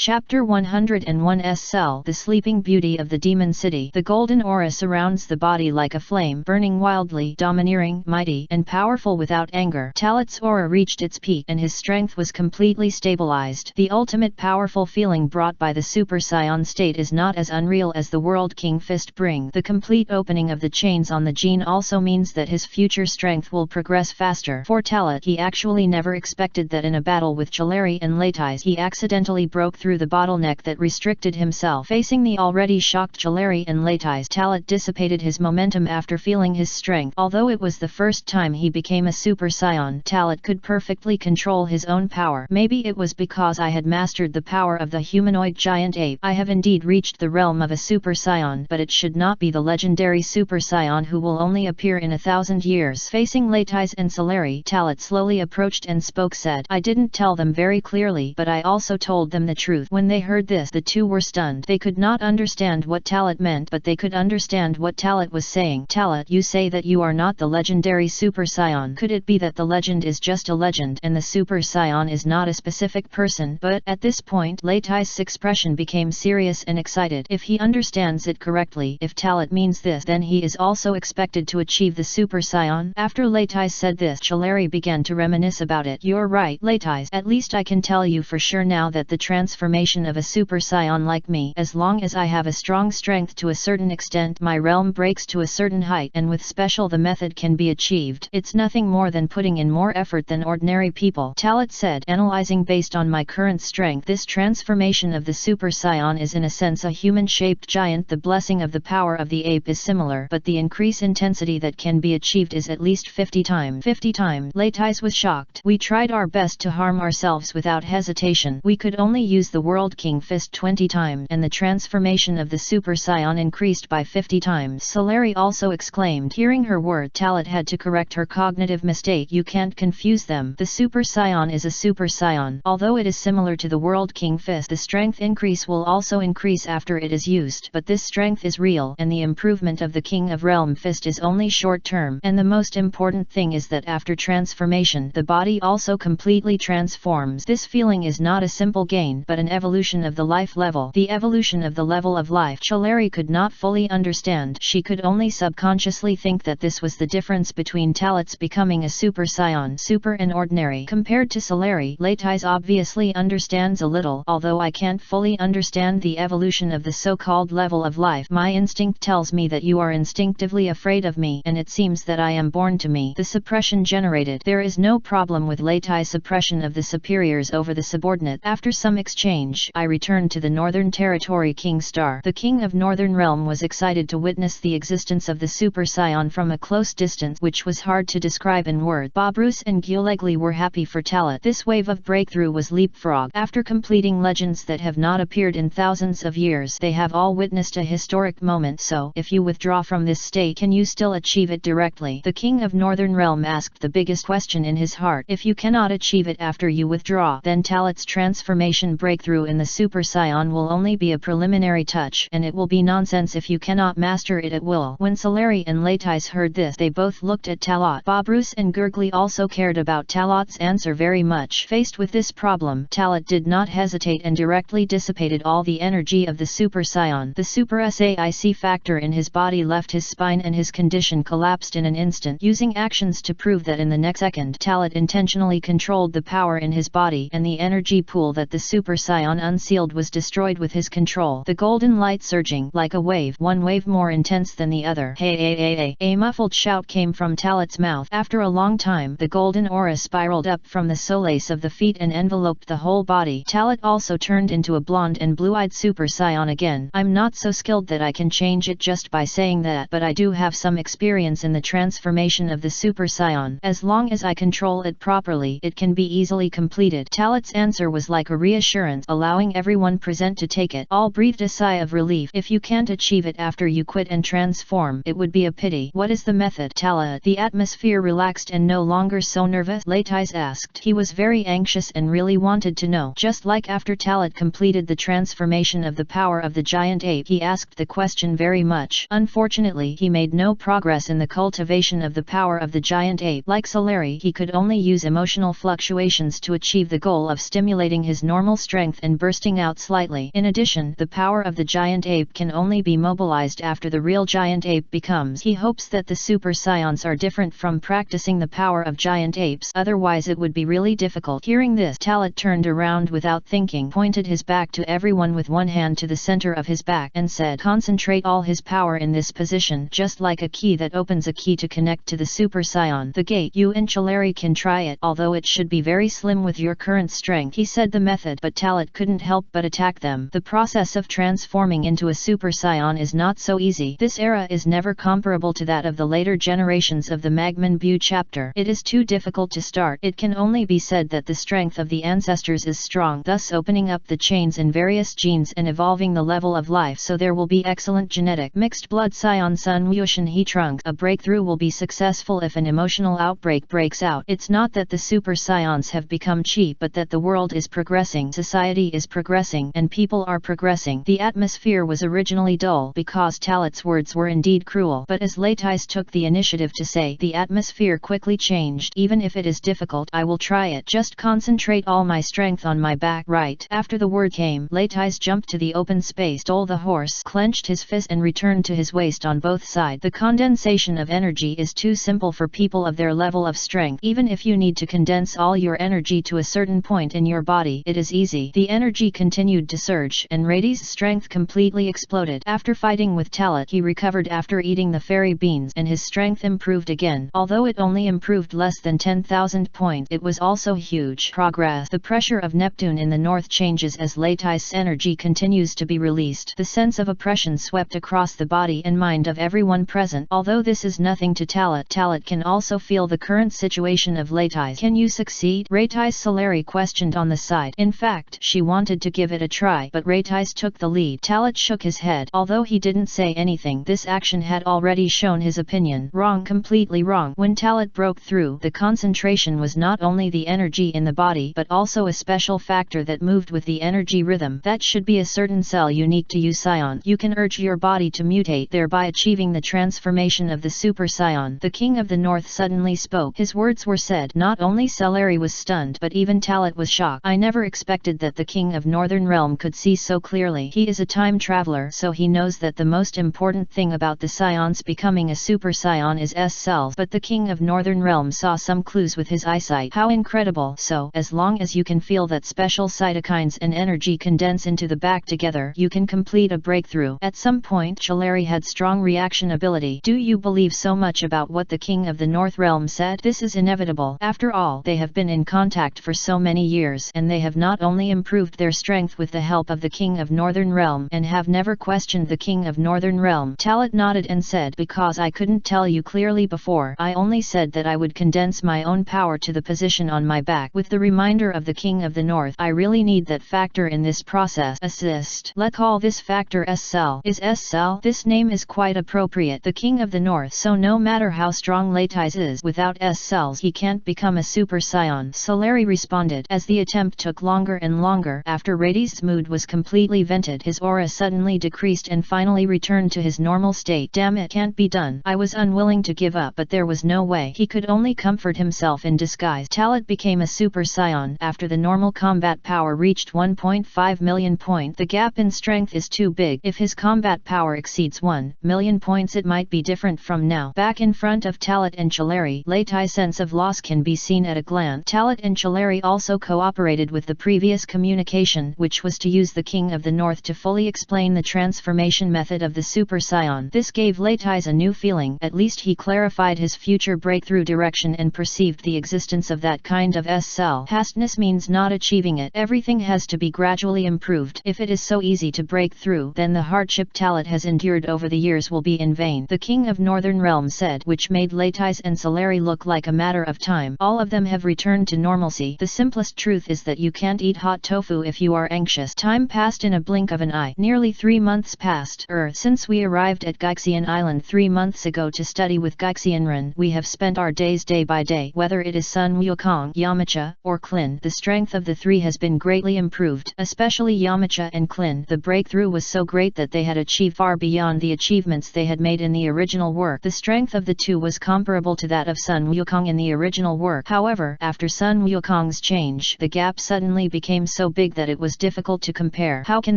Chapter 101 Cell. The Sleeping Beauty of the Demon City. The golden aura surrounds the body like a flame, burning wildly, domineering, mighty, and powerful without anger. Talat's aura reached its peak and his strength was completely stabilized. The ultimate powerful feeling brought by the Super Saiyan state is not as unreal as the World King Fist bring. The complete opening of the chains on the gene also means that his future strength will progress faster. For Talat, he actually never expected that in a battle with Chilleri and Latais he accidentally broke through the bottleneck that restricted himself. Facing the already shocked Chilleri and Latais, Talat dissipated his momentum after feeling his strength. Although it was the first time he became a Super Saiyan, Talat could perfectly control his own power. Maybe it was because I had mastered the power of the humanoid giant ape. I have indeed reached the realm of a Super Saiyan, but it should not be the legendary Super Saiyan who will only appear in 1,000 years. Facing Latais and Chilleri, Talat slowly approached and said, I didn't tell them very clearly, but I also told them the truth. When they heard this, the two were stunned. They could not understand what Talat meant, but they could understand what Talat was saying. Talat, you say that you are not the legendary Super Saiyan. Could it be that the legend is just a legend and the Super Saiyan is not a specific person? But at this point, Latais' expression became serious and excited. If he understands it correctly, if Talat means this, then he is also expected to achieve the Super Saiyan. After Latais said this, Chilleri began to reminisce about it. You're right, Latais. At least I can tell you for sure now that the transformation of a Super Saiyan like me, as long as I have a strong strength to a certain extent, my realm breaks to a certain height, and with special the method can be achieved. It's nothing more than putting in more effort than ordinary people. Talat said, analyzing based on my current strength, this transformation of the Super Saiyan is in a sense a human-shaped giant. The blessing of the power of the ape is similar, but the increase intensity that can be achieved is at least 50 times. 50 times. Latais was shocked. We tried our best to harm ourselves without hesitation. We could only use the World King Fist 20 times, and the transformation of the Super Saiyan increased by 50 times. Chilleri also exclaimed. Hearing her word, Talat had to correct her cognitive mistake. You can't confuse them. The Super Saiyan is a Super Saiyan. Although it is similar to the World King Fist, the strength increase will also increase after it is used. But this strength is real, and the improvement of the King of Realm Fist is only short term. And the most important thing is that after transformation, the body also completely transforms. This feeling is not a simple gain, but an evolution of the life level. The evolution of the level of life. Chilleri could not fully understand. She could only subconsciously think that this was the difference between Talat's becoming a Super Saiyan, super and ordinary. Compared to Chilleri, Latais obviously understands a little. Although I can't fully understand the evolution of the so-called level of life, my instinct tells me that you are instinctively afraid of me, and it seems that I am born to me. The suppression generated. There is no problem with Latais' suppression of the superiors over the subordinate. After some exchange, I returned to the Northern Territory. King Star, the king of Northern Realm, was excited to witness the existence of the Super Saiyan from a close distance, which was hard to describe in words. Babrus and Gulegli were happy for Talat. This wave of breakthrough was leapfrog. After completing legends that have not appeared in thousands of years, they have all witnessed a historic moment. So, if you withdraw from this state, can you still achieve it directly? The king of Northern Realm asked the biggest question in his heart. If you cannot achieve it after you withdraw, then Talat's transformation breakthrough in the Super Saiyan will only be a preliminary touch, and it will be nonsense if you cannot master it at will. When Chilleri and Latais heard this, they both looked at Talat. Babrus and Gurgly also cared about Talat's answer very much. Faced with this problem, Talat did not hesitate and directly dissipated all the energy of the Super Saiyan. The Super SAIC factor in his body left his spine and his condition collapsed in an instant. Using actions to prove that in the next second, Talat intentionally controlled the power in his body, and the energy pool that the Super Saiyan unsealed was destroyed with his control. The golden light surging like a wave, one wave more intense than the other. Hey, hey, hey, hey. A muffled shout came from Talat's mouth. After a long time, the golden aura spiraled up from the solace of the feet and enveloped the whole body. Talat also turned into a blonde and blue-eyed Super Saiyan again. I'm not so skilled that I can change it just by saying that, but I do have some experience in the transformation of the Super Saiyan. As long as I control it properly, it can be easily completed. Talat's answer was like a reassurance, allowing everyone present to take it. All breathed a sigh of relief. If you can't achieve it after you quit and transform, it would be a pity. What is the method, Talat? The atmosphere relaxed and no longer so nervous, Latais asked. He was very anxious and really wanted to know. Just like after Talat completed the transformation of the power of the giant ape, he asked the question very much. Unfortunately, he made no progress in the cultivation of the power of the giant ape. Like Chilleri, he could only use emotional fluctuations to achieve the goal of stimulating his normal strength strength and bursting out slightly. In addition, the power of the giant ape can only be mobilized after the real giant ape becomes. He hopes that the super scions are different from practicing the power of giant apes, otherwise it would be really difficult. Hearing this, Talat turned around without thinking, pointed his back to everyone with one hand to the center of his back, and said, "Concentrate all his power in this position, just like a key that opens a key to connect to the super scion. The gate. You and Chilleri can try it, although it should be very slim with your current strength." He said the method, but Talat couldn't help but attack them. The process of transforming into a super scion is not so easy. This era is never comparable to that of the later generations of the Magman Bu chapter. It is too difficult to start. It can only be said that the strength of the ancestors is strong, thus opening up the chains in various genes and evolving the level of life, so there will be excellent genetic mixed blood scion Sun Wushan He Trunk. A breakthrough will be successful if an emotional outbreak breaks out. It's not that the super scions have become cheap, but that the world is progressing, society is progressing, and people are progressing. The atmosphere was originally dull because Talat's words were indeed cruel, but as Laitais took the initiative to say, the atmosphere quickly changed. "Even if it is difficult, I will try it. Just concentrate all my strength on my back." Right after the word came, Laitais jumped to the open space, stole the horse, clenched his fist and returned to his waist on both sides. The condensation of energy is too simple for people of their level of strength. Even if you need to condense all your energy to a certain point in your body, it is easy. The energy continued to surge, and Radi's strength completely exploded. After fighting with Talat, he recovered after eating the fairy beans, and his strength improved again. Although it only improved less than 10,000 points, it was also huge progress. The pressure of Neptune in the north changes as Laitais' energy continues to be released. The sense of oppression swept across the body and mind of everyone present. Although this is nothing to Talat, Talat can also feel the current situation of Laitais. "Can you succeed?" Raitais Soleri questioned on the side. In fact, she wanted to give it a try, but Raitais took the lead. Talat shook his head. Although he didn't say anything, this action had already shown his opinion. Wrong, completely wrong. When Talat broke through, the concentration was not only the energy in the body, but also a special factor that moved with the energy rhythm. That should be a certain cell unique to you scion. You can urge your body to mutate, thereby achieving the transformation of the super scion. The king of the north suddenly spoke. His words were said. Not only Soleri was stunned, but even Talat was shocked. "I never expected that the king of northern realm could see so clearly. He is a time traveler, so he knows that the most important thing about the scions becoming a super scion is cells. But the king of northern realm saw some clues with his eyesight. How incredible!" So, as long as you can feel that special cytokines and energy condense into the back together, you can complete a breakthrough. At some point, Chilleri had strong reaction ability. "Do you believe so much about what the king of the north realm said? This is inevitable. After all, they have been in contact for so many years, and they have not only improved their strength with the help of the king of northern realm, and have never questioned the king of northern realm." Talat nodded and said, "Because I couldn't tell you clearly before. I only said that I would condense my own power to the position on my back. With the reminder of the king of the north, I really need that factor in this process. Assist. Let's call this factor S-cell. Is S-cell? This name is quite appropriate. The king of the north. So no matter how strong Laitais is, without S-cells he can't become a super scion." Soleri responded. As the attempt took longer and longer, after Radi's mood was completely vented, his aura suddenly decreased and finally returned to his normal state. "Damn it, can't be done." I was unwilling to give up, but there was no way. He could only comfort himself in disguise. Talat became a super scion after the normal combat power reached 1.5 million points. The gap in strength is too big. If his combat power exceeds 1 million points, it might be different from now. Back in front of Talat and Chilleri, Laitais' sense of loss can be seen at a glance. Talat and Chilleri also cooperated with the previous communication, which was to use the king of the north to fully explain the transformation method of the super scion. This gave Laitais a new feeling. At least he clarified his future breakthrough direction and perceived the existence of that kind of S-cell. Hastness means not achieving it. Everything has to be gradually improved. If it is so easy to break through, then the hardship Talat has endured over the years will be in vain. The king of northern realm said, which made Laitais and Soleri look like a matter of time. All of them have returned to normalcy. The simplest truth is that you can't eat hot tofu if you are anxious. Time passed in a blink of an eye. Nearly 3 months passed. Since we arrived at Gaixian Island 3 months ago to study with Gaixianren, we have spent our days day by day. Whether it is Sun Wukong, Yamcha, or Klin, the strength of the three has been greatly improved. Especially Yamcha and Klin. The breakthrough was so great that they had achieved far beyond the achievements they had made in the original work. The strength of the two was comparable to that of Sun Wukong in the original work. However, after Sun Wukong's change, the gap suddenly became so big that it was difficult to compare. How can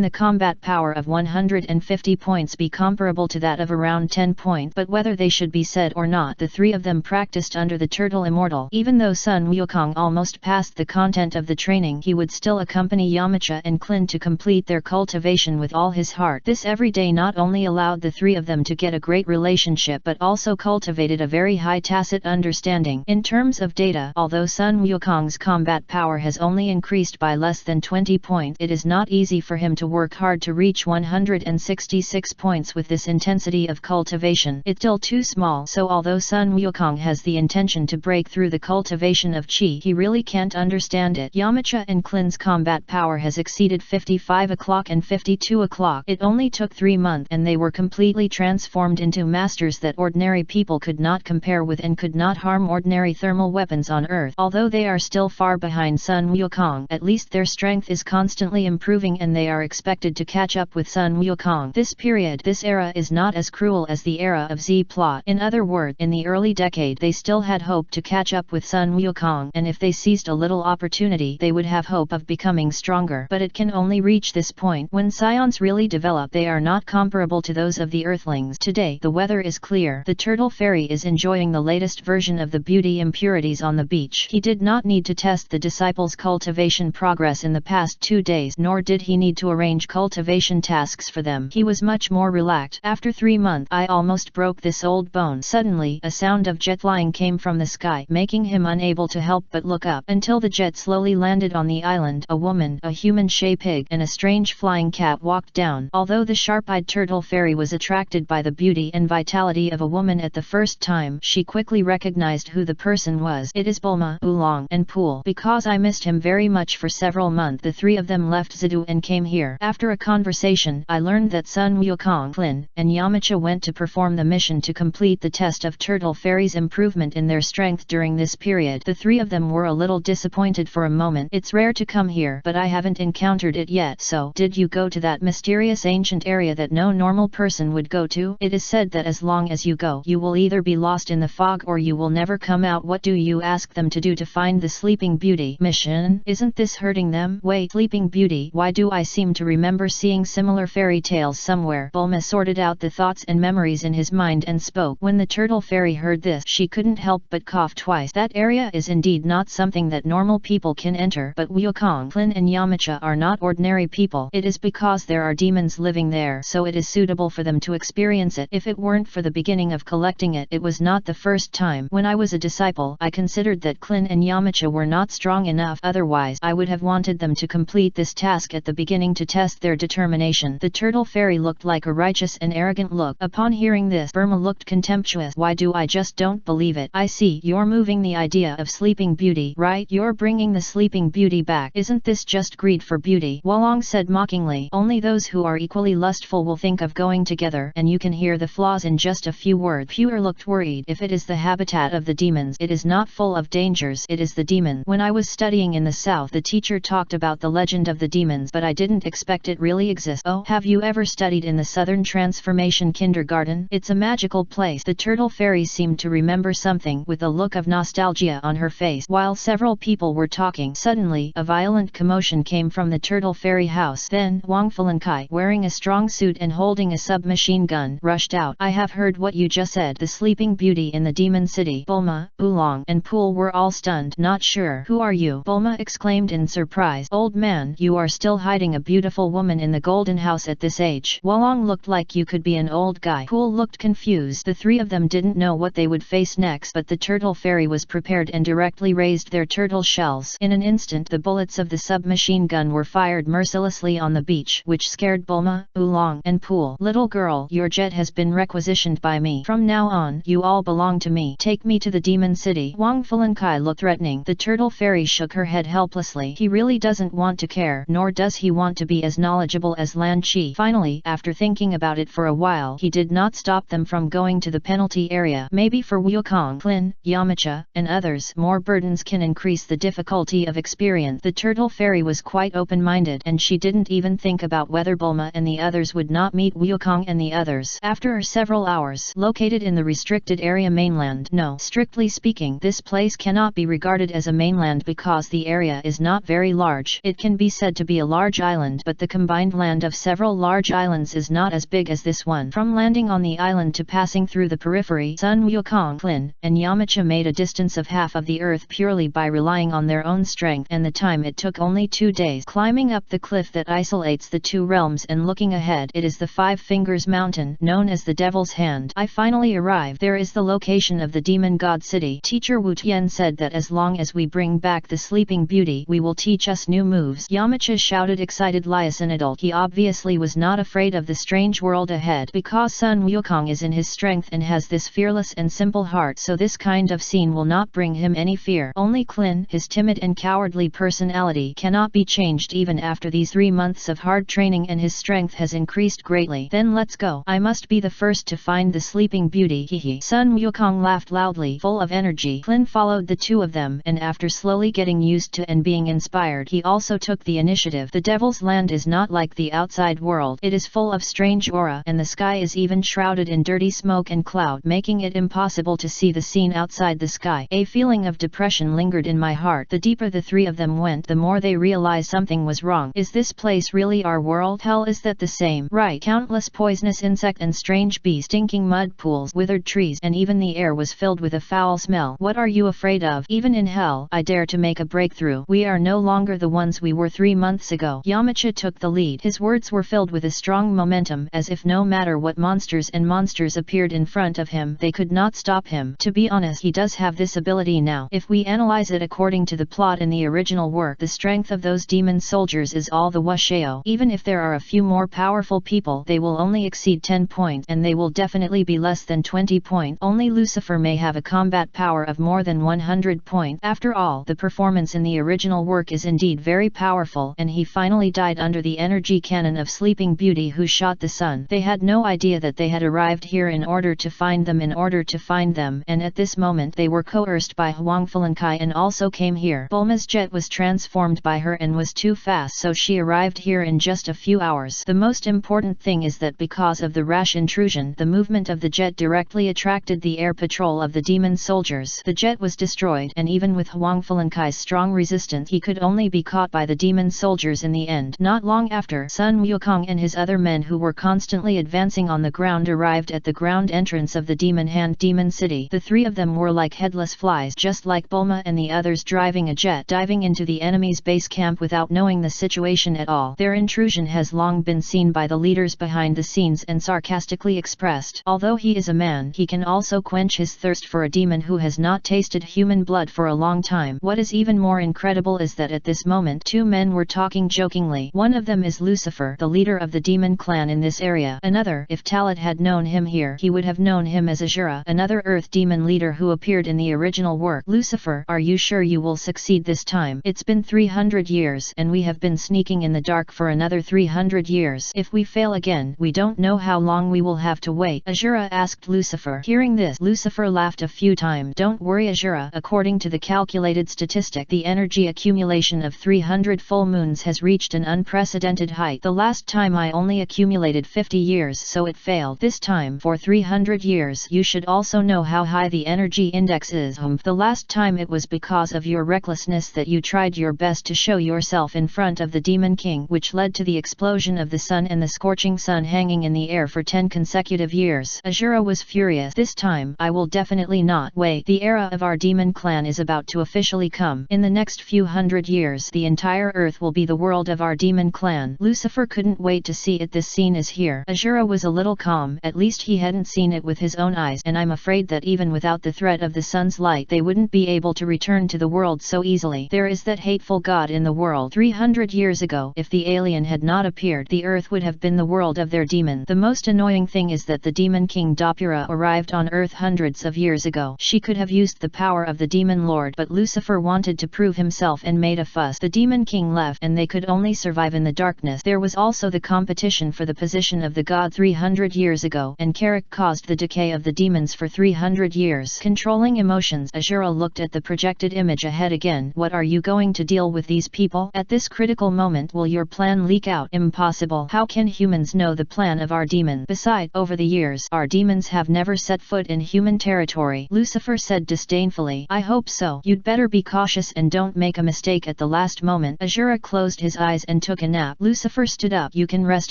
the combat power of 150 points be comparable to that of around 10 points? But whether they should be said or not, the three of them practiced under the turtle immortal. Even though Sun Wukong almost passed the content of the training, he would still accompany Yamcha and Klin to complete their cultivation with all his heart. This every day not only allowed the three of them to get a great relationship but also cultivated a very high tacit understanding. In terms of data, although Sun Wukong's combat power has only increased by less than 20 points, it is not easy for him to work hard to reach 166 points with this intensity of cultivation. It's still too small, so although Sun Wukong has the intention to break through the cultivation of Qi, he really can't understand it. Yamcha and Klin's combat power has exceeded 55 o'clock and 52 o'clock. It only took 3 months and they were completely transformed into masters that ordinary people could not compare with and could not harm ordinary thermal weapons on Earth. Although they are still far behind Sun Wukong, at least their strength is constantly improving and they are expected to catch up with Sun Wukong. This era is not as cruel as the era of Z-Plot. In other words, in the early decade they still had hope to catch up with Sun Wukong, and if they seized a little opportunity they would have hope of becoming stronger. But it can only reach this point when scions really develop. They are not comparable to those of the Earthlings. Today the weather is clear. The turtle fairy is enjoying the latest version of the beauty impurities on the beach. He did not need to test the disciples' cultivation progress in the past 2 days, nor did he need to arrange cultivation tasks for them. He was much more relaxed. After 3 months, I almost broke this old bone. Suddenly, a sound of jet flying came from the sky, making him unable to help but look up, until the jet slowly landed on the island. A woman, a human-shaped pig, and a strange flying cat walked down. Although the sharp-eyed turtle fairy was attracted by the beauty and vitality of a woman at the first time, she quickly recognized who the person was. It is Bulma, Oolong, and Pool. Because I missed him very much for several months, the three of them left Zidu and came here. After a conversation, I learned that Sun Wukong, Klin, and Yamcha went to perform the mission to complete the test of turtle fairies' improvement in their strength during this period. The three of them were a little disappointed for a moment. It's rare to come here, but I haven't encountered it yet. So, did you go to that mysterious ancient area that no normal person would go to? It is said that as long as you go, you will either be lost in the fog or you will never come out. What do you ask them to do to find the Sleeping Beauty? Mission? Isn't this hurting them? Wait, Sleeping Beauty? Why do I seem to remember seeing similar fairy tales somewhere? Bulma sorted out the thoughts and memories in his mind and spoke. When the turtle fairy heard this, she couldn't help but cough twice. That area is indeed not something that normal people can enter, but Wukong, Klin and Yamcha are not ordinary people. It is because there are demons living there, so it is suitable for them to experience it. If it weren't for the beginning of collecting it, it was not the first time. When I was a disciple, I considered that Klin and Yamcha were not strong enough, otherwise I would have wanted them to complete this task at the beginning to test their determination. The turtle fairy looked like a righteous and arrogant look. Upon hearing this, Burma looked contemptuous. Why do I just don't believe it? I see, you're moving the idea of Sleeping Beauty, right? You're bringing the Sleeping Beauty back. Isn't this just greed for beauty? Wolong said mockingly. Only those who are equally lustful will think of going together, and you can hear the flaws in just a few words. Pure looked worried. If it is the habitat of the demons, it is not full of dangers. It is the demon. When I was studying in the south, the teacher talked about the legend of the demons, but I didn't expect it really exists. Oh, have you ever studied in the Southern Transformation Kindergarten? It's a magical place. The turtle fairy seemed to remember something, with a look of nostalgia on her face. While several people were talking, suddenly a violent commotion came from the turtle fairy house. Then Wang Falankai, wearing a strong suit and holding a submachine gun, rushed out. I have heard what you just said. The Sleeping Beauty in the Demon City. Bulma, Oolong, and Pool were all stunned. Not sure. Who are you? Bulma exclaimed in surprise. Old man, you are still hiding a beautiful woman in the golden house at this age. Wolong looked like you could be an old guy. Pool looked confused. The three of them didn't know what they would face next, but the turtle fairy was prepared and directly raised their turtle shells. In an instant the bullets of the submachine gun were fired mercilessly on the beach, which scared Bulma, Oolong, and Pool. Little girl, your jet has been requisitioned by me. From now on, you all belong to me. Take me to the Demon City. Wang Falankai looked threatening. The turtle fairy shook her head helplessly. He really doesn't want to care, nor does he want to be as knowledgeable as Lan Chi. Finally, after thinking about it for a while, he did not stop them from going to the penalty area. Maybe for Wukong, Klin, Yamcha, and others, more burdens can increase the difficulty of experience. The turtle fairy was quite open-minded, and she didn't even think about whether Bulma and the others would not meet Wukong and the others. After several hours, located in the restricted area mainland. No, strictly speaking, this place cannot be regarded as a mainland because the area is not very large. large. It can be said to be a large island, but the combined land of several large islands is not as big as this one. From landing on the island to passing through the periphery, Sun Wukong, Lin, and Yamcha made a distance of half of the earth purely by relying on their own strength, and the time it took only 2 days. Climbing up the cliff that isolates the two realms and looking ahead, it is the Five Fingers Mountain, known as the Devil's Hand. I finally arrived. There is the location of the Demon God City. Teacher Wu Tian said that as long as we bring back the Sleeping Beauty, we will teach us new moves. Yamcha shouted excitedly as an adult. He obviously was not afraid of the strange world ahead, because Sun Wukong is in his strength and has this fearless and simple heart, so this kind of scene will not bring him any fear. Only Klin, his timid and cowardly personality, cannot be changed even after these 3 months of hard training, and his strength has increased greatly. Then let's go. I must be the first to find the Sleeping Beauty. Hehe. Sun Wukong laughed loudly, full of energy. Klin followed the two of them, and after slowly getting used to and being inspired, he also took the initiative. The Devil's Land is not like the outside world. It is full of strange aura, and the sky is even shrouded in dirty smoke and cloud, making it impossible to see the scene outside the sky. A feeling of depression lingered in my heart. The deeper the three of them went, the more they realized something was wrong. Is this place really our world? Hell, is that the same? Right. Countless poisonous insect and strange beasts, stinking mud pools, withered trees, and even the air was filled with a foul smell. What are you afraid of? Even in hell, I dare to make a breakthrough. We are no longer the ones we were 3 months ago. Yamcha took the lead. His words were filled with a strong momentum, as if no matter what monsters appeared in front of him, they could not stop him. To be honest, he does have this ability now. If we analyze it according to the plot in the original work, the strength of those demon soldiers is all the Wushao. Even if there are a few more powerful people, they will only exceed 10 points, and they will definitely be less than 20 points. Only Lucifer may have a combat power of more than 100 points. After all, the performance in the original work is indeed very powerful, and he finally died under the energy cannon of Sleeping Beauty, who shot the sun. They had no idea that they had arrived here in order to find them, and at this moment they were coerced by Huang Falankai and also came here. Bulma's jet was transformed by her and was too fast, so she arrived here in just a few hours. The most important thing is that because of the rash intrusion, the movement of the jet directly attracted the air patrol of the demon soldiers. The jet was destroyed, and even with Huang Falankai's strong resistance, he could only be caught by the demon soldiers in the end. Not long after, Sun Wukong and his other men, who were constantly advancing on the ground, arrived at the ground entrance of the Demon Hand Demon City. The three of them were like headless flies, just like Bulma and the others driving a jet, diving into the enemy's base camp without knowing the situation at all. Their intrusion has long been seen by the leaders behind the scenes and sarcastically expressed. Although he is a man, he can also quench his thirst for a demon who has not tasted human blood for a long time. What is even more incredible is that at this moment, two men were talking jokingly. One of them is Lucifer, the leader of the demon clan in this area. Another, if Talat had known him here, he would have known him as Azura, another earth demon leader who appeared in the original work. Lucifer, are you sure you will succeed this time? It's been 300 years, and we have been sneaking in the dark for another 300 years. If we fail again, we don't know how long we will have to wait. Azura asked Lucifer. Hearing this, Lucifer laughed a few times. Don't worry, Azura. According to the calculated statistic, the energy accumulation of 300 full moons has reached an unprecedented height. The last time I only accumulated 50 years, so it failed. This time, for 300 years, you should also know how high the energy index is. The last time it was because of your recklessness that you tried your best to show yourself in front of the Demon King, which led to the explosion of the sun and the scorching sun hanging in the air for 10 consecutive years. Azura was furious. This time, I will definitely not wait. The era of our demon clan is about to officially come. In the next few hundred years, the entire earth will be the world of our demon clan. Lucifer couldn't wait to see it. This scene is here. Azura was a little calm. At least he hadn't seen it with his own eyes, and I'm afraid that even without the threat of the sun's light, they wouldn't be able to return to the world so easily. There is that hateful god in the world. 300 years ago, if the alien had not appeared, the earth would have been the world of their demon. The most annoying thing is that the demon king Dopura arrived on earth hundreds of years ago. She could have used the power of the demon lord, but Lucifer wanted to prove himself and made a fuss. The demon king left, and they could only survive in the darkness. There was also the competition for the position of the god 300 years ago, and Carrick caused the decay of the demons for 300 years. Controlling emotions, Azura looked at the projected image ahead again. What are you going to deal with these people? At this critical moment, will your plan leak out? Impossible. How can humans know the plan of our demon? Besides, over the years, our demons have never set foot in human territory. Lucifer said disdainfully. I hope so. You'd better be cautious and don't make a mistake at the last moment. Azura closed his eyes and took a nap. Lucifer stood up. You can rest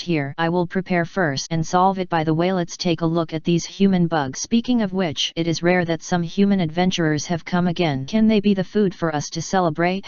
here. I will prepare first and solve it. By the way, let's take a look at these human bugs. Speaking of which, it is rare that some human adventurers have come again. Can they be the food for us to celebrate?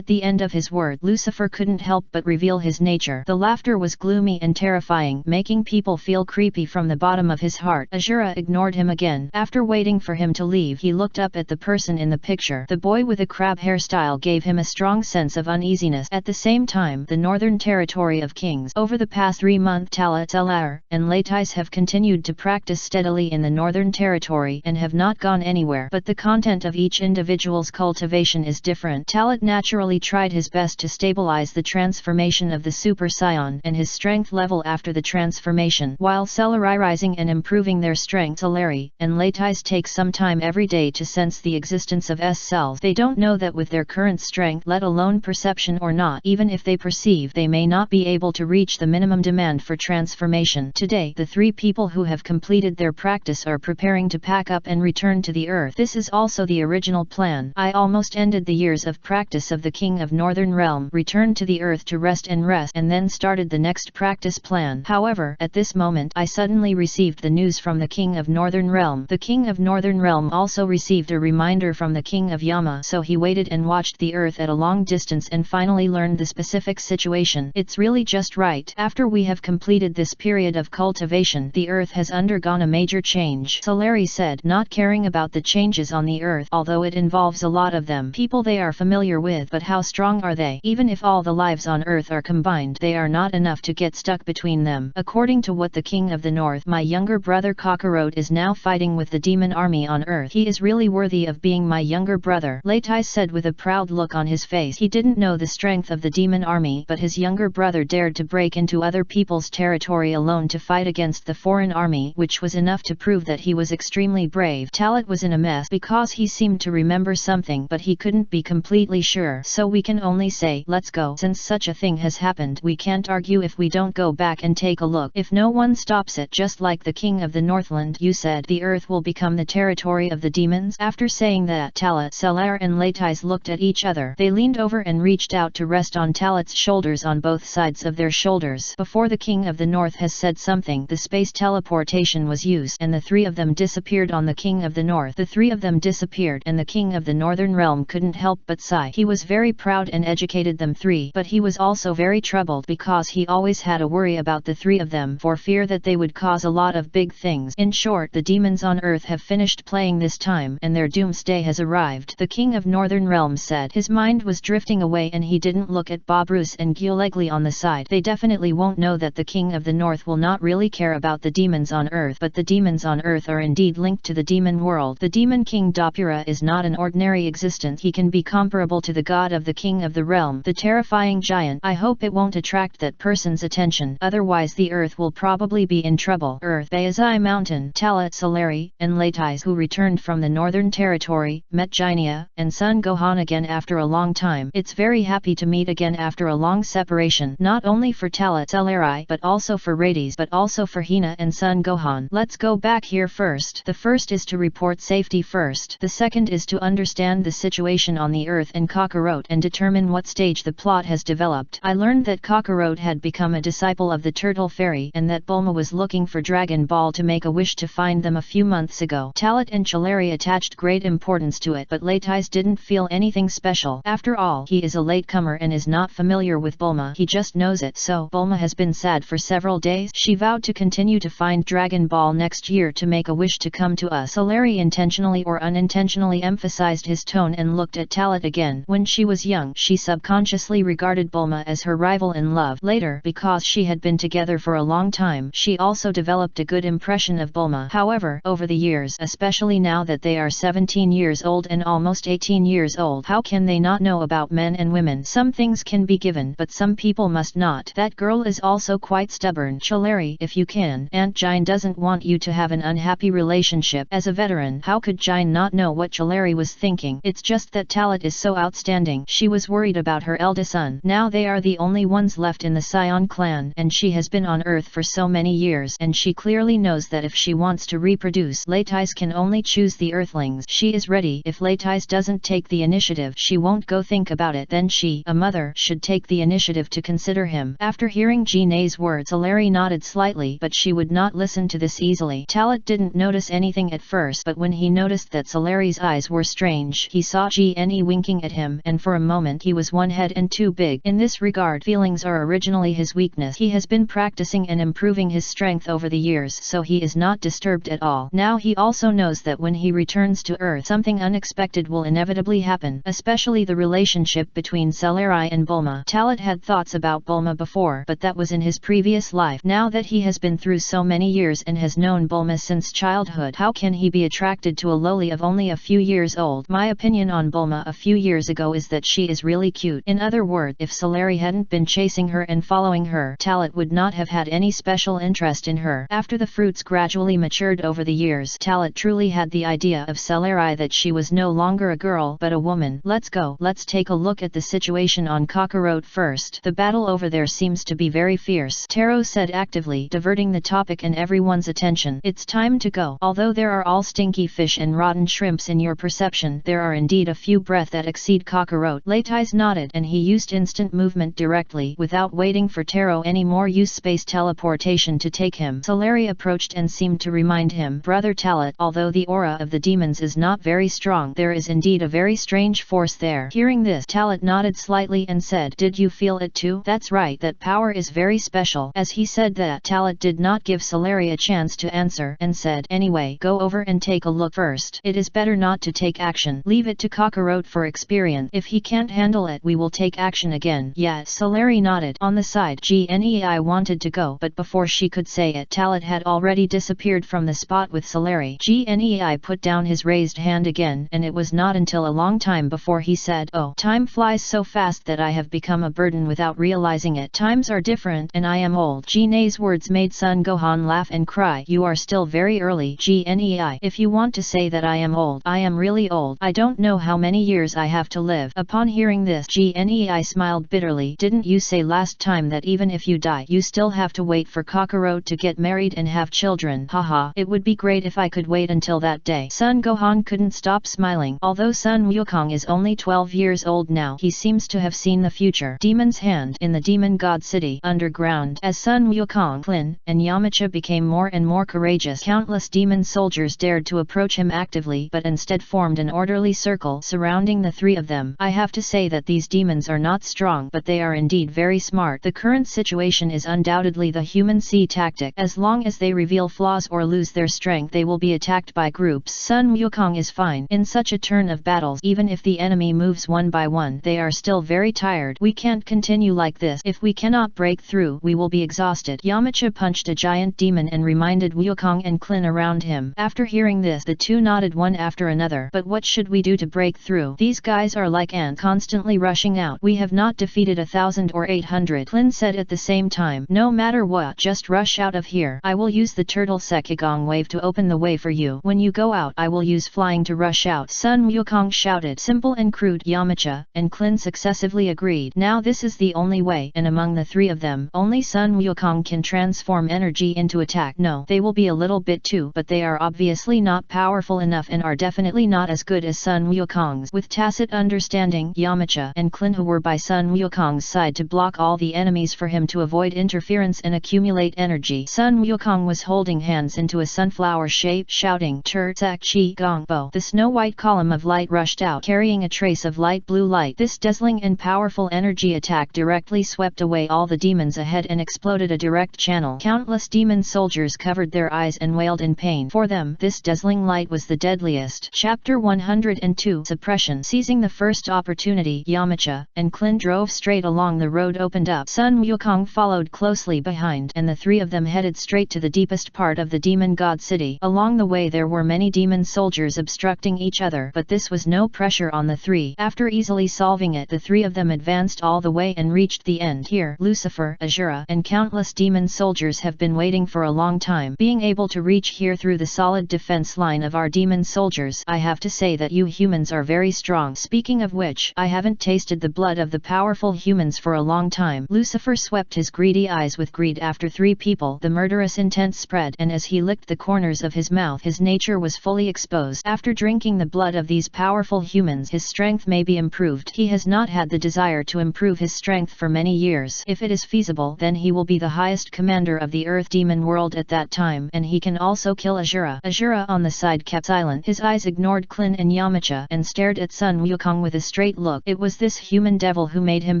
At the end of his word, Lucifer couldn't help but reveal his nature. The laughter was gloomy and terrifying, making people feel creepy from the bottom of his heart. Azura ignored him again. After waiting for him to leave, he looked up at the person in the picture. The boy with a crab hairstyle gave him a strong sense of uneasiness. At the same time, the Northern Territory of Kings. Over the past 3 months, Talat Selar and Latais have continued to practice steadily in the Northern Territory and have not gone anywhere. But the content of each individual's cultivation is different. Talat naturally tried his best to stabilize the transformation of the Super Scion and his strength level after the transformation, while cellularizing and improving their strength. Solari and Latais take some time every day to sense the existence of S cells. They don't know that with their current strength, let alone perception or not, even if they perceive, they may not be able to reach the minimum demand for transformation. Today, the 3 people who have completed their practice are preparing to pack up and return to the Earth. This is also the original plan. I almost ended the years of practice of the King of Northern Realm, returned to the Earth to rest, and then started the next practice plan. However, at this moment, I suddenly received the news from the King of Northern Realm. The King of Northern Realm also received a reminder from the King of Yama, so he waited and watched the Earth at a long distance and finally learned the specific situation. It's really just right. After we have completed this period of cultivation, the Earth has undergone a major change. Solari said, not caring about the changes on the Earth, although it involves a lot of them. People they are familiar with, but how strong are they? Even if all the lives on Earth are combined, they are not enough to get stuck between them. According to what the King of the North, my younger brother Kakarot, is now fighting with the demon army on Earth. He is really worthy of being my younger brother, Latais said with a proud look on his face. He didn't know the strength of the demon army, but his younger brother dared to break into other people's territory alone to fight against the foreign army, which was enough to prove that he was extremely brave. Talat was in a mess because he seemed to remember something, but he couldn't be completely sure. So we can only say, let's go. Since such a thing has happened, we can't argue if we don't go back and take a look. If no one stops it, just like the King of the Northland, you said, the Earth will become the territory of the demons. After saying that, Talat, Selar and Latais looked at each other. They leaned over and reached out to rest on Talat's shoulders on both sides of their shoulders. Before the King of the North has said something, the space teleportation was used and the 3 of them disappeared on the King of the North. The 3 of them disappeared and the King of the Northern Realm couldn't help but sigh. He was very proud and educated them 3, but he was also very troubled because he always had a worry about the 3 of them for fear that they would cause a lot of big things. In short, the demons on Earth have finished playing this time and their doomsday has arrived. The King of Northern Realm said. His mind was drifting away and he didn't look at Bobrus and Gulegli on the side. They definitely won't know that the King of the North will not really care about the demons on Earth, but the demons on Earth are indeed linked to the demon world. The demon King Dopura is not an ordinary existence. He can be comparable to the god of the King of the Realm, the terrifying giant. I hope it won't attract that person's attention, otherwise the Earth will probably be in trouble. Earth, Bayazai Mountain. Talat, Solari, and Latais, who returned from the Northern Territory, met Jinia and Sun Gohan again after a long time. It's very happy to meet again after a long separation, not only for Talat Solari but also for Rades, but also for Hina and Sun Gohan. Let's go back here first. The first is to report safety first. The second is to understand the situation on the Earth and Kakarot and determine what stage the plot has developed. I learned that Kakarot had become a disciple of the Turtle Fairy and that Bulma was looking for Dragon Ball to make a wish to find them a few months ago. Talat and Chalari attached great importance to it, but Latais didn't feel anything special. After all, he is a latecomer and is not familiar with Bulma. He just knows it. So, Bulma has been sad for several days. She vowed to continue to find Dragon Ball next year to make a wish to come to us. Chalari intentionally or unintentionally emphasized his tone and looked at Talat again. When she was young, she subconsciously regarded Bulma as her rival in love. Later, because she had been together for a long time, she also developed a good impression of Bulma. However, over the years, especially now that they are 17 years old and almost 18 years old, how can they not know about men and women? Some things can be given, but some people must not. That girl is also quite stubborn. Chalari, if you can. Aunt Jine doesn't want you to have an unhappy relationship. As a veteran, how could Jine not know what Chalari was thinking? It's just that Talat is so outstanding. She was worried about her eldest son. Now they are the only ones left in the Scion clan, and she has been on Earth for so many years, and she clearly knows that if she wants to reproduce, Latais can only choose the Earthlings. She is ready. If Latais doesn't take the initiative, she won't won't go think about it, then she, a mother, should take the initiative to consider him. After hearing Jinae's words, Saleri nodded slightly, but she would not listen to this easily. Talat didn't notice anything at first, but when he noticed that Saleri's eyes were strange, he saw Jine winking at him, and for a moment he was one head and too big. In this regard, feelings are originally his weakness. He has been practicing and improving his strength over the years, so he is not disturbed at all. Now he also knows that when he returns to Earth, something unexpected will inevitably happen, especially the relationship between Saleri and Bulma. Talat had thoughts about Bulma before, but that was in his previous life. Now that he has been through so many years and has known Bulma since childhood, how can he be attracted to a lowly of only a few years old? My opinion on Bulma a few years ago is that she is really cute. In other words, if Saleri hadn't been chasing her and following her, Talat would not have had any special interest in her. After the fruits gradually matured over the years, Talat truly had the idea of Saleri that she was no longer a girl but a woman. Let's go. Let's take a look at the situation on Kakarot first. The battle over there seems to be very fierce, Taro said actively, diverting the topic and everyone's attention. It's time to go. Although there are all stinky fish and rotten shrimps in your perception, there are indeed a few breath that exceed Kakarot. Leitais nodded, and he used instant movement directly, without waiting for Taro anymore, use space teleportation to take him. Saleri approached and seemed to remind him, Brother Talat, although the aura of the demons is not very strong, there is indeed a very strange force there. Hearing this, Talat nodded slightly and said, Did you feel it too? That's right, that power is very special. As he said that, Talat did not give Saleri a chance to answer, and said, Anyway, go over and take a look first. It is better not to take action. Leave it to Kakarot for experience. If he can't handle it, we will take action again. Yeah, Saleri nodded. On the side, Gnei wanted to go, but before she could say it, Talat had already disappeared from the spot with Saleri. Gnei put down his raised hand again, and it was not until a long time before he said, Oh, time flies so fast that I have become a burden without realizing it. Times are different, and I am old. Gnei's words made Son Gohan laugh and cry. You are still very early, Gnei. If you want to say that I am old, I am really old. I don't know how many years I have to live. Upon hearing this, Gnei smiled bitterly. Didn't you say last time that even if you die, you still have to wait for Kakarot to get married and have children? Haha, it would be great if I could wait until that day. Son Gohan couldn't stop smiling. Although Sun Wukong is only 12 years old now, he seems to have seen the future. Demon's Hand. In the Demon God City underground, as Sun Wukong, Klin, and Yamcha became more and more courageous, countless demon soldiers dared to approach him actively, but instead formed an orderly circle surrounding the three of them. I have to say that these demons are not strong, but they are indeed very smart. The current situation is undoubtedly the human C tactic. As long as they reveal flaws or lose their strength, they will be attacked by groups. Sun Wukong is fine. In such a turn of battles, even if the enemy moves one by one, they are still very tired. We can't continue like this. If we cannot break through, we will be exhausted. Yamcha punched a giant demon and reminded Wukong and Klin around him. After hearing this, the two nodded one after another. But what should we do to break through? These guys are like ants, constantly rushing out. We have not defeated 1,000 or 800. Klin said at the same time. No matter what, just rush out of here. I will use the turtle Sekigong wave to open the way for you. When you go out, I will use flying to rush out. Sun Wukong shouted. Simple and crude. Yamcha and Klin successively agreed. Now this is the only way, and among the three of them, only Sun Wukong can transform energy into attack. No, they will be a little bit too, but they are obviously not powerful enough and are definitely not as good as Sun Wukong's. With tacit understanding, Yamcha and Klin, who were by Sun Wukong's side to block all the enemies for him to avoid interference and accumulate energy. Sun Wukong was holding hands into a sunflower shape, shouting, Tur Zak Chi Gong Bo. The snow-white column of light rushed out, carrying a trace of light blue light. This dazzling and powerful energy attack directly swept away all the demons ahead and exploded a direct channel. Countless demon soldiers covered their eyes and wailed in pain. For them, this dazzling light was the deadliest. Chapter 102 Suppression. Seizing the first opportunity, Yamcha and Klin drove straight along the road opened up. Sun Wukong followed closely behind, and the three of them headed straight to the deepest part of the Demon God City. Along the way there were many demon soldiers obstructing each other, but this was no pressure on the three. After easily solving it, the three of them advanced all the way and reached the end. Here, Lucifer, Azura, and countless demon soldiers have been waiting for a long time. Being able to reach here through the solid defense line of our demon soldiers, I have to say that you humans are very strong. Speaking of which, I haven't tasted the blood of the powerful humans for a long time. Lucifer swept his greedy eyes with greed after three people. The murderous intent spread, and as he licked the corners of his mouth, his nature was fully exposed. After drinking the blood of these powerful humans, his strength may be improved. He has not had the desire to improve his strength for many years. If it is feasible, then he will be the highest commander of the Earth Demon world at that time, and he can also kill Azura. Azura on the side kept silent. His eyes ignored Klin and Yamcha and stared at Sun Wukong with a straight look. It was this human devil who made him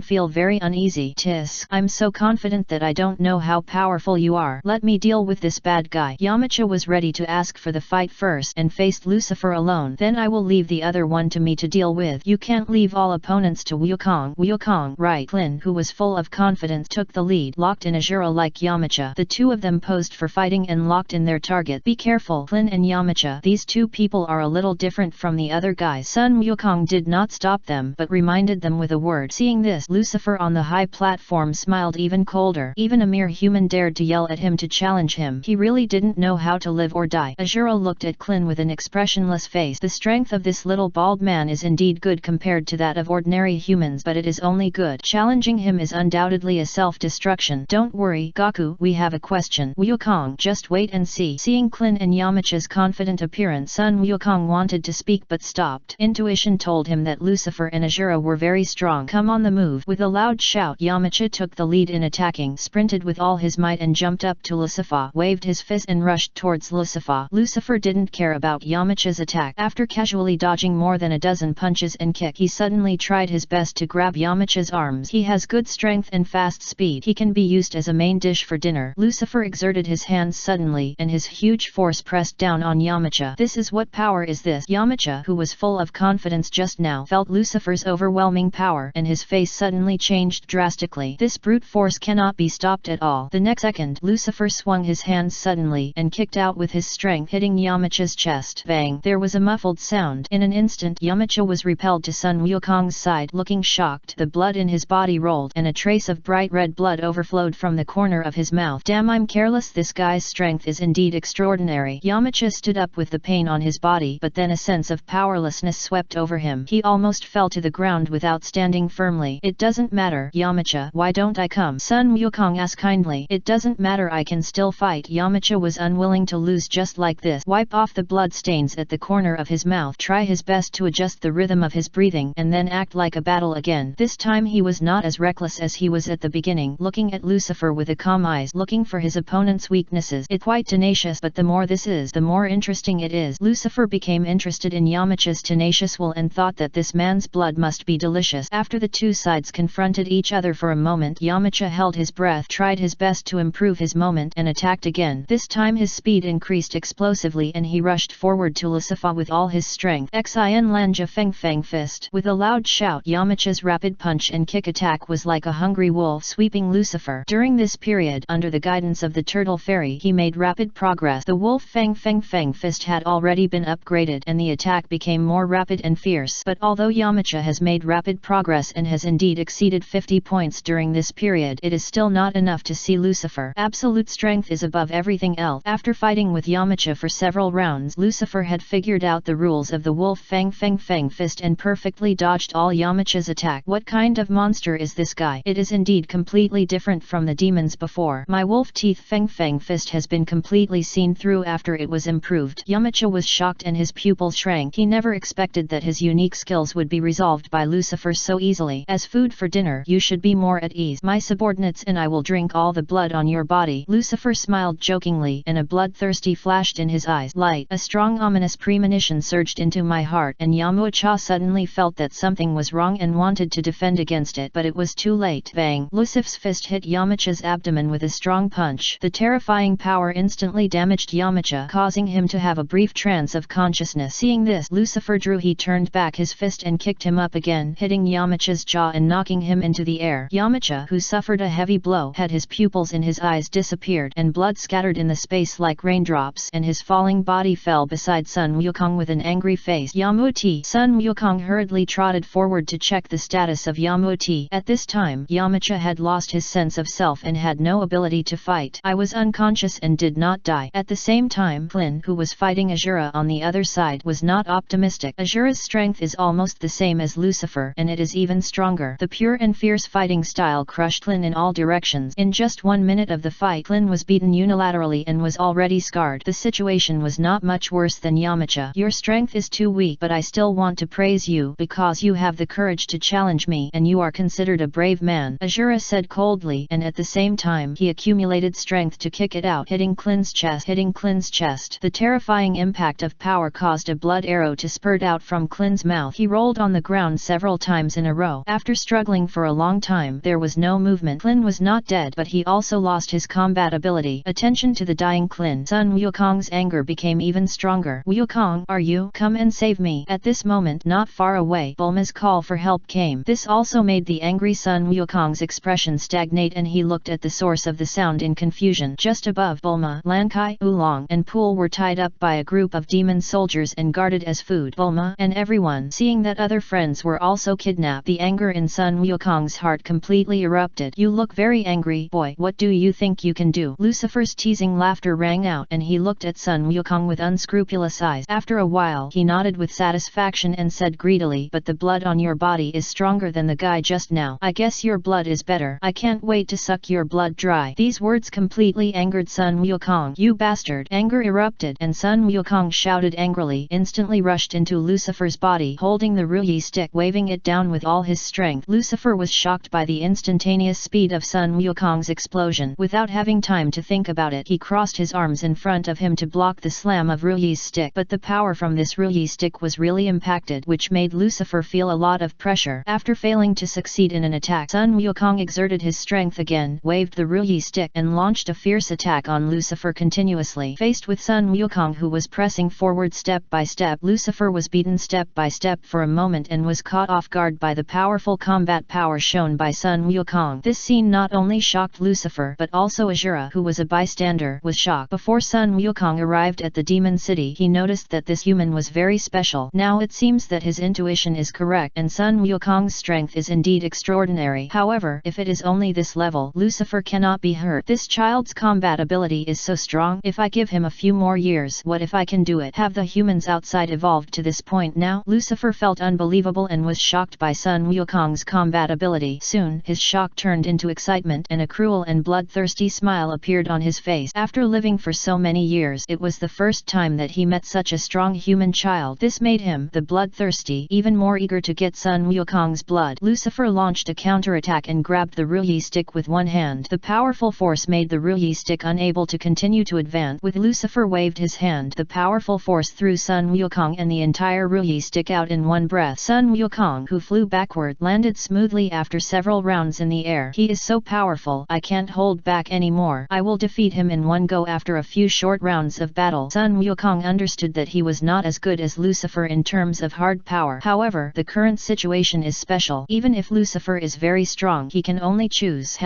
feel very uneasy. Tisk, I'm so confident that I don't know how powerful you are. Let me deal with this bad guy. Yamcha was ready to ask for the fight first and faced Lucifer alone. Then I will leave the other one to me to deal with. You can't leave all opponents to Wukong. Wukong, right? Klin, who was full of confidence, took the lead, locked in Azura like Yamcha. The two of them posed for fighting and locked in their target. Be careful, Klin and Yamcha. These two people are a little different from the other guys. Sun Wukong did not stop them, but reminded them with a word. Seeing this, Lucifer on the high platform smiled even colder. Even a mere human dared to yell at him to challenge him. He really didn't know how to live or die. Azura looked at Klin with an expressionless face. The strength of this little bald man is indeed good compared to that of ordinary humans, but it is only good. Challenging him is undoubtedly a self-destruction. Don't worry, Goku, we have a question. Wukong, just wait and see. Seeing Klin and Yamcha's confident appearance, Sun Wukong wanted to speak but stopped. Intuition told him that Lucifer and Azura were very strong. Come on the move. With a loud shout, Yamcha took the lead in attacking, sprinted with all his might and jumped up to Lucifer, waved his fist and rushed towards Lucifer. Lucifer didn't care about Yamcha's attack. After casually dodging more than a dozen punches and kicks, he suddenly tried his best to grab Yamcha's arms. He has good strength and fast speed. He can be used as a main dish for dinner. Lucifer exerted his hands suddenly, and his huge force pressed down on Yamcha. This is what power is this? Yamcha, who was full of confidence just now, felt Lucifer's overwhelming power, and his face suddenly changed drastically. This brute force cannot be stopped at all. The next second, Lucifer swung his hands suddenly and kicked out with his strength, hitting Yamcha's chest. Bang! There was a muffled sound. In an instant, Yamcha was repelled to Sun Wukong's side. Looking shocked, the blood in his body rolled, and a trace of bright red blood overflowed from the corner of his mouth. Damn, I'm careless. This guy's strength is indeed extraordinary. Yamcha stood up with the pain on his body, but then a sense of powerlessness swept over him. He almost fell to the ground without standing firmly. It doesn't matter, Yamcha. Why don't I come? Sun Wukong asked kindly. It doesn't matter, I can still fight. Yamcha was unwilling to lose just like this. Wipe off the blood stains at the corner of his mouth. Try his best to adjust the rhythm of his breathing, and then act like a battle again. This time he was not as reckless as he was at the beginning, looking at Lucifer with a calm eyes, looking for his opponent's weaknesses. It's quite tenacious, but the more this is, the more interesting it is. Lucifer became interested in Yamcha's tenacious will and thought that this man's blood must be delicious. After the two sides confronted each other for a moment, Yamcha held his breath, tried his best to improve his moment, and attacked again. This time his speed increased explosively and he rushed forward to Lucifer with all his strength. Xin Lanja Feng Feng Fist. With a loud shout, Yamcha's rapid punch and kick attack was like a hungry wolf sweeping Lucifer. During this period, under the guidance of the Turtle Fairy, he made rapid progress. The Wolf Feng Feng Feng Fist had already been upgraded and the attack became more rapid and fierce. But although Yamcha has made rapid progress and has indeed exceeded 50 points during this period, it is still not enough to see Lucifer. Absolute strength is above everything else. After fighting with Yamcha for several rounds, Lucifer had figured out the rules of the Wolf Feng Feng Feng Fist and perfectly dodged all Yamcha's attack. What kind of monster is this guy? It is indeed completely different from the demons before. My wolf teeth Feng Feng Fist has been completely seen through after it was improved. Yamcha was shocked and his pupils shrank. He never expected that his unique skills would be resolved by Lucifer so easily. As food for dinner, you should be more at ease. My subordinates and I will drink all the blood on your body. Lucifer smiled jokingly and a bloodthirsty flashed in his eyes. Light. A strong ominous premonition surged into my heart and Yamcha suddenly felt that something was wrong and wanted to defend against it, but it was too late. Bang! Lucifer's fist hit Yamcha's abdomen with a strong punch. The terrifying power instantly damaged Yamcha, causing him to have a brief trance of consciousness. Seeing this, Lucifer drew. He turned back his fist and kicked him up again, hitting Yamcha's jaw and knocking him into the air. Yamcha, who suffered a heavy blow, had his pupils in his eyes disappeared and blood scattered in the space like raindrops, and his falling body fell beside Sun Wukong with an angry face. Yamuti! Sun Wukong hurriedly trotted forward to check the status of Yamuti. At this time, Yamcha had lost his sense of self and had no ability to fight. I was unconscious and did not die. At the same time, Klin, who was fighting Azura on the other side, was not optimistic. Azura's strength is almost the same as Lucifer, and it is even stronger. The pure and fierce fighting style crushed Klin in all directions. In just 1 minute of the fight, Klin was beaten unilaterally and was already scarred. The situation was not much worse than Yamcha. Your strength is too weak, but I still want to praise you because you have the courage to challenge me and you are considered a brave man, Azura said coldly, and at the same time he accumulated strength to kick it out, hitting Klin's chest. The terrifying impact of power caused a blood arrow to spurt out from Klin's mouth. He rolled on the ground several times in a row. After struggling for a long time, there was no movement. Klin was not dead, but he also lost his combat ability. Attention to the dying Klin. Sun Wukong's anger became even stronger. Wukong, are you? Come and save me. At this moment, not far away, Bulma's call for help came. This also made the angry Sun Wukong's expression stagnate and he looked at the source of the sound in confusion. Just above Bulma, Lan Kai, Oolong, and Pool were tied up by a group of demon soldiers and guarded as food. Bulma and everyone, seeing that other friends were also kidnapped, the anger in Sun Wukong's heart completely erupted. You look very angry, boy. What do you think you can do? Lucifer's teasing laughter rang out and he looked at Sun Wukong with unscrupulous eyes. After a while, he nodded with satisfaction and said greedily, but the blood on your body is stronger than the guy just now. I guess your blood is better. I can't wait to suck your blood dry. These words completely angered Sun Wukong. You bastard! Anger erupted and Sun Wukong shouted angrily, instantly rushed into Lucifer's body, holding the Ruyi stick, waving it down with all his strength. Lucifer was shocked by the instantaneous speed of Sun Wukong's explosion. Without having time to think about it, he crossed his arms in front of him to block the slam of Ruyi's stick, but the power from this Ruyi stick was really impacted, which made Lucifer feel a lot of pressure. After failing to succeed in an attack, Sun Wukong exerted his strength again, waved the Ruyi stick, and launched a fierce attack on Lucifer continuously. Faced with Sun Wukong, who was pressing forward step by step, Lucifer was beaten step by step for a moment and was caught off guard by the powerful combat power shown by Sun Wukong. This scene not only shocked Lucifer but also Azura, who was a bystander, was shocked. Before Sun Wukong arrived at the demon city, he noticed that this human was very special. Now it seems that his intuition is correct and Sun Wukong's strength is indeed extraordinary. However, if it is only this level, Lucifer cannot be hurt. This child's combat ability is so strong. If I give him a few more years, what if I can do it? Have the humans outside evolved to this point now? Lucifer felt unbelievable and was shocked by Sun Wukong's combat ability. Soon, his shock turned into excitement and a cruel and bloodthirsty smile appeared on his face. After living for so many years, it was the first time that he met such a strong human child. This made him, the bloodthirsty, even more eager to get Sun Wukong's blood. Lucifer launched a counterattack and grabbed the Ruyi stick with one hand. The powerful force made the Ruyi stick unable to continue to advance. With Lucifer waved his hand, the powerful force threw Sun Wukong and the entire Ruyi stick out in one breath. Sun Wukong, who flew backward, landed smoothly after several rounds in the air. He is so powerful, I can't hold back anymore. I will defeat him in one go. After a few short rounds of battle, Sun Wukong understood that he was not as good as Lucifer in terms of hard power. However, the current situation is special. Even if Lucifer is very strong, he can only choose.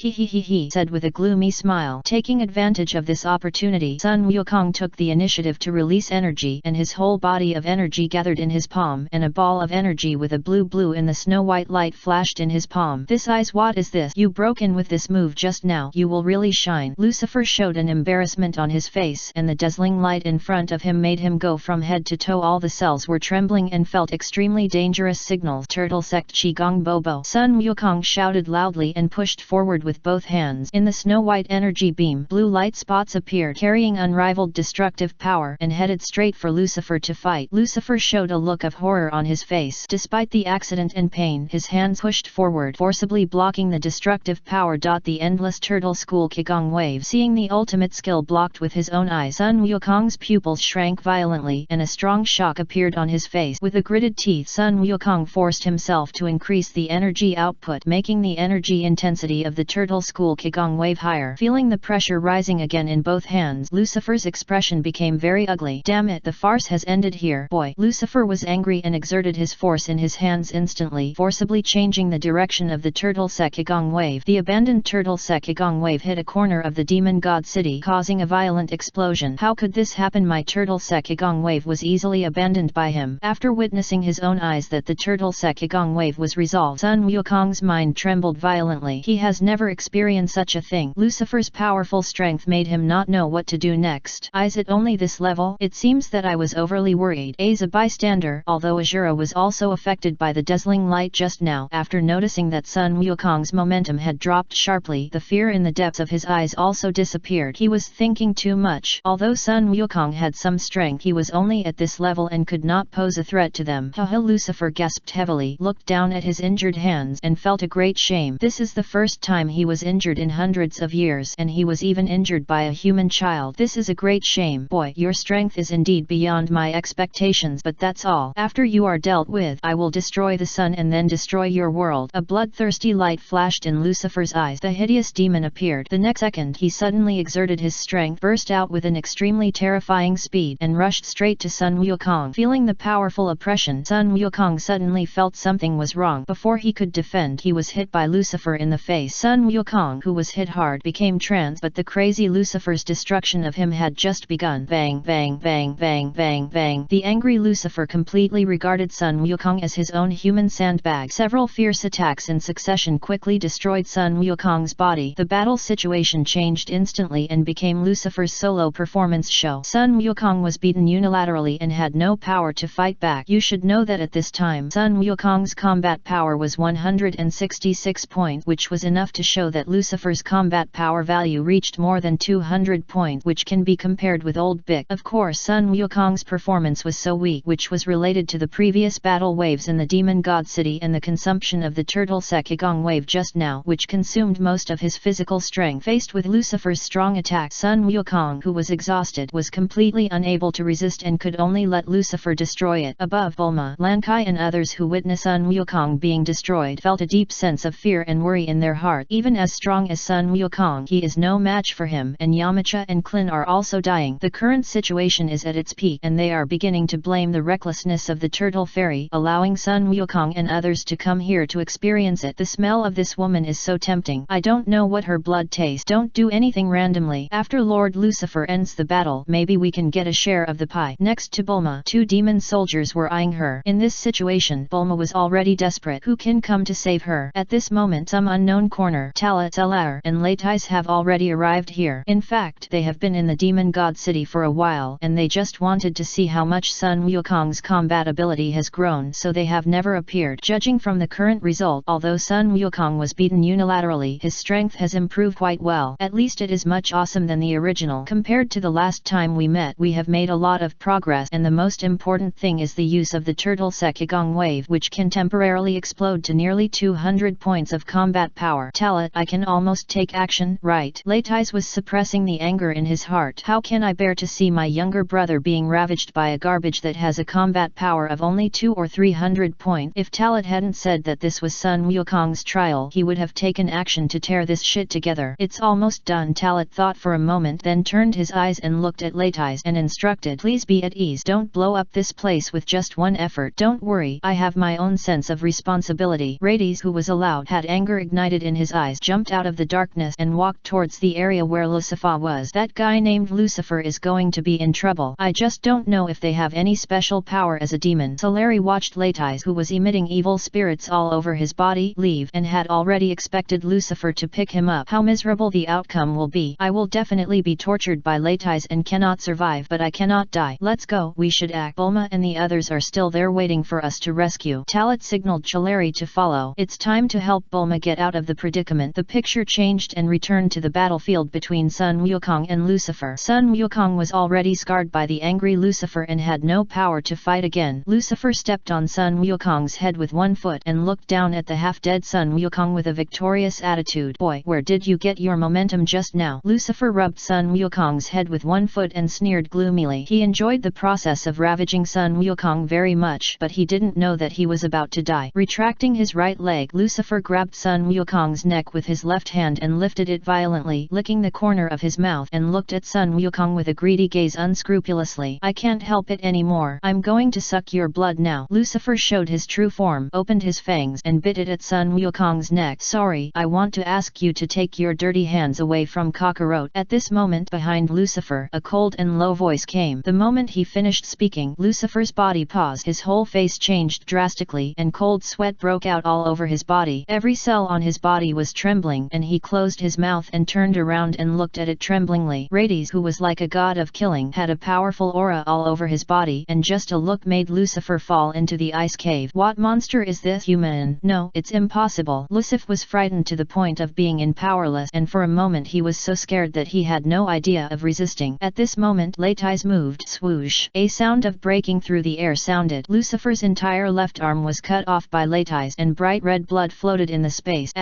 He said with a gloomy smile. Taking advantage of this opportunity, Sun Wukong took the initiative to release energy, and his whole body of energy gathered in his palm, and a ball of energy with a blue in the snow-white light flashed in his palm. This eyes, what is this? You broke in with this move just now. You will really shine. Lucifer showed an embarrassment on his face, and the dazzling light in front of him made him go from head to toe. All the cells were trembling and felt extremely dangerous signals. Turtle sect Qigong Bobo. Sun Wukong shouted loudly and pushed forward with both hands. In the snow-white energy beam, blue light spots appeared, carrying unrivaled destructive power, and headed straight for Lucifer to fight. Lucifer showed a look of horror on his face. Despite the accident and pain, his hands pushed forward, forcibly blocking the destructive power. The endless turtle school Qigong wave. Seeing the ultimate skill blocked with his own eyes, Sun Wukong's pupils shrank violently, and a strong shock appeared on his face. With the gritted teeth, Sun Wukong forced himself to increase the energy output, making the energy intensity of the turtle school Qigong wave higher. Feeling the pressure rising again in both hands, Lucifer's expression became very ugly. Damn it, the farce has ended here, boy. Lucifer was angry and exerted his force in his hands instantly, forcibly changing the direction of the turtle sect Qigong wave. The abandoned turtle sect Qigong wave hit a corner of the demon god city, causing a violent explosion. How could this happen? My turtle sect Qigong wave was easily abandoned by him. After witnessing his own eyes that the turtle sect Qigong wave was resolved, Sun Wukong's mind trembled violently. He has never experienced such a thing. Lucifer's powerful strength made him not know what to do next. Is it only this level? It seems that I was overly worried. As a bystander, although Azura was also affected by the dazzling light just now, after noticing that Sun Wukong's momentum had dropped sharply, the fear in the depths of his eyes also disappeared. He was thinking too much. Although Sun Wukong had some strength, he was only at this level and could not pose a threat to them. Haha! Lucifer gasped heavily, looked down at his injured hands, and felt a great shame. This is the first time he was injured in hundreds of years, and he was even injured by a human child. This is a great shame. Boy, your strength is indeed beyond my expectations, but that's all. After you are dealt with, I will destroy the sun and then destroy your world. A bloodthirsty light flashed in Lucifer's eyes. The hideous demon appeared. The next second he suddenly exerted his strength, burst out with an extremely terrifying speed, and rushed straight to Sun Wukong. Feeling the powerful oppression, Sun Wukong suddenly felt something was wrong. Before he could defend, he was hit by Lucifer in the face. Sun Wukong, who was hit hard, became trance, but the crazy Lucifer's destruction of him had just begun. Bang, bang, bang, bang, bang, bang. The angry Lucifer completely regarded Sun Wukong as his own human sandbag. Several fierce attacks in succession quickly destroyed Sun Wukong's body. The battle situation changed instantly and became Lucifer's solo performance show. Sun Wukong was beaten unilaterally and had no power to fight back. You should know that at this time, Sun Wukong's combat power was 166 points, which was enough to show that Lucifer's combat power value reached more than 200 points, which can be compared with Old Bic. Of course, Sun Wukong's performance was so weak, which was related to the previous battle waves in the Demon God City and the consumption of the Turtle Sekigong wave just now, which consumed most of his physical strength. Faced with Lucifer's strong attack, Sun Wukong, who was exhausted, was completely unable to resist and could only let Lucifer destroy it. Above, Bulma, Lan Kai and others who witnessed Sun Wukong being destroyed felt a deep sense of fear and worry in their heart. Even as strong as Sun Wukong, he is no match for him, and Yamcha and Klin are also dying. The current situation is at its peak, and they are beginning to blame the recklessness of the Turtle Fairy, allowing Sun Wukong and others to come here to experience it. The smell of this woman is so tempting. I don't know what her blood tastes. Don't do anything randomly. After Lord Lucifer ends the battle, maybe we can get a share of the pie. Next to Bulma, two demon soldiers were eyeing her. In this situation, Bulma was already desperate. Who can come to save her? At this moment, some unknown corner, Talat Alar and Latais have already arrived here. In fact, they have been in the Demon God City for a while, and they just wanted to see how much Sun Wukong's combat ability has grown, so they have never appeared. Judging from the current result, although Sun Wukong was beaten unilaterally, his strength has improved quite well. At least it is much awesome than the original. Compared to the last time we met, we have made a lot of progress, and the most important thing is the use of the Turtle Sekigong wave, which can temporarily explode to nearly 200 points of combat power. Talat, I can almost take action, right? Latais was suppressing the anger in his heart. How can I bear to see my younger brother being ravaged by a garbage that has a combat power of only 200 or 300 points? If Talat hadn't said that this was Sun Wukong's trial, he would have taken action to tear this shit together. It's almost done. Talat thought for a moment, then turned his eyes and looked at Latais and instructed, please be at ease. Don't blow up this place with just one effort. Don't worry, I have my own sense of responsibility. Rades, who was allowed, had anger ignited in his eyes, jumped out of the darkness and walked towards the area where Lucifer was. That guy named Lucifer is going to be in trouble. I just don't know if they have any special power as a demon. Solari watched Latais, who was emitting evil spirits all over his body, leave, and had already expected Lucifer to pick him up. How miserable the outcome will be. I will definitely be tortured by Latais and cannot survive, but I cannot die. Let's go. We should act. Bulma and the others are still there waiting for us to rescue. Talat signaled Solari to follow. It's time to help Bulma get out of the predicament. The picture changed and returned to the battlefield between Sun Wukong and Lucifer. Sun Wukong was already scarred by the angry Lucifer and had no power to fight again. Lucifer stepped on Sun Wukong's head with one foot and looked down at the half-dead Sun Wukong with a victorious attitude. Boy, where did you get your momentum just now? Lucifer rubbed Sun Wukong's head with one foot and sneered gloomily. He enjoyed the process of ravaging Sun Wukong very much, but he didn't know that he was about to die. Retracting his right leg, Lucifer grabbed Sun Wukong's neck with his left hand and lifted it violently, licking the corner of his mouth, and looked at Sun Wukong with a greedy gaze unscrupulously. I can't help it anymore. I'm going to suck your blood now. Lucifer showed his true form, opened his fangs, and bit it at Sun Wukong's neck. Sorry, I want to ask you to take your dirty hands away from Kakarot. At this moment, behind Lucifer, a cold and low voice came. The moment he finished speaking, Lucifer's body paused. His whole face changed drastically, and cold sweat broke out all over his body. Every cell on his body was trembling, and he closed his mouth and turned around and looked at it tremblingly. Rades, who was like a god of killing, had a powerful aura all over his body, and just a look made Lucifer fall into the ice cave. What monster is this? Human? No, it's impossible. Lucifer was frightened to the point of being powerless, and for a moment he was so scared that he had no idea of resisting. At this moment, Latis moved. Swoosh! A sound of breaking through the air sounded. Lucifer's entire left arm was cut off by Latis, and bright red blood floated in the space.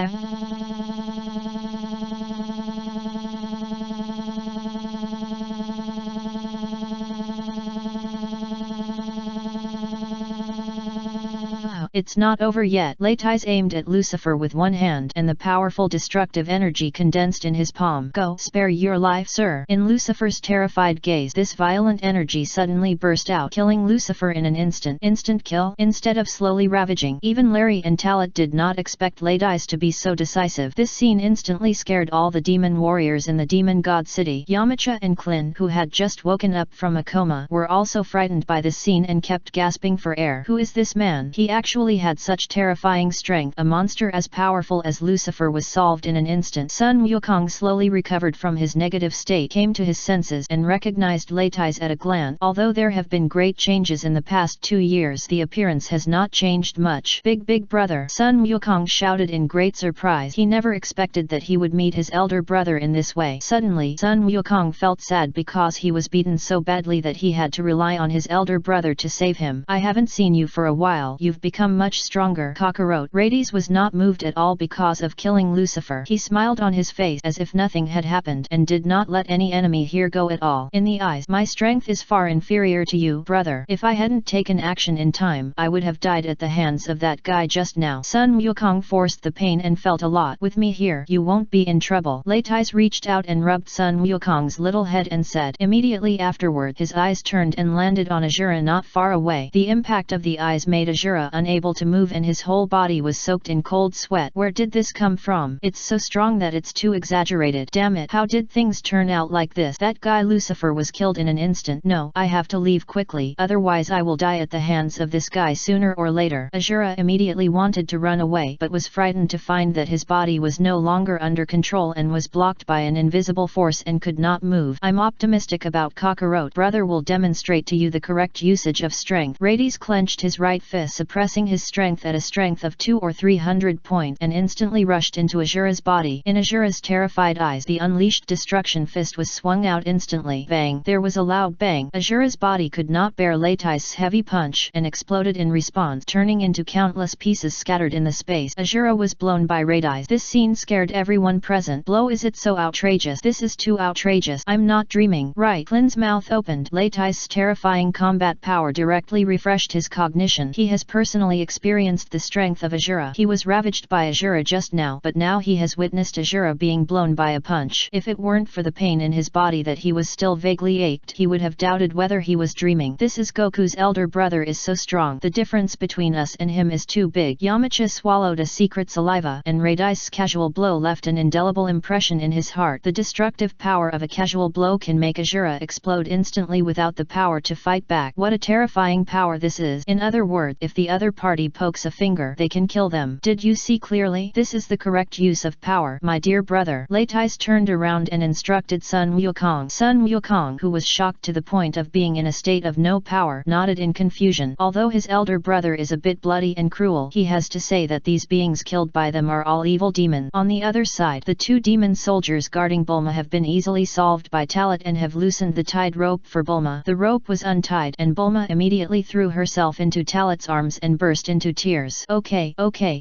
It's not over yet. Latis aimed at Lucifer with one hand, and the powerful destructive energy condensed in his palm. Go, spare your life, sir. In Lucifer's terrified gaze, this violent energy suddenly burst out, killing Lucifer in an instant. Instant kill, instead of slowly ravaging. Even Larry and Talit did not expect Latis to be so decisive. This scene instantly scared all the demon warriors in the demon god city. Yamcha and Klin, who had just woken up from a coma, were also frightened by this scene and kept gasping for air. Who is this man? He actually had such terrifying strength. A monster as powerful as Lucifer was solved in an instant. Sun Wukong slowly recovered from his negative state, came to his senses, and recognized Latis at a glance. Although there have been great changes in the past 2 years, the appearance has not changed much. Big brother! Sun Wukong shouted in great surprise. He never expected that he would meet his elder brother in this way. Suddenly, Sun Wukong felt sad because he was beaten so badly that he had to rely on his elder brother to save him. I haven't seen you for a while. You've become much stronger. Kakarot. Rades was not moved at all because of killing Lucifer. He smiled on his face as if nothing had happened, and did not let any enemy here go at all. In the eyes, my strength is far inferior to you, brother. If I hadn't taken action in time, I would have died at the hands of that guy just now. Sun Wukong forced the pain and felt a lot. With me here, you won't be in trouble. Latis reached out and rubbed Sun Wukong's little head and said. Immediately afterward, his eyes turned and landed on Azura not far away. The impact of the eyes made Azura unable to move, and his whole body was soaked in cold sweat. Where did this come from? It's so strong that it's too exaggerated. Damn it, how did things turn out like this? That guy Lucifer was killed in an instant. No, I have to leave quickly, otherwise I will die at the hands of this guy sooner or later. Azura immediately wanted to run away, but was frightened to find that his body was no longer under control and was blocked by an invisible force and could not move. I'm optimistic about Kakarot. Brother will demonstrate to you the correct usage of strength. Rades clenched his right fist, suppressing his strength at a strength of 200 or 300 points, and instantly rushed into Azura's body. In Azura's terrified eyes, the unleashed destruction fist was swung out instantly. Bang! There was a loud bang. Azura's body could not bear Latis' heavy punch and exploded in response, turning into countless pieces scattered in the space. Azura was blown by Rades. This scene scared everyone present. Blow, is it so outrageous? This is too outrageous. I'm not dreaming. Right. Klin's mouth opened. Latis' terrifying combat power directly refreshed his cognition. He has personally experienced the strength of Azura. He was ravaged by Azura just now, but now he has witnessed Azura being blown by a punch. If it weren't for the pain in his body that he was still vaguely ached, he would have doubted whether he was dreaming. This is Goku's elder brother is so strong. The difference between us and him is too big. Yamcha swallowed a secret saliva, and Rades' casual blow left an indelible impression in his heart. The destructive power of a casual blow can make Azura explode instantly without the power to fight back. What a terrifying power this is. In other words, if the other party pokes a finger, they can kill them. Did you see clearly? This is the correct use of power, my dear brother. Latis turned around and instructed Sun Wukong. Sun Wukong, who was shocked to the point of being in a state of no power, nodded in confusion. Although his elder brother is a bit bloody and cruel, he has to say that these beings killed by them are all evil demons. On the other side, the 2 demon soldiers guarding Bulma have been easily solved by Talit and have loosened the tied rope for Bulma. The rope was untied, and Bulma immediately threw herself into Talit's arms and burst into tears. Okay,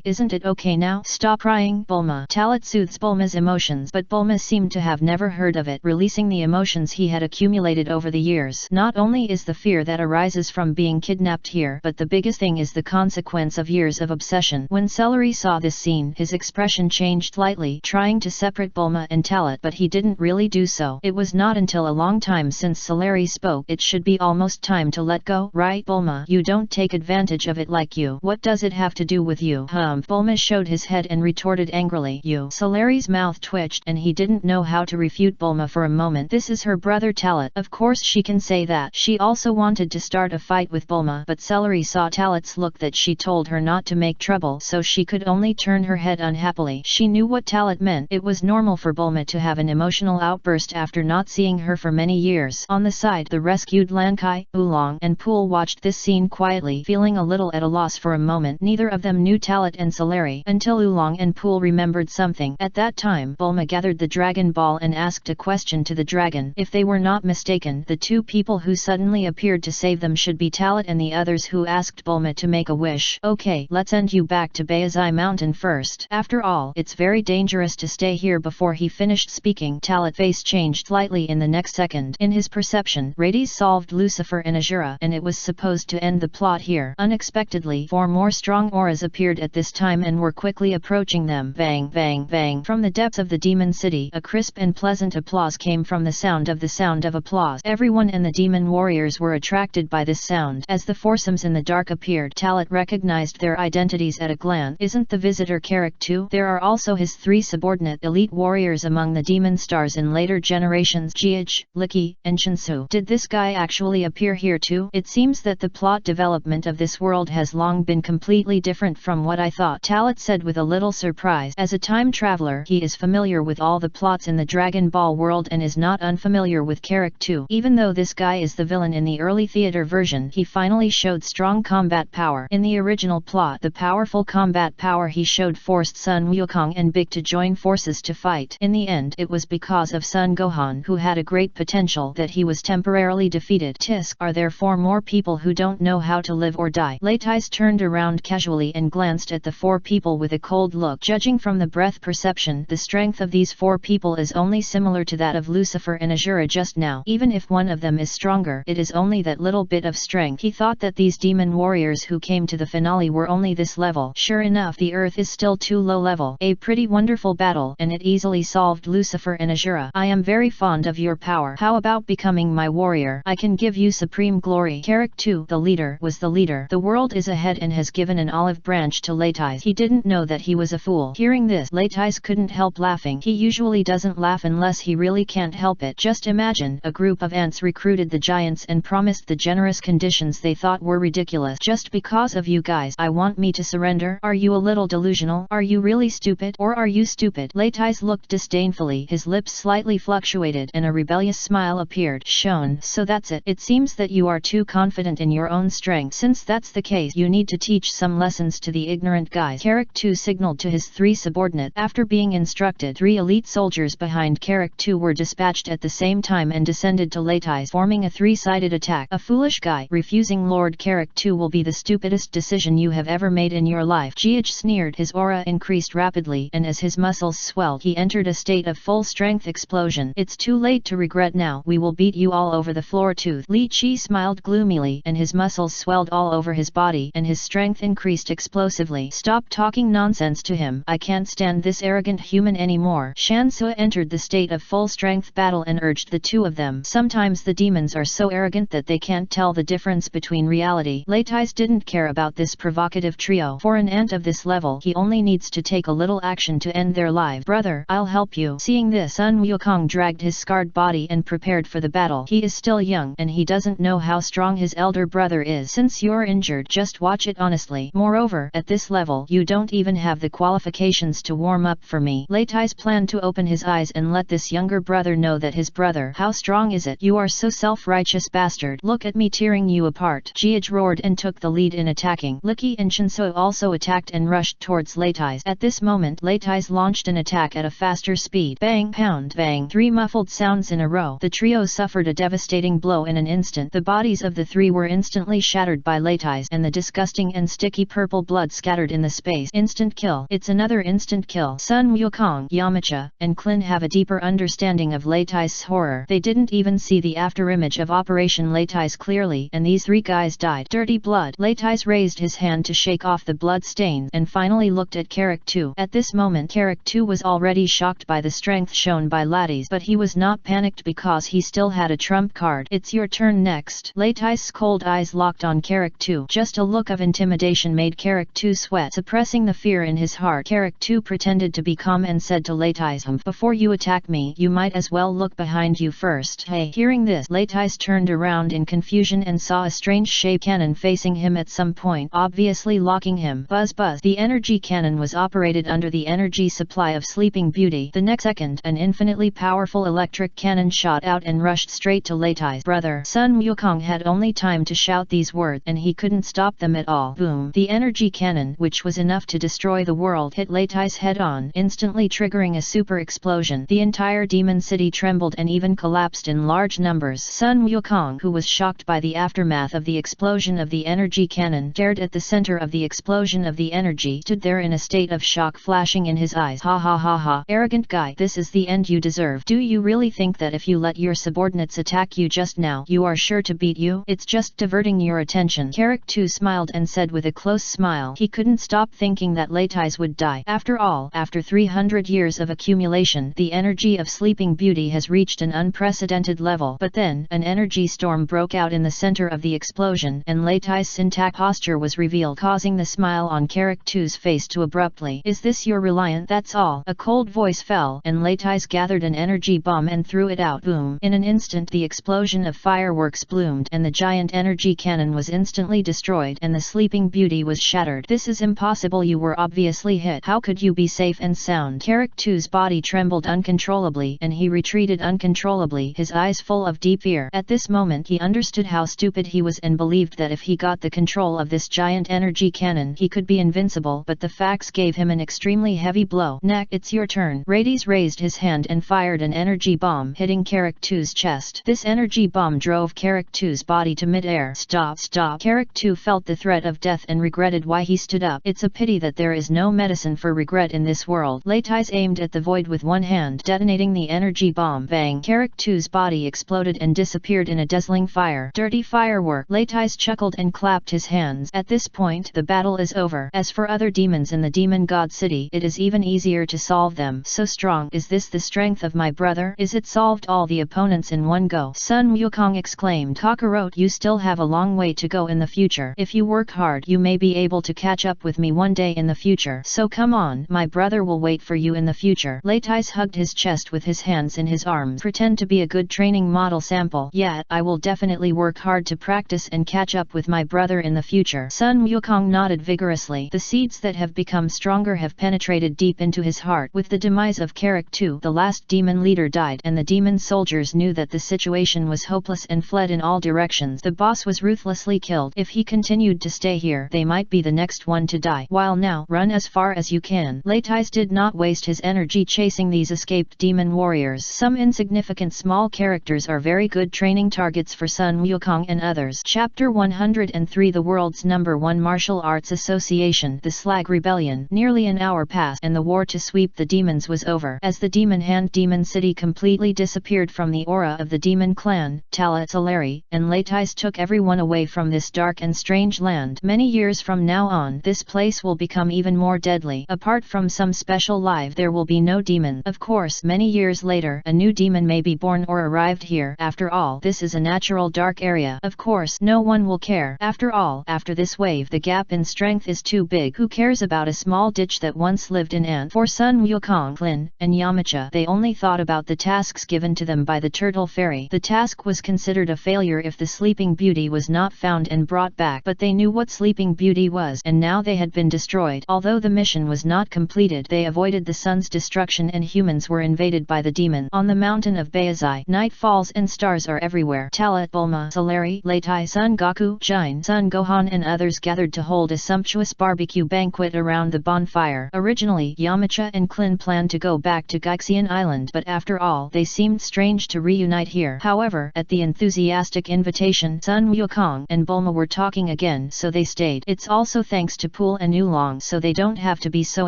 isn't it okay now? Stop crying, Bulma. Talit soothes Bulma's emotions, but Bulma seemed to have never heard of it, releasing the emotions he had accumulated over the years. Not only is the fear that arises from being kidnapped here, but the biggest thing is the consequence of years of obsession. When Celery saw this scene, his expression changed slightly, trying to separate Bulma and Talit, but he didn't really do so. It was not until a long time since Celery spoke. It should be almost time to let go, right, Bulma? You don't take advantage of it like you you. What does it have to do with you? Bulma showed his head and retorted angrily. You. Solari's mouth twitched and he didn't know how to refute Bulma for a moment. This is her brother Talat. Of course she can say that. She also wanted to start a fight with Bulma, but Celery saw Talat's look that she told her not to make trouble, so she could only turn her head unhappily. She knew what Talat meant. It was normal for Bulma to have an emotional outburst after not seeing her for many years. On the side, the rescued Lankai, Oolong, and Pool watched this scene quietly, feeling a little at a loss for a moment. Neither of them knew Talat and Solari, until Oolong and Pool remembered something. At that time, Bulma gathered the Dragon Ball and asked a question to the dragon. If they were not mistaken, the two people who suddenly appeared to save them should be Talat and the others who asked Bulma to make a wish. Okay, let's send you back to Bayazai Mountain first. After all, it's very dangerous to stay here. Before he finished speaking, Talat's face changed slightly in the next second. In his perception, Rades solved Lucifer and Azura, and it was supposed to end the plot here. Unexpectedly, 4 more strong auras appeared at this time and were quickly approaching them. Bang, bang, bang. From the depths of the demon city, a crisp and pleasant applause came from the sound of applause. Everyone and the demon warriors were attracted by this sound. As the foursomes in the dark appeared, Talat recognized their identities at a glance. Isn't the visitor Carrick too? There are also his 3 subordinate elite warriors among the demon stars in later generations, Jiaj, Licky, and Shinsu. Did this guy actually appear here too? It seems that the plot development of this world has long been completely different from what I thought, Talat said with a little surprise. As a time traveler, he is familiar with all the plots in the Dragon Ball world and is not unfamiliar with Carrick too. Even though this guy is the villain in the early theater version, he finally showed strong combat power. In the original plot, the powerful combat power he showed forced Sun Wukong and Big to join forces to fight. In the end, it was because of Sun Gohan, who had a great potential, that he was temporarily defeated. Tisk, are there 4 more people who don't know how to live or die? Leitais turned around casually and glanced at the 4 people with a cold look. Judging from the breath perception, the strength of these 4 people is only similar to that of Lucifer and Azura just now. Even if one of them is stronger, it is only that little bit of strength. He thought that these demon warriors who came to the finale were only this level. Sure enough, the earth is still too low level. A pretty wonderful battle, and it easily solved Lucifer and Azura. I am very fond of your power. How about becoming my warrior? I can give you supreme glory. Carrick too, the leader, was the leader. The world is ahead and has given an olive branch to Leitais. He didn't know that he was a fool. Hearing this, Leitais couldn't help laughing. He usually doesn't laugh unless he really can't help it. Just imagine, a group of ants recruited the giants and promised the generous conditions they thought were ridiculous. Just because of you guys, I want me to surrender? Are you a little delusional? Are you really stupid? Or are you stupid? Leitais looked disdainfully. His lips slightly fluctuated and a rebellious smile appeared. Shown. So that's it. It seems that you are too confident in your own strength. Since that's the case, you need to teach some lessons to the ignorant guys. Carrick 2 signaled to his 3 subordinate. After being instructed, 3 elite soldiers behind Carrick 2 were dispatched at the same time and descended to Leitais, forming a 3-sided attack. A foolish guy. Refusing Lord Carrick 2 will be the stupidest decision you have ever made in your life. Jiaj sneered. His aura increased rapidly, and as his muscles swelled, he entered a state of full-strength explosion. It's too late to regret now. We will beat you all over the floor. Tooth. Li Chi smiled gloomily, and his muscles swelled all over his body, and his strength increased explosively. Stop talking nonsense to him. I can't stand this arrogant human anymore. Shan Sui entered the state of full-strength battle and urged the 2 of them. Sometimes the demons are so arrogant that they can't tell the difference between reality. Leitais didn't care about this provocative trio. For an ant of this level, he only needs to take a little action to end their lives. Brother, I'll help you. Seeing this, Sun Wukong dragged his scarred body and prepared for the battle. He is still young, and he doesn't know how strong his elder brother is. Since you're injured, just watch it honestly. Moreover, at this level, you don't even have the qualifications to warm up for me. Leitais planned to open his eyes and let this younger brother know that his brother. How strong is it? You are so self-righteous bastard. Look at me tearing you apart. Jiaj roared and took the lead in attacking. Licky and Shinsu also attacked and rushed towards Leitais. At this moment, Leitais launched an attack at a faster speed. Bang, pound, bang. 3 muffled sounds in a row. The trio suffered a devastating blow in an instant. The bodies of the 3 were instantly shattered by Leitais, and the disgusting and sticky purple blood scattered in the space. Instant kill. It's another instant kill. Sun Wukong, Yamcha, and Klin have a deeper understanding of Leitais' horror. They didn't even see the afterimage of Operation Leitais clearly, and these 3 guys died. Dirty blood. Leitais raised his hand to shake off the blood stain, and finally looked at Carrick 2. At this moment, Carrick 2 was already shocked by the strength shown by Laddies, but he was not panicked because he still had a trump card. It's your turn next. Leitais' cold eyes locked on Carrick 2. Just a look of intimidation made Character sweat. Suppressing the fear in his heart, Character pretended to be calm and said to Leitais, "Before you attack me, you might as well look behind you first." Hey! Hearing this, Leitais turned around in confusion and saw a strange shape cannon facing him at some point, obviously locking him. Buzz buzz! The energy cannon was operated under the energy supply of Sleeping Beauty. The next second, an infinitely powerful electric cannon shot out and rushed straight to Leitais' brother. Sun Wukong had only time to shout these words, and he couldn't stop them at all. Boom! The energy cannon, which was enough to destroy the world, hit Leitais head-on, instantly triggering a super explosion. The entire demon city trembled and even collapsed in large numbers. Sun Wukong, who was shocked by the aftermath of the explosion of the energy cannon, stared at the center of the explosion of the energy, stood there in a state of shock flashing in his eyes. Ha ha ha ha! Arrogant guy, this is the end you deserve. Do you really think that if you let your subordinates attack you just now, you are sure to beat you? It's just diverting your attention. Character smiled and said with a close smile. He couldn't stop thinking that Leitais would die. After all, after 300 years of accumulation, the energy of Sleeping Beauty has reached an unprecedented level. But then, an energy storm broke out in the center of the explosion, and Leitais' intact posture was revealed, causing the smile on Character's face to abruptly. Is this your reliant? That's all. A cold voice fell, and Leitais gathered an energy bomb and threw it out. Boom! In an instant, the explosion of fireworks bloomed, and the giant energy cannon was instantly destroyed, and the Sleeping Beauty was shattered. This is impossible. You were obviously hit. How could you be safe and sound? Character's body trembled uncontrollably, and he retreated uncontrollably, his eyes full of deep fear. At this moment, he understood how stupid he was and believed that if he got the control of this giant energy cannon, he could be invincible, but the facts gave him an extremely heavy blow. Neck, it's your turn. Rades raised his hand and fired an energy bomb, hitting Character's chest. This energy bomb drove Character's body to mid-air. Stop, stop! Character felt the threat of death and regretted why he stood up. It's a pity that there is no medicine for regret in this world. Leitais aimed at the void with one hand, detonating the energy bomb. Bang! Character's body exploded and disappeared in a dazzling fire. Dirty firework! Leitais chuckled and clapped his hands. At this point, the battle is over. As for other demons in the Demon God City, it is even easier to solve them. So strong. Is this the strength of my brother? Is it solved all the opponents in one go? Sun Wukong exclaimed. Kakarot, you still have a long way to go in the future. If you work hard, you may be able to catch up with me one day in the future. So come on, my brother will wait for you in the future. Leitais hugged his chest with his hands in his arms. Pretend to be a good training model sample. Yeah, I will definitely work hard to practice and catch up with my brother in the future. Sun Wukong nodded vigorously. The seeds that have become stronger have penetrated deep into his heart. With the demise of Character, the last demon leader died, and the demon soldiers knew that the situation was hopeless and fled in all directions. The boss was ruthlessly killed. If he continued to stay here, they might be the next one to die. While now, run as far as you can. Leitais did not waste his energy chasing these escaped demon warriors. Some insignificant small characters are very good training targets for Sun Wukong and others. Chapter 103 The world's #1 martial arts association, the Slag Rebellion. Nearly an hour passed, and the war to sweep the demons was over. As the Demon Hand Demon City completely disappeared from the aura of the demon clan, Talat Solari and Leitais took everyone away from this dark and strange land. Many years from now on, this place will become even more deadly. Apart from some special life, there will be no demon. Of course, many years later, a new demon may be born or arrived here. After all, this is a natural dark area. Of course, no one will care. After all, after this wave, the gap in strength is too big. Who cares about a small ditch that once lived in Ant? For Sun Wukong, Lin, and Yamcha, they only thought about the tasks given to them by the Turtle Fairy. The task was considered a failure if the Sleeping Beauty was not found and brought back, but they knew what Sleeping Beauty was, and now they had been destroyed. Although the mission was not completed, they avoided the sun's destruction and humans were invaded by the demon. On the mountain of Baizai, night falls and stars are everywhere. Talat, Bulma, Solari, Leitai, Son Goku, Jin, Son Gohan and others gathered to hold a sumptuous barbecue banquet around the bonfire. Originally, Yamcha and Klin planned to go back to Gaixian Island, but after all, they seemed strange to reunite here. However, at the enthusiastic invitation, Sun Wukong and Bulma were talking again, so they stayed. It's also thanks to Pool and Oolong, so they don't have to be so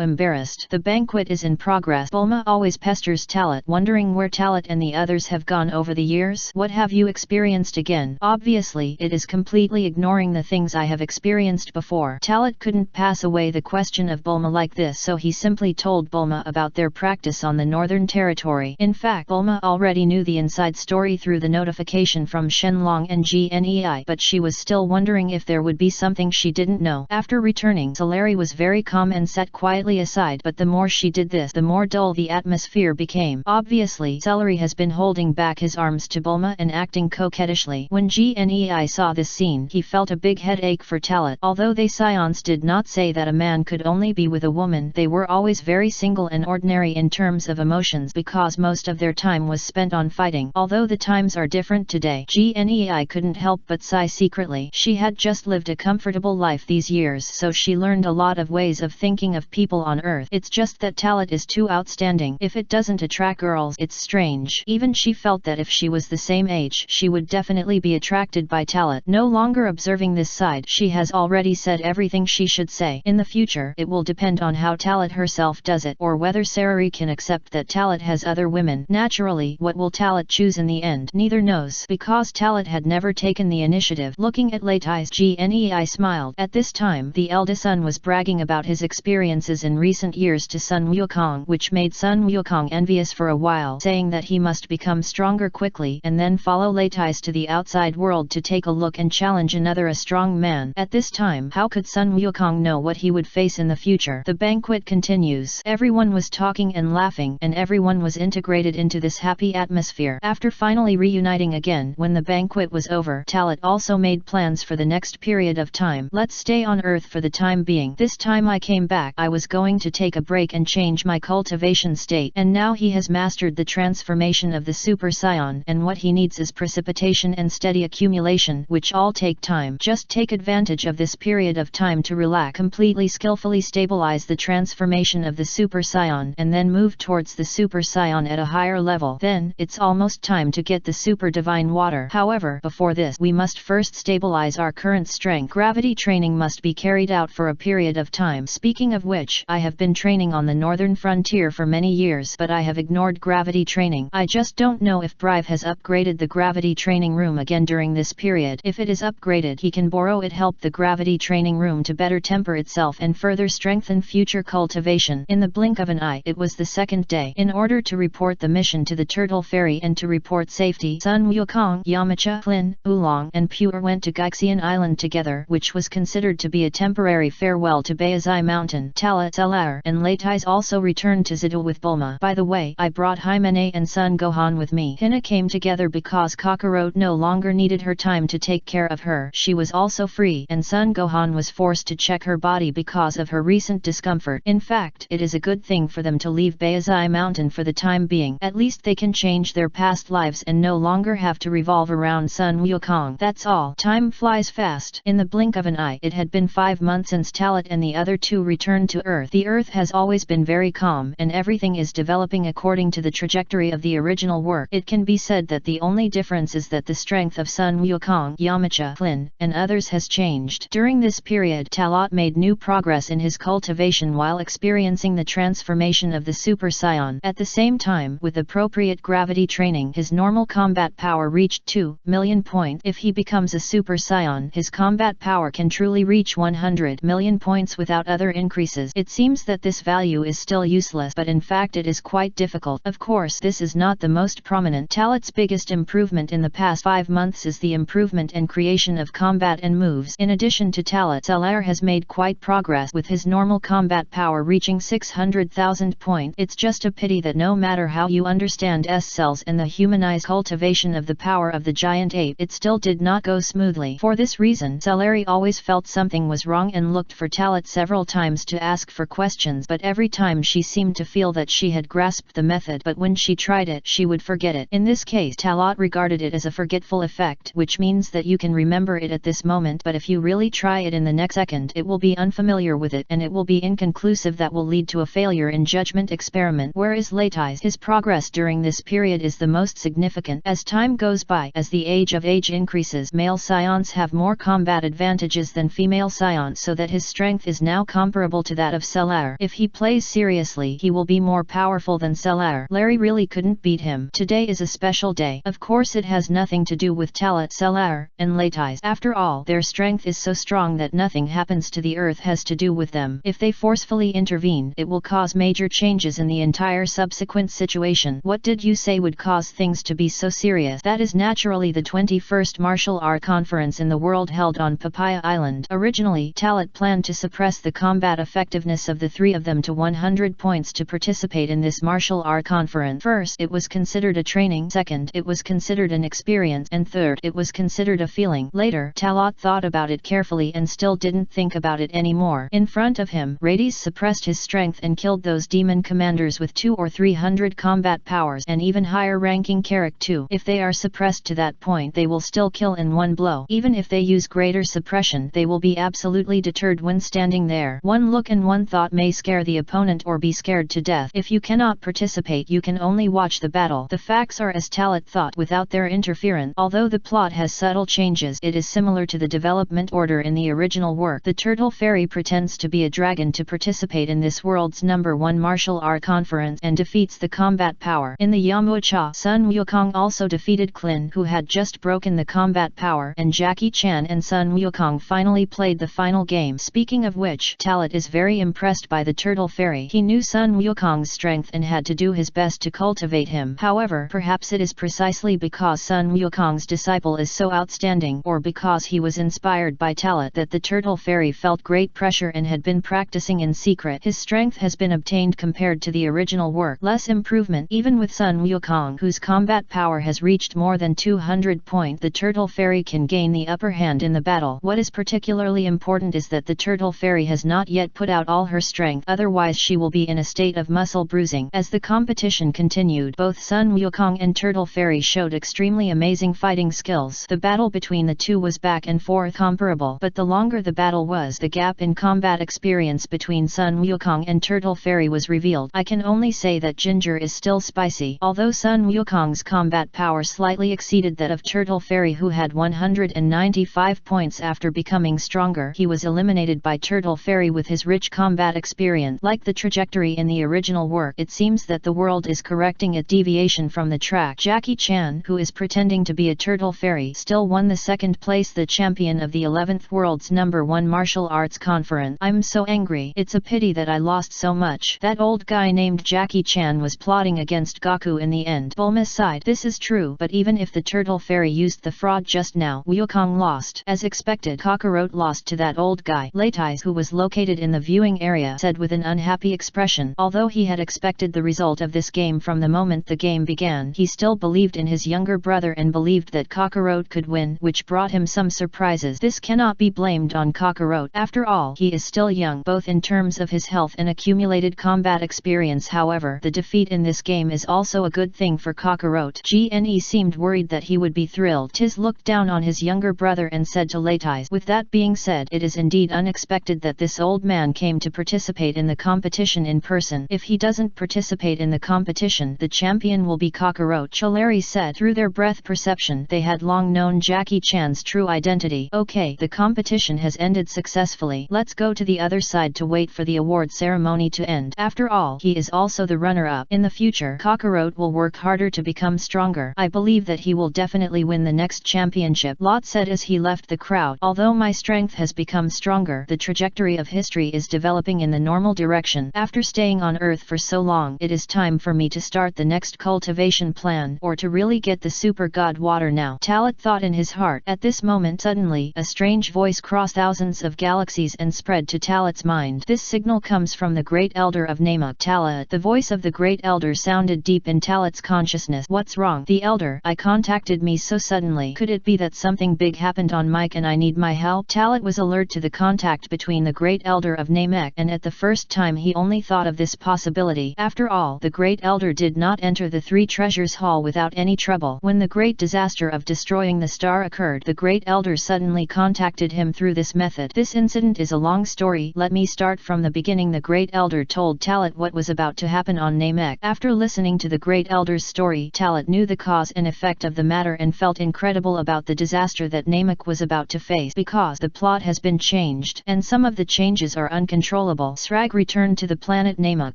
embarrassed. The banquet is in progress. Bulma always pesters Talat, wondering where Talat and the others have gone over the years. What have you experienced again? Obviously, it is completely ignoring the things I have experienced before. Talat couldn't pass away the question of Bulma like this, so he simply told Bulma about their practice on the Northern Territory. In fact, Bulma already knew the inside story through the notification from Shenlong and Gnei, but she was still wondering if there would be something she didn't know. After returning, Celery was very calm and sat quietly aside, but the more she did this, the more dull the atmosphere became. Obviously, Celery has been holding back his arms to Bulma and acting coquettishly. When Gnei saw this scene, he felt a big headache for Talat. Although they Scions did not say that a man could only be with a woman, they were always very single and ordinary in terms of emotions because most of their time was spent on fighting. Although the times are different today, Gnei couldn't help but sigh secretly. She had just lived a comfortable life these years, so she learned a lot of ways of thinking of people on Earth. It's just that Talat is too outstanding. If it doesn't attract girls, it's strange. Even she felt that if she was the same age, she would definitely be attracted by Talat. No longer observing this side, she has already said everything she should say. In the future, it will depend on how Talat herself does it, or whether Sarari can accept that Talat has other women. Naturally, what will Talat choose in the end? Neither knows, because Talat had never taken the initiative. Looking at Latai's Gnei smiled. At this time, the eldest son was bragging about his experiences in recent years to Sun Wukong, which made Sun Wukong envious for a while, saying that he must become stronger quickly and then follow Latai's to the outside world to take a look and challenge another a strong man. At this time, how could Sun Wukong know what he would face in the future? The banquet continues. Everyone was talking and laughing, and everyone was integrated into this happy atmosphere. After finally reuniting again, when the banquet was over, Talat also made plans for the next period of time. Let's stay on Earth for the time being. This time I came back, I was going to take a break and change my cultivation state, and now he has mastered the transformation of the Super Saiyan, and what he needs is precipitation and steady accumulation, which all take time. Just take advantage of this period of time to relax, completely skillfully stabilize the transformation of the Super Saiyan, and then move towards the Super Saiyan at a higher level. Then, it's almost time to get the Super Divine Water. However, before this, we must first stabilize our current strength. Gravity training must be carried out for a period of time. Speaking of which, I have been training on the northern frontier for many years, but I have ignored gravity training. I just don't know if Brive has upgraded the gravity training room again during this period. If it is upgraded, he can borrow it, help the gravity training room to better temper itself and further strengthen future cultivation. In the blink of an eye, it was the second day. In order to report the mission to the Turtle Ferry and to report safety, Sun Wukong, Yamcha, Lin, Oolong, and Pure went to Gaixian Island together, which was considered to be a temporary farewell to Baizai Mountain. Talat, Salar, and Latai's also returned to Zidal with Bulma. By the way, I brought Himene and Sun Gohan with me. Hina came together because Kakarot no longer needed her time to take care of her. She was also free, and Sun Gohan was forced to check her body because of her recent discomfort. In fact, it is a good thing for them to leave Baizai Mountain for the time being. At least they can change their past lives and no longer have to revolve around Sun Wukong. That's all. Time flies fast. In the blink of an eye, it had been 5 months since Talat and the other two returned to Earth. The Earth has always been very calm, and everything is developing according to the trajectory of the original work. It can be said that the only difference is that the strength of Sun Wukong, Yamcha, Lin, and others has changed. During this period, Talat made new progress in his cultivation while experiencing the transformation of the Super Saiyan. At the same time, with appropriate gravity training, his normal combat power reached 2 million points. If he becomes a Super Saiyan, his combat power can truly reach 100 million points without other increases. It seems that this value is still useless, but in fact it is quite difficult. Of course, this is not the most prominent. Talat's biggest improvement in the past 5 months is the improvement and creation of combat and moves. In addition to Talat, Salar has made quite progress with his normal combat power reaching 600,000 points. It's just a pity that no matter how you understand S-cells and the humanized cultivation of the power of the giant ape, it still did not go smoothly. For this reason, Salari always felt something was wrong and looked for Talat several times to ask for questions, but every time she seemed to feel that she had grasped the method, but when she tried it, she would forget it. In this case, Talat regarded it as a forgetful effect, which means that you can remember it at this moment, but if you really try it in the next second, it will be unfamiliar with it, and it will be inconclusive. That will lead to a failure in judgment experiment. Whereas Latai's, his progress during this period is the most significant. As time goes by, as the age increases, male scions have more combat advantages than female scions, so that his strength is now comparable to that of Salar. If he plays seriously, he will be more powerful than Salar. Larry really couldn't beat him. Today is a special day. Of course it has nothing to do with Talat, Salar, and Latai's. After all, their strength is so strong that nothing happens to the earth has to do with them. If they forcefully intervene, it will cause major changes in the entire subsequent situation. What did you say would cause things to be so serious? That is naturally the 21st Martial Art Conference in the world held on Papaya Island. Originally, Talat planned to suppress the combat effectiveness of the three of them to 100 points to participate in this martial art conference. First, it was considered a training. Second, it was considered an experience. And third, it was considered a feeling. Later, Talat thought about it carefully and still didn't think about it anymore. In front of him, Rades suppressed his strength and killed those demon commanders with 200 or 300 combat powers and even higher ranking character too. If they are suppressed to that point, they will still kill in one blow. Even if they use greater suppression, they will be absolutely deterred when standing there. One look and one thought may scare the opponent or be scared to death. If you cannot participate, you can only watch the battle. The facts are as Talat thought without their interference. Although the plot has subtle changes, it is similar to the development order in the original work. The Turtle Fairy pretends to be a dragon to participate in this world's #1 martial art conference and defeats the combat power. In the Yamuacha, Sun Wukong also defeated Klin, who had just broken the combat power, and Jackie Chan and Sun Wukong finally played the final game. Speaking of which, Talat is very impressed by the Turtle Fairy. He knew Sun Wukong's strength and had to do his best to cultivate him. However, perhaps it is precisely because Sun Wukong's disciple is so outstanding, or because he was inspired by Talat, that the Turtle Fairy felt great pressure and had been practicing in secret. His strength has been obtained compared to the original work. Less improvement even with Sun Wukong, whose combat power has reached more than 200 points. The Turtle Fairy can gain the upper hand in the battle. What is particularly important is that the Turtle Fairy has not yet put out all her strength, otherwise she will be in a state of muscle bruising. As the competition continued, both Sun Wukong and Turtle Fairy showed extremely amazing fighting skills. The battle between the two was back and forth comparable, but the longer the battle was, the gap in combat experience between Sun Wukong and Turtle Fairy was revealed. I can only say that ginger is still spicy. Although Sun Wukong's combat power slightly exceeded that of Turtle Fairy, who had 195 points after becoming stronger, he was eliminated by Turtle Fairy with his rich combat experience. Like the trajectory in the original work, it seems that the world is correcting its deviation from the track. Jackie Chan, who is pretending to be a Turtle Fairy, still won the second place, the champion of the 11th world's #1 martial arts conference. I'm so angry. It's a pity that I lost so much. That old guy named Jackie Chan was plotting against Goku in the end. Bulma sighed. This is true, but even if the Turtle Fairy used the fraud just now, Wukong lost. As expected, Kakarot lost to that old guy. Leitais, who was located in the viewing area, said with an unhappy expression. Although he had expected the result of this game from the moment the game began, he still believed in his younger brother and believed that Kakarot could win, which brought him some surprises. This cannot be blamed on Kakarot. After all, he is still young, both in terms of his health and accumulated combat experience. However, the defeat in this game is also a good thing for Kakarot. Gne seemed worried that he would be thrilled. Tiz looked down on his younger brother and said to Leitais, with that being said, it is indeed unexpected that this old man came to participate in the competition in person. If he doesn't participate in the competition, the champion will be Kakarot. Cholari said. Through their breath perception, they had long known Jackie Chan's true identity. Okay, the competition has ended successfully. Let's go to the other side to wait for the award ceremony to end. After all, he is also the runner-up. In the future, Kakarot will work harder to become stronger. I believe that he will definitely win the next championship. Lot said as he left the crowd. Although my strength has become stronger, the trajectory of history is developing in the normal direction. After staying on Earth for so long, it is time for me to start the next cultivation plan, or to really get the super god water now. Talat thought in his heart. At this moment, suddenly, a strange voice crossed thousands of galaxies and spread to Talat's mind. This signal comes from the Great Elder of Namek. Talat. The voice of the Great Elder sounded deep in Talat's consciousness. What's wrong? The Elder. I contacted me so suddenly. Could it be that something big happened on Mike and I need my help? Talat was alert to the contact between the Great Elder of Namek, and at the first time he only thought of this possibility. After all, the Great Elder did not enter the Three Treasures Hall without any trouble. When the great disaster of destroying the star occurred, the Great Elder suddenly contacted him through this method. This incident is a long story. Let me start from the beginning. The Great Elder told Talat what was about to happen on Namek. After listening to the Great Elder's story, Talat knew the cause and effect of the matter and felt incredible about the disaster that Namek was about to face, because the plot has been changed, and some of the changes are uncontrollable. Srag returned to the planet Namek.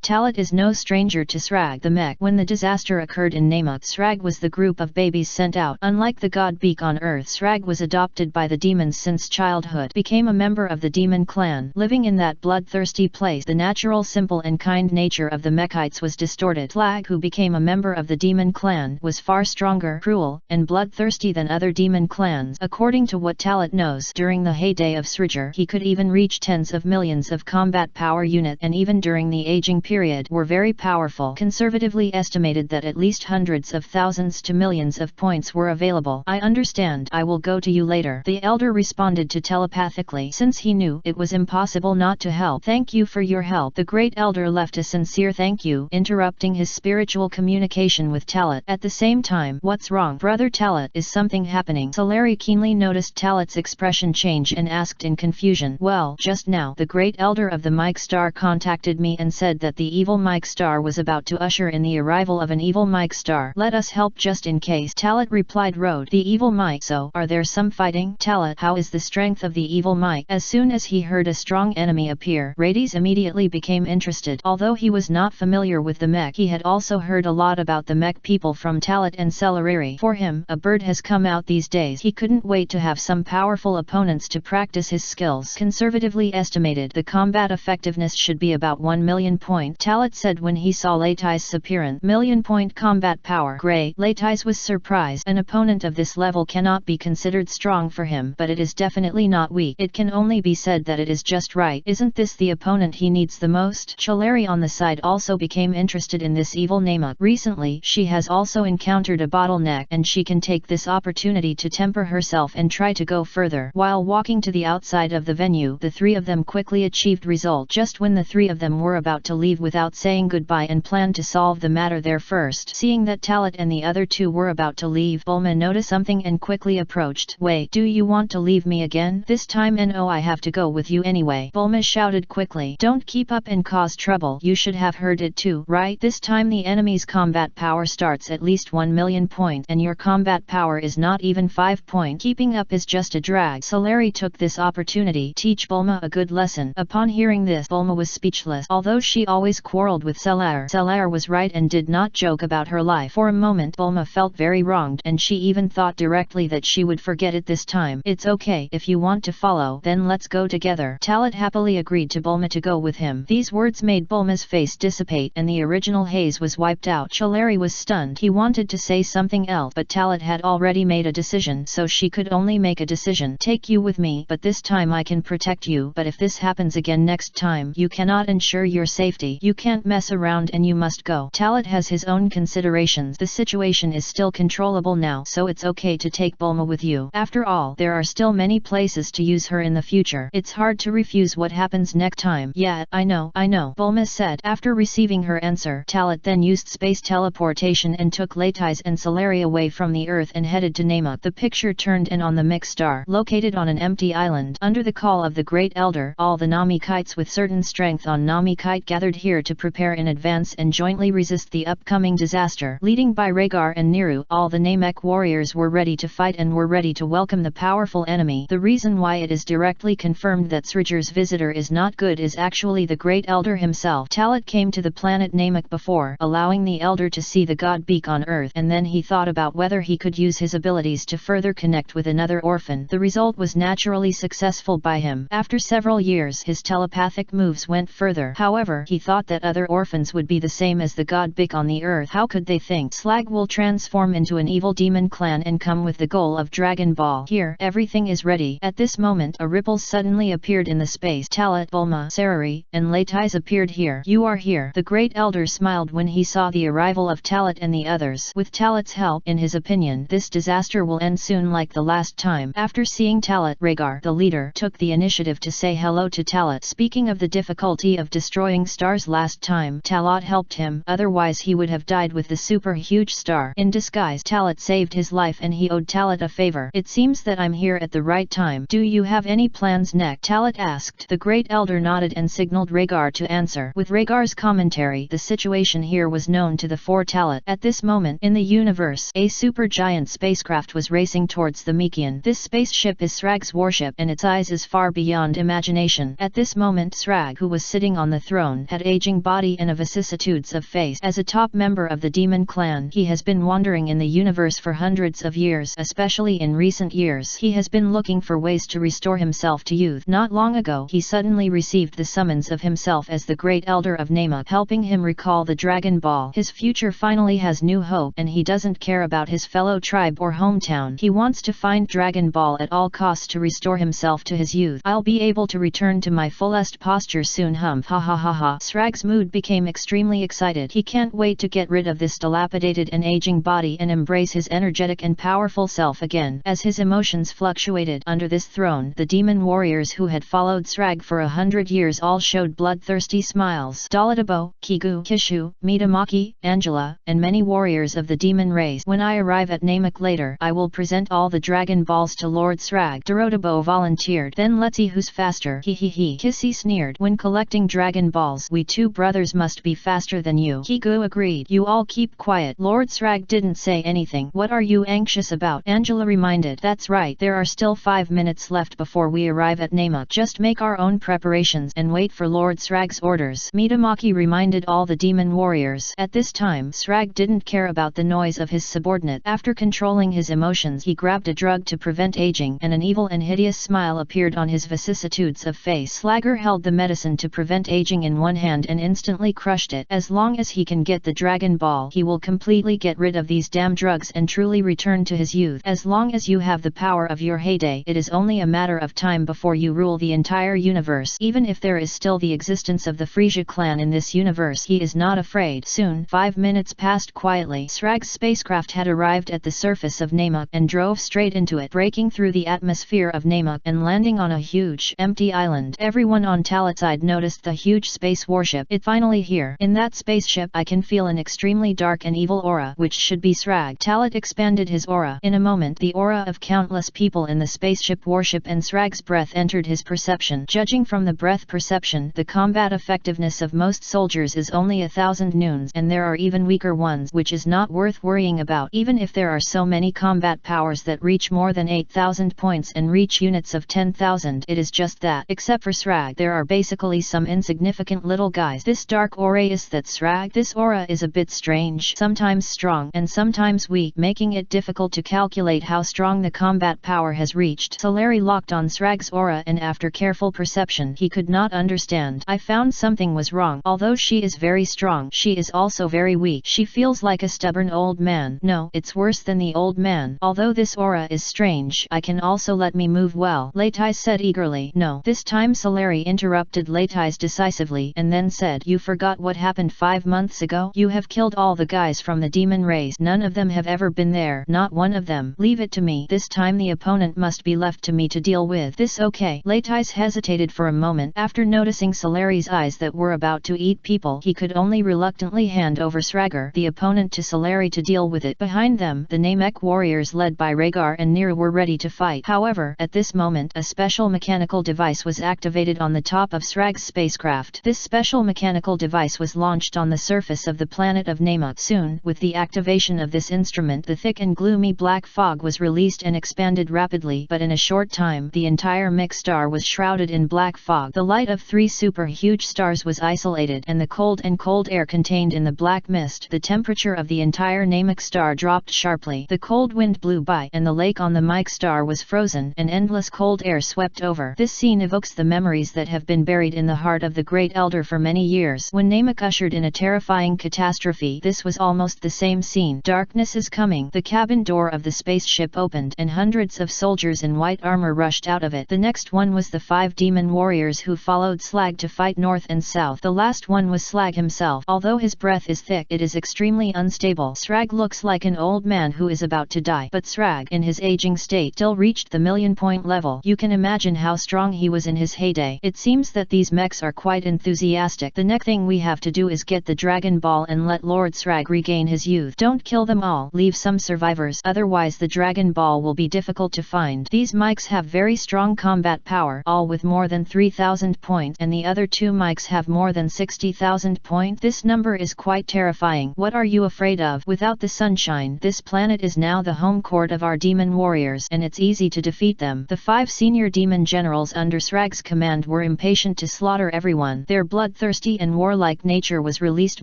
Talat is no stranger to Srag the mech. When the disaster occurred in Namek, Srag was the group of babies sent out. Unlike the god Beak on Earth, Srag was adopted by the demons since childhood, became a member of the demon clan. Living in that bloodthirsty place, the natural, simple and kind nature of the Mechites was distorted. Flag, who became a member of the demon clan, was far stronger, cruel, and bloodthirsty than other demon clans. According to what Talat knows. During the heyday of Sridhar, he could even reach tens of millions of combat power unit, and even during the aging period were very powerful. Conservatively estimated that at least hundreds of thousands to millions of points were available. I understand. I will go to you later. The elder responded to telepathically, since he knew it was impossible not to help. Thank you for your help. The great elder left a sincere thank you, interrupting his spiritual communication with Talat. At the same time, what's wrong, brother Talat? Is something happening? Sulari keenly noticed Talat's expression change and asked in confusion. Well, just now, the great elder of the Mike Star contacted me and said that the evil Mike Star was about to usher in the arrival of an evil Mike Star. Let us help just in case. Talat replied. Road. The evil Mike. So, are there some fighting? Talat, how is the strength of the evil Mike? As soon as he heard a strong enemy appear, Rades immediately became interested. Although he was not familiar with the mech, he had also heard a lot about the mech people from Talat and Celeriri. For him, a bird has come out these days. He couldn't wait to have some powerful opponents to practice his skills. Conservatively estimated, the combat effectiveness should be about 1 million point. Talat said when he saw Latai's appearance. Million point combat power. Great. Latais was surprised. An opponent of this level cannot be considered strong for him, but it is definitely not weak. It can only be said that it is just right. Isn't this the opponent he needs the most? Choleri on the side also became interested in this evil Namak. Recently, she has also encountered a bottleneck, and she can take this opportunity to temper herself and try to go further. While walking to the outside of the venue, the three of them quickly achieved result. Just when the three of them were about to leave without saying goodbye and planned to solve the matter there first. Seeing that Talat and the other two were about to leave, Bulma noticed something and quickly approached. Wait, do you want to leave me again? This time no, I have to go with you anyway. Bulma shouted quickly. Don't keep up and cause trouble. You should have heard it too, right? This time the enemy's combat power starts at least 1 million point, and your combat power is not even 5 point. Keeping up is just a drag. Sulari took this opportunity to teach Bulma a good lesson. Upon hearing this, Bulma was speechless. Although she always quarreled with Celar was right and did not joke about her life. For a moment Bulma felt very wronged, and she even thought directly that she would forget it this time. It's okay, if you want to follow, then let's go together. Talat happily agreed to Bulma to go with him. These words made Bulma's face dissipate and the original haze was wiped out. Choleri was stunned. He wanted to say something else, but Talat had already made a decision, so she could only make a decision. Take you with me, but this time I can protect you, but if this happens again next time, you cannot ensure your safety. You can't mess around and you must go. Talat has his own considerations. The situation is still controllable now, so it's okay to take Bulma with you. After all, there are still many places to use her in the future. It's hard to refuse what happens next time. Yeah, I know, Bulma said. After receiving her answer, Talat then used space teleportation and took Latais and Sulari away from the Earth and headed to Namek. The picture turned in on the Mix Star, located on an empty island. Under the call of the Great Elder, all the Namikites with certain strength on Namikite gathered here to prepare in advance and jointly resist the upcoming disaster. Leading by Rhaegar and Niru, all the Namek warriors were ready to fight and were ready to welcome the powerful enemy. The reason why it is directly confirmed that Sridhar's visitor is not good is actually the Great Elder himself. Talat came to the planet Namek before, allowing the Elder to see the god Beak on Earth, and then he thought about whether he could use his abilities to further connect with another orphan. The result was naturally successful by him. After several years, his telepathic moves went further. However, he thought that other orphans would be the same as the god Beak on the Earth. How could they think Slag will transform into an evil demon clan and come with the goal of Dragon Ball? Here, everything is ready. At this moment, a ripple suddenly appeared in the space. Talat, Bulma, Sarari, and Latais appeared here. You are here. The Great Elder smiled when he saw the arrival of Talat and the others. With Talat's help, in his opinion, this disaster will end soon like the last time. After seeing Talat, Rhaegar, the leader, took the initiative to say hello to Talat. Speaking of the difficulty of destroying stars last time, Talat helped him, otherwise he would have died with the super huge star. In disguise, Talat saved his life and he owed Talat a favor. It seems that I'm here at the right time. Do you have any plans next? Talat asked. The Great Elder nodded and signaled Rhaegar to answer. With Rhaegar's commentary, the situation here was known to the four Talat. At this moment, in the universe, a supergiant spacecraft was racing towards the Mekian. This spaceship is Srag's warship and its size is far beyond imagination. At this moment, Srag, who was sitting on the throne, had aging body and a vicissitudes of face. As a top member of the demon clan, he has been wandering in the universe for hundreds of years. Especially in recent years, he has been looking for ways to restore himself to youth. Not long ago, he suddenly received the summons of himself as the Great Elder of Namek, helping him recall the Dragon Ball. His future finally has new hope, and he doesn't care about his fellow tribe or hometown. He wants to find Dragon Ball at all costs to restore himself to his youth. I'll be able to return to my fullest posture soon. Humph. Ha ha ha ha. Srag's mood became extremely excited. He can't wait to get rid of this dilapidated and aging body and embrace his energetic and powerful self again. As his emotions fluctuated under this throne, the demon warriors who had followed Srag for 100 years all showed bloodthirsty smiles. Daladabo, Kigu, Kishu, Mitamaki, Angela, and many warriors of the demon race. When I arrive at Namek later, I will present all the Dragon Balls to Lord Srag. Darodabo volunteered. Then let's see who's faster. He. Kissy sneered. When collecting Dragon Balls, we two brothers must be faster than you. Kigu agreed. You all keep quiet. Lord Srag didn't say anything. What are you anxious about? Angela reminded. That's right. There are still 5 minutes left before we arrive at Namek. Just make our own preparations and wait for Lord Srag's orders. Mitamaki reminded all the demon warriors. At this time, Srag didn't care about the noise of his subordinate. After controlling his emotions, he grabbed a drug to prevent aging, and an evil and hideous smile appeared on his vicissitudes of face. Slagger held the medicine to prevent aging in one hand and instantly crushed it. As long as he can get the Dragon Ball, he will completely get rid of these damn drugs and truly return to his youth. As long as you have the power of your heyday, it is only a matter of time before you rule the entire universe. Even if there is still the existence of the Frisia clan in this universe, he is not afraid. Soon, 5 minutes passed quietly. Srag's spacecraft had arrived at the surface of Namek and drove straight into it, breaking through the atmosphere of Namek and landing on a huge, empty island. Everyone on Talatside noticed the huge space warship. It's finally here. In that spaceship I can feel an extremely dark and evil aura, which should be Srag. Talat expanded his aura. In a moment, the aura of countless people in the spaceship warship and Srag's breath entered his perception. Judging from the breath perception, the combat effectiveness of most soldiers is only 1,000 noons, and there are even weaker ones, which is not worth worrying about. Even if there are so many combat powers that reach more than 8,000 points and reach units of 10,000, it is just that. Except for Srag, there are basically some insignificant little guys. This dark aura is that Srag. This aura is a bit strange, sometimes strong and sometimes weak, making it difficult to calculate how strong the combat power has reached. Solari locked on Srag's aura, and after careful perception, he could not understand. I found something was wrong. Although she is very strong, she is also very weak. She feels like a stubborn old man. No, it's worse than the old man. Although this aura is strange, I can also let me move well, Leitai said eagerly. No. This time Solari interrupted Leitai decisively and then said, you forgot what happened 5 months ago? You have killed all the guys from the demon race. None of them have ever been there. Not one of them. Leave it to me. This time the opponent must be left to me to deal with. This okay? Leitai hesitated for a moment. After noticing Solari's eyes that were about to eat people, he could only reluctantly hand over Sragger, the opponent, to Solari to deal with it. Behind them, the Namek warriors led by Rhaegar and Nir were ready to fight. However, at this moment, a special mechanical device was activated on the top of Srag's spacecraft. This special mechanical device was launched on the surface of the planet of Namek. Soon, with the activation of this instrument, the thick and gloomy black fog was released and expanded rapidly, but in a short time, the entire mix star was shrouded in black fog. The light of 3 super huge stars was isolated, and the cold air contained in the black mist. The temperature of the entire Namek star dropped sharply. The cold wind blew by, and the lake on the Mike star was frozen, and endless cold air swept over. This scene evokes the memories that have been buried in the heart of the Great Elder for many years. When Namek ushered in a terrifying catastrophe, this was almost the same scene. Darkness is coming. The cabin door of the spaceship opened, and hundreds of soldiers in white armor rushed out of it. The next one was the 5 demon warriors who followed Slag to fight north and south. The last one was Slag himself. Although his breath is thick, it is extremely unstable. Srag looks like an old man who is about to die, but Srag, in his aging state, still reached the million-point level. You can imagine how strong he was in his heyday. It seems that these mechs are quite enthusiastic. The next thing we have to do is get the Dragon Ball and let Lord Srag regain his youth. Don't kill them all. Leave some survivors, otherwise the Dragon Ball will be difficult to find. These mics have very strong combat power, all with more than 3,000 points, and the other 2 mics have more than 60,000 points. This number is quite terrifying. What are you afraid of? Without the sunshine, this planet is now the home court of our demon warriors, and it's easy to defeat them. The 5 senior demon generals under Srag's command were impatient to slaughter everyone. Their bloodthirsty and warlike nature was released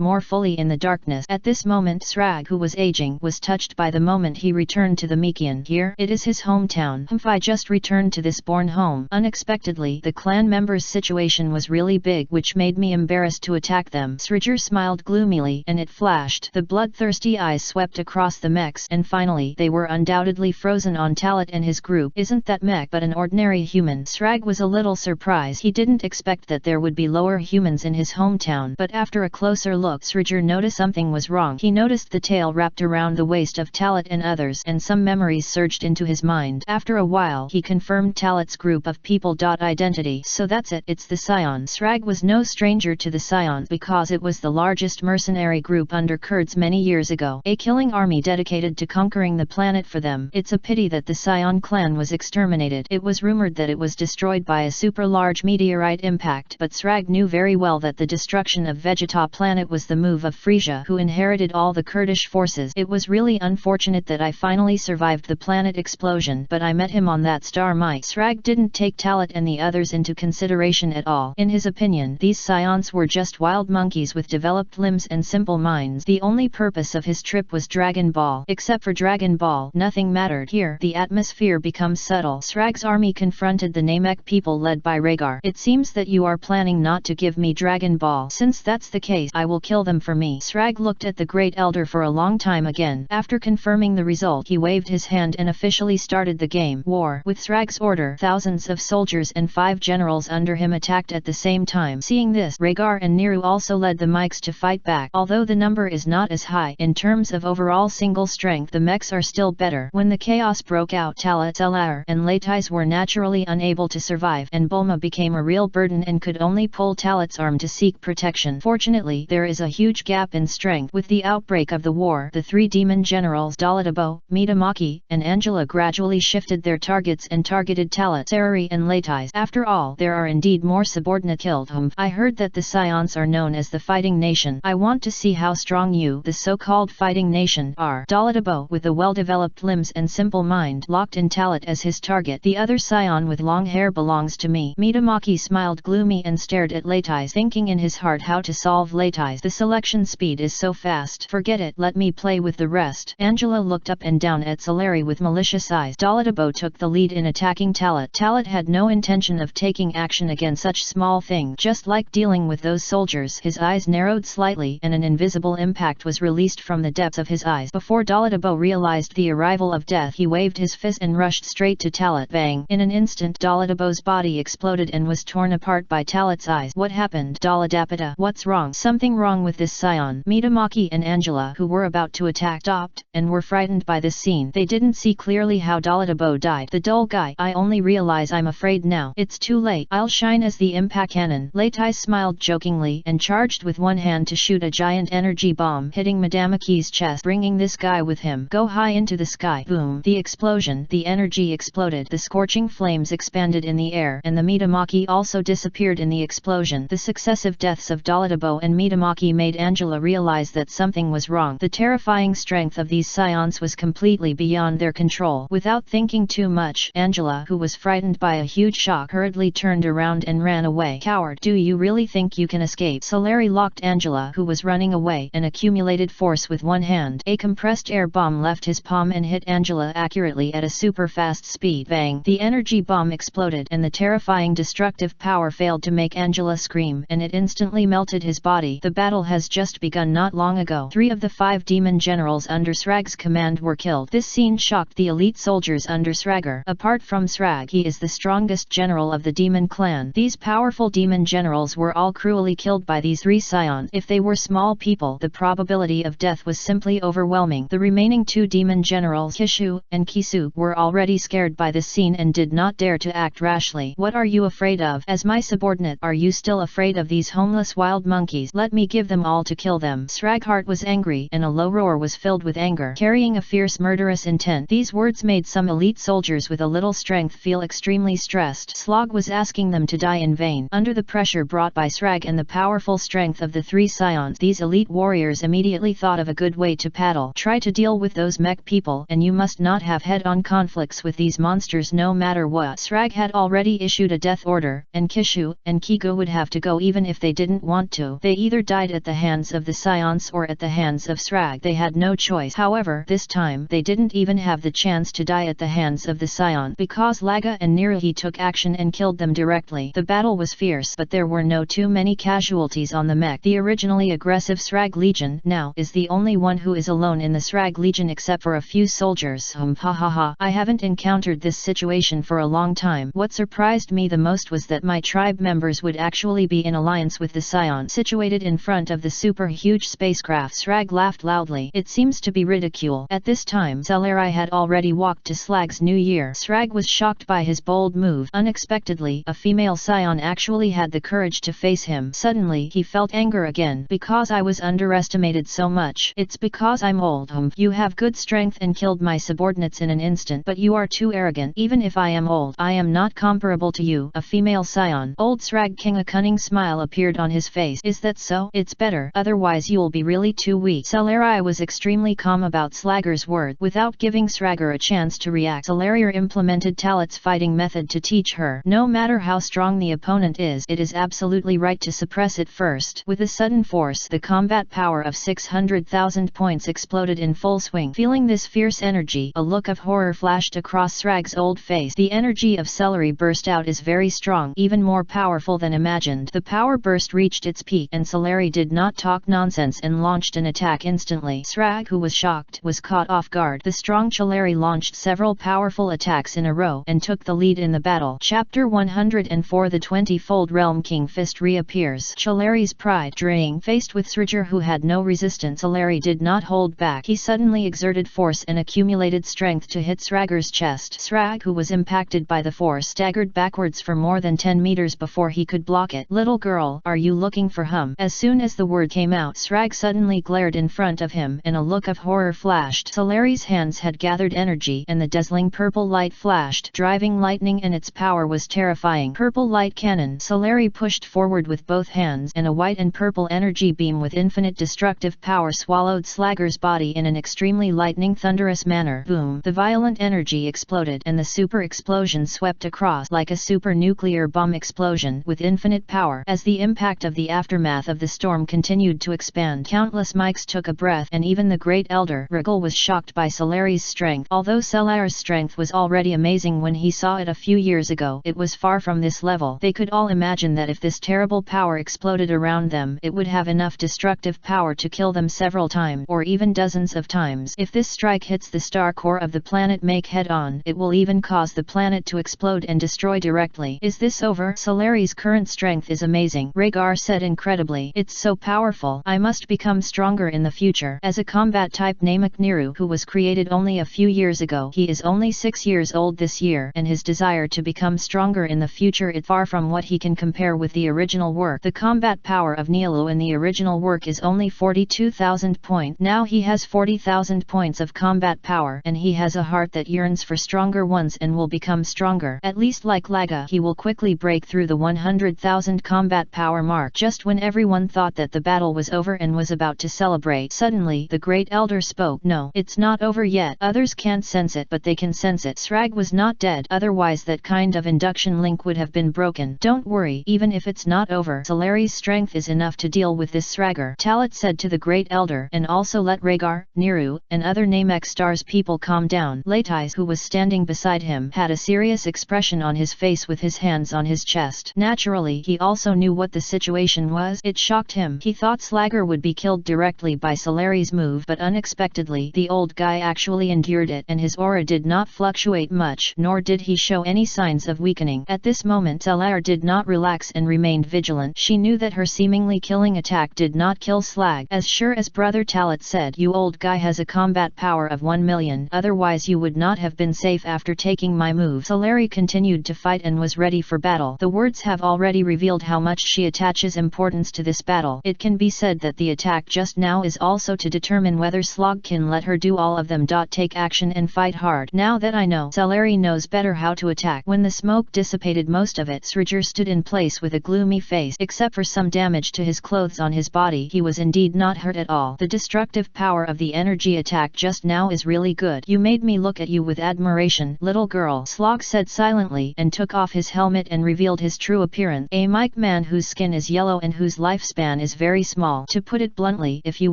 more fully in the darkness. At this moment, Srag, who was aging, was touched by the moment he returned to the Mikian. Here, it is his hometown. I just returned to this born home. Unexpectedly, the clan members' situation was really big, which made me embarrassed to attack them. Sridger smiled gloomily, and it flashed. The bloodthirsty eyes swept across the mechs, and finally, they were undoubtedly frozen on Talat and his his group isn't that mech but an ordinary human. Srag was a little surprised. He didn't expect that there would be lower humans in his hometown, but after a closer look Srager noticed something was wrong. He noticed the tail wrapped around the waist of Talat and others, and some memories surged into his mind. After a while he confirmed Talat's group of people. Identity. So that's it, it's the Scions. Srag was no stranger to the Scions because it was the largest mercenary group under Kurds many years ago, a killing army dedicated to conquering the planet for them. It's a pity that the Scion clan was exterminated. It was rumored that it was destroyed by a super large meteorite impact, but Srag knew very well that the destruction of Vegeta Planet was the move of Frisia, who inherited all the Kurdish forces. It was really unfortunate that I finally survived the planet explosion, but I met him on that star mite. Srag didn't take Talat and the others into consideration at all. In his opinion, these Scions were just wild monkeys with developed limbs and simple minds. The only purpose of his trip was Dragon Ball. Except for Dragon Ball, nothing mattered. Here, the atmosphere becomes subtle. Srag's army confronted the Namek people led by Rhaegar. It seems that you are planning not to give me Dragon Ball. Since that's the case, I will kill them for me. Srag looked at the Great Elder for a long time again. After confirming the result, he waved his hand and officially started the game. War. With Srag's order, thousands of soldiers and 5 generals under him attacked at the same time. Seeing this, Rhaegar and Neru also led the mechs to fight back. Although the number is not as high in terms of overall single strength, the mechs are still better. When the chaos broke out, Talat, Alair, and Laitais were naturally unable to survive, and Bulma became a real burden and could only pull Talat's arm to seek protection. Fortunately, there is a huge gap in strength. With the outbreak of the war, the 3 demon generals Daladabo, Mitamaki, and Angela gradually shifted their targets and targeted Talat, Sarari, and Laitais. After all, there are indeed more subordinate killed. I heard that the Scions are known as the Fighting Nation. I want to see how strong you, the so-called Fighting Nation, are. Daladabo, with a well-developed limbs and simple mind, locked in Talat as his target. The other Scion with long hair belongs to me. Mitamaki smiled gloomy and stared at Laitais, thinking in his heart how to solve Laitais. The selection speed is so fast. Forget it, let me play with the rest. Angela looked up and down at Solari with malicious eyes. Daladabo took the lead in attacking Talat. Talat had no intention of taking action against such small thing. Just like dealing with those soldiers, his eyes narrowed slightly and an invisible impact was released from the depths of his eyes. Before Daladabo realized the arrival of death, he waved his fist and rushed straight to Talat. Bang! In an instant, Daladabo's body exploded and was torn apart by Talat's eyes. What happened? Daladapita, what's wrong? Something wrong with this Scion. Mitamaki and Angela, who were about to attack, stopped and were frightened by this scene. They didn't see clearly how Daladabo died. The dull guy. I only realize I'm afraid now. It's too late. I'll shine as the impact cannon. Laitais smiled jokingly and charged with one hand to shoot a giant energy bomb, hitting Madamaki's chest, bringing this guy with him. Go high into the sky. Boom. The explosion. The energy exploded. The scorching flames expanded in the air, and the Mitamaki also disappeared in the explosion. The successive deaths of Daladabo and Mitamaki made Angela realize that something was wrong. The terrifying strength of these Scions was completely beyond their control. Without thinking too much, Angela, who was frightened by a huge shock, hurriedly turned around and ran away. Coward, do you really think you can escape? Solari locked Angela, who was running away, and accumulated force with one hand. A compressed air bomb left his palm and hit Angela accurately at a super fast speed. Bang! The energy bomb exploded, and the terrifying destructive power failed to make Angela scream, and it instantly melted his body. The battle has just begun not long ago. 3 of the 5 demon generals under Srag's command were killed. This scene shocked the elite soldiers under Sragger. Apart from Srag, he is the strongest general of the demon clan. These powerful demon generals were all cruelly killed by these 3 Scions. If they were small people, the probability of death was simply overwhelming. The remaining 2 demon generals, Kishu and Kisu, were already scared by this scene and did not dare to act rashly. What are you afraid of? As my subordinate, are you still afraid of these homeless wild monkeys? Let me give them all to kill them. Srag's heart was angry, and a low roar was filled with anger, carrying a fierce murderous intent. These words made some elite soldiers with a little strength feel extremely stressed. Slog was asking them to die in vain. Under the pressure brought by Srag and the powerful strength of the 3 Scions, these elite warriors immediately thought of a good way to paddle. Try to deal with those mech people, and you must not have head-on conflicts with these monsters no matter what. Srag had already issued a death order, and Kishu and Kigo would have to go even if they didn't want to. They either died at the hands of the Scions or at the hands of Srag. They had no choice. However, this time, they didn't even have the chance to die at the hands of the Scion, because Laga and Niruhi took action and killed them directly. The battle was fierce, but there were no too many casualties on the mech. The originally aggressive Srag Legion now is the only one who is alone in the Srag Legion except for a few soldiers. Ha ha ha. I have haven't encountered this situation for a long time. What surprised me the most was that my tribe members would actually be in alliance with the Scion situated in front of the super huge spacecraft. Srag laughed loudly. It seems to be ridicule. At this time, Celery had already walked to Slag's new year. Srag was shocked by his bold move. Unexpectedly, a female Scion actually had the courage to face him. Suddenly, he felt anger again. Because I was underestimated so much. It's because I'm old. You have good strength and killed my subordinates in an instant, but you are too arrogant. Even if I am old, I am not comparable to you. A female Scion. Old Srag King. A cunning smile appeared on his face. Is that so? It's better, otherwise you'll be really too weak. Celery was extremely calm about Slagger's word. Without giving Sragger a chance to react, Celery implemented Talet's fighting method to teach her. No matter how strong the opponent is, it is absolutely right to suppress it first. With a sudden force, the combat power of 600,000 points exploded in full swing. Feeling this fierce energy, a look of horror flashed across Srag's old face. The energy of Celery burst out is very strong, even more powerful than imagined. The power burst reached its peak, and Celery did not talk nonsense and launched an attack instantly. Srag, who was shocked, was caught off guard. The strong Celery launched several powerful attacks in a row and took the lead in the battle. Chapter 104. The 20-fold Realm King Fist reappears. Celery's pride draining. Faced with Sragger, who had no resistance, Celery did not hold back. He suddenly exerted force and accumulated strength to hit Sragger's chest. Srag, who was impacted by the force, staggered backwards for more than 10 meters before he could block it. Little girl, are you looking for him? As soon as the word came out, Srag suddenly glared in front of him, and a look of horror flashed. Celery's hands had gathered energy, and the dazzling purple light flashed, driving lightning, and its power was terrifying. Purple light cannon. Celery pushed forward with both hands, and a white and purple energy beam with infinite destructive power swallowed Slagger's body in an extremely lightning thunderous manner. Boom! The violent energy exploded, and the super explosion swept across like a super nuclear bomb explosion with infinite power. As the impact of the aftermath of the storm continued to expand, countless mics took a breath, and even the great elder Regal was shocked by Celery's strength. Although Celery's strength was already amazing when he saw it a few years ago, it was far from this level. They could all imagine that if this terrible power exploded around them, it would have enough destructive power to kill them several times, or even dozens of times. If this strike hits the star core of the planet make head-on, it will even cause the planet to explode and destroy directly. Is this over? Celery's current strength is amazing, Rhaegar said incredibly. It's so powerful. I must become stronger in the future. As a combat type Namek Niru, who was created only a few years ago, he is only 6 years old this year, and his desire to become stronger in the future is far from what he can compare with the original work. The combat power of Nielu in the original work is only 42,000 points. Now he has 40,000 points of combat power, and he has a heart that yearns for stronger ones and will become stronger. At least like Laga, he will quickly break through the 100,000 combat power mark. Just when everyone thought that the battle was over and was about to celebrate, suddenly the great elder spoke. No, it's not over yet. Others can't sense it, but they can sense it. Srag was not dead, otherwise that kind of induction link would have been broken. Don't worry, even if it's not over, Celery's strength is enough to deal with this Sragger, Talet said to the great elder, and also let Rhaegar, Niru, and other Namek Stars people calm down. Latais, who was standing beside him, had a serious expression on his face with his hands on his chest. Naturally, he also knew what the situation was. It shocked him. He thought Slagger would be killed directly by Celery's move, but unexpectedly, the old guy actually endured it, and his aura did not fluctuate much, nor did he show any signs of weakening. At this moment, Celery did not relax and remained vigilant. She knew that her seemingly killing attack did not kill Slag. As sure as Brother Talet said, you old guy has a combat power of 1 million, otherwise you would not have been safe after taking my move. Celery continued to fight and was ready for battle. The words have already revealed how much she attaches importance to this battle. It can be said that the attack just now is also to determine whether Slog can let her do all of them. Take action and fight hard. Now that I know, Celery knows better how to attack. When the smoke dissipated most of it, Sragger stood in place with a gloomy face. Except for some damage to his clothes on his body, he was indeed not hurt at all. The destructive power of the energy attack just now is really good. You made me look at you with admiration, little girl, Slog said silently, and took off his helmet and revealed his true appearance. A mic man whose skin is yellow and whose lifespan is very small. To put it bluntly, if you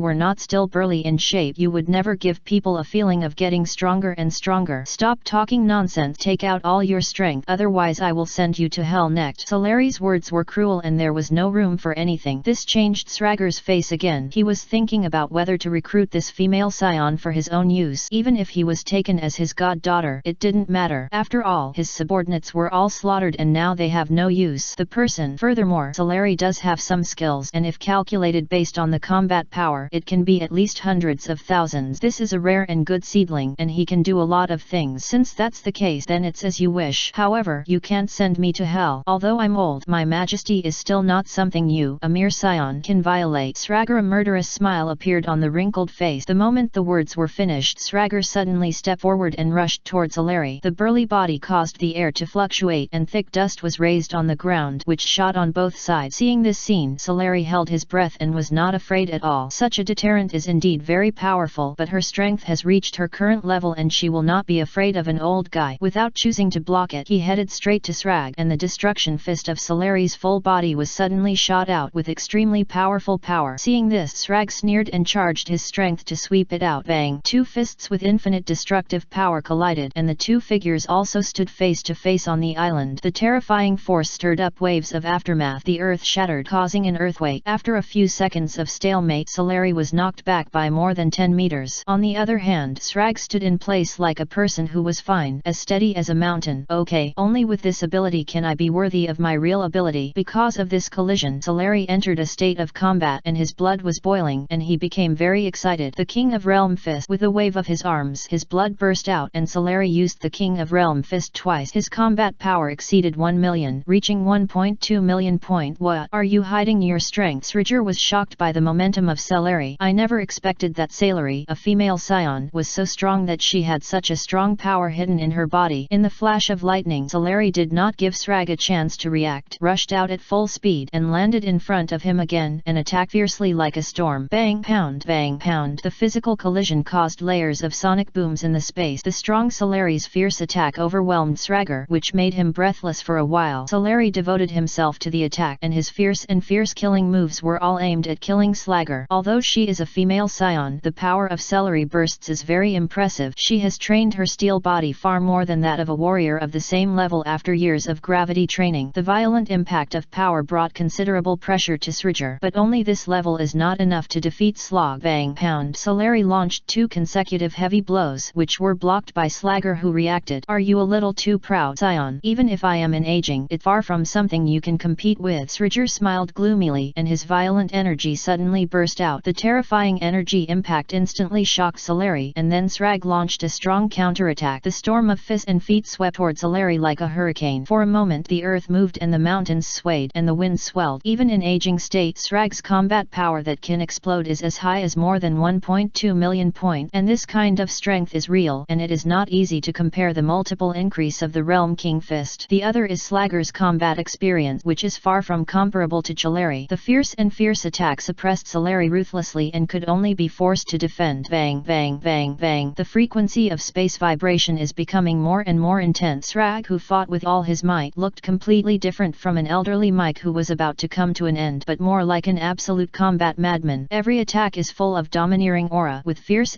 were not still burly in shape, you would never give people a feeling of getting stronger and stronger. Stop talking nonsense. Take out all your strength, otherwise I will send you to hell next. Celery's words were cruel and there was no room for anything. This changed Sragger's face again. He was thinking about whether to recruit this female scion for his own use. Even if he was taken as his his goddaughter. It didn't matter. After all, his subordinates were all slaughtered and now they have no use. The person. Furthermore, Solari does have some skills, and if calculated based on the combat power, it can be at least hundreds of thousands. This is a rare and good seedling, and he can do a lot of things. Since that's the case, then it's as you wish. However, you can't send me to hell. Although I'm old, my majesty is still not something you, a mere scion, can violate. Sragger. A murderous smile appeared on the wrinkled face. The moment the words were finished, Sragger suddenly stepped forward and rushed towards Solari. The burly body caused the air to fluctuate and thick dust was raised on the ground, which shot on both sides. Seeing this scene, Solari held his breath and was not afraid at all. Such a deterrent is indeed very powerful, but her strength has reached her current level and she will not be afraid of an old guy. Without choosing to block it, he headed straight to Srag, and the destruction fist of Solari's full body was suddenly shot out with extremely powerful power. Seeing this, Srag sneered and charged his strength to sweep it out. Bang! Two fists with infinite destructive power collided, and the two figures also stood face to face on the island. The terrifying force stirred up waves of aftermath. The earth shattered, causing an earthquake. After a few seconds of stalemate, Solari was knocked back by more than 10 meters. On the other hand, Srag stood in place like a person who was fine, as steady as a mountain. Okay, only with this ability can I be worthy of my real ability. Because of this collision, Solari entered a state of combat and his blood was boiling, and he became very excited. The King of Realm Fist. With a wave of his arms, his blood burst out, and Solari used the King of Realm Fist twice. His combat power exceeded 1 million, reaching 1.2 million. What are you hiding your strength? Sragger was shocked by the momentum of Solari. I never expected that Solari, a female scion, was so strong that she had such a strong power hidden in her body. In the flash of lightning, Solari did not give Srag a chance to react, rushed out at full speed and landed in front of him again and attacked fiercely like a storm. Bang pound, bang pound. The physical collision caused layers of sonic booms in the space. The strong Solari's fierce attack overwhelmed Sragger, which made him breathless for a while. Solari devoted himself to the attack, and his fierce killing moves were all aimed at killing Sragger. Although she is a female scion, the power of Solari bursts is very impressive. She has trained her steel body far more than that of a warrior of the same level after years of gravity training. The violent impact of power brought considerable pressure to Sragger, but only this level is not enough to defeat Slog. Bang pound. Solari launched 2 consecutive heavy blows, which were blocked by Sragger, who reacted. Are you a little too proud, scion? Even if I am an aging, it's far from something you can compete with. Sragger smiled gloomily, and his violent energy suddenly burst out. The terrifying energy impact instantly shocked Solari, and then Srag launched a strong counterattack. The storm of fists and feet swept toward Solari like a hurricane. For a moment the earth moved and the mountains swayed and the wind swelled. Even in aging state, Srag's combat power that can explode is as high as more than 1.2 million. And this kind of strength is real, and it is not easy to compare the multiple increase of the Realm King Fist. The other is Sragger's combat experience, which is far from comparable to Solari. The fierce attack suppressed Solari ruthlessly and could only be forced to defend. Bang bang bang bang. The frequency of space vibration is becoming more and more intense. Srag, who fought with all his might, looked completely different from an elderly Mike who was about to come to an end, but more like an absolute combat madman. Every attack is full of domineering aura, with fierce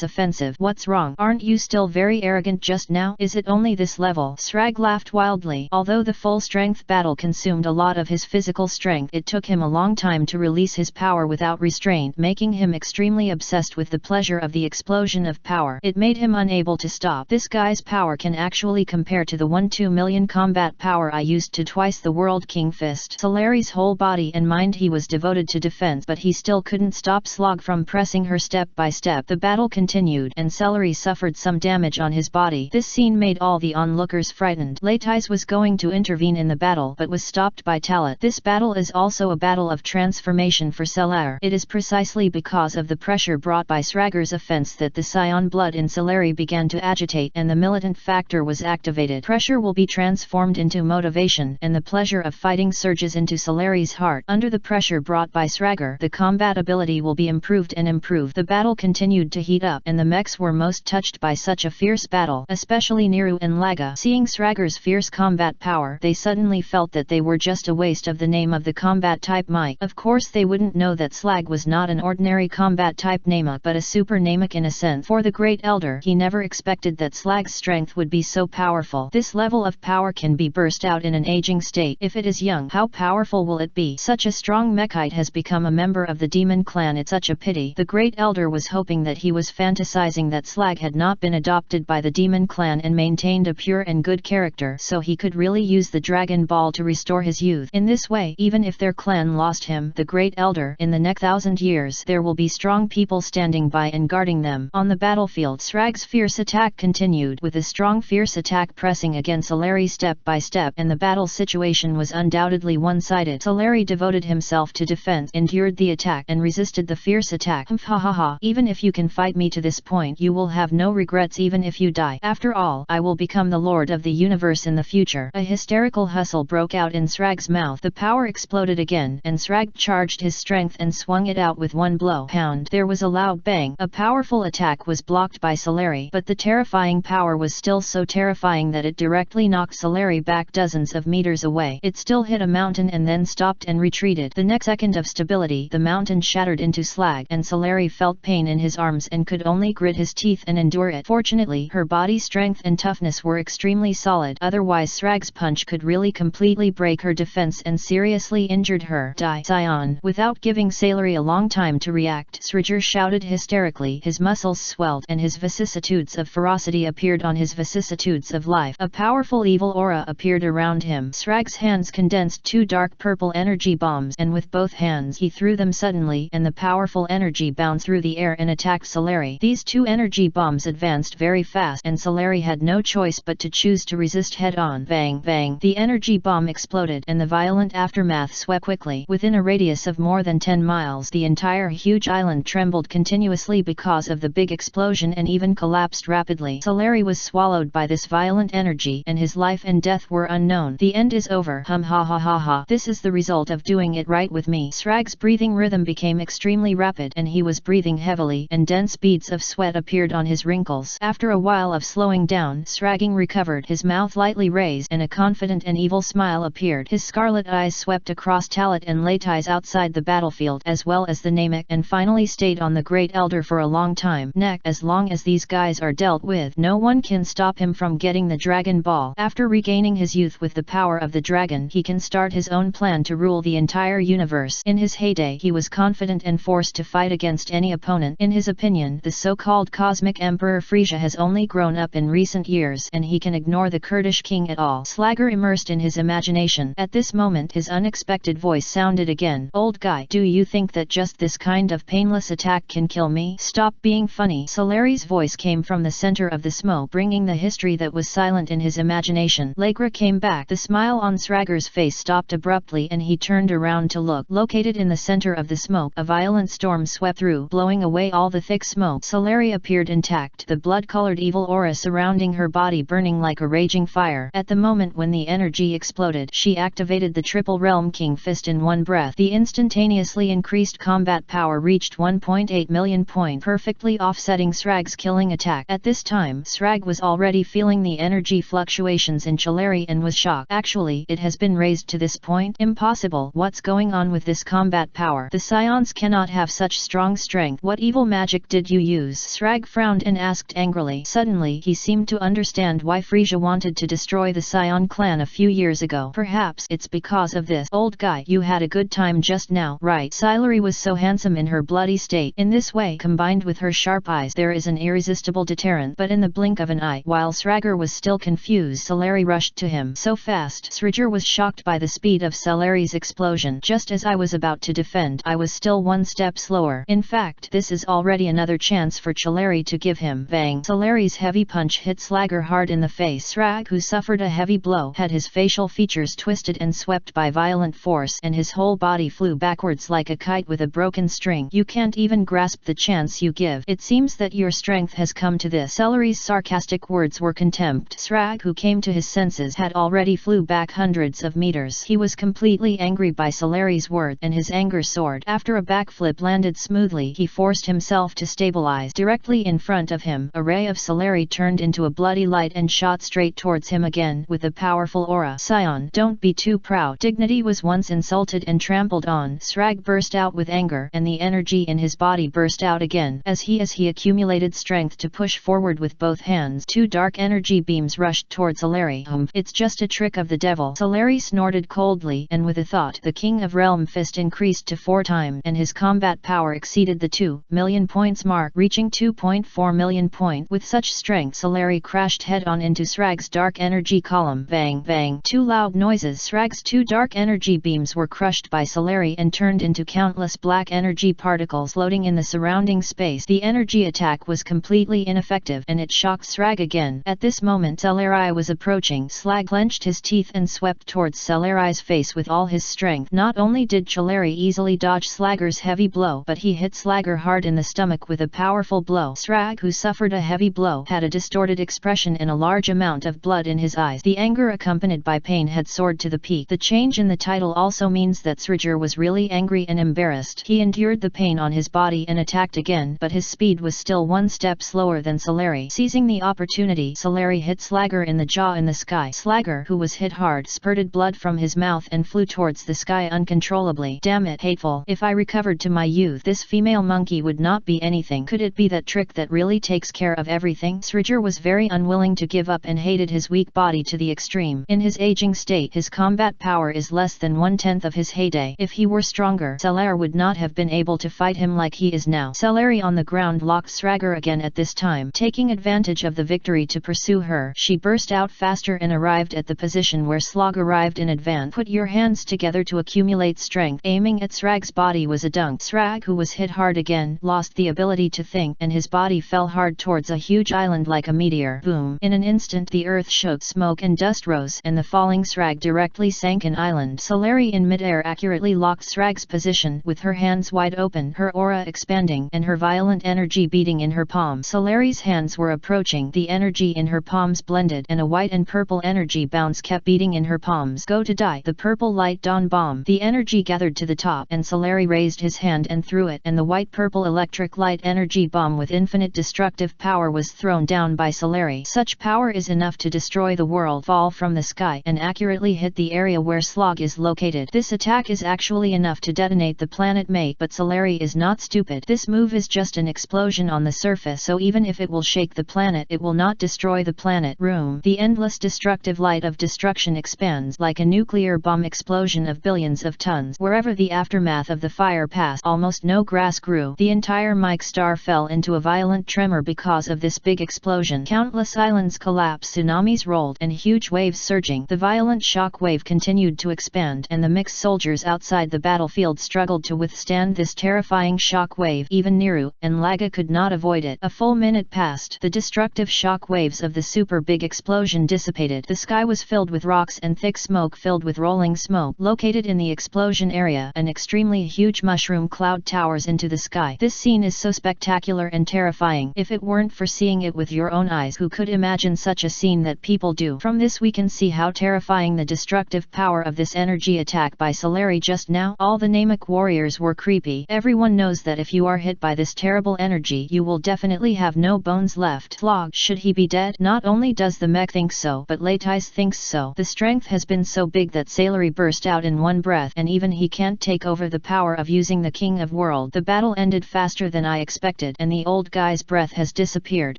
offensive. What's wrong? Aren't you still very arrogant just now? Is it only this level? Srag laughed wildly. Although the full strength battle consumed a lot of his physical strength, it took him a long time to release his power without restraint, making him extremely obsessed with the pleasure of the explosion of power. It made him unable to stop. This guy's power can actually compare to the 1-2 million combat power I used to twice the World King Fist. Solari's whole body and mind he was devoted to defense, but he still couldn't stop Slog from pressing her step by step. The battle continued, and Solari suffered some damage on his body. This scene made all the onlookers frightened. Leitis was going to intervene in the battle, but was stopped by Talat. This battle is also a battle of transformation for Solari. It is precisely because of the pressure brought by Sragger's offense that the scion blood in Solari began to agitate and the militant factor was activated. Pressure will be transformed into motivation, and the pleasure of fighting surges into Solari's heart. Under the pressure brought by Sragger, the combat ability will be improved and improved. The battle continued to heat up, and the mechs were most touched by such a fierce battle, especially Niru and Laga. Seeing Sragger's fierce combat power, they suddenly felt that they were just a waste of the name of the combat type Mike. Of course they wouldn't know that Slag was not an ordinary combat type Namuk, but a super Namuk in a sense. For the Great Elder, he never expected that Slag's strength would be so powerful. This level of power can be burst out in an aging state. If it is young, how powerful will it be? Such a strong mechite has become a member of the demon clan. It's such a pity. The Great Elder was hoping that he was fantasizing that Slag had not been adopted by the demon clan and maintained a pure and good character, so he could really use the Dragon Ball to restore his youth. In this way, even if their clan lost him, the Great Elder, in the next 1,000 years there will be strong people standing by and guarding them. On the battlefield, Srag's fierce attack continued, with a strong fierce attack pressing against Saleri step by step, and the battle situation was undoubtedly one-sided. Saleri devoted himself to defense, endured the attack, and resisted the fierce attack. Ha ha ha, even if you can fight me to this point, you will have no regrets even if you die. After all, I will become the Lord of the universe in the future. A hysterical hustle broke out in Srag's mouth. The power exploded again, and Srag charged his strength and swung it out with one blow. Pound. There was a loud bang. A powerful attack was blocked by Saleri, but the terrifying power was still so terrifying that it directly knocked Saleri back dozens of meters away. It still hit a mountain and then stopped and retreated. The next second of stability, the mountain shattered into slag, and Saleri felt pain in his arms and could only grit his teeth and endure it. Fortunately, her body strength and toughness were extremely solid, otherwise Srag's punch could really completely break her defense and seriously injured her. Die, Scion! Without giving Saleri a long time to react, Sragr shouted hysterically. His muscles swelled, and his vicissitudes of ferocity appeared on his vicissitudes of life. A powerful evil aura appeared around him. Srag's hands condensed two dark purple energy bombs, and with both hands he threw them suddenly, and the powerful energy bounced through the air and attacked Saleri. These two energy bombs advanced very fast, and Saleri had no choice but to choose to resist head-on. Bang, bang! The energy bomb exploded, and the violent aftermath swept quickly. Within a radius of more than 10 miles, the entire huge island trembled continuously because of the big explosion and even collapsed rapidly. Saleri was swallowed by this violent energy, and his life and death were unknown. The end is over. Ha ha ha ha. This is the result of doing it right with me. Srag's breathing rhythm became extremely rapid, and he was breathing heavily, and dense beads of sweat appeared on his wrinkles. After a while of slowing down, Sraging recovered, his mouth lightly raised, and a confident and evil smile appeared. His scarlet eyes swept across Talat and Latais outside the battlefield, as well as the Namek, and finally stayed on the Great Elder for a long time. Neck, as long as these guys are dealt with, no one can stop him from getting the Dragon Ball. After regaining his youth with the power of the dragon, he can start his own plan to rule the entire universe. In his heyday, he was confident and forced to fight against any opponent. In his opinion, the so-called Cosmic Emperor Frisia has only grown up in recent years, and he can ignore the Kurdish king at all. Slagger immersed in his imagination. At this moment, his unexpected voice sounded again. Old guy, do you think that just this kind of painless attack can kill me? Stop being funny. Saleri's voice came from the center of the smoke, bringing the history that was silent in his imagination. Legra came back. The smile on Sragger's face stopped abruptly, and he turned around to look. Located in the center of the smoke, a violent storm swept through, blowing away all the thick smoke. Saleri appeared intact, the blood-colored evil aura surrounding her body burning like a raging fire. At the moment when the energy exploded, she activated the Triple Realm King Fist in one breath. The instantaneously increased combat power reached 1.8 million points, perfectly offsetting Srag's killing attack. At this time, Srag was already feeling the energy fluctuations in Chaleri and was shocked. Actually, it has been raised to this point? Impossible. What's going on with this combat power? The Scions cannot have such strong strength. What evil magic did you use? Srag frowned and asked angrily. Suddenly, he seemed to understand why Frisia wanted to destroy the Scion clan a few years ago. Perhaps it's because of this. Old guy, you had a good time just now, right? Saleri was so handsome in her bloody state. In this way, combined with her sharp eyes, there is an irresistible deterrent. But in the blink of an eye, while Sragger was still confused, Saleri rushed to him so fast. Sragger was shocked by the speed of Saleri's explosion. Just as I was about to defend, I was still one step slower. In fact, this is already another chance for Chaleri to give him. Bang! Saleri's heavy punch hit Slagger hard in the face. Srag, who suffered a heavy blow, had his facial features twisted and swept by violent force, and his whole body flew backwards like a kite with a broken string. You can't even grasp the chance you give. It seems that your strength has come to this. Saleri's sarcastic words were contempt. Srag, who came to his senses, had already flew back hundreds of meters. He was completely angry by Saleri's word, and his anger soared. After a backflip landed smoothly, he forced himself to stabilize. Directly in front of him, a ray of Saleri turned into a bloody light and shot straight towards him again, with a powerful aura. Scion, don't be too proud. Dignity was once insulted and trampled on. Srag burst out with anger, and the energy in his body burst out again. As he accumulated strength to push forward with both hands, two dark energy beams rushed towards Saleri. It's just a trick of the devil. Saleri snorted coldly, and with a thought, the King of Realm Fist increased to 4 times, and his combat power exceeded the 2 million points mark, reaching 2.4 million points. point. With such strength, Saleri crashed head-on into Srag's dark energy column. Bang, bang. Two loud noises. Srag's two dark energy beams were crushed by Saleri and turned into countless black energy particles floating in the surrounding space. The energy attack was completely ineffective, and it shocked Srag again. At this moment, Saleri was approaching. Slag clenched his teeth and swept towards Saleri's face with all his strength. Not only did Saleri easily dodge Slagger's heavy blow, but he hit Slagger hard in the stomach with a powerful blow. Srag, who suffered a heavy blow, had a distorted expression and a large amount of blood in his eyes. The anger accompanied by pain had soared to the peak. The change in the title also means that Sragger was really angry and embarrassed. He endured the pain on his body and attacked again, but his speed was still one step slower than Saleri. Seizing the opportunity, Saleri hit Slagger in the jaw in the sky. Slagger, who was hit hard, spurted blood from his mouth and flew towards the sky uncontrollably. Damn it, hateful. If I recovered to my youth, this female monkey would not be anything. Could it be that trick that really takes care of everything? Sragger was very unwilling to give up and hated his weak body to the extreme. In his aging state, his combat power is less than 1/10 of his heyday. If he were stronger, Saleri would not have been able to fight him like he is now. Saleri on the ground locked Sragger again at this time. Taking advantage of the victory to pursue her, she burst out faster and arrived at the position where Slag arrived in advance. Put your hands together to accumulate strength. Aiming at Srag's body was a dunk. Srag, who was hit hard again, lost the ability to think, and his body fell hard towards a huge island like a meteor. Boom! In an instant the earth shook, smoke and dust rose, and the falling Srag directly sank an island. Saleri in midair accurately locked Srag's position, with her hands wide open, her aura expanding, and her violent energy beating in her palms. Saleri's hands were approaching, the energy in her palms blended, and a white and purple energy bounce kept beating in her palms. Go to die! The purple light dawn bomb. The energy gathered to the top, and Saleri raised his hand and threw it, and the white-purple electric light energy bomb with infinite destructive power was thrown down by Saleri. Such power is enough to destroy the world, fall from the sky, and accurately hit the area where Slag is located. This attack is actually enough to detonate the planet mate, but Saleri is not stupid. This move is just an explosion on the surface, so even if it will shake the planet, it will not destroy the planet. Room. The endless destructive light of destruction expands like a nuclear bomb explosion of billions of tons. Wherever the aftermath of the fire passed, almost no grass grew. The entire Mike star fell into a violent tremor because of this big explosion. Countless islands collapsed, tsunamis rolled, and huge waves surging. The violent shock wave continued to expand, and the mixed soldiers outside the battlefield struggled to withstand this terrifying shock wave. Even Neru and Laga could not avoid it. A full minute passed. The destructive shock waves of the super big explosion dissipated. The sky was filled with rocks and thick smoke filled with rolling smoke. Located in the explosion area, an extremely huge mushroom cloud towers into the sky. This scene is so spectacular and terrifying. If it weren't for seeing it with your own eyes, who could imagine such a scene that people do? From this we can see how terrifying the destructive power of this energy attack by Saleri just now. All the Namek warriors were creepy. Everyone knows that if you are hit by this terrible energy, you will definitely have no bones left. Flog. Should he be dead? Not only does the mech think so, but Latice thinks so. The strength has been so big that Saleri burst out in one breath, and even he can't take over the power of using the King of World. The battle ended faster than I expected, and the old guy's breath has disappeared.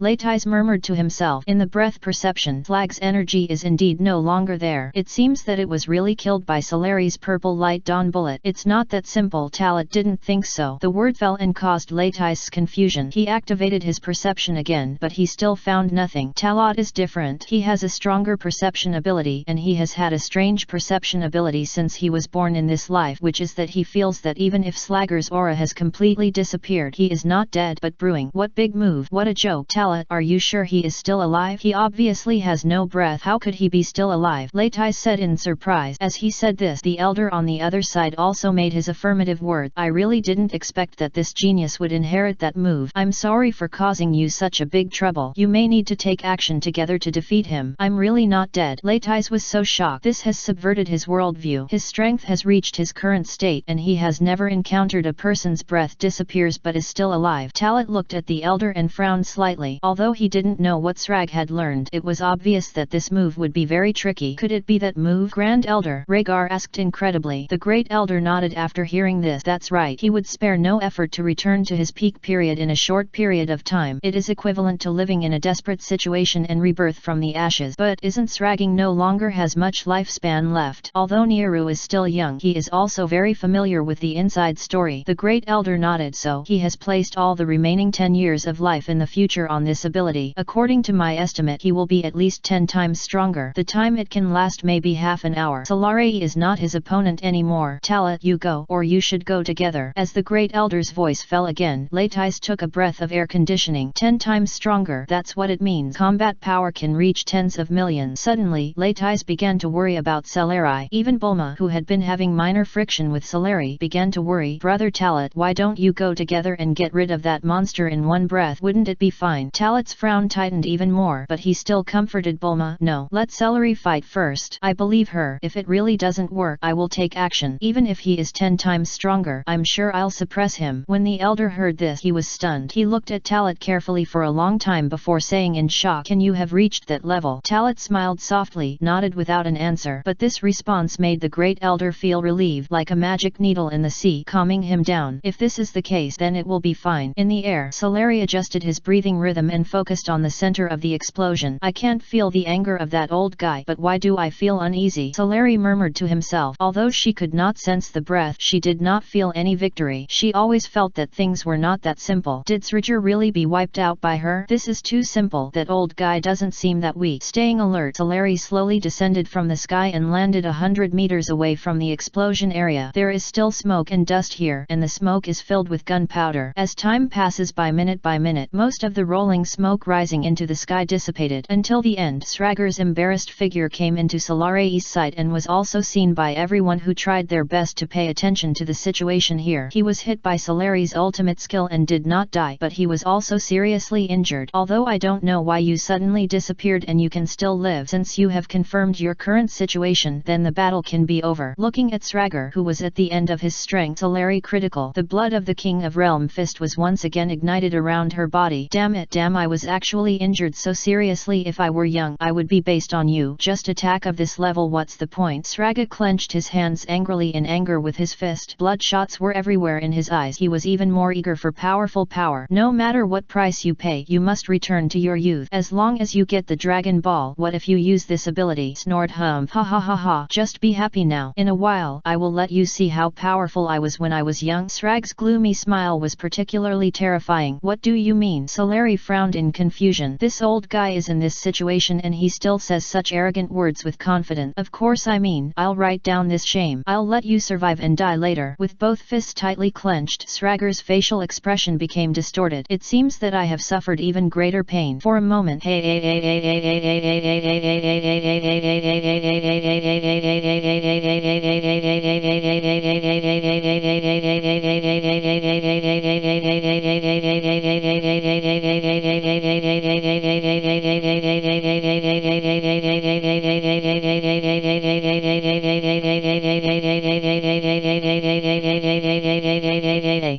Latice murmured to himself. In the breath perception, Flag's energy is indeed no longer there. It seems that it was really killed by Saleri's purple light dawn bullet. It's not that simple. Talat didn't think so. The word fell and caused Latice's confusion. He activated his perception again, but he still found nothing. Talat is different. He has a stronger perception ability, and he has had a strange perception ability since he was born in this life, which is that he feels that even if Slagger's aura has completely disappeared, he is not dead but brewing. What big move. What a joke. Talat, are you sure he is still alive? He obviously has no breath. How could he be still alive? Latice said in surprise. As he said this, the elder on the other side also made his affirmative word. I really didn't expect that this genius would inherit that move. I'm sorry for causing you such a big trouble. You may need to take action together to defeat him. I'm really not dead. Latice was so shocked. This has subverted his worldview. His strength has reached his current state, and he has never encountered a person's breath disappears but is still alive. Talat looked at the elder and frowned slightly. Although he didn't know what Srag had learned, it was obvious that this move would be very tricky. Could it be that move? Grand Elder? Rhaegar asked incredibly. The Great Elder nodded after hearing this. That's right. He would spare no effort to return to his peak period in a short period of time. It is equivalent to living in a desperate situation and rebirth from the ashes. But isn't Sragging no longer has much lifespan left? Although Neru is still young, he is also very familiar with the inside story. The Great Elder nodded. So he has placed all the remaining 10 years of life in the future on this ability. According to my estimate, he will be at least 10 times stronger. The time it can last may be half an hour. Solari is not his opponent anymore. Talat, you go, or you should go together. As the great elder's voice fell again, Leitais took a breath of air conditioning. 10 times stronger, that's what it means. Combat power can reach tens of millions. Suddenly, Leitais began to worry about Solari. Even Bulma, who had been having minor friction with Solari, began to worry. Brother Talat, why don't you go together and get rid of that monster in one breath? Wouldn't it be fine? Talat's frown tightened even more, but he still comforted Bulma. No, let Celery fight first. I believe her. If it really doesn't work, I will take action. Even if he is 10 times stronger, I'm sure I'll suppress him. When the elder heard this, he was stunned. He looked at Talat carefully for a long time before saying in shock, can you have reached that level? Talat smiled softly, nodded without an answer, but this response made the great elder feel relieved, like a magic needle in the sea, calming him down. If this is the case, then it will be fine. In the air, Solari adjusted his breathing rhythm and focused on the center of the explosion. I can't feel the anger of that old guy, but why do I feel uneasy? Solari murmured to himself. Although she could not sense the breath, she did not feel any victory. She always felt that things were not that simple. Did Sridhar really be wiped out by her? This is too simple. That old guy doesn't seem that weak. Staying alert, Solari slowly descended from the sky and landed 100 meters away from the explosion area. There is still smoke and dust here, and the smoke is filled with gunpowder. As time passes by minute, most of the rolling smoke rising into the sky dissipated, until the end. Sraggar's embarrassed figure came into Solari's sight and was also seen by everyone who tried their best to pay attention to the situation here. He was hit by Solari's ultimate skill and did not die, but he was also seriously injured. Although I don't know why you suddenly disappeared and you can still live. Since you have confirmed your current situation, then the battle can be over. Looking at Sraggar, who was at the end of his strength, Solari critical. The blood of the King of Realm Fist was once again ignited around her body. Damn it, damn, I was actually injured so seriously. If I were young, I would be based on you. Just attack of this level, what's the point? Sraggar clenched his hands angrily in anger with his fist. Bloodshots were everywhere in his eyes. He was even more eager for powerful power. No matter what price you pay, you must return to your youth. As long as you get the Dragon Ball. What if you use this ability? Snored Hum. Ha ha ha ha. Just be happy now. In a while, I will let you see how powerful I was when I was young. Srag's gloomy smile was particularly terrifying. What do you mean? Solari frowned in confusion. This old guy is in this situation and he still says such arrogant words with confidence. Of course I mean, I'll write down this shame. I'll let you survive and die later. With both fists tightly clenched, Sraggar's facial expression became distorted. It seems that I have suffered even greater pain. For a moment,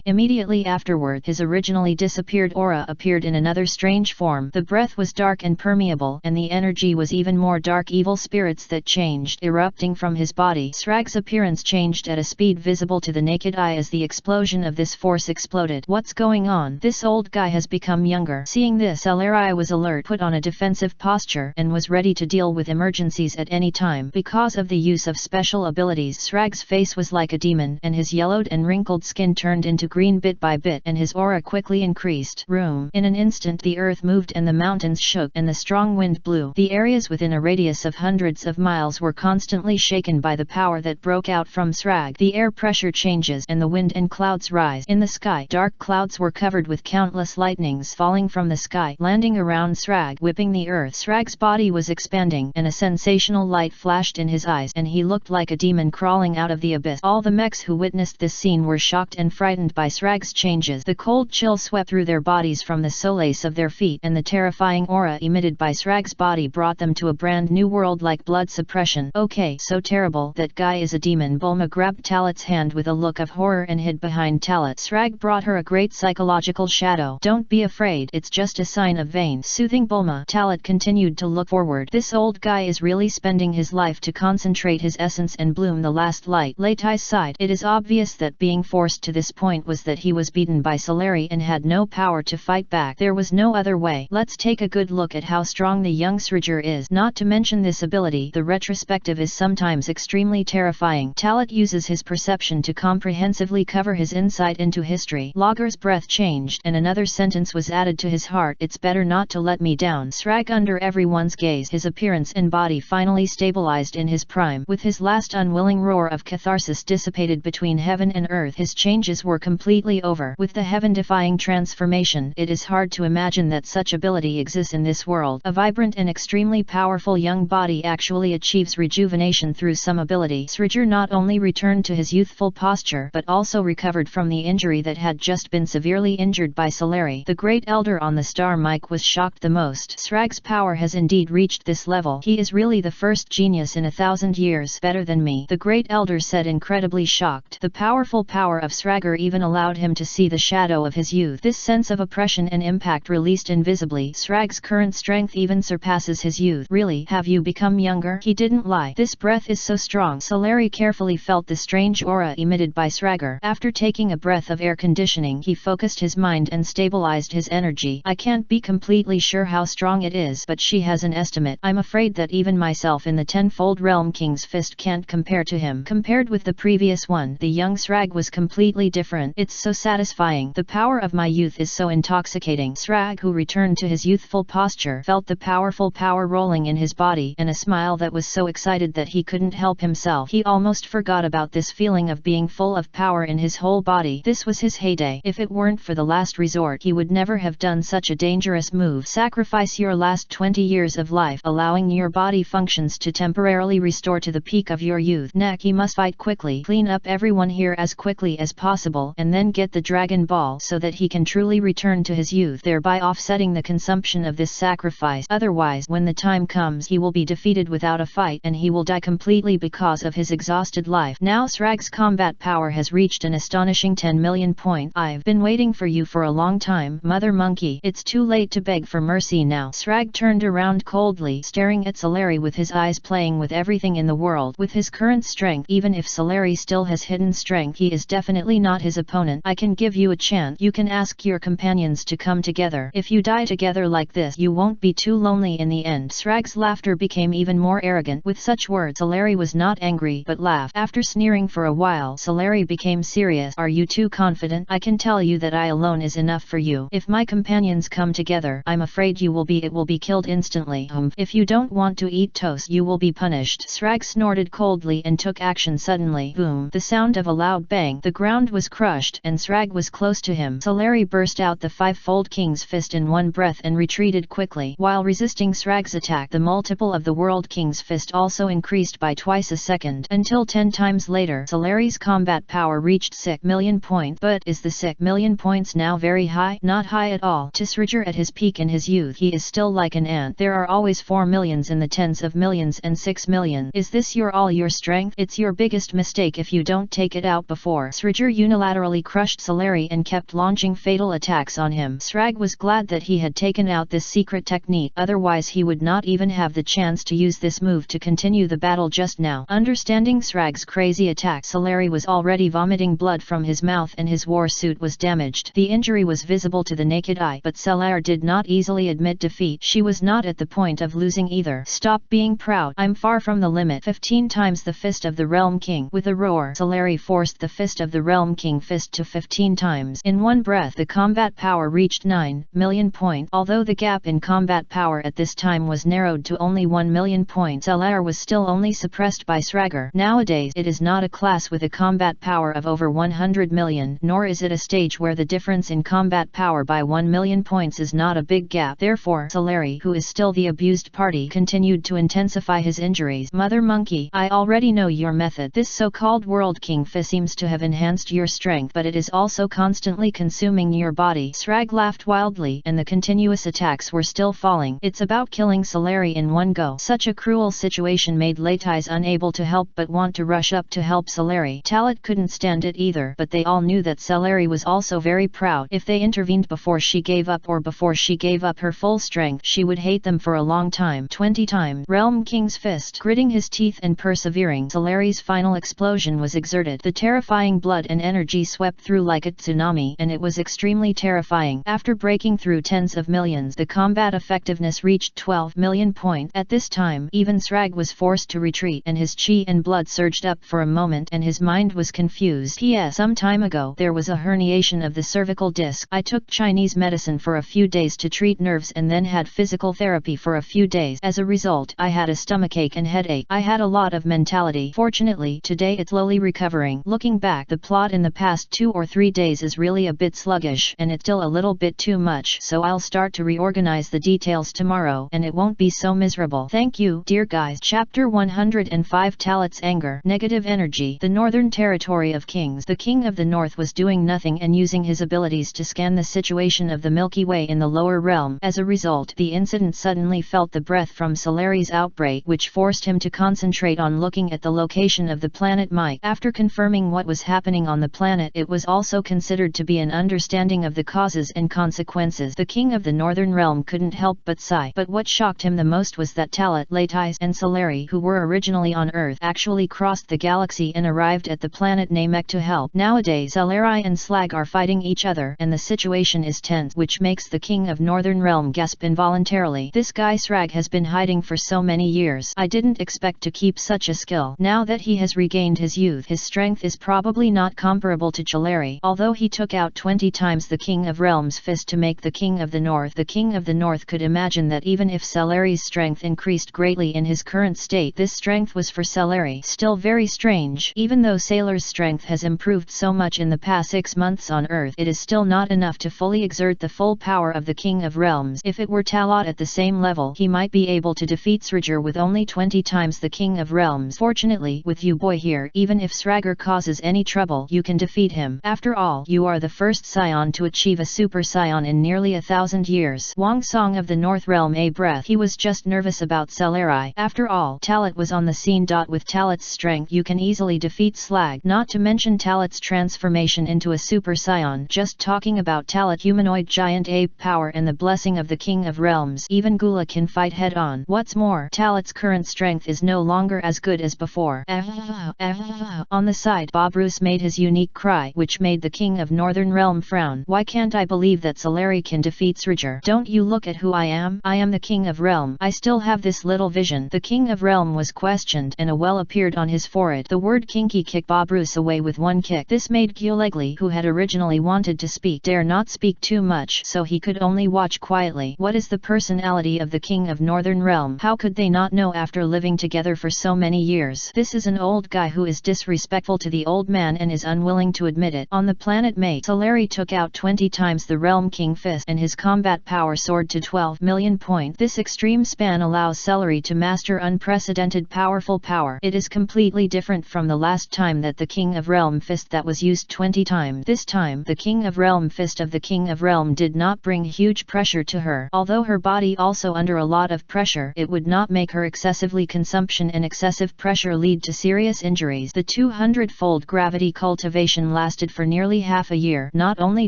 Immediately afterward, his originally disappeared aura appeared in another strange form. The breath was dark and permeable, and the energy was even more dark. Evil spirits that changed, erupting from his body. Srag's appearance changed at a speed visible to the naked eye as the explosion of this force exploded. What's going on? This old guy has become younger. Seeing this, Solari was alert, put on a defensive posture, and was ready to deal with emergencies at any time. Because of the use of special abilities, Srag's face was like a demon, and his yellowed and wrinkled skin turned into green bit by bit, and his aura quickly increased. In an instant the earth moved and the mountains shook and the strong wind blew. The areas within a radius of hundreds of miles were constantly shaken by the power that broke out from Srag. The air pressure changes and the wind and clouds rise. In the sky, dark clouds were covered with countless lightnings falling from the sky, landing around Srag, whipping the earth. Srag's body was expanding, and a sensational light flashed in his eyes, and he looked like a demon crawling out of the abyss. All the mechs who witnessed this scene were shocked and frightened by Srag's changes. The cold chill swept through their bodies from the soles of their feet, and the terrifying aura emitted by Srag's body brought them to a brand new world like blood suppression. Okay, so terrible. That guy is a demon. Bulma grabbed Talat's hand with a look of horror and hid behind Talat. Srag brought her a great psychological shadow. Don't be afraid, it's just a sign of vein. Soothing Bulma, Talat continued to look forward. This old guy is really spending his life to concentrate his essence and bloom the last light. Leitai sighed. It is obvious that being forced to this point was that he was beaten by Solari and had no power to fight back. There was no other way. Let's take a good look at how strong the young Sridhar is. Not to mention this ability, the retrospective is sometimes extremely terrifying. Talat uses his perception to comprehensively cover his insight into history. Logger's breath changed and another sentence was was added to his heart. It's better not to let me down. Srag under everyone's gaze. His appearance and body finally stabilized in his prime. With his last unwilling roar of catharsis dissipated between heaven and earth, his changes were completely over. With the heaven-defying transformation, it is hard to imagine that such ability exists in this world. A vibrant and extremely powerful young body actually achieves rejuvenation through some ability. Srajur not only returned to his youthful posture but also recovered from the injury that had just been severely injured by Solari. The great elder on the star mic was shocked the most. Srag's power has indeed reached this level. He is really the first genius in 1,000 years. Better than me, the great elder said, incredibly shocked. The powerful power of Sragr even allowed him to see the shadow of his youth. This sense of oppression and impact released invisibly. Srag's current strength even surpasses his youth. Really, have you become younger? He didn't lie. This breath is so strong. Solari carefully felt the strange aura emitted by Sragr. After taking a breath of air conditioning, he focused his mind and stabilized his energy. I can't be completely sure how strong it is, but she has an estimate. I'm afraid that even myself in the tenfold realm King's Fist can't compare to him. Compared with the previous one, the young Srag was completely different. It's so satisfying. The power of my youth is so intoxicating. Srag, who returned to his youthful posture, felt the powerful power rolling in his body and a smile that was so excited that he couldn't help himself. He almost forgot about this feeling of being full of power in his whole body. This was his heyday. If it weren't for the last resort, he would never have done such a dangerous move. Sacrifice your last 20 years of life, allowing your body functions to temporarily restore to the peak of your youth. Next, he must fight quickly, clean up everyone here as quickly as possible, and then get the Dragon Ball so that he can truly return to his youth, thereby offsetting the consumption of this sacrifice. Otherwise, when the time comes, he will be defeated without a fight, and he will die completely because of his exhausted life. Now Srag's combat power has reached an astonishing 10 million point. I've been waiting for you for a long time, Mother Monkey. It's too late to beg for mercy now. Srag turned around coldly, staring at Solari with his eyes playing with everything in the world. With his current strength, even if Solari still has hidden strength, he is definitely not his opponent. I can give you a chance. You can ask your companions to come together. If you die together like this, you won't be too lonely in the end. Srag's laughter became even more arrogant. With such words, Solari was not angry but laughed. After sneering for a while, Solari became serious. Are you too confident? I can tell you that I alone is enough for you. If my companions come together, I'm afraid it will be killed instantly. If you don't want to eat toast, you will be punished. Srag snorted coldly and took action suddenly. Boom! The sound of a loud bang. The ground was crushed, and Srag was close to him. Solari burst out the five-fold King's Fist in one breath and retreated quickly. While resisting Srag's attack, the multiple of the World King's Fist also increased by twice a second, until 10 times later, Solari's combat power reached 6 million points. But is the 6 million points now very high? Not high at all. To Srajur at his peak in his youth, he is still like an ant. There are always 4 millions in the tens of millions and 6 million. Is this all your strength? It's your biggest mistake if you don't take it out before. Srajur unilaterally crushed Solari and kept launching fatal attacks on him. Srag was glad that he had taken out this secret technique, otherwise he would not even have the chance to use this move to continue the battle just now. Understanding Srag's crazy attack, Solari was already vomiting blood from his mouth and his war suit was damaged. The injury was visible to the naked eye, but Solari did not easily admit defeat. She was not at the point of losing either. Stop being proud. I'm far from the limit. 15 times the fist of the Realm King. With a roar, Solari forced the fist of the Realm King fist to 15 times. In one breath, the combat power reached 9 million points. Although the gap in combat power at this time was narrowed to only 1 million points, Solari was still only suppressed by Sragr. Nowadays, it is not a class with a combat power of over 100 million, nor is it a stage where the difference in combat power by 1 million points is not a big gap. Therefore, Solari, who is still the abused party, continued to intensify his injuries. Mother Monkey, I already know your method. This so-called World King Fist seems to have enhanced your strength, but it is also constantly consuming your body. Srag laughed wildly, and the continuous attacks were still falling. It's about killing Solari in one go. Such a cruel situation made Latais unable to help but want to rush up to help Solari. Talit couldn't stand it either, but they all knew that Solari was also very proud. If they intervened before she gave up or before she gave up her full strength, she would hate them for a long time. 20 times. Realm King's Fist. Gritting his teeth and persevering, Solari's final explosion was exerted. The terrifying blood and energy swept through like a tsunami, and it was extremely terrifying. After breaking through tens of millions, the combat effectiveness reached 12 million points. At this time, even Srag was forced to retreat, and his chi and blood surged up for a moment and his mind was confused. P.S. Some time ago, there was a herniation of the cervical disc. I took China Chinese medicine for a few days to treat nerves and then had physical therapy for a few days. As a result, I had a stomachache and headache. I had a lot of mentality. Fortunately, today it's slowly recovering. Looking back, the plot in the past 2 or 3 days is really a bit sluggish and it's still a little bit too much, so I'll start to reorganize the details tomorrow and it won't be so miserable. Thank you, dear guys. Chapter 105 Talat's Anger. Negative Energy. The Northern Territory of Kings. The King of the North was doing nothing and using his abilities to scan the situation of the Milky Way in the lower realm. As a result, the incident suddenly felt the breath from Solari's outbreak, which forced him to concentrate on looking at the location of the planet Mike. After confirming what was happening on the planet, it was also considered to be an understanding of the causes and consequences. The King of the Northern Realm couldn't help but sigh. But what shocked him the most was that Talat, Latais, and Solari, who were originally on Earth, actually crossed the galaxy and arrived at the planet Namek to help. Nowadays, Solari and Slag are fighting each other, and the situation is tense, which makes the King of Northern Realm gasp involuntarily. This guy Srag has been hiding for so many years. I didn't expect to keep such a skill. Now that he has regained his youth, his strength is probably not comparable to Solari. Although he took out 20 times the King of Realm's fist to make the King of the North could imagine that even if Solari's strength increased greatly in his current state, this strength was for Solari still very strange. Even though Sailor's strength has improved so much in the past 6 months on Earth, it is still not enough to fully exert the full power of the King of Realms. If it were Talat at the same level, he might be able to defeat Srager with only 20 times the King of Realms. Fortunately, with you boy here, even if Srager causes any trouble, you can defeat him. After all, you are the first Scion to achieve a Super Scion in nearly 1,000 years. Wang Song of the North Realm a breath. He was just nervous about Solari. After all, Talat was on the scene. With Talat's strength you can easily defeat Slag, not to mention Talat's transformation into a Super Scion. Just talking about Talat humanoid giant ape power and the blessing of the King of Realms, even Gula can fight head on. What's more, Talat's current strength is no longer as good as before. On the side, Bobrus made his unique cry, which made the King of Northern Realm frown. Why can't I believe that Solari can defeat Srager? Don't you look at who I am? I am the King of Realm. I still have this little vision. The King of Realm was questioned, and a well appeared on his forehead. The word kinky kicked Bobrus away with one kick. This made Gulegli, who had originally wanted to speak, dare not speak too much, so he could only watch quietly. What is the personality of the King of Northern Realm? How could they not know after living together for so many years? This is an old guy who is disrespectful to the old man and is unwilling to admit it. On the planet Mate, Solari took out 20 times the Realm King Fist and his combat power soared to 12 million points. This extreme span allows Solari to master unprecedented powerful power. It is completely different from the last time that the King of Realm Fist that was used 20 times. This time, the King of Realm Fist of the King of Realm did not bring huge pressure to her. Although her body also under a lot of pressure, it would not make her excessively consumption, and excessive pressure lead to serious injuries. The 200-fold gravity cultivation lasted for nearly half a year. Not only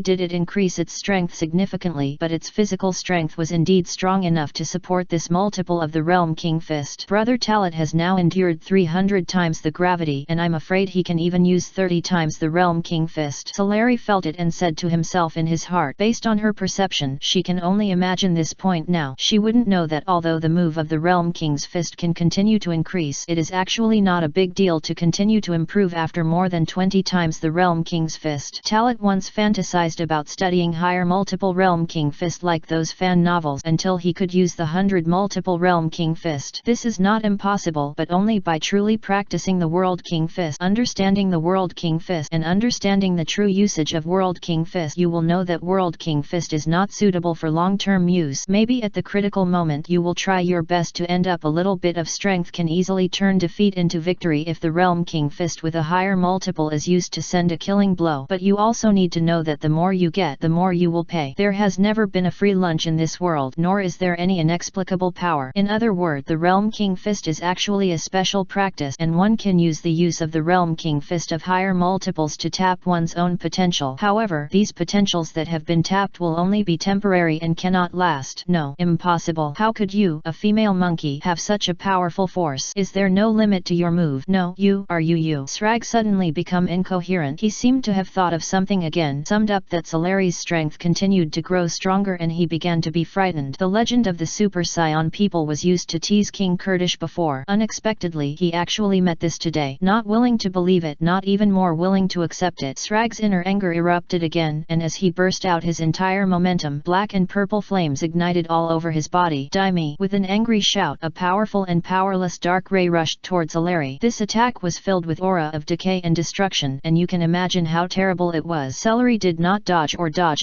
did it increase its strength significantly, but its physical strength was indeed strong enough to support this multiple of the Realm King Fist. Brother Talat has now endured 300 times the gravity, and I'm afraid he can even use 30 times the Realm King Fist. Solari felt it and said to himself in his heart, based on her perception, she can only imagine this point now. She wouldn't know that although the move of the Realm King's Fist can continue to increase, it is actually not a big deal to continue to improve after more than 20 times the Realm King's Fist. Talat once fantasized about studying higher multiple Realm King Fist like those fan novels until he could use the 100 multiple Realm King Fist. This is not impossible, but only by truly practicing the World King Fist. Understanding the World King Fist and understanding the true usage of World King Fist, you will know that World King Fist is not suitable for long-term use. Maybe at the critical moment you will try your best to end up. A little bit of strength can easily turn defeat into victory if the Realm King Fist with a higher multiple is used to send a killing blow. But you also need to know that the more you get, the more you will pay. There has never been a free lunch in this world, nor is there any inexplicable power. In other words, the Realm King Fist is actually a special practice, and one can use the use of the Realm King Fist of higher multiples to tap one's own potential. However, these potentials that have been tapped will only be temporary and cannot last. No, impossible. How could you, a female monkey, have such a powerful force? Is there no limit to your move? No, you. Srag suddenly become incoherent. He seemed to have thought of something again. Summed up that Solari's strength continued to grow stronger and he began to be frightened. The legend of the Super Scion people was used to tease King Kurdish before. Unexpectedly, he actually met this today. Not willing to believe it, not even more willing to accept it. Srag's inner anger erupted again, and as he burst out his entire momentum. Black and purple flames ignited all over his body. Die me! With an angry shout, a powerful and powerless dark ray rushed towards Celery. This attack was filled with aura of decay and destruction, and you can imagine how terrible it was. Celery did not dodge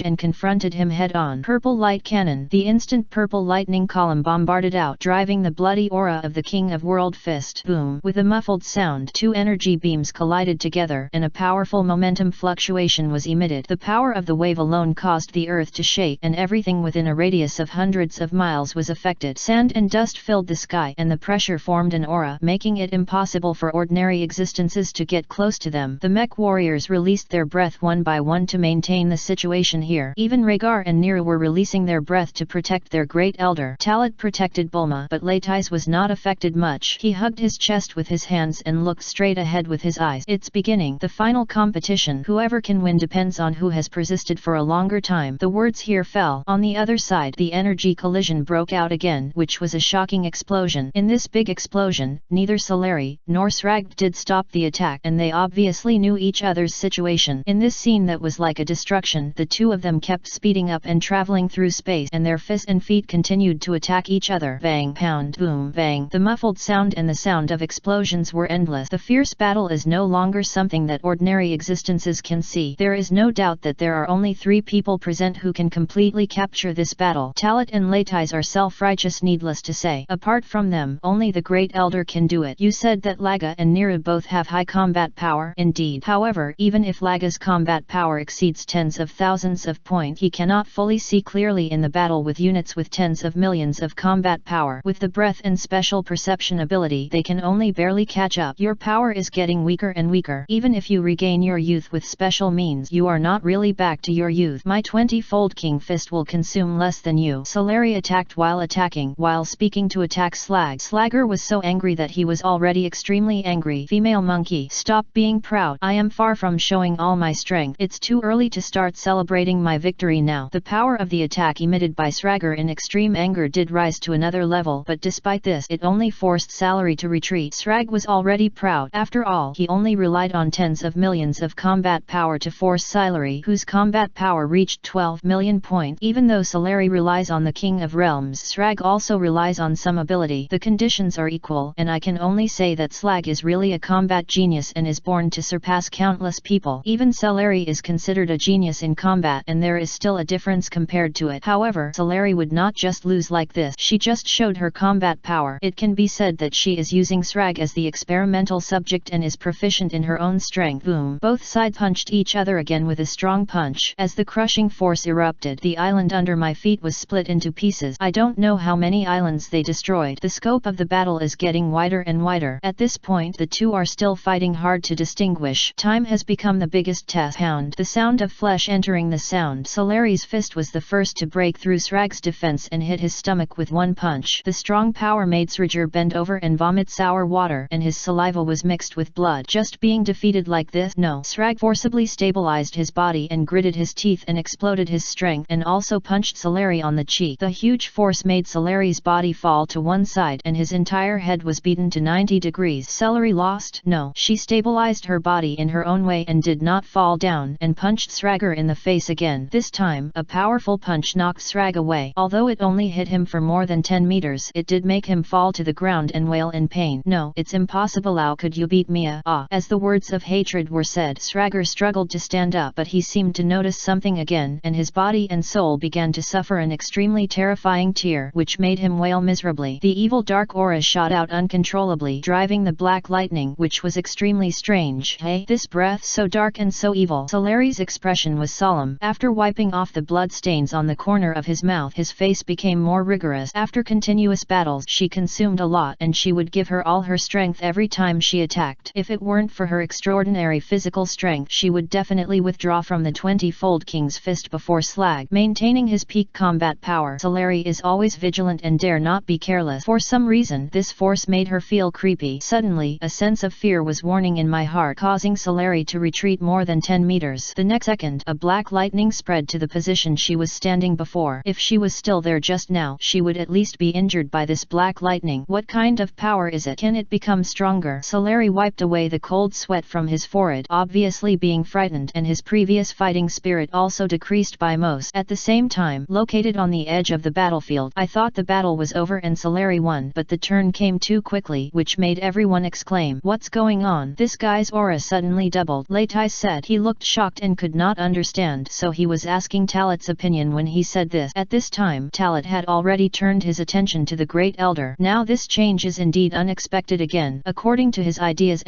and confronted him head-on. Purple light cannon. The instant purple lightning column bombarded out, driving the bloody aura of the King of World Fist. Boom! With a muffled sound, two energy beams collided together, and a powerful momentum fluctuation was emitted. The power of the wave alone caused the earth to shake, and everything within a radius of hundreds of miles was affected. Sand and dust filled the sky, and the pressure formed an aura, making it impossible for ordinary existences to get close to them. The mech warriors released their breath one by one to maintain the situation here. Even Rhaegar and Nero were releasing their breath to protect their great elder. Talit protected Bulma, but Laitais was not affected much. He hugged his chest with his hands and looked straight ahead with his eyes. It's beginning. The final competition. Whoever can win depends on who has persisted for a longer time. The words here fell. On the other side, the energy collision broke out again, which was a shocking explosion. In this big explosion, neither Celery nor Srag did stop the attack, and they obviously knew each other's situation. In this scene that was like a destruction, the two of them kept speeding up and traveling through space, and their fists and feet continued to attack each other. Bang, pound, boom, bang. The muffled sound and the sound of explosions were endless. The fierce battle is no longer something that ordinary existences can see. There is no doubt that there are only 3 people present who can completely capture this battle. Talit and Laitais are self-righteous, needless to say. Apart from them, only the Great Elder can do it. You said that Laga and Nira both have high combat power. Indeed. However, even if Laga's combat power exceeds tens of thousands of points, he cannot fully see clearly in the battle with units with tens of millions of combat power. With the breath and special perception ability, they can only barely catch up. Your power is getting weaker and weaker. Even if you regain your youth with special means, you are not really back to your youth. My 20-fold King Fist will consume less than you. Celery attacked while attacking. While speaking to attack Slag. Slagger was so angry that he was already extremely angry. Female monkey, stop being proud. I am far from showing all my strength. It's too early to start celebrating my victory now. The power of the attack emitted by Sragger in extreme anger did rise to another level, but despite this, it only forced Celery to retreat. Srag was already proud. After all, he only relied on tens of millions of combat power to force Celery, whose combat power reached 12 million points. Even though Celery relies on the King of Realms, Srag also relies on some ability. The conditions are equal, and I can only say that Slag is really a combat genius and is born to surpass countless people. Even Celery is considered a genius in combat, and there is still a difference compared to it. However, Celery would not just lose like this. She just showed her combat power. It can be said that she is using Srag as the experimental subject and is proficient in her own strength. Boom. Both sides punched each other again with a strong punch. As the crushing force erupted, the island under my feet was split into pieces. I don't know how many islands they destroyed. The scope of the battle is getting wider and wider. At this point, the two are still fighting hard to distinguish. Time has become the biggest test. Pound. The sound of flesh entering the sound. Celery's fist was the first to break through Srag's defense and hit his stomach with one punch. The strong power made Sragger bend over and vomit sour water, and his saliva was mixed with blood. Just being defeated like this? No. Srag forcibly stabilized his body and gritted his teeth and exploded his strength, and also punched Celery on the cheek. The huge force made Celery's body fall to one side, and his entire head was beaten to 90 degrees. Celery lost? No. She stabilized her body in her own way and did not fall down, and punched Sragger in the face again. This time, a powerful punch knocked Srag away. Although it only hit him for more than 10 meters, it did make him fall to the ground and wail in pain. No, it's impossible. How could you beat me? As the words of hatred were said, Sragger struggled to stand up, but he seemed to notice something again, and his body and soul began to suffer an extremely terrifying tear, which made him wail miserably. The evil dark aura shot out uncontrollably, driving the black lightning, which was extremely strange. Hey, this breath so dark and so evil. Celery's expression was solemn. After wiping off the blood stains on the corner of his mouth, his face became more rigorous. After continuous battles, she consumed a lot, and she would give her all her strength every time she attacked. If it weren't for her extraordinary physical strength, she would definitely withdraw from the 20-fold King's Fist before Slag. Maintaining his peak combat power, Celery is always vigilant and dare not be careless. For some reason, this force made her feel creepy. Suddenly, a sense of fear was warning in my heart, causing Celery to retreat more than 10 meters. The next second, a black lightning spread to the position she was standing before. If she was still there just now, she would at least be injured by this black lightning. What kind of power is it? Can it become stronger? Celery wiped away the cold sweat from his forehead, obviously being frightened, and his previous fighting spirit also also decreased by most. At the same time, located on the edge of the battlefield, I thought the battle was over and Sulary won, but the turn came too quickly, which made everyone exclaim, "What's going on?" This guy's aura suddenly doubled, Leitai said. He looked shocked and could not understand, so he was asking Talat's opinion when he said this. At this time, Talat had already turned his attention to the Great Elder. Now this change is indeed unexpected again. According to his ideas,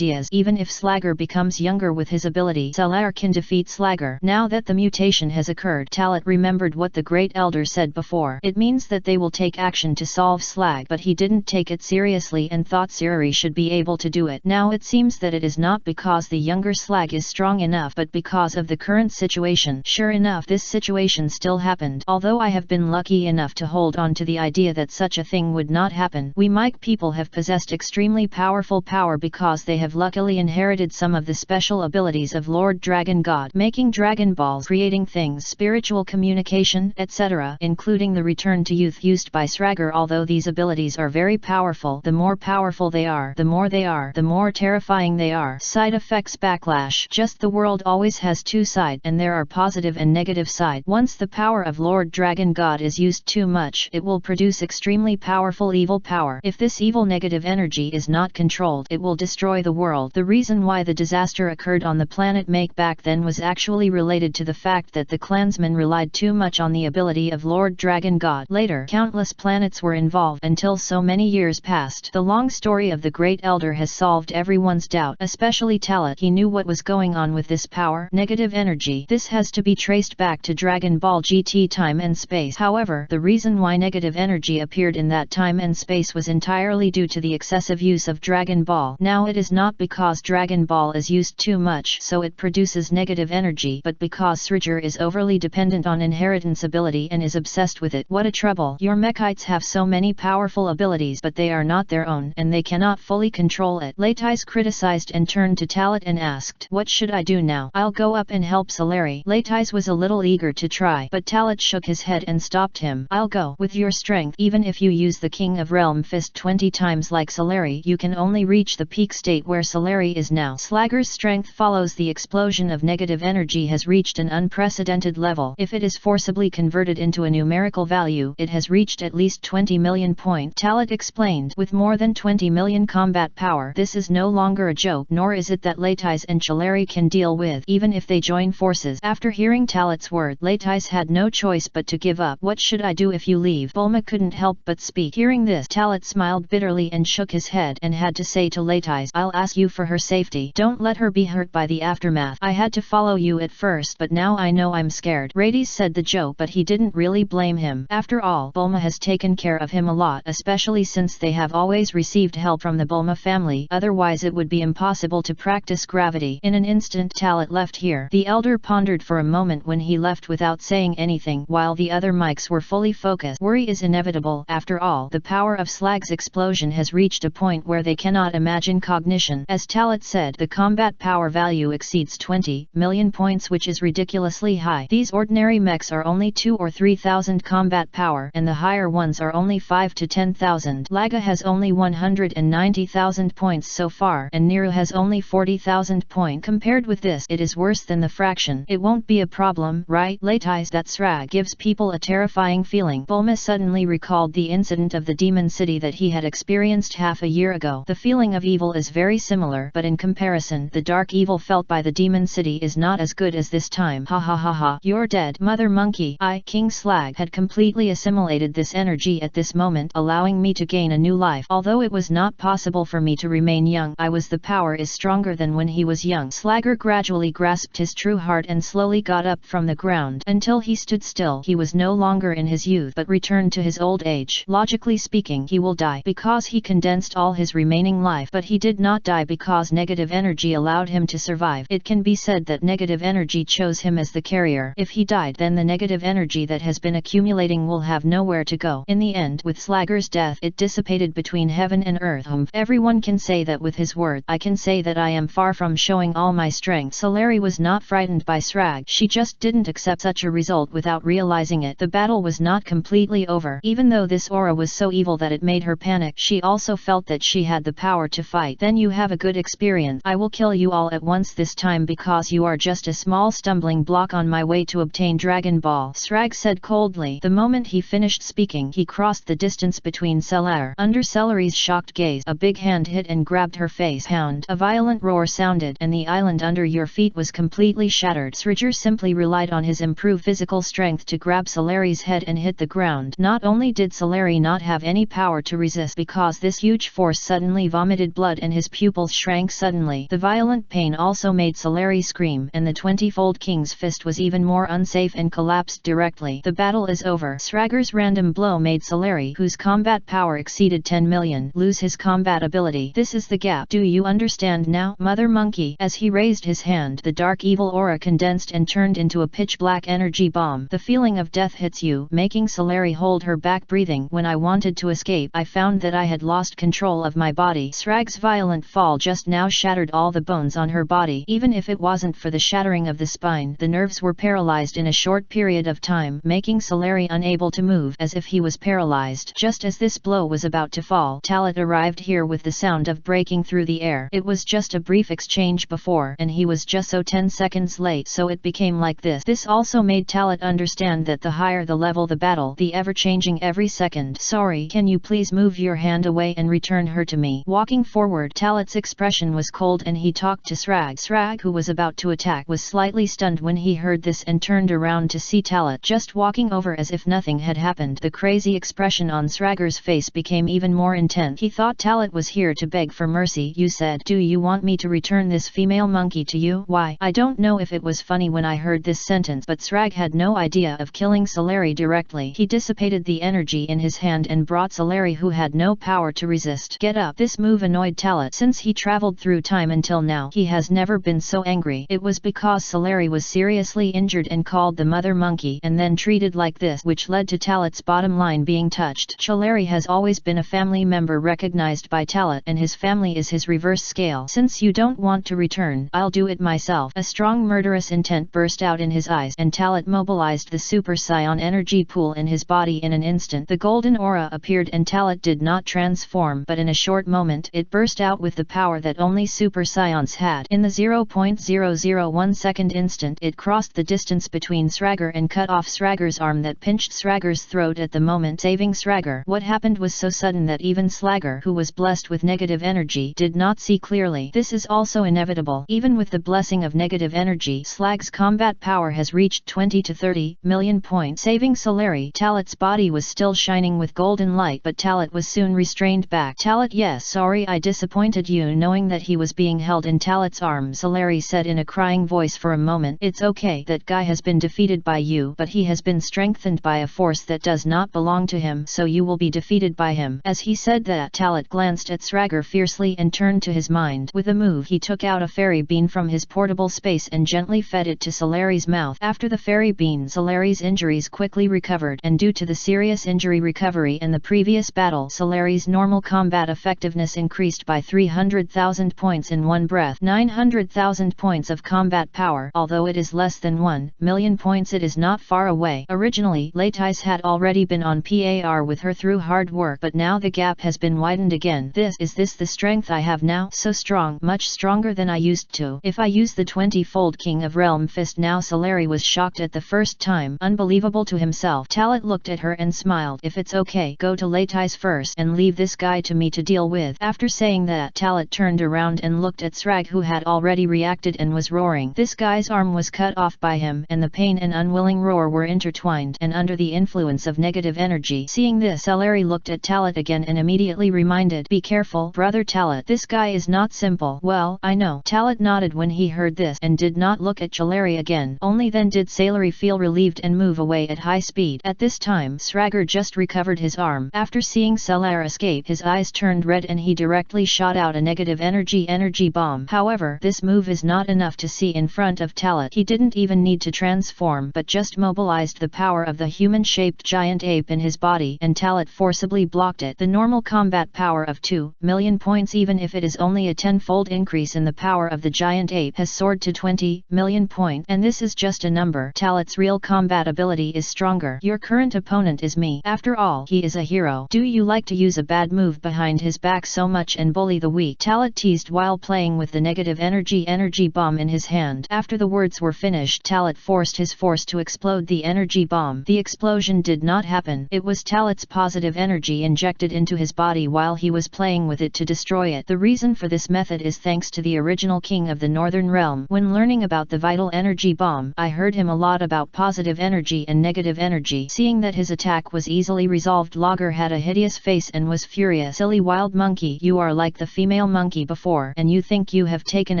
even if Slagger becomes younger with his ability, Sulary can defeat Slagger. Now that the mutation has occurred, Talat remembered what the Great Elder said before. It means that they will take action to solve Slag, but he didn't take it seriously and thought Sulary should be able to do it. Now it seems that it is not because the younger Slag is strong enough, but because of the current situation. Sure enough, this situation still happened. Although I have been lucky enough to hold on to the idea that such a thing would not happen, we Mike people have possessed extremely powerful power because they have luckily inherited some of the special abilities of Lord Dragon God, making Dragon Balls, creating things, spiritual communication, etc., including the return to youth used by Slagger. Although these abilities are very powerful, the more powerful they are, the more terrifying they are. Side effects: backlash. Just the world always has two sides, and there are positive and negative side. Once the power of Lord Dragon God is used too much, it will produce extremely powerful evil power. If this evil negative energy is not controlled, it will destroy the world. The reason why the disaster occurred on the planet Make back then was actually related to the fact that the clansmen relied too much on the ability of Lord Dragon God. Later, countless planets were involved until so many years passed. The long story of the Great Elder has solved everyone's doubt, especially Talat. He knew what was going on with this power, negative energy. This has to be traced back to Dragon Ball GT time and space. However, the reason why negative energy appeared in that time and space was entirely due to the excessive use of Dragon Ball. Now it is not because Dragon Ball is used too much so it produces negative energy, but because Sridger is overly dependent on inheritance ability and is obsessed with it. What a trouble! Your mechites have so many powerful abilities, but they are not their own, and they cannot fully control it. Leitai criticized and turned to Talat and asked, "What should I do now?" "I'll go up and help Sulary." Leitai was a little eager to try, but Talat shook his head and stopped him. "I'll go. With your strength, even if you use the King of Realm Fist 20 times like Sulary, you can only reach the peak state where Sulary is now." Slagger's strength follows the explosion of negative energy has reached an unprecedented level. If it is forcibly converted into a numerical value, it has reached at least 20 million point. Talat explained, with more than 20 million combat power, this is no longer a joke, nor is it that Leitai and Sulary can deal with, even if they join forces. After hearing Talat's word, Leitai had no choice but to give up. "What should I do if you leave?" Bulma couldn't help but speak. Hearing this, Talat smiled bitterly and shook his head, and had to say to Leitai, "I'll ask you for her safety. Don't let her be hurt by the aftermath. I had to follow you at first, but now I know I'm scared." Radies said the joke, but he didn't really blame him. After all, Bulma has taken care of him a lot, especially since they have always received help from the Bulma family, otherwise it would be impossible to practice gravity. In an instant Talat left here. The elder pondered for a moment when he left without saying anything, while the other mics were fully focused. Worry is inevitable. After all, the power of Slag's explosion has reached a point where they cannot imagine cognition. As Talat said, the combat power value exceeds 20 million points, which is ridiculously high. These ordinary mechs are only 2 or 3,000 combat power, and the higher ones are only 5 to 10,000. Laga has only 190,000 points so far, and Nero has only 40,000 points. Compared with this, it is worse than the fraction. It won't be a problem, right? Leitai, that Srag gives people a terrifying feeling. Bulma suddenly recalled the incident of the Demon City that he had experienced half a year ago. The feeling of evil is very similar, but in comparison, the dark evil felt by the Demon City is not as good as this time. Ha ha ha ha. You're dead, Mother Monkey. I, King Slag, had completely assimilated this energy at this moment, allowing me to gain a new life. Although it was not possible for me to remain young, the power is stronger than when he was young. Slagger gradually grasped his true heart and slowly got up from the ground. Until he stood still, he was no longer in his youth, but returned to his old age. Logically speaking, he will die because he condensed all his remaining life, but he did not die because negative energy allowed him to survive. It can be said that negative energy chose him as the carrier. If he died, then the negative energy that has been accumulating will have nowhere to go. In the end, with Slagger's death, it dissipated between heaven and earth. Everyone can say that with his word. I can say that I am far from showing all my strength. Sulary was not frightened by Srag. She just didn't accept such a result without realizing it. The battle was not completely over. Even though this aura was so evil that it made her panic, she also felt that she had the power to fight. "Then you have a good experience. I will kill you all at once this time because you are just a small stumbling block block on my way to obtain Dragon Ball," Srag said coldly. The moment he finished speaking, he crossed the distance between Celery. Under Celery's shocked gaze, a big hand hit and grabbed her face. Pound! A violent roar sounded, and the island under your feet was completely shattered. Srag simply relied on his improved physical strength to grab Celery's head and hit the ground. Not only did Celery not have any power to resist because this huge force suddenly vomited blood and his pupils shrank suddenly. The violent pain also made Celery scream, and the 20-fold King's Fist was even more unsafe and collapsed directly. The battle is over. Srag's random blow made Celery, whose combat power exceeded 10 million, lose his combat ability. This is the gap. Do you understand now, Mother Monkey? As he raised his hand, the dark evil aura condensed and turned into a pitch-black energy bomb. The feeling of death hits you, making Celery hold her back breathing. When I wanted to escape, I found that I had lost control of my body. Srag's violent fall just now shattered all the bones on her body. Even if it wasn't for the shattering of the spine, the nerves were paralyzed in a short period of time, making Celery unable to move, as if he was paralyzed. Just as this blow was about to fall, Talat arrived here with the sound of breaking through the air. It was just a brief exchange before, and he was just 10 seconds late, so it became like this. This also made Talat understand that the higher the level the battle, the ever-changing every second. Sorry, can you please move your hand away and return her to me? Walking forward, Talat's expression was cold and he talked to Srag. Srag, who was about to attack, was slightly stunned when he heard this and turned around to see Talat just walking over as if nothing had happened. The crazy expression on Srag's face became even more intense. He thought Talat was here to beg for mercy. You said, "Do you want me to return this female monkey to you?" Why, I don't know if it was funny when I heard this sentence, but Srag had no idea of killing Celery directly. He dissipated the energy in his hand and brought Celery, who had no power to resist. Get up! This move annoyed Talat. Since he traveled through time until now, he has never been so angry. It was because Celery was seriously injured and called the mother monkey, and then treated like this, which led to Talat's bottom line being touched. Celery has always been a family member recognized by Talat, and his family is his reverse scale. Since you don't want to return, I'll do it myself. A strong murderous intent burst out in his eyes, and Talat mobilized the Super Saiyan energy pool in his body in an instant. The golden aura appeared and Talat did not transform, but in a short moment it burst out with the power that only Super Saiyans had. In the 0.001 second instant, it crossed the distance between Srag and cut off Srag's arm that pinched Srag's throat at the moment, saving Srag. What happened was so sudden that even Srag, who was blessed with negative energy, did not see clearly. This is also inevitable. Even with the blessing of negative energy, Srag's combat power has reached 20 to 30 million points, saving Celery. Talat's body was still shining with golden light, but Talat was soon restrained back. Talat, yes, sorry I disappointed you. Knowing that he was being held in Talat's arms, Celery said in a crying voice. For a moment, it's okay, that guy has been defeated by you, but he has been strengthened by a force that does not belong to him, so you will be defeated by him. As he said that, Talat glanced at Srag fiercely and turned to his mind. With a move, he took out a fairy bean from his portable space and gently fed it to Celery's mouth. After the fairy bean, Celery's injuries quickly recovered, and due to the serious injury recovery in the previous battle, Celery's normal combat effectiveness increased by 300,000 points in one breath. 900,000 points of combat power. Although it is less than 1 million points, it is not far away. Originally, Latice had already been on par with her through hard work, but now the gap has been widened again. Is this the strength I have now? So strong, much stronger than I used to. If I use the 20-fold King of Realm Fist now. Celery was shocked at the first time, unbelievable to himself. Talat looked at her and smiled. If it's okay, go to Latice first and leave this guy to me to deal with. After saying that, Talat turned around and looked at Srag, who had already reacted and was roaring. This guy's arm was cut off by him, and the pain and unwilling roar were intertwined and under the influence of negative energy. Seeing this, Celery looked at Talat again and immediately reminded, "Be careful, brother Talat. This guy is not simple." Well, I know. Talat nodded when he heard this and did not look at Celery again. Only then did Celery feel relieved and move away at high speed. At this time, Srag just recovered his arm. After seeing Celery escape, his eyes turned red and he directly shot out a negative energy bomb. However, this move is not enough to see in front of Talat. He didn't even need to transform, but just mobilized the power of the human-shaped giant ape in his body, and Talat forcibly blocked it. The normal combat power of 2 million points, even if it is only a 10-fold increase in the power of the giant ape, has soared to 20 million points, and this is just a number. Talat's real combat ability is stronger. Your current opponent is me. After all, he is a hero. Do you like to use a bad move behind his back so much and bully the weak? Talat teased while playing with the negative energy bomb in his hand. After the words were finished, Talat forced his force to explode the energy bomb. The explosion did not happen. It was Talat's positive energy injected into his body while he was playing with it to destroy it. The reason for this method is thanks to the original king of the Northern Realm. When learning about the vital energy bomb, I heard him a lot about positive energy and negative energy. Seeing that his attack was easily resolved, Logger had a hideous face and was furious. Silly wild monkey, you are like the female monkey before, and you think you have taken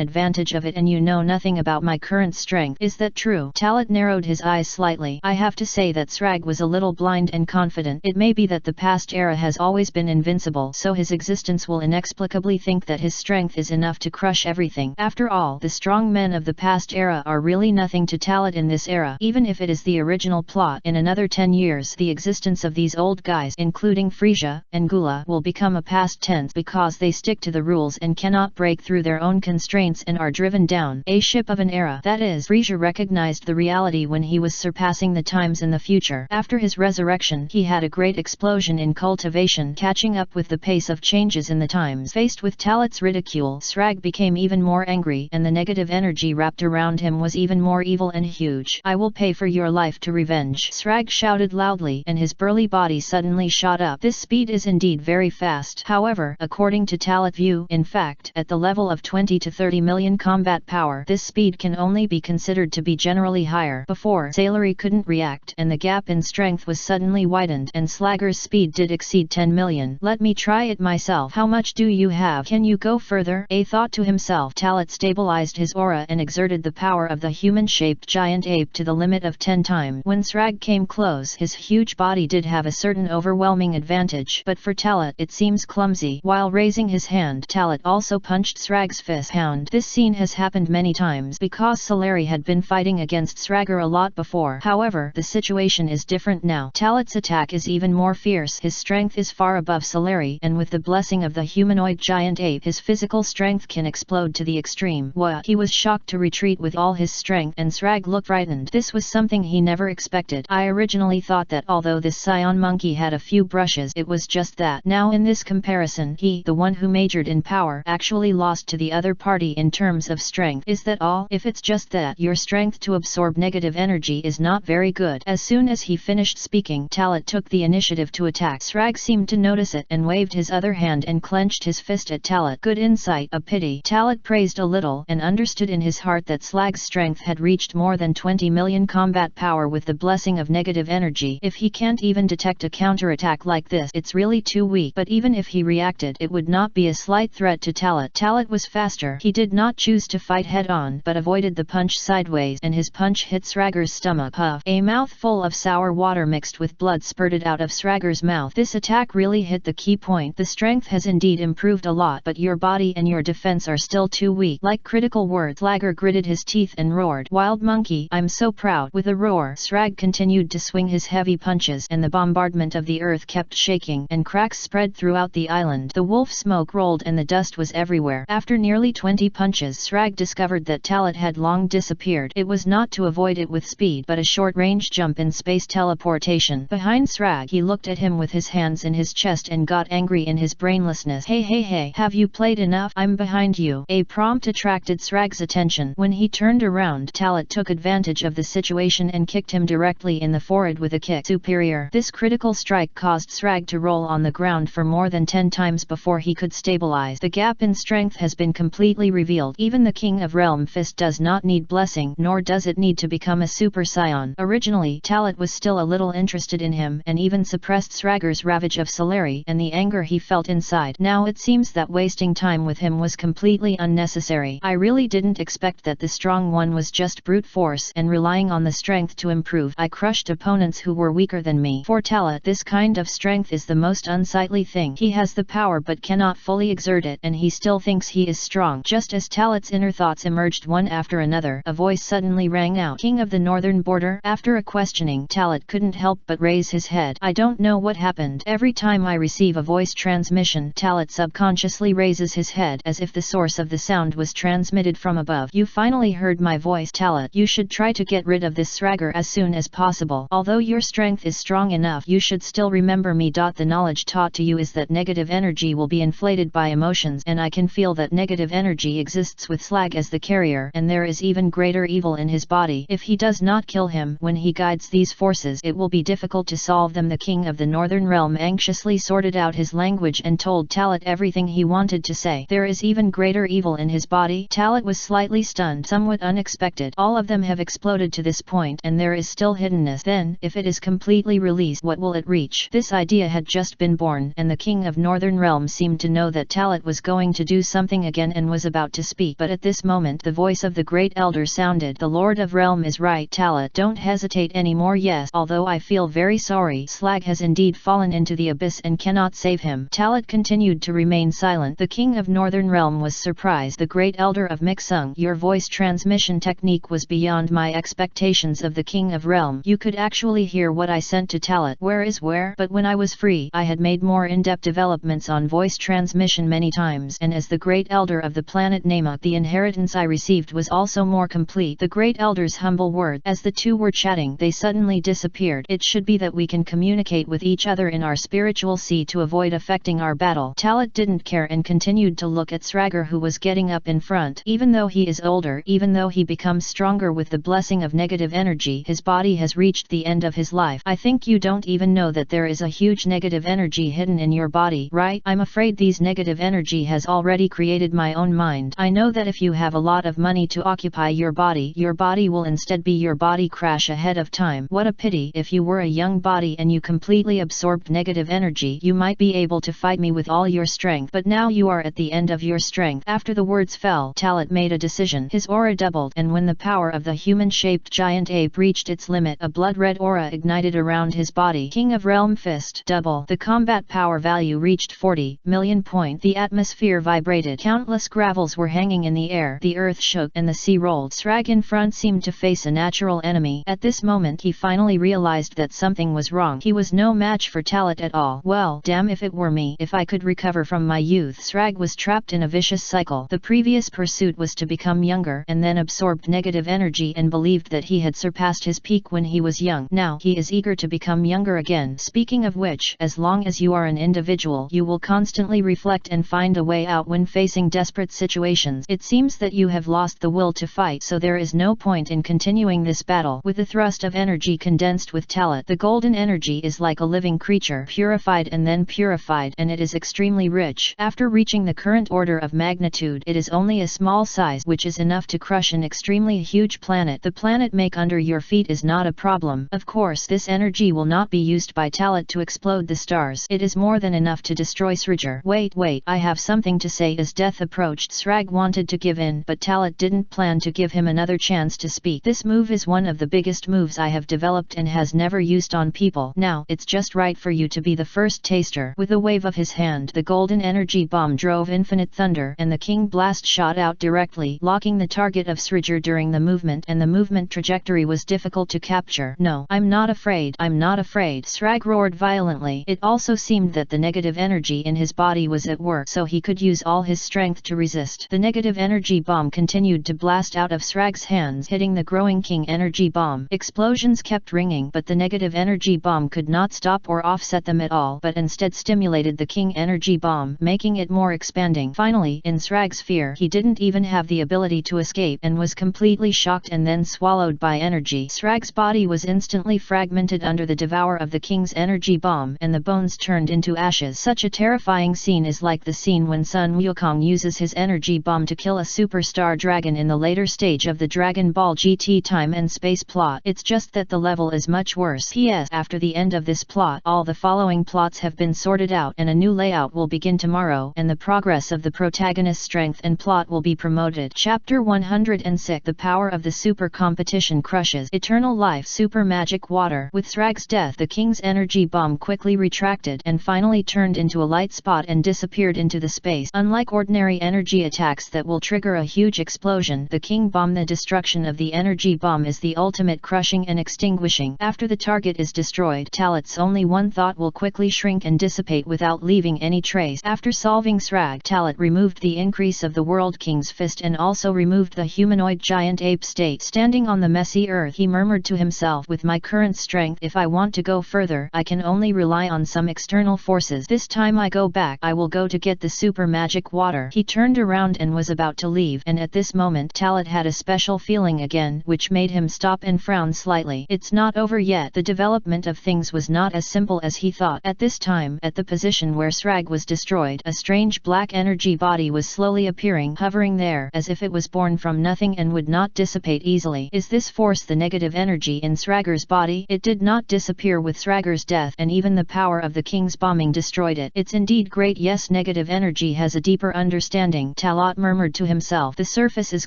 advantage of it, and you know nothing about my current strength. Is that true? Talat narrowed his eyes slightly. I have to say that Srag was a little blind and confident. It may be that the past era has always been invincible, so his existence will inexplicably think that his strength is enough to crush everything. After all, the strong men of the past era are really nothing to Talat in this era. Even if it is the original plot, in another 10 years the existence of these old guys, including Frisia and Gula, will become a past tense because they stick to the rules and cannot break through their own constraints and are driven down. A ship of an era. That is, Frisia recognized the reality when he was surpassing the times in the future. After his resurrection, he had a great explosion in cultivation, catching up with the pace of changes in the times. Faced with Talat's ridicule, Srag became even more angry, and the negative energy wrapped around him was even more evil and huge. I will pay for your life to revenge, Srag shouted loudly, and his burly body suddenly shot up. This speed is indeed very fast. However, according to Talat view, in fact, at the level of 20 to 30 million combat power, this speed can only be considered to be generally higher. Before, Salery couldn't react, and the gap in strength was suddenly widened, and Slagger's speed did exceed 10 million. Let me try it myself. How much do you have? Can you go further? A thought to himself. Talat stabilized his aura and exerted the power of the human-shaped giant ape to the limit of 10 times. When Srag came close, his huge body did have a certain overwhelming advantage, but for Talat it seems clumsy. While raising his hand, Talat also punched Srag's fist. Hound. This scene has happened many times because Salery had been fighting against Sragger a lot before. However, the situation is different now. Talat's attack is even more fierce. His strength is far above Salery, and with the blessing of the humanoid giant ape, his physical strength can explode to the extreme. What? He was shocked to retreat with all his strength, and Srag looked frightened. This was something he never expected. I originally thought that although this scion monkey had a few brushes, it was just that. Now in this comparison, he, the one who majored in power, actually lost to the other party in terms of strength. Is that all? If it's just that, your strength to absorb negative energy is not very good. As soon as he finished speaking, Talat took the initiative to attack. Srag seemed to notice it and waved his other hand and clenched his fist at Talat. Good insight. A pity. Talat praised a little and understood in his heart that Slag's strength had reached more than 20 million combat power with the blessing of negative energy. If he can't even detect a counterattack like this, it's really too weak. But even if he reacted, it would not be a slight threat to Talat. Talat was faster. He did not choose to fight head-on, but avoided the punch sideways, and his punch hit Sragger's stomach. Puff. A mouthful of sour water mixed with blood spurted out of Sragger's mouth. This attack really hit the key point. The strength has indeed improved a lot, but your body and your defense are still too weak. Like critical words, Slagger gritted his teeth and roared, "Wild monkey, I'm so proud." With a roar, Srag continued to swing his heavy punches, and the bombardment of the earth kept shaking, and cracks spread throughout the island. The wolf smoke rolled and the dust was everywhere. After nearly 20 punches, Srag discovered that Talat had long disappeared. It was not to avoid it with speed, but a short-range jump in space teleportation. Behind Srag, he looked at him with his hands in his chest and got angry in his brainlessness. Hey, have you played enough? I'm behind you. A prompt attracted Srag's attention. When he turned around, Talat took advantage of the situation and kicked him directly in the forehead with a kick. Superior. This critical strike caused Srag to roll on the ground for more than 10 times before he could stabilize. The gap in strength has been completely revealed. Even the King of Realm Fist does not need blessing, nor does it need to become a super scion. Originally, Talat was still a little interested in him, and even suppressed Sragger's ravage of Salery and the anger he felt inside. Now it seems that wasting time with him was completely unnecessary. I really didn't expect that the strong one was just brute force and relying on the strength to improve. I crushed opponents who were weaker than me. For Talat, this kind of strength is the most unsightly thing. He has the power but cannot fully exert it, and he still thinks he is strong. Just as Talat's inner thoughts emerged one after another, a voice suddenly rang out. King of the Northern Border? After a questioning, Talat couldn't help but raise his head. I don't know what happened. Every time I receive a voice transmission, Talat subconsciously raises his head as if the source of the sound was transmitted from above. You finally heard my voice, Talat. You should try to get rid of this Sragger as soon as possible. Although your strength is strong enough, you should still remember me. The knowledge taught to you is that negative energy will be inflated by emotions, and I can feel that negative energy exists with Slag as the carrier, and there is even greater greater evil in his body. If he does not kill him when he guides these forces, it will be difficult to solve them. The king of the northern realm anxiously sorted out his language and told Talat everything he wanted to say. There is even greater evil in his body? Talat was slightly stunned, somewhat unexpected. All of them have exploded to this point, and there is still hiddenness. Then, if it is completely released, what will it reach? This idea had just been born, and the king of northern realm seemed to know that Talat was going to do something again and was about to speak. But at this moment the voice of the great elder sounded. The Lord of Realm is right, Talat. Don't hesitate anymore. Yes, although I feel very sorry, Slag has indeed fallen into the abyss and cannot save him. Talat continued to remain silent. The king of northern realm was surprised. The great elder of Mixung, your voice transmission technique was beyond my expectations of the king of realm. You could actually hear what I sent to Talat. Where? But when I was free, I had made more in-depth developments on voice transmission many times, and as the great elder of the planet Namak, the inheritance I received was also more complete. The great elder's humble word. As the two were chatting, they suddenly disappeared. It should be that we can communicate with each other in our spiritual sea to avoid affecting our battle. Talat didn't care and continued to look at Sragar, who was getting up in front. Even though he is older, even though he becomes stronger with the blessing of negative energy, his body has reached the end of his life. I think you don't even know that there is a huge negative energy hidden in your body, right? I'm afraid these negative energy has already created my own mind. I know that if you have a lot of money to occupy your body will instead be your body crash ahead of time. What a pity. If you were a young body and you completely absorbed negative energy, you might be able to fight me with all your strength, but now you are at the end of your strength. After the words fell, Talat made a decision. His aura doubled, and when the power of the human-shaped giant ape reached its limit, a blood-red aura ignited around his body. King of Realm Fist. Double. The combat power value reached 40 million point. The atmosphere vibrated. Countless gravels were hanging in the air. The earth shook and the sea rolled. Srag in front seemed to face a natural enemy. At this moment he finally realized that something was wrong. He was no match for Talat at all. Well, damn, if it were me, if I could recover from my youth. Srag was trapped in a vicious cycle. The previous pursuit was to become younger, and then absorbed negative energy and believed that he had surpassed his peak when he was young. Now he is eager to become younger again. Speaking of which, as long as you are an individual, you will constantly reflect and find a way out when facing desperate situations. It seems that you have lost the will to fight, so there is no point in continuing this battle. With the thrust of energy condensed with Talat, the golden energy is like a living creature, purified and then purified, and it is extremely rich. After reaching the current order of magnitude, it is only a small size, which is enough to crush an extremely huge planet. The planet make under your feet is not a problem. Of course, this energy will not be used by Talat to explode the stars. It is more than enough to destroy Sragar. Wait, I have something to say. As death approached, Srag wanted to give in, but Talat didn't plan to give him another chance to speak. This move is one of the biggest moves I have developed and has never used on people. Now, it's just right for you to be the first taster. With a wave of his hand, the golden energy bomb drove infinite thunder, and the king blast shot out directly, locking the target of Sragar during the movement, and the movement trajectory was difficult to capture. No, I'm not afraid. I'm not afraid. Srag roared violently. It also seemed that the negative energy in his body was at work, so he could use all his strength to resist. The negative energy bomb continued to blast out of Srag's hands, hitting the growing king energy bomb. Explosions kept ringing, but the negative energy bomb could not stop or offset them at all, but instead stimulated the king energy bomb, making it more expanding. Finally, in Srag's fear, he didn't even have the ability to escape and was completely shocked and then swallowed by energy. Srag's body was instantly fragmented under the devour of the king's energy bomb, and the bones turned into ashes. Such a terrifying scene is like the scene when Sun Wukong uses his energy bomb to kill a superstar dragon in the later stage of the Dragon Ball GT time and space plot. It's just that the level is much worse. P.S. After the end of this plot, all the following plots have been sorted out and a new layout will begin tomorrow, and the progress of the protagonist's strength and plot will be promoted. Chapter 106. The power of the super competition crushes eternal life. Super magic water. With Srag's death, the king's energy bomb quickly retracted and finally turned into a light spot and disappeared into the space. Unlike ordinary energy attacks that will trigger a huge explosion, the king bomb, the destruction of the energy bomb, is the ultimate crushing and extinguishing. After the target is destroyed, Talat's only one thought will quickly shrink and dissipate without leaving any trace. After solving Srag, Talat removed the increase of the World King's fist and also removed the humanoid giant ape state. Standing on the messy earth, he murmured to himself, with my current strength, if I want to go further, I can only rely on some external forces. This time I go back, I will go to get the super magic water. He turned around and was about to leave, and at this moment Talat had a a special feeling again which made him stop and frown slightly. It's not over yet. The development of things was not as simple as he thought. At this time, at the position where Srag was destroyed, a strange black energy body was slowly appearing, hovering there as if it was born from nothing and would not dissipate easily. Is this force the negative energy in Sragger's body? It did not disappear with Sragger's death, and even the power of the king's bombing destroyed it. It's indeed great. Yes, negative energy has a deeper understanding, Talat murmured to himself. The surface is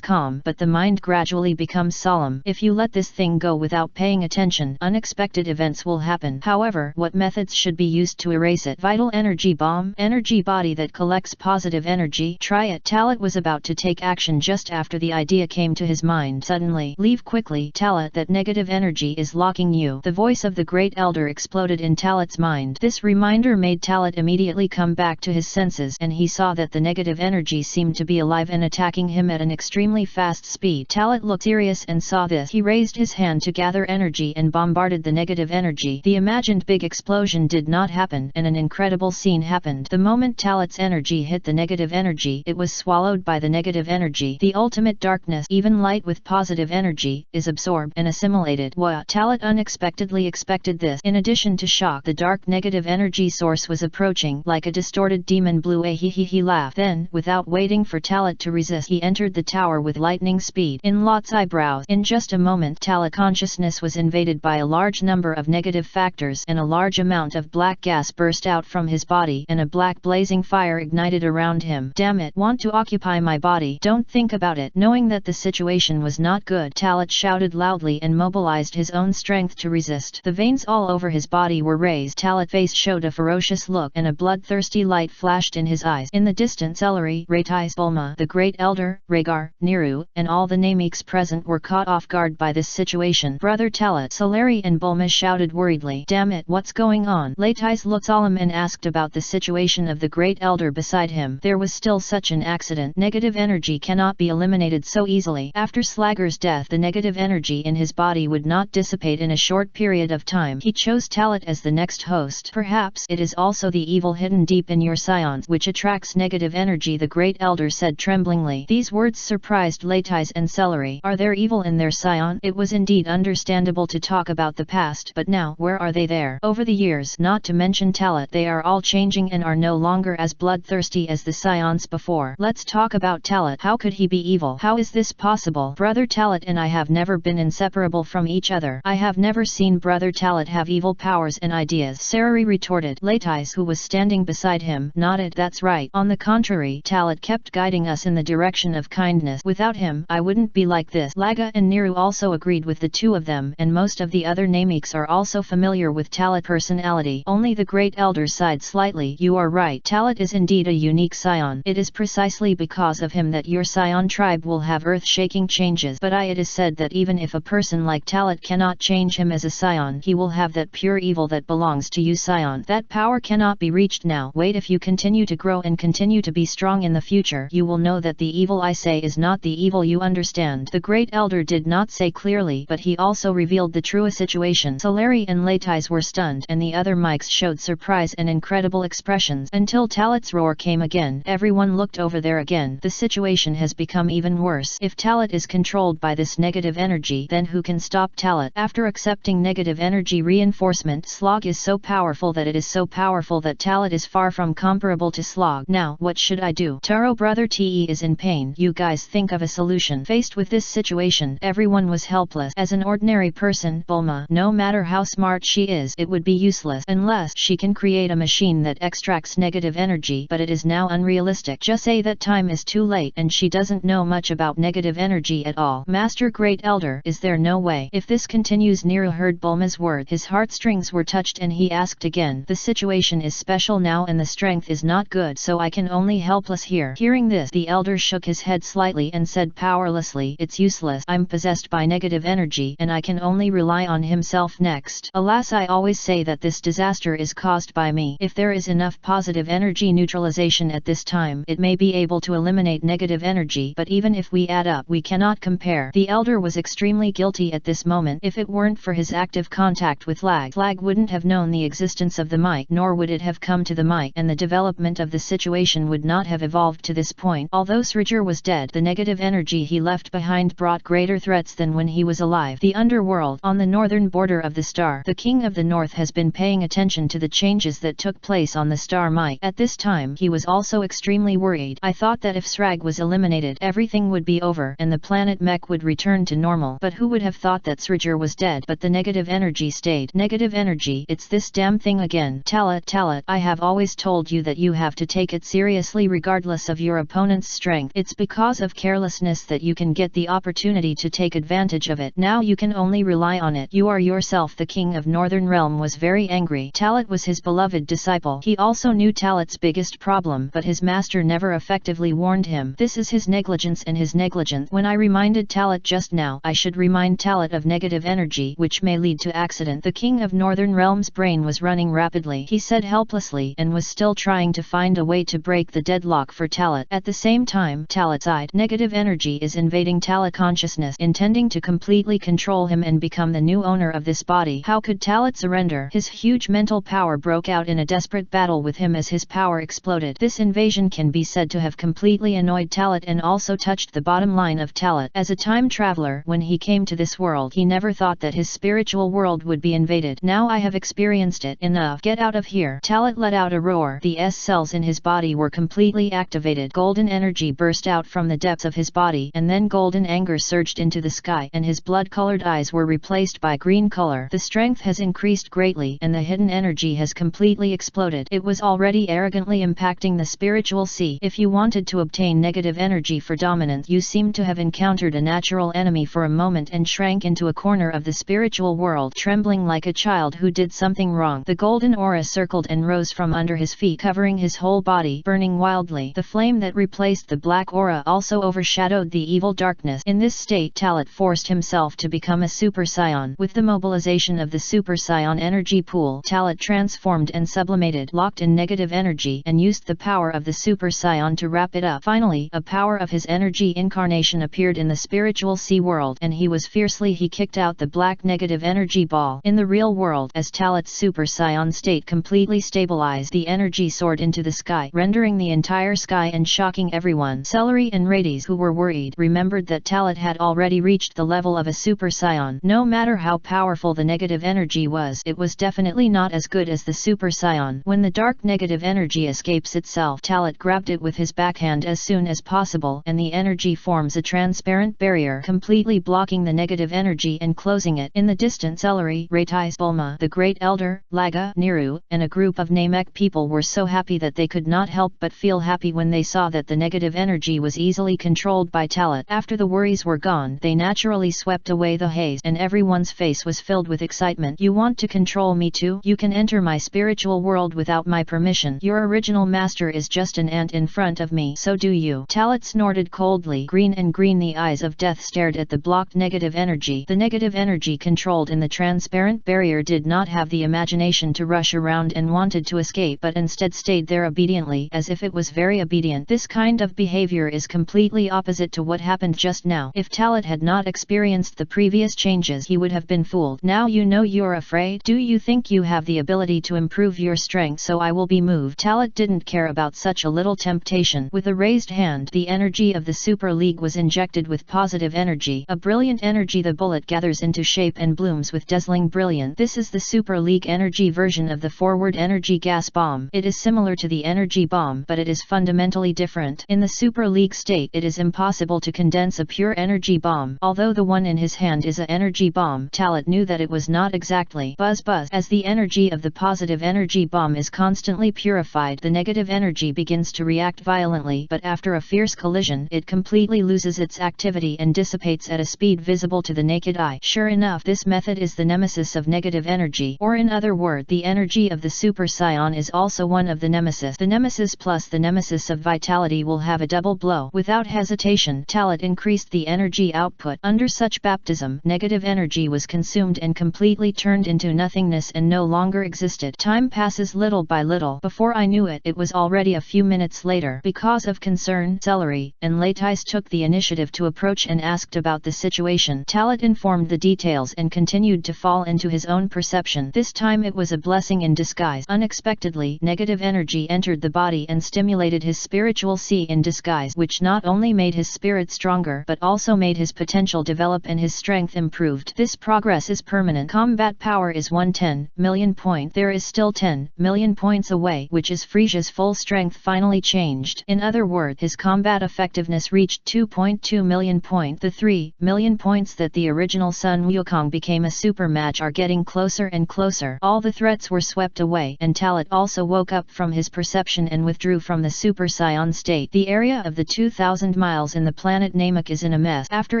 calm, but the mind gradually becomes solemn. If you let this thing go without paying attention, unexpected events will happen. However, what methods should be used to erase it? Vital energy bomb, energy body that collects positive energy. Try it. Talat was about to take action just after the idea came to his mind. Suddenly, leave quickly, Talat, that negative energy is locking you. The voice of the great elder exploded in Talat's mind. This reminder made Talat immediately come back to his senses, and he saw that the negative energy seemed to be alive and attacking him at an extremely fast speed. Talat looked serious and saw this. He raised his hand to gather energy and bombarded the negative energy. The imagined big explosion did not happen, and an incredible scene happened. The moment Talat's energy hit the negative energy, it was swallowed by the negative energy. The ultimate darkness, even light with positive energy, is absorbed and assimilated. Wow! Talat unexpectedly expected this. In addition to shock, the dark negative energy source was approaching like a distorted demon. Blue a he laughed. Then, without waiting for Talat to resist, he entered the tower with lightning speed. In Lot's eyebrows, in just a moment, Talat consciousness was invaded by a large number of negative factors, and a large amount of black gas burst out from his body, and a black blazing fire ignited around him. Damn it! Want to occupy my body? Don't think about it. Knowing that the situation was not good, Talat shouted loudly and mobilized his own strength to resist. The veins all over his body were raised. Talat's face showed a ferocious look, and a bloodthirsty light flashed in his eyes. In the distance, Celery, Raitais, Bulma, the great elder, Rhaegar, Niru, and all the Nameks present were caught off guard by this situation. Brother Talat, Celery and Bulma shouted worriedly. Damn it, what's going on? Raitais looked solemn and asked about the situation of the great elder beside him. There was still such an accident. Negative energy cannot be eliminated so easily. After Slagger's death, the negative energy in his body would not dissipate in a short period of time. He chose Talat as the next host. Perhaps it is also the evil hidden deep in your scions which attracts negative energy, the great elder said tremblingly. These words surprised Raitais and Celery. Are there evil in their scion? It was indeed understandable to talk about the past, but now, where are they there? Over the years, not to mention Talat, they are all changing and are no longer as bloodthirsty as the scions before. Let's talk about Talat. How could he be evil? How is this possible? Brother Talat and I have never been inseparable from each other. I have never seen Brother Talat have evil powers and ideas, Celery retorted. Raitais, who was standing beside him, nodded. That's right. On the contrary, Talat kept guiding us in the direction of kindness. Without him, I wouldn't be like this. Laga and Niru also agreed with the two of them, and most of the other Nameks are also familiar with Talat personality. Only the great elder sighed slightly. You are right. Talat is indeed a unique scion. It is precisely because of him that your scion tribe will have earth-shaking changes. But it is said that even if a person like Talat cannot change him as a scion, he will have that pure evil that belongs to you, scion. That power cannot be reached now. Wait, if you continue to grow and continue to be strong in the future, you will know that the evil I say is not the evil you understand. The great elder did not say clearly, but he also revealed the true situation. Celery and Raitais were stunned, and the other mics showed surprise and incredible expressions, until Talat's roar came again. Everyone looked over there again. The situation has become even worse. If Talat is controlled by this negative energy, then who can stop Talat? After accepting negative energy reinforcement, Slog is so powerful that Talat is far from comparable to Slog. Now, what should I do? Taro, brother Te is in pain. You guys think of a solution. Faced with this situation, everyone was helpless. As an ordinary person, Bulma, no matter how smart she is, it would be useless unless she can create a machine that extracts negative energy, but it is now unrealistic. Just say that time is too late and she doesn't know much about negative energy at all. Master Great Elder, is there no way? If this continues, Niru heard Bulma's word. His heartstrings were touched and he asked again. The situation is special now and the strength is not good, so I can only helpless here. Hearing this, the elder shook his head slightly and said powerlessly, it's useless. I'm possessed by negative energy and I can only rely on himself next. Alas, I always say that this disaster is caused by me. If there is enough positive energy neutralization at this time, it may be able to eliminate negative energy, but even if we add up, we cannot compare. The elder was extremely guilty at this moment. If it weren't for his active contact with Lag wouldn't have known the existence of the mic, nor would it have come to the mic, and the development of the situation would not have evolved to this point. Although Sridger was dead, the negative energy he he left behind brought greater threats than when he was alive. The underworld. On the northern border of the star, the king of the north has been paying attention to the changes that took place on the star Mike. At this time he was also extremely worried. I thought that if Srag was eliminated, everything would be over and the planet mech would return to normal. But who would have thought that Srager was dead? But the negative energy stayed. Negative energy, it's this damn thing again. Talat, I have always told you that you have to take it seriously regardless of your opponent's strength. It's because of carelessness that you can get the opportunity to take advantage of it. Now you can only rely on it. You are yourself. The king of Northern Realm was very angry. Talat was his beloved disciple. He also knew Talat's biggest problem, but his master never effectively warned him. This is his negligence and his negligence. When I reminded Talat just now, I should remind Talat of negative energy, which may lead to accident. The king of Northern Realm's brain was running rapidly. He said helplessly and was still trying to find a way to break the deadlock for Talat. At the same time, Talat's negative energy is invading Talat consciousness, intending to completely control him and become the new owner of this body. How could Talat surrender? His huge mental power broke out in a desperate battle with him as his power exploded. This invasion can be said to have completely annoyed Talat and also touched the bottom line of Talat. As a time traveler, when he came to this world, he never thought that his spiritual world would be invaded. Now I have experienced it. Enough. Get out of here. Talat let out a roar. The S cells in his body were completely activated. Golden energy burst out from the depths of his body, and then golden anger surged into the sky, and his blood-colored eyes were replaced by green color. The strength has increased greatly, and the hidden energy has completely exploded. It was already arrogantly impacting the spiritual sea. If you wanted to obtain negative energy for dominance, you seemed to have encountered a natural enemy for a moment and shrank into a corner of the spiritual world, trembling like a child who did something wrong. The golden aura circled and rose from under his feet, covering his whole body, burning wildly. The flame that replaced the black aura also overshadowed the evil darkness. In this state, Talat forced himself to become a Super Saiyan. With the mobilization of the Super Saiyan energy pool, Talat transformed and sublimated, locked in negative energy, and used the power of the Super Saiyan to wrap it up. Finally, a power of his energy incarnation appeared in the spiritual sea world, and he kicked out the black negative energy ball. In the real world, as Talat's Super Saiyan state completely stabilized, the energy soared into the sky, rendering the entire sky and shocking everyone. Celery and Rades, who were worried, remembered that Talat had already reached the level of a Super Saiyan. No matter how powerful the negative energy was, it was definitely not as good as the Super Saiyan. When the dark negative energy escapes itself, Talat grabbed it with his backhand as soon as possible, and the energy forms a transparent barrier, completely blocking the negative energy and closing it. In the distance, Celery, Rades, Bulma, the Great Elder, Laga, Niru, and a group of Namek people were so happy that they could not help but feel happy when they saw that the negative energy was easily controlled by Talat. After the worries were gone, they naturally swept away the haze, and everyone's face was filled with excitement. You want to control me too? You can enter my spiritual world without my permission. Your original master is just an ant in front of me, so do you. Talat snorted coldly. Green the eyes of death stared at the blocked negative energy. The negative energy controlled in the transparent barrier did not have the imagination to rush around and wanted to escape, but instead stayed there obediently, as if it was very obedient. This kind of behavior is completely opposite to what happened just now. If Talat had not experienced the previous changes, he would have been fooled. Now you know you're afraid? Do you think you have the ability to improve your strength so I will be moved? Talat didn't care about such a little temptation. With a raised hand, the energy of the Super League was injected with positive energy. A brilliant energy. The bullet gathers into shape and blooms with dazzling brilliance. This is the Super League energy version of the forward energy gas bomb. It is similar to the energy bomb, but it is fundamentally different. In the Super League state, it is impossible to condense a pure energy bomb. Although the one in his hand is an energy bomb, Talat knew that it was not exactly. Buzz. As the energy of the positive energy bomb is constantly purified, the negative energy begins to react violently, but after a fierce collision, it completely loses its activity and dissipates at a speed visible to the naked eye. Sure enough, this method is the nemesis of negative energy, or in other words, the energy of the Super Saiyan is also one of the nemesis. The nemesis plus the nemesis of vitality will have a double blow. Without hesitation, Talat increased the energy output. Under such baptism, negative energy was consumed and completely turned into nothingness and no longer existed. Time passes little by little. Before I knew it, it was already a few minutes later. Because of concern, Celery and Latais took the initiative to approach and asked about the situation. Talat informed the details and continued to fall into his own perception. This time it was a blessing in disguise. Unexpectedly, negative energy entered the body and stimulated his spiritual sea in disguise, which not only made his spirit Talit stronger but also made his potential develop and his strength improved. This progress is permanent. Combat power is 110 million point. There is still 10 million points away, which is Frisia's full strength finally changed. In other words, his combat effectiveness reached 2.2 million point. The 3 million points that the original Sun Wukong became a super match are getting closer and closer. All the threats were swept away, and Talit also woke up from his perception and withdrew from the Super Saiyan state. The area of the 2,000 miles in the planet Namek is in a mess. After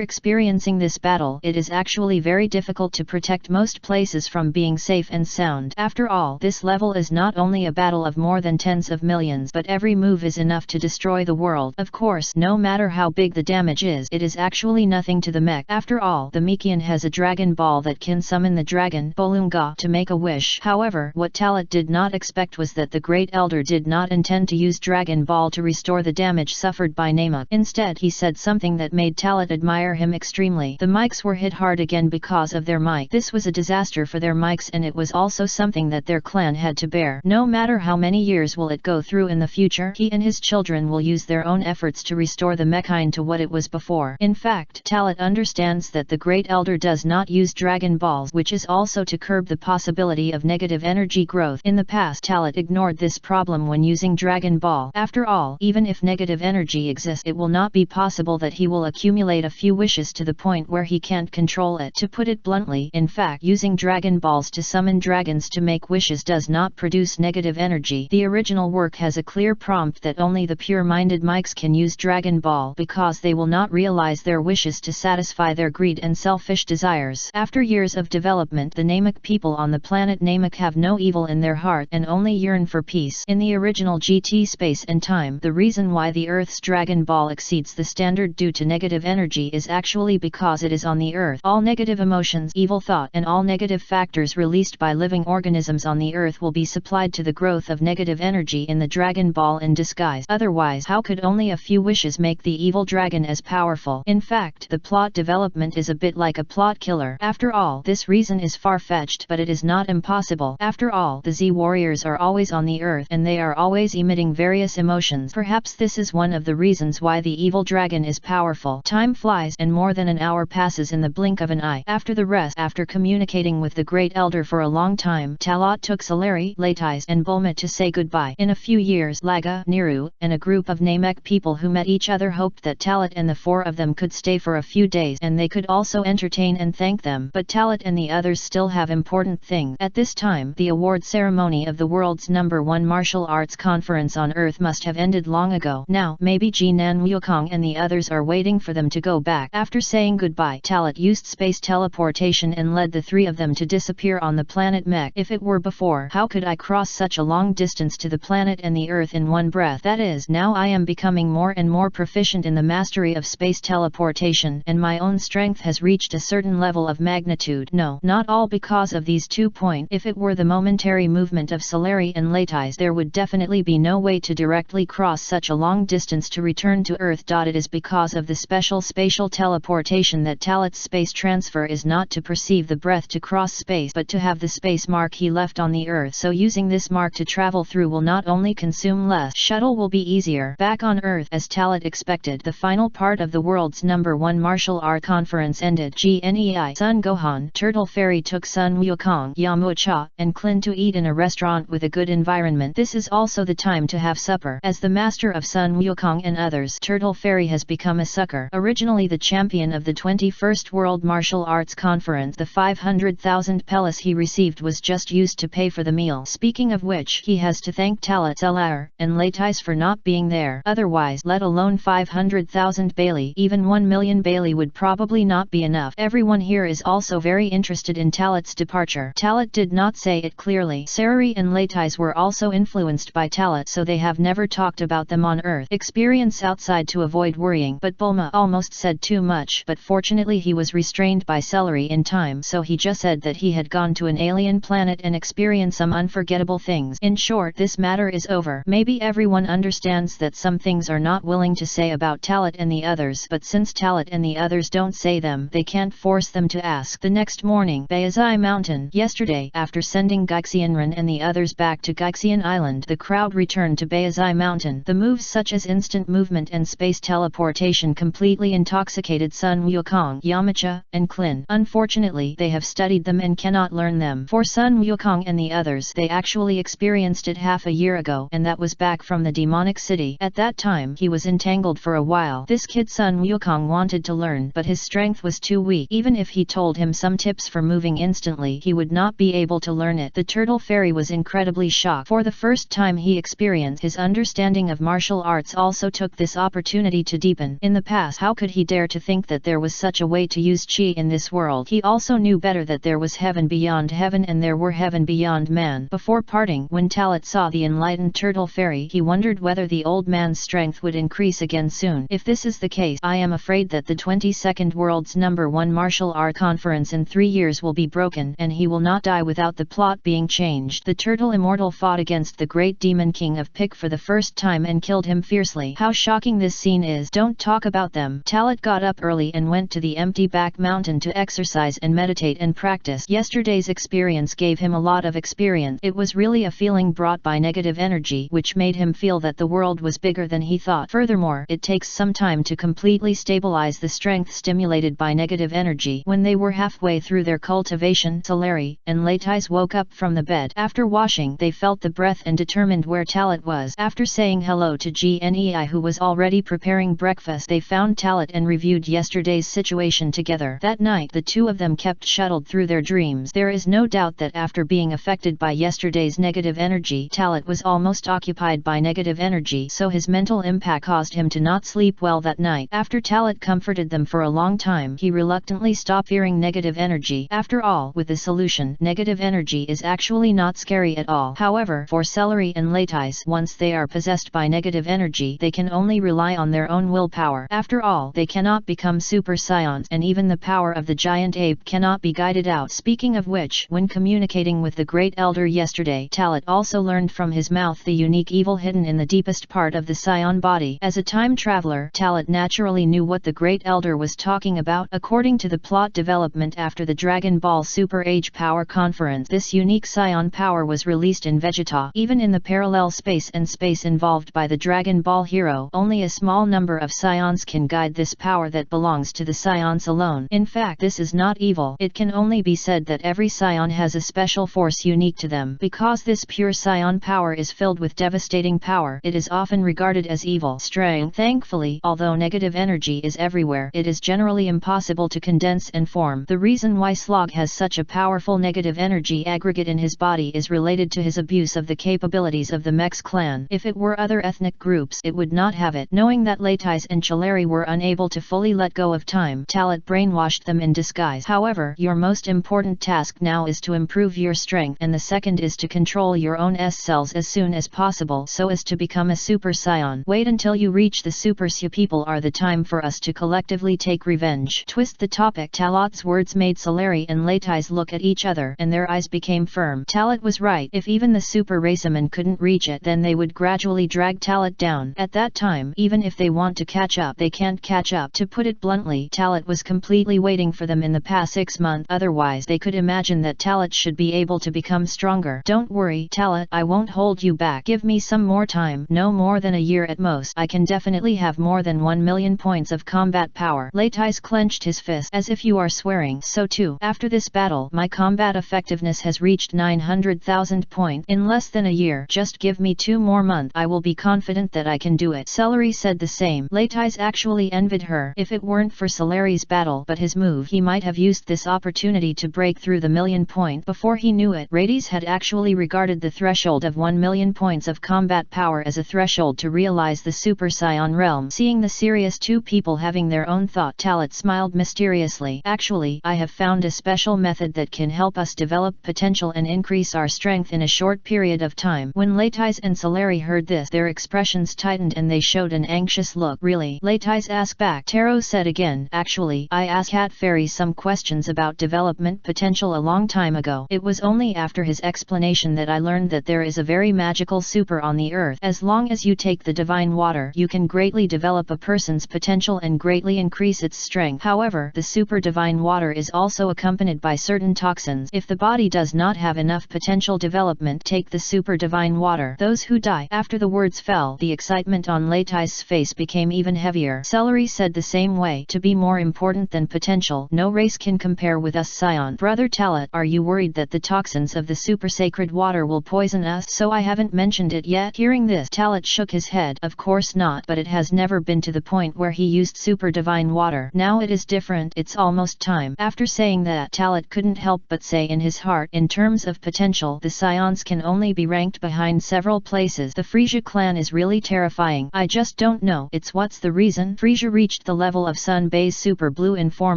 experiencing this battle, it is actually very difficult to protect most places from being safe and sound. After all, this level is not only a battle of more than tens of millions, but every move is enough to destroy the world. Of course, no matter how big the damage is, it is actually nothing to the mech. After all, the Mikian has a Dragon Ball that can summon the dragon Bolunga to make a wish. However, what Talit did not expect was that the Great Elder did not intend to use Dragon Ball to restore the damage suffered by Namek. Instead, he said something that made Talit admire him extremely. The mics were hit hard again because of their might. This was a disaster for their mics, and it was also something that their clan had to bear. No matter how many years will it go through in the future, he and his children will use their own efforts to restore the Mechine to what it was before. In fact, Talit understands that the Great Elder does not use Dragon Balls, which is also to curb the possibility of negative energy growth. In the past, Talit ignored this problem when using Dragon Ball. After all, even if negative energy exists, it will not be possible that he will accumulate a few wishes to the point where he can't control it. To put it bluntly, in fact, using Dragon Balls to summon dragons to make wishes does not produce negative energy. The original work has a clear prompt that only the pure-minded mics can use Dragon Ball, because they will not realize their wishes to satisfy their greed and selfish desires. After years of development, the Namek people on the planet Namek have no evil in their heart and only yearn for peace. In the original GT Space and Time, the reason why the Earth's Dragon Ball exceeds the standard due to negative energy is actually because it is on the Earth. All negative emotions, evil thought, and all negative factors released by living organisms on the Earth will be supplied to the growth of negative energy in the Dragon Ball in disguise. Otherwise, how could only a few wishes make the evil dragon as powerful? In fact, the plot development is a bit like a plot killer. After all, this reason is far-fetched, but it is not impossible. After all, the Z warriors are always on the Earth, and they are always emitting various emotions. Perhaps this is one of the reasons why the evil dragon is powerful. Time flies, and more than an hour passes in the blink of an eye. After the rest, after communicating with the Great Elder for a long time, Talit took Solari, Latais, and Bulma to say goodbye. In a few years, Laga, Niru, and a group of Namek people who met each other hoped that Talit and the four of them could stay for a few days, and they could also entertain and thank them. But Talit and the others still have important things. At this time, the award ceremony of the world's #1 martial arts conference on Earth must have ended long ago. Now, maybe Jinan Wukong and the others are waiting for them to go back. After saying goodbye, Talit used space teleportation and led the three of them to disappear on the planet Mech. If it were before, how could I cross such a long distance to the planet and the Earth in one breath? That is, now I am becoming more and more proficient in the mastery of space teleportation, and my own strength has reached a certain level of magnitude. No, not all because of these 2 points. If it were the momentary movement of Solari and Latais, there would definitely be no way to directly cross such a long distance to return to Earth. It is because of the special spatial teleportation that Talit's space transfer is not to perceive the breath to cross space, but to have the space mark he left on the Earth. So using this mark to travel through will not only consume less shuttle, will be easier. Back on Earth, as Talit expected, the final part of the world's #1 martial art conference ended. GNEI, Sun Gohan, Turtle Fairy took Sun Wukong, Yamcha, and Klin to eat in a restaurant with a good environment. This is also the time to have supper. As the master of Sun Wukong and others, Turtle Fairy has become a sucker. Originally the champion of the 21st World Martial Arts Conference, the 500,000 pelas he received was just used to pay for the meal. Speaking of which, he has to thank Talit, Selar, and Latais for not being there. Otherwise, let alone 500,000 Bailey, even 1 million Bailey would probably not be enough. Everyone here is also very interested in Talit's departure. Talit did not say it clearly. Sarari and Latais were also influenced by Talit, so they have never talked about them on Earth. Experience outside to avoid worrying. But Bulma almost said too much, but fortunately he was restrained by Celery in time, so he just said that he had gone to an alien planet and experienced some unforgettable things. In short, this matter is over. Maybe everyone understands that some things are not willing to say about Talit and the others, but since Talit and the others don't say them, they can't force them to ask. The next morning, Baizai Mountain. Yesterday, after sending Gaixianren and the others back to Gaixian Island, the crowd returned to Baizai Mountain. The moves such as instant movement and space teleportation teleportation completely intoxicated Sun Wukong, Yamcha, and Klin. Unfortunately, they have studied them and cannot learn them. For Sun Wukong and the others, they actually experienced it half a year ago, and that was back from the demonic city. At that time, he was entangled for a while. This kid Sun Wukong wanted to learn, but his strength was too weak. Even if he told him some tips for moving instantly, he would not be able to learn it. The turtle fairy was incredibly shocked. For the first time he experienced, his understanding of martial arts also took this opportunity to deepen. In the past, how could he dare to think that there was such a way to use chi in this world? He also knew better that there was heaven beyond heaven and there were heaven beyond man. Before parting, when Talat saw the enlightened turtle fairy, he wondered whether the old man's strength would increase again soon. If this is the case, I am afraid that the 22nd world's #1 martial art conference in 3 years will be broken, and he will not die without the plot being changed. The turtle immortal fought against the great demon king of Pick for the first time and killed him fiercely. How shocking this scene is. Don't talk about them. Talat got up early and went to the empty back mountain to exercise and meditate and practice. Yesterday's experience gave him a lot of experience. It was really a feeling brought by negative energy, which made him feel that the world was bigger than he thought. Furthermore, it takes some time to completely stabilize the strength stimulated by negative energy. When they were halfway through their cultivation, Solari and Latais woke up from the bed. After washing, they felt the breath and determined where Talat was. After saying hello to Gnei, who was already preparing breakfast, they found Talat and reviewed yesterday's situation together. That night, the two of them kept shuttled through their dreams. There is no doubt that after being affected by yesterday's negative energy, Talat was almost occupied by negative energy, so his mental impact caused him to not sleep well that night. After Talat comforted them for a long time, he reluctantly stopped fearing negative energy. After all, with the solution, negative energy is actually not scary at all. However, for Celery and Latais, once they are possessed by negative energy, they can only rely on their own willpower. After all, they cannot become super scions, and even the power of the giant ape cannot be guided out. Speaking of which, when communicating with the Great Elder yesterday, Talat also learned from his mouth the unique evil hidden in the deepest part of the scion body. As a time traveler, Talat naturally knew what the Great Elder was talking about. According to the plot development after the Dragon Ball Super Age Power Conference, this unique scion power was released in Vegeta. Even in the parallel space and space involved by the Dragon Ball hero, only a small number of scions can guide this power that belongs to the scions alone. In fact, this is not evil. It can only be said that every scion has a special force unique to them. Because this pure scion power is filled with devastating power, it is often regarded as evil strength. Thankfully, although negative energy is everywhere, it is generally impossible to condense and form. The reason why Slog has such a powerful negative energy aggregate in his body is related to his abuse of the capabilities of the Mex clan. If it were other ethnic groups, it would not have it. Knowing that Latais and Chalari were unable to fully let go of time, Talat brainwashed them in disguise. However, your most important task now is to improve your strength, and the second is to control your own S-cells as soon as possible so as to become a super scion. Wait until you reach the super Saiyan. People are the time for us to collectively take revenge. Twist the topic. Talat's words made Solari and Latais look at each other, and their eyes became firm. Talat was right. If even the super racemen couldn't reach it, then they would gradually drag Talat down. At that time, even if they want to catch up, they can't catch up. To put it bluntly, Talat was completely waiting for them in the past 6 months. Otherwise, they could imagine that Talat should be able to become stronger. Don't worry, Talat, I won't hold you back. Give me some more time. No more than a year at most. I can definitely have more than 1 million points of combat power. Latais clenched his fist. As if you are swearing. So too. After this battle, my combat effectiveness has reached 900,000 points. In less than a year. Just give me 2 more months. I will be confident that I can do it. Celery said the same. Latais actually envied her. If it weren't for Celery's battle but his move, he might have used this opportunity to break through the 1,000,000 point. Before he knew it, Rades had actually regarded the threshold of 1 million points of combat power as a threshold to realize the Super Saiyan realm. Seeing the serious two people having their own thought, Talat smiled mysteriously. Actually, I have found a special method that can help us develop potential and increase our strength in a short period of time. When Latais and Solari heard this, their expressions tightened and they showed an anxious look. Really? Latais asked back. Taro said again, actually, I asked Cat Fairy some questions about development potential a long time ago. It was only after his explanation that I learned that there is a very magical super on the earth. As long as you take the divine water, you can greatly develop a person's potential and greatly increase its strength. However, the super divine water is also accompanied by certain toxins. If the body does not have enough potential development, take the super divine water. Those who die. After the words fell, the excitement on Latais' face became even heavier. Celery said the same way. To be more important than potential, no race can compare with us, Scion. Brother Talat, are you worried that the toxins of the super sacred water will poison us? So I haven't mentioned it yet. Hearing this, Talat shook his head. Of course not, but it has never been to the point where he used super divine water. Now it is different. It's almost time. After saying that, Talat couldn't help but say in his heart, in terms of potential, the Scions can only be ranked behind several places. The Frisia clan is really terrifying. I just don't know. It's what's the reason? Frisia reached the level of Sun Base Super Blue in 4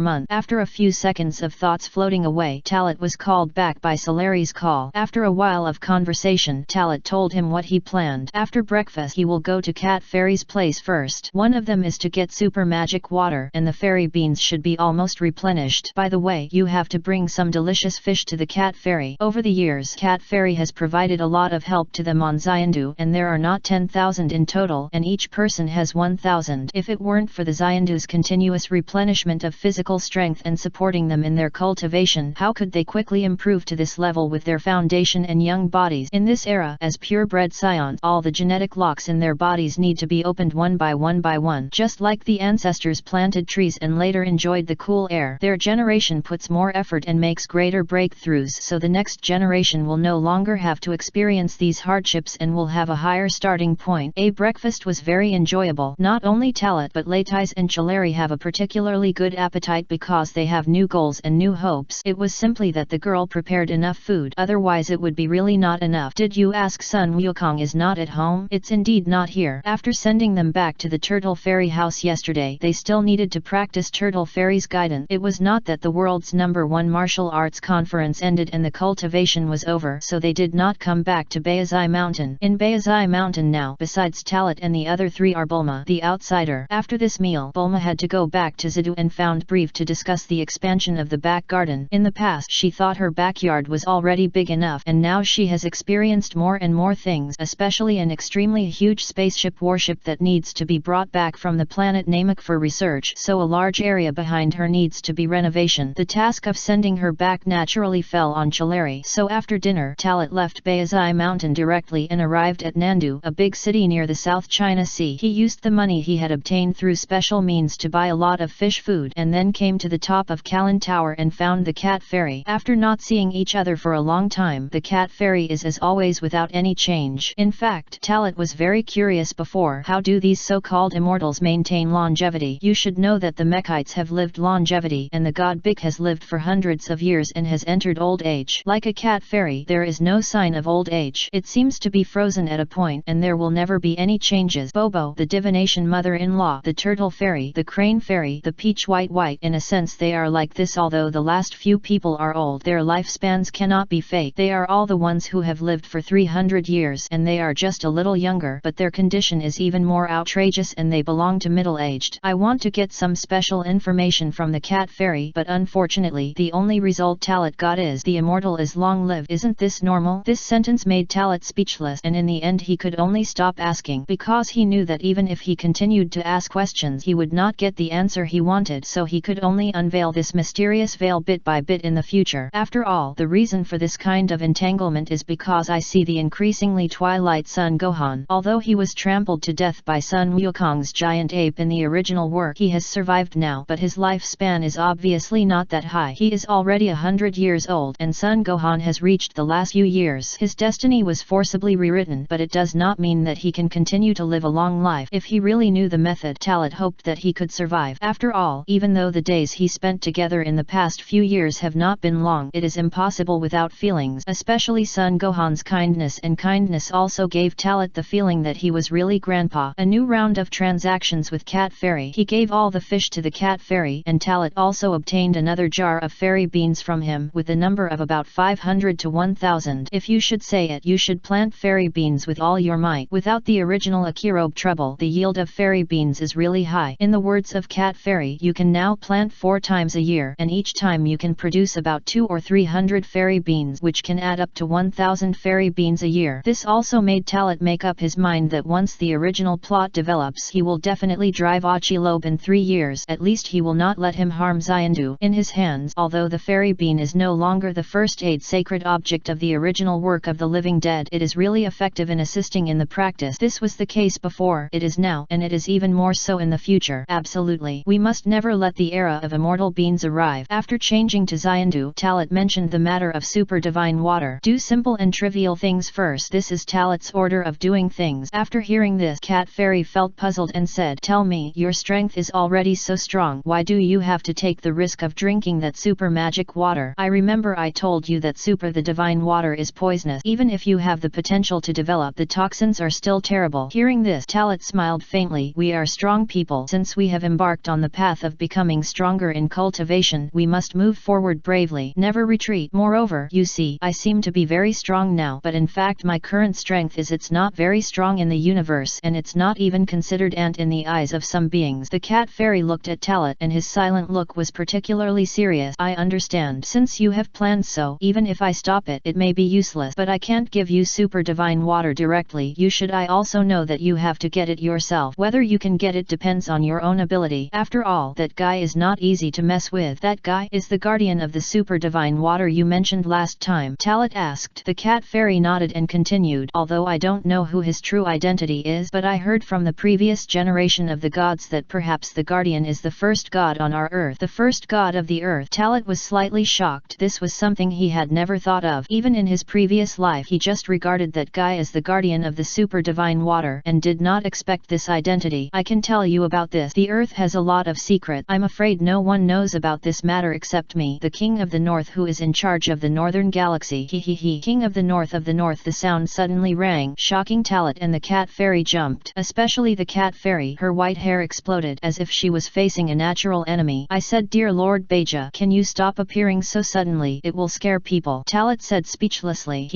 months. After a few seconds of thoughts floating away, Talat was called back by Solari's call. After a while of conversation, Talat told him what he planned. After breakfast he will go to Cat Fairy's place first. One of them is to get super magic water, and the fairy beans should be almost replenished. By the way, you have to bring some delicious fish to the Cat Fairy. Over the years, Cat Fairy has provided a lot of help to them on Xyandu, and there are not 10,000 in total, and each person has 1,000. If it weren't for the Xyandu's continuous replenishment of physical strength and supporting them in their cultivation, how could they quickly improve to this level with their foundation and young bodies? In this era, as purebred scions, all the genetic locks in their bodies need to be opened one by one. Just like the ancestors planted trees and later enjoyed the cool air, their generation puts more effort and makes greater breakthroughs, so the next generation will no longer have to experience these hardships and will have a higher starting point. A breakfast was very enjoyable. Not only Talat but Laitais and Chalari have a particularly good appetite because they have new goals and new hopes. It was simply that the girl prepared enough food, otherwise it would be really not enough. Did you ask Sun Wukong is not at home? It's indeed not here. After sending them back to the Turtle Fairy house yesterday, they still needed to practice Turtle Fairy's guidance. It was not that the world's #1 martial arts conference ended and the cultivation was over, so they did not come back to Bayazai Mountain. In Bayazai Mountain now, besides Talat and the other 3 are Bulma, the outsider. After this meal, Bulma had to go back to Zidu and found Breve to discuss the expansion of the back garden. In the past she thought her backyard was already big enough, and now she has experienced more and more things, especially an extremely huge spaceship warship that needs to be brought back from the planet Namek for research, so a large area behind her needs to be renovation. The task of sending her back naturally fell on Chalari, so after dinner Talat left Bayazai Mountain directly and arrived at Nandu, a big city near the South China Sea. He used the money he had obtained through special means to buy a lot of fish food, and then came to the top of Kalin Tower and found the Cat Fairy. After not seeing each other for a long time, the Cat Fairy is as always without any change. In fact, Talat was very curious before. How do these so-called immortals maintain longevity? You should know that the Mechites have lived longevity, and the god Bik has lived for hundreds of years and has entered old age. Like a Cat Fairy, there is no sign of old age. It seems to be frozen at a point, and there will never be any changes. Bobo, the divination mother-in-law, the Turtle Fairy, the Crane Fairy, the Peach White, in a sense they are like this. Although the last few people are old, their lifespans cannot be fake. They are all the ones who have lived for 300 years, and they are just a little younger, but their condition is even more outrageous and they belong to middle-aged. I want to get some special information from the Cat Fairy, but unfortunately the only result Talat got is the immortal is long-lived. Isn't this normal? This sentence made Talat speechless, and in the end he could only stop asking, because he knew that even if he continued to ask questions he would not get the answer he wanted, so he could only unveil this mysterious veil bit by bit in the future. After all, the reason for this kind of entanglement is because I see the increasingly twilight Son Gohan. Although he was trampled to death by Sun Wukong's giant ape in the original work, he has survived now, but his lifespan is obviously not that high. He is already 100 years old, and Sun Gohan has reached the last few years. His destiny was forcibly rewritten, but it does not mean that he can continue to live a long life. If he really knew the method, Talat hoped that he could survive. After all, even though the days he spent together in the past few years have not been long, it is impossible without feelings, especially Sun Gohan's kindness, and kindness also gave Talat the feeling that he was really grandpa. A new round of transactions with Cat Fairy. He gave all the fish to the Cat Fairy, and Talat also obtained another jar of fairy beans from him with the number of about 500 to 1000. If you should say it, you should plant fairy beans with all your might. Without the original Akirobe trouble, the yield of fairy beans is really high. In the words of Cat Fairy, you can now plant 4 times a year, and each time you can produce about 200 or 300 fairy beans, which can add up to 1000 fairy beans a year. This also made Talat make up his mind that once the original plot develops, he will definitely drive Achilobe in 3 years. At least he will not let him harm Xyandu. In his hands, although the fairy bean is no longer the first aid sacred object of the original work of the living dead, it is really effective in assisting in the practice. This was the case before, it is now, and it it is even more so in the future. Absolutely. We must never let the era of immortal beings arrive. After changing to Xiandu, Talat mentioned the matter of super divine water. Do simple and trivial things first. This is Talat's order of doing things. After hearing this, Cat Fairy felt puzzled and said, "Tell me, your strength is already so strong. Why do you have to take the risk of drinking that super magic water? I remember I told you that super the divine water is poisonous. Even if you have the potential to develop, the toxins are still terrible." Hearing this, Talat smiled faintly. "We are strong people. Since we have embarked on the path of becoming stronger in cultivation, we must move forward bravely, never retreat. Moreover, you see, I seem to be very strong now, but in fact my current strength is it's not very strong in the universe, and it's not even considered ant in the eyes of some beings." The Cat Fairy looked at Talat, and his silent look was particularly serious. "I understand. Since you have planned so, even if I stop it, it may be useless. But I can't give you super divine water directly. You should. I also know that you have to get it yourself. Whether you can get it depends on your own ability. After all, that guy is not easy to mess with." "That guy is the guardian of the super divine water you mentioned last time?" Talat asked. The Cat Fairy nodded and continued, "Although I don't know who his true identity is, but I heard from the previous generation of the gods that perhaps the guardian is the first god on our earth." "The first god of the earth?" Talat was slightly shocked. This was something he had never thought of. Even in his previous life he just regarded that guy as the guardian of the super divine water, and did not expect this identity. "I can tell you about this. The earth has a lot of secret. I'm afraid no one knows about this matter except me, the king of the north, who is in charge of the northern galaxy." He. King of the north of the north. The sound suddenly rang, shocking Talat, and the Cat Fairy jumped. Especially the Cat Fairy. Her white hair exploded as if she was facing a natural enemy. "I said, dear Lord Beja, can you stop appearing so suddenly? It will scare people." Talat said speechlessly.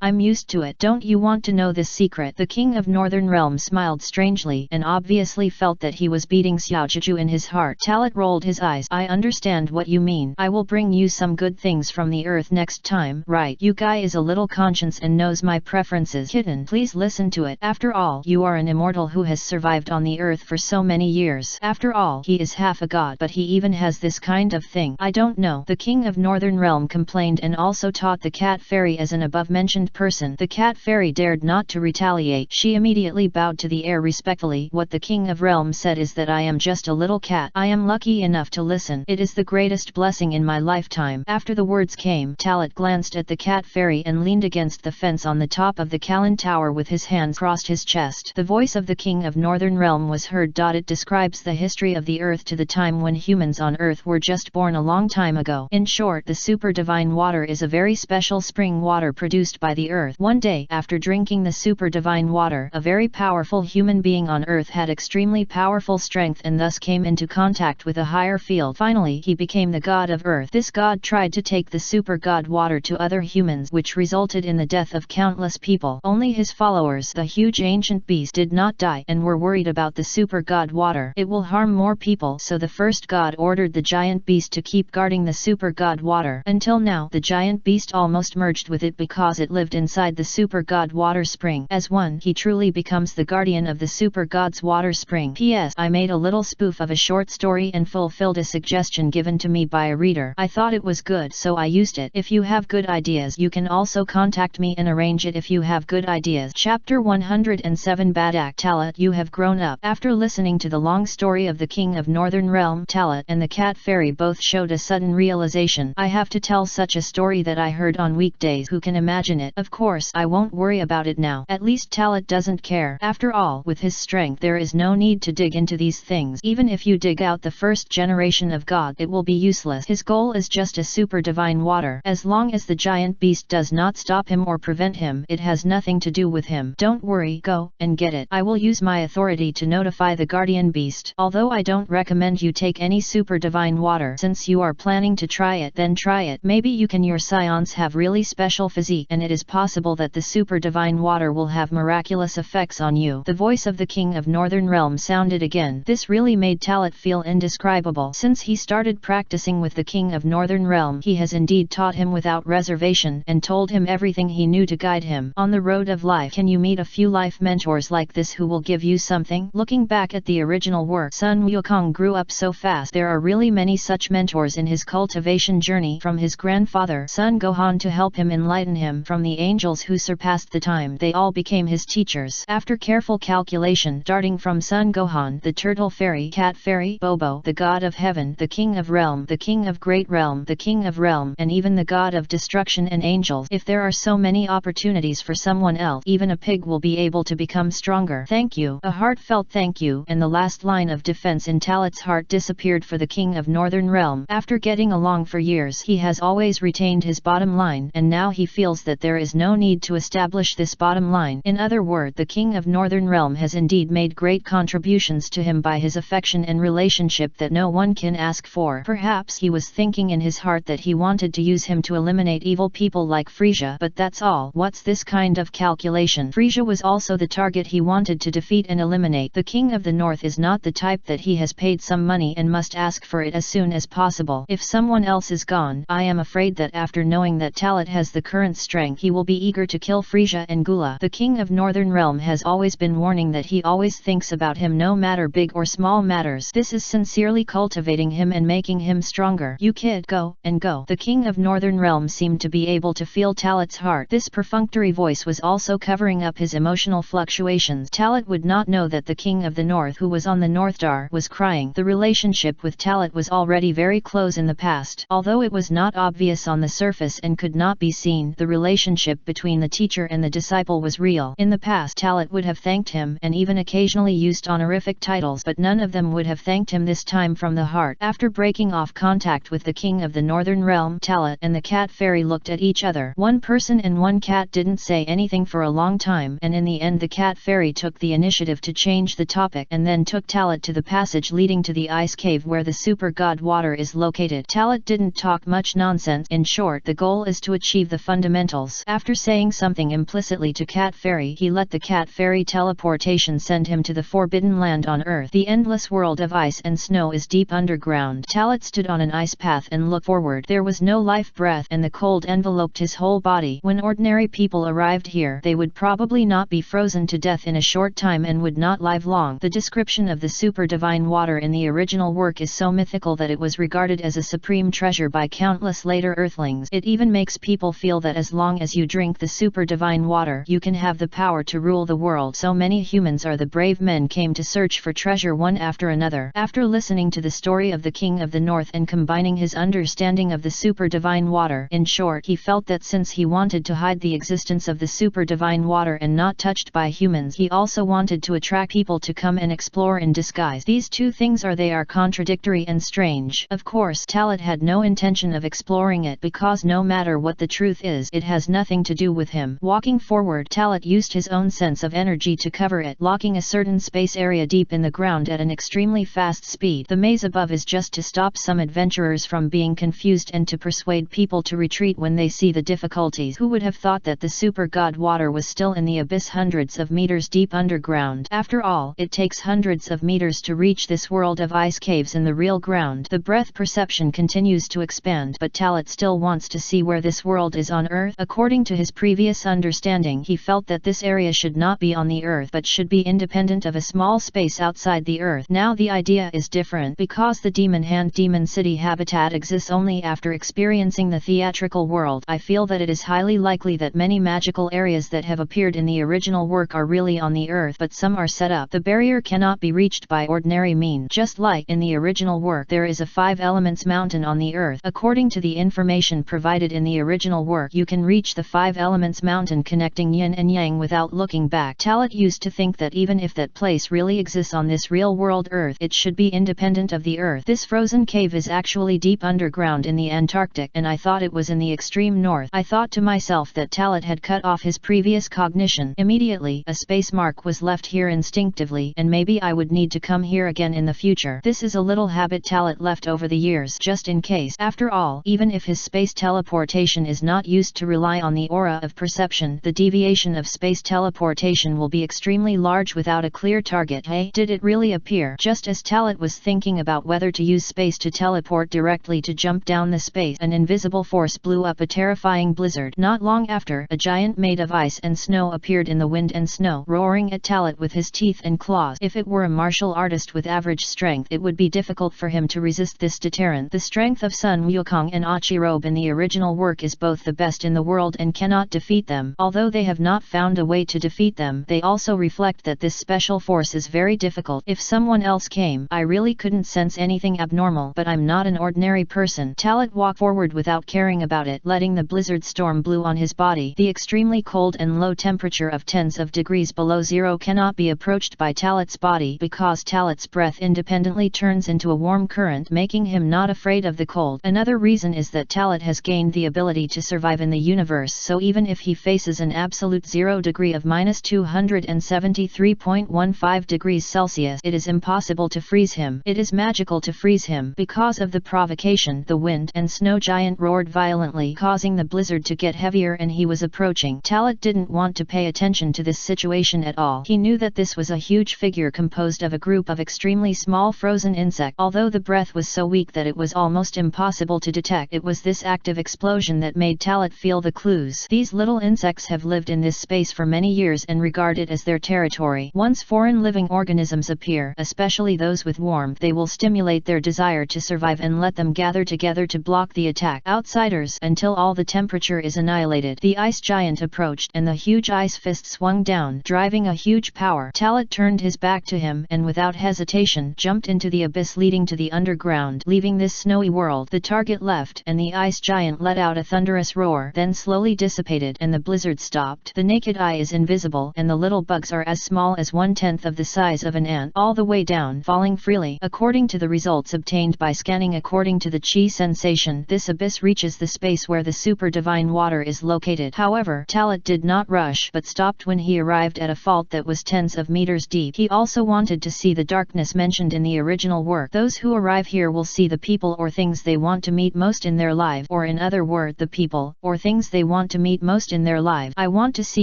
"I'm used to it. Don't you want to know this secret?" The king of Northern Realm smiled strangely, and obviously felt that he was beating Xiaojuju in his heart. Talat rolled his eyes. "I understand what you mean. I will bring you some good things from the earth next time." "Right. You guy is a little conscious and knows my preferences." "Kitten, please listen to it. After all, you are an immortal who has survived on the earth for so many years. After all, he is half a god, but he even has this kind of thing. I don't know." The king of Northern Realm complained and also taught the Cat Fairy as an above-mentioned person. The Cat Fairy dared not to retaliate. She immediately bowed to the air respectfully. "What the king of realm said is that I am just a little cat. I am lucky enough to listen. It is the greatest blessing in my lifetime." After the words came, Talat glanced at the Cat Fairy and leaned against the fence on the top of the Kalan Tower with his hands crossed his chest. The voice of the king of Northern Realm was heard. It describes the history of the earth to the time when humans on earth were just born a long time ago. In short, the super divine water is a very special spring water produced by the earth. One day, after drinking the super divine water, a very powerful human being on earth had extremely powerful strength and thus came into contact with a higher field. Finally, he became the god of earth. This god tried to take the super god water to other humans, which resulted in the death of countless people. Only his followers, the huge ancient beast, did not die and were worried about the super god water. It will harm more people, so the first god ordered the giant beast to keep guarding the super god water. Until now, the giant beast almost merged with it because it lived inside the super god water spring. As one, he truly becomes the guardian of the super god's water spring. P.S. I made a little spoof of a short story and fulfilled a suggestion given to me by a reader. I thought it was good, so I used it. If you have good ideas, you can also contact me and arrange it if you have good ideas. Chapter 107. Bad Act. Talat, you have grown up. After listening to the long story of the king of Northern Realm, Talat and the Cat Fairy both showed a sudden realization. I have to tell such a story that I heard on weekdays. Who can imagine it? Of course, I won't worry about it now. At least Talat doesn't care. After all, with his strength there is no need to dig into these things. Even if you dig out the first generation of God, it will be useless. His goal is just a super divine water. As long as the giant beast does not stop him or prevent him, it has nothing to do with him. Don't worry, go and get it. I will use my authority to notify the guardian beast. Although I don't recommend you take any super divine water. Since you are planning to try it, then try it. Maybe you can. Your scions have really special physique, and it is possible that the super divine water will have miraculous effects on you. The voice of the king of Northern Realm sounded again. This really made Talat feel indescribable. Since he started practicing with the king of Northern Realm, he has indeed taught him without reservation and told him everything he knew to guide him on the road of life. Can you meet a few life mentors like this who will give you something? Looking back at the original work, Sun Wukong grew up so fast. There are really many such mentors in his cultivation journey, from his grandfather Sun Gohan to help him enlighten him, from the angels who surpassed the time. They all became his teachers. After careful calculation, starting from Sun Gohan, the Turtle Fairy, Cat Fairy, Bobo, the God of Heaven, the King of Realm, the King of Great Realm, the King of Realm, and even the God of Destruction and Angels. If there are so many opportunities for someone else, even a pig will be able to become stronger. Thank you. A heartfelt thank you, and the last line of defense in Talat's heart disappeared for the King of Northern Realm. After getting along for years, he has always retained his bottom line, and now he feels that there is no need to establish this bottom line. In other words, the King of Northern Realm has indeed made great contributions to him by his affection and relationship that no one can ask for. Perhaps he was thinking in his heart that he wanted to use him to eliminate evil people like Frisia, but that's all. What's this kind of calculation? Frisia was also the target he wanted to defeat and eliminate. The King of the North is not the type that he has paid some money and must ask for it as soon as possible. If someone else is gone, I am afraid that after knowing that Talat has the current strength, he will be eager to kill Frisia and Gula. The King of Northern Realm has always been warning that he always thinks about him no matter big or small matters. This is sincerely cultivating him and making him stronger. You kid, go, and go. The King of Northern Realm seemed to be able to feel Talat's heart. This perfunctory voice was also covering up his emotional fluctuations. Talat would not know that the King of the North, who was on the North Star, was crying. The relationship with Talat was already very close in the past. Although it was not obvious on the surface and could not be seen, the relationship between the teacher and the disciple was real. In the past, Talat would have thanked him and even occasionally used honorific titles, but none of them would have thanked him this time from the heart. After breaking off contact with the King of the Northern Realm, Talat and the Cat Fairy looked at each other. One person and one cat didn't say anything for a long time, and in the end the Cat Fairy took the initiative to change the topic and then took Talat to the passage leading to the ice cave where the super god water is located. Talat didn't talk much nonsense. In short, the goal is to achieve the fundamentals. After saying something implicitly to Cat Fairy, he let the Cat Fairy teleportation send him to the forbidden land on Earth. The endless world of ice and snow is deep underground. Talat stood on an ice path and looked forward. There was no life breath and the cold enveloped his whole body. When ordinary people arrived here, they would probably not be frozen to death in a short time and would not live long. The description of the super divine water in the original work is so mythical that it was regarded as a supreme treasure by countless later Earthlings. It even makes people feel that as long as you drink the super divine water, you can have the power to rule the world. So many humans are the brave men came to search for treasure one after another. After listening to the story of the King of the North and combining his understanding of the super divine water, in short, he felt that since he wanted to hide the existence of the super divine water and not touched by humans, he also wanted to attract people to come and explore in disguise. These two things are contradictory and strange. Of course, Talat had no intention of exploring it because no matter what the truth is, it has nothing to do with him. Walking forward, Talat used his own sense of energy to cover it, locking a certain space area deep in the ground at an extremely fast speed. The maze above is just to stop some adventurers from being confused and to persuade people to retreat when they see the difficulties. Who would have thought that the super god water was still in the abyss hundreds of meters deep underground? After all, it takes hundreds of meters to reach this world of ice caves in the real ground. The breath perception continues to expand, but Talat still wants to see where this world is on Earth. According to his previous understanding, he felt that this area should not be on the Earth but should be independent of a small space outside the Earth. Now the idea is different because the Demon Hand Demon City habitat exists only after experiencing the theatrical world. I feel that it is highly likely that many magical areas that have appeared in the original work are really on the Earth, but some are set up. The barrier cannot be reached by ordinary means. Just like in the original work, there is a 5 elements mountain on the Earth. According to the information provided in the original work, you can reach the 5 elements mountain connecting yin and yang without looking back. Talat used to think that even if that place really exists on this real world Earth, it should be independent of the Earth. This frozen cave is actually deep underground in the Antarctic, and I thought it was in the extreme north. I thought to myself that Talat had cut off his previous cognition. Immediately, a space mark was left here instinctively, and maybe I would need to come here again in the future. This is a little habit Talat left over the years, just in case. After all, even if his space teleportation is not used to rely on the aura of perception, the deviation of space teleportation will be extremely large without a clear target. Hey, did it really appear? Just as Talat was thinking about whether to use space to teleport directly to jump down the space, an invisible force blew up a terrifying blizzard. Not long after, a giant made of ice and snow appeared in the wind and snow, roaring at Talat with his teeth and claws. If it were a martial artist with average strength, it would be difficult for him to resist this deterrent. The strength of Sun Wukong and Achirobe in the original work is both the best in the world and cannot defeat them. Although they have not found a way to defeat them, they also reflect that this special force is very difficult. If someone else came, I really couldn't sense anything abnormal, but I'm not an ordinary person. Talat walked forward without caring about it, letting the blizzard storm blow on his body. The extremely cold and low temperature of tens of degrees below zero cannot be approached by Talat's body because Talat's breath independently turns into a warm current, making him not afraid of the cold. Another reason is that Talat has gained the ability to survive in the universe, so even if he faces an absolute 0 degree of minus 273.15 degrees Celsius, it is impossible to freeze him. It is magical to freeze him. Because of the provocation, the wind and snow giant roared violently, causing the blizzard to get heavier, and he was approaching. Talat didn't want to pay attention to this situation at all. He knew that this was a huge figure composed of a group of extremely small frozen insects. Although the breath was so weak that it was almost impossible to detect, it was this active explosion that made Talat feel the clues. These little insects have lived in this space for many years and regard it as their territory. Once foreign living organisms appear, especially those with warmth, they will stimulate their desire to survive and let them gather together to block the attack outsiders until all the temperature is annihilated. The ice giant approached, and the huge ice fist swung down, driving a huge power. Talat turned his back to him and without hesitation jumped into the abyss leading to the underground. Leaving this snowy world, the target left, and the ice giant let out a thunderous roar, then slowly dissipated and the blizzard stopped. The naked eye is invisible, and the little bugs are as small as 1/10 of the size of an ant, all the way down, falling freely. According to the results obtained by scanning according to the chi sensation, this abyss reaches the space where the super divine water is located. However, Talat did not rush, but stopped when he arrived at a fault that was tens of meters deep. He also wanted to see the darkness mentioned in the original work. Those who arrive here will see the people or things they want to meet most in their life, or in other words, the people or things they want to meet most in their life. I want to see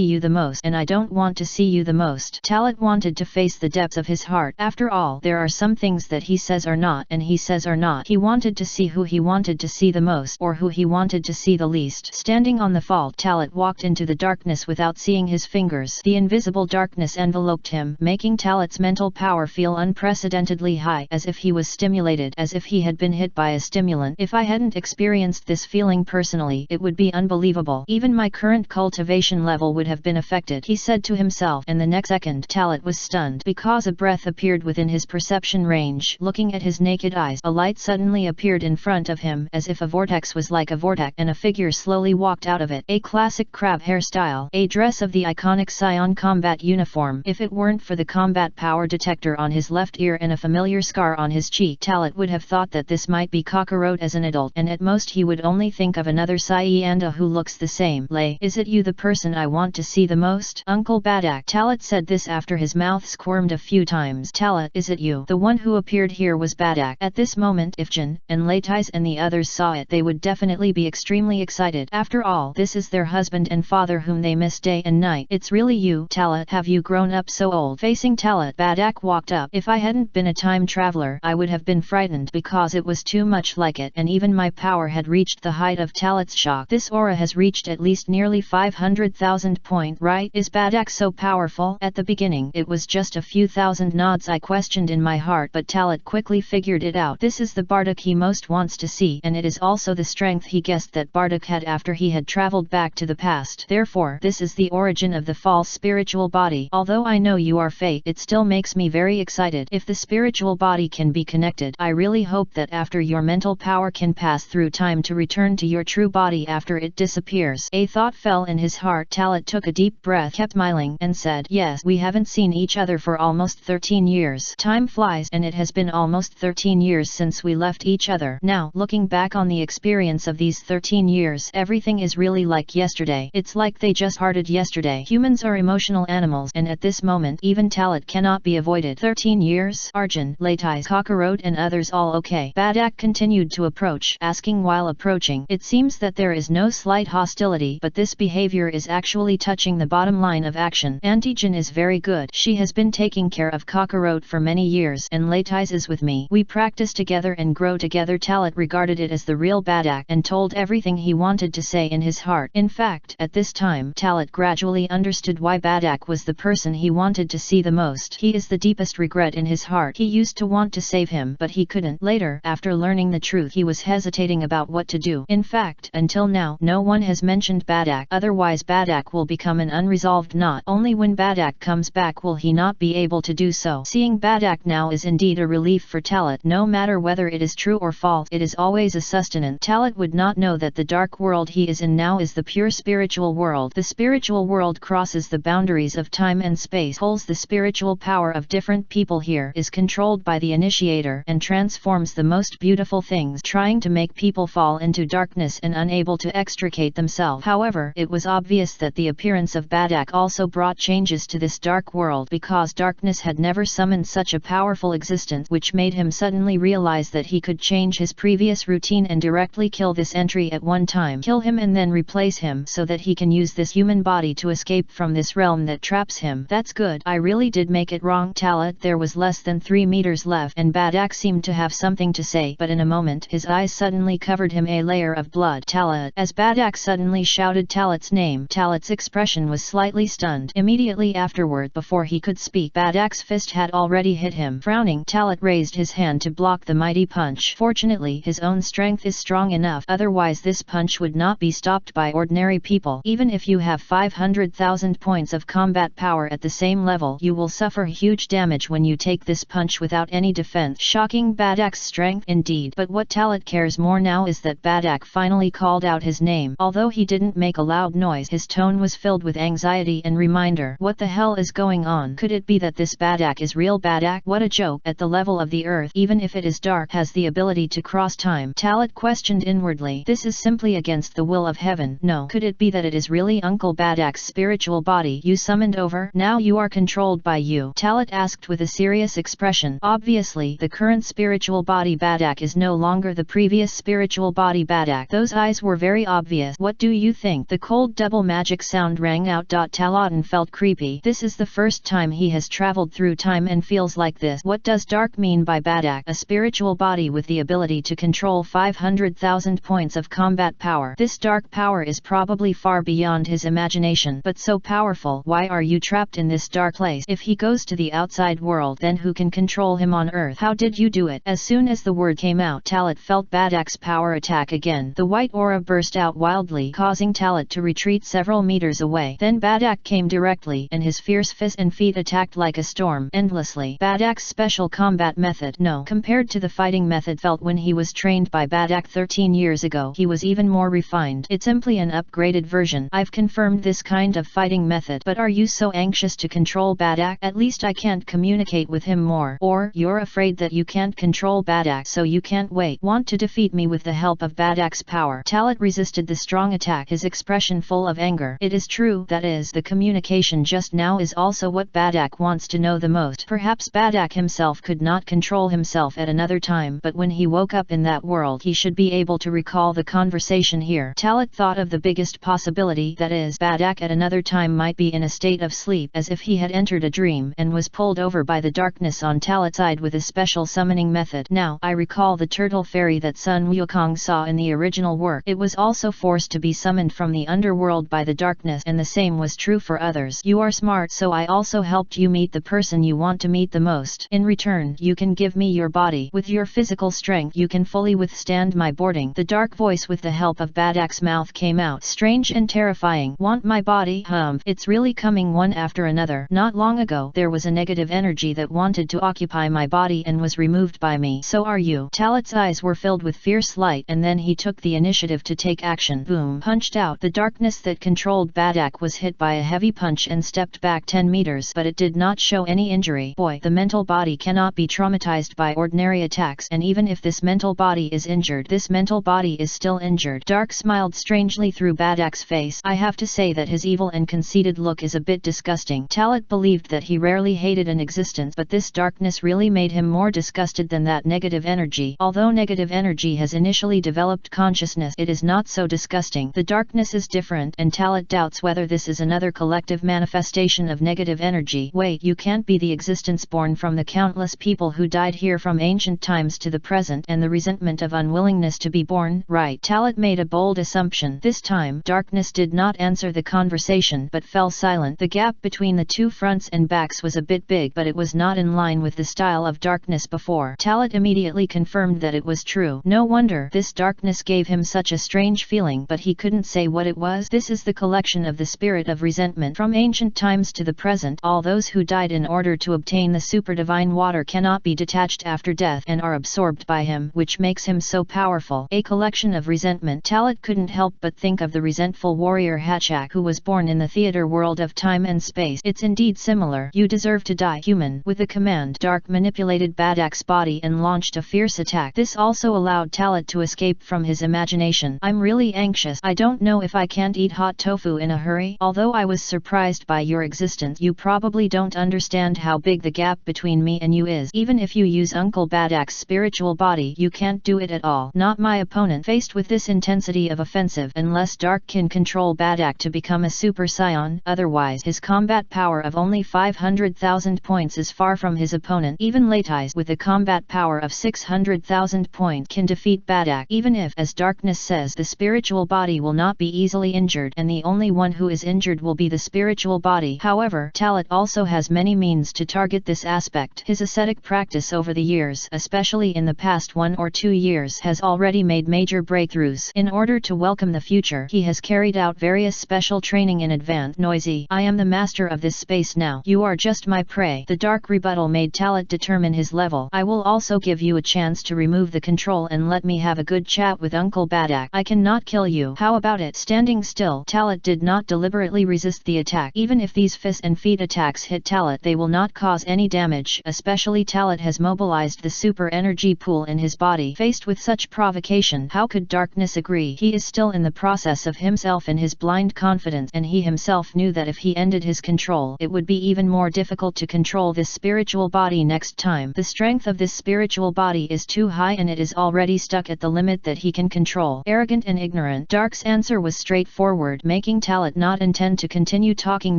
you the most, and I don't want to see you the most. Talat wanted to face the depths of his heart. After all, there are some things that he says are not, and he says are not. He wanted to see who he wanted to see the most, or who he wanted to see the least. Standing on the fault, Talat walked into the darkness without seeing his fingers. The invisible darkness enveloped him, making Talat's mental power feel unprecedentedly high, as if he was stimulated, as if he had been hit by a stimulant. If I hadn't experienced this feeling personally, it would be unbelievable. Even my current cultivation level would have been affected, he said to himself, and the next second Talat was stunned because a breath appeared within his perception range. Looking at his naked eyes, a light suddenly appeared in front of him, as if a vortex was like a vortex, and a figure slowly walked out of it. A classic crab hairstyle, a dress of the iconic Scion combat uniform. If it weren't for the combat power detector on his left ear and a familiar scar on his cheek, Talat would have thought that this might be Kakarot as an adult, and at most he would only think of another Cyanda who looks the same. Lay, is it you, the person I want to see the most? Uncle Badak. Talat said this after his mouth squirmed a few times. Talat, is it you? The one who appeared here was Badak. At this moment, if Jin and Latais and the others saw it, they would definitely be extremely excited. After all, this is their husband and father whom they miss day and night. It's really you, Talat. Have you grown up so old? Facing Talat, Badak walked up. If I hadn't been a time traveler, I would have been frightened because it was too much like it, and even my power had reached the height of Talat's shock. This aura has reached at least nearly 500,000 point, right? Is Badak so powerful? At the beginning, it was just a few thousand nods, I questioned in my heart, but Talat quickly figured it out. This is the Bardock he most wants to see, and it is also the strength he guessed that Bardock had after he had traveled back to the past. Therefore, this is the origin of the false spiritual body. Although I know you are fake, it still makes me very excited. If the spiritual body can be connected, I really hope that after your mental power can pass through time to return to your true body after it disappears. A thought fell in his heart. Talat took a deep breath, kept smiling, and said, yes, we haven't seen each other for almost 13 years. Time flies, and it has been almost 13 years since we left each other. Now, looking back on the experience of these 13 years, everything is really like yesterday. It's like they just parted yesterday. Humans are emotional animals, and at this moment, even Talat cannot be avoided. 13 years? Arjun, Latais, Kakarot and others all okay? Badak continued to approach, asking while approaching. It seems that there is no slight hostility, but this behavior is actually touching the bottom line of action. Auntie Jin is very good. She has been taking care of Kakarot for many years, and Latais is with me. We practice together and grow together. Talat regarded it as the real Badak and told everything he wanted to say in his heart. In fact, at this time, Talat gradually understood why Badak was the person he wanted to see the most. He is the deepest regret in his heart. He used to want to save him, but he couldn't. Later, after learning the truth, he was hesitating about what to do. In fact, until now, no one has mentioned Badak. Otherwise, Badak will become an unresolved knot. Only when Badak comes back Badak will he not be able to do so? Seeing Badak now is indeed a relief for Talat. No matter whether it is true or false, it is always a sustenance. Talat would not know that the dark world he is in now is the pure spiritual world. The spiritual world crosses the boundaries of time and space, holds the spiritual power of different people here, is controlled by the initiator, and transforms the most beautiful things, trying to make people fall into darkness and unable to extricate themselves. However, it was obvious that the appearance of Badak also brought changes to this dark world, because darkness had never summoned such a powerful existence, which made him suddenly realize that he could change his previous routine and directly kill this entry at one time. Kill him and then replace him so that he can use this human body to escape from this realm that traps him. That's good. I really did make it wrong. Talat, there was less than 3 meters left, and Badak seemed to have something to say, but in a moment his eyes suddenly covered him a layer of blood. Talat. As Badak suddenly shouted Talat's name, Talat's expression was slightly stunned. Immediately afterward, before he could speak, Badak's fist had already hit him. Frowning, Talat raised his hand to block the mighty punch. Fortunately, his own strength is strong enough, otherwise this punch would not be stopped by ordinary people. Even if you have 500,000 points of combat power at the same level, you will suffer huge damage when you take this punch without any defense. Shocking Badak's strength indeed, but what Talat cares more now is that Badak finally called out his name. Although he didn't make a loud noise, his tone was filled with anxiety and reminder. What the hell is going on? Could it be that this Badak is real Badak? What a joke! At the level of the earth, even if it is dark, has the ability to cross time. Talat questioned inwardly. This is simply against the will of heaven. No. Could it be that it is really Uncle Badak's spiritual body you summoned over? Now you are controlled by you? Talat asked with a serious expression. Obviously, the current spiritual body Badak is no longer the previous spiritual body Badak. Those eyes were very obvious. What do you think? The cold double magic sound rang out. Taladan felt creepy. This is the first time he has traveled through time and feels like this. What does dark mean by Badak? A spiritual body with the ability to control 500,000 points of combat power. This dark power is probably far beyond his imagination, but so powerful. Why are you trapped in this dark place? If he goes to the outside world, then who can control him on earth? How did you do it? As soon as the word came out, Talat felt Badak's power attack again. The white aura burst out wildly, causing Talat to retreat several meters away. Then Badak came directly, and his fierce fists and feet attacked like a storm, endlessly. Badak's special combat method. No, compared to the fighting method felt when he was trained by Badak 13 years ago, he was even more refined. It's simply an upgraded version. I've confirmed this kind of fighting method. But are you so anxious to control Badak? At least I can't communicate with him more. Or, you're afraid that you can't control Badak, so you can't want to defeat me with the help of Badak's power. Talat resisted the strong attack, his expression full of anger. It is true, that is, the communication just now is also what Badak wants to know the most. Perhaps Badak himself could not control himself at another time, but when he woke up in that world, he should be able to recall the conversation here. Talat thought of the biggest possibility, that is, Badak at another time might be in a state of sleep, as if he had entered a dream, and was pulled over by the darkness on Talat's side with a special summoning method. Now, I recall the turtle fairy that Sun Wukong saw in the original work. It was also forced to be summoned from the underworld by the darkness, and the same was true for others. You are smart, so I also helped you meet the person you want to meet the most. In return, you can give me your body. With your physical strength, you can fully withstand my boarding. The dark voice with the help of Badak's mouth came out. Strange and terrifying. Want my body? It's really coming one after another. Not long ago, there was a negative energy that wanted to occupy my body and was removed by me. So are you. Talat's eyes were filled with fierce light, and then he took the initiative to take action. Boom. Punched out. The darkness that controlled Badak was hit by a heavy punch and stepped back 10 meters, but it did not show any injury. Boy, the mental body cannot be traumatized by ordinary attacks, and even if this mental body is injured, this mental body is still injured. Dark smiled strangely through Badak's face. I have to say that his evil and conceited look is a bit disgusting. Talat believed that he rarely hated an existence, but this darkness really made him more disgusted than that negative energy. Although negative energy has initially developed consciousness, it is not so disgusting. The darkness is different, and Talat doubts whether this is another collective manifestation of negative energy. Wait, you can't be the existence born from the countless people who died here from ancient times to the present, and the resentment of unwillingness to be born, right? Talat made a bold assumption. This time, darkness did not answer the conversation but fell silent. The gap between the two fronts and backs was a bit big, but it was not in line with the style of darkness before. Talat immediately confirmed that it was true. No wonder this darkness gave him such a strange feeling, but he couldn't say what it was. This is the collection of the spirit of resentment from ancient times to the present. present. All those who died in order to obtain the super divine water cannot be detached after death and are absorbed by him, which makes him so powerful. A collection of resentment. Talat couldn't help but think of the resentful warrior Hachak who was born in the theater world of time and space. It's indeed similar. You deserve to die, human. With a command, Dark manipulated Badak's body and launched a fierce attack. This also allowed Talat to escape from his imagination. I'm really anxious. I don't know if I can't eat hot tofu in a hurry. Although I was surprised by your existence, you probably don't understand how big the gap between me and you is. Even if you use Uncle Badak's spiritual body, you can't do it at all. Not my opponent. Faced with this intensity of offensive, unless Dark can control Badak to become a Super Saiyan, otherwise his combat power of only 500,000 points is far from his opponent. Even Latais with a combat power of 600,000 points can defeat Badak, even if, as Darkness says, the spiritual body will not be easily injured and the only one who is injured will be the spiritual body. However, Talat also has many means to target this aspect. His ascetic practice over the years, especially in the past 1 or 2 years, has already made major breakthroughs. In order to welcome the future, he has carried out various special training in advance. Noisy, I am the master of this space now. You are just my prey. The Dark rebuttal made Talat determine his level. I will also give you a chance to remove the control and let me have a good chat with Uncle Badak. I cannot kill you. How about it? Standing still, Talat did not deliberately resist the attack. Even if these fist and feet attacks hit Talat, they will not cause any damage. Especially Talat has mobilized the super energy pool in his body. Faced with such provocation, how could Darkness agree? He is still in the process of himself in his blind confidence, and he himself knew that if he ended his control, it would be even more difficult to control this spiritual body next time. The strength of this spiritual body is too high and it is already stuck at the limit that he can control. Arrogant and ignorant. Dark's answer was straightforward, making Talat not intend to continue talking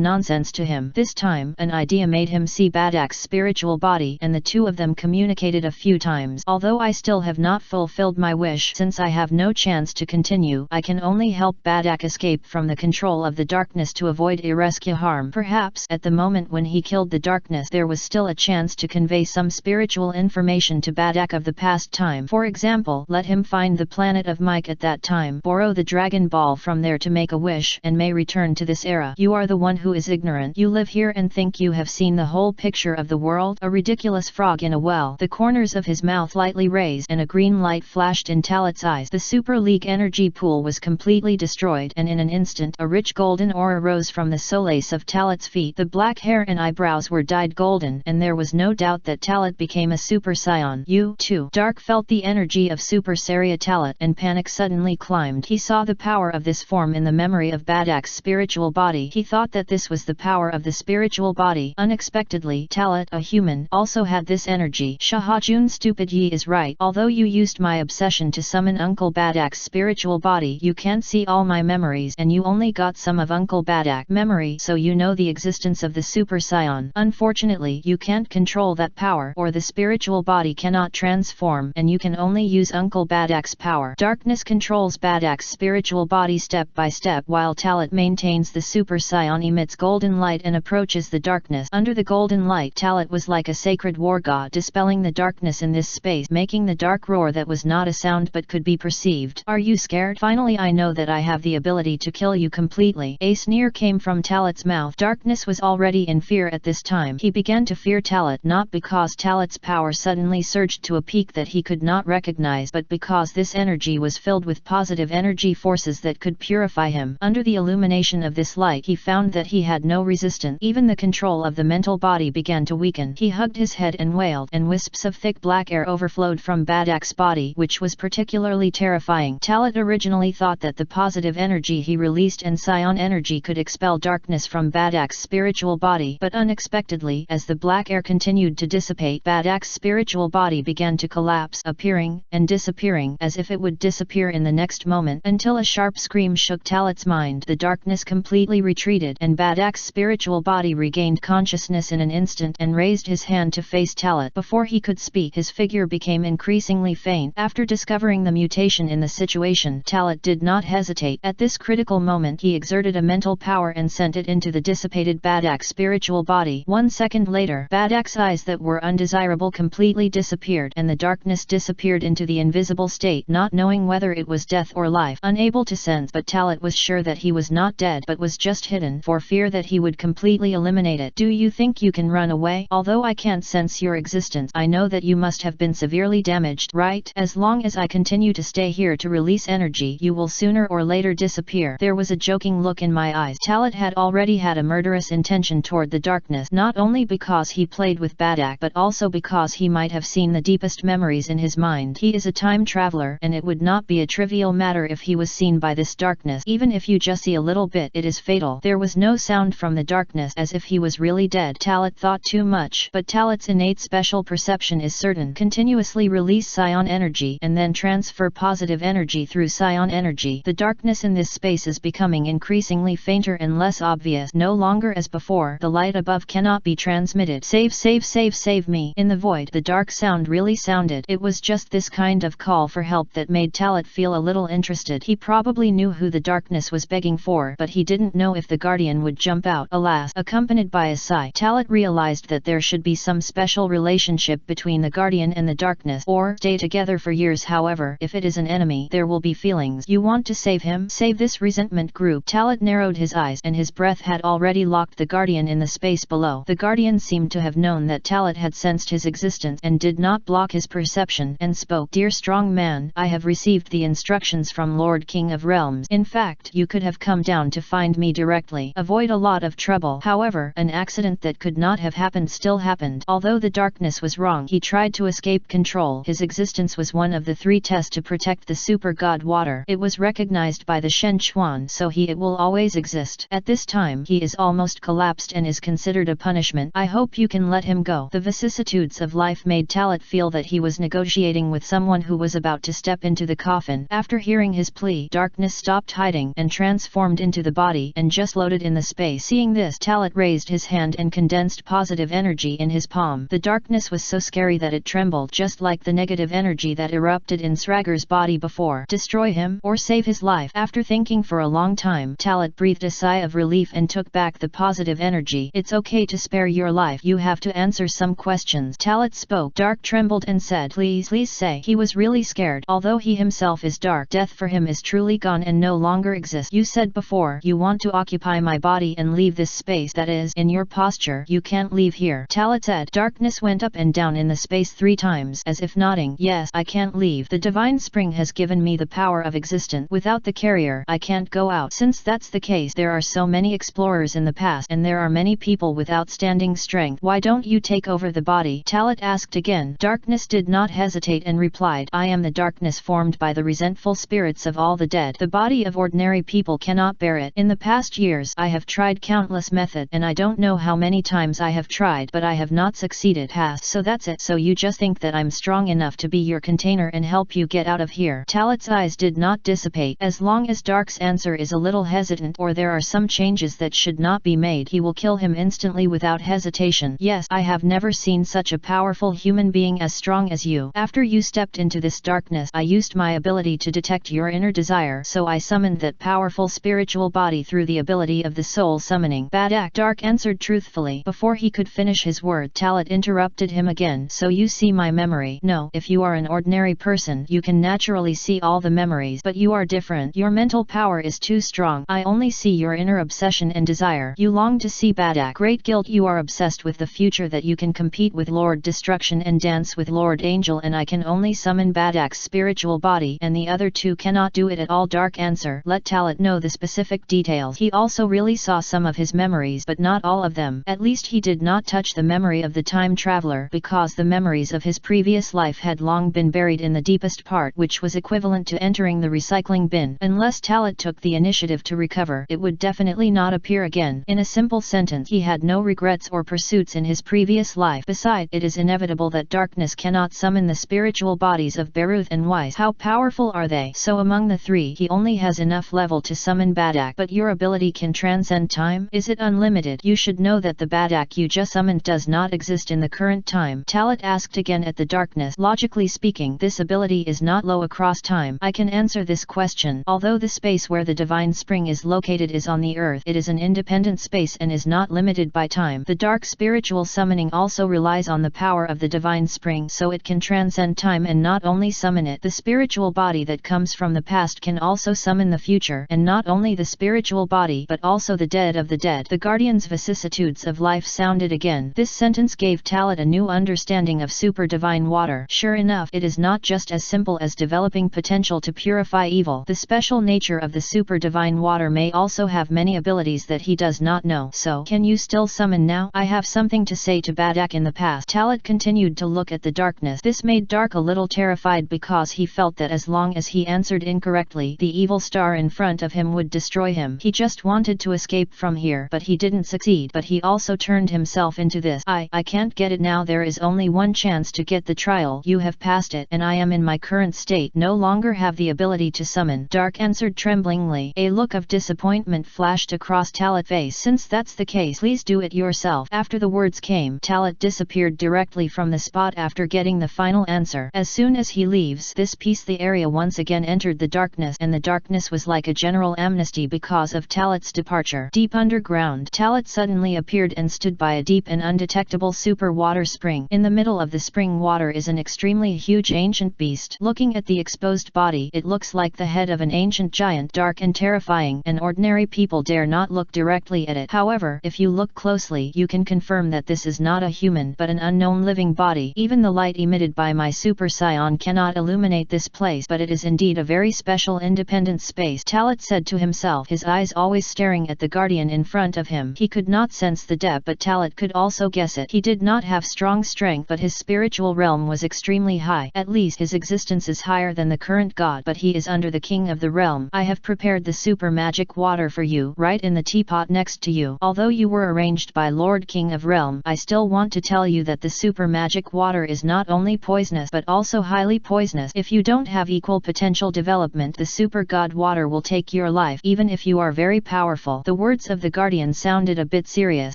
nonsense to him. This time, an idea made him see Badak's spiritual body, and the two of them communicated a few times. Although I still have not fulfilled my wish, since I have no chance to continue, I can only help Badak escape from the control of the Darkness to avoid irrescue harm. Perhaps, at the moment when he killed the Darkness, there was still a chance to convey some spiritual information to Badak of the past time. For example, let him find the planet of Mike at that time, borrow the Dragon Ball from there to make a wish, and may return to this era. You are the one who is ignorant. You live here and think you have seen the whole picture of the world. A ridiculous frog in a well. The corners of his mouth lightly raised and a green light flashed in Talat's eyes. The Super League energy pool was completely destroyed, and in an instant a rich golden aura rose from the solace of Talat's feet. The black hair and eyebrows were dyed golden, and there was no doubt that Talat became a Super Saiyan. You, too. Dark felt the energy of Super Saiyan Talat, and panic suddenly climbed. He saw the power of this form in the memory of Badak's spiritual body. He thought that this was the power of the spiritual body. Unexpectedly, Talat, a human, also had this energy. Shahajun, stupid, ye is right. Although you used my obsession to summon Uncle Badak's spiritual body, you can't see all my memories, and you only got some of Uncle Badak's memory, so you know the existence of the Super Saiyan. Unfortunately, you can't control that power, or the spiritual body cannot transform, and you can only use Uncle Badak's power. Darkness controls Badak's spiritual body step by step, while Talat maintains the Super Saiyan, emits golden light and approaches the Darkness. Under the golden light, Talat was like a sacred war god, dispelling the darkness in this space, making the dark roar that was not a sound but could be perceived. Are you scared? Finally, I know that I have the ability to kill you completely. A sneer came from Talat's mouth. Darkness was already in fear at this time. He began to fear Talat, not because Talat's power suddenly surged to a peak that he could not recognize, but because this energy was filled with positive energy forces that could purify him. Under the illumination of this light, he found that he had no resistance. Even the control of the mental body began to weaken. He hugged his head and wailed, and wisps of thick black air overflowed from Badak's body, which was particularly terrifying. Talat originally thought that the positive energy he released and Saiyan energy could expel darkness from Badak's spiritual body, but unexpectedly, as the black air continued to dissipate, Badak's spiritual body began to collapse, appearing and disappearing as if it would disappear in the next moment, until a sharp scream shook Talat's mind. The darkness completely retreated, and Badak's spiritual body regained consciousness in an instant and raised his hand to face Talat. Before he could speak, his figure became increasingly faint. After discovering the mutation in the situation, Talat did not hesitate. At this critical moment, he exerted a mental power and sent it into the dissipated Badak's spiritual body. 1 second later, Badak's eyes that were undesirable completely disappeared, and the darkness disappeared into the invisible state, not knowing whether it was death or life. Unable to sense, but Talat was sure that he was not dead but was just hidden, for fear that he would completely completely eliminate it. Do you think you can run away? Although I can't sense your existence, I know that you must have been severely damaged, right? As long as I continue to stay here to release energy, you will sooner or later disappear. There was a joking look in my eyes. Talat had already had a murderous intention toward the darkness, not only because he played with Badak but also because he might have seen the deepest memories in his mind. He is a time traveler, and it would not be a trivial matter if he was seen by this darkness. Even if you just see a little bit, it is fatal. There was no sound from the darkness, as if he was really dead. Talat thought too much, but Talat's innate special perception is certain. Continuously release psion energy and then transfer positive energy through psion energy. The darkness in this space is becoming increasingly fainter and less obvious, no longer as before. The light above cannot be transmitted. Save me. In the void, the dark sound really sounded. It was just this kind of call for help that made Talat feel a little interested. He probably knew who the darkness was begging for, but he didn't know if the guardian would jump out. Alas, accompanied by a sigh, Talat realized that there should be some special relationship between the guardian and the darkness, or stay together for years. However, if it is an enemy, there will be feelings. You want to save him? Save this resentment group. Talat narrowed his eyes, and his breath had already locked the guardian in the space below. The guardian seemed to have known that Talat had sensed his existence and did not block his perception, and spoke. Dear strong man, I have received the instructions from Lord King of Realms. In fact, you could have come down to find me directly. Avoid a lot of trouble. However, an accident that could not have happened still happened. Although the darkness was wrong, he tried to escape control. His existence was one of the 3 tests to protect the super god water. It was recognized by the Shen Chuan, so it will always exist. At this time, he is almost collapsed and is considered a punishment. I hope you can let him go. The vicissitudes of life made Talat feel that he was negotiating with someone who was about to step into the coffin. After hearing his plea, darkness stopped hiding and transformed into the body and just floated in the space. Seeing this, Talat raised his hand and condensed positive energy in his palm. The darkness was so scary that it trembled, just like the negative energy that erupted in Sragar's body before. Destroy him or save his life. After thinking for a long time, Talat breathed a sigh of relief and took back the positive energy. It's okay to spare your life. You have to answer some questions. Talat spoke. Dark trembled and said, please say. He was really scared. Although he himself is dark, death for him is truly gone and no longer exists. You said before, you want to occupy my body and leave this space. That is, in your posture, you can't leave here. Talat said. Darkness went up and down in the space 3 times, as if nodding. Yes, I can't leave. The divine spring has given me the power of existence. Without the carrier, I can't go out. Since that's the case, there are so many explorers in the past, and there are many people with outstanding strength. Why don't you take over the body? Talat asked again. Darkness did not hesitate and replied, I am the darkness formed by the resentful spirits of all the dead. The body of ordinary people cannot bear it. In the past years, I have tried countless methods, and I don't know how many times I have tried, but I have not succeeded. So that's it. So you just think that I'm strong enough to be your container and help you get out of here? Talat's eyes did not dissipate. As long as Dark's answer is a little hesitant or there are some changes that should not be made, he will kill him instantly without hesitation. Yes, I have never seen such a powerful human being as strong as you. After you stepped into this darkness, I used my ability to detect your inner desire, so I summoned that powerful spiritual body through the ability of the soul summoning. Badak. Dark answered truthfully. Before he could finish his word, Talat interrupted him again. So you see my memory? No, if you are an ordinary person, you can naturally see all the memories, but you are different. Your mental power is too strong. I only see your inner obsession and desire. You long to see Badak. Great guilt. You are obsessed with the future that you can compete with Lord Destruction and dance with Lord Angel, and I can only summon Badak's spiritual body, and the other 2 cannot do it at all. Dark answer. Let Talat know the specific details. He also really saw some of his memories, but not all of them. At least he did not touch the memory of the time traveler, because the memories of his previous life had long been buried in the deepest part, which was equivalent to entering the recycling bin. Unless Talat took the initiative to recover, it would definitely not appear again. In a simple sentence, he had no regrets or pursuits in his previous life. Besides, it is inevitable that darkness cannot summon the spiritual bodies of Baruth and Weiss. How powerful are they? So among the 3, he only has enough level to summon Badak. But your ability can transcend time? Is it unlimited? You should know that the Badak you just summoned does not exist in the current time. Talat asked again at the darkness. Logically speaking, this ability is not low across time. I can answer this question. Although the space where the divine spring is located is on the earth, it is an independent space and is not limited by time. The dark spiritual summoning also relies on the power of the divine spring, so it can transcend time and not only summon it. The spiritual body that comes from the past can also summon the future, and not only the spiritual body but also the dead of the dead. The Guardian's vicissitudes of life sounded again. This sentence gave Talit a new understanding of super divine water. Sure enough, it is not just as simple as developing potential to purify evil. The special nature of the super divine water may also have many abilities that he does not know. So, can you still summon now? I have something to say to Badak in the past. Talit continued to look at the darkness. This made Dark a little terrified because he felt that as long as he answered incorrectly, the evil star in front of him would destroy him. He just wanted to escape from here, but he didn't succeed. But he also turned himself into this. I can't get it now. There is only one chance to get the trial. You have passed it, and I am in my current state no longer have the ability to summon. Dark answered tremblingly. A look of disappointment flashed across Talit's face. Since that's the case, please do it yourself. After the words came, Talit disappeared directly from the spot after getting the final answer. As soon as he leaves this piece, the area once again entered the darkness, and the darkness was like a general amnesty because of Talit's departure. Deep underground, Talit suddenly appeared and stood by a deep and undetectable super water spring. In the middle of the spring water is an extremely huge ancient beast. Looking at the exposed body, it looks like the head of an ancient giant, dark and terrifying, and ordinary people dare not look directly at it. However, if you look closely, you can confirm that this is not a human but an unknown living body. Even the light emitted by my super scion cannot illuminate this place, but it is indeed a very special independent space, Talit said to himself, his eyes always staring at the Guardian in front of him. He could not sense the depth, but Talit could also guess it. He did not have strong strength, but his spiritual realm was extremely high. At least his existence is higher than the current god, but he is under the king of the realm. I have prepared the super magic water for you, right in the teapot next to you. Although you were arranged by Lord King of Realm, I still want to tell you that the super magic water is not only poisonous but also highly poisonous. If you don't have equal potential development, the super god water will take your life, even if you are very powerful. The words of the Guardian sounded a bit serious,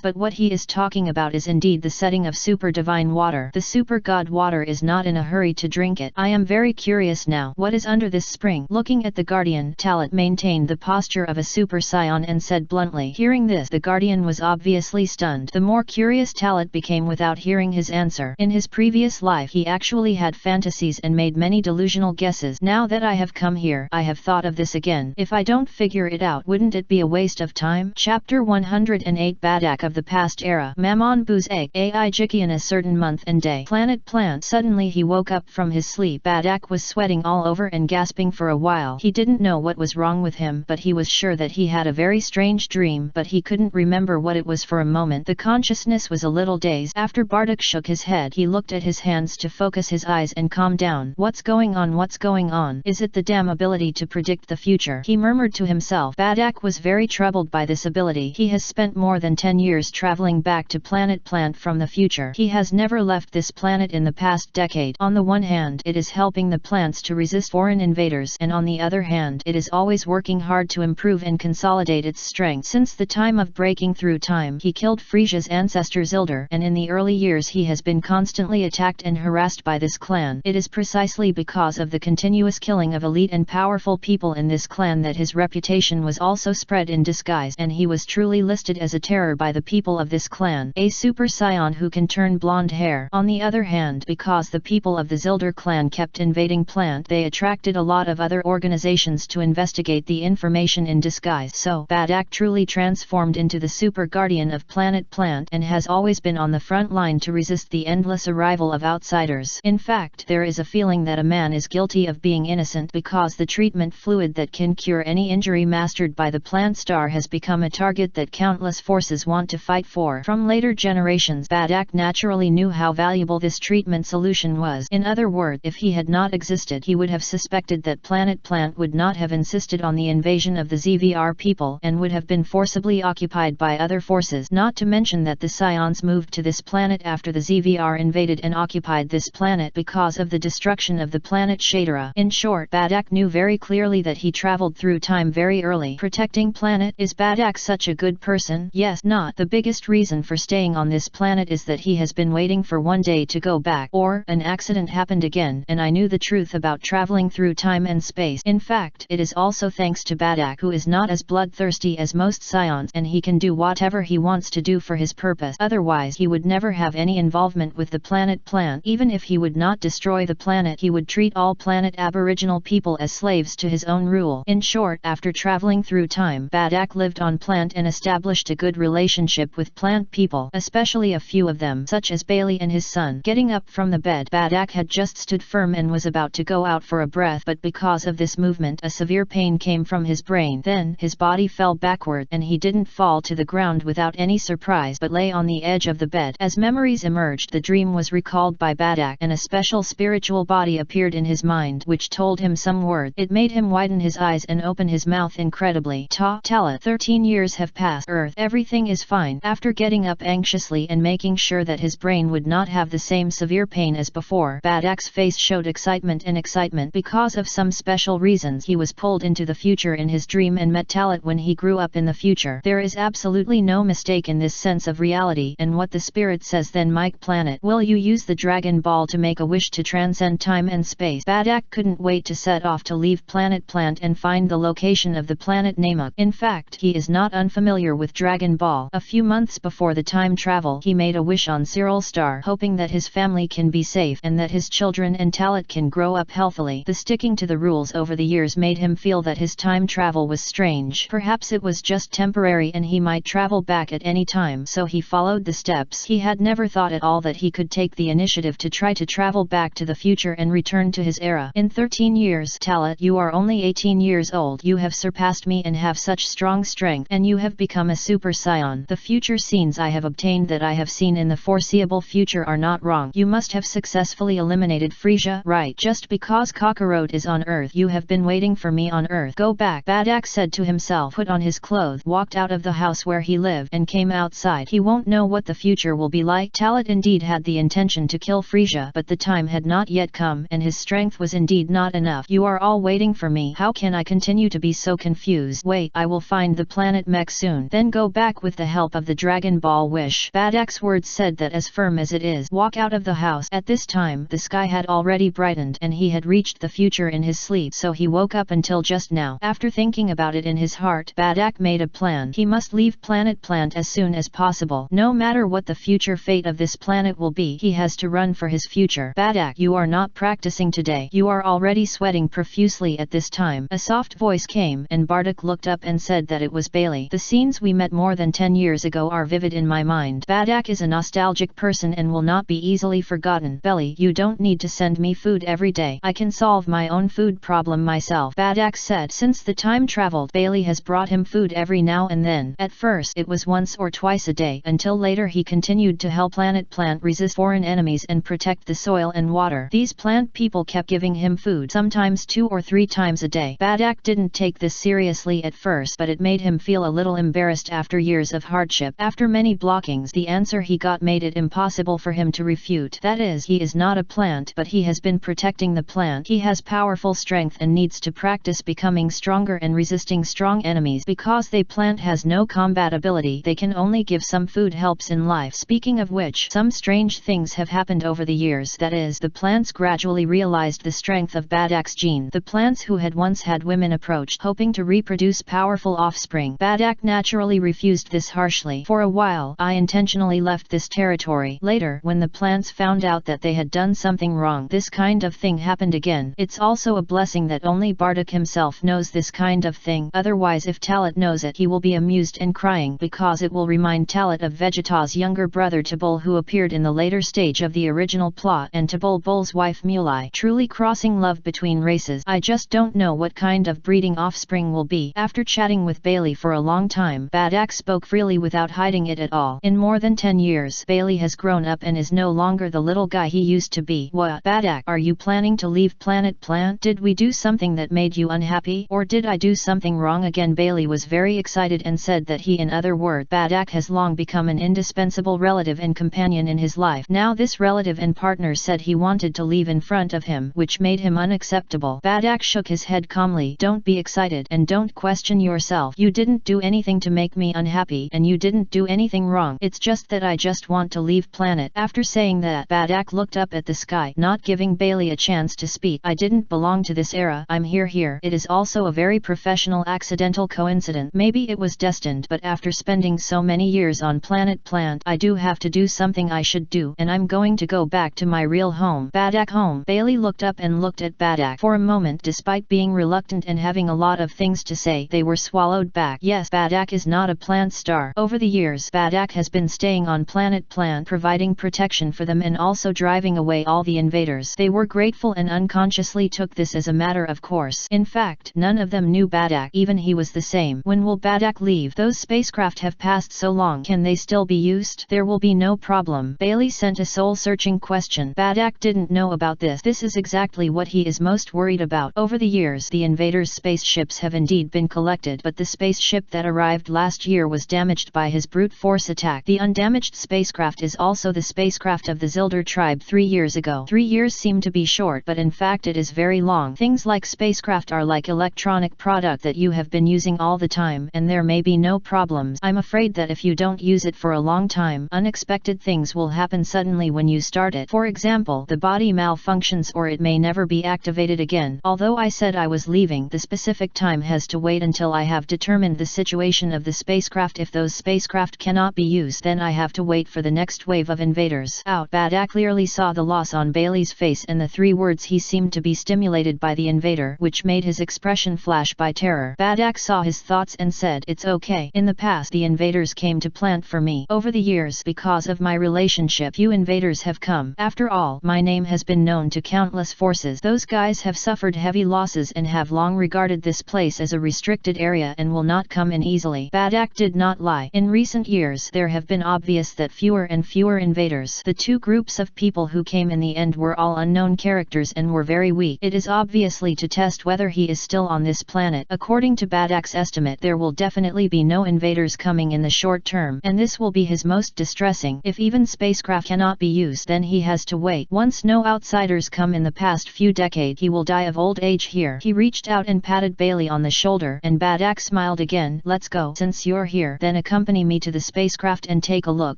but what he is talking about is indeed the setting of super divine water. The super god water is not in a hurry to drink it. I am very curious now. What is under this spring? Looking at the Guardian, Talit maintained the posture of a super scion and said bluntly. Hearing this, the Guardian was obviously stunned. The more curious Talit became without hearing his answer. In his previous life, he actually had fantasies and made many delusional guesses. Now that I have come here, I have thought of this again. If I don't figure it out, wouldn't it be a waste of time? Chapter 108 Badak of the Past Era. Mammon Bu's egg. AI Jiki in a certain month and day. Planet Plant. Suddenly he woke up from his sleep. Badak was sweating all over and gasping for a while. He didn't know what was wrong with him, but he was sure that he had a very strange dream, but he couldn't remember what it was for a moment. The consciousness was a little dazed. After Bardak shook his head, he looked at his hands to focus his eyes and calm down. What's going on? What's going on? Is it the damn ability to predict the future? He murmured to himself. Badak was very troubled by this ability. He has spent more than 10 years traveling back to Planet Plant from the future. He has never left this planet in the past decade. On the one hand, it is helping the plants to resist foreign invaders, and on the other hand, it is always working hard to improve and consolidate its strength. Since the time of breaking through time, he killed Frisia's ancestor Zildur, and in the early years he has been constantly attacked and harassed by this clan. It is precisely because of the continuous killing of elite and powerful people in this clan that his reputation was also spread in disguise, and he was truly listed as a terror by the people of this clan. A super scion who can turn blonde hair. On the other hand, because the people of the Zildur clan kept invading Plant, they attracted a lot of other organizations to investigate the information in disguise. So, Badak truly transformed into the super guardian of Planet Plant and has always been on the front line to resist the endless arrival of outsiders. In fact, there is a feeling that a man is guilty of being innocent because the treatment fluid that can cure any injury mastered by the plant star has become a target that countless forces want to fight for. From later generations, Badak naturally knew how valuable this treatment solution was. In other words, if he had not existed, he would have suspected that Planet Plant would not have insisted on the invasion of the ZVR people and would have been forcibly occupied by other forces. Not to mention that the Scions moved to this planet after the ZVR invaded and occupied this planet because of the destruction of the planet Shadara. In short, Badak knew very clearly that he traveled through time very early. Protecting planet? Is Badak such a good person? Yes, not. The biggest reason for staying on this planet is that he has been waiting for one day to go back, or an accident happened again, and I knew the truth about traveling through time and space. In fact, it is also thanks to Badak, who is not as bloodthirsty as most Scions, and he can do whatever he wants to do for his purpose. Otherwise, he would never have any involvement with the Planet Plant. Even if he would not destroy the planet, he would treat all planet Aboriginal people as slaves to his own rule. In short, after traveling through time, Badak lived on Plant and established established a good relationship with plant people, especially a few of them such as Bailey and his son. Getting up from the bed, Badak had just stood firm and was about to go out for a breath, but because of this movement a severe pain came from his brain. Then his body fell backward and he didn't fall to the ground without any surprise but lay on the edge of the bed. As memories emerged, the dream was recalled by Badak and a special spiritual body appeared in his mind which told him some word. It made him widen his eyes and open his mouth incredibly. Talat, 13 years have passed. Earth, everything is fine. After getting up anxiously and making sure that his brain would not have the same severe pain as before, Badak's face showed excitement because of some special reasons. He was pulled into the future in his dream and met Talat when he grew up in the future. There is absolutely no mistake in this sense of reality and what the spirit says. Then Mike Planet, will you use the Dragon Ball to make a wish to transcend time and space? Badak couldn't wait to set off to leave Planet Plant and find the location of the planet Namek. In fact, he is not unfamiliar with Dragon Ball. A few months before the time travel, he made a wish on Cyril Star, hoping that his family can be safe and that his children and Talat can grow up healthily. The sticking to the rules over the years made him feel that his time travel was strange. Perhaps it was just temporary and he might travel back at any time, so he followed the steps. He had never thought at all that he could take the initiative to try to travel back to the future and return to his era. In 13 years, Talat, you are only 18 years old. You have surpassed me and have such strong strength, and you have become a super scion. The future scenes I have obtained that I have seen in the foreseeable future are not wrong. You must have successfully eliminated Frisia, right? Just because Kakarot is on Earth, you have been waiting for me on Earth. Go back, Badak said to himself, put on his clothes, walked out of the house where he lived and came outside. He won't know what the future will be like. Talat indeed had the intention to kill Frisia, but the time had not yet come and his strength was indeed not enough. You are all waiting for me. How can I continue to be so confused? Wait, I will find the planet Mech soon. Then go back with the help of the Dragon Ball wish. Badak's words said that as firm as it is. Walk out of the house. At this time, the sky had already brightened and he had reached the future in his sleep, so he woke up until just now. After thinking about it in his heart, Badak made a plan. He must leave Planet Plant as soon as possible. No matter what the future fate of this planet will be, he has to run for his future. Badak, you are not practicing today. You are already sweating profusely at this time. A soft voice came and Bardak looked up and said that it was Bailey. The scenes we met more than 10 years ago are vivid in my mind. Badak is a nostalgic person and will not be easily forgotten. Bailey, you don't need to send me food every day. I can solve my own food problem myself, Badak said. Since the time traveled, Bailey has brought him food every now and then. At first it was once or twice a day, until later he continued to help Planet Plant resist foreign enemies and protect the soil and water. These plant people kept giving him food, sometimes 2 or 3 times a day. Badak didn't take this seriously at first, but it made him feel a little embarrassed after years of hardship. After many blockings, the answer he got made it impossible for him to refute. That is, he is not a plant, but he has been protecting the plant. He has powerful strength and needs to practice becoming stronger and resisting strong enemies. Because the plant has no combat ability, they can only give some food helps in life. Speaking of which, some strange things have happened over the years. That is, the plants gradually realized the strength of Badak's gene. The plants who had once had women approached, hoping to reproduce powerful offspring. Badak naturally refused this harshly. For a while, I intentionally left this territory. Later, when the plants found out that they had done something wrong, this kind of thing happened again. It's also a blessing that only Bardak himself knows this kind of thing. Otherwise, if Talat knows it, he will be amused and crying, because it will remind Talat of Vegeta's younger brother Tabul, who appeared in the later stage of the original plot, and Tabul's wife Mulai. Truly crossing love between races. I just don't know what kind of breeding offspring will be. After chatting with Bailey for a long time, Badak spoke freely without hiding it at all. In more than 10 years, Bailey has grown up and is no longer the little guy he used to be. What, Badak, are you planning to leave Planet Plant? Did we do something that made you unhappy? Or did I do something wrong again? Bailey was very excited and said that he, in other words, Badak has long become an indispensable relative and companion in his life. Now this relative and partner said he wanted to leave in front of him, which made him unacceptable. Badak shook his head calmly. Don't be excited and don't question yourself. You didn't do anything to make me unhappy and you didn't do anything wrong. It's just that I just want to leave planet. After saying that, Badak looked up at the sky, not giving Bailey a chance to speak. I didn't belong to this era. I'm here. It is also a very professional accidental coincidence. Maybe it was destined, but after spending so many years on Planet Plant, I do have to do something I should do, and I'm going to go back to my real home. Badak home. Bailey looked up and looked at Badak. For a moment, despite being reluctant and having a lot of things to say, they were swallowed back. Yes, Badak is is not a plant star. Over the years, Badak has been staying on Planet Plant, providing protection for them and also driving away all the invaders. They were grateful and unconsciously took this as a matter of course. In fact, none of them knew Badak, even he was the same. When will Badak leave? Those spacecraft have passed so long, can they still be used? There will be no problem. Bailey sent a soul-searching question. Badak didn't know about this. This is exactly what he is most worried about. Over the years, the invaders' spaceships have indeed been collected, but the spaceship that arrived last year was damaged by his brute force attack. The undamaged spacecraft is also the spacecraft of the Zilder tribe 3 years ago. 3 years seem to be short, but in fact it is very long. Things like spacecraft are like electronic product that you have been using all the time, and there may be no problems. I'm afraid that if you don't use it for a long time, unexpected things will happen suddenly when you start it. For example, the body malfunctions or it may never be activated again. Although I said I was leaving, the specific time has to wait until I have determined the situation of the spacecraft. If those spacecraft cannot be used, then I have to wait for the next wave of invaders. Out. Badak clearly saw the loss on Bailey's face and the 3 words. He seemed to be stimulated by the invader, which made his expression flash by terror. Badak saw his thoughts and said, "It's okay. In the past the invaders came to plant for me. Over the years, because of my relationship, few invaders have come. After all, my name has been known to countless forces. Those guys have suffered heavy losses and have long regarded this place as a restricted area and will not come in easily." Badak did not lie. In recent years, there have been obvious that fewer and fewer invaders. The 2 groups of people who came in the end were all unknown characters and were very weak. It is obviously to test whether he is still on this planet. According to Badak's estimate, there will definitely be no invaders coming in the short term, and this will be his most distressing. If even spacecraft cannot be used, then he has to wait. Once no outsiders come in the past few decades, he will die of old age here. He reached out and patted Bailey on the shoulder, and Badak smiled again. "Let's go. Since you're here, then accompany me to the spacecraft and take a look."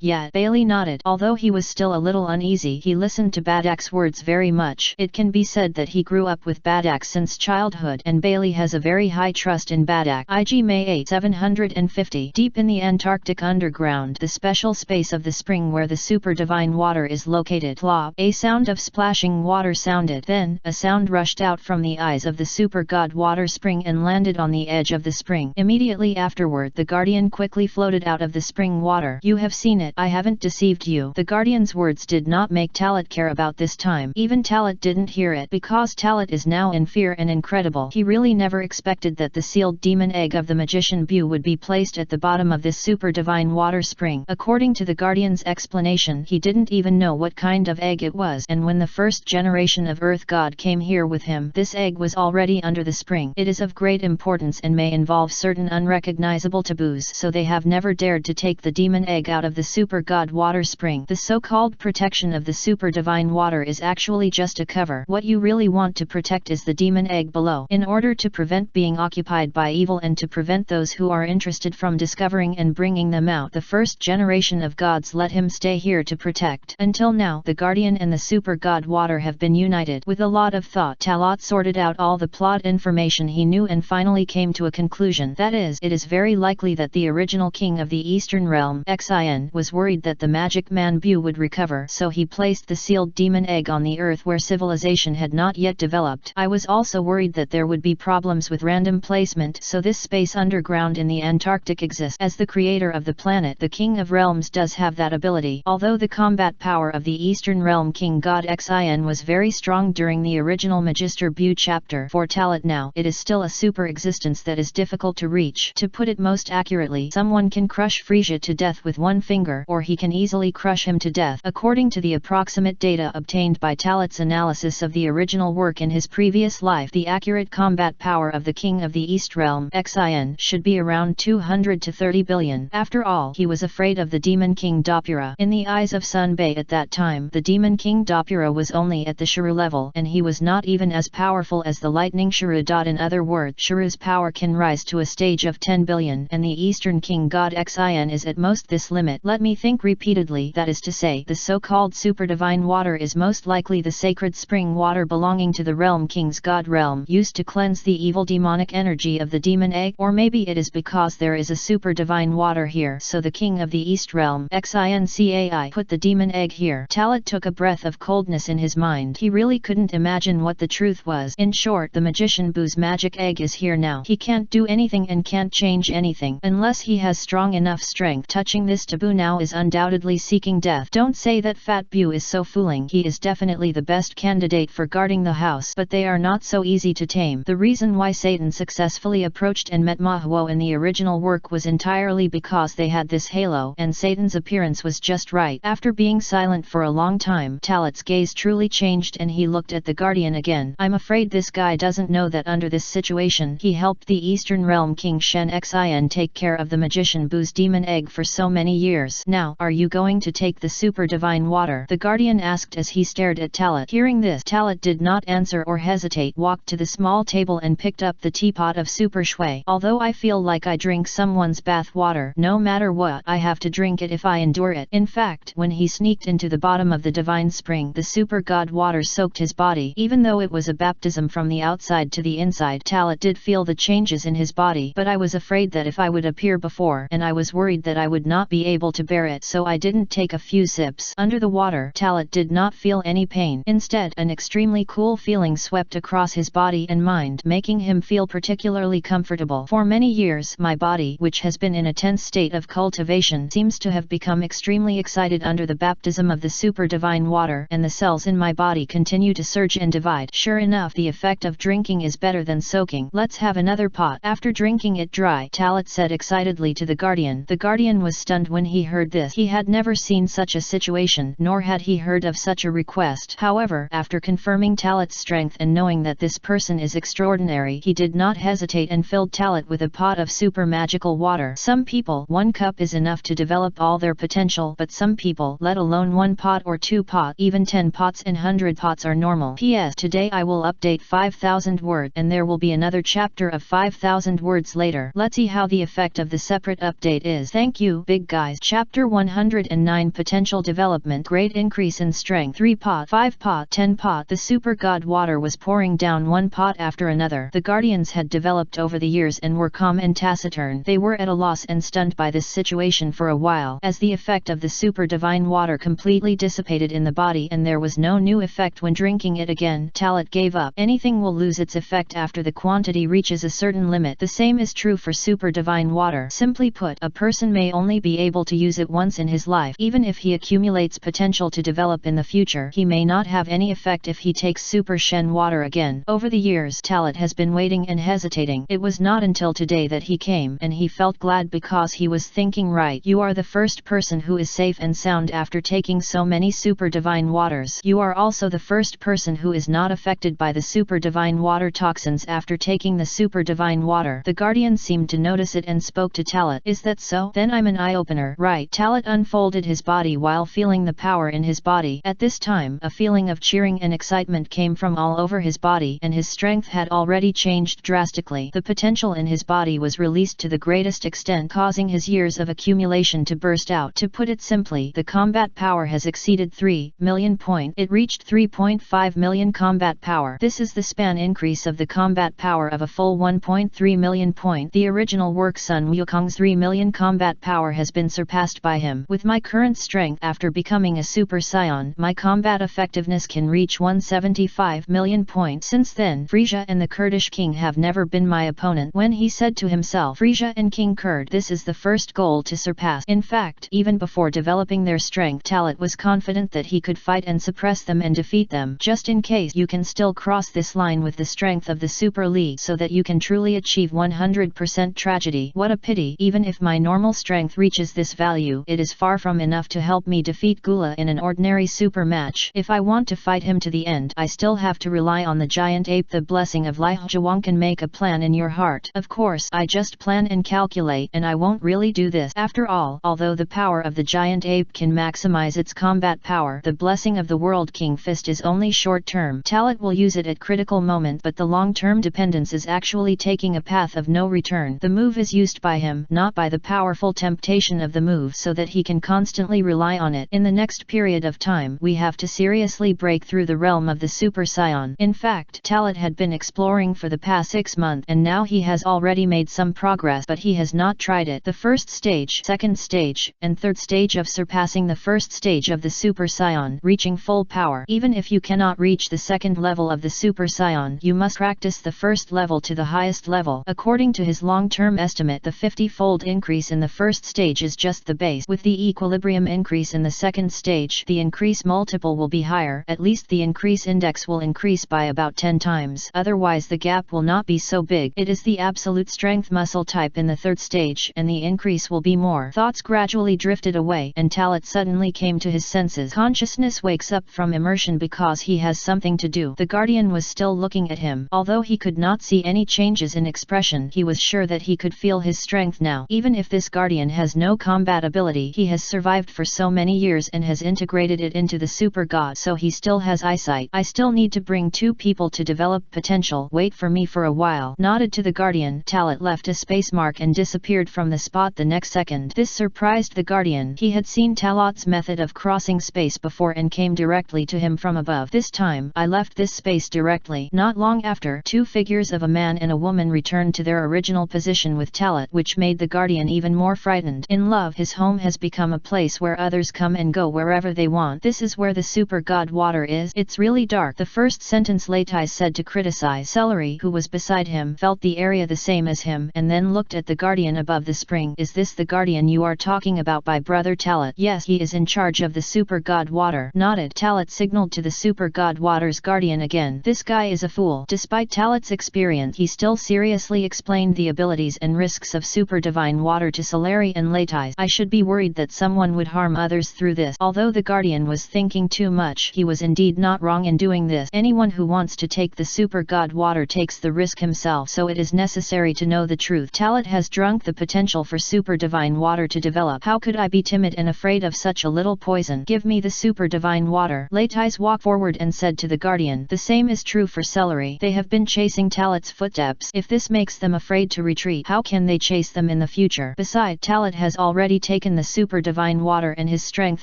"Yeah." Bailey nodded. Although he was still a little uneasy, he listened to Badak's words very much. It can be said that he grew up with Badak since childhood, and Bailey has a very high trust in Badak. IG May 8, 750. Deep in the Antarctic underground, the special space of the spring where the super divine water is located. Plop. A sound of splashing water sounded. Then, a sound rushed out from the eyes of the super god water spring and landed on the edge of the spring. Immediately afterward, the guardian quickly floated out of the spring water. "You have seen it. I haven't deceived you." The guardian's words did not make Talat care about this time. Even Talat didn't hear it, because Talat is now in fear and incredible. He really never expected that the sealed demon egg of the magician Bu would be placed at the bottom of this super divine water spring. According to the guardian's explanation, he didn't even know what kind of egg it was, and when the first generation of Earth God came here with him, this egg was already under the spring. It is of great importance and may involve certain unrecognizable taboos, so they have never dared to take the demon egg out of the super god water spring. The so-called protection of the super divine water is actually just a cover. What you really want to protect is the demon egg below, in order to prevent being occupied by evil and to prevent those who are interested from discovering and bringing them out. The first generation of gods let him stay here to protect. Until now, the guardian and the super god water have been united. With a lot of thought, Talat sorted out all the plot information he knew and finally came to a conclusion. That is, it is very likely that the original king of the Eastern Realm, Xin, was worried that the magic man Bu would recover, so he placed the sealed demon egg on the earth where civilization had not yet developed. I was also worried that there would be problems with random placement, so this space underground in the Antarctic exists. As the creator of the planet, the King of Realms does have that ability. Although the combat power of the Eastern Realm King God Xin was very strong during the original Magister Bu chapter, for Talat now, it is still a super existence that is difficult to reach. To put it most accurately, someone can crush Frisia to death with one finger, or he can easily crush him to death. According to the approximate data obtained by Talat's analysis of the original work in his previous life, the accurate combat power of the King of the East Realm, Xin, should be around 200 to 30 billion. After all, he was afraid of the Demon King Dopura. In the eyes of Sun Bei at that time, the Demon King Dopura was only at the Shuru level, and he was not even as powerful as the Lightning Shuru. In other words, Shuru's power can rise to a stage of 10 billion, and the Eastern King God Xin is at most this limit. Let me think repeatedly. That is to say, the so-called super divine water is most likely the sacred spring water belonging to the Realm King's God realm, used to cleanse the evil demonic energy of the demon egg. Or maybe it is because there is a super divine water here, so the King of the East Realm, Xincai, put the demon egg here. Talat took a breath of coldness in his mind. He really couldn't imagine what the truth was. In short, the magician Bu's magic egg is here now. He can't do anything and can't change anything. anything unless he has strong enough strength. Touching this taboo now is undoubtedly seeking death. Don't say that Fat Bu is so fooling. He is definitely the best candidate for guarding the house, but they are not so easy to tame. The reason why Satan successfully approached and met Mahuo in the original work was entirely because they had this halo, and Satan's appearance was just right. After being silent for a long time, Talat's gaze truly changed and he looked at the Guardian again. I'm afraid this guy doesn't know that under this situation he helped the Eastern Realm King Shen Xin take care of the magician Bu's demon egg for so many years. Now, are you going to take the super divine water? The Guardian asked as he stared at Talat. Hearing this, Talat did not answer or hesitate, walked to the small table and picked up the teapot of super shui. Although I feel like I drink someone's bath water, no matter what, I have to drink it if I endure it. In fact, when he sneaked into the bottom of the divine spring, the super god water soaked his body. Even though it was a baptism from the outside to the inside, Talat did feel the changes in his body, but I was afraid that if I would appear before, and I was worried that I would not be able to bear it, so I didn't take a few sips. Under the water, Talat did not feel any pain. Instead, an extremely cool feeling swept across his body and mind, making him feel particularly comfortable. For many years, my body, which has been in a tense state of cultivation, seems to have become extremely excited under the baptism of the super divine water, and the cells in my body continue to surge and divide. Sure enough, the effect of drinking is better than soaking. Let's have another pot. After drinking it dry, Talat said excitedly to the Guardian. The Guardian was stunned when he heard this. He had never seen such a situation, nor had he heard of such a request. However, after confirming Talat's strength and knowing that this person is extraordinary, he did not hesitate and filled Talat with a pot of super magical water. Some people, 1 cup is enough to develop all their potential, but some people, let alone 1 pot or 2 pot, even 10 pots and 100 pots are normal. P.S. Today I will update 5,000 words and there will be another chapter of 5,000 words later. Let's see how the effect of the separate update is. Thank you, big guys. Chapter 109 Potential Development. Great increase in strength. 3 pot, 5 pot, 10 pot. The super god water was pouring down 1 pot after another. The Guardians had developed over the years and were calm and taciturn. They were at a loss and stunned by this situation for a while, as the effect of the super divine water completely dissipated in the body and there was no new effect when drinking it again. Talat gave up. Anything will lose its effect after the quantity reaches a certain limit. The same is true for super divine water. Simply put, a person may only be able to use it once in his life. Even if he accumulates potential to develop in the future, he may not have any effect if he takes super Shen water again. Over the years, Talat has been waiting and hesitating. It was not until today that he came, and he felt glad because he was thinking, right, you are the first person who is safe and sound after taking so many super divine waters. You are also the first person who is not affected by the super divine water toxins after taking the super divine water. The Guardian seemed to notice it and spoke to Talat. Is that so? Then I'm an eye-opener. Right. Talat unfolded his body while feeling the power in his body. At this time, a feeling of cheering and excitement came from all over his body, and his strength had already changed drastically. The potential in his body was released to the greatest extent, causing his years of accumulation to burst out. To put it simply, the combat power has exceeded 3 million point. It reached 3.5 million combat power. This is the span increase of the combat power of a full 1.3 million point. The original work Sun Wukong's 3 million combat power has been surpassed by him. With my current strength after becoming a Super Saiyan, my combat effectiveness can reach 175 million points. Since then, Frisia and the Kurdish king have never been my opponent. When he said to himself, Frisia and King Kurd, this is the first goal to surpass. In fact, even before developing their strength, Talat was confident that he could fight and suppress them and defeat them. Just in case, you can still cross this line with the strength of the Super League so that you can truly achieve 100% tragedy. What a pity. Even if my normal strength reaches this value, it is far from enough to help me defeat Gula in an ordinary super match. If I want to fight him to the end, I still have to rely on the giant ape. The blessing of Lai Zhuang can make a plan in your heart. Of course, I just plan and calculate, and I won't really do this. After all, although the power of the giant ape can maximize its combat power, the blessing of the World King Fist is only short-term. Talat will use it at critical moment, but the long-term dependence is actually taking a path of no return. The move is used by him, not by the powerful temptation of the move, so that he can constantly rely on it. In the next period of time, we have to seriously break through the realm of the Super Saiyan. In fact, Talat had been exploring for the past 6 months, and now he has already made some progress, but he has not tried it. The first stage, second stage, and third stage of surpassing the first stage of the Super Saiyan, reaching full power. Even if you cannot reach the second level of the Super Saiyan, you must practice the first level to the highest level. According to his long-term harm estimate. The 50-fold increase in the first stage is just the base. With the equilibrium increase in the second stage, the increase multiple will be higher. At least the increase index will increase by about 10 times. Otherwise the gap will not be so big. It is the absolute strength muscle type in the third stage, and the increase will be more. Thoughts gradually drifted away, and Talat suddenly came to his senses. Consciousness wakes up from immersion because he has something to do. The guardian was still looking at him. Although he could not see any changes in expression, he was sure that he could feel his strength now. Even if this guardian has no combat ability, he has survived for so many years and has integrated it into the super god, so he still has eyesight. I still need to bring 2 people to develop potential. Wait for me for a while. Nodded to the guardian. Talat left a space mark and disappeared from the spot the next second. This surprised the guardian. He had seen Talat's method of crossing space before and came directly to him from above. This time, I left this space directly. Not long after, 2 figures of a man and a woman returned to their original position with Talat, which made the guardian even more frightened. In love, his home has become a place where others come and go wherever they want. This is where the super god water is. It's really dark. The first sentence Latai said to criticize. Celery, who was beside him, felt the area the same as him, and then looked at the guardian above the spring. Is this the guardian you are talking about, by brother Talat? Yes, he is in charge of the super god water. Nodded. Talat signaled to the super god water's guardian again. This guy is a fool. Despite Talat's experience, he still seriously explained the abilities and risks of super divine water to Celery and Latai. I should be worried that someone would harm others through this. Although the guardian was thinking too much, he was indeed not wrong in doing this. Anyone who wants to take the super god water takes the risk himself, so it is necessary to know the truth. Talat has drunk the potential for super divine water to develop. How could I be timid and afraid of such a little poison? Give me the super divine water. Latai walked forward and said to the guardian. The same is true for Celery. They have been chasing Talat's footsteps. If this makes them afraid to retreat, how can they chase them in the future? Besides, Talat has already taken the super divine water and his strength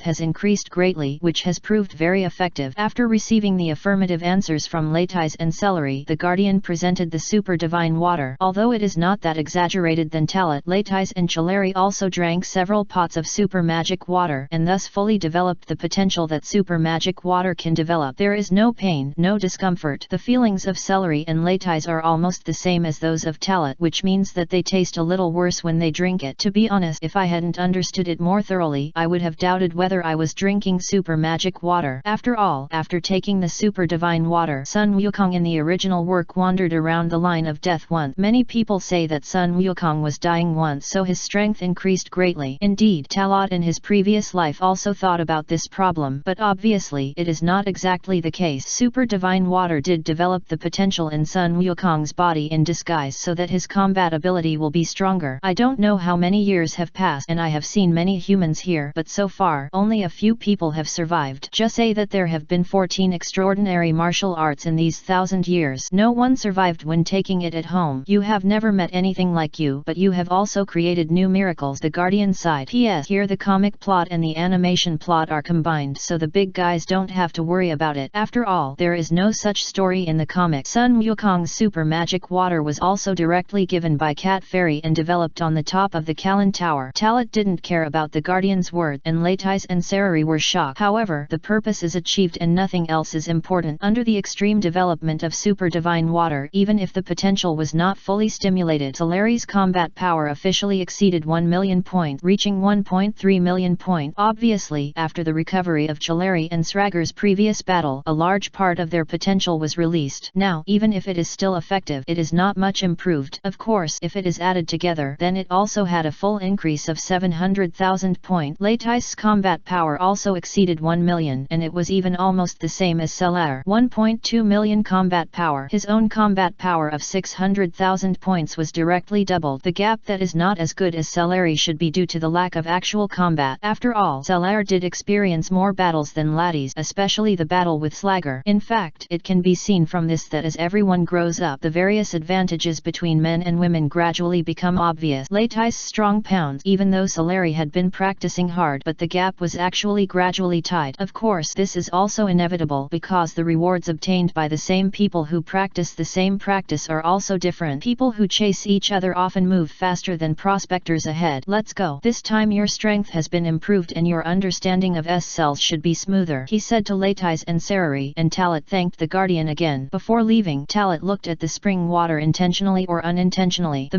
has increased greatly, which has proved very effective. After receiving the affirmative answers from Latai and Celery, the guardian presented the super divine water. Although it is not that exaggerated than Talat, Latai and Celery also drank several pots of super magic water, and thus fully developed the potential that super magic water can develop. There is no pain, no discomfort. The feelings of Celery and Latai are almost the same as those of Talat, which means that they taste a little worse when they drink it. To be honest, if I hadn't understood it more thoroughly, I would have doubted whether I was drinking super magic water. After all, after taking the super divine water, Sun Wukong in the original work wandered around the line of death once. Many people say that Sun Wukong was dying once, so his strength increased greatly. Indeed, Talat in his previous life also thought about this problem, but obviously it is not exactly the case. Super divine water did develop the potential in Sun Wukong's body in disguise so that his combat ability will be stronger. I don't know how many years have passed and I have seen many humans here, but so far, only a few people have survived. Just say that there have been 14 extraordinary martial arts in these 1,000 years. No one survived when taking it at home. You have never met anything like you, but you have also created new miracles. The guardian sighed. P.S. Here the comic plot and the animation plot are combined, so the big guys don't have to worry about it. After all, there is no such story in the comic. Sun Wukong's super magic water was also directly given by Cat Fairy and developed on the top of the Kalan Tower. Talat didn't care about the guardian's word, and Latai and Celery were shocked. However, the purpose is achieved and nothing else is important. Under the extreme development of super divine water, even if the potential was not fully stimulated, Celery's combat power officially exceeded 1 million points, reaching 1.3 million points. Obviously, after the recovery of Celery and Srager's previous battle, a large part of their potential was released. Now, even if it is still effective, it is not much improved. Of course, if it is added together, then it also had a full increase of 700,000 points. Latai's combat power also exceeded 1 million, and it was even almost the same as Celery. 1.2 million combat power. His own combat power of 600,000 points was directly doubled. The gap that is not as good as Celery should be due to the lack of actual combat. After all, Celery did experience more battles than Latis, especially the battle with Slager. In fact, it can be seen from this that as everyone grows up, the various advantages between men and women gradually become obvious. Latai's strong pounds, even though Celery had been practicing hard, but the gap was actually gradually tied. Of course, this is also inevitable because the rewards obtained by the same people who practice the same practice are also different. People who chase each other often move faster than prospectors ahead. Let's go. This time your strength has been improved and your understanding of S-cells should be smoother, he said to Latai and Celery, and Talat thanked the guardian again. Before leaving, Talat looked at the spring water intentionally or unintentionally. The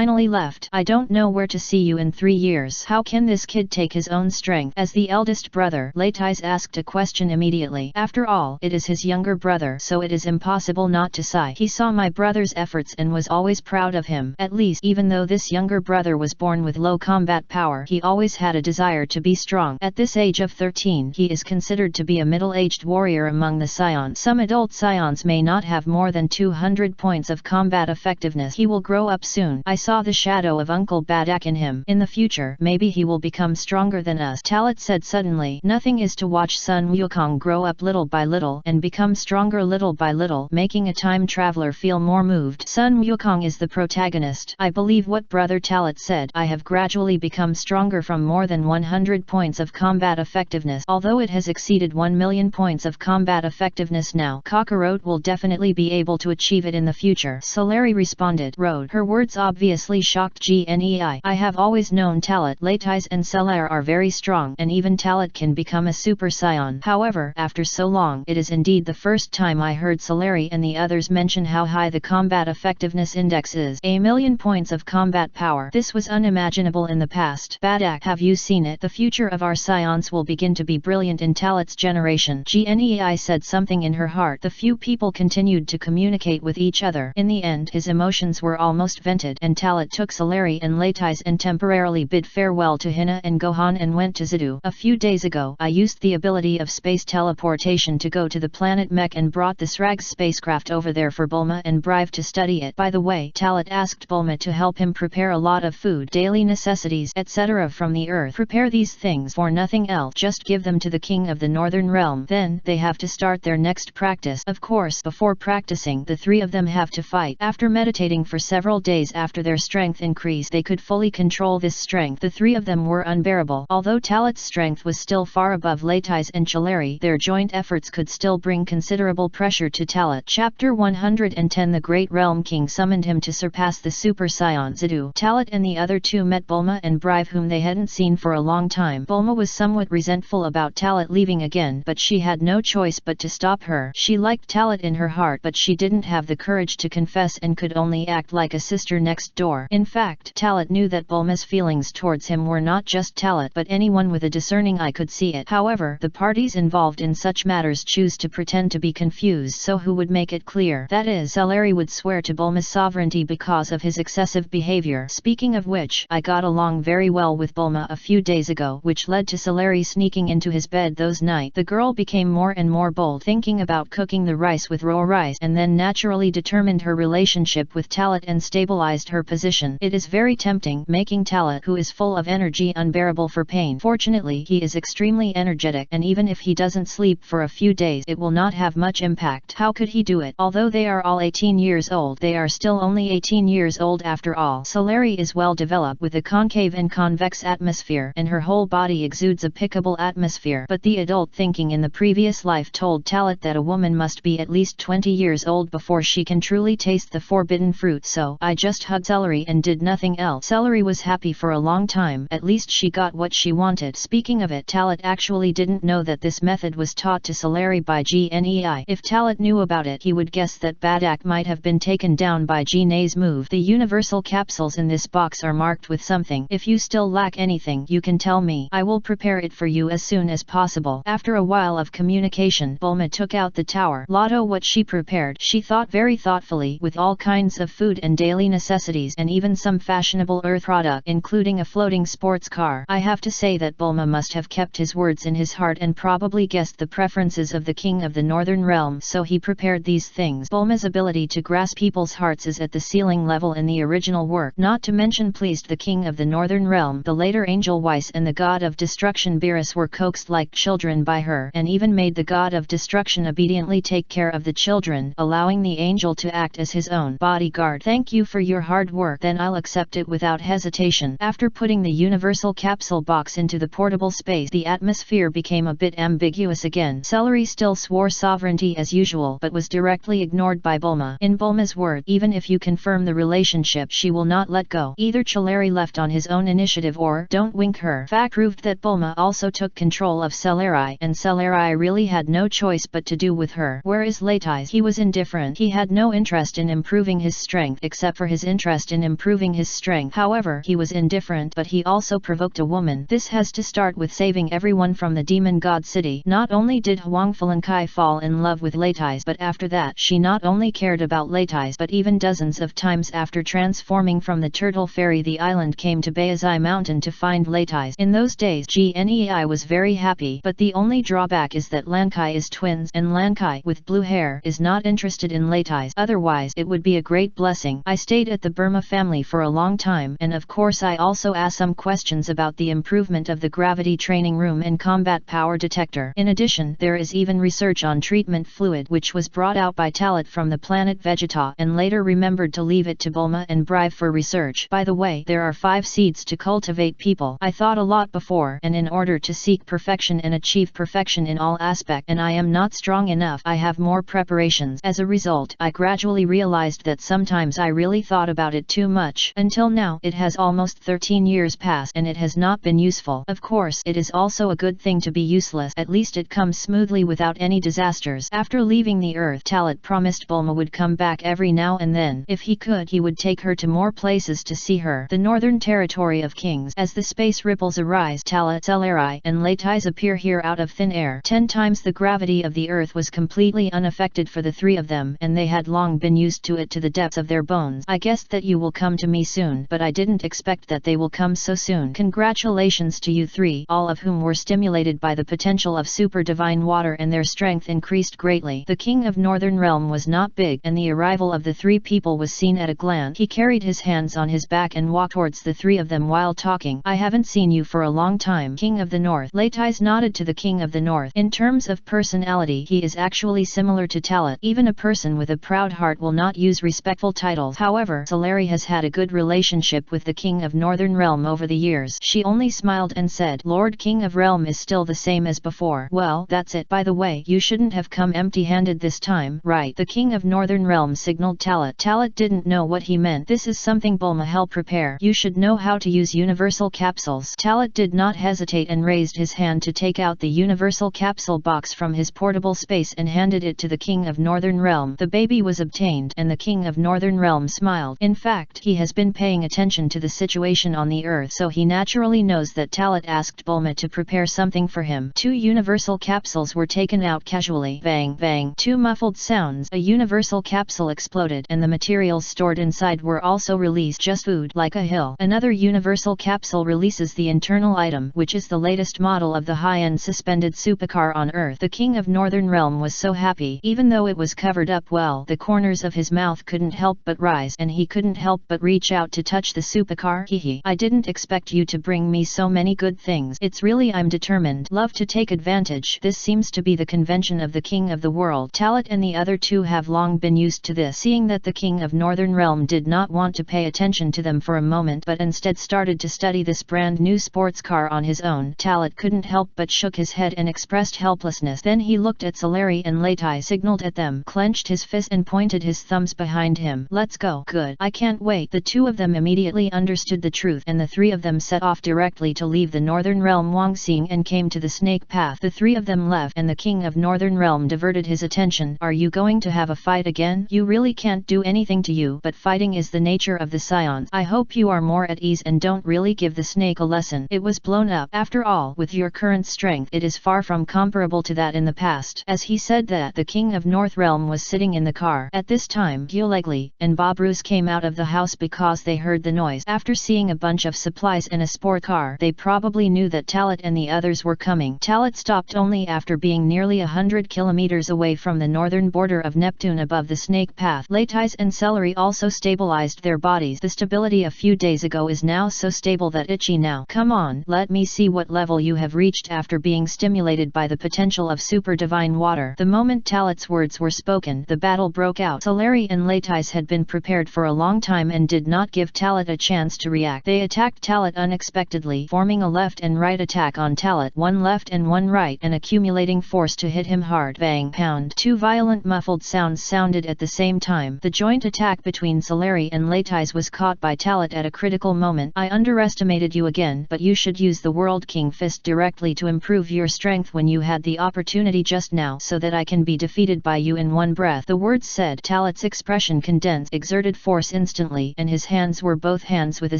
finally left. I don't know where to see you in 3 years. How can this kid take his own strength? As the eldest brother, Leitais asked a question immediately. After all, it is his younger brother, so it is impossible not to sigh. He saw my brother's efforts and was always proud of him. At least, even though this younger brother was born with low combat power, he always had a desire to be strong. At this age of 13, he is considered to be a middle-aged warrior among the scions. Some adult scions may not have more than 200 points of combat effectiveness. He will grow up soon. I saw the shadow of Uncle Badak in him. In the future, maybe he will become stronger than us. Talat said suddenly. Nothing is to watch Sun Wukong grow up little by little and become stronger little by little, making a time traveler feel more moved. Sun Wukong is the protagonist. I believe what Brother Talat said. I have gradually become stronger from more than 100 points of combat effectiveness, although it has exceeded 1 million points of combat effectiveness now. Kakarot will definitely be able to achieve it in the future. Solari responded. Road. Her words obviously shocked Gnei. I have always known Talat, Leitais and Selar are very strong, and even Talat can become a super scion. However, after so long, it is indeed the first time I heard Solari and the others mention how high the combat effectiveness index is. 1 million points of combat power. This was unimaginable in the past. Badak, have you seen it? The future of our scions will begin to be brilliant in Talat's generation. Gnei said something in her heart. The few people continued to communicate with each other. In the end, his emotions were almost vented, and Talat took Solari and Leitais and temporarily bid farewell to Hina and Gohan and went to Zidu. A few days ago, I used the ability of space teleportation to go to the planet Mech and brought the Srags spacecraft over there for Bulma and Brive to study it. By the way, Talat asked Bulma to help him prepare a lot of food, daily necessities, etc. from the earth. Prepare these things for nothing else. Just give them to the king of the northern realm. Then, they have to start their next practice. Of course, before practicing, the three of them have to fight. After meditating for several days after their strength increased, they could fully control this strength. The three of them were unbearable. Although Talat's strength was still far above Leitais and Chalari, their joint efforts could still bring considerable pressure to Talat. Chapter 110. The Great Realm King summoned him to surpass the Super Scion Zidu. Talat and the other two met Bulma and Brive, whom they hadn't seen for a long time. Bulma was somewhat resentful about Talat leaving again, but she had no choice but to stop her. She liked Talat in her heart, but she didn't have the courage to confess and could only act like a sister next door. In fact, Talat knew that Bulma's feelings towards him were not just Talat, but anyone with a discerning eye could see it. However, the parties involved in such matters choose to pretend to be confused, so who would make it clear? That is, Solari would swear to Bulma's sovereignty because of his excessive behavior. Speaking of which, I got along very well with Bulma a few days ago, which led to Solari sneaking into his bed those nights. The girl became more and more bold, thinking about cooking the rice with raw rice, and then naturally determined her relationship with Talat and stabilized her position. It is very tempting, making Talat, who is full of energy, unbearable for pain. Fortunately, he is extremely energetic, and even if he doesn't sleep for a few days, it will not have much impact. How could he do it? Although they are all 18 years old, they are still only 18 years old after all. Solari is well developed with a concave and convex atmosphere, and her whole body exudes a pickable atmosphere. But the adult thinking in the previous life told Talat that a woman must be at least 20 years old before she can truly taste the forbidden fruit, so I just hugged Solari and did nothing else. Solari was happy for a long time. At least she got what she wanted. Speaking of it, Talat actually didn't know that this method was taught to Solari by Gnei. If Talat knew about it, he would guess that Badak might have been taken down by Gnei's move. The universal capsules in this box are marked with something. If you still lack anything, you can tell me. I will prepare it for you as soon as possible. After a while of communication, Bulma took out the tower. Lotto, what she prepared. She thought very thoughtfully, with all kinds of food and daily necessities, and even some fashionable earth product, including a floating sports car. I have to say that Bulma must have kept his words in his heart and probably guessed the preferences of the king of the northern realm, so he prepared these things. Bulma's ability to grasp people's hearts is at the ceiling level in the original work, not to mention pleased the king of the northern realm. The later angel Weiss and the god of destruction Beerus were coaxed like children by her, and even made the god of destruction obediently take care of the children, allowing the angel to act as his own bodyguard. Thank you for your hard work. Then I'll accept it without hesitation. After putting the universal capsule box into the portable space, the atmosphere became a bit ambiguous again. Celery still swore sovereignty as usual, but was directly ignored by Bulma. In Bulma's word, even if you confirm the relationship, she will not let go. Either Celery left on his own initiative or don't wink her. Fact proved that Bulma also took control of Celery, and Celery really had no choice but to do with her. Whereas Leitais, he was indifferent. He had no interest in improving his strength except for his interest interest in improving his strength. However, he was indifferent, but he also provoked a woman. This has to start with saving everyone from the demon god city. Not only did Huang Falankai fall in love with Leitais, but after that she not only cared about Leitais but even dozens of times after transforming from the turtle fairy the island came to Bayazai mountain to find Leitais. In those days Gnei was very happy, but the only drawback is that Lankai is twins and Lankai with blue hair is not interested in Leitais. Otherwise it would be a great blessing. I stayed at the Burma family for a long time, and of course I also asked some questions about the improvement of the gravity training room and combat power detector. In addition, there is even research on treatment fluid which was brought out by Talat from the planet Vegeta and later remembered to leave it to Bulma and Brive for research. By the way, there are 5 seeds to cultivate people. I thought a lot before, and in order to seek perfection and achieve perfection in all aspects, and I am not strong enough, I have more preparations. As a result, I gradually realized that sometimes I really thought about it too much. Until now, it has almost 13 years passed and it has not been useful. Of course, it is also a good thing to be useless. At least it comes smoothly without any disasters. After leaving the earth, Talat promised Bulma would come back every now and then. If he could, he would take her to more places to see her. The northern territory of kings. As the space ripples arise, Talat, Celerai, and Leitais appear here out of thin air. 10 times the gravity of the earth was completely unaffected for the 3 of them, and they had long been used to it to the depths of their bones. I guessed that you will come to me soon, but I didn't expect that they will come so soon. Congratulations to you 3, all of whom were stimulated by the potential of super divine water and their strength increased greatly. The king of Northern Realm was not big, and the arrival of the 3 people was seen at a glance. He carried his hands on his back and walked towards the 3 of them while talking. I haven't seen you for a long time, King of the North. Leitais nodded to the King of the North. In terms of personality, he is actually similar to Talat. Even a person with a proud heart will not use respectful titles. However, Solari has had a good relationship with the King of Northern Realm over the years. She only smiled and said, Lord King of Realm is still the same as before. Well, that's it. By the way, you shouldn't have come empty-handed this time, right? The King of Northern Realm signaled Talat. Talat didn't know what he meant. This is something Bulma helped prepare. You should know how to use universal capsules. Talat did not hesitate and raised his hand to take out the universal capsule box from his portable space and handed it to the King of Northern Realm. The baby was obtained, and the King of Northern Realm smiled. In fact, he has been paying attention to the situation on the earth, so he naturally knows that Talat asked Bulma to prepare something for him. 2 universal capsules were taken out casually. Bang, bang. 2 muffled sounds. A universal capsule exploded, and the materials stored inside were also released. Just food, like a hill. Another universal capsule releases the internal item, which is the latest model of the high-end suspended supercar on Earth. The King of Northern Realm was so happy. Even though it was covered up well, the corners of his mouth couldn't help but rise, and he couldn't help but reach out to touch the supercar. Hehe. I didn't expect you to bring me so many good things. It's really I'm determined. Love to take advantage. This seems to be the convention of the King of the world. Talat and the other 2 have long been used to this. Seeing that the King of Northern Realm did not want to pay attention to them for a moment but instead started to study this brand new sports car on his own, Talat couldn't help but shook his head and expressed helplessness. Then he looked at Solari and Leitai, signaled at them, clenched his fist and pointed his thumbs behind him. Let's go. Good. I can't wait. The 2 of them immediately understood the truth, and the 3 of them set off directly to leave the Northern Realm Wangxing and came to the snake path. The 3 of them left, and the King of Northern Realm diverted his attention. Are you going to have a fight again? You really can't do anything to you, but fighting is the nature of the Scions. I hope you are more at ease and don't really give the snake a lesson. It was blown up. After all, with your current strength, it is far from comparable to that in the past. As he said that, the King of North Realm was sitting in the car. At this time, Gulegli and Bobrus came out of the house because they heard the noise. After seeing a bunch of supplies in a sport car, they probably knew that Talat and the others were coming. Talat stopped only after being nearly 100 kilometers away from the northern border of Neptune above the snake path. Leitais and Celery also stabilized their bodies. The stability a few days ago is now so stable that itchy now. Come on, let me see what level you have reached after being stimulated by the potential of super divine water. The moment Talat's words were spoken, the battle broke out. Celery and Leitais had been prepared for a long time and did not give Talat a chance to react. They attacked Talat unexpectedly, forming a left and right attack on Talat, one left and one right, and accumulating force to hit him hard. Bang, pound. 2 violent muffled sounds sounded at the same time. The joint attack between Celery and Leitais was caught by Talat at a critical moment. I underestimated you again, but you should use the World King Fist directly to improve your strength when you had the opportunity just now, so that I can be defeated by you in one breath. The words said, Talat's expression condensed, exerted force in instantly, and his hands were both hands. With a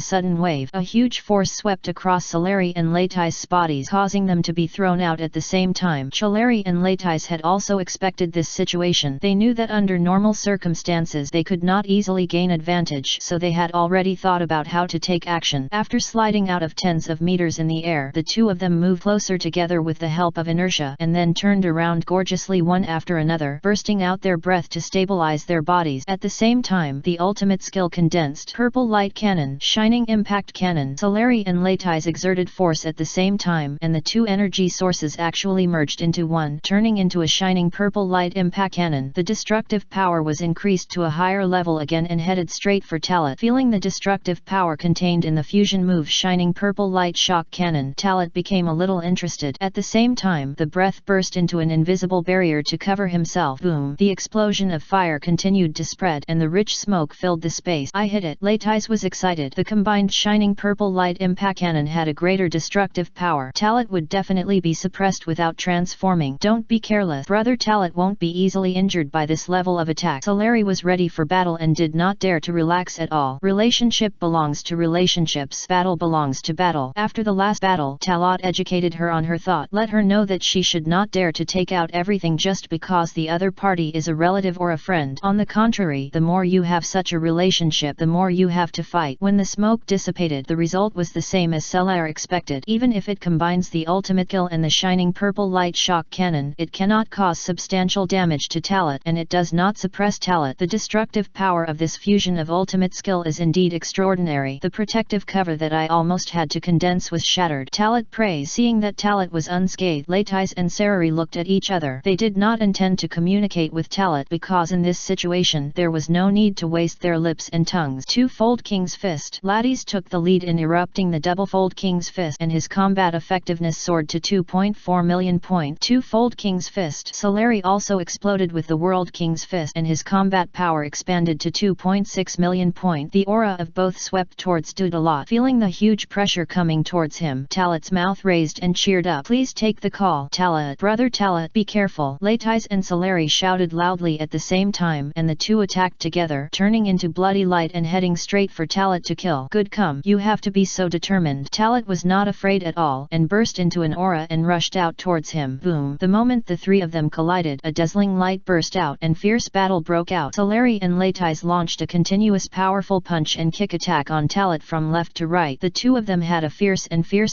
sudden wave, a huge force swept across Saleri and Leitais' bodies, causing them to be thrown out at the same time. Saleri and Leitais had also expected this situation. They knew that under normal circumstances they could not easily gain advantage, so they had already thought about how to take action. After sliding out of tens of meters in the air, the two of them moved closer together with the help of inertia, and then turned around gorgeously one after another, bursting out their breath to stabilize their bodies. At the same time, the ultimate skill condensed purple light cannon, shining impact cannon. Saleri and Leitais exerted force at the same time, and the two energy sources actually merged into one, turning into a shining purple light impact cannon. The destructive power was increased to a higher level again and headed straight for Talit. Feeling the destructive power contained in the fusion move shining purple light shock cannon, Talit became a little interested. At the same time, the breath burst into an invisible barrier to cover himself. Boom! The explosion of fire continued to spread, and the rich smoke filled the space. I hit it. Leitais was excited. The combined shining purple light impact cannon had a greater destructive power. Talit would definitely be suppressed without transforming. Don't be careless. Brother Talit won't be easily injured by this level of attack. Saleri was ready for battle and did not dare to relax at all. Relationship belongs to relationships. Battle belongs to battle. After the last battle, Talit educated her on her thought. Let her know that she should not dare to take out everything just because the other party is a relative or a friend. On the contrary, the more you have such a relationship, the more you have to fight. When the smoke dissipated, the result was the same as Saleri expected. Even if it combines the ultimate kill and the shining purple light shock cannon, it cannot cause substantial damage to Talit, and it does not suppress Talit. The destructive power of this fusion of ultimate skill is indeed extraordinary. The protective cover that I almost had to condense was shattered. Talit praised. Seeing that Talit was unscathed, Leitais and Saleri looked at each other. They did not intend to communicate with Talit because in this situation there was no need to waste their lips and tongues. Two-fold King's Fist. Ladies took the lead in erupting the double-fold King's Fist, and his combat effectiveness soared to 2.4 million. Two-fold King's Fist. Saleri also exploded with the World King's Fist, and his combat power expanded to 2.6 million. The aura of both swept towards Talit. Feeling the huge pressure coming towards him, Talit's mouth raised and cheered up. Please take the call. Talit. Brother Talit, be careful. Leitais and Saleri shouted loudly at the same time, and the two attacked together, turning into bloody light and heading straight for Talit to kill. Good, come. You have to be so determined. Talit was not afraid at all, and burst into an aura and rushed out towards him. Boom! The moment the three of them collided, a dazzling light burst out, and fierce battle broke out. Saleri and Leitais launched a continuous powerful punch and kick attack on Talit from left to right. The two of them had a fierce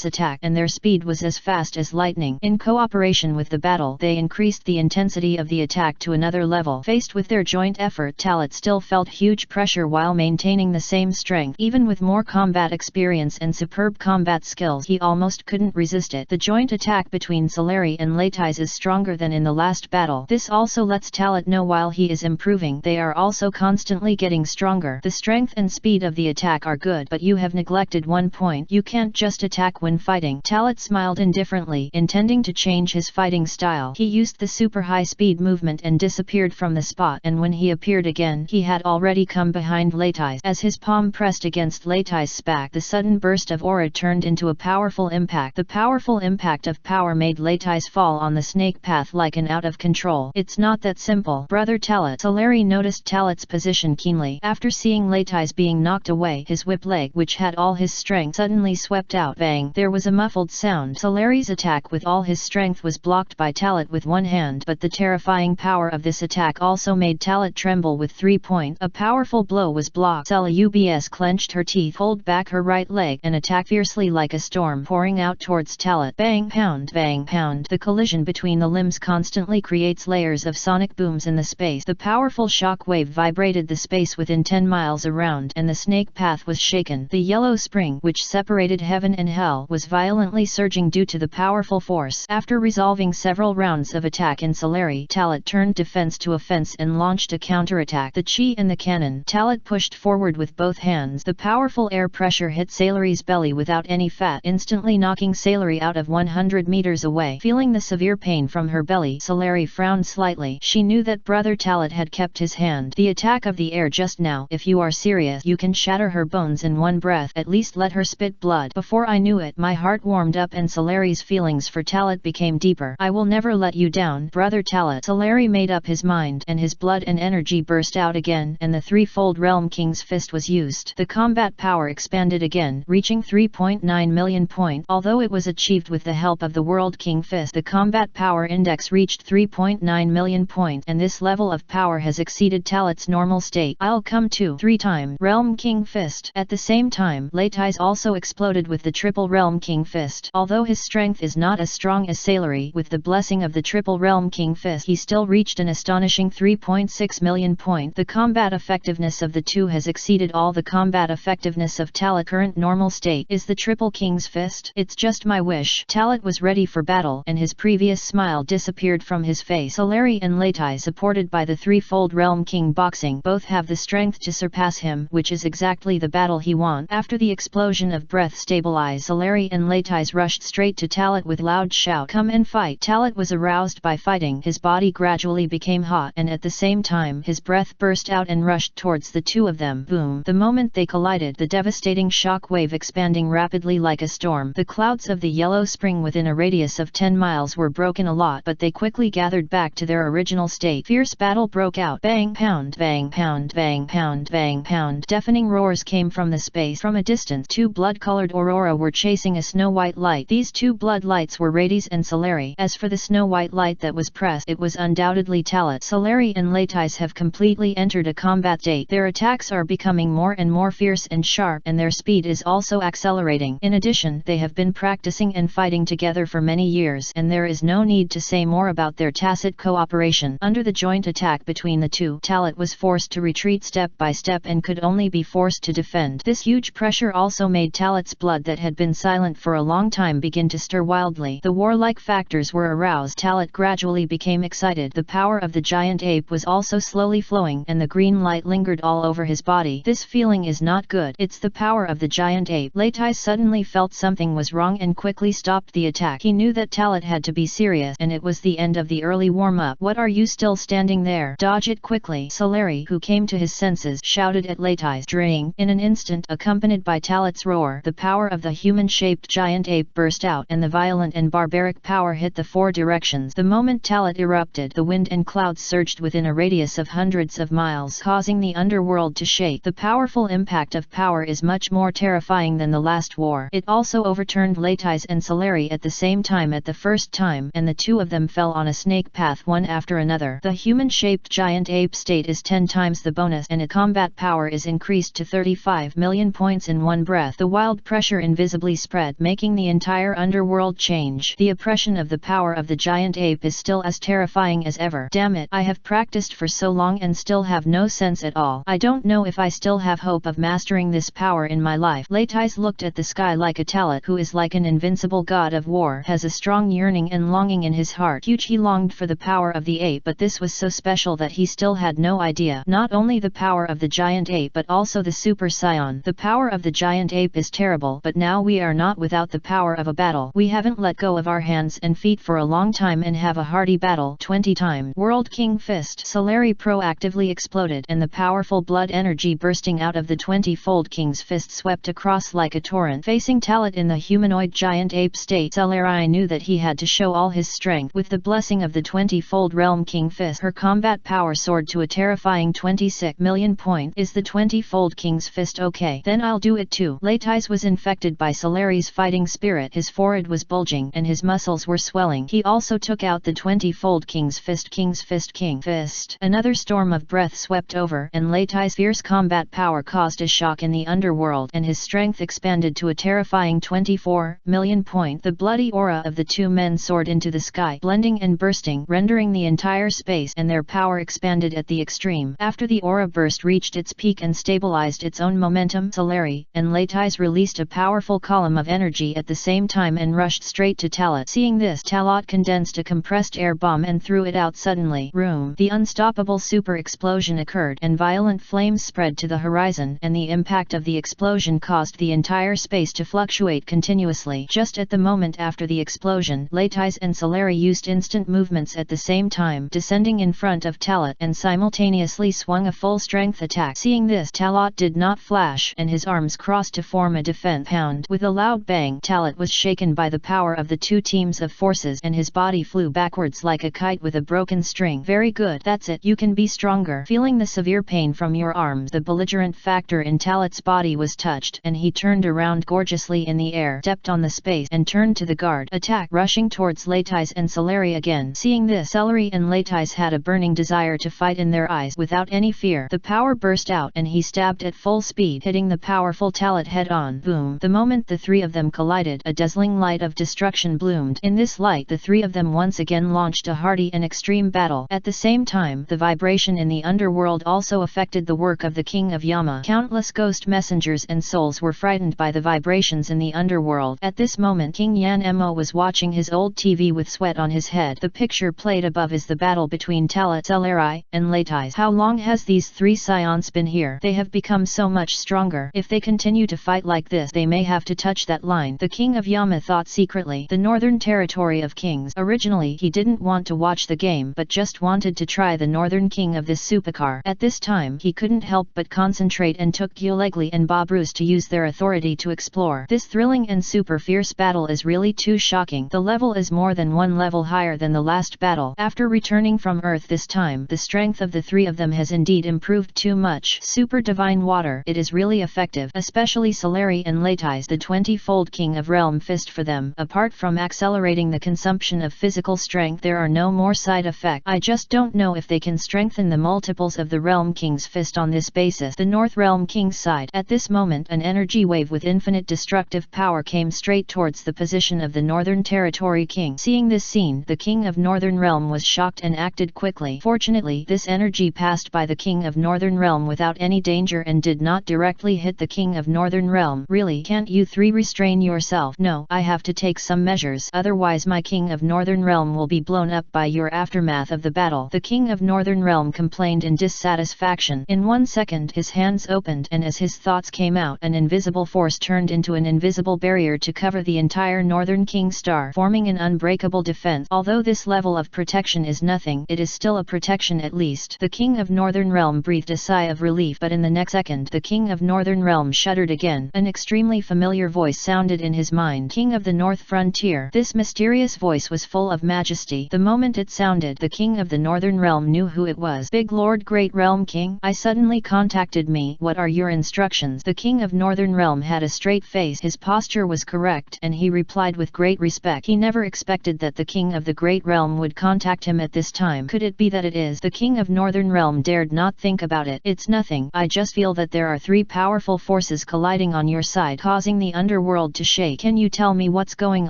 attack, and their speed was as fast as lightning. In cooperation with the battle, they increased the intensity of the attack to another level. Faced with their joint effort, Talit still felt huge pressure while maintaining the same strength. Even with more combat experience and superb combat skills, he almost couldn't resist it. The joint attack between Saleri and Leitais is stronger than in the last battle. This also lets Talit know while he is improving, they are also constantly getting stronger. The strength and speed of the attack are good, but you have neglected one point. You can't just attack when fighting. Talit smiled indifferently, intending to change his fighting style. He used the super high speed movement and disappeared from the spot, and when he appeared again, he had already come behind Leitais. As his palm pressed against Leitais' back, the sudden burst of aura turned into a powerful impact. The powerful impact of power made Leitais fall on the snake path like an out of control. It's not that simple. Brother Talit. Saleri noticed Talit's position keenly. After seeing Leitais being knocked away, his whip leg, which had all his strength, suddenly swept out. Bang! There was a muffled sound. Saleri's attack with all his strength was blocked by Talit with one hand, but the terrifying power of this attack also made Talit tremble with 3 points. A powerful blow was blocked. Celubs clenched her teeth, pulled back her right leg, and attacked fiercely like a storm pouring out towards Talit. Bang! Pound! Bang! Pound! The collision between the limbs constantly creates layers of sonic booms in the space. The powerful shock wave vibrated the space within 10 miles around, and the snake path was shaken. The yellow spring, which separated heaven and hell, was violently surging due to the powerful force. After resolving several rounds of attack in Saleri, Talit turned defense to offense and launched a counterattack. The chi and the cannon. Talit pushed forward with both hands. The powerful air pressure hit Saleri's belly without any fat, instantly knocking Saleri out of 100 meters away. Feeling the severe pain from her belly, Saleri frowned slightly. She knew that Brother Talit had kept his hand. The attack of the air just now, if you are serious, you can shatter her bones in one breath. At least let her spit blood. Before I knew it, my heart warmed up and Saleri's feelings for Talit became deeper. I will never let you down, Brother Talit. Saleri made up his mind, and his blood and energy burst out again, and the threefold Realm King's fist was used. The combat power expanded again, reaching 3.9 million points. Although it was achieved with the help of the World King fist, the combat power index reached 3.9 million points, and this level of power has exceeded Talat's normal state. I'll come to 3 times Realm King fist. At the same time, Leitais also exploded with the triple Realm King fist. Although his strength is not as strong as Sailor, with the blessing of the triple Realm King fist, he still reached an astonishing 3.6 million points. The combat effectiveness of the two has exceeded all the combat effectiveness of Talat. Current normal state is the triple King's fist. It's just my wish. Talat was ready for battle, and his previous smile disappeared from his face. Sailor and Leitais, supported by the threefold Realm King boxing, both have the strength to surpass him, which is exactly the battle he wants. After the explosion of breath stabilized, Sailor and Leitais rushed straight to Talat with loud shout, "Come and fight!" Talat was aroused by fighting. His body gradually became hot, and at the same time his breath burst out and rushed towards the two of them. Boom! The moment they collided, the devastating shock wave expanding rapidly like a storm. The clouds of the yellow spring within a radius of 10 miles were broken a lot, but they quickly gathered back to their original state. Fierce battle broke out. Bang pound, bang pound, bang pound, bang pound. Deafening roars came from the space. From a distance, 2 blood-colored aurora were chasing a snow-white light. These 2 blood lights were Rades and Sailor. As for the snow-white light that was pressed, it was undoubtedly Talat. Sailor and Leitais have completely entered a combat state. Their attacks are becoming more and more fierce and sharp, and their speed is also accelerating. In addition, they have been practicing and fighting together for many years, and there is no need to say more about their tacit cooperation. Under the joint attack between the two, Talat was forced to retreat step by step and could only be forced to defend. This huge pressure also made Talat's blood that had been silent for a long time begin to stir wildly. The warlike factors were aroused. Talat gradually became excited. The power of the giant ape was also slowly flowing, and the green light lingered all over his body. This feeling is not good. It's the power of the giant ape. Leitais suddenly felt something was wrong and quickly stopped the attack. He knew that Talat had to be serious, and it was the end of the early warm-up. "What are you still standing there? Dodge it quickly!" Sailor, who came to his senses, shouted at Leitais. Dring! In an instant, accompanied by Talat's roar, the power of the human-shaped giant ape burst out, and the violent and barbaric power hit the 4 directions. The moment Talat erupted, the wind and clouds surged within a radius of hundreds of miles, causing the underworld to shake. The powerful impact of power is much more terrifying than the last war. It also overturned Leitais and Sailor at the same time at the first time, and the two of them fell on a snake path one after another. The human-shaped giant ape state is 10 times the bonus, and its combat power is increased to 35 million points in one breath. The wild pressure invisibly spread, making the entire underworld change. The oppression of the power of the giant ape is still as terrifying as ever. Damn it, I have practiced for so long and still have no sense at all. I don't know if I still have hope of mastering this power in my life. Leitais looked at the sky like a Talat, who is like an invincible god of war, has a strong yearning and longing in his heart. He longed for the power of the ape, but this was so special that he still had no idea. Not only the power of the giant ape, but also the super scion. The power of the giant ape is terrible, but now we are not without the power of a battle. We haven't let go of our hands and feet for a long time and have a hearty battle. 20 times World King fist. Sailor proactively exploded, and the powerful blood energy bursting out of the 20-fold King's fist swept across like a torrent. Facing Talat in the humanoid giant ape state, Sailor knew that he had to show all his strength. With the blessing of the 20-fold Realm King fist, her combat power soared to a terrifying 26 million points. Is the 20-fold King's fist okay? Then I'll do it too. Leitais was infected by Sailor's fighting spirit. His forehead was bulging and his muscles were swelling. He also took out the 20-fold King's fist. King's fist, King fist. Another storm of breath swept over, and Leitais' fierce combat power caused a shock in the underworld, and his strength expanded to a terrifying 24 million points. The bloody aura of the two men soared into the sky, blending and bursting, rendering the entire space, and their power expanded at the extreme. After the aura burst reached its peak and stabilized its own momentum, Sailor and Leitais released a powerful column of energy at the same time and rushed straight to Talat. Seeing this, Talat condensed a compressed air bomb and threw it out suddenly. Room! The unstoppable super explosion occurred, and violent flames spread to the horizon, and the impact of the explosion caused the entire space to fluctuate continuously. Just at the moment after the explosion, Leitais and Sailor used instant movements at the same time, descending in front of Talat and simultaneously swung a full-strength attack. Seeing this, Talat did not flash, and his arms crossed to form a defense pound. With a loud bang, Talat was shaken by the power of the two teams of forces, and his body flew backwards like a kite with a broken string. Very good, that's it, you can be stronger. Feeling the severe pain from your arms. The belligerent factor in Talat's body was touched, and he turned around gorgeously in the air, stepped on the space, and turned to the guard. Attack, rushing towards Latice and Celery again. Seeing this, Celery and Latice had a burning desire to fight in their eyes. Without any fear, the power burst out, and he stabbed at full speed, hitting the powerful Talat head-on. Boom! The moment the three of them collided, a dazzling light of destruction bloomed. In this light, the three of them once again launched a hardy and extreme battle. At the same time, the vibration in the underworld also affected the work of the King of Yama. Countless ghost messengers and souls were frightened by the vibrations in the underworld. At this moment, King Yan-Emo was watching his old TV with sweat on his head. The picture played above is the battle between Talat, Celery, and Latice. How long has these three scions been here? They have become so much stronger. If they continue to fight like this, they may have to touch that line. The King of Yama thought secretly. The northern territory of kings. Originally he didn't want to watch the game, but just wanted to try the northern king of this supercar. At this time he couldn't help but concentrate and took Gulegli and Babrus to use their authority to explore. This thrilling and super fierce battle is really too shocking. The level is more than one level higher than the last battle. After returning from Earth this time, the strength of the three of them has indeed improved too much. Super divine water. It is really effective, especially Celery and Latice, the 20-fold King of Realm Fist for them. Apart from accelerating the consumption of physical strength, there are no more side effects. I just don't know if they can strengthen the multiples of the Realm King's fist on this basis. The North Realm King's side. At this moment, an energy wave with infinite destructive power came straight towards the position of the Northern Territory King. Seeing this scene, the King of Northern Realm was shocked and acted quickly. Fortunately, this energy passed by the King of Northern Realm without any danger and did not directly hit the King of Northern Realm. Really, can't you three restrain yourself? No, I have to take some measures, otherwise my King of Northern Realm will be blown up by your aftermath of the battle. The King of Northern Realm complained in dissatisfaction. In 1 second his hands opened, and as his thoughts came out, an invisible force turned into an invisible barrier to cover the entire Northern King Star, forming an unbreakable defense. Although this level of protection is nothing, it is still a protection at least. The King of Northern Realm breathed a sigh of relief, but in the next second the King of Northern Realm shuddered again. An extremely familiar voice sounded in his mind. King of the North Frontier. This mysterious voice was full of majesty. The moment it sounded, the King of the Northern Realm knew who it was. Big Lord, Great Realm King, I suddenly contacted me. What are your instructions? The King of Northern Realm had a straight face. His posture was correct, and he replied with great respect. He never expected that the King of the Great Realm would contact him at this time. Could it be that it is? The King of Northern Realm dared not think about it. It's nothing. I just feel that there are three powerful forces colliding on your side, causing the underworld to shake. Can you tell me what's going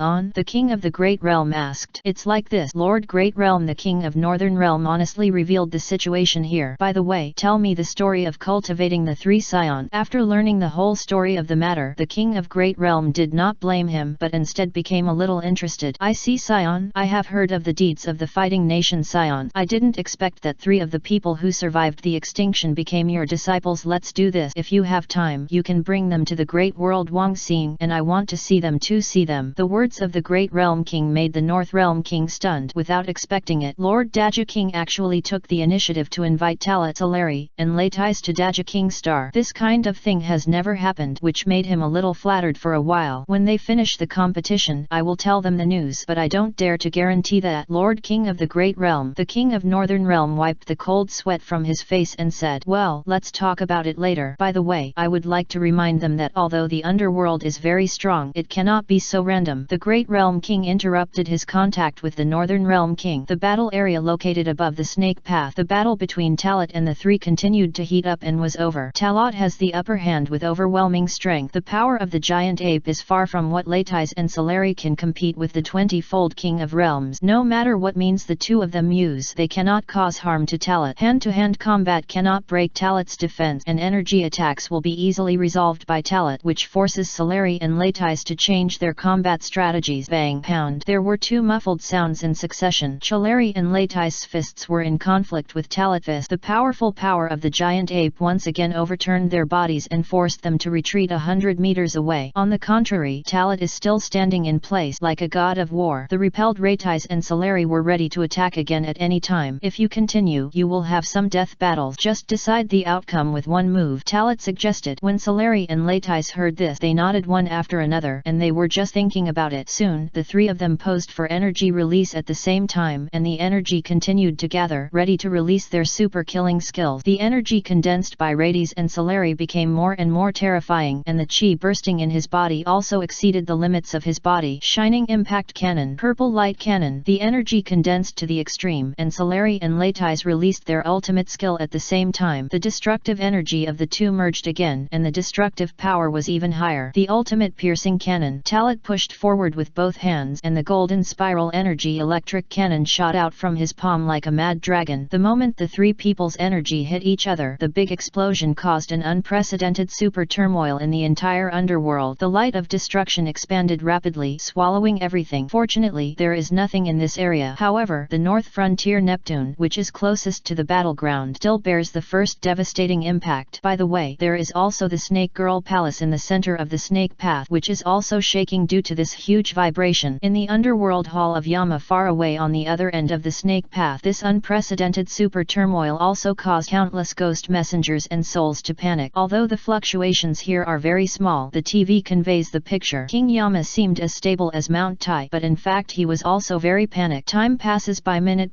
on? The King of the Great Realm asked. It's like this, Lord Great Realm. The King of Northern Realm honestly revealed the situation here. By the way, tell me the story of cultivating the three scions. After learning the whole story of the matter, the King of Great Realm did not blame him, but instead became a little interested. I see, Scion. I have heard of the deeds of the fighting nation Scion. I didn't expect that three of the people who survived the extinction became your disciples. Let's do this. If you have time, you can bring them to the Great World Wang Xing, and I want to see them too. See them. The words of the Great Realm King made the North Realm King stunned. Without expecting it, Lord Daja King actually took the initiative to invite Talat, Celery, and Latice to Daja King Star. This kind of thing has never happened, which made him a little flattered for a while. When they finish the competition, I will tell them the news, but I don't dare to guarantee that. Lord King of the Great Realm. The King of Northern Realm wiped the cold sweat from his face and said, well, let's talk about it later. By the way, I would like to remind them that although the underworld is very strong, it cannot be so random. The Great Realm King interrupted his contact with the Northern Realm King. The battle area located above the snake path. The battle between Talat and the three continued to heat up and was over. Talat has the upper hand with overwhelming strength. The power of the giant ape is far from what Latice and Celery can compete with the 20-fold King of Realms. No matter what means the two of them use, they cannot cause harm to Talat. Hand-to-hand combat cannot break Talat's defense, and energy attacks will be easily resolved by Talat, which forces Celery and Latice to change their combat strategies. Bang! Pound! There were two muffled sounds in succession. Celery and Latice's fists were in conflict with Talat's fist. The powerful power of the giant ape once again overturned their bodies and forced them to retreat 100 meters away. On the contrary, Talat is still standing in place like a god of war. The repelled Latice and Celery were ready to attack again at any time. If you continue, you will have some death battles. Just decide the outcome with one move, Talat suggested. When Celery and Latice heard this, they nodded one after another, and they were just thinking about it. Soon, the three of them posed for energy release at the same time, and the energy continued to gather, ready to release their super killing skills. The energy energy condensed by Rades and Celery became more and more terrifying, and the chi bursting in his body also exceeded the limits of his body. Shining Impact Cannon, Purple Light Cannon. The energy condensed to the extreme, and Celery and Latize released their ultimate skill at the same time. The destructive energy of the two merged again, and the destructive power was even higher. The ultimate piercing cannon. Talat pushed forward with both hands, and the golden spiral energy electric cannon shot out from his palm like a mad dragon. The moment the three people's energy hit each other, the big explosion caused an unprecedented super turmoil in the entire underworld. The light of destruction expanded rapidly, swallowing everything. Fortunately, there is nothing in this area. However, the North Frontier Neptune, which is closest to the battleground, still bears the first devastating impact. By the way, there is also the Snake Girl Palace in the center of the Snake Path, which is also shaking due to this huge vibration. In the underworld hall of Yama far away on the other end of the Snake Path, this unprecedented super turmoil also caused countless ghost messengers and souls to panic. Although the fluctuations here are very small, the TV conveys the picture. King Yama seemed as stable as Mount Tai, but in fact he was also very panicked. Time passes by minute.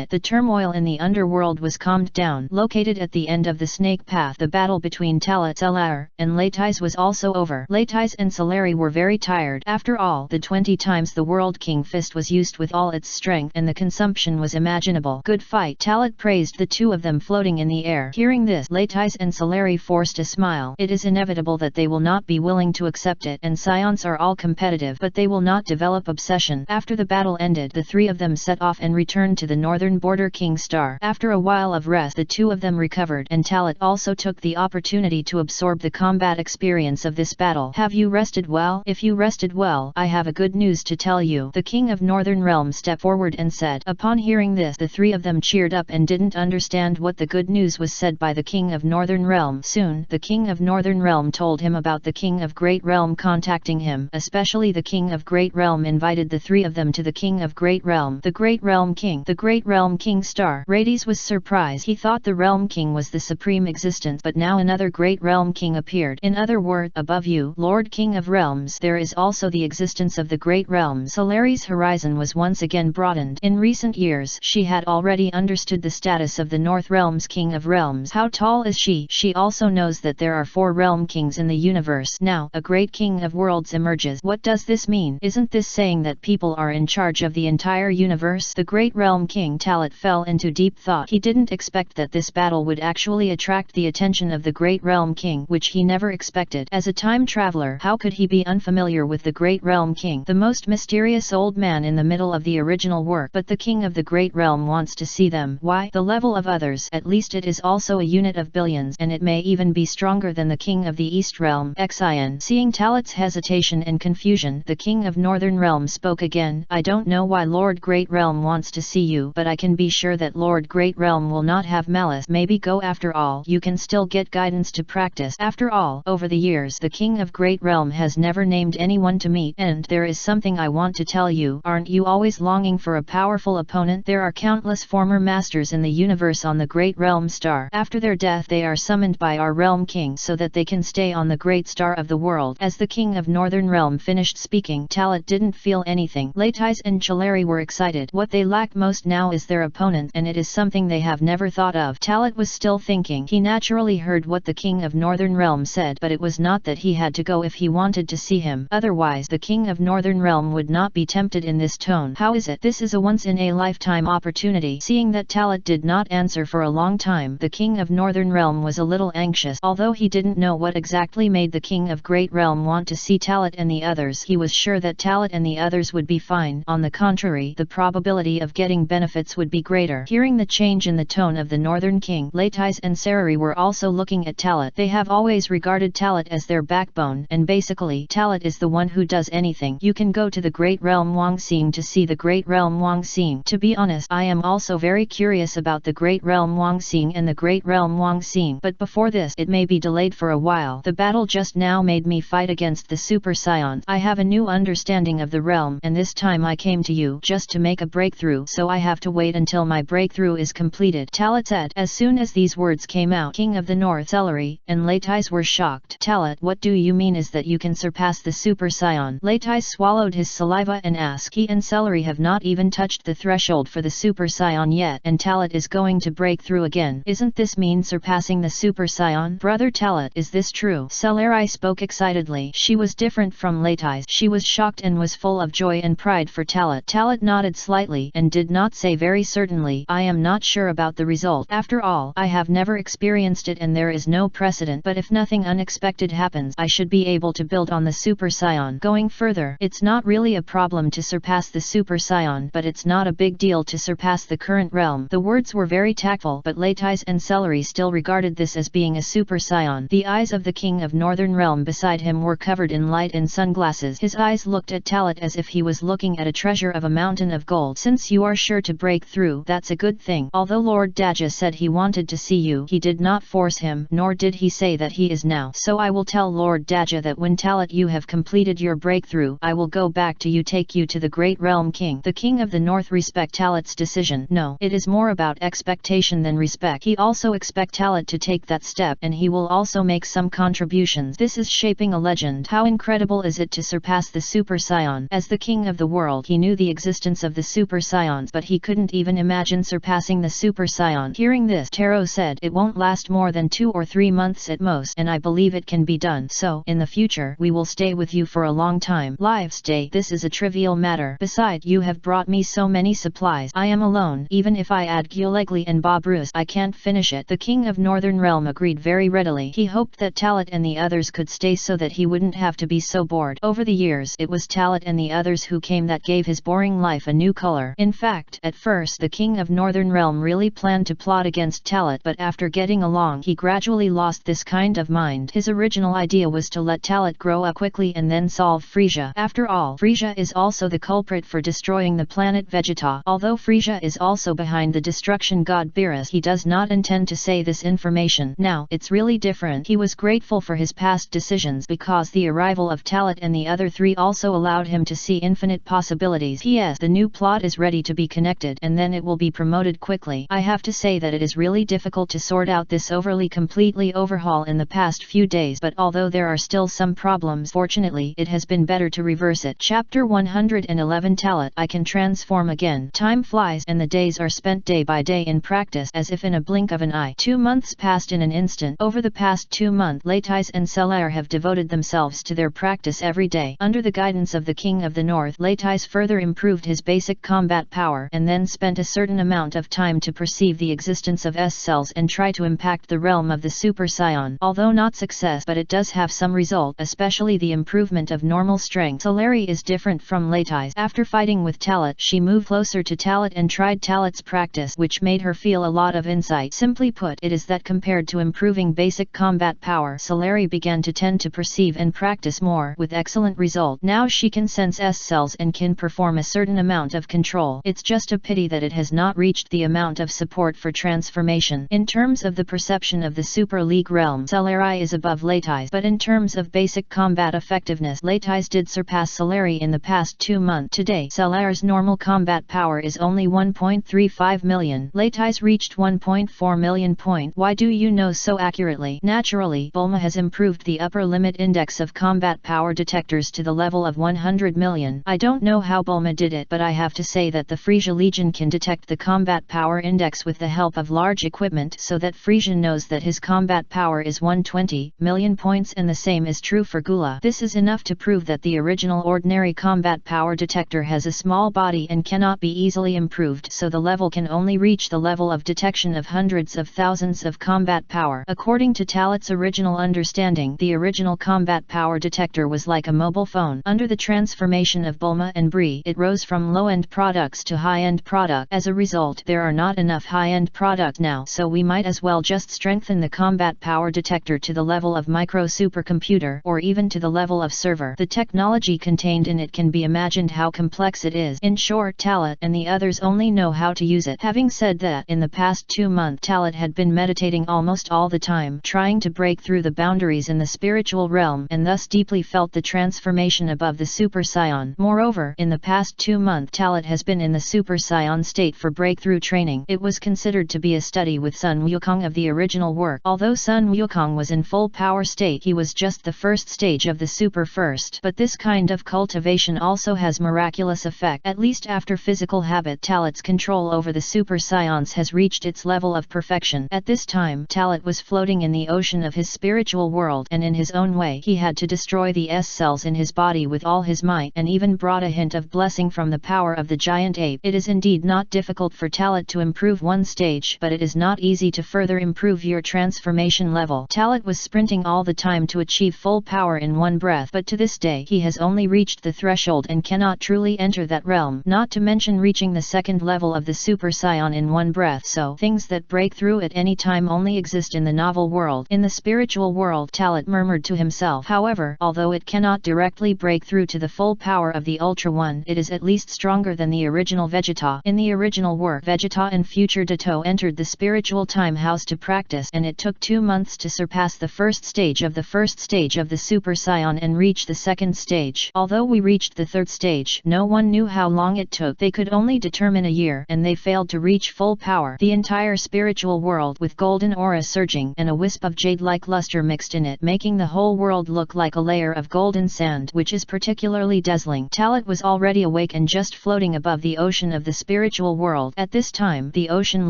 The turmoil in the underworld was calmed down. Located at the end of the Snake Path, the battle between Talat Celery and Latize was also over. Latize and Celery were very tired. After all, the 20 times the World King Fist was used with all its strength, and the consumption was imaginable. Good fight. Talat praised the two of them floating in the air. Hearing this, Latize and Celery forced a smile. It is inevitable that they will not be willing to accept it, and scions are all competitive, but they will not develop obsession. After the battle ended, the three of them set off and returned to the northern border King Star. After a while of rest, the two of them recovered, and Talat also took the opportunity to absorb the combat experience of this battle. Have you rested well? If you rested well, I have a good news to tell you. The King of Northern Realm stepped forward and said. Upon hearing this, the three of them cheered up and didn't understand what the good news was said by the King of Northern Realm. Soon, the King of Northern Realm told him about the King of Great Realm contacting him. Especially the King of Great Realm invited the three of them to the King of Great Realm. The Great Realm King. The Great Realm King Star. Rades was surprised. He thought the Realm King was the supreme existence, but now another Great Realm King appeared. In other words, above you, Lord King of Realms, there is also the existence of the Great Realms. Celery's horizon was once again broadened. In recent years, she had already understood the status of the North Realm's King of Realms. How tall is she? She also knows that there are 4 Realm Kings in the universe. Now, a great King of Worlds emerges. What does this mean? Isn't this saying that people are in charge of the entire universe? The Great Realm King Talat fell into deep thought. He didn't expect that this battle would actually attract the attention of the Great Realm King, which he never expected. As a time traveler, how could he be unfamiliar with the Great Realm King, the most mysterious old man in the middle of the original work? But the King of the Great Realm wants to see them. Why? The level of others. At least it is also a unit of billions, and it may even be stronger than the King of the East Realm. Xin. Seeing Talat's hesitation and confusion, the King of Northern Realm spoke again. I don't know why Lord Great Realm wants to see you, but I can be sure that Lord Great Realm will not have malice. Maybe go after all. You can still get guidance to practice. After all, over the years, the King of Great Realm has never named anyone to meet. And there is something I want to tell you. Aren't you always longing for a powerful opponent? There are countless former masters in the universe on the Great Realm Star. After their death, they are summoned by our Realm King so that they can stay on the Great Star of the world. As the King of Northern Realm finished speaking, Talat didn't feel anything. Latize and Celery were excited. What they lack most now is their opponent, and it is something they have never thought of. Talat was still thinking. He naturally heard what the King of Northern Realm said, but it was not that he had to go if he wanted to see him. Otherwise, the King of Northern Realm would not be tempted in this tone. How is it? This is a once-in-a-lifetime opportunity. Seeing that Talat did not answer for a long time, the King of Northern Realm was a little anxious. Although he didn't know what exactly made the King of Great Realm want to see Talat and the others, he was sure that Talat and the others would be fine. On the contrary, the probability of getting benefits would be greater. Hearing the change in the tone of the Northern King, Latize and Celery were also looking at Talat. They have always regarded Talat as their backbone, and basically, Talat is the one who does anything. You can go to the Great Realm Wangxing to see the Great Realm Wangxing. To be honest, I am also very curious about the Great Realm Wangxing and the Great Realm Wangxing, but before this, it may be delayed for a while. The battle just now made me fight against the Super Scions. I have a new understanding of the realm, and this time I came to you just to make a breakthrough, so I have to wait until my breakthrough is completed, Talat said. As soon as these words came out, King of the North, Celery, and Latize were shocked. Talat, what do you mean is that you can surpass the Super Scion? Latize swallowed his saliva and asked. He and Celery have not even touched the threshold for the Super Scion yet, and Talat is going to break through again. Isn't this mean surpassing the Super Saiyan? Brother Talat, is this true? Celery spoke excitedly. She was different from Latais. She was shocked and was full of joy and pride for Talat. Talat nodded slightly and did not say very certainly, I am not sure about the result. After all, I have never experienced it and there is no precedent, but if nothing unexpected happens, I should be able to build on the Super Saiyan. Going further, it's not really a problem to surpass the Super Saiyan, but it's not a big deal to surpass the current realm. The words were very tactful, but Latais and Celery still regarded this as being a Super Saiyan. The eyes of the king of Northern Realm beside him were covered in light and sunglasses. His eyes looked at Talat as if he was looking at a treasure of a mountain of gold. Since you are sure to break through, that's a good thing. Although Lord Daja said he wanted to see you, he did not force him, nor did he say that he is now. So I will tell Lord Daja that when Talat you have completed your breakthrough, I will go back to you, take you to the great realm king. The king of the north respect Talat's decision. No, it is more about expectation than respect. He also expect Talat to take that step, and he will also make some contributions. This is shaping a legend. How incredible is it to surpass the Super Saiyan? As the king of the world, he knew the existence of the Super Saiyans, but he couldn't even imagine surpassing the Super Saiyan. Hearing this, Taro said, it won't last more than 2 or 3 months at most, and I believe it can be done. So, in the future, we will stay with you for a long time. Live stay. This is a trivial matter. Besides, you have brought me so many supplies. I am alone. Even if I add Gyolegli and Babrus, I can't finish it. The king of Northern Realm agreed very readily. He hoped that Talat and the others could stay so that he wouldn't have to be so bored. Over the years, it was Talat and the others who came that gave his boring life a new color. In fact, at first the king of Northern Realm really planned to plot against Talat, but after getting along, he gradually lost this kind of mind. His original idea was to let Talat grow up quickly and then solve Frisia. After all, Frisia is also the culprit for destroying the planet Vegeta. Although Frisia is also behind the destruction god Beerus, he does not intend to say this information. Now, it's really different. He was grateful for his past decisions because the arrival of Talat and the other 3 also allowed him to see infinite possibilities. P.S. The new plot is ready to be connected, and then it will be promoted quickly. I have to say that it is really difficult to sort out this completely overhaul in the past few days, but although there are still some problems, fortunately it has been better to reverse it. Chapter 111 Talat, I can transform again. Time flies and the days are spent day by day in practice as if in a blink of an eye. 2 months passed in an instant. Over the past 2 months, Latais and Celaire have devoted themselves to their practice every day. Under the guidance of the King of the North, Latais further improved his basic combat power and then spent a certain amount of time to perceive the existence of S-cells and try to impact the realm of the Super Saiyan. Although not success, but it does have some result, especially the improvement of normal strength. Celery is different from Latais. After fighting with Talat, she moved closer to Talat and tried Talat's practice, which made her feel a lot of insight. Simply put, it is that compared to improving basic combat power, Celery began to tend to perceive and practice more, with excellent result. Now she can sense S-cells and can perform a certain amount of control. It's just a pity that it has not reached the amount of support for transformation. In terms of the perception of the Super League realm, Celery is above Latais, but in terms of basic combat effectiveness, Latais did surpass Celery in the past 2 months. Today, Celery's normal combat power is only 1.35 million. Latais reached 1.4 million. Why do you know so accurately? Naturally, Bulma has improved the upper limit index of combat power detectors to the level of 100 million. I don't know how Bulma did it, but I have to say that the Frisia Legion can detect the combat power index with the help of large equipment, so that Frisia knows that his combat power is 120 million points, and the same is true for Gula. This is enough to prove that the original ordinary combat power detector has a small body and cannot be easily improved, so the level can only reach the level of detection of hundreds of thousands of combat power. According to Talat's original understanding, the original combat power detector was like a mobile phone. Under the transformation of Bulma and Bree, it rose from low-end products to high-end product. As a result, there are not enough high-end product now, so we might as well just strengthen the combat power detector to the level of micro supercomputer, or even to the level of server. The technology contained in it can be imagined how complex it is. In short, Talat and the others only know how to use it. Having said that, in the past 2 months, Talat had been meditating almost all the time, trying to break through the boundaries in the spiritual realm, and thus deeply felt the transformation above the Super Saiyan. Moreover, in the past 2 months, Talat has been in the Super Saiyan state for breakthrough training. It was considered to be a study with Sun Wukong of the original work. Although Sun Wukong was in full power state, he was just the first stage of the Super First. But this kind of cultivation also has miraculous effect. At least after physical habit, Talat's control over the Super Saiyans has reached its level of perfection. At this time, Talat was floating in the ocean of his spiritual world, and in his own way he had to destroy the S-cells in his body with all his might, and even brought a hint of blessing from the power of the giant ape. It is indeed not difficult for Talat to improve one stage, but it is not easy to further improve your transformation level. Talat was sprinting all the time to achieve full power in one breath, but to this day he has only reached the threshold and cannot truly enter that realm, not to mention reaching the second level of the Super Saiyan in one breath. So, things that break through at any time only exist in the novel world. In the spiritual world, Talat murmured to himself. However, although it cannot directly break through to the full power of the Ultra One, it is at least stronger than the original Vegeta. In the original work, Vegeta and future Ditto entered the spiritual time house to practice, and it took 2 months to surpass the first stage of the Super Saiyan and reach the second stage. Although we reached the third stage, no one knew how long it took. They could only determine a year, and they failed to reach full power. The entire spiritual world with golden aura surging and a wisp of jade-like luster mixed in it, making the whole world look like a layer of golden sand, which is particularly dazzling. Talat was already awake and just floating above the ocean of the spiritual world. At this time, the ocean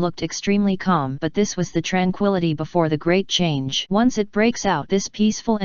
looked extremely calm, but this was the tranquility before the great change. Once it breaks out, this peaceful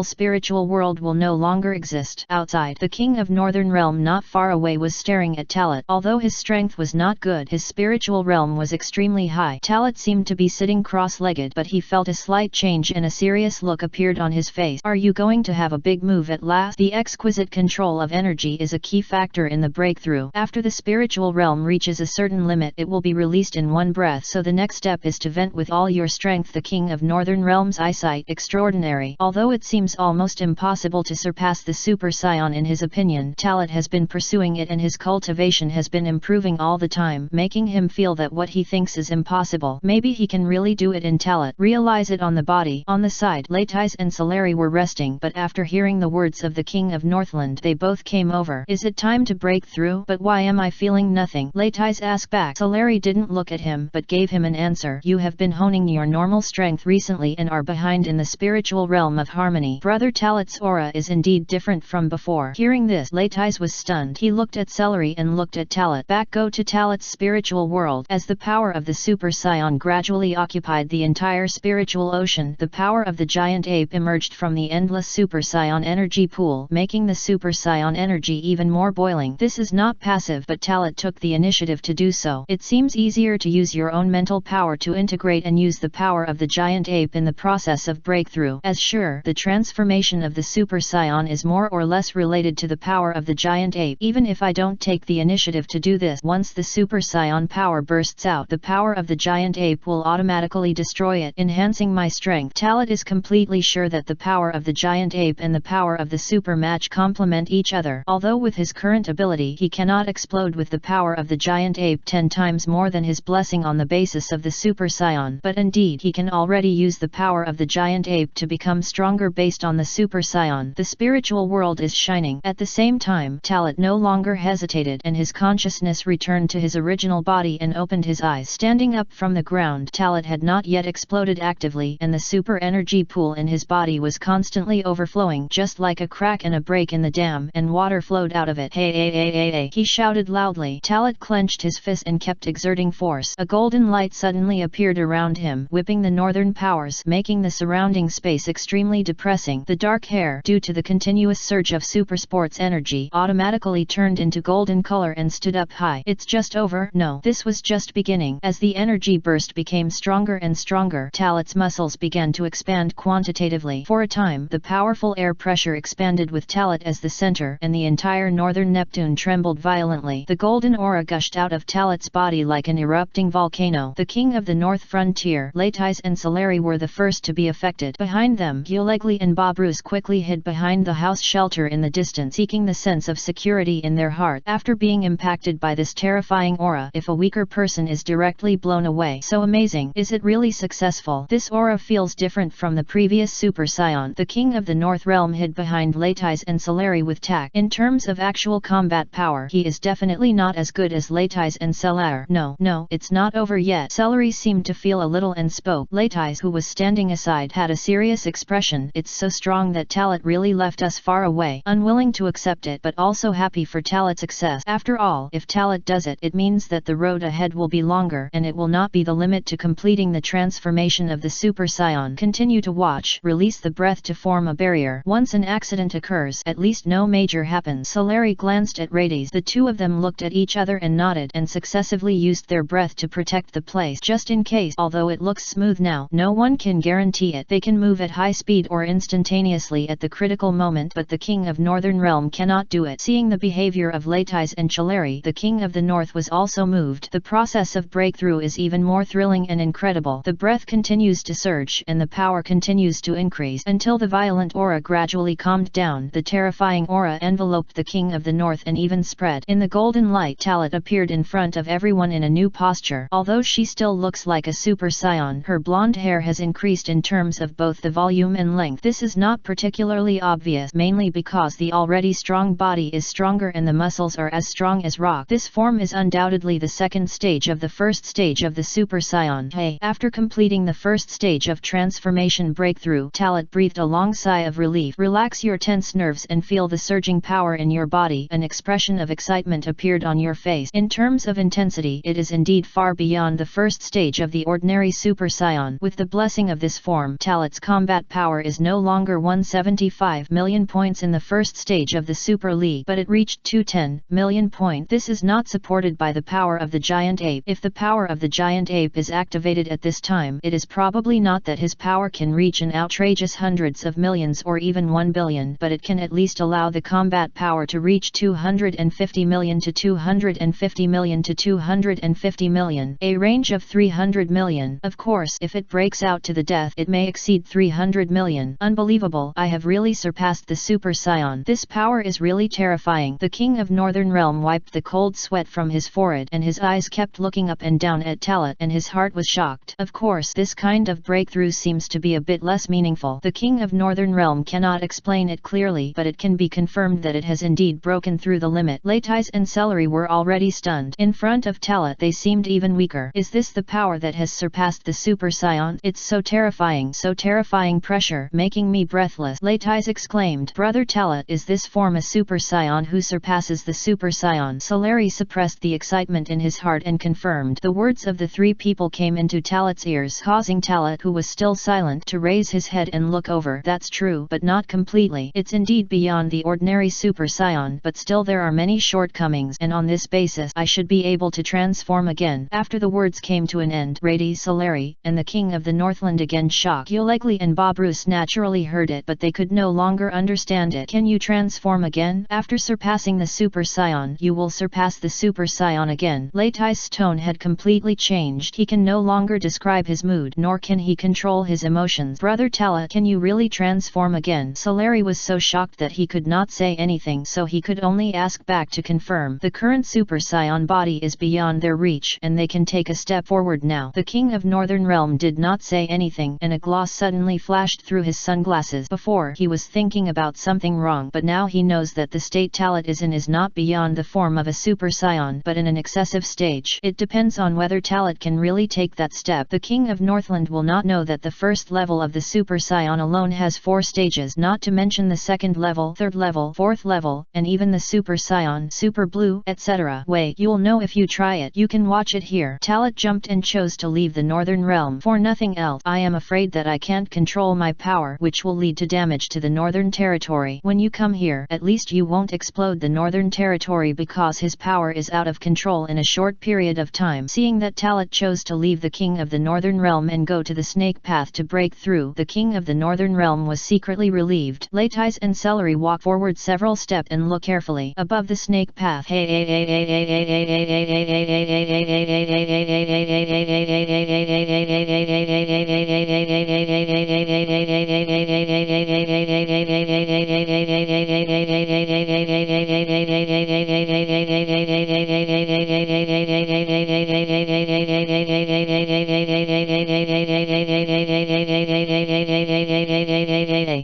spiritual world will no longer exist. Outside, the king of Northern Realm not far away was staring at Talat. Although his strength was not good, his spiritual realm was extremely high. Talat seemed to be sitting cross-legged, but he felt a slight change and a serious look appeared on his face. Are you going to have a big move at last? The exquisite control of energy is a key factor in the breakthrough. After the spiritual realm reaches a certain limit, it will be released in one breath, so the next step is to vent with all your strength. The king of Northern Realm's eyesight extraordinary. Although it seems almost impossible to surpass the Super Saiyan in his opinion, Talat has been pursuing it and his cultivation has been improving all the time, making him feel that what he thinks is impossible, maybe he can really do it. In Talat realize it on the body. On the side, Latais and Solari were resting, but after hearing the words of the king of Northland, they both came over. Is it time to break through? But why am I feeling nothing? Latais asked back. Solari didn't look at him, but gave him an answer. You have been honing your normal strength recently and are behind in the spiritual realm of harmony. Brother Talat's aura is indeed different from before. Hearing this, Latais was stunned. He looked at Solari and looked at Talat. Back go to Talat's spiritual world. As the power of the Super Saiyan gradually occupied the entire spiritual ocean, the power of the giant ape emerged from the endless Super Saiyan energy pool, making the Super Saiyan energy even more boiling. This is not passive, but Talat took the initiative to do so. It seems easier to use your own mental power to integrate and use the power of the giant ape in the process of breakthrough. As sure, the transformation of the Super Saiyan is more or less related to the power of the giant ape. Even if I don't take the initiative to do this, once the Super Saiyan power bursts out, the power of the giant ape will automatically destroy it, enhancing my strength. Talat is completely sure that the power of the giant ape and the power of the super match complement each other. Although with his current ability he cannot explode with the power of the giant ape 10 times more than his blessing on the basis of the Super Saiyan, but indeed he can already use the power of the giant ape to become stronger based on the Super Saiyan. The spiritual world is shining. At the same time, Talat no longer hesitated and his consciousness returned to his original body and opened his eyes. Standing up from the ground, Talat had not yet exploded actively and the super energy pool in his body was constantly overflowing, just like a crack in a break in the dam, and water flowed out of it. Hey, he shouted loudly. Talat clenched his fist and kept exerting force. A golden light suddenly appeared around him, whipping the northern powers, making the surrounding space extremely depressing. The dark hair, due to the continuous surge of super sports energy, automatically turned into golden color and stood up high. It's just over? No, this was just beginning. As the energy burst became stronger and stronger, Talat's muscles began to expand quantitatively. For a time, the powerful air pressure expanded with Talat as the center, and the entire northern Neptune trembled violently. The golden aura gushed out of Talat's body like an erupting volcano. The king of the north frontier, Latais and Solari, were the first to be affected. Behind them, Gulegli and Babrus quickly hid behind the house shelter in the distance, seeking the sense of security in their heart. After being impacted by this terrifying aura, if a weaker person is directly blown away, so amazing. Is it really successful? This aura feels different from the previous Super Saiyan. The king of the North Realm hid behind Latais and Solari with tact. In terms of actual combat power, he is definitely not as good as Latais and Solari. No, it's not over yet. Solari seemed to feel a little and spoke. Latais, who was standing aside, had a serious expression. It's so strong that Talat really left us far away. Unwilling to accept it, but also happy for Talat's success. After all, if Talat does it, it means that the road ahead will be longer, and it will not be be the limit to completing the transformation of the Super Saiyan. Continue to watch. Release the breath to form a barrier. Once an accident occurs, at least no major happens. Solari glanced at Rades. The two of them looked at each other and nodded, and successively used their breath to protect the place, just in case. Although it looks smooth now, no one can guarantee it. They can move at high speed or instantaneously at the critical moment, but the King of Northern Realm cannot do it. Seeing the behavior of Latais and Chalari, the King of the North was also moved. The process of breakthrough is even more thrilling and incredible. The breath continues to surge, and the power continues to increase, until the violent aura gradually calmed down. The terrifying aura enveloped the King of the North and even spread. In the golden light, Talit appeared in front of everyone in a new posture. Although she still looks like a Super Saiyan, her blonde hair has increased in terms of both the volume and length. This is not particularly obvious, mainly because the already strong body is stronger and the muscles are as strong as rock. This form is undoubtedly the second stage of the first stage of the Super Saiyan. Hey! After completing the first stage of transformation breakthrough, Talit breathed a long sigh of relief. Relax your tense nerves and feel the surging power in your body. An expression of excitement appeared on your face. In terms of intensity, it is indeed far beyond the first stage of the ordinary Super Saiyan. With the blessing of this form, Talit's combat power is no longer 175 million points in the first stage of the Super League, but it reached 210 million points. This is not supported by the power of the giant ape. If the power of the giant ape is activated at this time, it is probably not that his power can reach an outrageous hundreds of millions or even 1 billion, but it can at least allow the combat power to reach 250 million to 250 million to 250 million, a range of 300 million. Of course, if it breaks out to the death, it may exceed 300 million. Unbelievable! I have really surpassed the Super Saiyan. This power is really terrifying. The King of Northern Realm wiped the cold sweat from his forehead, and his eyes kept looking up and down at Talit, and his heart was shocked. Of course, this kind of breakthrough seems to be a bit less meaningful. The King of Northern Realm cannot explain it clearly, but it can be confirmed that it has indeed broken through the limit. Latais and Celery were already stunned. In front of Talit, they seemed even weaker. Is this the power that has surpassed the Super Saiyan? It's so terrifying pressure, making me breathless. Latais exclaimed. Brother Talit, is this form a Super Saiyan who surpasses the Super Saiyan? Celery suppressed the excitement in his heart and confirmed. The words of the three people came into Talit's ears, causing Talit, who was still silent, to raise his head and look over. That's true, but not completely. It's indeed beyond the ordinary Super Saiyan, but still there are many shortcomings, and on this basis I should be able to transform again. After the words came to an end, Rady, Celery, and the King of the Northland again shocked. Yolegli and Bobrus naturally heard it, but they could no longer understand it. Can you transform again? After surpassing the Super Saiyan, you will surpass the Super Saiyan again. Latais' tone had completely changed. He can no longer describe his mood, nor can he control his emotions. Brother Talit, can you really transform again? Celery was so shocked that he could not say anything, so he could only ask back to confirm. The current Super Saiyan body is beyond their reach, and they can take a step forward now. The King of Northern Realm did not say anything, and a gloss suddenly flashed through his sunglasses. Before, he was thinking about something wrong, but now he knows that the state Talit is in is not beyond the form of a Super Saiyan, but in an excessive stage. It depends on whether Talit can really take that step. The King of Northland will not know that the first level of the Super Saiyan alone has 4 stages, not to mention the second level, third level, fourth level, and even the Super Saiyan, Super Blue, etc. Wait, you'll know if you try it. You can watch it here. Talit jumped and chose to leave the Northern Realm for nothing else. I am afraid that I can't control my power, which will lead to damage to the Northern Territory. When you come here, at least you won't explode the Northern Territory, because his power is out of control in a short period of time. Seeing that Talit chose to leave the King of the Northern Realm and go to the snake path to break through, the King of the Northern Realm was secretly relieved. Latais and Celery walk forward several steps and look carefully above the snake path.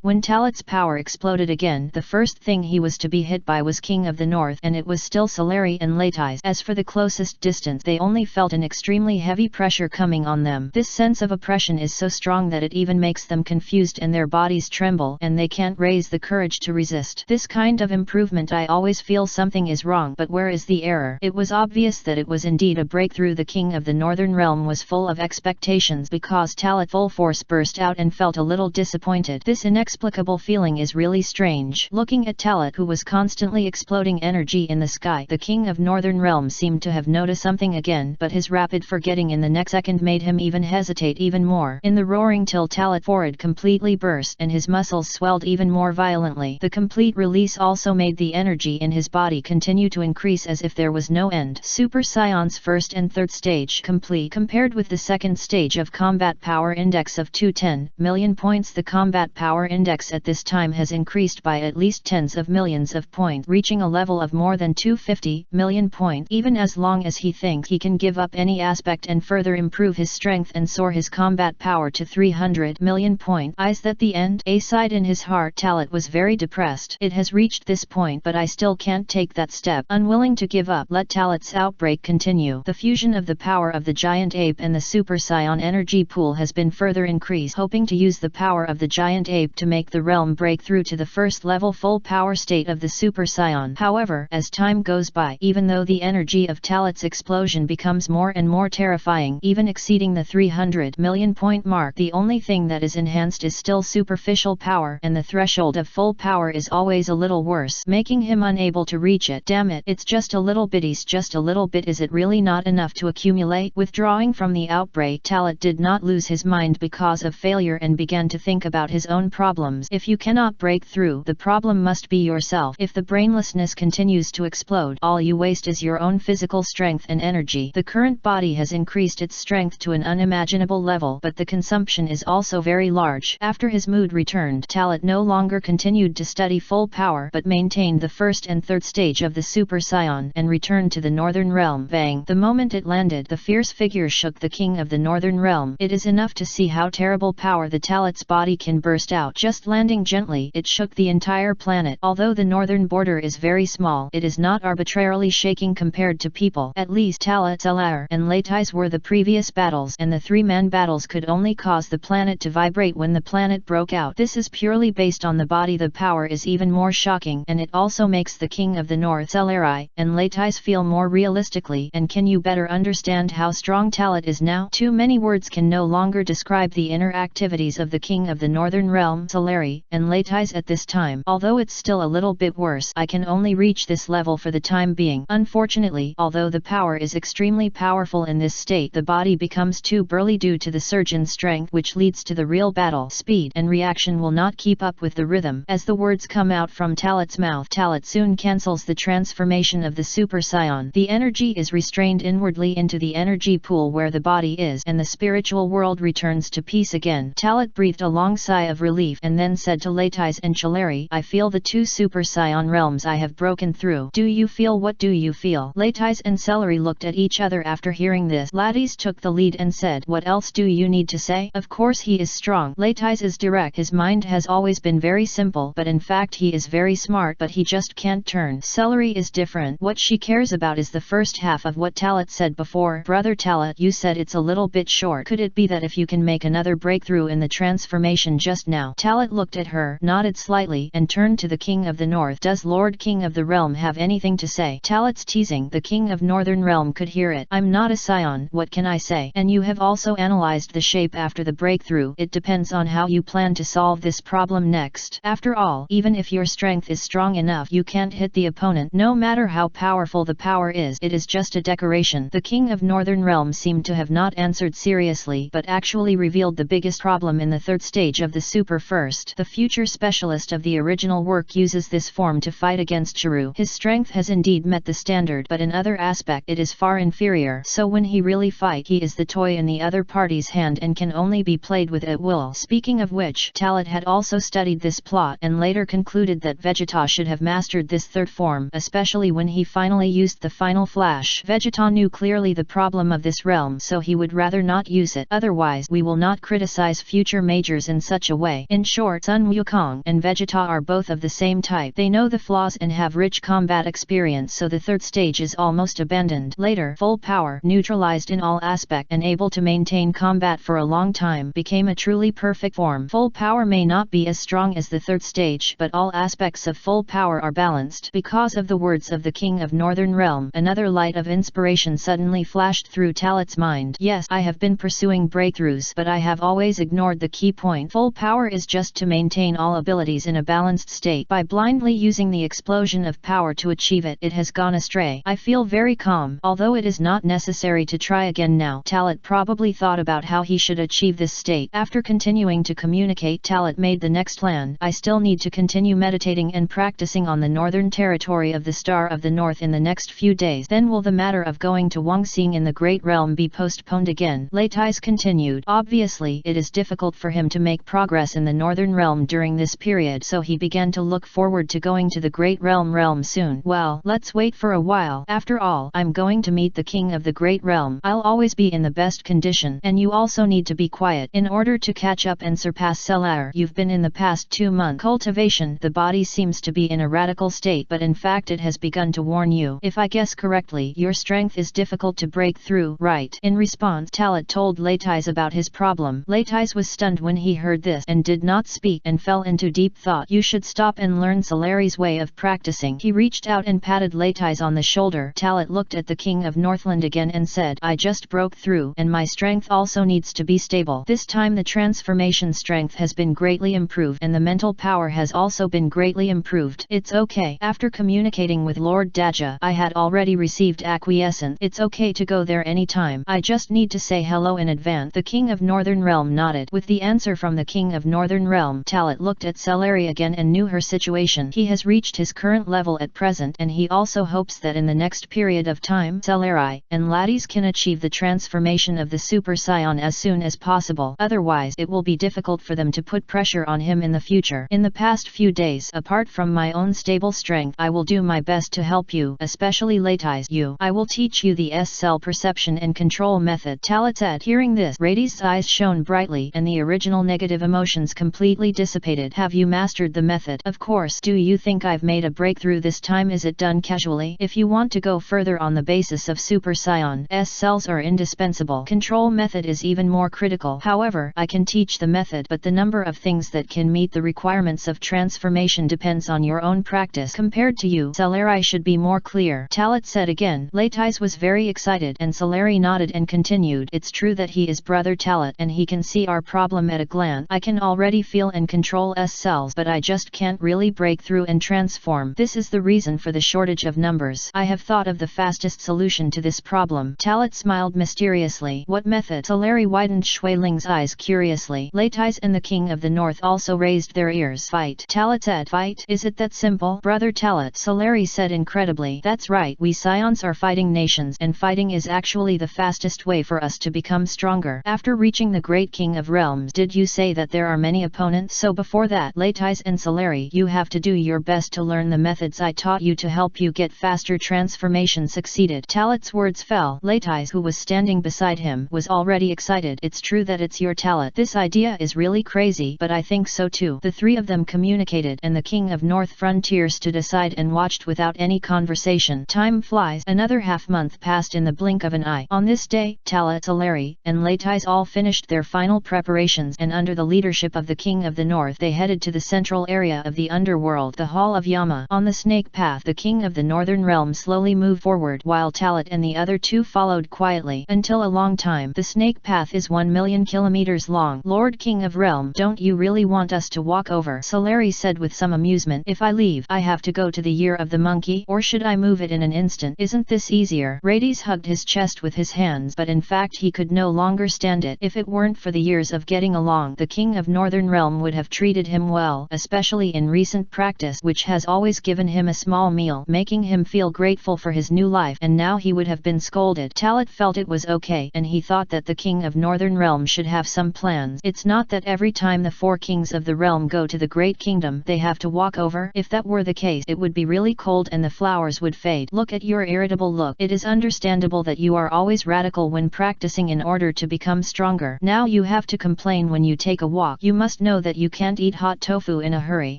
When Talit's power exploded again, the first thing he was to be hit by was King of the North, and it was still Celery and Latais. As for the closest distance, they only felt an extremely heavy pressure coming on them. This sense of oppression is so strong that it even makes them confused and their bodies tremble, and they can't raise the courage to resist. This kind of improvement, I always feel something is wrong, but where is the error? It was obvious that it was indeed a breakthrough. The King of the Northern Realm was full of expectations because Talat full force burst out and felt a little disappointed. This inexplicable feeling is really strange. Looking at Talat, who was constantly exploding energy in the sky, the king of Northern Realm seemed to have noticed something again, but his rapid forgetting in the next second made him even hesitate even more. In the roaring till Talat's forehead completely burst and his muscles swelled even more violently. The complete release also made the energy in his body continue to increase as if there was no end. Super Scion's first and third stage complete. Compared with the second stage of combat power index of 210 million points, the combat power index at this time has increased by at least tens of millions of points, reaching a level of more than 250 million points. Even as long as he thinks he can give up any aspect and further improve his strength and soar his combat power to 300 million points. Eyes that the end. Aside in his heart, Talat was very depressed. It has reached this point, but I still can't take that step. Unwilling to give up, let Talat's outbreak continue. The fusion of the power of the giant ape and the Super Scion energy pool has been further increased, hoping to use the power of the giant ape to make the realm break through to the first level full power state of the Super Scion. However, as time goes by, even though the energy of Talat's explosion becomes more and more terrifying, even exceeding the 300 million point mark, the only thing that is enhanced is still superficial power, and the threshold of full power is always a little worse, making him unable to reach it. Damn it, it's just a little bit, just a little bit. Is it really not enough to accumulate? Withdrawing from the outbreak, Talat did not lose his mind because of failure and began to think about his own problems. If you cannot break through, the problem must be yourself. If the brainlessness continues to explode, all you waste is your own physical strength and energy. The current body has increased its strength to an unimaginable level, but the consumption is also very large. After his mood returned, Talat no longer continued to study full power but maintained the first and third stage of the Super Scion and returned to the Northern Realm. Bang! The moment it landed, the fierce figure shook the king of the Northern Realm. It is enough to see how terrible power the Talat's body can burst out. Just landing gently, it shook the entire planet. Although the northern border is very small, it is not arbitrarily shaking compared to people. At least Talat's Alar and Latais were the previous battles, and the three-man battles could only cause the planet to vibrate when the planet broke out. This is purely based on the body. The power is even more shocking, and it also makes the king of the north, Celerai, and Latais feel more realistically. And can you better understand how strong Talat is now? Too many words can no longer describe the inner activities of the king of the northern realm, Celeri, and Latais at this time. Although it's still a little bit worse, I can only reach this level for the time being. Unfortunately, although the power is extremely powerful in this state, the body becomes too burly due to the surge in strength, which leads to the real battle. Speed and reaction will not keep up with the rhythm. As the words come out from Talat's mouth, Talat soon cancels the transformation of the Super Scion. The energy is restrained inwardly into the energy pool where the body is, and the spiritual world returns to peace again. Talat breathed a long sigh of relief and then said to Latais and Celeri, I feel the two Super Scion realms I have broken through. Do you feel? What do you feel? Latais and Celeri looked at each other after hearing this. Latais took the lead and said, what else do you need to say? Of course he is strong. Latais is direct. His mind has always been very simple, but in fact he is very smart, but he just can't turn. Celeri is different. What she cares about is the first half of what Talat said before. Brother Talat, you said it's a little bit short. Could it be that if you can make another breakthrough in the transformation just now? Talat looked at her, nodded slightly, and turned to the king of the north. Does Lord King of the realm have anything to say? Talat's teasing. The king of northern realm could hear it. I'm not a scion. What can I say? And you have also analyzed the shape after the breakthrough. It depends on how you plan to solve this problem next. After all, even if your strength is strong enough, you can't hit the opponent. No matter how powerful the power is, it is just a decoration. The king of northern realm seemed to have not answered seriously, but actually revealed the biggest problem in the third stage of the super first. The future specialist of the original work uses this form to fight against Chiru. His strength has indeed met the standard, but in other aspect it is far inferior. So when he really fight, he is the toy in the other party's hand and can only be played with at will. Speaking of which, Talat had also studied this plot and later concluded that Vegeta should have mastered this third form, especially when he finally used the final flash. Vegeta knew clearly the problem of this realm, so he would rather not use it. Otherwise, we will not criticize future majors in such a way. In short, Sun Wukong and Vegeta are both of the same type. They know the flaws and have rich combat experience, so the third stage is almost abandoned. Later, full power, neutralized in all aspect and able to maintain combat for a long time, became a truly perfect form. Full power may not be as strong as the third stage, but all aspects of full power are balanced. Because of the words of the king of northern realm, another light of inspiration suddenly flashed through Talat's mind. Yes, I have been pursuing breakthroughs, but I have always ignored the key point. Full power is just to maintain all abilities in a balanced state. By blindly using the explosion of power to achieve it, it has gone astray. I feel very calm, although it is not necessary to try again now. Talat probably thought about how he should achieve this state. After continuing to communicate, Talat made the next plan. I still need to continue meditating and practicing on the northern territory of the Star of the North in the next few days. Then will the matter of going to Wangxing in the Great Realm be postponed again? Leitais continued. Obviously, it is difficult for him to make progress in the Northern Realm during this period, so he began to look forward to going to the Great Realm soon. Well, let's wait for a while. After all, I'm going to meet the King of the Great Realm. I'll always be in the best condition, and you also need to be quiet in order to catch up and surpass Celar. You've been in the past 2 months cultivation. The body seems to be in a radical state, but in fact it has begun to warn you. If I guess correctly, your strength is difficult to break through, right? In response, Talat told Leitais about his problem. Leitais was stunned when he heard this and did not speak and fell into deep thought. You should stop and learn Celari's way of practicing. He reached out and patted Leitais on the shoulder. Talat looked at the King of Northland again and said, I just broke through, and my strength also needs to be stable. This time the transformation strength has been greatly improved and the mental power has also been greatly improved. It's okay. After communicating with Lord Daja, I had already received acquiescence. It's okay to go there anytime. I just need to say hello in advance. The King of Northern Realm nodded. With the answer from the King of Northern Realm, Talat looked at Celari again and knew her situation. He has reached his current level at present, and he also hopes that in the next period of time, Celari and Lades can achieve the transformation of the Super Saiyan as soon as possible. Otherwise, it will be difficult for them to put pressure on him in the future. In the past few days, apart from my own stable strength, I will do my best to help you, especially Leitais. I will teach you the S-cell perception and control method. Talat said. Hearing this, Radi's eyes shone brightly and the original negative emotions completely dissipated. Have you mastered the method? Of course. Do you think I've made a breakthrough this time? Is it done casually? If you want to go further on the basis of Super Saiyan, S-cells are indispensable. Control method is even more critical. However, I can teach the method, but the number of things that can meet the requirements of transformation depends on your own practice. Compared to you, Celari should be more clear. Talat said again. Leitais was very excited and Celari nodded and continued. It's true that he is Brother Talat and he can see our problem at a glance. I can already feel and control S-cells, but I just can't really break through and transform. This is the reason for the shortage of numbers. I have thought of the fastest solution to this problem. Talat smiled mysteriously. What method? Celari widened Shui Ling's eyes curiously. Leitais and the King of the North also raised their ears. Fight. Talat said. Fight? Is it that simple? Brother Talat, Celari said incredibly. That's right. We Scions are fighting nations, and fighting is actually the fastest way for us to become stronger. After reaching the Great King of Realms, did you say that there are many opponents? So before that, Leitais and Celari, you have to do your best to learn the methods I taught you to help you get faster transformation. Succeeded. Talat's words fell. Leitais, who was standing beside him, was already excited. It's true that it's your Talat. This idea is really crazy, but I think so too. The three of them communicated, and the King of North Frontier stood aside and watched without any conversation. Time flies. Another half-month passed in the blink of an eye. On this day, Talat, Celari, and Leitais all finished their final preparations, and under the leadership of the King of the North, they headed to the central area of the underworld, the Hall of Yama. On the snake path, the King of the Northern Realm slowly moved forward, while Talat and the other two followed quietly. Until a long time, the snake path is 1 million kilometers long. Lord King of Realm, don't you really want us to walk over? Celari said with some amusement. If I leave, I have to go to the Year of the Monkey, or should I move it in an instant? Isn't this easier? Radies hugged his chest with his hands, but in fact he could no longer stand it. If it weren't for the years of getting along, the King of Northern Realm would have treated him well, especially in recent practice, which has always given him a small meal, making him feel grateful for his new life, and now he would have been scolded. Talat felt it was okay, and he thought that the King of Northern Realm should have some plans. It's not that every time the 4 kings of the realm go to the Great Kingdom, they have to walk over. If that were the case, it would be really cold and the flowers would fade. Look at your irritable look. It is understandable that you are always radical when practicing in order to become stronger. Now you have to complain when you take a walk. You must know that you can't eat hot tofu in a hurry.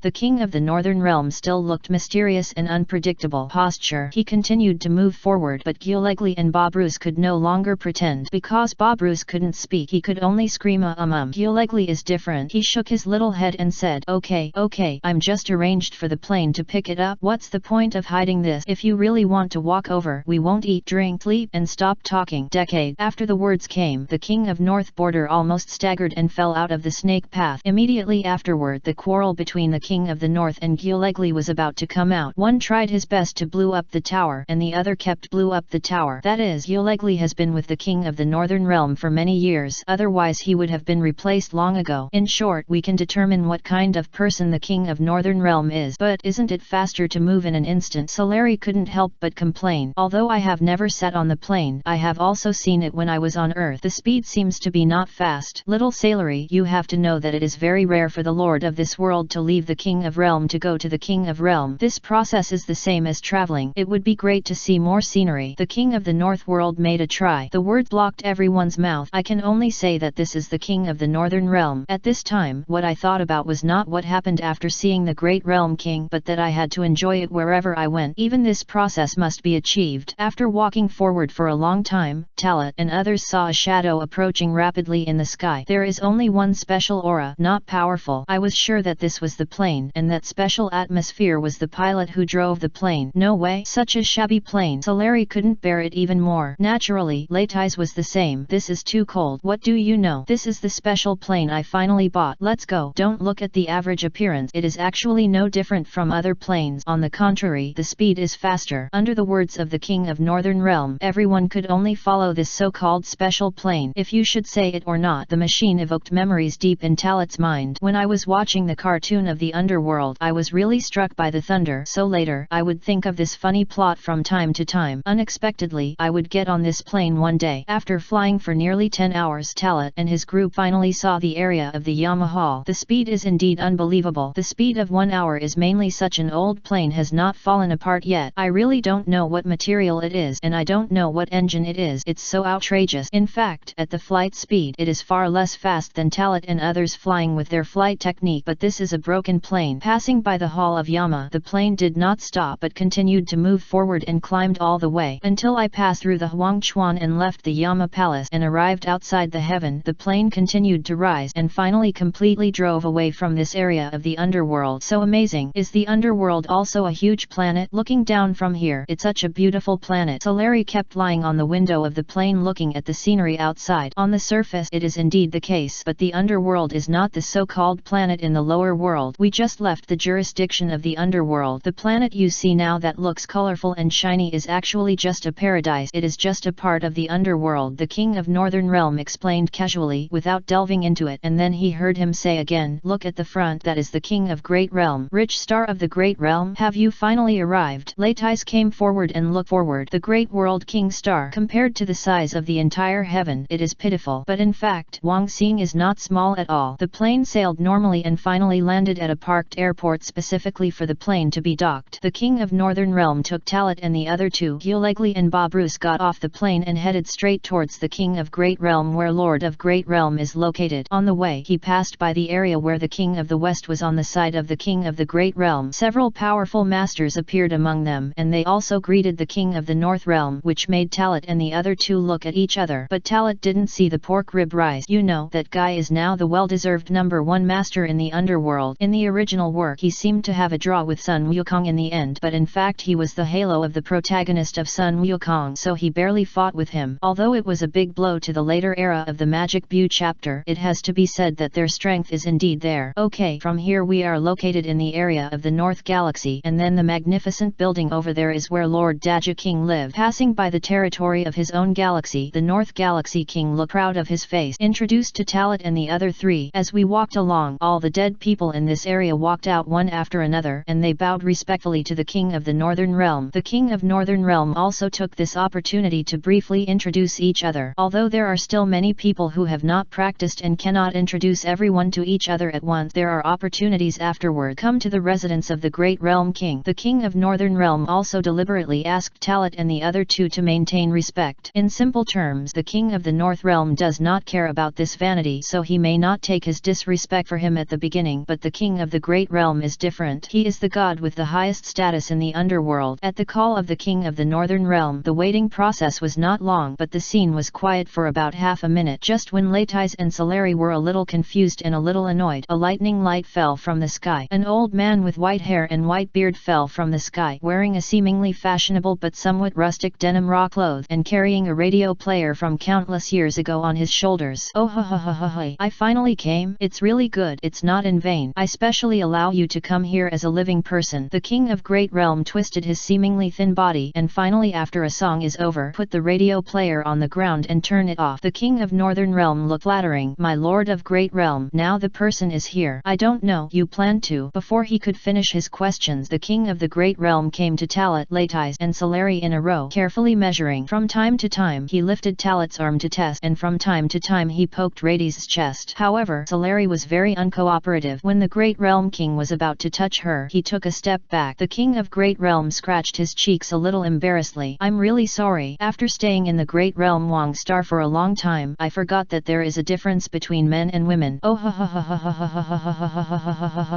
The King of the Northern Realm still looked mysterious and unpredictable. Posture. He continued to move forward, but Gyolegli and Bobrus could no longer pretend. Because Bobrus couldn't speak, he could only scream Gyolegli is different. He shook his little head and said, okay, I'm just arranged for the plane to pick it up. What's the point of hiding this? If you really want to walk over, we won't eat, drink, sleep, and stop stop talking. Decade. After the words came, the king of North Border almost staggered and fell out of the snake path. Immediately afterward, the quarrel between the king of the north and Gyolegli was about to come out. One tried his best to blow up the tower, and the other kept blew up the tower. That is, Gyolegli has been with the king of the northern realm for many years, otherwise he would have been replaced long ago. In short, we can determine what kind of person the king of northern realm is. But isn't it faster to move in an instant? Solari couldn't help but complain. Although I have never sat on the plane, I have also seen it when I was on Earth. The speed seems to be not fast. Little Salary, you have to know that it is very rare for the lord of this world to leave the king of realm to go to the king of realm. This process is the same as traveling. It would be great to see more scenery. The king of the north world made a try. The word blocked everyone's mouth. I can only say that this is the king of the northern realm. At this time, what I thought about was not what happened after seeing the great realm king, but that I had to enjoy it wherever I went. Even this process must be achieved. After walking forward for a long time, Talat and others saw a shadow approaching rapidly in the sky. There is only one special aura, not powerful. I was sure that this was the plane, and that special atmosphere was the pilot who drove the plane. No way, such a shabby plane. Solari couldn't bear it even more. Naturally, Latais was the same. This is too cold. What do you know? This is the special plane I finally bought. Let's go. Don't look at the average appearance. It is actually no different from other planes. On the contrary, the speed is faster. Under the words of the king of northern realm, everyone could only follow this so-called special plane. If you should say it or not, the machine evoked memories deep in Talat's mind. When I was watching the cartoon of the underworld, I was really struck by the thunder. So later, I would think of this funny plot from time to time. Unexpectedly, I would get on this plane one day. After flying for nearly 10 hours, Talat and his group finally saw the area of the Yama Hall. The speed is indeed unbelievable. The speed of 1 hour is mainly such an old plane has not fallen apart yet. I really don't know what material it is, and I don't know what engine it is. It's so outrageous. In fact, at the flight speed, it is far less fast than Talat and others flying with their flight technique. But this is a broken plane. Passing by the Hall of Yama, the plane did not stop but continued to move forward and climbed all the way until I passed through the Huangchuan and left the Yama Palace and arrived outside the heaven. The plane continued to rise and finally completely drove away from this area of the underworld. So amazing. Is the underworld also a huge planet? Looking down from here, it's such a beautiful planet. Solari kept lying on the window of the plane looking at the scenery outside. On the surface, it is indeed the case, but the underworld is not the so-called planet in the lower world. We just left the jurisdiction of the underworld. The planet you see now that looks colorful and shiny is actually just a paradise. It is just a part of the underworld, the king of northern realm explained casually without delving into it, and then he heard him say again, look at the front, that is the king of great realm. Rich star of the great realm, have you finally arrived? Latais came forward and looked forward. The great world king star, compared to the size of the entire heaven, it is pitiful. But in fact, Wang Xing is not small at all. The plane sailed normally and finally landed at a parked airport specifically for the plane to be docked. The king of northern realm took Talat and the other two, Gyolegli and Babrus, got off the plane and headed straight towards the king of great realm where lord of great realm is located. On the way, he passed by the area where the king of the west was on the side of the king of the great realm. Several powerful masters appeared among them, and they also greeted the king of the north realm, which made Talat and the other two look at each other. But Talat didn't see the pork rib rise. You know, that guy is now the well-deserved #1 master in the underworld. In the original work, he seemed to have a draw with Sun Wukong in the end, but in fact he was the halo of the protagonist of Sun Wukong, so he barely fought with him. Although it was a big blow to the later era of the Magic View chapter, it has to be said that their strength is indeed there. Okay, from here we are located in the area of the North Galaxy, and then the magnificent building over there is where Lord Daja King lived. Passing by the territory of his own galaxy, the North Galaxy King looked proud of his face. Introduced to Talat and the other three. As we walked along, all the dead people in this area walked out one after another, and they bowed respectfully to the king of the northern realm. The king of northern realm also took this opportunity to briefly introduce each other. Although there are still many people who have not practiced and cannot introduce everyone to each other at once, there are opportunities afterward. Come to the residence of the great realm king. The king of northern realm also deliberately asked Talat and the other two to maintain respect. In simple terms, the king of the north realm does not care about this vanity, so he may not take his disrespect for him at the beginning, but the king of the great realm is different. He is the god with the highest status in the underworld. At the call of the king of the northern realm, the waiting process was not long, but the scene was quiet for about half a minute. Just when Latais and Solari were a little confused and a little annoyed, a lightning light fell from the sky. An old man with white hair and white beard fell from the sky, wearing a seemingly fashionable but somewhat rustic denim raw clothes. clothed and carrying a radio player from countless years ago on his shoulders. Oh ha ha ha ha ha. I finally came. It's really good. It's not in vain. I specially allow you to come here as a living person. The king of Great Realm twisted his seemingly thin body and finally, after a song is over, put the radio player on the ground and turn it off. The king of Northern Realm looked flattering. My lord of Great Realm, now the person is here. I don't know. You plan to. Before he could finish his questions, the king of the Great Realm came to Talat, Latais and Solari in a row, carefully measuring. From time to time he lifted Talat's arm to test, and from time to time he poked Radi's chest. However, Solari was very uncooperative. When the Great Realm king was about to touch her, he took a step back. The king of Great Realm scratched his cheeks a little embarrassedly. I'm really sorry. After staying in the Great Realm Wang Star for a long time, I forgot that there is a difference between men and women. Oh ha ha ha ha ha ha ha ha ha ha ha.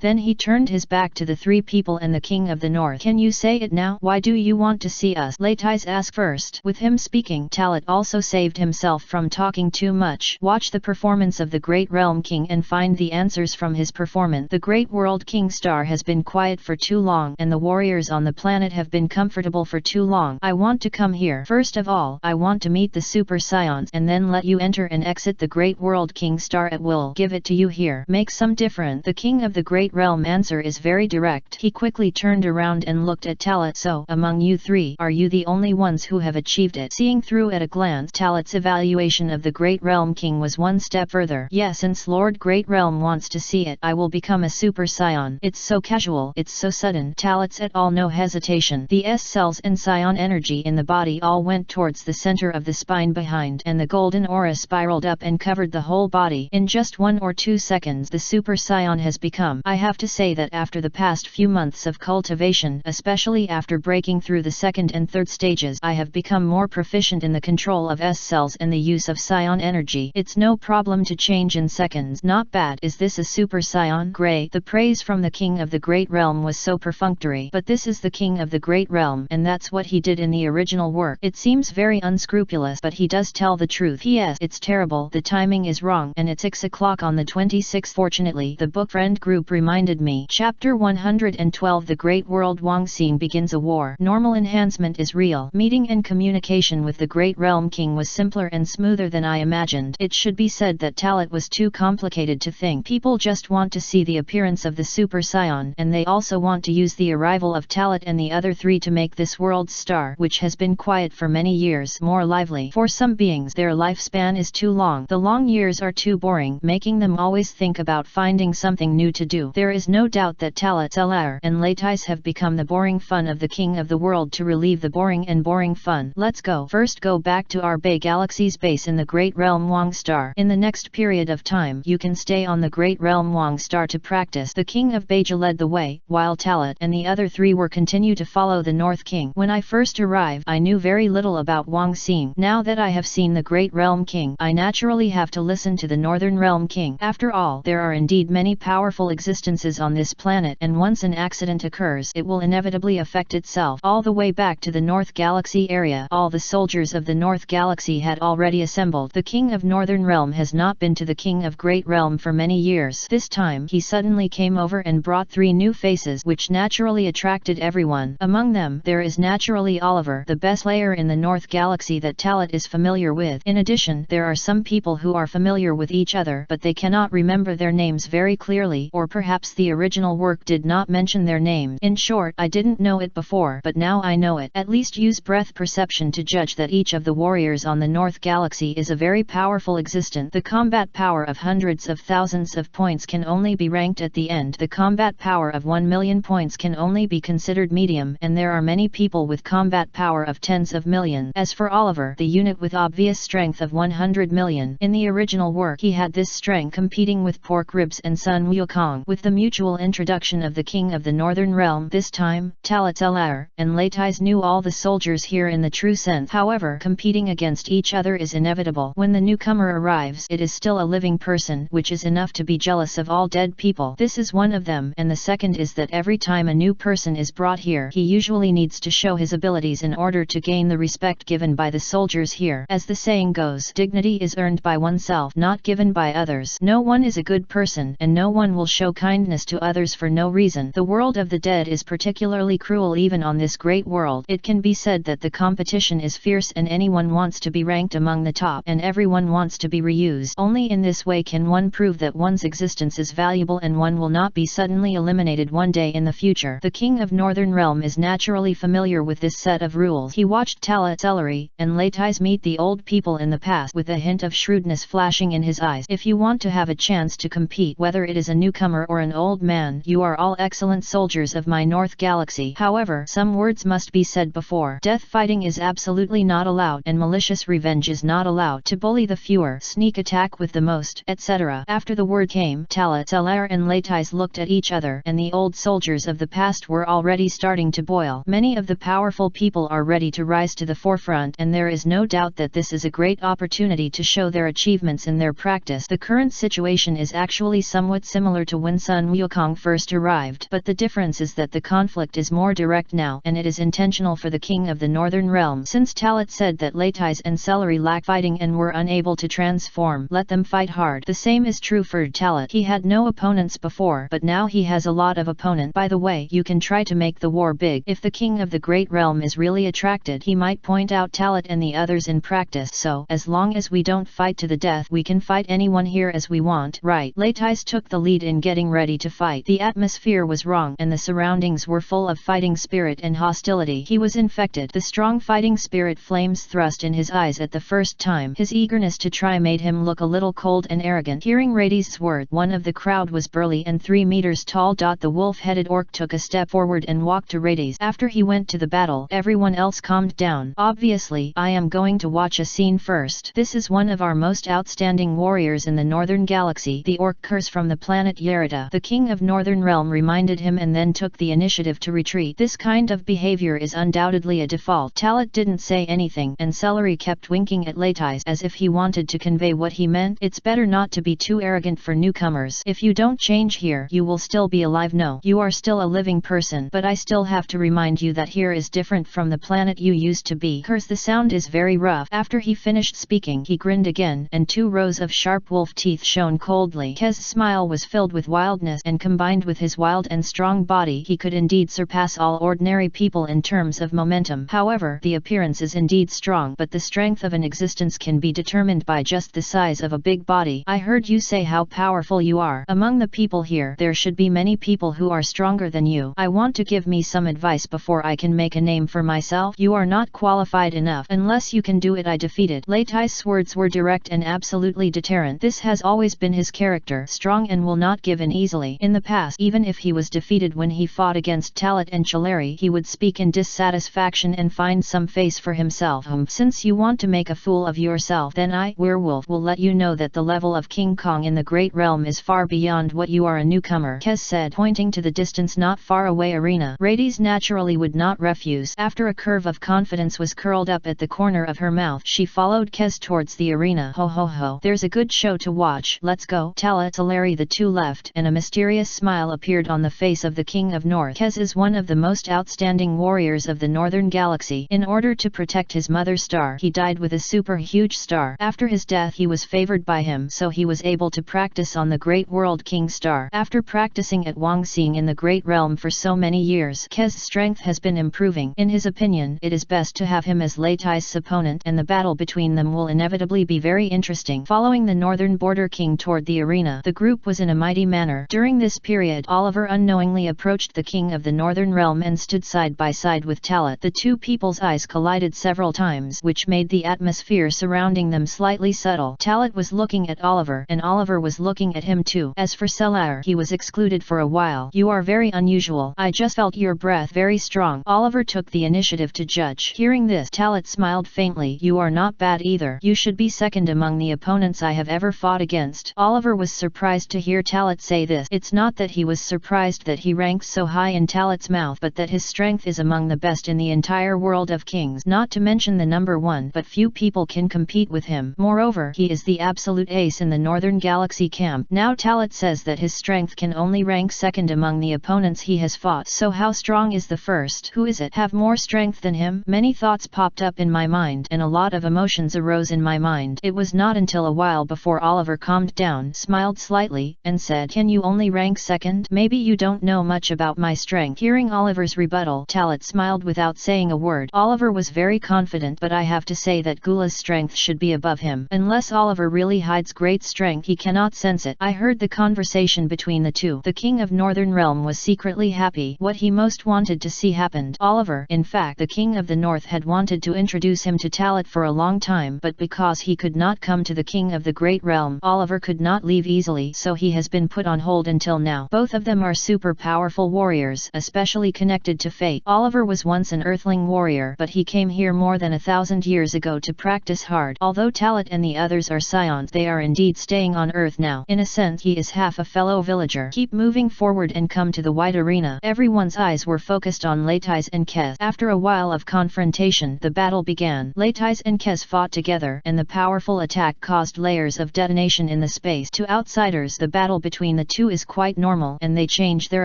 Then he turned his back to the three people and the king of the north. Can you say it now? Why do you want to see us? Latais asked first. With him speaking, Talat also saved himself from talking too much. Watch the performance of the Great Realm King and find the answers from his performance. The Great World King Star has been quiet for too long, and the warriors on the planet have been comfortable for too long. I want to come here. First of all, I want to meet the Super Scions and then let you enter and exit the Great World King Star at will. Give it to you here. Make some difference. The king of the Great Realm answer is very direct. He quickly turned around and looked at Talat. So, among you three, are you the only ones who have achieved it? Seeing through at a glance, Talat's evaluation of the Great Realm King was one step further. Yes, since Lord Great Realm wants to see it, I will become a Super Scion. It's so casual. It's so sudden. Talat's at all no hesitation. The S cells and Scion energy in the body all went towards the center of the spine behind, and the golden aura spiraled up and covered the whole body. In just 1 or 2 seconds the Super Scion has become. I have to say that after the past few months of cultivation, especially after breaking through the second and third stages, I have become more proficient in the control of S cells and the use of Scion energy. It's no problem to change in seconds. Not bad. Is this a Super Scion? Great. The praise from the king of the Great Realm was so perfunctory. But this is the king of the Great Realm, and that's what he did in the original work. It seems very unscrupulous, but he does tell the truth. P.S. It's terrible. The timing is wrong, and it's 6 o'clock on the 26th. Fortunately, the book friend group reminded me. Chapter 112. The Great World Wang Scene begins a war. Normal enhancement is real. Meeting and communication with the Great Realm King was simpler and smoother than I imagined. It should be said that Talat was too complicated to think. People just want to see the appearance of the Super Scion, and they also want to use the arrival of Talat and the other three to make this world's star, which has been quiet for many years, more lively. For some beings, their lifespan is too long. The long years are too boring, making them always think about finding something new to do. There is no doubt that Talat, Solar, and Latais have become the boring fun of the king of the world to relieve the boring fun. Let's go. First go back to our Bay Galaxy's base in the Great Realm Wang Star. In the next period of time, you can stay on the Great Realm Wang Star to practice. The king of Beja led the way, while Talat and the other three were continue to follow the North King. When I first arrived, I knew very little about Wang Xing. Now that I have seen the Great Realm King, I naturally have to listen to the Northern Realm King. After all, there are indeed many powerful existences on this planet, and once an accident occurs, it will inevitably affect itself. All the way back to the North Galaxy area, all the soldiers of the North Galaxy had already assembled. The King of Northern Realm has not been to the King of Great Realm for many years. This time, he suddenly came over and brought 3 new faces, which naturally attracted everyone. Among them, there is naturally Oliver, the best player in the North Galaxy that Talat is familiar with. In addition, there are some people who are familiar with each other, but they cannot remember their names very clearly, or perhaps the original work did not mention their names. In short, I didn't know it before, but now I know it. At least use breath perception to judge that each of the warriors on the North Galaxy is a very powerful existence. The combat power of hundreds of thousands of points can only be ranked at the end. The combat power of 1 million points can only be considered medium, and there are many people with combat power of tens of millions. As for Oliver, the unit with obvious strength of 100 million, in the original work he had this strength competing with Pork Ribs and Sun Wukong. With the mutual introduction of the King of the Northern Realm, this time, Talat Solar and Latais knew all the soldiers here in the true sense. However, competing against each other is inevitable. When the newcomer arrives, it is still a living person, which is enough to be jealous of all dead people. This is one of them, and the second is that every time a new person is brought here, he usually needs to show his abilities in order to gain the respect given by the soldiers here. As the saying goes, dignity is earned by oneself, not given by others. No one one is a good person and no one will show kindness to others for no reason. The world of the dead is particularly cruel even on this great world. It can be said that the competition is fierce and anyone wants to be ranked among the top and everyone wants to be reused. Only in this way can one prove that one's existence is valuable and one will not be suddenly eliminated one day in the future. The King of Northern Realm is naturally familiar with this set of rules. He watched Talat, Celery, and Latais meet the old people in the past with a hint of shrewdness flashing in his eyes. If you want to have a chance to compete, whether it is a newcomer or an old man, you are all excellent soldiers of my North Galaxy. However, some words must be said before. Death fighting is absolutely not allowed and malicious revenge is not allowed. To bully the fewer, sneak attack with the most, etc. After the word came, Talat, Celery and Latais looked at each other and the old soldiers of the past were already starting to boil. Many of the powerful people are ready to rise to the forefront and there is no doubt that this is a great opportunity to show their achievements in their practice. The current situation is actually somewhat similar to when Sun Wukong first arrived, but the difference is that the conflict is more direct now and it is intentional for the King of the Northern Realm. Since Talat said that Latais and Celery lack fighting and were unable to transform, let them fight hard. The same is true for Talat. He had no opponents before, but now he has a lot of opponents. By the way, you can try to make the war big. If the King of the Great Realm is really attracted, he might point out Talat and the others in practice. So, as long as we don't fight to the death, we can fight anyone here as we want. Right. Latais took the lead in getting ready to fight. The atmosphere was wrong and the surroundings were full of fighting spirit and hostility. He was infected. The strong fighting spirit flames thrust in his eyes at the first time. His eagerness to try made him look a little cold and arrogant. Hearing Radi's word, one of the crowd was burly and 3 meters tall. The wolf-headed orc took a step forward and walked to Radi's. After he went to the battle, everyone else calmed down. Obviously, I am going to watch a scene first. This is one of our most outstanding warriors in the Northern Galaxy, the orc curse from the planet Yerida. The King of Northern Realm reminded him and then took the initiative to retreat. This kind of behavior is undoubtedly a default. Talat didn't say anything and Celery kept winking at Latais as if he wanted to convey what he meant. It's better not to be too arrogant for newcomers. If you don't change here, you will still be alive. No, you are still a living person, but I still have to remind you that here is different from the planet you used to be. Curse, the sound is very rough. After he finished speaking, he grinned again and 2 rows of sharp wolf teeth shone coldly. Kez's smile was filled with wildness and combined with his wild and strong body, he could indeed surpass all ordinary people in terms of momentum. However, the appearance is indeed strong, but the strength of an existence can be determined by just the size of a big body. I heard you say how powerful you are. Among the people here, there should be many people who are stronger than you. I want to give me some advice before I can make a name for myself. You are not qualified enough. Unless you can do it, I defeated. Latais' words were direct and absolutely deterrent. This has always been his character, strong and will not give in easily. In the past, even if he was defeated when he fought against Talat and Celery, he would speak in dissatisfaction and find some face for himself. Since you want to make a fool of yourself, then I, Werewolf, will let you know that the level of King Kong in the Great Realm is far beyond what you are a newcomer, Kez said, pointing to the distance not far away arena. Radi's naturally would not refuse. After a curve of confidence was curled up at the corner of her mouth, she followed Kez towards the arena. Ho ho ho, there's a good show to watch. Let's go. Talat, Celery. The two left, and a mysterious smile appeared on the face of the King of North. Kez is one of the most outstanding warriors of the Northern Galaxy. In order to protect his mother's star, he died with a super huge star. After his death, he was favored by him, so he was able to practice on the Great World King star. After practicing at Wangxing in the Great Realm for so many years, Kez's strength has been improving. In his opinion, it is best to have him as Latais' opponent, and the battle between them will inevitably be very interesting. Following the Northern Border King toward the arena, the group was in a mighty manner. During this period, Oliver unknowingly approached the King of the Northern Realm and stood side by side with Talat. The two people's eyes collided several times, which made the atmosphere surrounding them slightly subtle. Talat was looking at Oliver, and Oliver was looking at him too. As for Celery, he was excluded for a while. You are very unusual. I just felt your breath very strong. Oliver took the initiative to judge. Hearing this, Talat smiled faintly. You are not bad either. You should be second among the opponents I have ever fought against. Oliver was surprised to hear Talat say this. It's not that he was surprised that he ranks so high in Talat's mouth, but that his strength is among the best in the entire world of kings, not to mention the number one, but few people can compete with him. Moreover, he is the absolute ace in the Northern Galaxy camp. Now Talat says that his strength can only rank second among the opponents he has fought. So how strong is the first? Who is it? Have more strength than him? Many thoughts popped up in my mind, and a lot of emotions arose in my mind. It was not until a while before Oliver calmed down down, smiled slightly, and said, "Can you only rank second? Maybe you don't know much about my strength." Hearing Oliver's rebuttal, Talit smiled without saying a word. Oliver was very confident, but I have to say that Gula's strength should be above him. Unless Oliver really hides great strength, he cannot sense it. I heard the conversation between the two. The King of Northern Realm was secretly happy. What he most wanted to see happened. Oliver, in fact, the King of the North, had wanted to introduce him to Talit for a long time, but because he could not come to the King of the Great Realm, Oliver could not leave easily, so he has been put on hold until now. Both of them are super powerful warriors, especially connected to fate. Oliver was once an earthling warrior, but he came here more than 1,000 years ago to practice hard. Although Talit and the others are scions, they are indeed staying on Earth now. In a sense, he is half a fellow villager. Keep moving forward and come to the wide arena. Everyone's eyes were focused on Leitais and Kez. After a while of confrontation, the battle began. Leitais and Kez fought together, and the powerful attack caused layers of detonation in the space. To outsiders, the battle between the two is quite normal, and they change their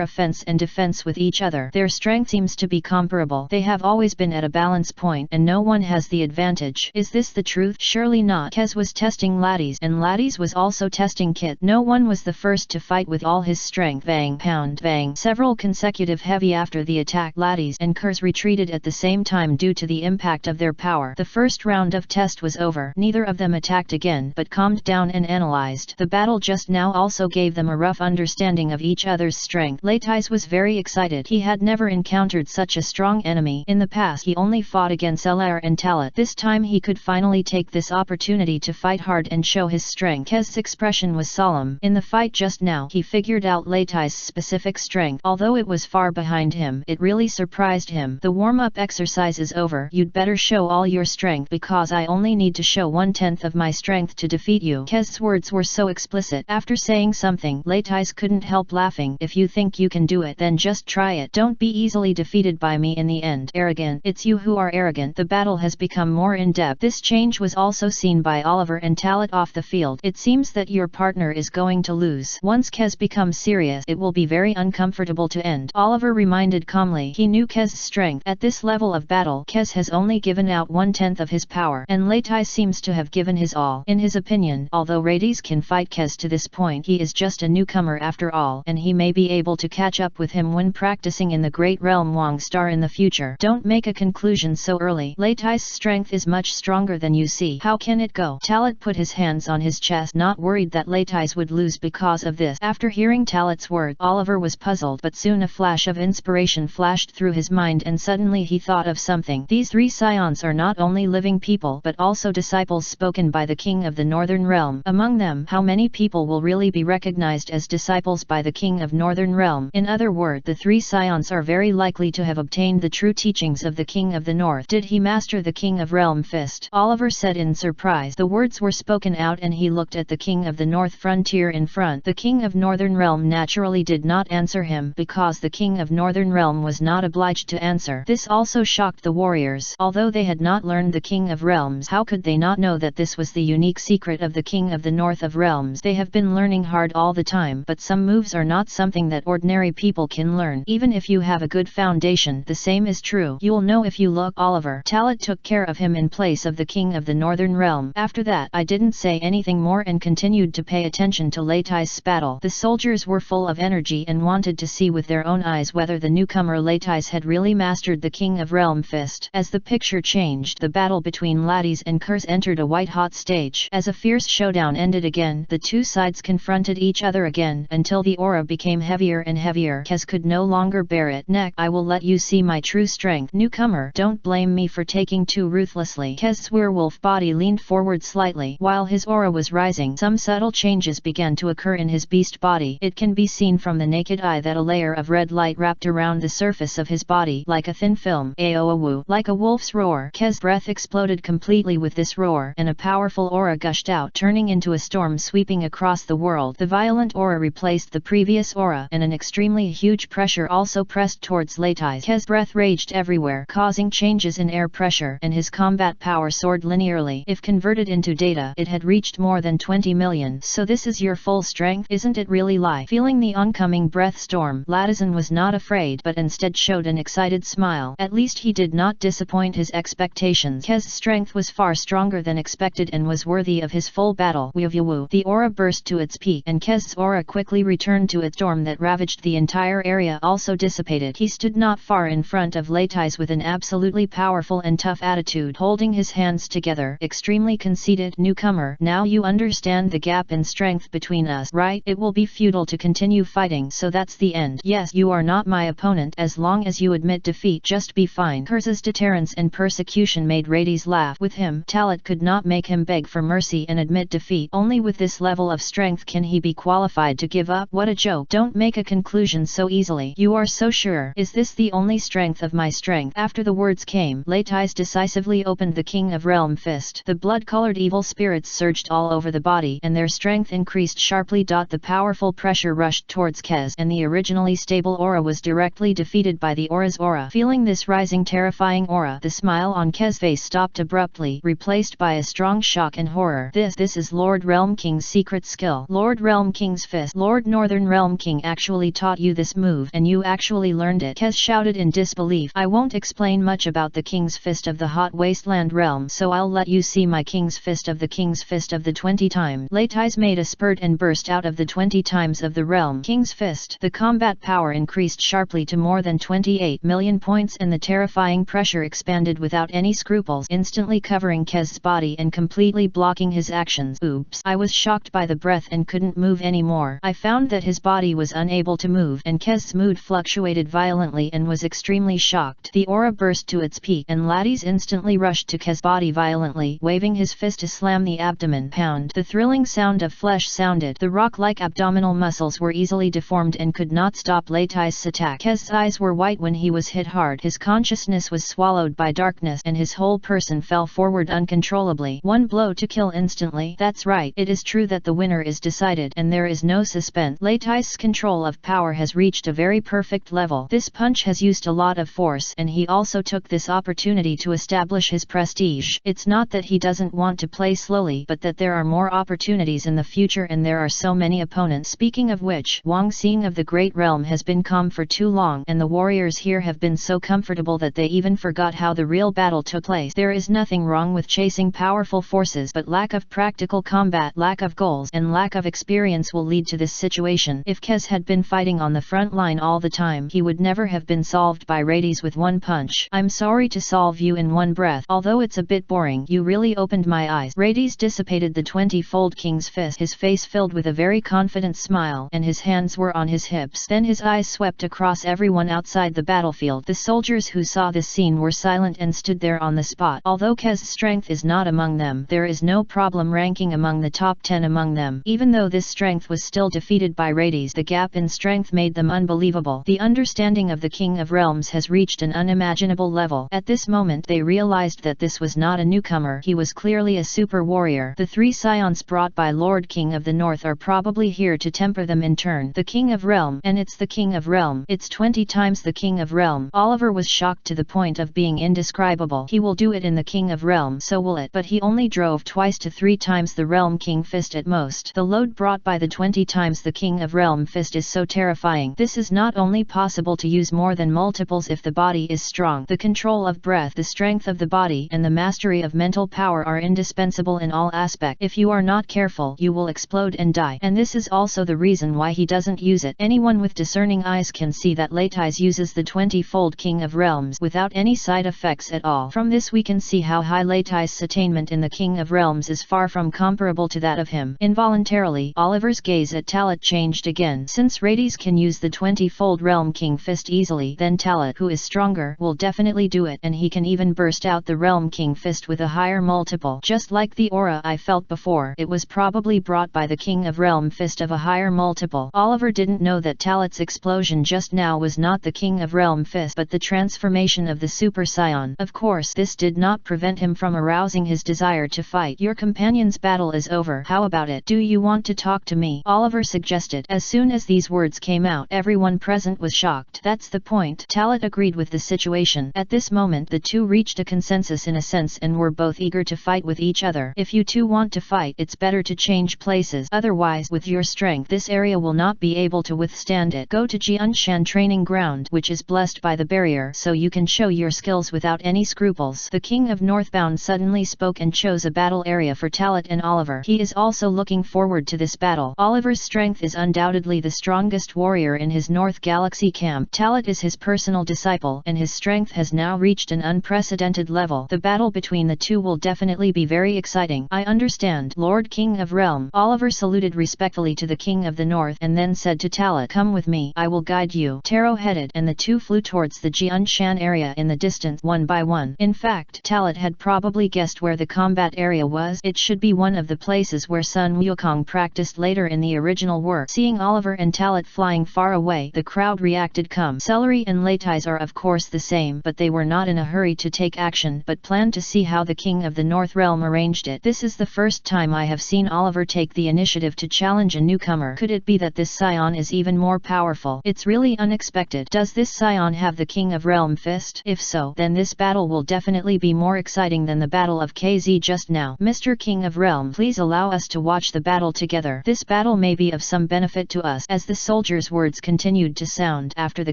offense and defense with each other. Their strength seems to be comparable. They have always been at a balance point, and no one has the advantage. Is this the truth? Surely not. Kez was testing Latiz, and Latiz was also testing Kit. No one was the first to fight with all his strength. Bang, pound, bang. Several consecutive heavy after the attack. Latiz and Kers retreated at the same time due to the impact of their power. The first round of test was over. Neither of them attacked again, but calmed down and analyzed. The battle just now also gave them a rough understanding of each other's strength. Leitais was very excited. He had never encountered such a strong enemy. In the past, he only fought against Elair and Talit. This time he could finally take this opportunity to fight hard and show his strength. Kez's expression was solemn. In the fight just now, he figured out Leitais' specific strength. Although it was far behind him, it really surprised him. The warm-up exercise is over. You'd better show all your strength, because I only need to show 1/10 of my strength to defeat you. Kez's words were so explicit. After saying something, Leitais couldn't help laughing. If you think you can do it, then just try it. Don't be easily defeated by me in the end. Arrogant. It's you who are arrogant. The battle has become more in-depth. This change was also seen by Oliver and Talit off the field. It seems that your partner is going to lose. Once Kez becomes serious, it will be very uncomfortable to end. Oliver reminded calmly. He knew Kez's strength. At this level of battle, Kez has only given out 1/10 of his power, and Leitais seems to have given his all. In his opinion, although Rades can fight Kez to this point, he is just a newcomer after all, and he may be able to catch up with him when practicing in the Great Realm Wang Star in the future. Don't make a conclusion so early. Leitais' strength is much stronger than you see. How can it go? Talit put his hands on his chest, not worried that Leitais would lose because of this. After hearing Talit's word, Oliver was puzzled, but soon a flash of inspiration flashed through his mind, and suddenly he thought of something. These three scions are not only living people, but also disciples spoken by the King of the Northern Realm. Among them, how many people will really be recognized as disciples by the King of Northern Realm? In other words, the three scions are very likely to have obtained the true teachings of the King of the North. Did he master the King of Realm Fist? Oliver said in surprise. The words were spoken out, and he looked at the King of the North frontier in front. The King of Northern Realm naturally did not answer him, because the King of Northern Realm was not obliged to answer. This also shocked the warriors. Although they had not learned the King of Realms, how could they not know that this was the unique secret of the King of the North of Realms? They have been learning hard all the time, but some moves are not something that ordinary people can learn. Even if you have a good foundation, the same is true. You'll know if you look. Oliver. Talit took care of him in place of the King of the Northern Realm. After that, I didn't say anything more and continued to pay attention to Leitais' battle. The soldiers were full of energy and wanted to see with their own eyes whether the newcomer Leitais had really mastered the King of Realm Fist. As the picture changed, the battle between Latiz and Kers entered a white-hot stage. As a fierce showdown ended again, the two sides confronted each other again, until the aura became heavier and heavier. Kez could no longer bear it. Neck, I will let you see my true strength. Newcomer, don't blame me for taking too ruthlessly. Kez's werewolf body leaned forward slightly. While his aura was rising, some subtle changes began to occur in his beast body. It can be seen from the naked eye that a layer of red light wrapped around the surface of his body, like a thin film. Aoawu, like a wolf's roar. Kez's breath exploded completely with this roar, and a powerful aura gushed out, turning into a storm sweeping across the world. The violent aura replaced the previous aura, and an extremely huge pressure also pressed towards Leitais. Kez's breath raged everywhere, causing changes in air pressure, and his combat power soared linearly. If converted into data, it had reached more than 20 million. So this is your full strength? Isn't it really lie? Feeling the oncoming breath storm, Latizan was not afraid, but instead showed an excited smile. At least he did not disappoint his expectations. Kez's strength was far stronger than expected and was worthy of his full battle. The The aura burst to its peak and Kez's aura quickly returned to its storm that ravaged the entire area also dissipated. He stood not far in front of Leitais with an absolutely powerful and tough attitude, holding his hands together. Extremely conceited newcomer, now you understand the gap in strength between us, right? It will be futile to continue fighting, so that's the end. Yes, you are not my opponent. As long as you admit defeat, just be fine. Kurza's deterrence and persecution made Rades laugh. With him, Talat could not make him beg for mercy and admit defeat. Only with this level of strength can he be qualified to give up. What a joke. Don't make a conclusion so easily. You are so sure. Is this the only strength of my strength? After the words came, Leitais decisively opened the King of Realm fist. The blood-colored evil spirits surged all over the body and their strength increased sharply. The powerful pressure rushed towards Kez and the originally stable aura was directly defeated by the aura's aura. Feeling this rising terrifying aura, the smile on Kez's face stopped abruptly, replaced by a strong shock and horror. This is Lord Realm King's secret skill. Lord Realm King's fist. Lord Northern Realm King actually taught you this move and you actually learned it. Kez shouted in disbelief. I won't explain much about the King's fist of the hot wasteland realm, so I'll let you see my King's fist of the 20 times. Leitais made a spurt and burst out of the 20 times of the realm King's fist. The combat power increased sharply to more than 28 million points and the terrifying pressure expanded without any scruples, instantly covering Kez's body and completely blocking his actions. Oops. I was shocked by the breath and couldn't move anymore. I found that his body was unable to move and Kez's mood fluctuated violently and was extremely shocked. The aura burst to its peak and Lades instantly rushed to Kez's body violently, waving his fist to slam the abdomen. Pound. The thrilling sound of flesh sounded. The rock-like abdominal muscles were easily deformed and could not stop Leitais' attack. Kez's eyes were white when he was hit hard. His consciousness was swallowed by darkness and his whole person fell forward uncontrollably. One blow to kill instantly. That's right. It is true that the winner is decided and there is no suspense. Leitais' control of power has reached a very perfect level. This punch has used a lot of force and he also took this opportunity to establish his prestige. It's not that he doesn't want to play slowly, but that there are more opportunities in the future and there are so many opponents. Speaking of which, Wang Xing of the Great Realm has been calm for too long and the warriors here have been so comfortable that they even forgot how the real battle took place. There is nothing wrong with chasing powerful forces, but lack of practical combat, lack of goals, and lack of experience will lead to this situation. If Kez had been fighting on the front line all the time, he would never have been solved by Rades with one punch. I'm sorry to solve you in one breath, although it's a bit boring. You really opened my eyes. Rades dissipated the 20-fold King's fist, his face filled with a very confident smile, and his hands were on his hips. Then his eyes swept across everyone outside the battlefield. The soldiers who saw this scene were silent and stood there on the spot. Although Kez's strength is not among them, there is no problem ranking among the top 10 among them. Even though this strength was still defeated by Rades, the gap in strength made them unbelievable. The understanding of the King of Realms has reached an unimaginable level. At this moment they realized that this was not a newcomer, he was clearly a super warrior. The three scions brought by Lord King of the North are probably here to temper them in turn. The King of Realm, and it's the King of Realm. It's 20 times the King of Realm. Oliver was shocked to the point of being indescribable. He will do it in the King of Realm, so will it. But he only drove twice to 3 times the Realm King fist at most. The load brought by the 20 times the King of Realm fist is so terrifying. This is not only possible to use more than multiples if the body is strong. The control of breath, the strength of the body, and the mastery of mental power are indispensable in all aspects. If you are not careful, you will explode and die. And this is also the reason why he doesn't use it. Anyone with discerning eyes can see that Leitais uses the 20-fold King of Realms without any side effects at all. From this we can see how high Leitais' attainment in the King of Realms is far from comparable to that of him. Involuntarily, Oliver's gaze at Talat changed again. Since Rades can use the 20-fold Realm King fist easily, then Talat, who is stronger, will definitely do it, and he can even burst out the Realm King fist with a higher multiple. Just like the aura I felt before, it was probably brought by the King of Realm fist of a higher multiple. Oliver didn't know that Talat's explosion just now was not the King of Realm fist but the transformation of the Super Scion. Of course, this did not prevent him from arousing his desire to fight. Your companion's battle is over. How about it? Do you want to talk to me? Oliver suggested. As soon as these words came out, everyone present was shocked. That's the point. Talat agreed with the situation. At this moment the two reached a consensus in a sense and were both eager to fight with each other. If you two want to fight, it's better to change places. Otherwise, with your strength, this area will not be able to withstand it. Go to Jianshan training ground, which is blessed by the barrier, so you can show your skills without any scruples. The King of Northbound suddenly spoke and chose a battle area for Talat and Oliver. He is also looking forward to this battle. Oliver's strength is undoubtedly the strongest warrior in his North Galaxy camp. Talat is his personal disciple, and his strength has now reached an unprecedented level. The battle between the two will definitely be very exciting. I understand, Lord King of Realm. Oliver saluted respectfully to the King of the North and then said to Talat, "Come with me, I will guide you." Taro headed, and the two flew towards the Jianshan area in the distance one by one. In fact, Talat had probably guessed where the combat area was. It should be one of the places where Sun Wukong practiced later in the original work. Seeing Oliver and Talat flying far away, the crowd reacted. Come. Celery and Leitais are of course the same, but they were not in a hurry to take action, but planned to see how the King of the North Realm arranged it. This is the first time I have seen Oliver take the initiative to challenge a newcomer. Could it be that this scion is even more powerful? It's really unexpected. Does this scion have the King of Realm fist? If so, then this battle will definitely be more exciting than the battle of KZ just now. Mr. King of Realm, please allow us to watch the battle together. This battle may be of some benefit to us. As the soldier's words continued to sound, after the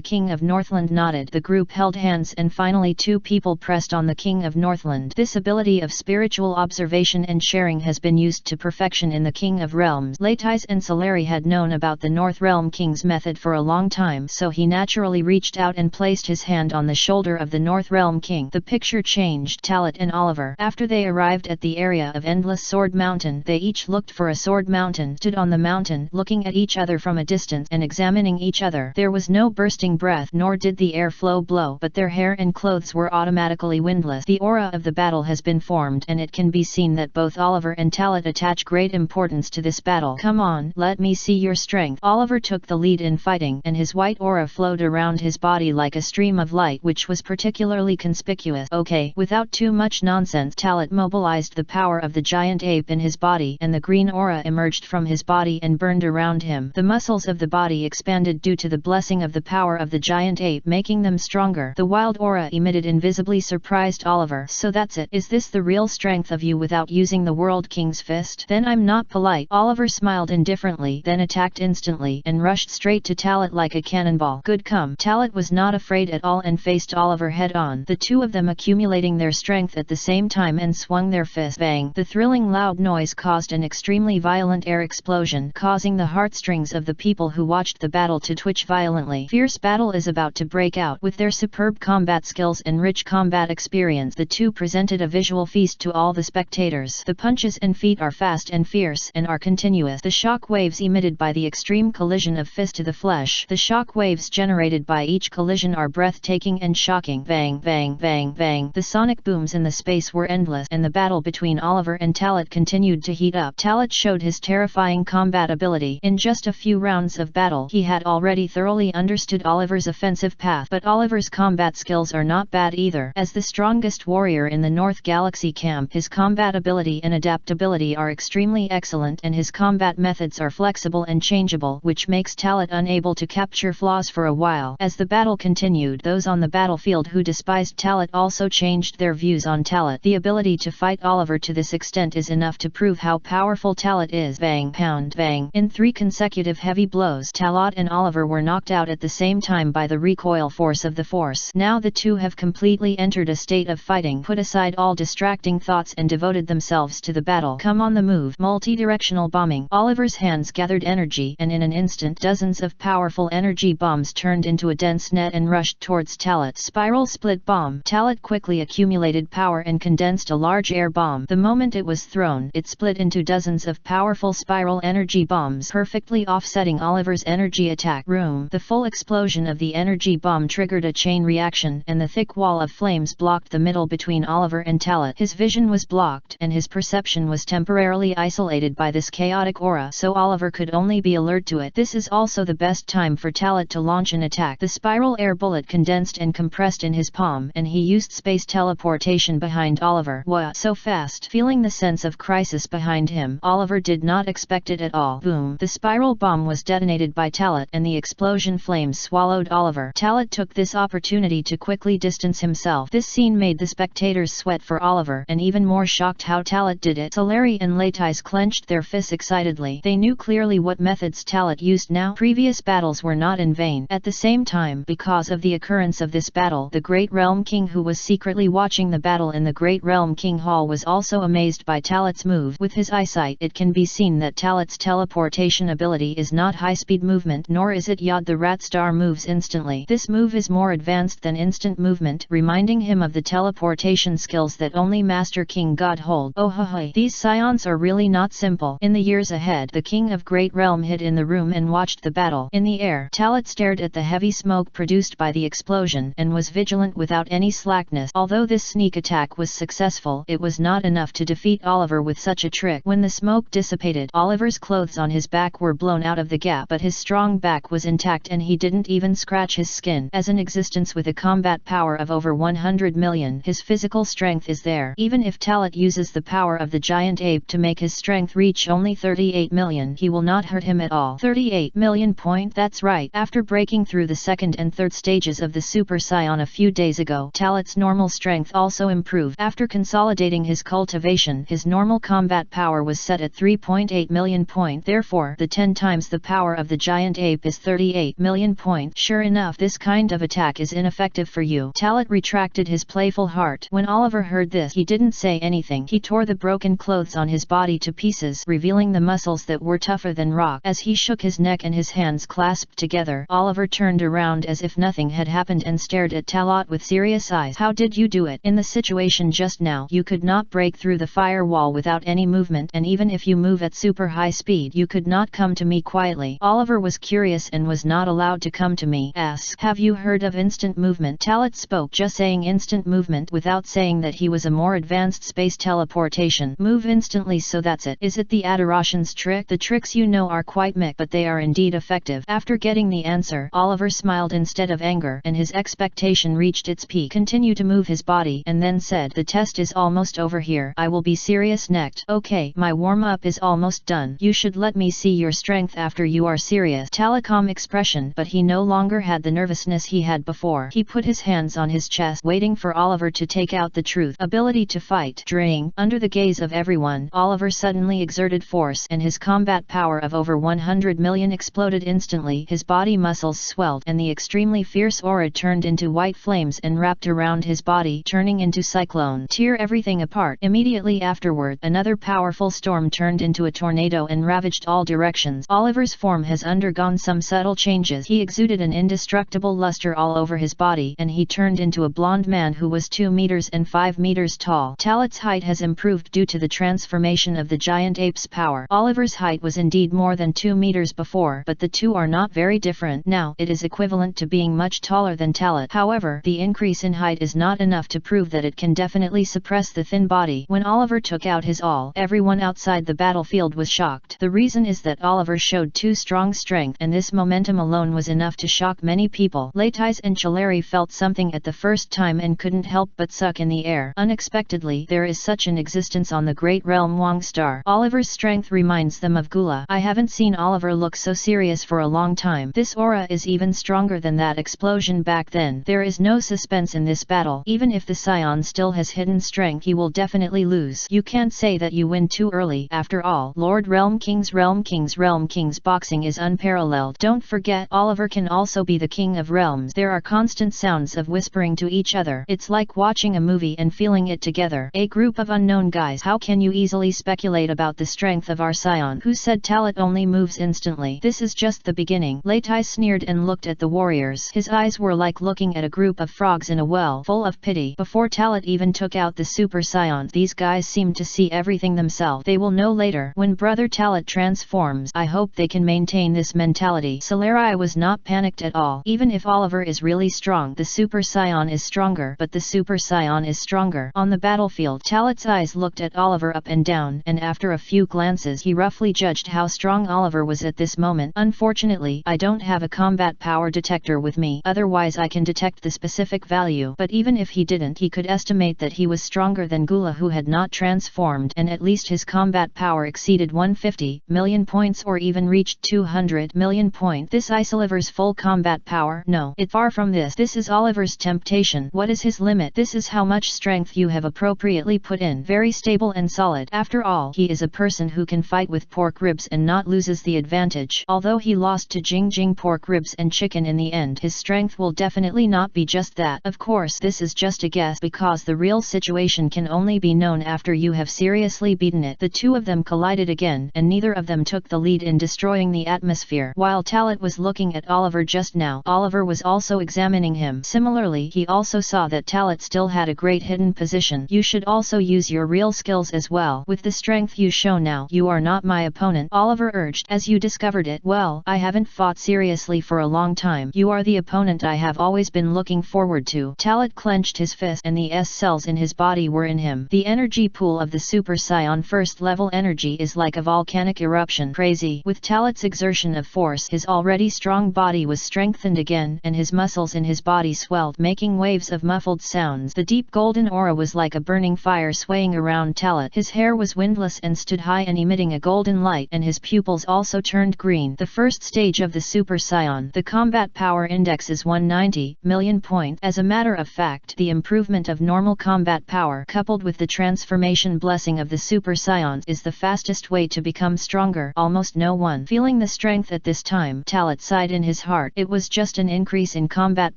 King of Northland nodded, the group held hands and finally two people pressed on the King of Northland. This ability of spiritual observation and sharing has been used to perfection in the King of Realms. Leitais and Celery had known about the North Realm King's method for a long time, so he naturally reached out and placed his hand on the shoulder of the North Realm King. The picture changed. Talat and Oliver, after they arrived at the area of Endless Sword Mountain, they each looked for a sword mountain, stood on the mountain, looking at each other from a distance and examining each other. There was no bursting breath, nor did the air flow blow, but their hair and clothes were automatically windless. The aura of the battle has been formed, and it can be seen that both Oliver and Talat attach great importance to this battle. Come on, let me see your strength. Oliver took the lead in fighting, and his white aura flowed around his body like a stream of light, which was particularly conspicuous. Okay, without too much nonsense, Talat mobilized the power of the giant ape in his body, and the green aura emerged from his body and burned around him. The muscles of the body expanded due to the blessing of the power of the giant ape, making them stronger. The wild aura emitted invisibly surprised Oliver. So that's it. Is this the real strength of you without using the World King's fist? Then I'm not polite. Oliver smiled indifferently, then attacked instantly, and rushed straight to Talat like a cannonball. Good come. Talat was not afraid at all and faced Oliver head on, the two of them accumulating their strength at the same time and swung their fists. Bang! The thrilling loud noise caused an extremely violent air explosion, causing the heartstrings of the people who watched the battle to twitch violently. Fierce battle is about to break out. With their superb combat skills and rich combat experience, the two presented a visual feast to all the spectators. The punches and feet are fast and fierce, and are continuous. The shock waves emitted by the extreme collision of fist to the flesh. The shock waves generated by each collision are breathtaking and shocking. Bang, bang, bang, bang. The sonic booms in the space were endless, and the battle between Oliver and Talat continued to heat up. Talat showed his terrifying combat ability. In just a few rounds of battle, he had already thoroughly understood Oliver's offensive path, but Oliver's combat skills are not bad either. As the strongest warrior in the North Galaxy camp, his combat ability and adaptability are extremely excellent, and his combat methods are flexible and changeable, which makes Talat unable to capture flaws for a while. As the battle continued, those on the battlefield who despised Talat also changed their views on Talat. The ability to fight Oliver to this extent is enough to prove how powerful Talat is. Bang, pound, bang. In 3 consecutive heavy blows, Talat and Oliver were knocked out at the same time by the recoil force of the force. Now the two have completely entered a state of fighting, put aside all distracting thoughts and devoted themselves to the battle. Come on the move. Multi-directional bombing. Oliver's hands gathered energy, and in an instant dozens of powerful energy bombs turned into a dense net and rushed towards Talat. Spiral split bomb. Talat quickly accumulated power and condensed a large air bomb. The moment it was thrown, it split into dozens of powerful spiral energy bombs, perfectly offsetting Oliver's energy attack. Room. The full explosion of the energy bomb triggered a chain reaction, and the thick wall of flames blocked the middle between Oliver and Talat. His vision was blocked, and his perception was temporarily isolated by this chaotic aura, so Oliver could only be alert to it. This is also the best time for Talat to launch an attack. The spiral air bullet condensed and compressed in his palm, and he used space teleportation behind Oliver. Wow, so fast! Feeling the sense of crisis behind him, Oliver did not expect it at all. Boom! The spiral bomb was detonated by Talat, and the explosion flames swallowed Oliver. Talat took this opportunity to quickly distance himself. This scene made the spectators sweat for Oliver, and even more shocked how Talat did it. Celery and Leitais clenched their fists excitedly. They knew clearly what methods Talat used now. Previous battles were not in vain. At the same time, because of the occurrence of this battle, the Great Realm King, who was secretly watching the battle in the Great Realm King Hall, was also amazed by Talat's move. With his eyesight it can be seen that Talat's teleportation ability is not high-speed movement, nor is it Yod the Rat Star moves instantly. This move is more advanced than instant movement, reminding him of the teleportation skills that only Master King God hold. Oh ho. These scions are really not simple. In the years ahead, the King of Great Realm hid in the room and watched the battle. In the air, Talat stared at the heavy smoke produced by the explosion and was vigilant without any slackness. Although this sneak attack was successful, it was not enough to defeat Oliver with such a trick. When the smoke dissipated, Oliver's clothes on his back were blown out of the gap, but his strong back was intact and he didn't even scratch his skin. As an existence with a combat power of over 100 million, his physical strength is there. Even if Talat uses the power of the giant ape to make his strength reach only 38 million, he will not hurt him at all. 38 million point, that's right. After breaking through the second and third stages of the Super Saiyan a few days ago, Talat's normal strength also improved. After consolidating his cultivation, his normal combat power was set at 3.8 million point. Therefore, the 10 times the power of the giant ape is 38 million point. Sure enough, this kind of attack is ineffective for you. Talat retracted his playful heart. When Oliver heard this, he didn't say anything. He tore the broken clothes on his body to pieces, revealing the muscles that were tougher than rock. As he shook his neck and his hands clasped together, Oliver turned around as if nothing had happened and stared at Talat with serious eyes. How did you do it? In the situation just now, you could not break through the firewall without any movement, and even if you move at super high speed, you could not come to me quietly. Oliver was curious and was not allowed to come to me. Ask, have you heard of instant movement? Talat spoke, just saying instant movement without saying that he was a more advanced space teleportation. Move instantly, so that's it. Is it the Adoration's trick? The tricks you know are quite meh, but they are indeed effective. After getting the answer, Oliver smiled instead of anger, and his expectation reached its peak. Continue to move his body, and then said, the test is almost over here. I will be serious next. Okay, my warm-up is almost done. You should let me see your strength after you are serious. Talat calm expression, but he no longer had the nervousness he had before. He put his hands on his chest, waiting for Oliver to take out the truth. Ability to fight. Drain. Under the gaze of everyone, Oliver suddenly exerted force, and his combat power of over 100 million exploded instantly. His body muscles swelled, and the extremely fierce aura turned into white flames and wrapped around his body, turning into cyclone. Tear everything apart. Immediately afterward, another powerful storm turned into a tornado and ravaged all directions. Oliver's form has undergone some subtle changes. He exuded an indestructible luster all over his body, and he turned into a blonde man who was 2 meters and 5 meters tall. Talat's height has improved due to the transformation of the giant ape's power. Oliver's height was indeed more than 2 meters before, but the two are not very different. Now, it is equivalent to being much taller than Talat. However, the increase in height is not enough to prove that it can definitely suppress the thin body. When Oliver took out his all, everyone outside the battlefield was shocked. The reason is that Oliver showed too strong strength, and this momentum alone was enough to shock many people. Leitais and Chilleri felt something at the first time and couldn't help but suck in the air. Unexpectedly, there is such an existence on the great realm Wang Star. Oliver's strength reminds them of Gula. I haven't seen Oliver look so serious for a long time. This aura is even stronger than that explosion back then. There is no suspense in this battle. Even if the Scion still has hidden strength, he will definitely lose. You can't say that you win too early. After all, Lord Realm King's boxing is unparalleled. Don't forget, Oliver can also be the King of Realms. There are constant sounds of whispering to each other. It's like watching a movie and feeling it together. A group of unknown guys. How can you easily speculate about the strength of our Scion? Who said Talat only moves instantly? This is just the beginning. Leitai sneered and looked at the warriors. His eyes were like looking at a group of frogs in a well, full of pity. Before Talat even took out the Super Scion, these guys seemed to see everything themselves. They will know later, when Brother Talat transforms. I hope they can maintain this mentality. Celerai was not panicked at all. Even if Oliver is really strong, the Super Scion is stronger, but the Super Scion is stronger. On the battlefield, Talat's eyes looked at Oliver up and down, and after a few glances he roughly judged how strong Oliver was at this moment. Unfortunately, I don't have a combat power detector with me, otherwise I can detect the specific value. But even if he didn't, he could estimate that he was stronger than Gula, who had not transformed, and at least his combat power exceeded 150 million points or even reached 200 million points. This is Oliver's full combat power? No, it's far from this. This is Oliver's temptation. What is his limit? This is how much strength you have appropriately put in. Very stable and solid. After all, he is a person who can fight with pork ribs and not loses the advantage. Although he lost to Jing pork ribs and chicken in the end, his strength will definitely not be just that. Of course, this is just a guess, because the real situation can only be known after you have seriously beaten it. it. The two of them collided again, and neither of them took the lead in destroying the atmosphere. While Talit was looking at Oliver just now, Oliver was also examining him. Similarly, he also saw that Talit still had a great hidden position. You should also use your real skills as well. With the strength you show now, you are not my opponent, Oliver urged. As you discovered it, well, I haven't fought seriously for a long time. You are the opponent I have always been looking forward to. Talit clenched his fist and the S cells in his body were in him. The energy pool of the Super Saiyan first level energy is like a volcanic eruption. Crazy. With Talit's exertion of force, his already strong body was strengthened again, and his muscles in his body swelled, making waves of muffled sounds. The deep golden aura was like a burning fire swaying around Talit. His hair was windless and stood high and emitting a golden light, and his pupils also turned green. The first stage of the Super Saiyan. The combat power index is 190 million point. As a matter of fact, the improvement of normal combat power coupled with the transformation blessing of the Super Saiyans is the fastest way to become stronger. Almost no one feeling the strength at this time. Talit sighed in his heart. It was just an increase in combat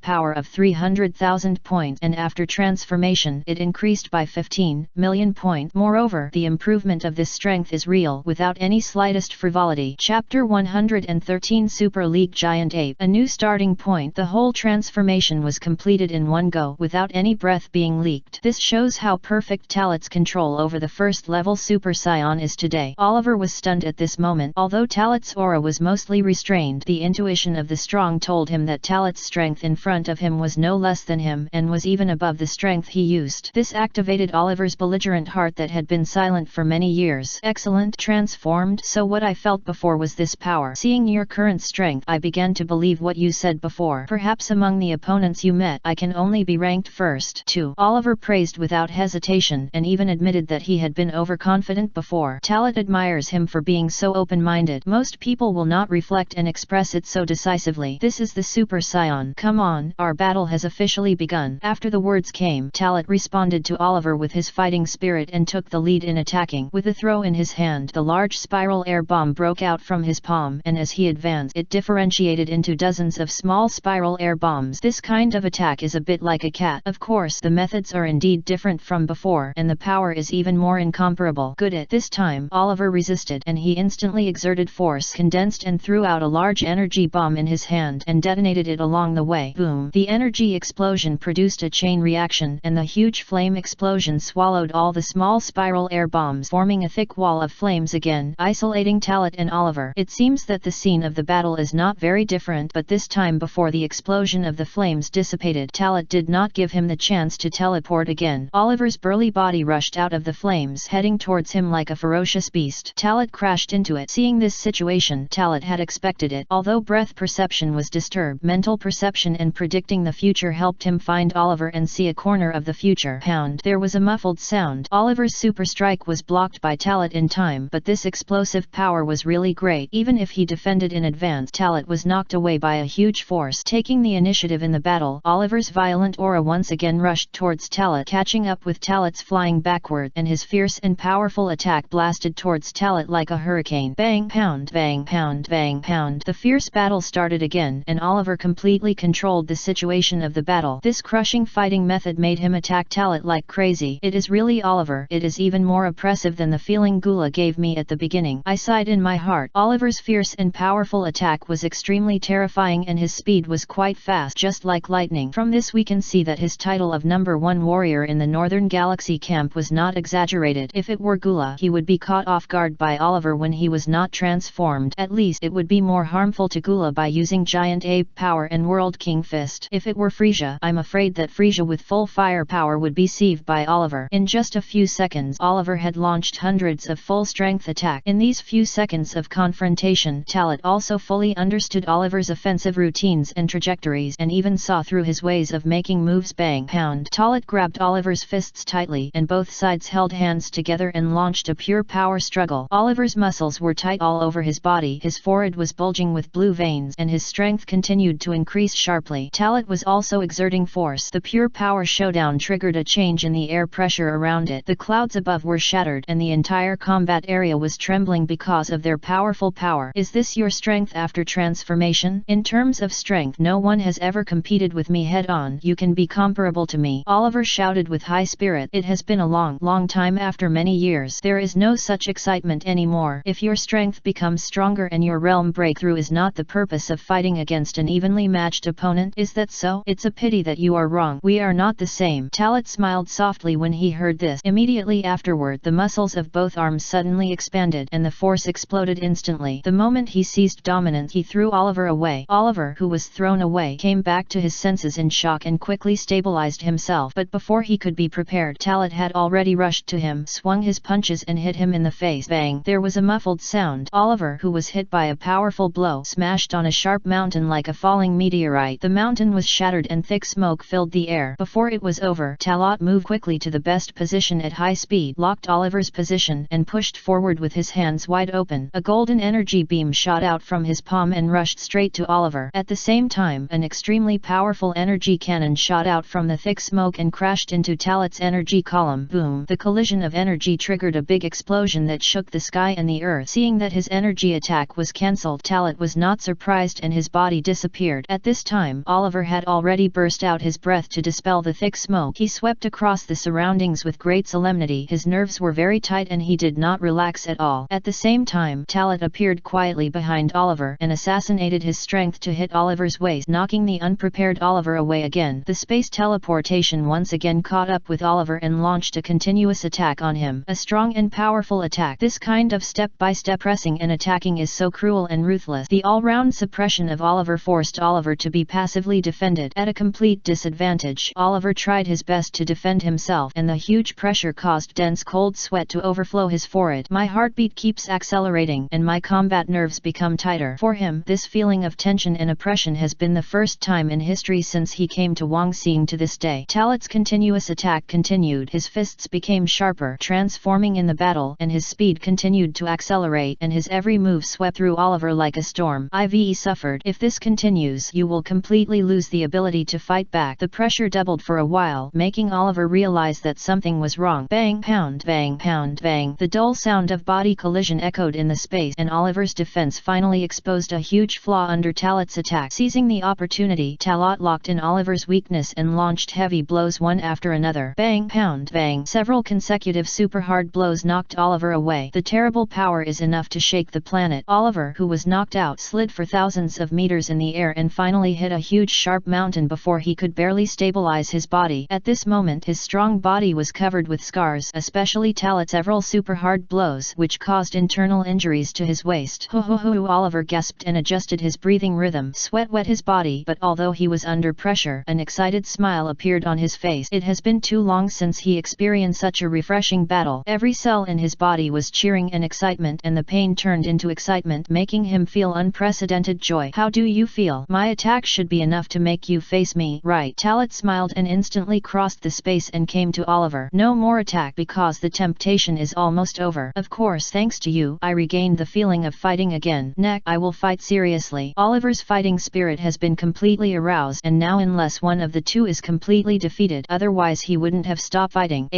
power of 300,000 points, and after transformation it increased by 15 million points. Moreover, the improvement of this strength is real, without any slightest frivolity. Chapter 113 Super League Giant Ape. A new starting point. The whole transformation was completed in one go, without any breath being leaked. This shows how perfect Talit's control over the first level Super Saiyan is today. Oliver was stunned at this moment. Although Talit's aura was mostly restrained, the intuition of the strong told him that Talit's strength in front of him was no less than him, and was even above the strength he used. This activated Oliver's belligerent heart that had been silent for many years. Excellent. Transformed. So what I felt before was this power. Seeing your current strength, I began to believe what you said before. Perhaps among the opponents you met, I can only be ranked first. 2. Oliver praised without hesitation, and even admitted that he had been overconfident before. Talit admires him for being so open-minded. Most people will not reflect and express it so decisively. This is the Super Saiyan. Come on, our battle has officially begun. After the words came, Talit responded to Oliver with his fighting spirit and took the lead in attacking. With a throw in his hand, the large spiral air bomb broke out from his palm, and as he advanced, it differentiated into dozens of small spiral air bombs. This kind of attack is a bit like a cat. Of course, the methods are indeed different from before, and the power is even more incomparable. Good. At this time, Oliver resisted, and he instantly exerted force, condensed and threw out a large energy bomb in his hand, and detonated it along the way. Boom! The energy explosion produced a chain reaction, and the huge flame explosion swallowed all the small spiral air bombs, forming a thick wall of flames again, isolating Talit and Oliver. It seems that the scene of the battle is not very different, but this time before the explosion of the flames dissipated, Talit did not give him the chance to teleport again. Oliver's burly body rushed out of the flames, heading towards him like a ferocious beast. Talit crashed into it. Seeing this situation, Talit had expected it. Although breath perception was disturbed, mental perception and predicting the future helped him find Oliver and see a corner of the future. Pound! There was a muffled sound. Oliver's super strike was blocked by Talit in time, but this explosive power was really great. Even if he defended in advance, Talit was knocked away by a huge force. Taking the initiative in the battle, Oliver's violent aura once again rushed towards Talit, catching up with Talit's flying backward, and his fierce and powerful attack blasted towards Talit like a hurricane. Bang! Pound! Bang! Pound! Bang! Pound! The fierce battle started again, and Oliver completely controlled the situation of the battle. This crushing fighting method made him attack Talit like crazy. It is really Oliver. It is even more oppressive than the feeling Gula gave me at the beginning. I sighed in my heart. Oliver's fierce and powerful attack was extremely terrifying, and his speed was quite fast, just like lightning. From this we can see that his title of #1 warrior in the Northern Galaxy camp was not exaggerated. If it were Gula, he would be caught off guard by Oliver when he was not transformed. At least it would be more harmful to Gula by using Giant Ape power and World King Fist. If it were Frieza, I'm afraid that Frieza with full firepower would be sieved by Oliver. In just a few seconds, Oliver had launched hundreds of full-strength attacks. In these few seconds of confrontation, Talit also fully understood Oliver's offensive routines and trajectories, and even saw through his ways of making moves. Bang! Pound! Talit grabbed Oliver's fists tightly, and both sides held hands together and launched a pure power struggle. Oliver's muscles were tight all over his body, his forehead was bulging with blue veins, and his strength continued to increase sharply. Talit was also exerting force. The pure power showdown triggered a change in the air pressure around it. The clouds above were shattered, and the entire combat area was trembling because of their powerful power. Is this your strength after transformation? In terms of strength, no one has ever competed with me head-on. You can be comparable to me, Oliver shouted with high spirit. It has been a long time after many years. warriors. There is no such excitement anymore. If your strength becomes stronger and your realm breakthrough is not the purpose of fighting against an evenly matched opponent, is that so? It's a pity that you are wrong. We are not the same. Talat smiled softly when he heard this. Immediately afterward, the muscles of both arms suddenly expanded and the force exploded instantly. The moment he seized dominance, he threw Oliver away. Oliver, who was thrown away, came back to his senses in shock and quickly stabilized himself. But before he could be prepared, Talat had already rushed to him, swung his punches and hit him in the face. Bang! There was a muffled sound. Oliver, who was hit by a powerful blow, smashed on a sharp mountain like a falling meteorite. The mountain was shattered and thick smoke filled the air. Before it was over, Talat moved quickly to the best position at high speed, locked Oliver's position, and pushed forward with his hands wide open. A golden energy beam shot out from his palm and rushed straight to Oliver. At the same time, an extremely powerful energy cannon shot out from the thick smoke and crashed into Talat's energy column. Boom! The collision of energy triggered a big explosion that shook the sky and the earth. Seeing that his energy attack was cancelled, Talat was not surprised and his body disappeared. At this time, Oliver had already burst out his breath to dispel the thick smoke. He swept across the surroundings with great solemnity. His nerves were very tight and he did not relax at all. At the same time, Talat appeared quietly behind Oliver and assassinated his strength to hit Oliver's waist, knocking the unprepared Oliver away again. The space teleportation once again caught up with Oliver and launched a continuous attack on him. A strong and powerful attack. This kind of step-by-step pressing and attacking is so cruel and ruthless. The all-round suppression of Oliver forced Oliver to be passively defended. At a complete disadvantage, Oliver tried his best to defend himself, and the huge pressure caused dense cold sweat to overflow his forehead. My heartbeat keeps accelerating, and my combat nerves become tighter. For him, this feeling of tension and oppression has been the first time in history since he came to Wangxing to this day. Talat's continuous attack continued. His fists became sharper, transforming in the battle, and his speed continued to accelerate, and his every move swept through Oliver like a storm. Ive suffered. If this continues, you will completely lose the ability to fight back. The pressure doubled for a while, making Oliver realize that something was wrong. Bang! Pound! Bang! Pound! Bang! The dull sound of body collision echoed in the space, and Oliver's defense finally exposed a huge flaw under Talat's attack. Seizing the opportunity, Talat locked in Oliver's weakness and launched heavy blows one after another. Bang! Pound! Bang! Several consecutive super hard blows knocked Oliver away. The terrible power is enough to shake the planet. Oliver, who was knocked out, slid for thousands of meters in the air and finally hit a huge sharp mountain before he could barely stabilize his body. At this moment, his strong body was covered with scars, especially Talat's several super hard blows, which caused internal injuries to his waist. Ho ho ho! Oliver gasped and adjusted his breathing rhythm. Sweat wet his body, but although he was under pressure, an excited smile appeared on his face. It has been too long since he experienced such a refreshing battle. Every cell in his body was cheering in excitement, and the pain turned into excitement, making him feel unprecedented joy. How do you feel? My attack should be enough to make you face me, right? Talat smiled and instantly crossed the space and came to Oliver. No more attack, because the temptation is almost over. Of course, thanks to you, I regained the feeling of fighting again. Next, I will fight seriously. Oliver's fighting spirit has been completely aroused, and now unless one of the two is completely defeated, otherwise he wouldn't have stopped fighting.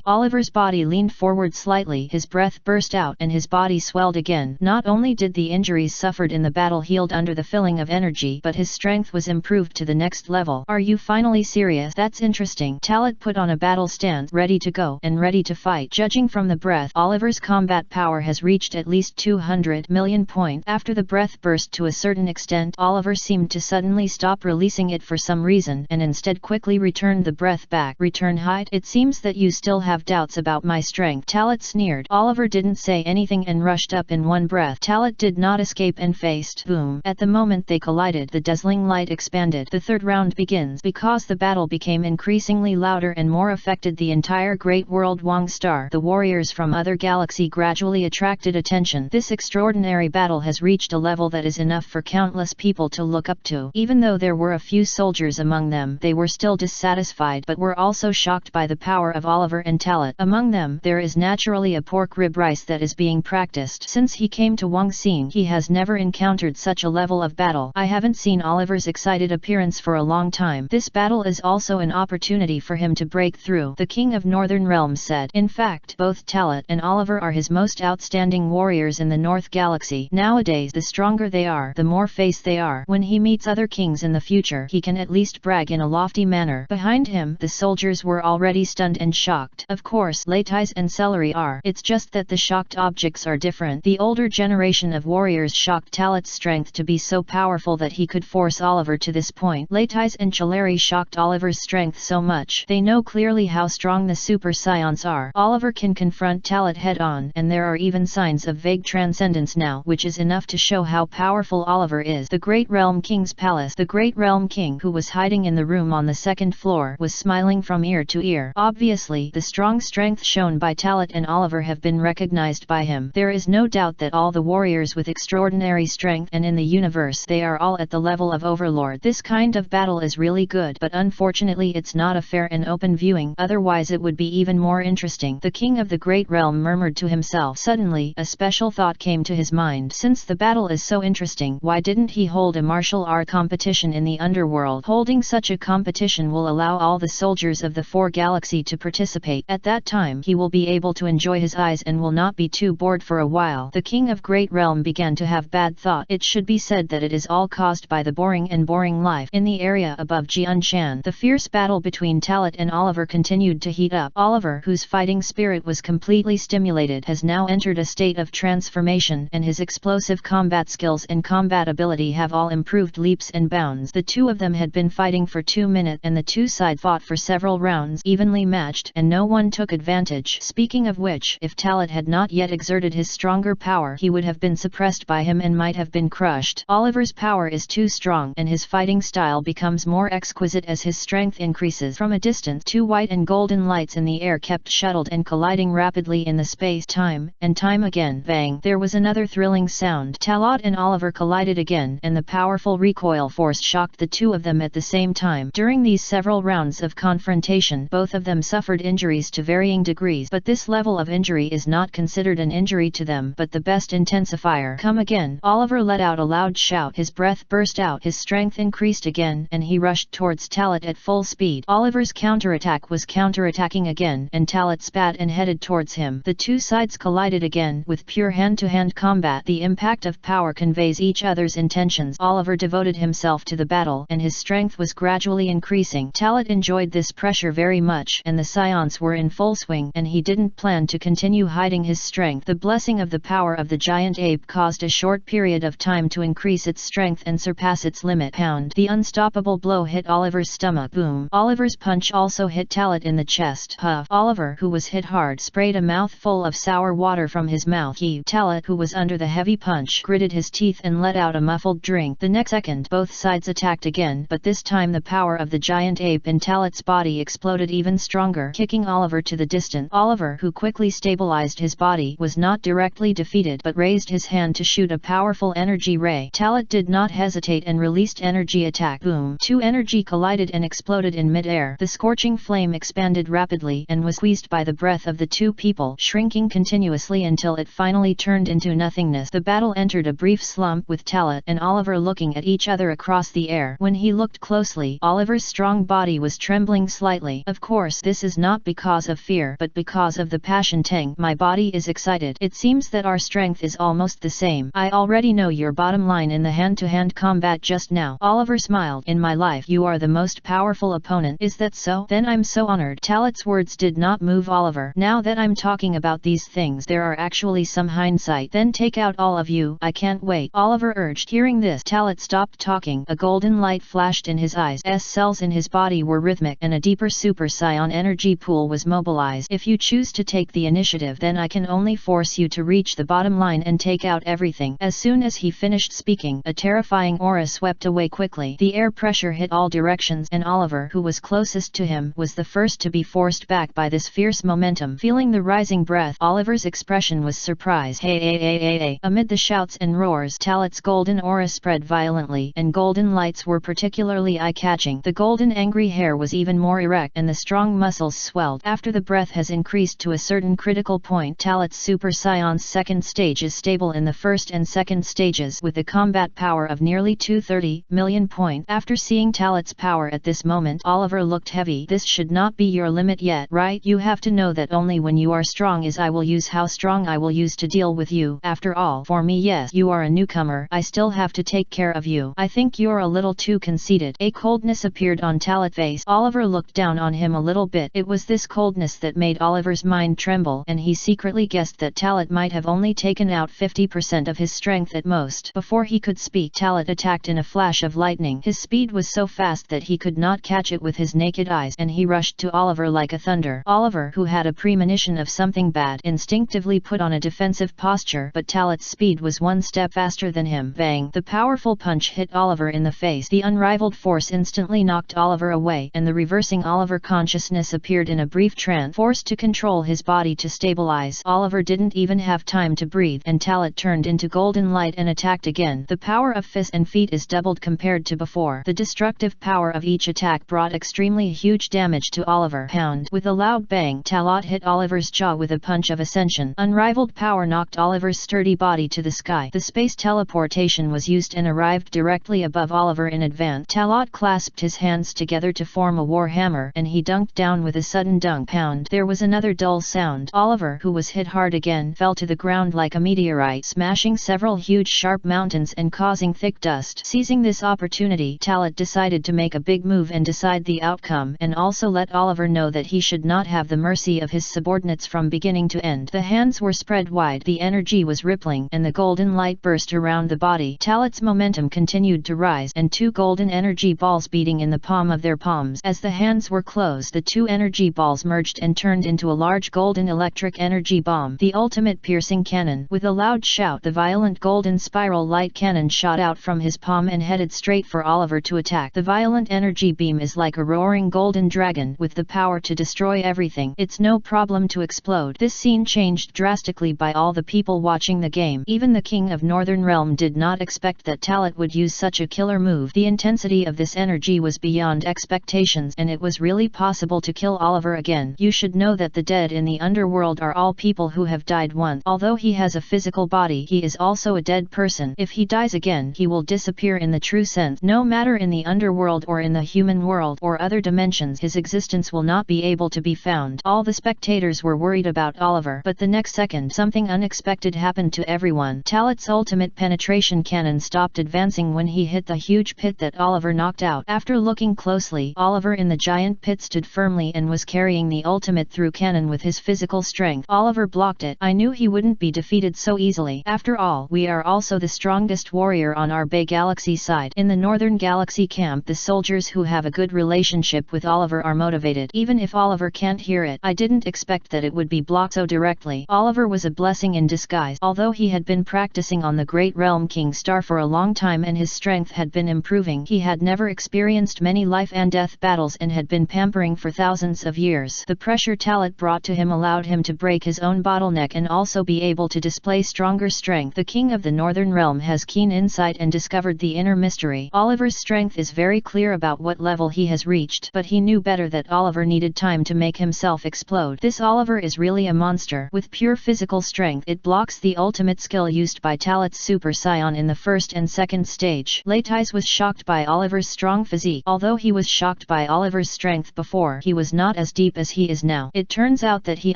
Oliver's body leaned forward slightly, his breath burst out, and his body swelled again. Not only did the injuries suffered in the battle healed under the filling of energy, but his strength was improved to the next level. Are you finally serious? That's interesting. Talat put on a battle stance, ready to go, and ready to fight. Judging from the breath, Oliver's combat power has reached at least 200 million points. After the breath burst to a certain extent, Oliver seemed to suddenly stop releasing it for some reason, and instead quickly returned the breath back. Return height? It seems that you still have doubts about my strength. Talat sneered. Oliver didn't say anything and rushed up in one breath. Talat did not escape and faced. Boom! At the moment they collided, the dazzling light expanded. The third round begins. Because the battle became increasingly louder and more affected the entire great world Wang Star, the warriors from other galaxy gradually attracted attention. This extraordinary battle has reached a level that is enough for countless people to look up to. Even though there were a few soldiers among them, they were still dissatisfied but were also shocked by the power of Oliver and Talat. Among them, there is naturally a pork rib rice that is being practiced. Since he came to Wangxing, he has never encountered such a level of battle. I haven't seen Oliver's excited appearance for a long time. This battle is also an opportunity for him to break through, the King of Northern Realms said. In fact, both Talat and Oliver are his most outstanding warriors in the North Galaxy. Nowadays, the stronger they are, the more face they are. When he meets other kings in the future, he can at least brag in a lofty manner. Behind him, the soldiers were already stunned and shocked. Of Of course, lettuce and celery are. It's just that the shocked objects are different. The older generation of warriors shocked Talat's strength to be so powerful that he could force Oliver to this point. Lettuce and celery shocked Oliver's strength so much. They know clearly how strong the super scions are. Oliver can confront Talat head-on, and there are even signs of vague transcendence now, which is enough to show how powerful Oliver is. The Great Realm King's palace. The Great Realm King, who was hiding in the room on the second floor, was smiling from ear to ear. Obviously, the strong strength shown by Talat and Oliver have been recognized by him. There is no doubt that all the warriors with extraordinary strength and in the universe, they are all at the level of Overlord. This kind of battle is really good, but unfortunately it's not a fair and open viewing, otherwise it would be even more interesting. The king of the Great Realm murmured to himself. Suddenly, a special thought came to his mind. Since the battle is so interesting, why didn't he hold a martial art competition in the underworld? Holding such a competition will allow all the soldiers of the 4 galaxy to participate. At that time, he will be able to enjoy his eyes and will not be too bored for a while. The king of Great Realm began to have bad thought. It should be said that it is all caused by the boring life in the area above Jianshan. The fierce battle between Talat and Oliver continued to heat up. Oliver, whose fighting spirit was completely stimulated, has now entered a state of transformation, and his explosive combat skills and combat ability have all improved leaps and bounds. The two of them had been fighting for 2 minutes, and the two sides fought for several rounds, evenly matched, and no one took advantage. Speaking of which, if Talat had not yet exerted his stronger power, he would have been suppressed by him and might have been crushed. Oliver's power is too strong, and his fighting style becomes more exquisite as his strength increases. From a distance, 2 white and golden lights in the air kept shuttled and colliding rapidly in the space-time, and time again. Bang! There was another thrilling sound. Talat and Oliver collided again, and the powerful recoil force shocked the two of them at the same time. During these several rounds of confrontation, both of them suffered injuries to varying degrees, but this level of injury is not considered an injury to them, but the best intensifier. Come again! Oliver let out a loud shout. His breath burst out, his strength increased again, and he rushed towards Talat at full speed. Oliver's counterattack was counterattacking again, and Talat spat and headed towards him. The two sides collided again, with pure hand-to-hand combat. The impact of power conveys each other's intentions. Oliver devoted himself to the battle, and his strength was gradually increasing. Talat enjoyed this pressure very much, and the scions were in full swing, and he didn't plan to continue hiding his strength. The blessing of the power of the giant ape caused a short period of time to increase its strength and surpass its limit. Pound! The unstoppable blow hit Oliver's stomach. Boom! Oliver's punch also hit Talat in the chest. Puff! Oliver, who was hit hard, sprayed a mouthful of sour water from his mouth. Talat, who was under the heavy punch, gritted his teeth and let out a muffled drink. The next second, both sides attacked again, but this time the power of the giant ape in Talat's body exploded even stronger, kicking Oliver to the distance. Oliver, who quickly stabilized his body, was not directly defeated but raised his hand to shoot a powerful energy ray. Talat did not hesitate and released energy attack. Boom! 2 energy collided and exploded in mid-air. The scorching flame expanded rapidly and was squeezed by the breath of the two people, shrinking continuously until it finally turned into nothingness. The battle entered a brief slump, with Talat and Oliver looking at each other across the air. When he looked closely, Oliver's strong body was trembling slightly. Of course, this is not because of fear, but because of the passion. Tang, my body is excited. It seems that our strength is almost the same. I already know your bottom line in the hand-to-hand combat just now. Oliver smiled. In my life, you are the most powerful opponent. Is that so? Then I'm so honored. Talat's words did not move Oliver. Now that I'm talking about these things, there are actually some hindsight. Then take out all of you. I can't wait. Oliver urged. Hearing this, Talat stopped talking. A golden light flashed in his eyes. Cells in his body were rhythmic, and a deeper super scion energy pool was mobilized. If you choose to take the initiative, then I can only force you to reach the bottom line and take out everything. As soon as he finished speaking, a terrifying aura swept away quickly. The air pressure hit all directions, and Oliver, who was closest to him, was the first to be forced back by this fierce momentum. Feeling the rising breath, Oliver's expression was surprise. Hey! Amid the shouts and roars, Talat's golden aura spread violently, and golden lights were particularly eye-catching. The golden angry hair was even more erect, and the strong muscles swelled. After the breath has increased to a certain critical point, Talat's Super Scion's second stage is stable in the first and second stages, with a combat power of nearly 230 million points. After seeing Talat's power at this moment, Oliver looked heavy. This should not be your limit yet, right? You have to know that only when you are strong is I will use how strong I will use to deal with you. After all, for me, yes, you are a newcomer. I still have to take care of you. I think you're a little too conceited. A coldness appeared on Talat's face. Oliver looked down on him a little bit. It was this cold coldness that made Oliver's mind tremble, and he secretly guessed that Talat might have only taken out 50% of his strength at most. Before he could speak, Talat attacked in a flash of lightning. His speed was so fast that he could not catch it with his naked eyes, and he rushed to Oliver like a thunder. Oliver, who had a premonition of something bad, instinctively put on a defensive posture, but Talat's speed was one step faster than him. Bang! The powerful punch hit Oliver in the face. The unrivaled force instantly knocked Oliver away, and the reversing Oliver consciousness appeared in a brief trance. Forced to control his body to stabilize, Oliver didn't even have time to breathe, and Talat turned into golden light and attacked again. The power of fists and feet is doubled compared to before. The destructive power of each attack brought extremely huge damage to Oliver. Pound! With a loud bang, Talat hit Oliver's jaw with a punch of ascension. Unrivaled power knocked Oliver's sturdy body to the sky. The space teleportation was used and arrived directly above Oliver in advance. Talat clasped his hands together to form a war hammer, and he dunked down with a sudden dunk. Pound! There was another dull sound. Oliver, who was hit hard again, fell to the ground like a meteorite, smashing several huge sharp mountains and causing thick dust. Seizing this opportunity, Talat decided to make a big move and decide the outcome, and also let Oliver know that he should not have the mercy of his subordinates from beginning to end. The hands were spread wide, the energy was rippling, and the golden light burst around the body. Talat's momentum continued to rise, and two golden energy balls beating in the palm of their palms. As the hands were closed, the two energy balls merged and turned into a large golden electric energy bomb, the ultimate piercing cannon. With a loud shout, the violent golden spiral light cannon shot out from his palm and headed straight for Oliver to attack. The violent energy beam is like a roaring golden dragon with the power to destroy everything. It's no problem to explode. This scene changed drastically by all the people watching the game. Even the King of Northern Realm did not expect that Talat would use such a killer move. The intensity of this energy was beyond expectations, and it was really possible to kill Oliver again. You should know that the dead in the underworld are all people who have died once. Although he has a physical body, he is also a dead person. If he dies again, he will disappear in the true sense. No matter in the underworld or in the human world or other dimensions, his existence will not be able to be found. All the spectators were worried about Oliver, but the next second, something unexpected happened to everyone. Talat's ultimate penetration cannon stopped advancing when he hit the huge pit that Oliver knocked out. After looking closely, Oliver in the giant pit stood firmly and was carrying the ultimate through cannon with his physical strength. Oliver blocked it. I knew he wouldn't be defeated so easily. After all, we are also the strongest warrior on our Bay Galaxy side. In the Northern Galaxy camp, the soldiers who have a good relationship with Oliver are motivated. Even if Oliver can't hear it, I didn't expect that it would be blocked so directly. Oliver was a blessing in disguise. Although he had been practicing on the Great Realm King Star for a long time and his strength had been improving, he had never experienced many life and death battles and had been pampering for thousands of years. The pressure Talat brought to him allowed him to break his own bottleneck and also be able to display stronger strength. The King of the Northern Realm has keen insight and discovered the inner mystery. Oliver's strength is very clear about what level he has reached, but he knew better that Oliver needed time to make himself explode. This Oliver is really a monster. With pure physical strength, it blocks the ultimate skill used by Talat's Super Saiyan in the first and second stage. Leitais was shocked by Oliver's strong physique. Although he was shocked by Oliver's strength before, he was not as deep as he is now. It turns out that he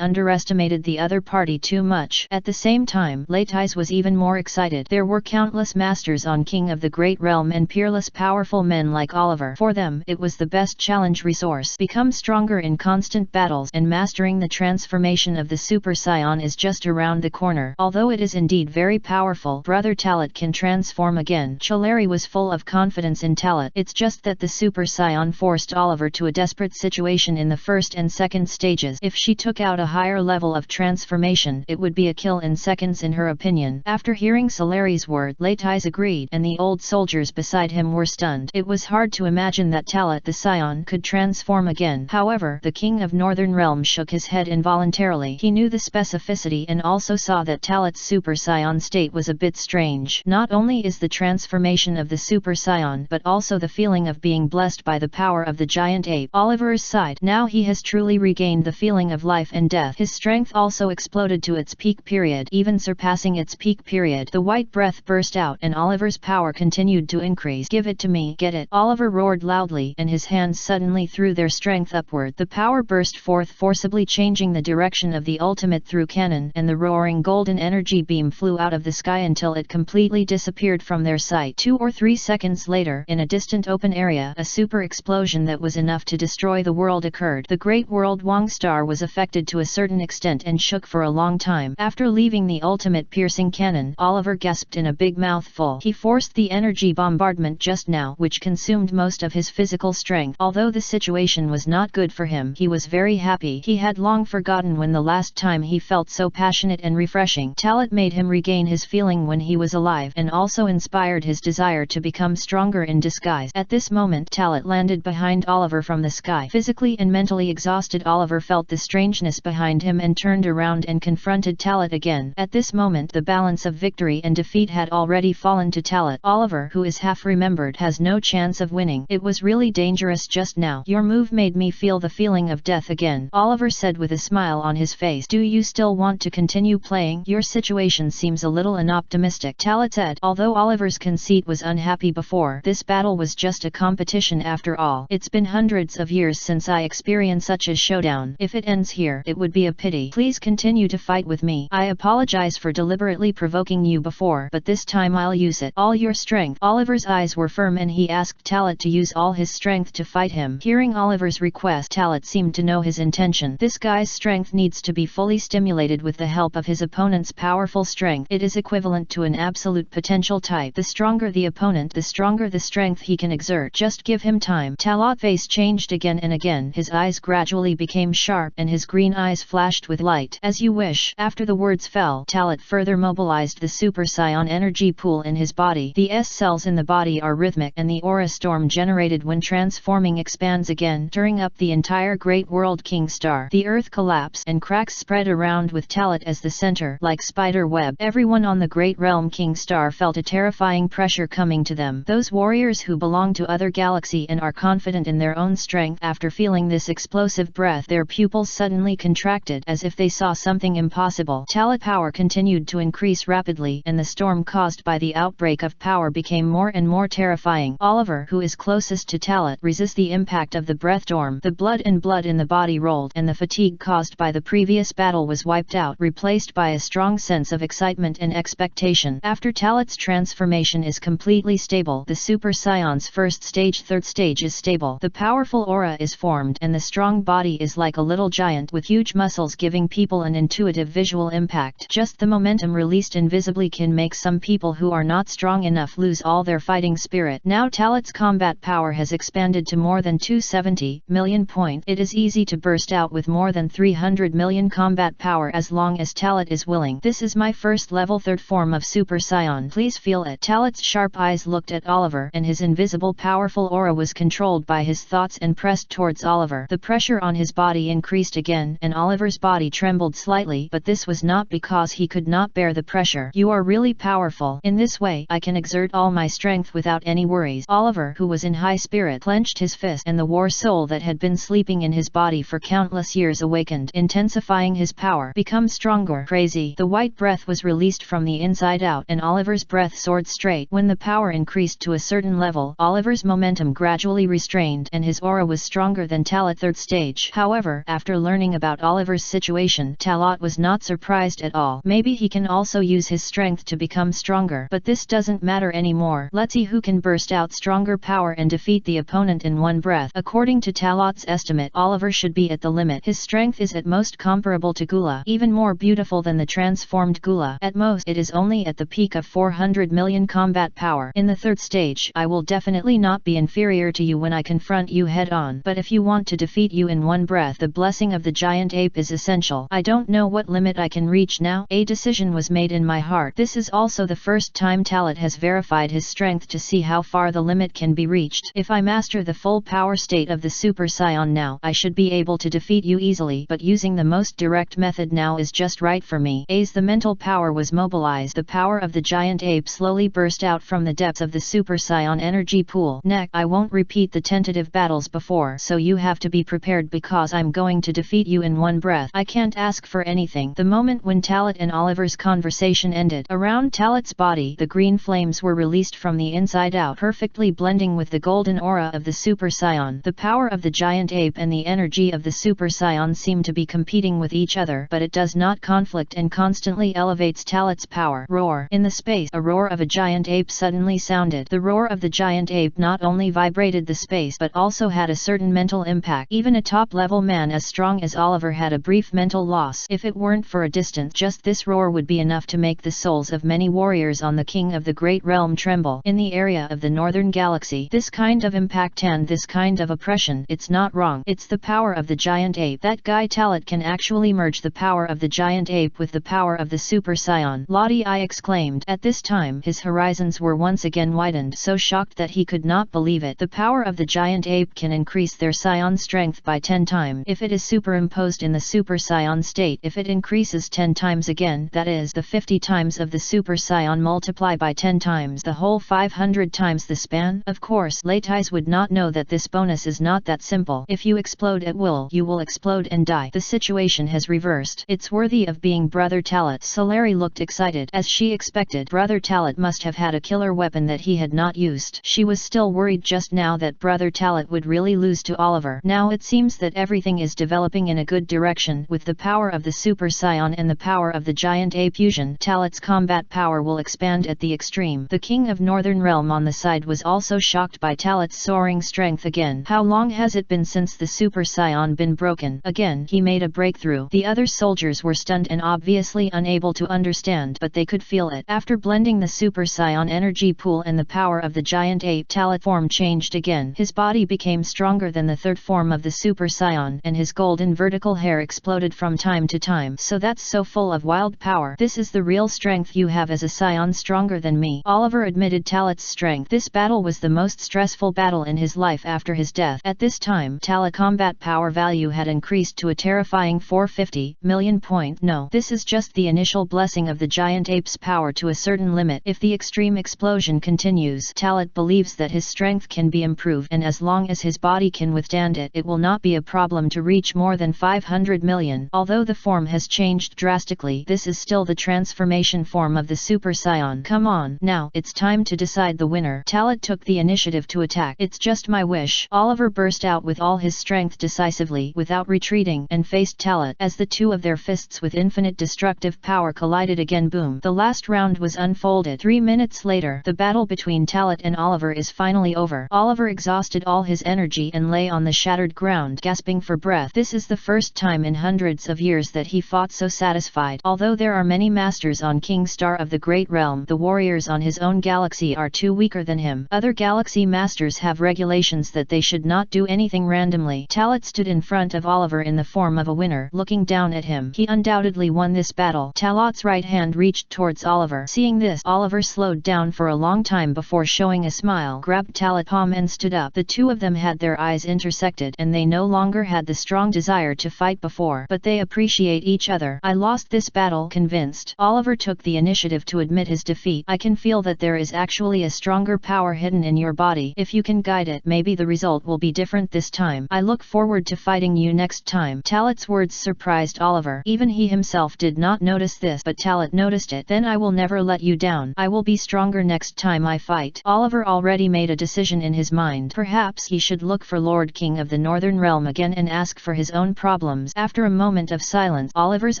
underestimated the other party too much. At the same time, Leitais was even more excited. There were countless masters on King of the Great Realm and peerless powerful men like Oliver. For them, it was the best challenge resource. Become stronger in constant battles, and mastering the transformation of the Super Saiyan is just around the corner. Although it is indeed very powerful, Brother Talat can transform again. Chilleri was full of confidence in Talat. It's just that the Super Saiyan forced Oliver to a desperate situation in the first and second stages. If she took out a higher level of transformation, it would be a kill in seconds in her opinion. After hearing Chilleri's word, Leitais agreed, and the old soldiers beside him were stunned. It was hard to imagine that Talat the Saiyan could transform again. However, the King of Northern Realm shook his head involuntarily. He knew the specificity and also saw that Talat's Super Saiyan state was a bit strange. Not only is the transformation of the Super Saiyan, but also the feeling of being blessed by the power of the giant ape. Oliver's side. Now he has truly regained the feeling of life and death. His strength also exploded to its peak period, even surpassing its peak period. The white breath burst out and Oliver's power continued to increase. Give it to me, get it. Oliver roared loudly, and his hands suddenly threw their strength upward. The power burst forth, forcibly changing the direction of the ultimate through cannon, and the roaring golden energy beam flew out of the sky until it completely disappeared from their sight. 2 or 3 seconds later, in a distant open area, a super explosion that was enough to destroy the world occurred. The Great world Wang Star was affected to a certain extent and shook for a long time. After leaving the ultimate piercing cannon, Oliver gasped in a big mouthful. He forced the energy bombardment just now, which consumed most of his physical strength. Although the situation was not good for him, he was very happy. He had long forgotten when the last time he felt so passionate and refreshing. Talent made him regain his feeling when he was alive, and also inspired his desire to become stronger in disguise. At this moment, Talent landed behind Oliver from the sky. Physically and mentally exhausted, Oliver felt the strangeness behind him and turned around and confronted Talent again. At this moment, the balance of victory and defeat had already fallen to Talent. Oliver, who is half remembered, has no chance of winning. It was really dangerous just now. Your move made me feel the feeling of death again, Oliver said with a smile on his face. Do you still want to continue playing? Your situation seems a little unoptimistic, Talent said. Although Oliver's conceit was unhappy before, this battle was just a competition after all. It's been hundreds of years since I experienced such a showdown. If it ends here, it would be a pity. Please continue to fight with me. I apologize for deliberately provoking you before, but this time I'll use it. All your strength. Oliver's eyes were firm and he asked Talent to use all his strength to fight him. Hearing Oliver's request, Talent seemed to know his intention. This guy's strength needs to be fully stimulated with the help of his opponent's powerful strength. It is equivalent to an absolute potential type. The stronger the opponent, the stronger the strength he can exert. Just give him time. Talot's face changed again and again. His eyes gradually became sharp and his green eyes flashed with light. As you wish. After the words fell, Talent further mobilized the Super Saiyan energy pool in his body. The S cells in the body are rhythmic and the aura storm generated when transforming expands again, stirring up the entire great world King Star. The earth collapsed and cracks spread around with Talent as the center, like spider web. Everyone on the great realm King Star felt a terrifying pressure coming to them. Those warriors who belong to other galaxy and are confident in their own strength, after feeling this explosive breath, their pupils suddenly contracted as if they saw something impossible. Talent power continued to increase rapidly and the storm caused by the outbreak of power became more and more terrifying. Oliver, who is closest to Talent, resists the impact of the breath storm. The blood in the body rolled and the fatigue caused by the previous battle was wiped out, replaced by a strong sense of excitement and expectation. After Talent's transformation is completely stable, the Super Saiyan's first stage, third stage is stable. The powerful aura is formed and the strong body is like a little giant with huge muscles, giving people an intuitive visual impact. Just the momentum released invisibly can make some people who are not strong enough lose all their fighting spirit. Now Talent's combat power has expanded to more than 270 million points. It is easy to burst out with more than 300 million combat power as long as Talent is willing. This is my first level third form of Super Saiyan. Please feel it. Talent's sharp eyes looked at Oliver and his invisible powerful aura was controlled by his thoughts and pressed towards Oliver. The pressure on his body increased again and Oliver's body trembled slightly, but this was not because he could not bear the pressure. You are really powerful. In this way, I can exert all my strength without any worries. Oliver, who was in high spirit, clenched his fist and the war soul that had been sleeping in his body for countless years awakened, intensifying his power. Become stronger. Crazy. The white breath was released from the inside out and Oliver's breath soared straight. When the power increased to a certain level, Oliver's momentum gradually restrained and his aura was stronger than Talent third stage. However, after learning about Oliver's situation, Talent was not surprised at all. Maybe he can also use his strength to become stronger, but this doesn't matter anymore. Let's see who can burst out stronger power and defeat the opponent in one breath. According to Talot's estimate, Oliver should be at the limit. His strength is at most comparable to Gula, even more beautiful than the transformed Gula. At most, it is only at the peak of 400 million combat power. In the third stage, I will definitely not be inferior to you when I confront you head on, but if you want to defeat you in one breath, the blessing of the giant ape is essential. I don't know what limit I can reach now. A decision was made in my heart. This is also the first time Talent has verified his strength to see how far the limit can be reached. If I master the full power state of the Super Saiyan now, I should be able to defeat you easily, but using the most direct method now is just right for me. As the mental power was mobilized, the power of the giant ape slowly burst out from the depths of the Super Saiyan energy pool. Next, I won't repeat the tentative battles before, so you have to be prepared because I'm going to defeat you in one breath. I can't ask for anything. The moment when Talent and Oliver's conversation ended, around Talent's body, the green flames were released from the inside out, perfectly blending with the golden aura of the Super Saiyan. The power of the giant ape and the energy of the Super Saiyan seem to be competing with each other, but it does not conflict and constantly elevates Talent's power. Roar. In the space, a roar of a giant ape suddenly sounded. The roar of the giant ape not only vibrated the space but also had a certain mental impact. Even atop top-level man as strong as Oliver had a brief mental loss. If it weren't for a distance, just this roar would be enough to make the souls of many warriors on the king of the great realm tremble. In the area of the northern galaxy, this kind of impact and this kind of oppression, it's not wrong. It's the power of the giant ape. That guy Talat can actually merge the power of the giant ape with the power of the Super Saiyan. Lottie I exclaimed. At this time his horizons were once again widened, so shocked that he could not believe it. The power of the giant ape can increase their Saiyan strength by 10 times if it is superimposed in the Super Saiyan state. If it increases 10 times again, that is the 50 times of the Super Saiyan multiply by 10 times the whole 500 times the span. Of course, Latais would not know that this bonus is not that simple. If you explode at will, you will explode and die. The situation has reversed. It's worthy of being Brother Talat. Solari looked excited. As she expected, Brother Talat must have had a killer weapon that he had not used. She was still worried just now that Brother Talat would really lose to Oliver. Now it seems that everything is developing in a good direction. With the power of the Super Saiyan and the power of the giant ape fusion, Talat's combat power will expand at the extreme. The king of Northern Realm on the side was also shocked by Talat's soaring strength again. How long has it been since the Super Saiyan been broken? Again he made a breakthrough. The other soldiers were stunned and obviously unable to understand, but they could feel it. After blending the Super Saiyan energy pool and the power of the giant ape, Talat form changed again. His body became stronger than the third form of the Super Saiyan, and his golden vertical hair exploded from time to time. So that's so full of wild power. This is the real strength you have as a Saiyan, stronger than me. Oliver admitted Talat's strength. This battle was the most stressful battle in his life after his death. At this time, Talat combat power value had increased to a terrifying 450 million. No, this is just the initial blessing of the giant ape's power to a certain limit. If the extreme explosion continues, Talat believes that his strength can be improved, and as long as his body can withstand it, it will not be a problem to reach more than 500 million. Although the form has changed drastically, this is still the transformation form of the Super Saiyan. Come on, now, it's time to decide the winner. Talat took the initiative to attack. It's just my wish. Oliver burst out with all his strength decisively, without retreating, and faced Talat. As the two of their fists with infinite destructive power collided again, boom. The last round was unfolded. 3 minutes later, the battle between Talat and Oliver is finally over. Oliver exhausted all his energy and lay on the shattered ground, gasping for breath. This is the first time in hundreds of years that he fought so satisfied. Although there are many masters on King Star of the Great Realm, the warriors on his own galaxy are too weaker than him. Other galaxy masters have regulations that they should not do anything randomly. Talat stood in front of Oliver in the form of a winner, looking down at him. He undoubtedly won this battle. Talat's right hand reached towards Oliver. Seeing this, Oliver slowed down for a long time before showing a smile, grabbed Talat's palm and stood up. The two of them had their eyes intersected, and they no longer had the strong desire to fight before, but they appreciate each other. I lost this battle, convinced. Oliver took the initiative to admit his defeat. I can feel that there is actually a stronger power hidden in your body. If you can guide it, maybe the result will be different this time. I look forward to fighting you next time. Talat's words surprised Oliver. Even he himself did not notice this, but Talat noticed it. Then I will never let you down. I will be stronger next time I fight. Oliver already made a decision in his mind. Perhaps he should look for Lord King of the Northern Realm again and ask for his own problems. After a moment of silence, Oliver's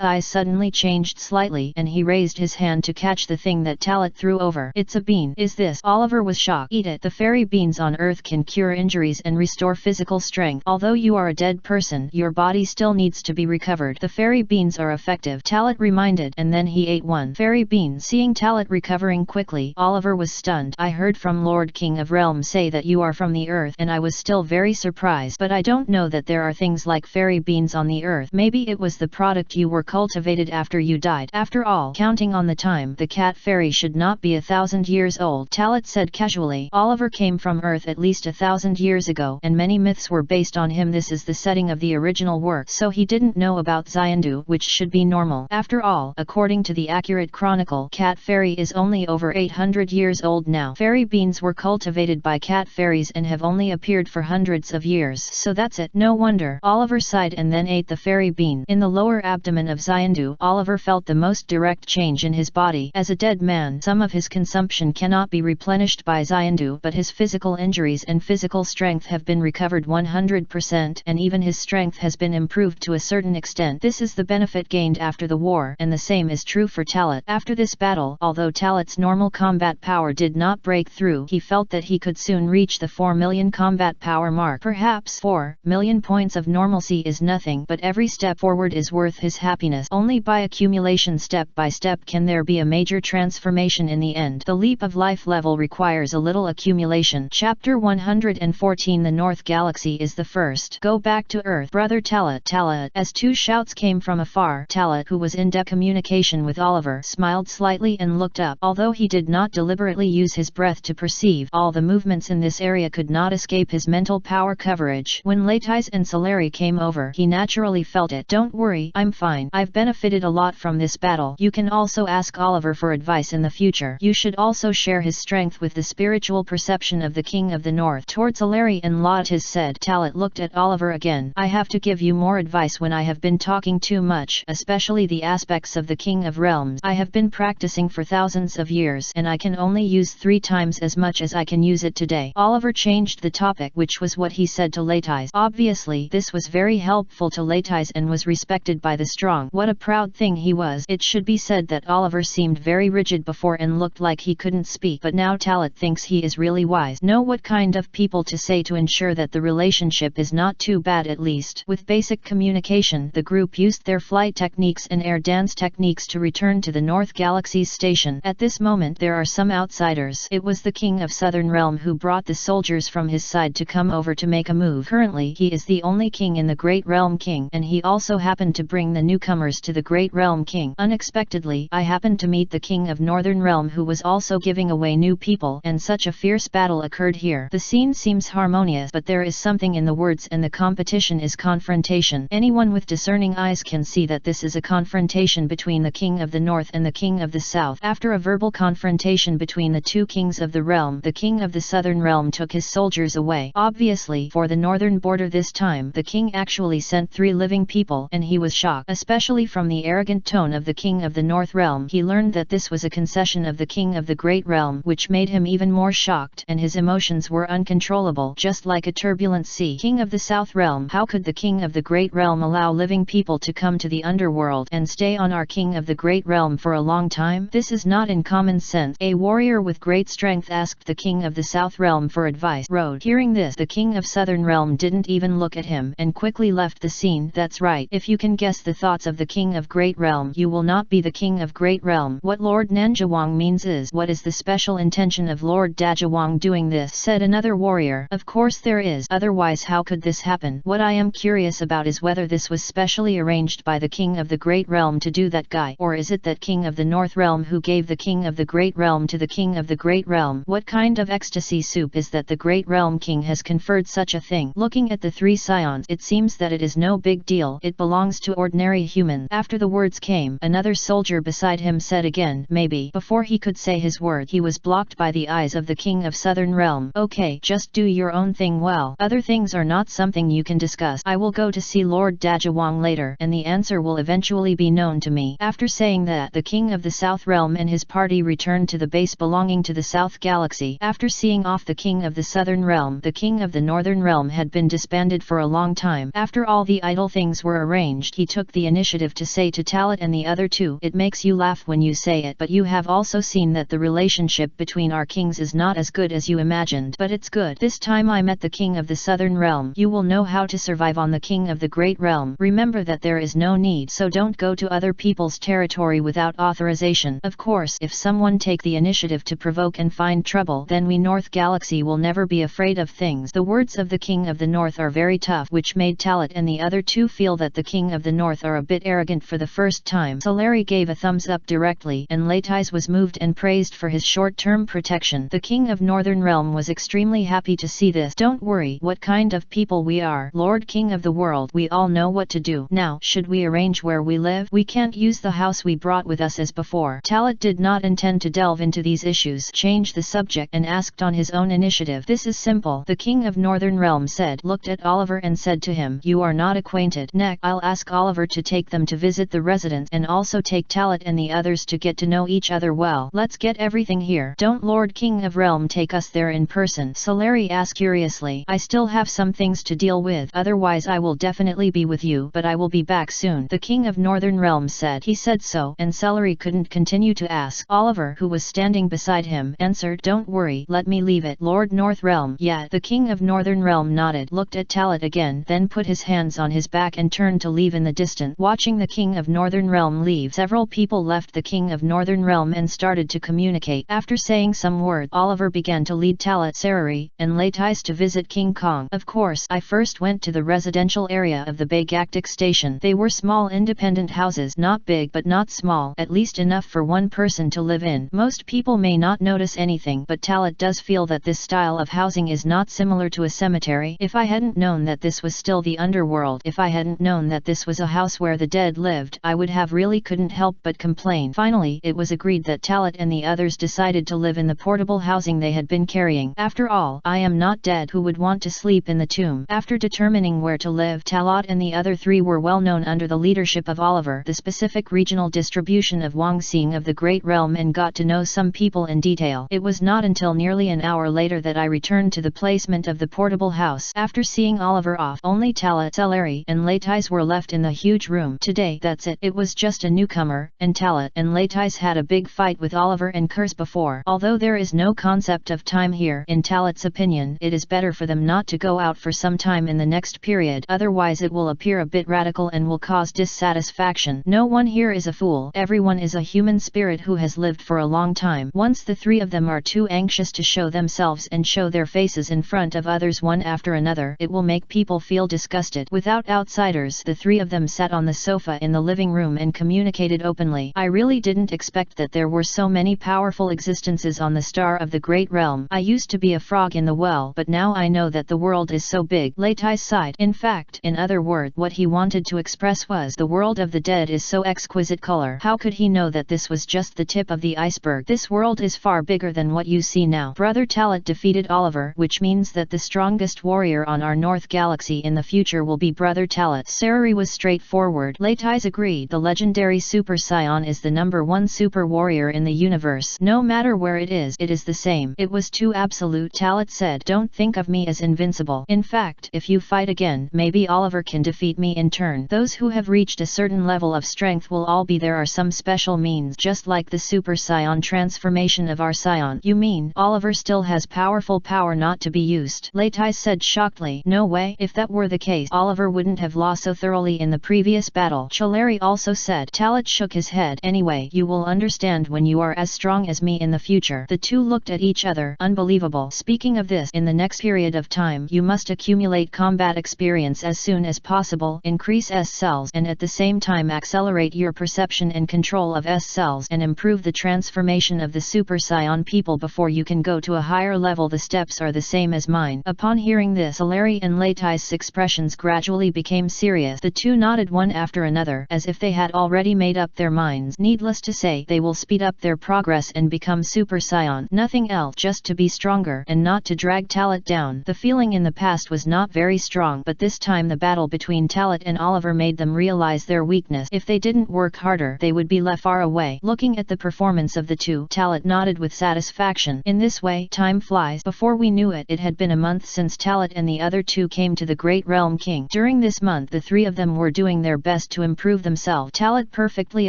eyes suddenly changed slightly, and he raised his hand to catch the thing that Talat threw over. It's a bean. Is this? Oliver was shocked. Eat it. The fairy beans on Earth can cure injuries and restore physical strength. Although you are a dead person, your body still needs to be recovered. The fairy beans are effective, Talat reminded, and then he ate one fairy bean. Seeing Talat recovering quickly, Oliver was stunned. I heard from Lord King of Realm say that you are from the Earth, and I was still very surprised, but I don't know that there are things like fairy beans on the Earth. Maybe it was the product you were cultivated after you died. After all, counting on the time, the cat fairy should not be 1,000 years old, Talat said casually. Oliver came from Earth at least 1,000 years ago, and many myths were based on him. This is the setting of the original work, so he didn't know about Xiandu, which should be normal. After all, according to the accurate chronicle, cat fairy is only over 800 years old now. Fairy beans were cultivated by cat fairies and have only appeared for hundreds of years, so that's it. No wonder. Oliver sighed and then ate the fairy bean. In the lower abdomen of Xiandu, Oliver felt the most direct change in his body. As a dead man, some of his consumption cannot be replenished by Xiandu, but his physical injuries and physical strength have been recovered 100%, and even his strength has been improved to a certain extent. This is the benefit gained after the war, and the same is true for Talat. After this battle, although Talat's normal combat power did not break through, he felt that he could soon reach the 4 million combat power mark. Perhaps 4 million million points of normalcy is nothing, but every step forward is worth his happiness. Only by accumulation step by step can there be a major transformation in the end. The leap of life level requires a little accumulation. Chapter 114. The North Galaxy is the first. Go back to Earth, brother Talat. Talat. As two shouts came from afar, Talat, who was in communication with Oliver, smiled slightly and looked up. Although he did not deliberately use his breath to perceive all the movements in this area, could not escape his mental power coverage. When Latais and Solari came over, he naturally felt it. Don't worry, I'm fine. I've benefited a lot from this battle. You can also ask Oliver for advice in the future. You should also share his strength with the spiritual perception of the King of the North. Towards Solari and Latais said. Talat looked at Oliver again. I have to give you more advice when I have been talking too much, especially the aspects of the King of Realms. I have been practicing for thousands of years, and I can only use 3 times as much as I can use it today. Oliver changed the topic, which was what he said to Latais. Obviously, this was very helpful to Latais and was respected by the strong. What a proud thing he was. It should be said that Oliver seemed very rigid before and looked like he couldn't speak, but now Talat thinks he is really wise. Know what kind of people to say to ensure that the relationship is not too bad. At least with basic communication, the group used their flight techniques and air dance techniques to return to the North Galaxy's station. At this moment there are some outsiders. It was the King of Southern Realm who brought the soldiers from his side to come over to make a move. Currently he is the only king in the Great Realm King, and he also happened to bring the newcomers to the Great Realm King. Unexpectedly, I happened to meet the King of Northern Realm, who was also giving away new people, and such a fierce battle occurred here. The scene seems harmonious, but there is something in the words, and the competition is confrontation. Anyone with discerning eyes can see that this is a confrontation between the King of the North and the King of the South. After a verbal confrontation between the two kings of the realm, the King of the Southern Realm took his soldiers away. Obviously, for the northern border this time, the king actually sent 3 living people, and he was shocked, especially from the arrogant tone of the King of the North Realm. He learned that this was a concession of the King of the Great Realm, which made him even more shocked, and his emotions were uncontrollable, just like a turbulent sea. King of the South Realm, how could the King of the Great Realm allow living people to come to the underworld and stay on our King of the Great Realm for a long time? This is not in common sense. A warrior with great strength asked the King of the South Realm for advice. Road. Hearing this, the King of Southern Realm didn't even look at him, and quickly left the scene. That's right. If you can guess the thoughts of the King of Great Realm, you will not be the King of Great Realm. What Lord Nanjawang means is, what is the special intention of Lord Dajawang doing this? Said another warrior. Of course there is, otherwise how could this happen? What I am curious about is whether this was specially arranged by the King of the Great Realm to do that guy, or is it that King of the North Realm who gave the King of the Great Realm to the King of the Great Realm? What kind of ecstasy soup is that the Great Realm King has conferred such a thing? Looking at the 3 scions, it seems that it is no big deal. It belongs to ordinary humans. After the words came, another soldier beside him said again, maybe. Before he could say his word, he was blocked by the eyes of the King of Southern Realm. Okay, just do your own thing well. Other things are not something you can discuss. I will go to see Lord Dajawang later, and the answer will eventually be known to me. After saying that, the King of the South Realm and his party returned to the base belonging to the South Galaxy. After seeing off the King of the Southern Realm, the King of the Northern Realm had been disbanded for a long time. After all the idle things were arranged, he took the initiative to say to Talat and the other 2, it makes you laugh when you say it, but you have also seen that the relationship between our kings is not as good as you imagined. But it's good. This time I met the King of the Southern Realm. You will know how to survive on the King of the Great Realm. Remember that there is no need, so don't go to other people's territory without authorization. Of course, if someone take the initiative to provoke and find trouble, then we North Galaxy will never be afraid of things. The words of the King of the North are very tough, which made Talat and the other 2 feel that the King of the North are a bit arrogant for the first time. Solari gave a thumbs up directly, and Latais was moved and praised for his short-term protection. The King of Northern Realm was extremely happy to see this. Don't worry what kind of people we are, Lord King of the world. We all know what to do. Now, should we arrange where we live? We can't use the house we brought with us as before. Talat did not intend to delve into these issues, changed the subject and asked on his own initiative. This is simple, the King of Northern Realm said, looked at Oliver and said to him, you are not acquainted. Next, I'll ask Oliver to take them to visit the residence, and also take Talat and the others to get to know each other well. Let's get everything here. Don't Lord King of Realm take us there in person? Solari asked curiously. I still have some things to deal with, otherwise I will definitely be with you, but I will be back soon, the King of Northern Realm said. He said so, and Solari couldn't continue to ask. Oliver, who was standing beside him, answered, don't worry, let me leave it. Lord North Realm. Yeah, the King of Northern Realm nodded, looked at Talat Talat again, then put his hands on his back and turned to leave in the distance. Watching the King of Northern Realm leave, several people left the King of Northern Realm and started to communicate. After saying some words, Oliver began to lead Talat, Sarari, and Latais to visit King Kong. Of course, I first went to the residential area of the Bagactic station. They were small independent houses, not big but not small, at least enough for one person to live in. Most people may not notice anything, but Talat does feel that this style of housing is not similar to a cemetery. If I hadn't known that this was still the underworld, if I hadn't known that this was a house where the dead lived, I would have really couldn't help but complain. Finally, it was agreed that Talat and the others decided to live in the portable housing they had been carrying. After all, I am not dead. Who would want to sleep in the tomb? After determining where to live, Talat and the other three were well known under the leadership of Oliver, the specific regional distribution of Wangxing of the Great Realm, and got to know some people in detail. It was not until nearly an hour later that I returned to the placement of the portable house. After seeing Oliver off, only Talat, Sarari, and Latais were left in the huge room. Today, that's it. It was just a newcomer, and Talat and Latais had a big fight with Oliver and Curse before. Although there is no concept of time here, in Talat's opinion, it is better for them not to go out for some time in the next period, otherwise it will appear a bit radical and will cause dissatisfaction. No one here is a fool. Everyone is a human spirit who has lived for a long time. Once the three of them are too anxious to show themselves and show their faces in front of others one after another, it will make people feel disgusted. Without outsiders, the three of them sat on the sofa in the living room and communicated openly. I really didn't expect that there were so many powerful existences on the star of the Great Realm. I used to be a frog in the well, but now I know that the world is so big. Latais sighed. In fact, in other words, what he wanted to express was, the world of the dead is so exquisite color. How could he know that this was just the tip of the iceberg? This world is far bigger than what you see now. Brother Talat defeated Oliver, which means that the strongest warrior on our North Galaxy in the future will be Brother Talat. Sarari was straightforward. Latais agreed. The legendary Super Saiyan is the #1 super warrior in the universe. No matter where it is the same. It was too absolute. Talat said, don't think of me as invincible. In fact, if you fight again, maybe Oliver can defeat me in turn. Those who have reached a certain level of strength will all be. There are some special means, just like the Super Saiyan transformation of our Saiyan. You mean, Oliver still has powerful power not to be used? Latais said shockedly. No way. If that were the case, Oliver wouldn't have lost so thoroughly in the previous battle. Cholari also said. Talat shook his head. Anyway, you will understand when you are as strong as me in the future. The two looked at each other. Unbelievable. Speaking of this, in the next period of time, you must accumulate combat experience as soon as possible, increase S cells, and at the same time accelerate your perception and control of S cells, and improve the transformation of the Super Saiyan people before you can go to a higher level. The steps are the same as mine. Upon hearing this, Cholari and Latais' expressions gradually became serious. The two nodded one after another, as if they had already made up their minds. Needless to say, they will speed up their progress and become Super Saiyan. Nothing else, just to be stronger and not to drag Talat down. The feeling in the past was not very strong, but this time the battle between Talat and Oliver made them realize their weakness. If they didn't work harder, they would be left far away. Looking at the performance of the two, Talat nodded with satisfaction. In this way, time flies. Before we knew it, it had been a month since Talat and the other two came to the Great Realm King. During this month, the three of them were doing their best to improve themselves. Talat perfectly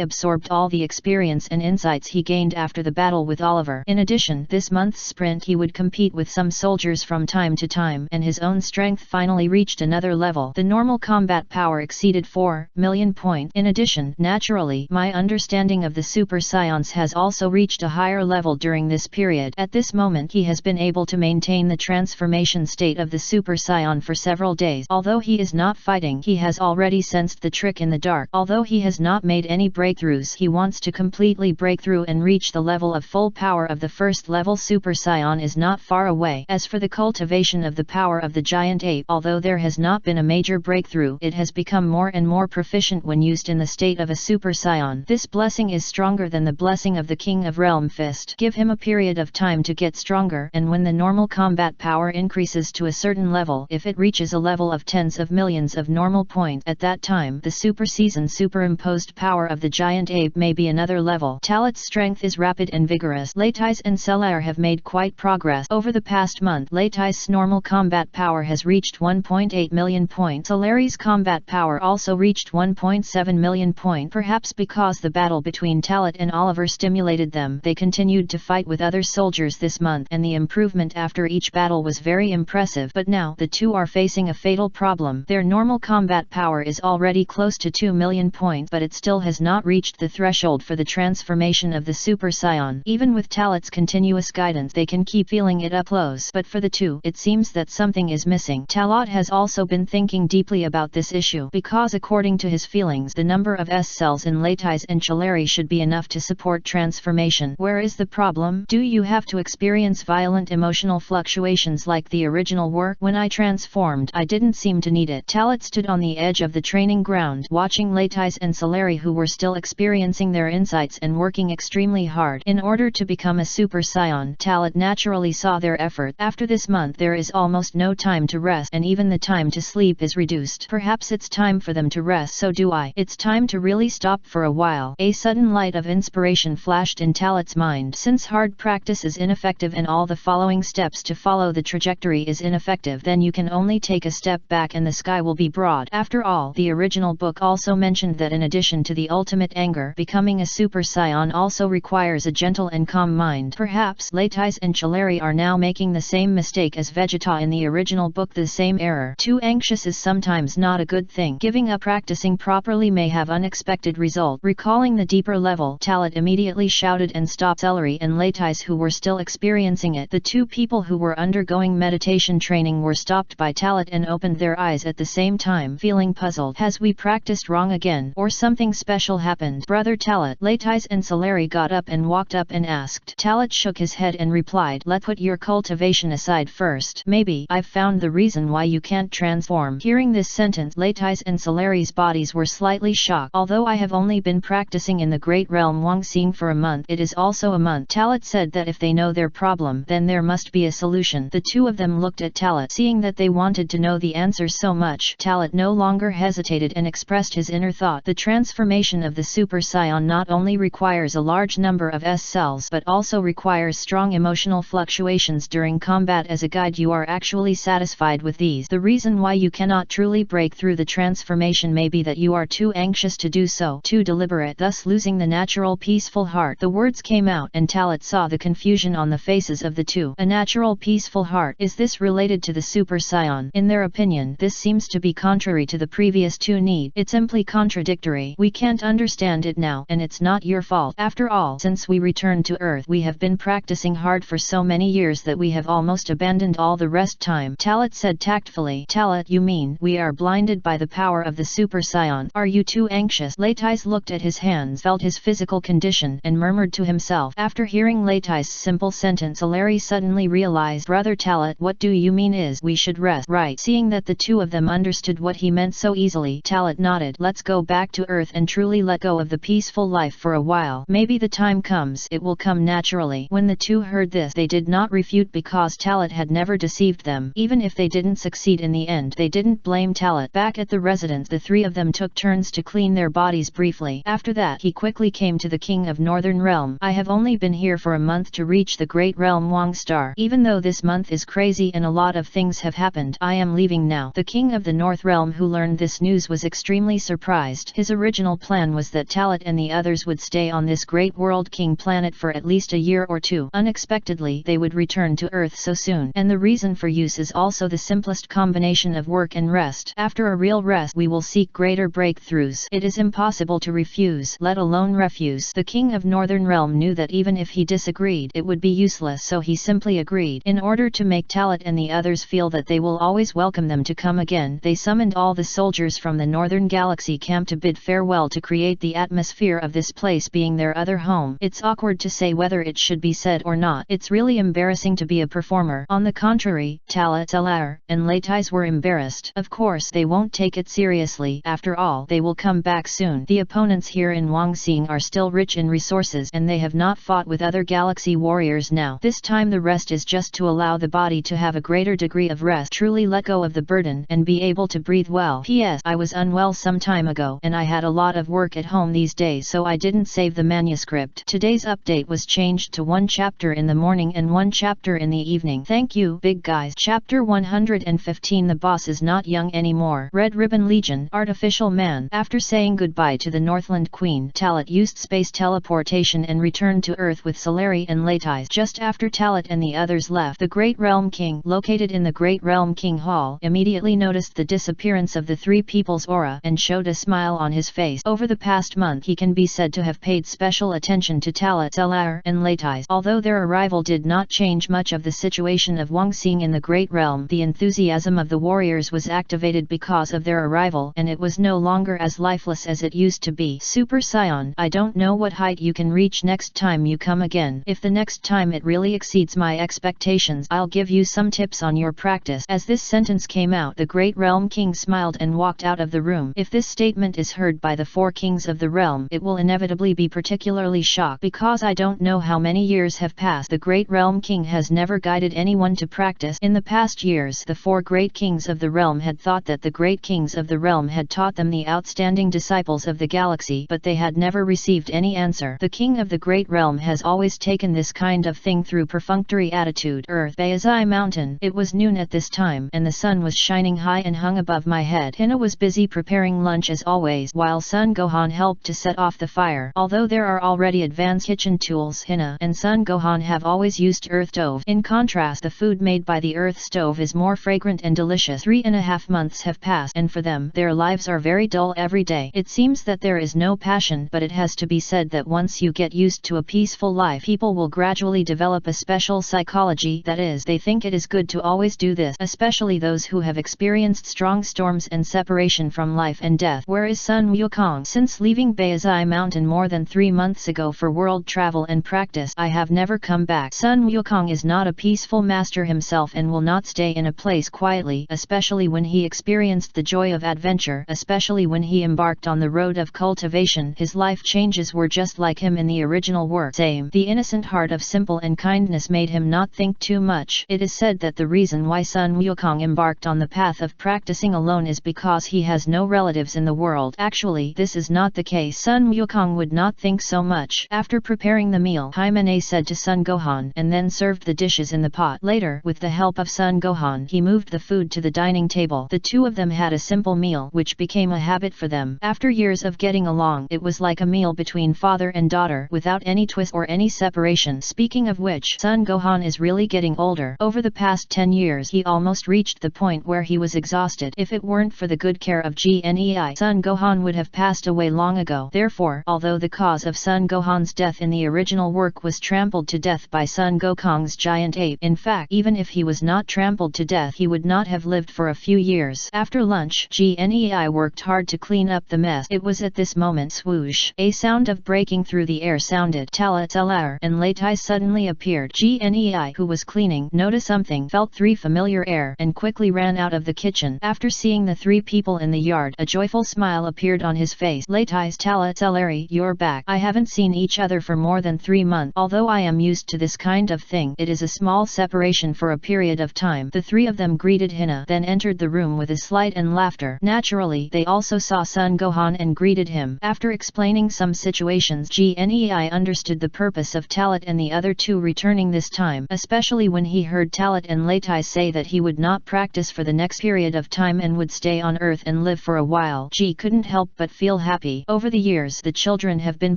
absorbed all the experience and insights he gained after the battle with Oliver. In addition, this month's sprint he would compete with some soldiers from time to time, and his own strength finally reached another level. The normal combat power exceeded 4 million points. In addition, naturally, my understanding of the Super Saiyans has also reached a higher level during this period. At this moment he has been able to maintain the transformation state of the Super Saiyan for several days. Although he is not fighting, he has already sensed the trick in the dark. Although he has not made any breakthroughs, he wants to completely break through and reach the level of full power of the first level. Super Saiyan is not far away. As for the cultivation of the power of the giant ape, although there has not been a major breakthrough, it has become more and more proficient when used in the state of a Super Saiyan. This blessing is stronger than the blessing of the King of Realm Fist. Give him a period of time to get stronger, and when the normal combat power increases to a certain level, if it reaches a level of tens of millions of normal points, at that time the superimposed power of the giant ape may be another level. Talat's strength is rapid and vigorous. Latais and Celaire have made quite progress. Over the past month, Latais' normal combat power has reached 1.8 million points. Celaire's combat power also reached 1.7 million points. Perhaps because the battle between Talat and Oliver stimulated them, they continued to fight with other soldiers this month, and the improvement after each battle was very impressive. But now, the two are are facing a fatal problem. Their normal combat power is already close to 2 million points, but it still has not reached the threshold for the transformation of the Super Saiyan. Even with Talat's continuous guidance, they can keep feeling it up close. But for the two, it seems that something is missing. Talat has also been thinking deeply about this issue, because according to his feelings, the number of S cells in Latize and Chilleri should be enough to support transformation. Where is the problem? Do you have to experience violent emotional fluctuations like the original work? When I transformed, I didn't seem to need it. Talat stood on the edge of the training ground, watching Latize and Chilleri, who were still experiencing their insights and working extremely hard in order to become a Super Saiyan. Talat naturally saw their effort. After this month, there is almost no time to rest, and even the time to sleep is reduced. Perhaps it's time for them to rest, so do I. It's time to really stop for a while. A sudden light of inspiration flashed in Talat's mind. Since hard practice is ineffective and all the following steps to follow the trajectory is ineffective, then you can only take a step back and the sky will be broad. After all, the original book also mentioned that in addition to the ultimate anger, becoming a Super Saiyan also requires a gentle and calm mind. Perhaps Latize and Chilleri are now making the same mistake as Vegeta in the original book, the same error. Too anxious is sometimes not a good thing. Giving up practicing properly may have unexpected result. Recalling the deeper level, Talat immediately shouted and stopped Chilleri and Latize, who were still experiencing it. The two people who were undergoing meditation training were stopped by Talat and opened their eyes at the same time, feeling puzzled. Has we practiced wrong again, or something special happened? Brother Talat. Latize and Chilleri got up and walked up and asked. Talat shook his head and replied, let's put your cultivation aside first. Maybe I've found the reason why you can't transform. Hearing this sentence, Latize and Chilleri's bodies were slightly shocked. Although I have only been practicing in the Great Realm Wangxing for a month, it is also a month. Talat said that if they know their problem, then there must be a solution. The two of them looked at Talat, seeing that they wanted to know the answer so much. Talat no longer hesitated and expressed his inner thought. The transformation of the Super Saiyan not only requires a large number of S cells, but also requires strong emotional fluctuations during combat. As a guide, you are actually satisfied with these. The reason why you cannot truly break through the transformation may be that you are too anxious to do so, too deliberate, thus losing the natural peaceful heart. The words came out and Talat saw the confusion on the faces of the two. A natural peaceful heart. Is this related to the Super Saiyan? In their opinion, this seems to be contrary to the previous two needs. It's simply contradictory. We can't understand it now, and it's not your fault. After all, since we returned to Earth, we have been practicing hard for so many years that we have almost abandoned all the rest time. Talat said tactfully. Talat, you mean we are blinded by the power of the Super Saiyan? Are you too anxious? Latize looked at his hands, felt his physical condition, and murmured to himself. After hearing Latize's simple sentence, Chilleri suddenly realized, Brother Talat, what do you mean is we should rest? Right. Seeing that the two of them understood what he meant so easily, Talat nodded. Let's go back to Earth and truly let go of the peaceful life for a while. Maybe the time comes, it will come naturally. When the two heard this, they did not refute, because Talat had never deceived them. Even if they didn't succeed in the end, they didn't blame Talat. Back at the residence, the three of them took turns to clean their bodies briefly. After that, he quickly came to the King of Northern Realm. I have only been here for a month to reach the Great Realm Wangstar. Even though this month is crazy and a lot of things have happened, I am leaving now. The King of the North Realm, who learned this news, was extremely surprised. His original plan was that Talat and the others would stay on this great world King planet for at least a year or two. Unexpectedly, they would return to Earth so soon. And the reason for use is also the simplest combination of work and rest. After a real rest, we will seek greater breakthroughs. It is impossible to refuse, let alone refuse. The King of Northern Realm knew that even if he disagreed, it would be useless, so he simply agreed. In order to make Talat and the others feel that they will always welcome them to come again, they summoned all the soldiers from the Northern Galaxy camp to bid farewell, to create the atmosphere of this place being their other home. It's awkward to say whether it should be said or not. It's really embarrassing to be a performer. On the contrary, Talat, Chilleri, and Latize were embarrassed. Of course, they won't take it seriously. After all, they will come back soon. The opponents here in Wangxing are still rich in resources, and they have not fought with other galaxy warriors now. This time the rest is just to allow the body to have a greater degree of rest, truly let go of the burden, and be able to breathe well. P.S. I was unwell some time ago, and I had a lot of work at home these days, so I didn't save the manuscript. Today's update was changed to 1 chapter in the morning and 1 chapter in the evening. Thank you, big guys. Chapter 115. The boss is not young anymore. Red Ribbon Legion. Artificial Man. After saying goodbye to the Northland Queen, Talat used space teleportation and returned to Earth with Chilleri and Latize. Just after Talat and the others left, the Great Realm King, located in the Great Realm Realm King Hall immediately noticed the disappearance of the three people's aura and showed a smile on his face. Over the past month he can be said to have paid special attention to Talat Zelair and Latais. Although their arrival did not change much of the situation of Wangxing in the Great Realm, the enthusiasm of the warriors was activated because of their arrival, and it was no longer as lifeless as it used to be. Super Scion, I don't know what height you can reach next time you come again. If the next time it really exceeds my expectations, I'll give you some tips on your practice. As this sentence came out, the Great Realm King smiled and walked out of the room. If this statement is heard by the four kings of the realm, it will inevitably be particularly shocked, because I don't know how many years have passed. The Great Realm King has never guided anyone to practice. In the past years, the four great kings of the realm had thought that the great kings of the realm had taught them the outstanding disciples of the galaxy, but they had never received any answer. The king of the great realm has always taken this kind of thing through perfunctory attitude. Earth, Baizai Mountain. It was noon at this time, and the sun was shining high and hung above my head. Hina was busy preparing lunch as always, while Sun Gohan helped to set off the fire. Although there are already advanced kitchen tools, Hina and Sun Gohan have always used earth stove. In contrast, the food made by the earth stove is more fragrant and delicious. 3.5 months have passed, and for them, their lives are very dull every day. It seems that there is no passion, but it has to be said that once you get used to a peaceful life, people will gradually develop a special psychology, that is, they think it is good to always do this, especially those who have experienced strong storms and separation from life and death. Where is Sun Wukong? Since leaving Baizai Mountain more than 3 months ago for world travel and practice, I have never come back. Sun Wukong is not a peaceful master himself and will not stay in a place quietly, especially when he experienced the joy of adventure, especially when he embarked on the road of cultivation. His life changes were just like him in the original work. Same. The innocent heart of simple and kindness made him not think too much. It is said that the reason why Sun Wukong embarked on the path of practicing alone is because he has no relatives in the world. Actually, this is not the case. Sun Wukong would not think so much. After preparing the meal, Himene said to Sun Gohan, and then served the dishes in the pot. Later, with the help of Sun Gohan, he moved the food to the dining table. The two of them had a simple meal, which became a habit for them. After years of getting along, it was like a meal between father and daughter, without any twist or any separation. Speaking of which, Sun Gohan is really getting older. Over the past 10 years, he almost reached the point where he was exhausted. If it weren't for the good care of Gnei, Sun Gohan would have passed away long ago. Therefore, although the cause of Sun Gohan's death in the original work was trampled to death by Sun Gokong's giant ape, in fact, even if he was not trampled to death, he would not have lived for a few years. After lunch, Gnei worked hard to clean up the mess. It was at this moment, swoosh, a sound of breaking through the air sounded. Talat Zelair and Latais suddenly appeared. Gnei, who was cleaning, noticed something, felt three familiar air, and quickly ran out of the kitchen. After seeing the three people in the yard, a joyful smile appeared on his face. Latais, Talat Zelair, you're back. I haven't seen each other for more than 3 months. Although I am used to this kind of thing, it is a small separation for a period of time. The three of them greeted Hina, then entered the room with a slight and laughter. Naturally, they also saw Sun Gohan and greeted him. After explaining some situations, Gnei understood the purpose of Talat and the other two returning this time, especially when he heard Talat and Latais say that he would not practice for the next period of time and would stay on Earth and live for a while. G couldn't help but feel happy. Over the years, the children have been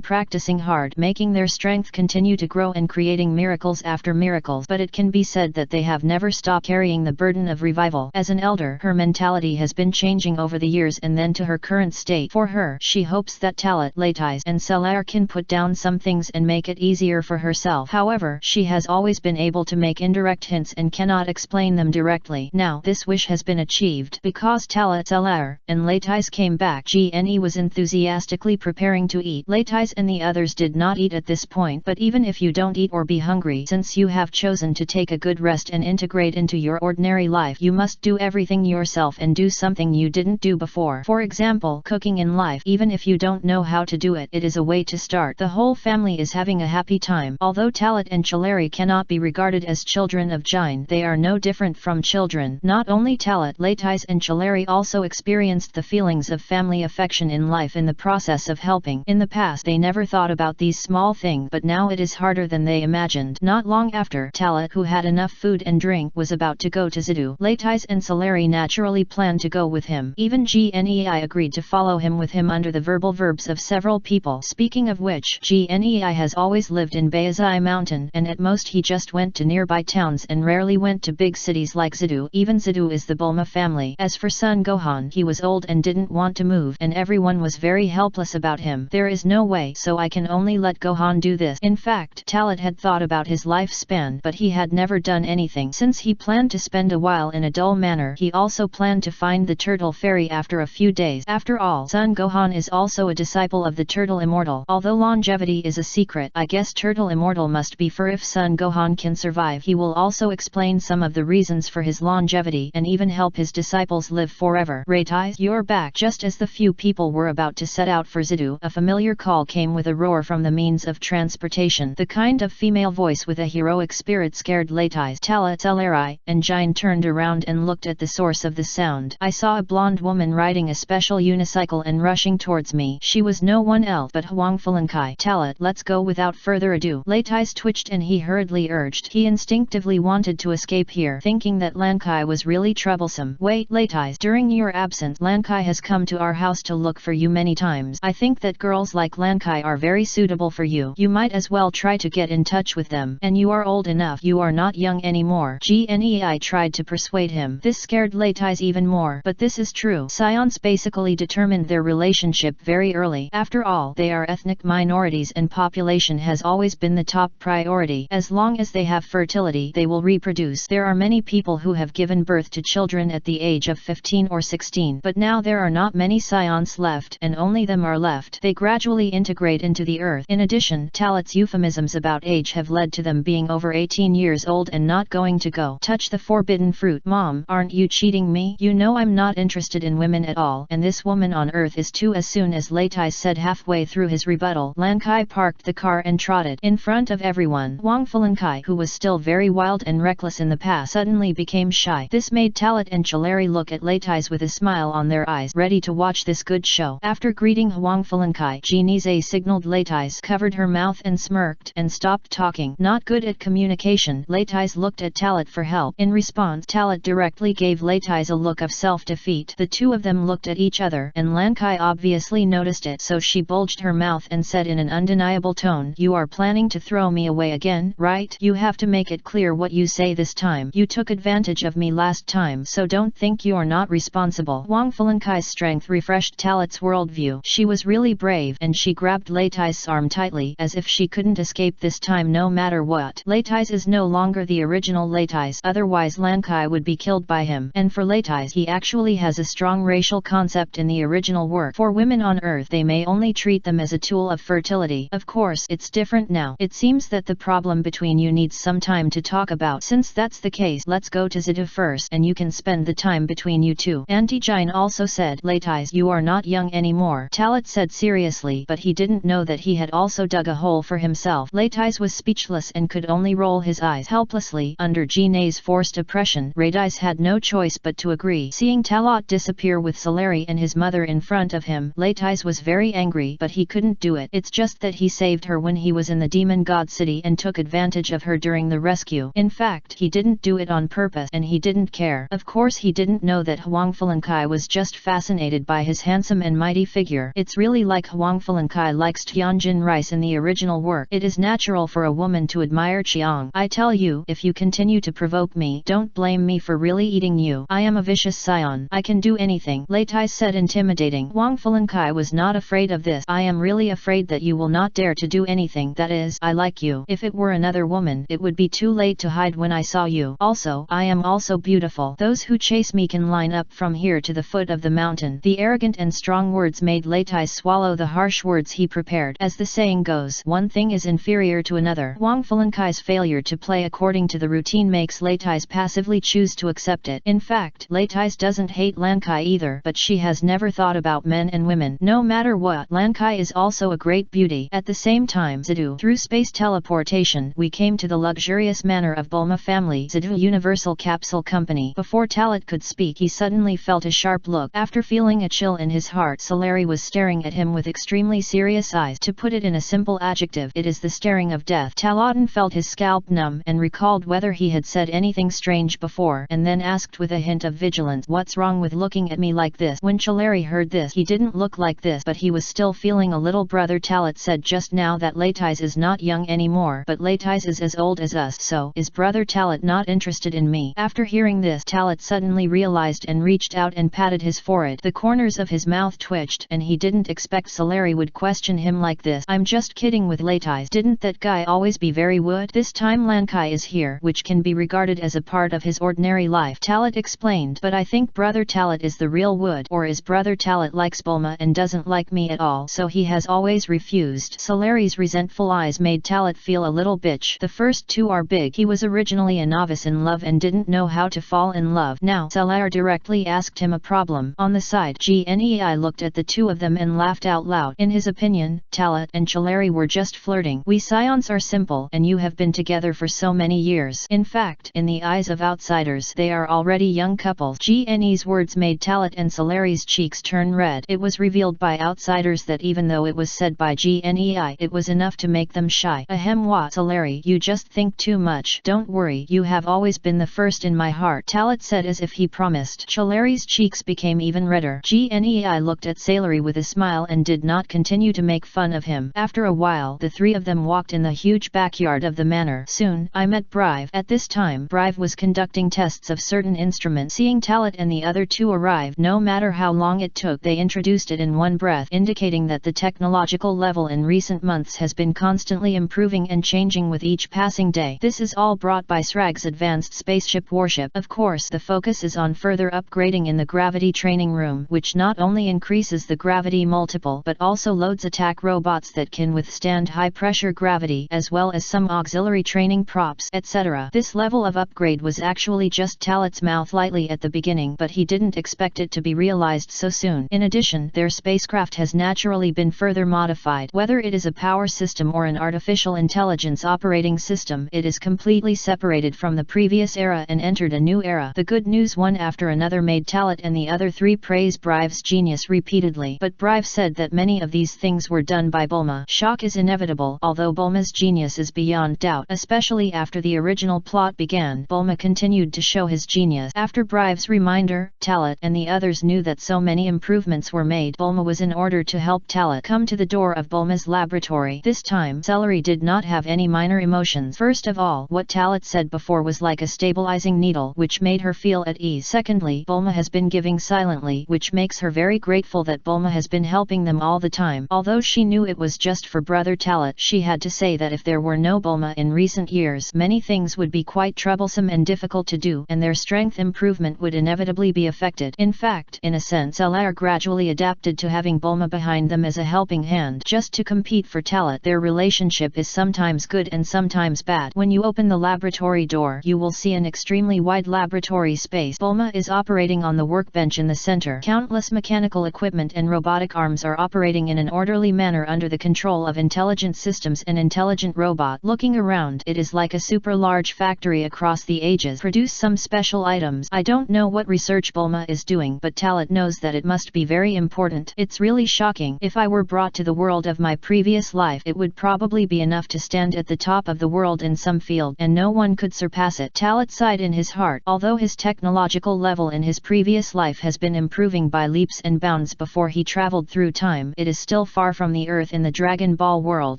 practicing hard, making their strength continue to grow and creating miracles after miracles, but it can be said that they have never stopped carrying the burden of revival. As an elder, her mentality has been changing over the years and then to her current state. For her, she hopes that Talat, Latais, and Zelair can put down some things and make it easier for herself. However, she has always been able to make indirect hints and cannot explain them directly. Now, this wish has been achieved. Because Talat, Zelair, and Latais came back, Gne was enthusiastically preparing to eat. Latais and the others did not eat at this point, but even if you don't eat or be hungry, since you have chosen to take a good rest and integrate into your ordinary life, you must do everything yourself and do something you didn't do before. For example, cooking in life. Even if you don't know how to do it, it is a way to start. The whole family is having a happy time. Although Talat and Chilleri cannot be regarded as children of Jine, they are no different from children. Not only Talat, Latais and Chilleri also experienced the feelings of family affection in life in the process of helping. In the past they never thought about these small things, but now it is harder than they imagined. Not long after, Talat, who had enough food and drink, was about to go to Zidu. Latais and Chilleri naturally planned to go with him. Even Gnei agreed to follow him with him under the verbal verbs of several people. Speaking of which, Gnei has always lived in Baizai Mountain, and at most he just went to nearby towns and rarely went to big cities like Zidu. Even Zidu is the Bulma family. As for Son Gohan, he was old and didn't want to move, and everyone was very helpless about him. There is no way, so I can only let Gohan do this. In fact, Talat had thought about his lifespan, but he had never done anything. Since he planned to spend a while in a dull manner, he also planned to find the Turtle Fairy after a few days. After all, Son Gohan is also a disciple of the Turtle Immortal. Although longevity is a secret, I guess Turtle Immortal must be, for if Son Gohan can survive, he will also explain some of the reasons for his longevity and even help his disciples live forever. Reitai, you're back. Just as the few people were about to set out for Zidu, a familiar call came with a roar from the means of transportation. The kind of female voice with a heroic spirit scared Leitai, Talat, Celerai, and Jine turned around and looked at the source of the sound. I saw a blonde woman riding a special unicycle and rushing towards me. She was no one else but Huang Fulankai. Talat, let's go. Without further ado, Leitai twitched and he hurriedly urged. He instinctively wanted to escape here, thinking that Lankai was really troublesome. Wait, Leitai, during your absence, Lankai has come to our house to look for you many times. I think that girls like Lankai are very suitable for you. You might as well try to get in touch with them. And you are old enough. You are not young anymore. Gnei tried to persuade him. This scared Leitai even more. But this is true. Scions basically determined their relationship very early. After all, they are ethnic minorities and population has always been the top priority. As long as they have fertility, they will reproduce. There are many people who have given birth to children at the age of 15 or 16. But now there are not many scions left, and only them are left. They gradually integrate into the earth. In addition, Talat's euphemisms about age have led to them being over 18 years old and not going to go touch the forbidden fruit. Mom, aren't you cheating me? You know I'm not interested in women at all, and this woman on earth is too. As soon as Leitai said halfway through his rebuttal, Lankai parked the car and trotted in front of everyone. Wang Fulankai, who was still very wild and reckless in the past, suddenly became shy. This made Talat and Chalari look at Leitai with a smile on their eyes, ready to watch this good show. After greeting Huang Fulankai, Genize signaled Leitai, covered her mouth and smirked, and stopped talking. Not good at communication, Leitai looked at Talat for help. In response, Talat directly gave Leitai a look of self-defeat. The two of them looked at each other, and Lankai obviously noticed it, so she bulged her mouth and said in an undeniable tone, "You are planning to throw me away again, right? You have to make it clear what you say this time. You took advantage of me last time, so don't think you're not responsible." Wang Fulankai's strength refreshed Talat's worldview. She was really brave, and she grabbed Leitai's arm tightly, as if she couldn't escape this time no matter what. Leitai is no longer the original Leitai, otherwise Lankai would be killed by him. And for Leitai, he actually has a strong racial concept in the original work. For women on Earth, they may only treat them as a tool of fertility. Of course, it's different now. It seems that the problem between you needs some time to talk about. Since that's the case, let's go to Zidu first, and you can spend the time between you two. Auntie Jine also said, Leitai, you are not young anymore. Talat said seriously, but he didn't know that he had also dug a hole for himself. Leitai was speechless and could only roll his eyes helplessly under Jine's forced oppression. Reitai had no choice but to agree. Seeing Talat disappear with Solari and his mother in front of him, Leitai was very angry, but he couldn't do it. It's just that he saved her when he was in the Demon God City and took advantage of her during the rescue. In fact, he didn't do it on purpose, and he didn't care. Of course, he didn't know that Huang Fulankai was just fascinated by his handsome and mighty figure. It's really like Huang Fulankai likes Tianjin rice in the original work. It is natural for a woman to admire Chiang. I tell you, if you continue to provoke me, don't blame me for really eating you. I am a vicious scion. I can do anything. Leitai said, intimidating. Huang Fulankai was not afraid of this. I am really afraid that you will not dare to do anything. That is, I like you. If it were another woman, it would be too late to hide when I saw you. Also, I am also beautiful. Those who chase me can line up from here to the foot of the mountain. The arrogant and strong words made Leitai swallow the harsh words he prepared. As the saying goes, one thing is inferior to another. Huang Fulankai's failure to play according to the routine makes Leitai passively choose to accept it. In fact, Leitai doesn't hate Lankai either, but she has never thought about men and women. No matter what, Lankai is also a great beauty. At the same time, Zidu, through space teleportation, we came to the luxurious manor of Bulma family, Zidu Universal Capsule Company. Before Talat could speak, he suddenly felt a sharp look. After feeling a chill in his heart, Solari was staring at him with extremely serious eyes. To put it in a simple adjective, it is the staring of death. Talatin felt his scalp numb and recalled whether he had said anything strange before, and then asked with a hint of vigilance, "What's wrong with looking at me like this?" When Chalari heard this, he didn't look like this, but he was still feeling a little. Brother Talat said just now that Leitai is not young anymore, but Leitai is as old as us, so is Brother Talat not interested in me? me. After hearing this, Talat suddenly realized and reached out and patted his forehead. The corners of his mouth twitched, and he didn't expect Saleri would question him like this. I'm just kidding with Latais. Didn't that guy always be very wood? This time Lankai is here, which can be regarded as a part of his ordinary life. Talat explained, but I think brother Talat is the real wood. Or is brother Talat likes Bulma and doesn't like me at all, so he has always refused. Saleri's resentful eyes made Talat feel a little bitch. The first two are big. He was originally a novice in love and didn't know how to fall in love. Now Saler directly asked him a problem. On the side, Gnei looked at the two of them and laughed out loud. In his opinion, Talat and Chaleri were just flirting. We Scions are simple, and you have been together for so many years. In fact, in the eyes of outsiders, they are already young couples. Gnei's words made Talat and Saleri's cheeks turn red. It was revealed by outsiders that even though it was said by Gnei, it was enough to make them shy. Ahem, what, Saleri, you just think too much. Don't worry, you have always been the first in my heart, Talat said as if he promised. Chaleri's cheeks became even redder. Gnei looked at Saleri with a smile and did not continue to make fun of him. After a while, the three of them walked in the huge backyard of the manor. Soon, I met Brive. At this time, Brive was conducting tests of certain instruments. Seeing Talat and the other two arrive, no matter how long it took, they introduced it in one breath, indicating that the technological level in recent months has been constantly improving and changing with each passing day. This is all brought by Srag's advanced spaceship warship. Of course, the focus is on further upgrading in the gravity training room, which not only increases the gravity multiple but also loads attack robots that can withstand high-pressure gravity, as well as some auxiliary training props, etc. This level of upgrade was actually just Talat's mouth lightly at the beginning, but he didn't expect it to be realized so soon. In addition, their spacecraft has naturally been further modified. Whether it is a power system or an artificial intelligence operating system, it is completely separated from the previous era and entered a new era. The good news one after another made Talat and the other three praise Brive's genius repeatedly, but Brive said that many of these things were done by Bulma. Shock is inevitable, although Bulma's genius is beyond doubt, especially after the original plot began. Bulma continued to show his genius. After Brive's reminder, Talat and the others knew that so many improvements were made. Bulma was in order to help Talat come to the door of Bulma's laboratory. This time, Celery did not have any minor emotions. First of all, what Talat said before was like a stabilizing needle, which made her feel at ease. Secondly, Bulma has been giving silently, which makes her very grateful that Bulma has been helping them all the time. Although she knew it was just for brother Talat, she had to say that if there were no Bulma in recent years, many things would be quite troublesome and difficult to do, and their strength improvement would inevitably be affected. In fact, in a sense, Alair gradually adapted to having Bulma behind them as a helping hand, just to compete for Talat. Their relationship is sometimes good and sometimes bad. When you open the laboratory door, you will see an extremely wide laboratory space. Bulma is operating on the workbench in the center. Countless mechanical equipment and robotic arms are operating in an orderly manner under the control of intelligent systems and intelligent robot. Looking around, it is like a super large factory across the ages. Produce some special items. I don't know what research Bulma is doing, but Talat knows that it must be very important. It's really shocking. If I were brought to the world of my previous life, it would probably be enough to stand at the top of the world in some field, and no one could surpass it. Talat sighed in his heart. Although his technological level in his previous life has been improving by leaps and bounds before he traveled through time, it is still far from the Earth in the Dragon Ball world.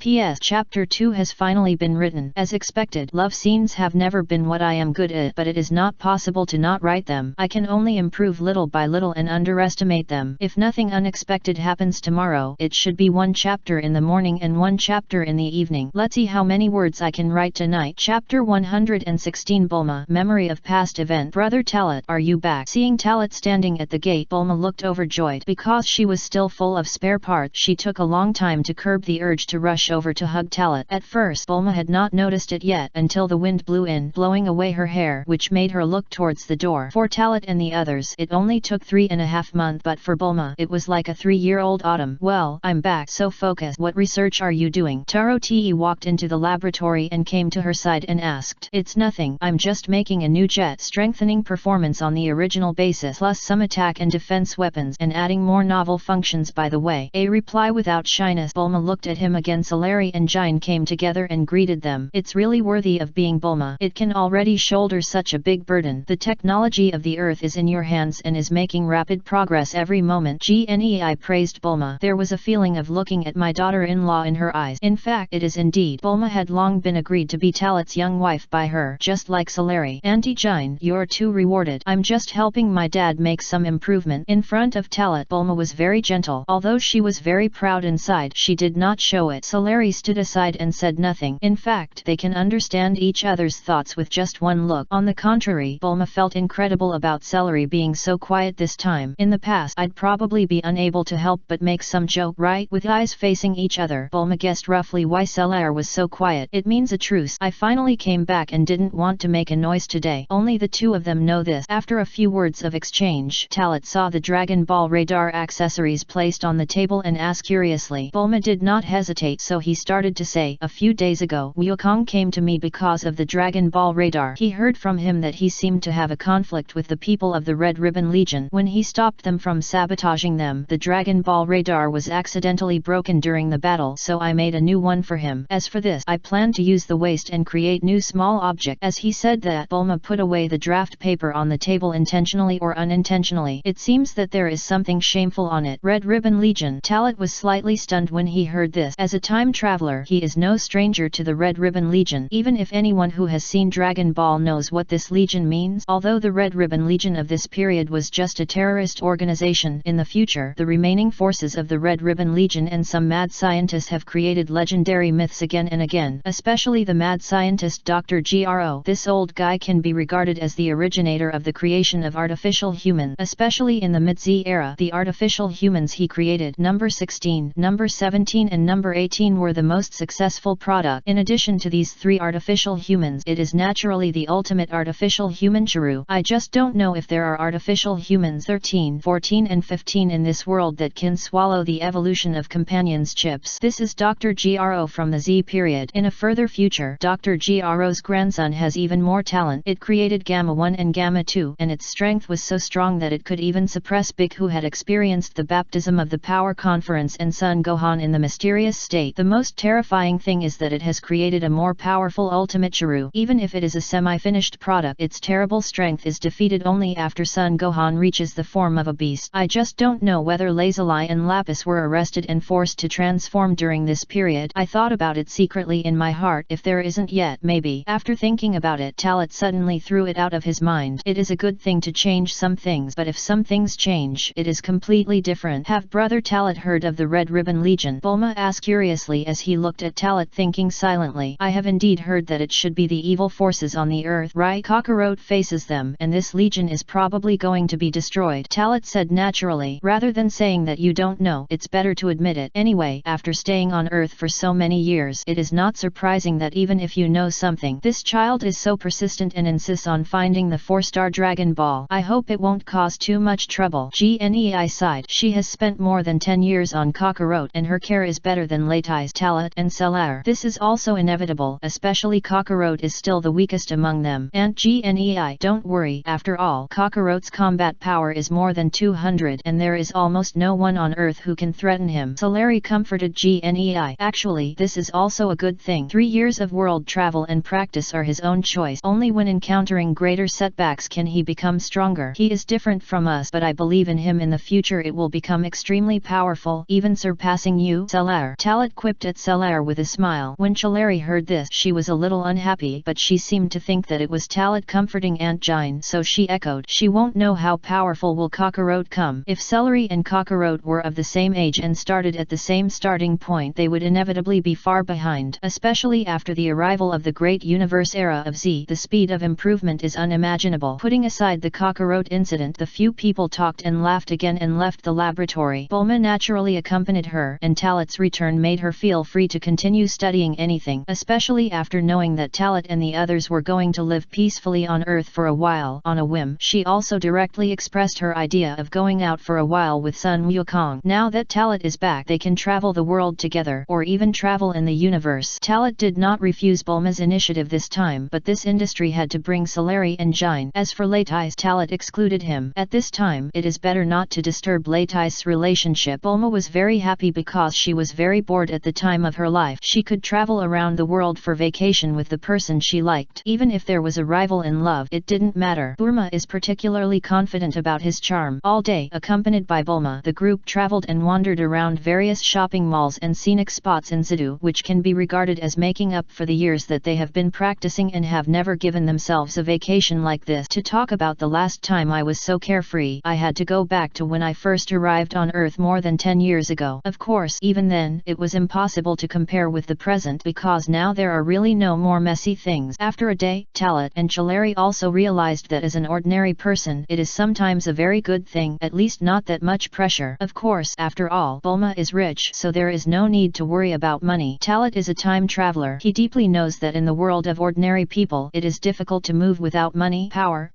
P.S. Chapter 2 has finally been written. As expected, love scenes have never been what I am good at, but it is not possible to not write them. I can only improve little by little and underestimate them. If nothing unexpected happens tomorrow, it should be one chapter in the morning and one chapter in the evening. Let's see how many words I can write tonight. Chapter 116 Bulma, Memory of Past Event. Brother Talat, are you back? Seeing Talat standing at the gate, Bulma looked overjoyed. Because she was still full of spare parts, she took a long time to curb the urge to rush over to hug Talat. At first, Bulma had not noticed it yet, until the wind blew in, blowing away her hair, which made her look towards the door. For Talat and the others, it only took 3.5 months, but for Bulma, it was like a 3-year-old autumn. Well, I'm back, so focus. What research are you doing? Taro Te walked into the laboratory and came to her side and asked. It's nothing, I'm just making a new jet, strengthening performance on the original basis, plus some attack and defense weapons, and adding more novel functions by the way. A reply without shyness. Bulma looked at him again. Saleri and Jine came together and greeted them. It's really worthy of being Bulma. It can already shoulder such a big burden. The technology of the Earth is in your hands and is making rapid progress every moment. Gnei praised Bulma. There was a feeling of looking at my daughter-in-law in her eyes. In fact, it is indeed. Bulma had long been agreed to be Talat's young wife by her, just like Saleri. Auntie Jine, you're too rewarded. I'm just helping my dad make some improvement. In front of Talit, Bulma was very gentle. Although she was very proud inside, she did not show it. Celery stood aside and said nothing. In fact, they can understand each other's thoughts with just one look. On the contrary, Bulma felt incredible about Celery being so quiet this time. In the past, I'd probably be unable to help but make some joke, right? With eyes facing each other, Bulma guessed roughly why Celery was so quiet. It means a truce. I finally came back and didn't want to make a noise today. Only the two of them know this. After a few words of exchange, Talit saw the Dragon Ball radar accessories placed on the table and asked curiously. Bulma did not hesitate, so he started to say, a few days ago, Wukong came to me because of the Dragon Ball radar. He heard from him that he seemed to have a conflict with the people of the Red Ribbon Legion. When he stopped them from sabotaging them, the Dragon Ball radar was accidentally broken during the battle, so I made a new one for him. As for this, I plan to use the waste and create new small object. As he said that, Bulma put away the draft paper on the table intentionally or unintentionally. It seems that there is something shameful on it. Red Ribbon Legion. Talit was slightly stunned when he heard this. As a time traveler, he is no stranger to the Red Ribbon Legion. Even if anyone who has seen Dragon Ball knows what this legion means. Although the Red Ribbon Legion of this period was just a terrorist organization, in the future, the remaining forces of the Red Ribbon Legion and some mad scientists have created legendary myths again and again, especially the mad scientist Dr. Gro. This old guy can be regarded as the originator of the creation of artificial human, especially in the mid-Z era. The artificial humans he created, number 16, number 17 and number 18 were the most successful product. In addition to these three artificial humans, it is naturally the ultimate artificial human Chiru. I just don't know if there are artificial humans 13, 14 and 15 in this world that can swallow the evolution of companions chips. This is Dr. Gro from the Z period. In a further future, Dr. Gro's grandson has even more talent. It created Gamma 1 and Gamma 2, and its strength was so strong that it could even suppress Big, who had experienced the baptism of the power conference, and Son Gohan in the mysterious state. The most terrifying thing is that it has created a more powerful ultimate Chiru. Even if it is a semi-finished product, its terrible strength is defeated only after Son Gohan reaches the form of a beast. I just don't know whether Lazuli and Lapis were arrested and forced to transform during this period. I thought about it secretly in my heart. If there isn't yet, maybe. After thinking about it, Talit suddenly threw it out of his mind. It is a good thing to change some things, but if some things change, it is completely different. Have Brother Talit heard of the Red Ribbon Legion? Bulma asked curiously as he looked at Talit, thinking silently. I have indeed heard that it should be the evil forces on the earth, right? Kakarot faces them, and this legion is probably going to be destroyed. Talit said naturally. Rather than saying that you don't know, it's better to admit it. Anyway, after staying on Earth for so many years, it is not surprising that even if you know something, this child is so persistent and insists on finding the 4-star Dragon Ball. I hope it won't cause too much trouble. Gnei sighed. She has spent more than 10 years on Kakarot, and her care is better than Latai's, Talit, and Celar. This is also inevitable, especially Kakarot is still the weakest among them. And Gnei, don't worry, after all, Kakarot's combat power is more than 200, and there is almost no one on Earth who can threaten him. Celery comforted Gnei. Actually, this is also a good thing. 3 years of world travel and practice are his own choice. Only when encountering greater setbacks can he become stronger. He is different from us, but I believe in him. In the future it will become extremely powerful, even surpassing you, Celar. Talit quipped at Celar with a smile. When Celery heard this, she was a little unhappy, but she seemed to think that it was Talit comforting Aunt Jine, so she echoed, she won't know how powerful will Kakarot come. If Celery and Kakarot were of the same age and started at the same starting point, they would inevitably be far behind, especially after the arrival of the great universe era of Z. The speed of improvement is unimaginable. Putting aside the Kakarot incident, the few people talked and laughed again and left the laboratory. Bulma naturally accompanied her, and Talit's return made her feel free to continue studying anything, especially after knowing that Talit and the others were going to live peacefully on Earth for a while. On a whim, she also directly expressed her idea of going out for a while with Sun Wukong. Now that Talit is back, they can travel the world together, or even travel in the universe. Talit did not refuse Bulma's initiative this time, but this industry had to bring Celery and Jine. As for Latai's, Talit excluded him. At this time, it is better not to disturb Latai's relationship. Bulma was very happy because she was very bored at the time of her life. She could travel around the world for vacation with the person she liked. Even if there was a rival in love, it didn't matter. Bulma is particularly confident about his charm. All day, accompanied by Bulma, the group traveled and wandered around various shopping malls and scenic spots in Zidu, which can be regarded as making up for the years that they have been practicing and have never given themselves a vacation like this. To talk about the last time I was so carefree, I had to go back to when I first arrived on Earth more than 10 years ago. Of course, even then, it was impossible to compare with the present because now there are really no more messy things. After a day, Talat and Chilleri also realized that as an ordinary person, it is sometimes a very good thing, at least not that much pressure. Of course, after all, Bulma is rich, so there is no need to worry about money. Talat is a time traveler. He deeply knows that in the world of ordinary people, it is difficult to move without money, power.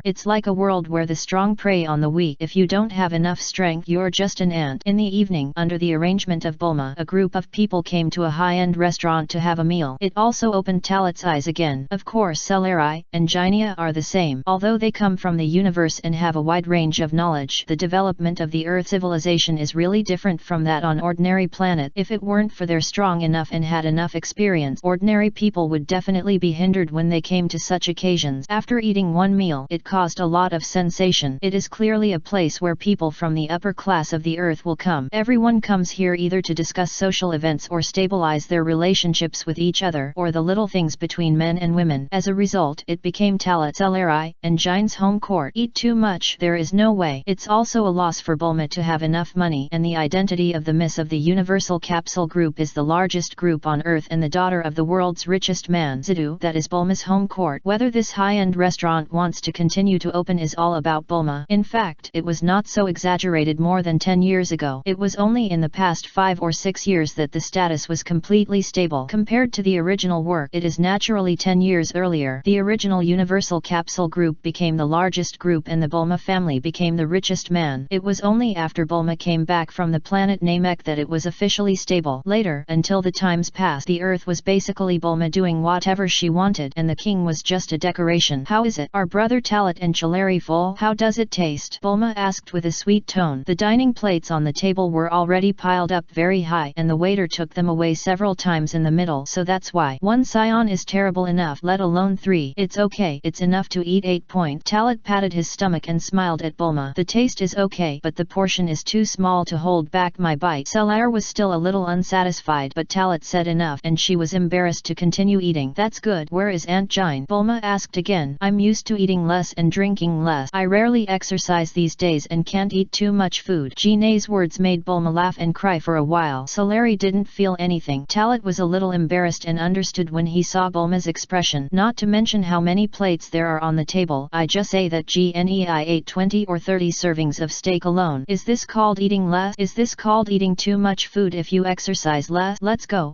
It's like a world where the strong prey on the weak. If you don't have enough strength, you're just an ant. In the evening, under the arrangement of Bulma, a group of people came to a high-end restaurant to have a meal. It also opened Talat's eyes again. Of course, Celery and Ginia are the same. Although they come from the universe and have a wide range of knowledge, the development of the Earth civilization is really different from that on ordinary planet. If it weren't for their strong enough and had enough experience, ordinary people would definitely be hindered when they came to such occasions. After eating one meal, it caused a lot of sensation. It is clearly a place where people from the upper class of the Earth will come. Everyone comes here either to discuss social events or stabilize their relationships with each other, or the little things between men and women. As a result, it became Talat, Celery, and Jine's home court. Eat too much, there is no way. It's also a loss for Bulma to have enough money, and the identity of the Miss of the Universal Capsule Group is the largest group on Earth and the daughter of the world's richest man. Zidu, that is Bulma's home court. Whether this high-end restaurant wants to continue to open is all about Bulma. In fact, it was not so exaggerated more than 10 years ago. It was only in the past 5 or 6 years that the status was completely stable. Compared to the original work, it is naturally 10 years earlier. The original Universal Capsule Group became the largest group and the Bulma family became the richest man. It was only after Bulma came back from the planet Namek that it was officially stable. Later, until the times passed, the Earth was basically Bulma doing whatever she wanted and the king was just a decoration. How is it? Are Brother Talat and Chilleri full? How does it taste? Bulma asked with a sweet tone. The dining plates on the table were already piled up very high and the waiter took them away several times in the middle, so that's why. One scion is terrible enough, let alone 3. It's okay, it's enough to eat 8. Talat patted his stomach and smiled at Bulma. The taste is okay, but the portion is too small to hold back my bite. Celery was still a little unsatisfied, but Talat said enough and she was embarrassed to continue eating. That's good. Where is Aunt Jine? Bulma asked again. I'm used to eating less and drinking less. I rarely exercise these days and can't eat too much food. Jine's words made Bulma laugh and cry for a while. Celery didn't feel anything. Talat was a little embarrassed and understood when he saw Bulma's expression. Not to mention how many plates there are on the table. I just say that Gnei ate 20 or 30 servings of steak alone. Is this called eating less? Is this called eating too much food if you exercise less? Let's go.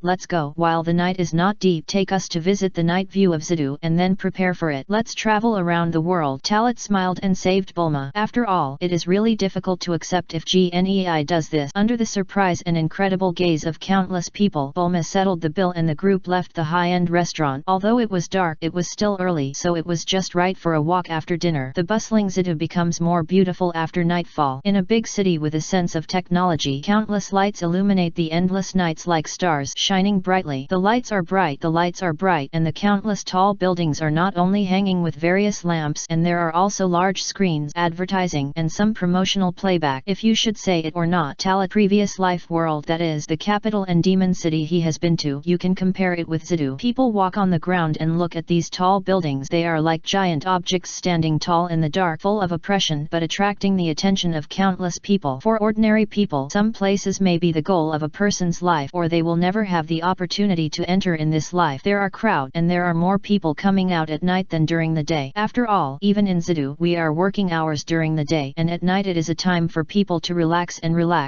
While the night is not deep, take us to visit the night view of Zidu and then prepare for it. Let's travel around the world. Talat smiled and saved Bulma. After all, it is really difficult to accept if Gnei does this. Under the surprise and incredible gaze of countless people, Bulma settled the bill and the group left the high-end restaurant. Although it was dark, it was still early, so it was just right for a walk after dinner. The bustling Zidu becomes more beautiful after nightfall. In a big city with a sense of technology, countless lights illuminate the endless nights like stars shining brightly. The lights are bright, and the countless tall buildings are not only hanging with various lamps, and there are also large screens, advertising, and some promotional playback. If you should say it or not, Talat previous life world, that is, the capital and demon city he has been to, you can compare it with Zidu. People walk on the ground and look at these tall buildings. They are like giant objects standing tall in the dark, full of oppression, but attracting the attention of countless people. For ordinary people, some places may be the goal of a person's life, or they will never have the opportunity to enter in this life. There are crowds, and there are more people coming out at night than during the day. After all, even in Zidu, we are working hours during the day, and at night it is a time for people to relax.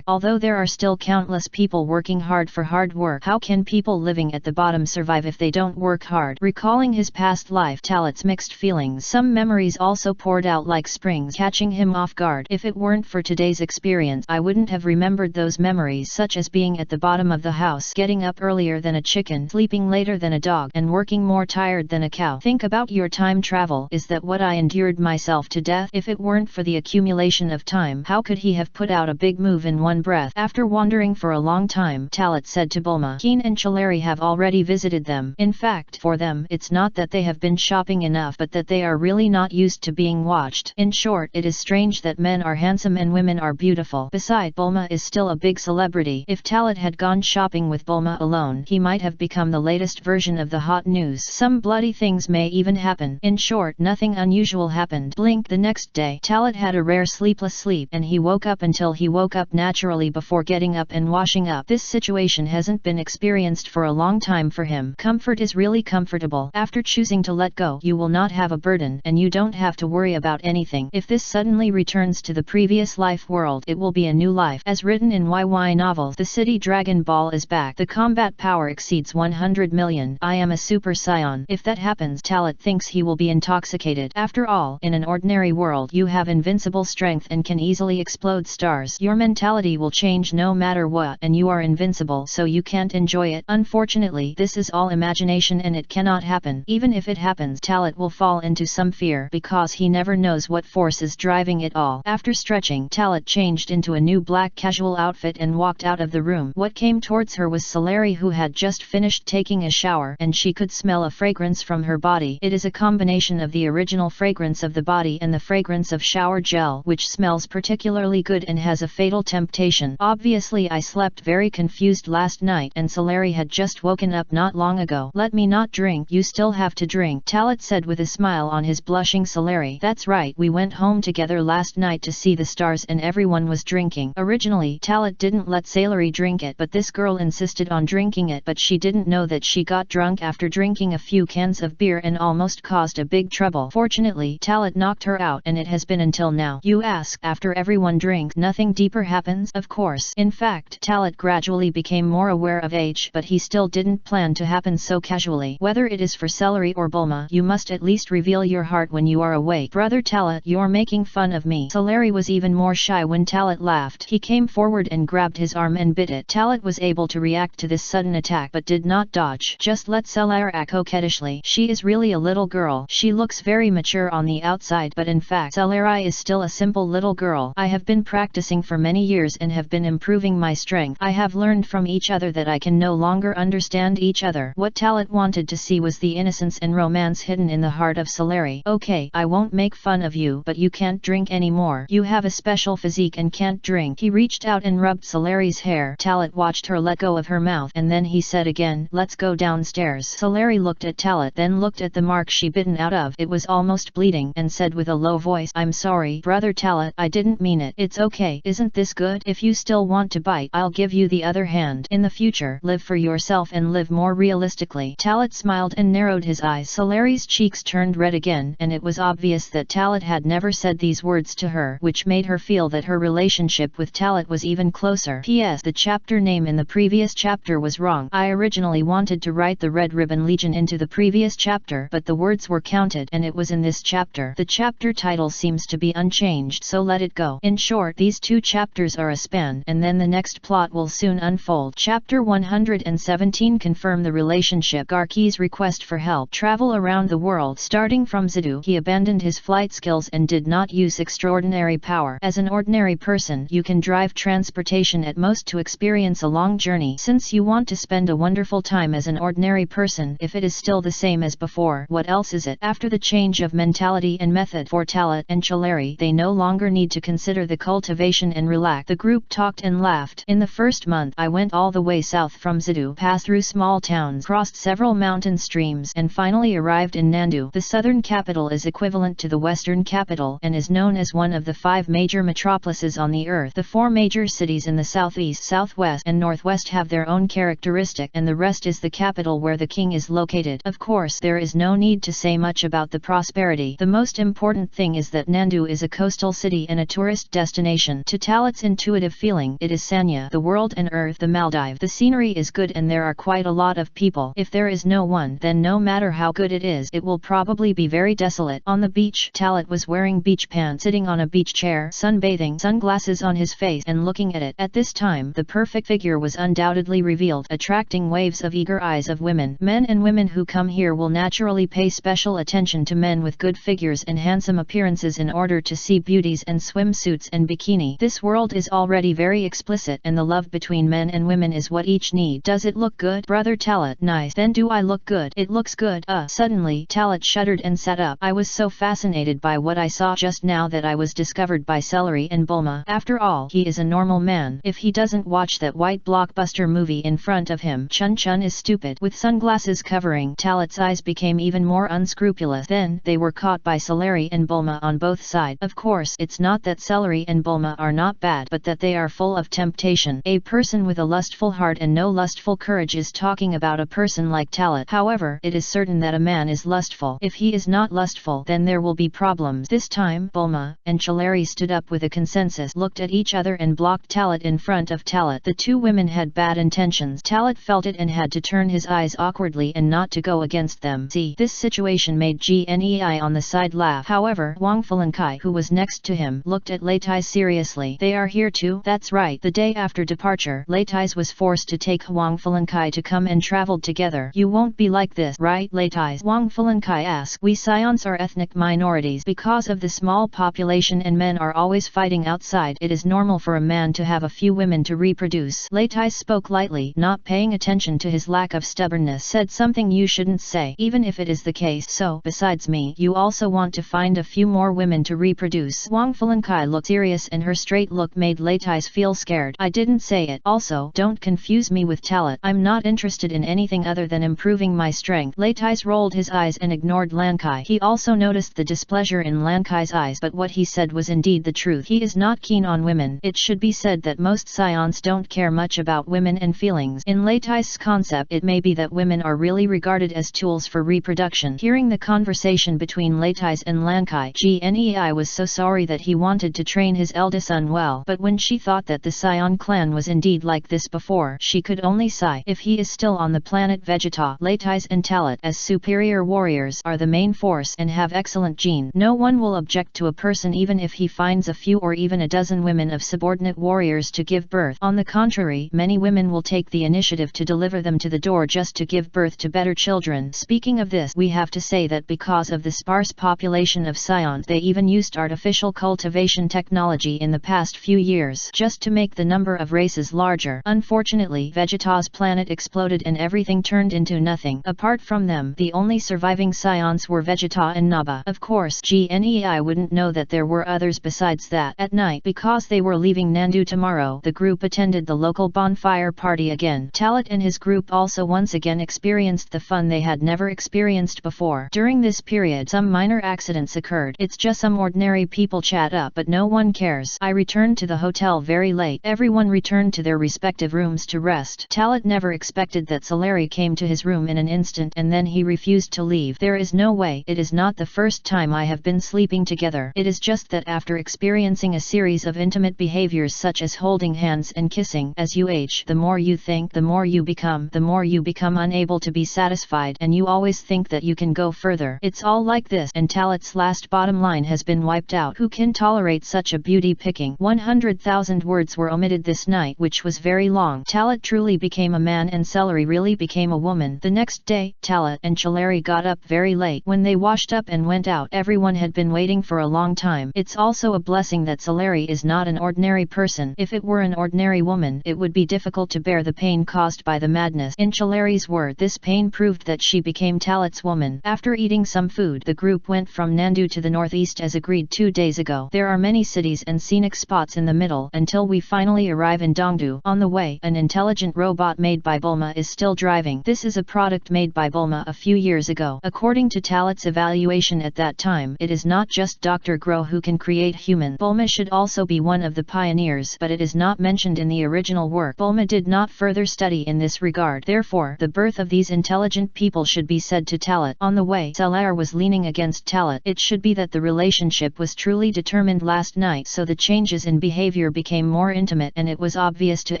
Although there are still countless people working hard for hard work, how can people living at the bottom survive if they don't work hard? Recalling his past life, Talat's mixed feelings. Some memories also poured out like springs, catching him off guard. If it weren't for today's experience, I wouldn't have remembered those memories, such as being at the bottom of the house, getting up earlier than a chicken, sleeping later than a dog, and working more tired than a cow. Think about your time travel. Is that what I endured myself to death? If it weren't for the accumulation of time, how could he have put out a big move in one breath? After wandering for a long time, Talat said to Bulma, Keen and Chilleri have already visited them. In fact, for them, it's not that they have been shopping enough, but that they are really not used to being watched. In short, it is strange that men are handsome and women are beautiful. Besides, Bulma is still a big celebrity. If Talat had gone shopping with Bulma alone, he might have become the latest version of the hot news. Some bloody thing things may even happen. In short, nothing unusual happened. Blink. The next day, Talat had a rare sleepless sleep and he woke up until he woke up naturally before getting up and washing up. This situation hasn't been experienced for a long time for him. Comfort is really comfortable. After choosing to let go, you will not have a burden and you don't have to worry about anything. If this suddenly returns to the previous life world, it will be a new life. As written in YY novels, the city Dragon Ball is back. The combat power exceeds 100 million. I am a Super Saiyan. If that happens, Talat thinks he will be intoxicated. After all, in an ordinary world you have invincible strength and can easily explode stars. Your mentality will change no matter what and you are invincible, so you can't enjoy it. Unfortunately, this is all imagination and it cannot happen. Even if it happens, Talat will fall into some fear because he never knows what force is driving it all. After stretching, Talat changed into a new black casual outfit and walked out of the room. What came towards her was Saleri, who had just finished taking a shower and she could smell a fragrance from her body. It is a combination of the original fragrance of the body and the fragrance of shower gel, which smells particularly good and has a fatal temptation. Obviously I slept very confused last night and Saleri had just woken up not long ago. Let me not drink. You still have to drink, Talat said with a smile on his blushing Saleri. That's right, we went home together last night to see the stars and everyone was drinking. Originally Talat didn't let Saleri drink it, but this girl insisted on drinking it, but she didn't know that she got drunk after drinking a few cans of beer and almost caused a big trouble. Fortunately, Talat knocked her out and it has been until now. You ask, after everyone drinks, nothing deeper happens? Of course. In fact, Talat gradually became more aware of age, but he still didn't plan to happen so casually. Whether it is for Celery or Bulma, you must at least reveal your heart when you are awake. Brother Talat, you're making fun of me. Celery was even more shy when Talat laughed. He came forward and grabbed his arm and bit it. Talat was able to react to this sudden attack but did not dodge. Just let Celery act coquettishly. She is really a little girl. She looks very mature on the outside, but in fact Celery is still a simple little girl. I have been practicing for many years and have been improving my strength. I have learned from each other that I can no longer understand each other. What Talat wanted to see was the innocence and romance hidden in the heart of Celery. Okay, I won't make fun of you, but you can't drink anymore. You have a special physique and can't drink. He reached out and rubbed Celery's hair. Talat watched her let go of her mouth and then he said again, let's go downstairs. Celery looked at Talat, then looked at the mark she bitten out of. It was almost bleeding and said with a low voice, I'm sorry, Brother Talat, I didn't mean it. It's okay. Isn't this good? If you still want to bite, I'll give you the other hand. In the future, live for yourself and live more realistically. Talat smiled and narrowed his eyes. Celery's cheeks turned red again and it was obvious that Talat had never said these words to her, which made her feel that her relationship with Talat was even closer. P.S. The chapter name in the previous chapter was wrong. I originally wanted to write the Red Ribbon Legion into the previous chapter, but the words were counted and it was in this chapter. The chapter title seems to be unchanged, so let it go. In short, these two chapters are a span and then the next plot will soon unfold. Chapter 117 Confirm the relationship. Garki's request for help. Travel around the world. Starting from Zidu, he abandoned his flight skills and did not use extraordinary power. As an ordinary person, you can drive transportation at most to experience a long journey. Since you want to spend a wonderful time as an ordinary person, if it is still the same as before, what else is it? After the change of mentality and method for Talat and Celery, they no longer need to consider the cultivation and relax. The group talked and laughed. In the first month, I went all the way south from Zidu, passed through small towns, crossed several mountain streams, and finally arrived in Nandu. The southern capital is equivalent to the western capital and is known as one of the 5 major metropolises on the earth. The 4 major cities in the southeast, southwest, and northwest have their own characteristic, and the rest is the capital where the king is located. Of course, there is no need to say much about the prosperity. The most important thing is that Nandu is a coastal city and a tourist destination. To Talat's intuitive feeling, it is Sanya, the world and earth, the Maldive. The scenery is good and there are quite a lot of people. If there is no one, then no matter how good it is, it will probably be very desolate. On the beach, Talat was wearing beach pants, sitting on a beach chair, sunbathing, sunglasses on his face, and looking at it. At this time, the perfect figure was undoubtedly revealed, attracting waves of eager eyes of women. Men and women who come here will naturally pay special attention to men with good figures and handsome appearances in order to see beauties and swimsuits and bikini. This world is already very explicit and the love between men and women is what each need. Does it look good? Brother Talat, nice. Then do I look good? It looks good. Suddenly, Talat shuddered and sat up. I was so fascinated by what I saw just now that I was discovered by Celery and Bulma. After all, he is a normal man. If he doesn't watch that white blockbuster movie in front of him, Chun Chun is stupid. With sunglasses covering Talat's eyes became even more unscrupulous. Then they were caught by Celery and Bulma on both sides. Of course, it's not that Celery and Bulma are not bad, but that they are full of temptation. A person with a lustful heart and no lustful courage is talking about a person like Talat. However, it is certain that a man is lustful. If he is not lustful, then there will be problems. This time, Bulma and Celery stood up with a consensus, looked at each other and blocked Talat in front of Talat. The two women had bad intentions. Talat felt it and had to turn his eyes awkwardly and not to go against them. See, this situation made Gnei on the side laugh. However, Wang Felankai, who was next to him, looked at Leitai seriously. They are here too? That's right. The day after departure, Leitai was forced to take Wang Felankai to come and traveled together. You won't be like this, right, Leitai? Wang Felankai asked. We Scions are ethnic minorities. Because of the small population and men are always fighting outside, it is normal for a man to have a few women to reproduce. Leitai spoke lightly, not paying attention to his lack of stubbornness. Said something you shouldn't say, even if it is the case. So, besides me, you also want to find a few more women to reproduce. Wang Felankai looked serious and her straight look made Leitai feel scared. I didn't say it. Also, don't confuse me with Talat. I'm not interested in anything other than improving my strength. Leitai rolled his eyes and ignored Lankai. He also noticed the displeasure in Lankai's eyes, but what he said was indeed the truth. He is not keen on women. It should be said that most Scions don't care much about women and feelings. In Leitai's concept, it may be that women are really regarded as tools for reproduction. Hearing the conversation between Leitai and Lankai, Gnei was so sorry that he wanted to train his eldest son well, but when she thought that the Scion clan was indeed like this before, she could only sigh. If he is still on the planet Vegeta, Leitai and Talat as superior warriors are the main force and have excellent genes. No one will object to a person even if he finds a few or even a dozen women of subordinate warriors to give birth. On the contrary, many women will take the initiative to deliver them to the door just to give birth to better children. Speaking of this, we have to say that because of the sparse population of Scions, they even used artificial cultivation technology in the past few years just to make the number of races larger. Unfortunately, Vegeta's planet exploded and everything turned into nothing. Apart from them, the only surviving Scions were Vegeta and Naba. Of course, Gnei wouldn't know that there were others besides that. At night, because they were leaving Nandu tomorrow, the group attended the local bonfire party again. Talat and his group also once again experienced the fun they had never experienced before. During this period, some minor accidents occurred. It's just some ordinary people chat up, but no one cares. I returned to the hotel very late. Everyone returned to their respective rooms to rest. Talat never expected that Celery came to his room in an instant and then he refused to leave. There is no way. It is not the first time I have been sleeping together. It is just that after experiencing a series of intimate behaviors such as holding hands and kissing, as you age, the more you think, the more you become unable to be satisfied and you always think that you can go further. It's all like this, and Talat's last bottom line has been wiped out. Who can tolerate such a beauty picking? 100,000 words were omitted this night, which was very long. Talat truly became a man and Celery really became a woman. The next day, Talat and Celery got up very late. When they washed up and went out, everyone had been waiting for a long time. It's also a blessing that Celery is not an ordinary person. If it were an ordinary woman, it would be difficult to bear the pain caused by the madness. In Celery's word, this pain proved that she became Talat's woman. After eating some food, the group went from Nandu to the northeast as agreed 2 days ago. There are many cities and scenic spots in the middle until we finally arrive in Dongdu. On the way, an intelligent robot made by Bulma is still driving. This is a product made by Bulma a few years ago. According to Talat's evaluation at that time, it is not just Dr. Gro who can create human. Bulma should also be one of the pioneers, but it is not mentioned in the original work. Bulma did not further study in this regard. Therefore, the birth of these intelligent people should be said to Talat. On the way, Celery was leaning against Talat. It should be that the relationship was truly determined last night, so the changes in behavior became more intimate and it was obvious to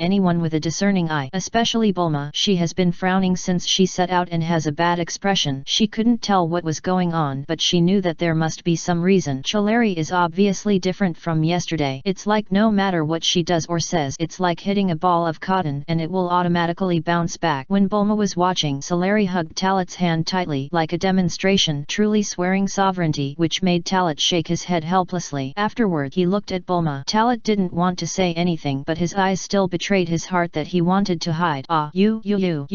anyone with a discerning eye, especially Bulma. She has been frowning since she set out and has a bad expression. She couldn't tell what was going on, but she knew that there must be some reason. Celery is obviously different from yesterday. It's like no matter what she does or says, it's like hitting a ball of cotton and it will automatically bounce back. When Bulma was watching, Celery hugged Talat's hand tightly, like a demonstration, truly swearing sovereignty, which made Talat shake his head helplessly. Afterward, he looked at Bulma. Talat didn't want to say anything, but his eyes still betrayed his heart that he wanted to hide. Ah, you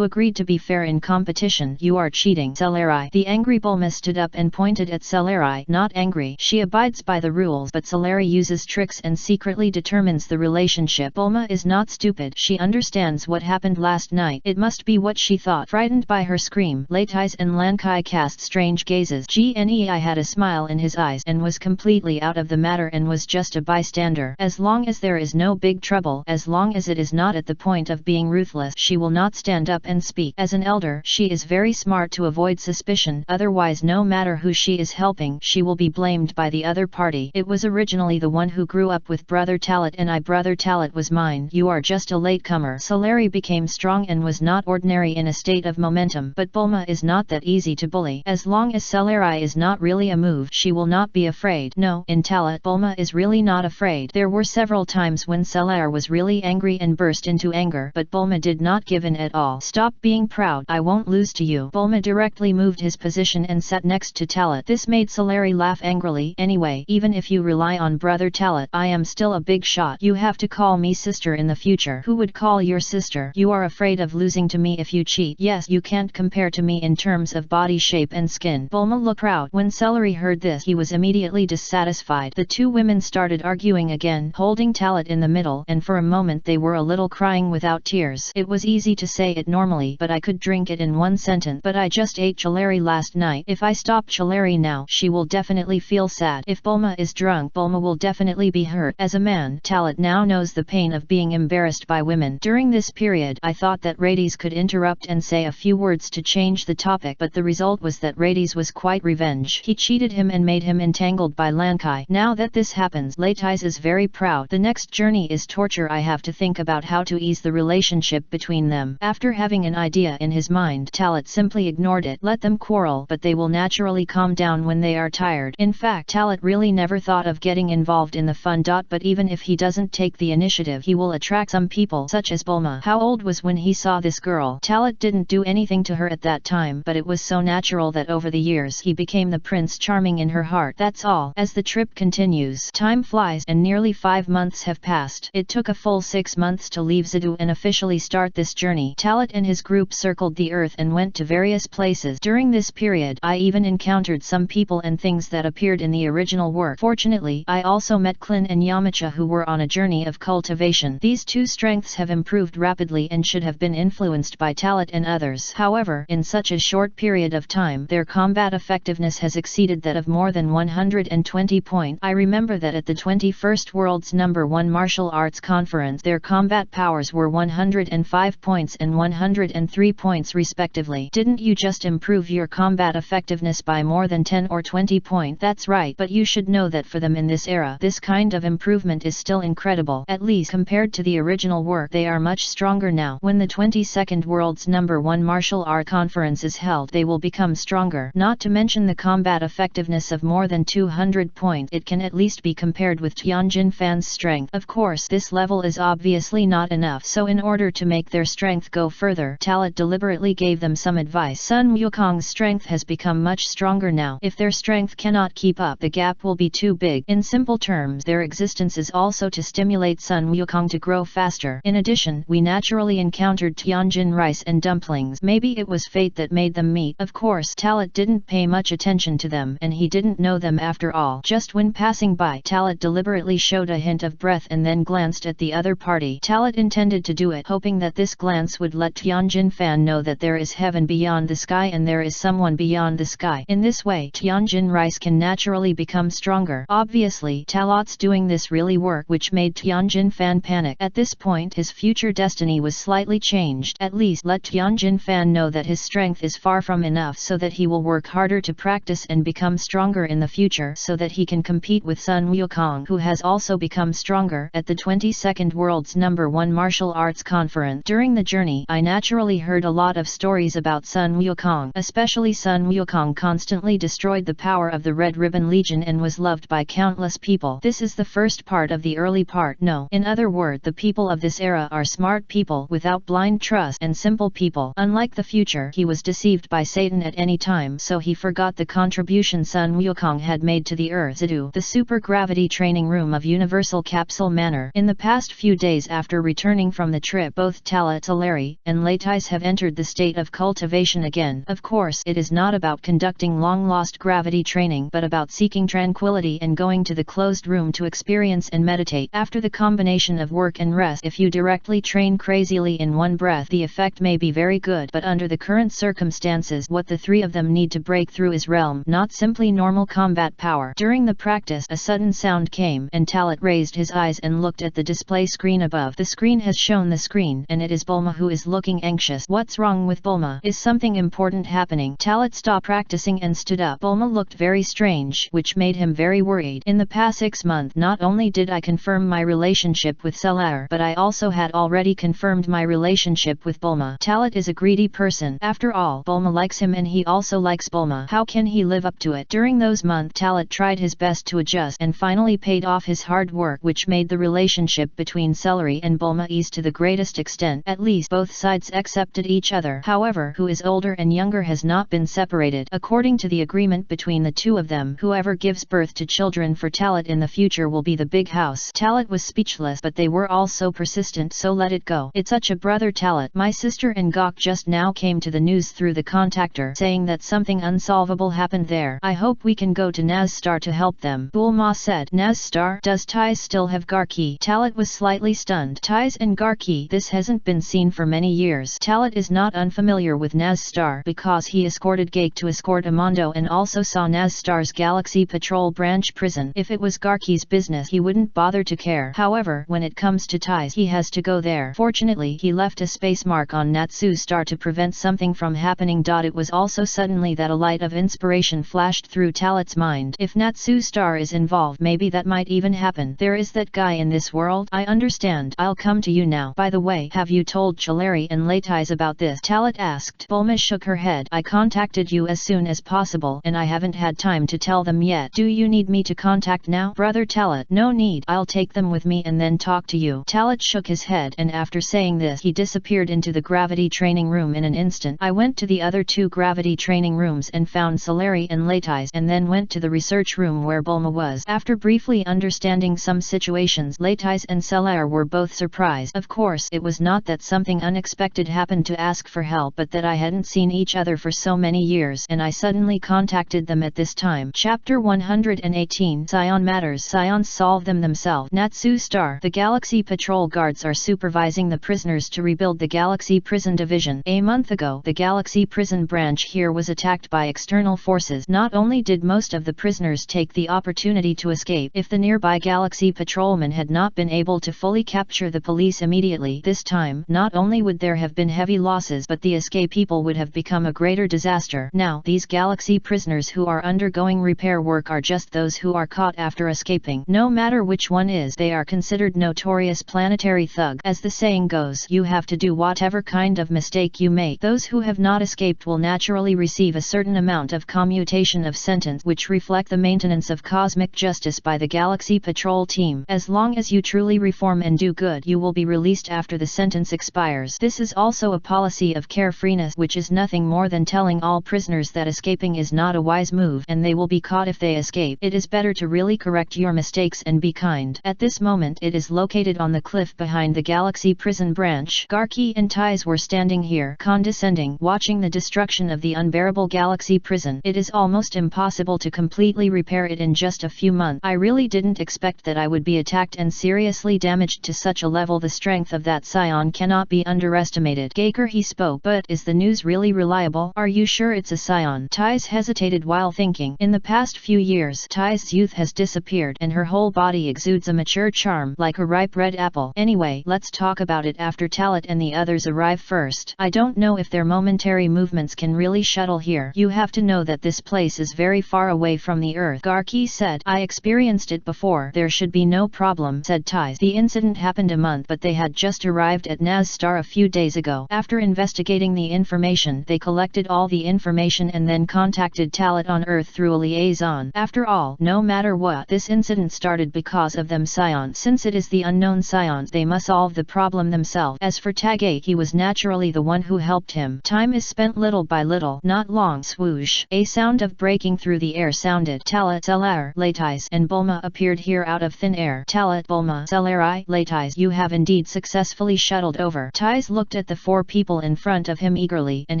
agreed to be fair in competition. You are cheating, Celery. The angry Bulma stood up and pointed at Celery. Not angry. She abides by the rules, but Celery uses tricks and secretly determines the relationship. Bulma is not stupid. She understands what happened last night. It must be what she thought. Frightened by her scream, Leitai Leitais and Lankai cast strange gazes. Gnei had a smile in his eyes and was completely out of the matter and was just a bystander. As long as there is no big trouble, as long as it is not at the point of being ruthless, she will not stand up and speak. As an elder, she is very smart to avoid suspicion, otherwise no matter who she is helping, she will be blamed by the other party. It was originally the one who grew up with Brother Talat and Brother Talat was mine. You are just a latecomer. Saleri became strong and was not ordinary in a state of momentum, but Bulma is not that easy to bully. As long as Saleri is not really a move, she will not be afraid. No, in Talat, Bulma is really not afraid. There were several times when Saleri was really angry and burst into anger, but Bulma did not give in at all. Stop being proud, I won't lose to you. Bulma directly moved his position and sat next to Talat. This made Saleri laugh angrily. Anyway, even if you rely on Brother Talat, I am still a big shot. You have to call me sister in the future. Who would call your sister? You are afraid of losing to me if you cheat. Yes, you can't compare to me in terms of body shape and skin. Bulma looked proud. When Celery heard this, he was immediately dissatisfied. The two women started arguing again, holding Talat in the middle, and for a moment they were a little crying without tears. It was easy to say it normally, but I could drink it in one sentence. But I just ate Celery last night. If I stop Celery now, she will definitely feel sad. If Bulma is drunk, Bulma will definitely be hurt. As a man, Talat now knows the pain of being embarrassed by women. During this period, I thought that Rades could interrupt and say a few words to change the topic, but the result was that Rades was quite revenge. He cheated him and made him entangled by Lankai. Now that this happens, Leitais is very proud. The next journey is torture. I have to think about how to ease the relationship between them. After having an idea in his mind, Talat simply ignored it. Let them quarrel, but they will naturally calm down when they are tired. In fact, Talat really never thought of getting involved in the fun. But even if he doesn't take the initiative, he will attract some people, such as Bulma. How old was when he saw this girl? Talat didn't do anything to her at that time, but it was so natural that over the years he became the Prince Charming in her heart. That's all. As the trip continues, time flies and nearly 5 months have passed. It took a full 6 months to leave Zidu and officially start this journey. Talat and his group circled the earth and went to various places. During this period, I even encountered some people and things that appeared in the original work. Fortunately, I also met Klin and Yamcha, who were on a journey of cultivation. These two strengths have improved rapidly and should have been influenced by Talat and others. However, in such a short period of time, their combat effectiveness has exceeded that of more than 120 points. I remember that at the 21st World's #1 Martial Arts Conference, their combat powers were 105 points and 103 points respectively. Didn't you just improve your combat effectiveness by more than 10 or 20 points? That's right, but you should know that for them in this era, this kind of improvement is still incredible. At least compared to the original work, they are much stronger now. When the 22nd World's #1 Martial Art Conference is held, they will become stronger. Not to mention the combat effectiveness of more than 200 points. It can at least be compared with Tianjin Fan's strength. Of course, this level is obviously not enough, so in order to make their strength go further, Talat deliberately gave them some advice. Sun Wukong's strength has become much stronger now. If their strength cannot keep up, the gap will be too big. In simple terms, their existence is also to stimulate Sun Wukong to grow faster. In addition, we naturally encountered Tianjin rice and dumplings. Maybe it was fate that made them meet. Of course, Talat didn't pay much attention to them, and he didn't know them after all. Just when passing by, Talat deliberately showed a hint of breath and then glanced at the other party. Talat intended to do it, hoping that this glance would let Tianjin Fan know that there is heaven beyond the sky and there is someone beyond the sky. In this way, Tianjin rice can naturally become stronger. Obviously, Talat's doing this really worked, which made Tianjin Fan panic. At this point, his future destiny was slightly changed. At least let Tianjin Fan know that his strength is far from enough, so that he will work harder to practice and become stronger in the future, so that he can compete with Sun Wukong, who has also become stronger. At the 22nd World's #1 Martial Arts Conference, during the journey, I naturally heard a lot of stories about Sun Wukong. Especially Sun Wukong constantly destroyed the power of the Red Ribbon Legion and was loved by countless people. This is the first part of the early part. No, in other words, the people of this era are smart people without blind trust and simple people. Unlike the future, he was deceived by Satan at any time, so he forgot the contribution Sun Wukong had made to the Earth. Zidu, the super gravity training room of Universal Capsule Manor. In the past few days after returning from the trip, both Talat, Saleri, and Leitais have entered the state of cultivation again. Of course, it is not about conducting long-lost gravity training, but about seeking tranquility and going to the closed room to experience and meditate. After the combination of work and rest, if you directly train crazily in one breath, the effect may be very good, but under the current circumstances, circumstances. What the three of them need to break through is realm, not simply normal combat power. During the practice, a sudden sound came, and Talat raised his eyes and looked at the display screen above. The screen has shown the screen, and it is Bulma who is looking anxious. What's wrong with Bulma? Is something important happening? Talat stopped practicing and stood up. Bulma looked very strange, which made him very worried. In the past 6 months, not only did I confirm my relationship with Selar, but I also had already confirmed my relationship with Bulma. Talat is a greedy person. After all, Bulma likes him and he also likes Bulma. How can he live up to it? During those months, Talat tried his best to adjust and finally paid off his hard work, which made the relationship between Celery and Bulma ease to the greatest extent. At least both sides accepted each other. However, who is older and younger has not been separated. According to the agreement between the two of them, whoever gives birth to children for Talat in the future will be the big house. Talat was speechless, but they were all so persistent, so let it go. It's such a brother. Talat, my sister and Gok just now came to the news through the contactor, saying that something unsolvable happened there. I hope we can go to Nazstar to help them. Bulma said. Nazstar? Does Ties still have Garki? Talat was slightly stunned. Ties and Garki? This hasn't been seen for many years. Talat is not unfamiliar with Nazstar because he escorted Gake to escort Amando and also saw Nazstar's Galaxy Patrol branch prison. If it was Garki's business, he wouldn't bother to care. However, when it comes to Ties, he has to go there. Fortunately, he left a space mark on Natsu's star to prevent something from happening. It was also suddenly that a light of inspiration flashed through Talat's mind. If Natsu's star is involved, maybe that might even happen. There is that guy in this world. I understand. I'll come to you now. By the way, have you told Chalari and Latais about this? Talat asked. Bulma shook her head. I contacted you as soon as possible, and I haven't had time to tell them yet. Do you need me to contact now? Brother Talat, no need. I'll take them with me and then talk to you. Talat shook his head, and after saying this, he disappeared into the gravity training room in an instant. I went to the other two gravity training rooms and found Celery and Latais, and then went to the research room where Bulma was. After briefly understanding some situations, Latais and Celery were both surprised. Of course, it was not that something unexpected happened to ask for help, but that I hadn't seen each other for so many years, and I suddenly contacted them at this time. Chapter 118 Scion Matters. Scions solve them themselves. Natsu Star. The Galaxy Patrol Guards are supervising the prisoners to rebuild the Galaxy Prison Division. A month ago, the Galaxy Prison branch here was attacked by external forces. Not only did most of the prisoners take the opportunity to escape, if the nearby Galaxy patrolmen had not been able to fully capture the police immediately this time, not only would there have been heavy losses, but the escape people would have become a greater disaster. Now, these Galaxy prisoners who are undergoing repair work are just those who are caught after escaping. No matter which one is, they are considered notorious planetary thug. As the saying goes, you have to do whatever kind of mistake you make. Those who have not escaped will naturally receive a certain amount of commutation of sentence, which reflect the maintenance of cosmic justice by the Galaxy Patrol team. As long as you truly reform and do good, you will be released after the sentence expires. This is also a policy of carefreeness, which is nothing more than telling all prisoners that escaping is not a wise move, and they will be caught if they escape. It is better to really correct your mistakes and be kind. At this moment, it is located on the cliff behind the Galaxy Prison branch. Garki and Ties were standing here, condescending, watching the destruction of the unbearable Galaxy Prison. It is almost impossible to completely repair it in just a few months. I really didn't expect that I would be attacked and seriously damaged to such a level. The strength of that scion cannot be underestimated. Gaker, he spoke. But is the news really reliable? Are you sure it's a scion? Ties hesitated while thinking. In the past few years, Ties' youth has disappeared, and her whole body exudes a mature charm, like a ripe red apple. Anyway, let's talk about it after Talat and the others arrive first. I don't know if their momentary movements can really shuttle here. You have to know that this place is very far away from the Earth. Garki said. I experienced it before. There should be no problem, said Ties. The incident happened a month, but they had just arrived at Nazstar a few days ago. After investigating the information, they collected all the information and then contacted Talat on Earth through a liaison. After all, no matter what, this incident started because of them scions. Since it is the unknown scions, they must solve the problem themselves. As for Tage, he was naturally the one who helped him. Time is spent little by little. Not long. Swoosh. A sound of breaking through the air sounded. Talat, Selar, Latais, and Bulma appeared here out of thin air. Talat, Bulma, Celerai, Latais, you have indeed successfully shuttled over. Ties looked at the four people in front of him eagerly, and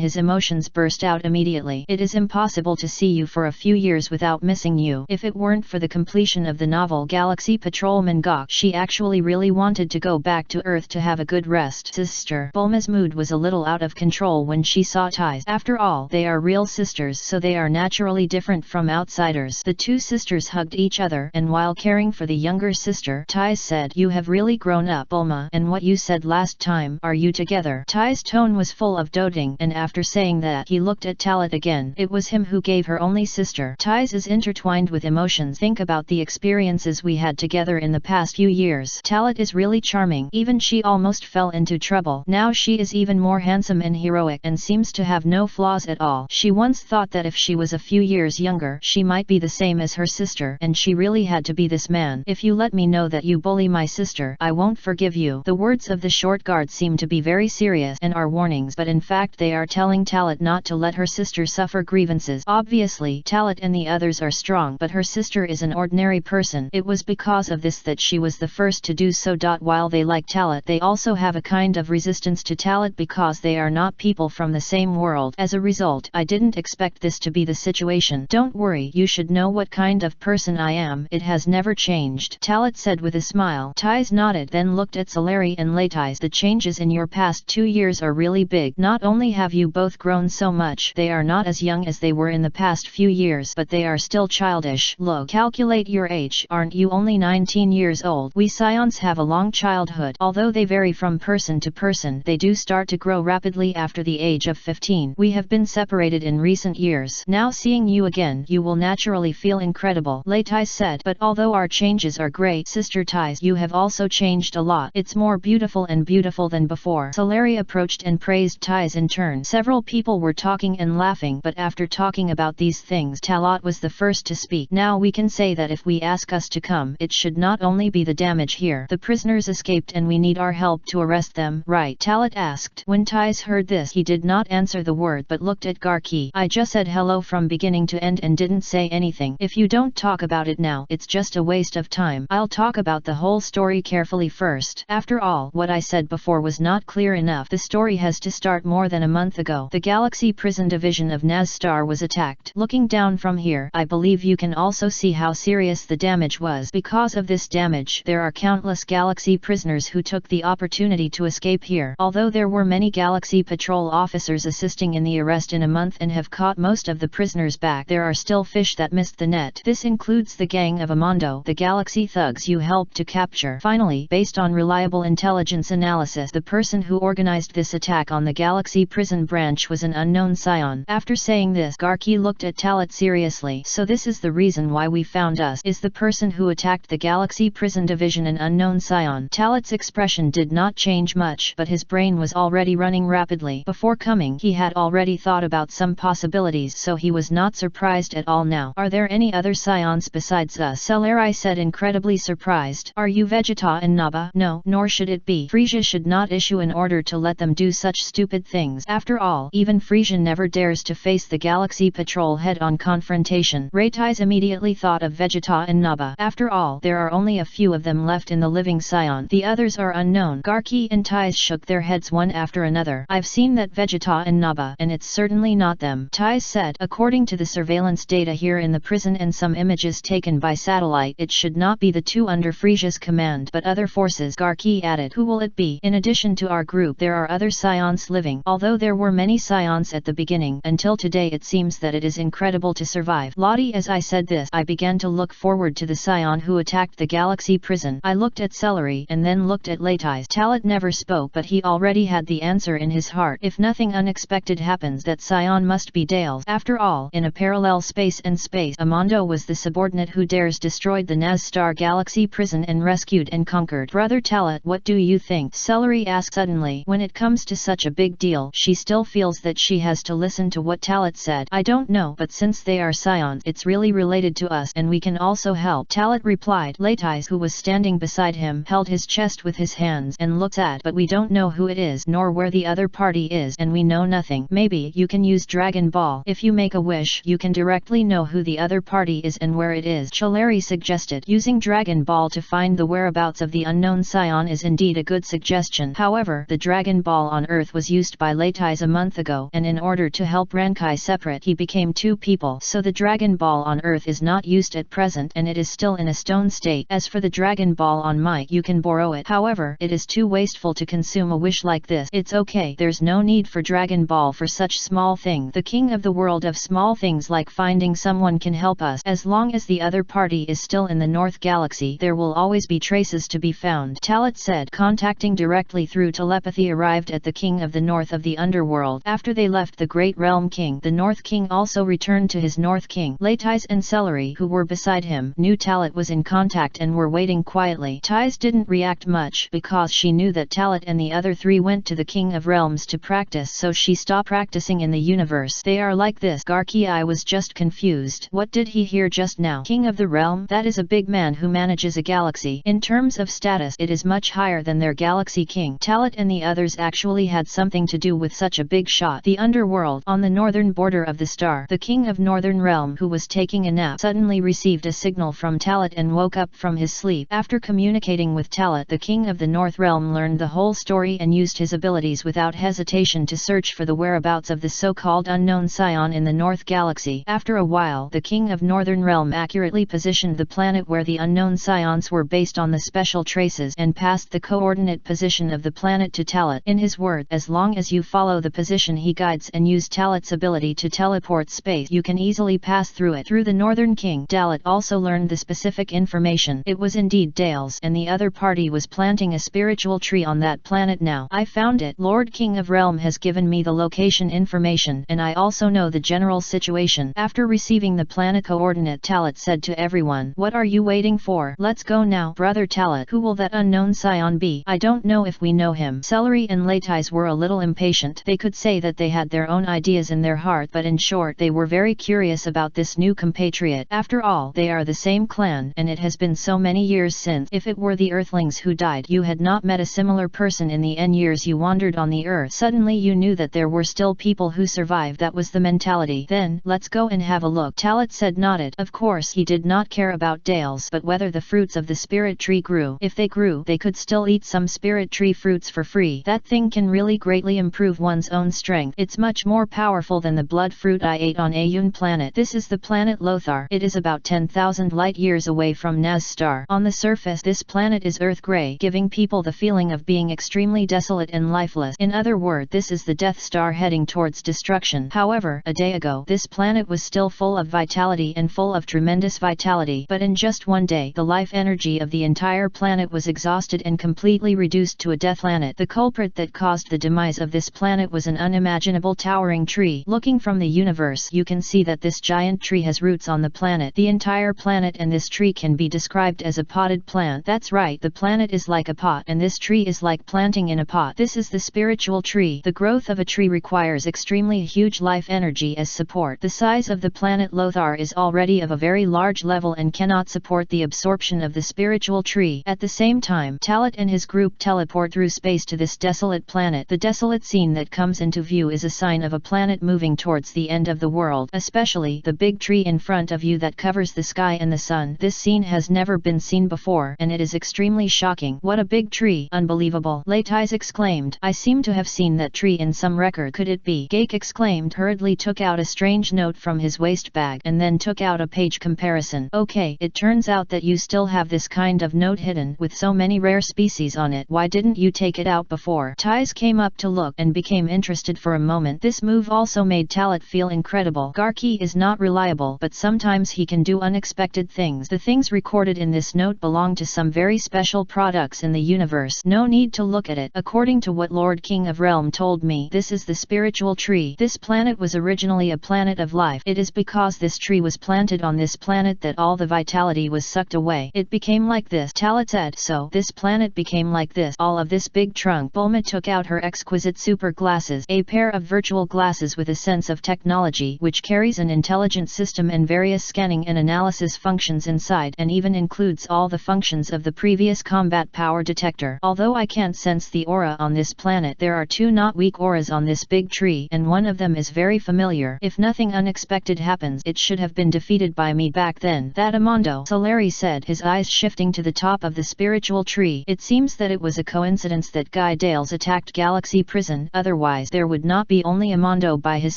his emotions burst out immediately. It is impossible to see you for a few years without missing you. If it weren't for the completion of the novel Galaxy Patrolman Gok, she actually really wanted to go back to Earth to have a good rest. Sister. Bulma's mood was a little out of control when she saw ties. After all, they are real sisters, so they are naturally different from outsiders. The two sisters hugged each other, and while caring for the younger sister, Ties said, "You have really grown up, Bulma, and what you said last time, are you together?" Ties' tone was full of doting, and after saying that, he looked at Talit again. It was him who gave her only sister. Ties is intertwined with emotions. Think about the experiences we had together in the past few years. Talit is really charming. Even she almost fell into trouble. Now she is even more handsome and heroic, and seems to have no flaws at all. She once thought that if she was a few years younger, she might be the same as her sister, and she really had to be this man. "If you let me know that you bully my sister, I won't forgive you." The words of the short guard seem to be very serious and are warnings, but in fact they are telling Talit not to let her sister suffer grievances. Obviously, Talit and the others are strong, but her sister is an ordinary person. It was because of this that she was the first to do so. While they like Talit, they also have a kind of resistance to Talit because they are not people from the same world. As a result, I didn't expect this to be the situation. "Don't worry, you should know what kind of person I am. It has never changed," Talit said with a smile. Ties nodded, then looked at Celery and Laytais. "The changes in your past 2 years are really big. Not only have you both grown so much, they are not as young as they were in the past few years, but they are still childish. Look, calculate your age. Aren't you only 19 years old? We Scions have a long childhood. Although they vary from person to person, they do start to grow rapidly after the age of 15. We have been separated in recent years. Now seeing you again, you will naturally feel incredible," Laytais said. "But although our changes are great, Sister Ties, you have also changed a lot. It's more beautiful than before." Celery approached and praised Ties in turn. Several people were talking and laughing, but after talking about these things, Talit was the first to speak. "Now we can say that if we ask us to come, it should not only be the damage here. The prisoners escaped and we need our help to arrest them, right?" Talit asked. When Ties heard this, he did not answer the word but looked at Garki. "I just said hello from beginning to end and didn't say anything. If you don't talk about it now, it's just a waste of time. I'll talk about the whole story carefully first. After all, what I said before was not clear enough. The story has to start more than a month ago. The Galaxy Prison Division of Nazstar was attacked. Looking down from here, I believe you can also see how serious the damage was. Because of this damage, there are countless Galaxy prisoners who took the opportunity to escape here. Although there were many Galaxy Patrol officers assisting in the arrest in a month and have caught most of the prisoners back, there are still fish that missed the net. This includes the gang of Amando, the Galaxy thugs you helped to capture. Finally, based on reliable intelligence analysis, the person who organized this attack on the Galaxy Prison branch was an unknown Scion." After saying this, Garki looked at Talit seriously. "So this is the reason why we found us. Is the person who attacked the Galaxy Prison Division an unknown Scion?" Talit's expression did not change much, but his brain was already running rapidly. Before coming, he had already thought about some possibilities, so he was not surprised at all now. "Are there any other Scions besides us?" Celery said, incredibly surprised. "Are you Vegeta and Nappa?" "No, nor should it be. Frieza should not issue an order to let them do such stupid things. After all, even Frieza never dares to face the Galaxy Patrol head-on confrontation." Laytais immediately thought of Vegeta and Nappa. "After all, there are only a few of them left in the living Scion. The others are unknown." Garki and Tais shook their heads one after another. "I've seen that Vegeta and Nappa, and it's certainly not them," Tais said. "According to the surveillance data here in the prison and some images taken by satellite, it should not be the two under Frieza's command, but other forces." Garki added. "Who will it be? In addition to our group, there are other Scions living. Although there were many Scions at the beginning, until today it seems that it is incredible to survive." Lottie, as I said this, I began to look forward to the Scion who attacked the Galaxy Prison. I looked at Celery and then looked at Laytais. Talit never spoke, but he already had the answer in his heart. If nothing unexpected happens, that Scion must be Dale's. After all, in a parallel space, Amando was the subordinate who dares destroyed the Nazstar Galaxy Prison and rescued and conquered. "Brother Talit, what do you think?" Celery asked suddenly. When it comes to such a big deal, she still feels that she has to listen to what Talit said. "I don't know, but since they are Scions, it's really related to us and we can also help," Talit replied. Laytais, who was standing beside him, held his chest with his hands and looked at, "But we don't know who it is, nor where the other party is, and we know nothing. Maybe you can use Dragon Ball. If you make a wish, you can directly know who the other party is and where it is," Celery suggested. "Using Dragon Ball to find the whereabouts of the unknown Scion is indeed a good suggestion. However, the Dragon Ball on Earth was used by Laytais a month ago, and in order to help Rankai separate, he became two people. So the Dragon Ball on Earth is not used at present, and it is still in a stone state. As for the Dragon Ball on Mike, you can borrow it. However, it is too wasteful to consume a wish like this." "It's okay, there's no need for Dragon Ball for such small thing. The king of the world of small things like finding someone can help us. As long as the other party is still in the North Galaxy, there will always be traces to be found. Talit said. Contacting directly through telepathy arrived at the king of the north of the underworld. After they left the Great Realm King, the North King also returned to his North King. Leitais and Celery, who were beside him, knew Talit was in contact and were waiting quietly. Tais didn't react much because she knew that Talit and the other three went to the King of Realms to practice, so she stopped practicing in the universe. They are like this. Garki, I was just confused. What did he hear just now? King of the realm? That is a big man who manages a galaxy. In terms of status, it is much higher than their galaxy king. Talit and the others actually had something to do with such a big shot. The underworld, on the northern border of the star, the king of northern realm, who was taking a nap, suddenly received a signal from Talit and woke up from his sleep. After communicating with Talit, the king of the north realm learned the whole story and used his abilities without hesitation to search for the whereabouts of the so-called unknown scion in the North Galaxy. After a while, the king of northern realm accurately positioned the planet where the unknown scions were based on the special traces and passed the coordinate position of the planet to Talit. In his word, as long as you follow the position he guides and use Talit's ability to teleport space, you can easily pass through it. Through the northern king, Talit also learned the specific information. It was indeed Dale's, and the other party was planting a spiritual tree on that planet now. I found it. Lord King of Realm has given me the location information, and I also know the general situation. After receiving the planet coordinate, Talit said to everyone, what are you waiting for? Let's go now. Brother Talit, who will that unknown scion be? I don't know if we know him. Celery and Leitais were a little impatient. They could say that they had their own ideas in their heart, but in short they were very curious about this new compatriot. After all, they are the same clan, and it has been so many years since. If it were the Earthlings who died, you had not met a similar person in the N years you wandered on the Earth. Suddenly you knew that there were still people who survived. That was the mentality. Then, let's go and have a look. Talit said, nodded. Of course he did not care about Dales, but whether the fruits of the spirit tree grew. If they grew, they could still eat some spirit tree fruits for free. That thing can really greatly improve one's own strength. It's much more powerful than the blood fruit I ate on Ayun planet. This is the planet Lothar. It is about 10,000 light years away from Naz star. On the surface, this planet is earth gray, giving people the feeling of being extremely desolate and lifeless. In other words, this is the Death Star heading towards destruction. However, a day ago, this planet was still full of vitality and full of tremendous vitality, but in just one day, the life energy of the entire planet was exhausted and completely reduced to a death planet. The culprit that caused the demise of this planet was an unimaginable towering tree. Looking from the universe, you can see that this giant tree has roots on the planet. The entire planet and this tree can be described as a potted plant. That's right, the planet is like a pot, and this tree is like planting in a pot. This is the spiritual tree. The growth of a tree requires extremely huge life energy as support. The size of the planet Lothar is already of a very large level and cannot support the absorption of the spiritual tree. At the same time, Talit and his group teleport through space to this desolate planet. The desolate scene that comes into view is a sign of a planet moving towards the end of the world, especially the big tree in front of you that covers the sky and the sun. This scene has never been seen before, and it is extremely shocking. What a big tree! Unbelievable! Leitais exclaimed. I seem to have seen that tree in some record. Could it be? Gake exclaimed, hurriedly took out a strange note from his waist bag, and then took out a page comparison. Okay, it turns out that you still have this kind of note hidden, with so many rare species on it. Why didn't you take it out before? Tais came up to look, and became interested for a moment. This move also made Talit feel incredible. Garki is not reliable, but sometimes he can do unexpected things. The things recorded in this note belong to some very special products in the universe. No need to look at it. According to what Lord King of Realm told me, this is the spiritual tree. This planet was originally a planet of life. It is because this tree was planted on this planet that all the vitality was sucked away. It became like this. Talit said, so this planet became like this. All of this big trunk. Bulma took out her exquisite super glasses, a pair of virtual glasses with a sense of technology which carries an intelligent system and various scanning and analysis functions inside, and even includes all the functions of the previous combat power detector. Although I can't sense the aura on this planet, there are two not weak auras on this big tree, and one of them is very familiar. If nothing unexpected happens, it should have been defeated by me back then. That Amondo, Solari said, his eyes shifting to the top of the spiritual tree. It seems that it was a coincidence that Guy Dales attacked Galaxy Prison, otherwise there would not be only Amondo by his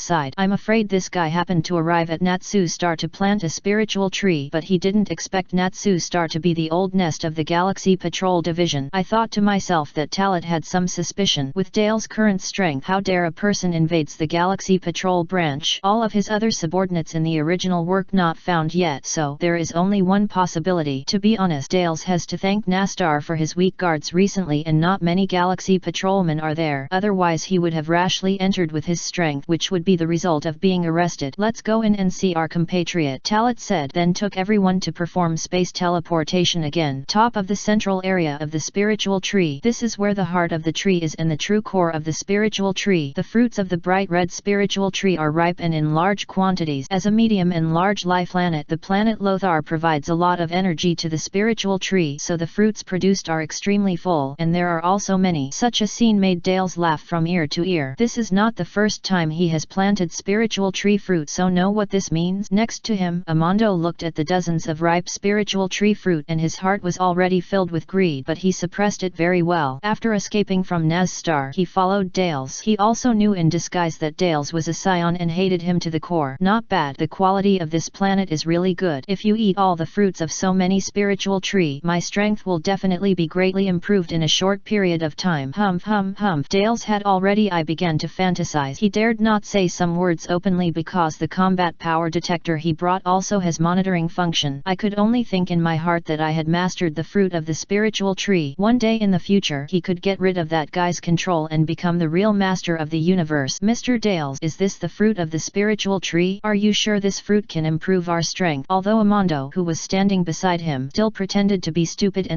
side. I'm afraid this guy happened to arrive at Natsu Star to plant a spiritual tree, but he didn't expect Natsu Star to be the old nest of the Galaxy Patrol Division. I thought to myself that Talit had some suspicion. With Dale's current strength, How dare a person invades the Galaxy Patrol branch? All of his other subordinates in the original work not found yet, so there is only one possibility. To be honest, Dales has to thank Nastar for his weak guards recently, and not many Galaxy Patrolmen are there. Otherwise he would have rashly entered with his strength, which would be the result of being arrested. Let's go in and see our compatriot, Talat said, then took everyone to perform space teleportation again. Top of the central area of the spiritual tree. This is where the heart of the tree is and the true core of the spiritual tree. The fruits of the bright red spiritual tree are ripe and in large quantities. As a medium and large life planet, the planet Lothar provides a lot of energy to the spiritual tree, so the fruits produced are extremely full, and there are also many. Such a scene made Dales laugh from ear to ear. This is not the first time he has planted spiritual tree fruit, so know what this means. Next to him, Armando looked at the dozens of ripe spiritual tree fruit, and his heart was already filled with greed, but he suppressed it very well. After escaping from Nazstar, he followed Dales. He also knew in disguise that Dales was a scion and hated him to the core. Not bad. The quality of this planet is really good. If you eat all the fruits of so many spiritual tree, my strength will definitely be greatly improved in a short period of time. Humph. Dales had already began to fantasize. He dared not say some words openly because the combat power detector he brought also has monitoring function. I could only think in my heart that I had mastered the fruit of the spiritual tree. One day in the future he could get rid of that guy's control and become the real master of the universe. Mr. Dales, is this the fruit of the spiritual tree? Are you sure this fruit can improve our strength? Although Armando, who was standing beside him, still pretended to be stupid.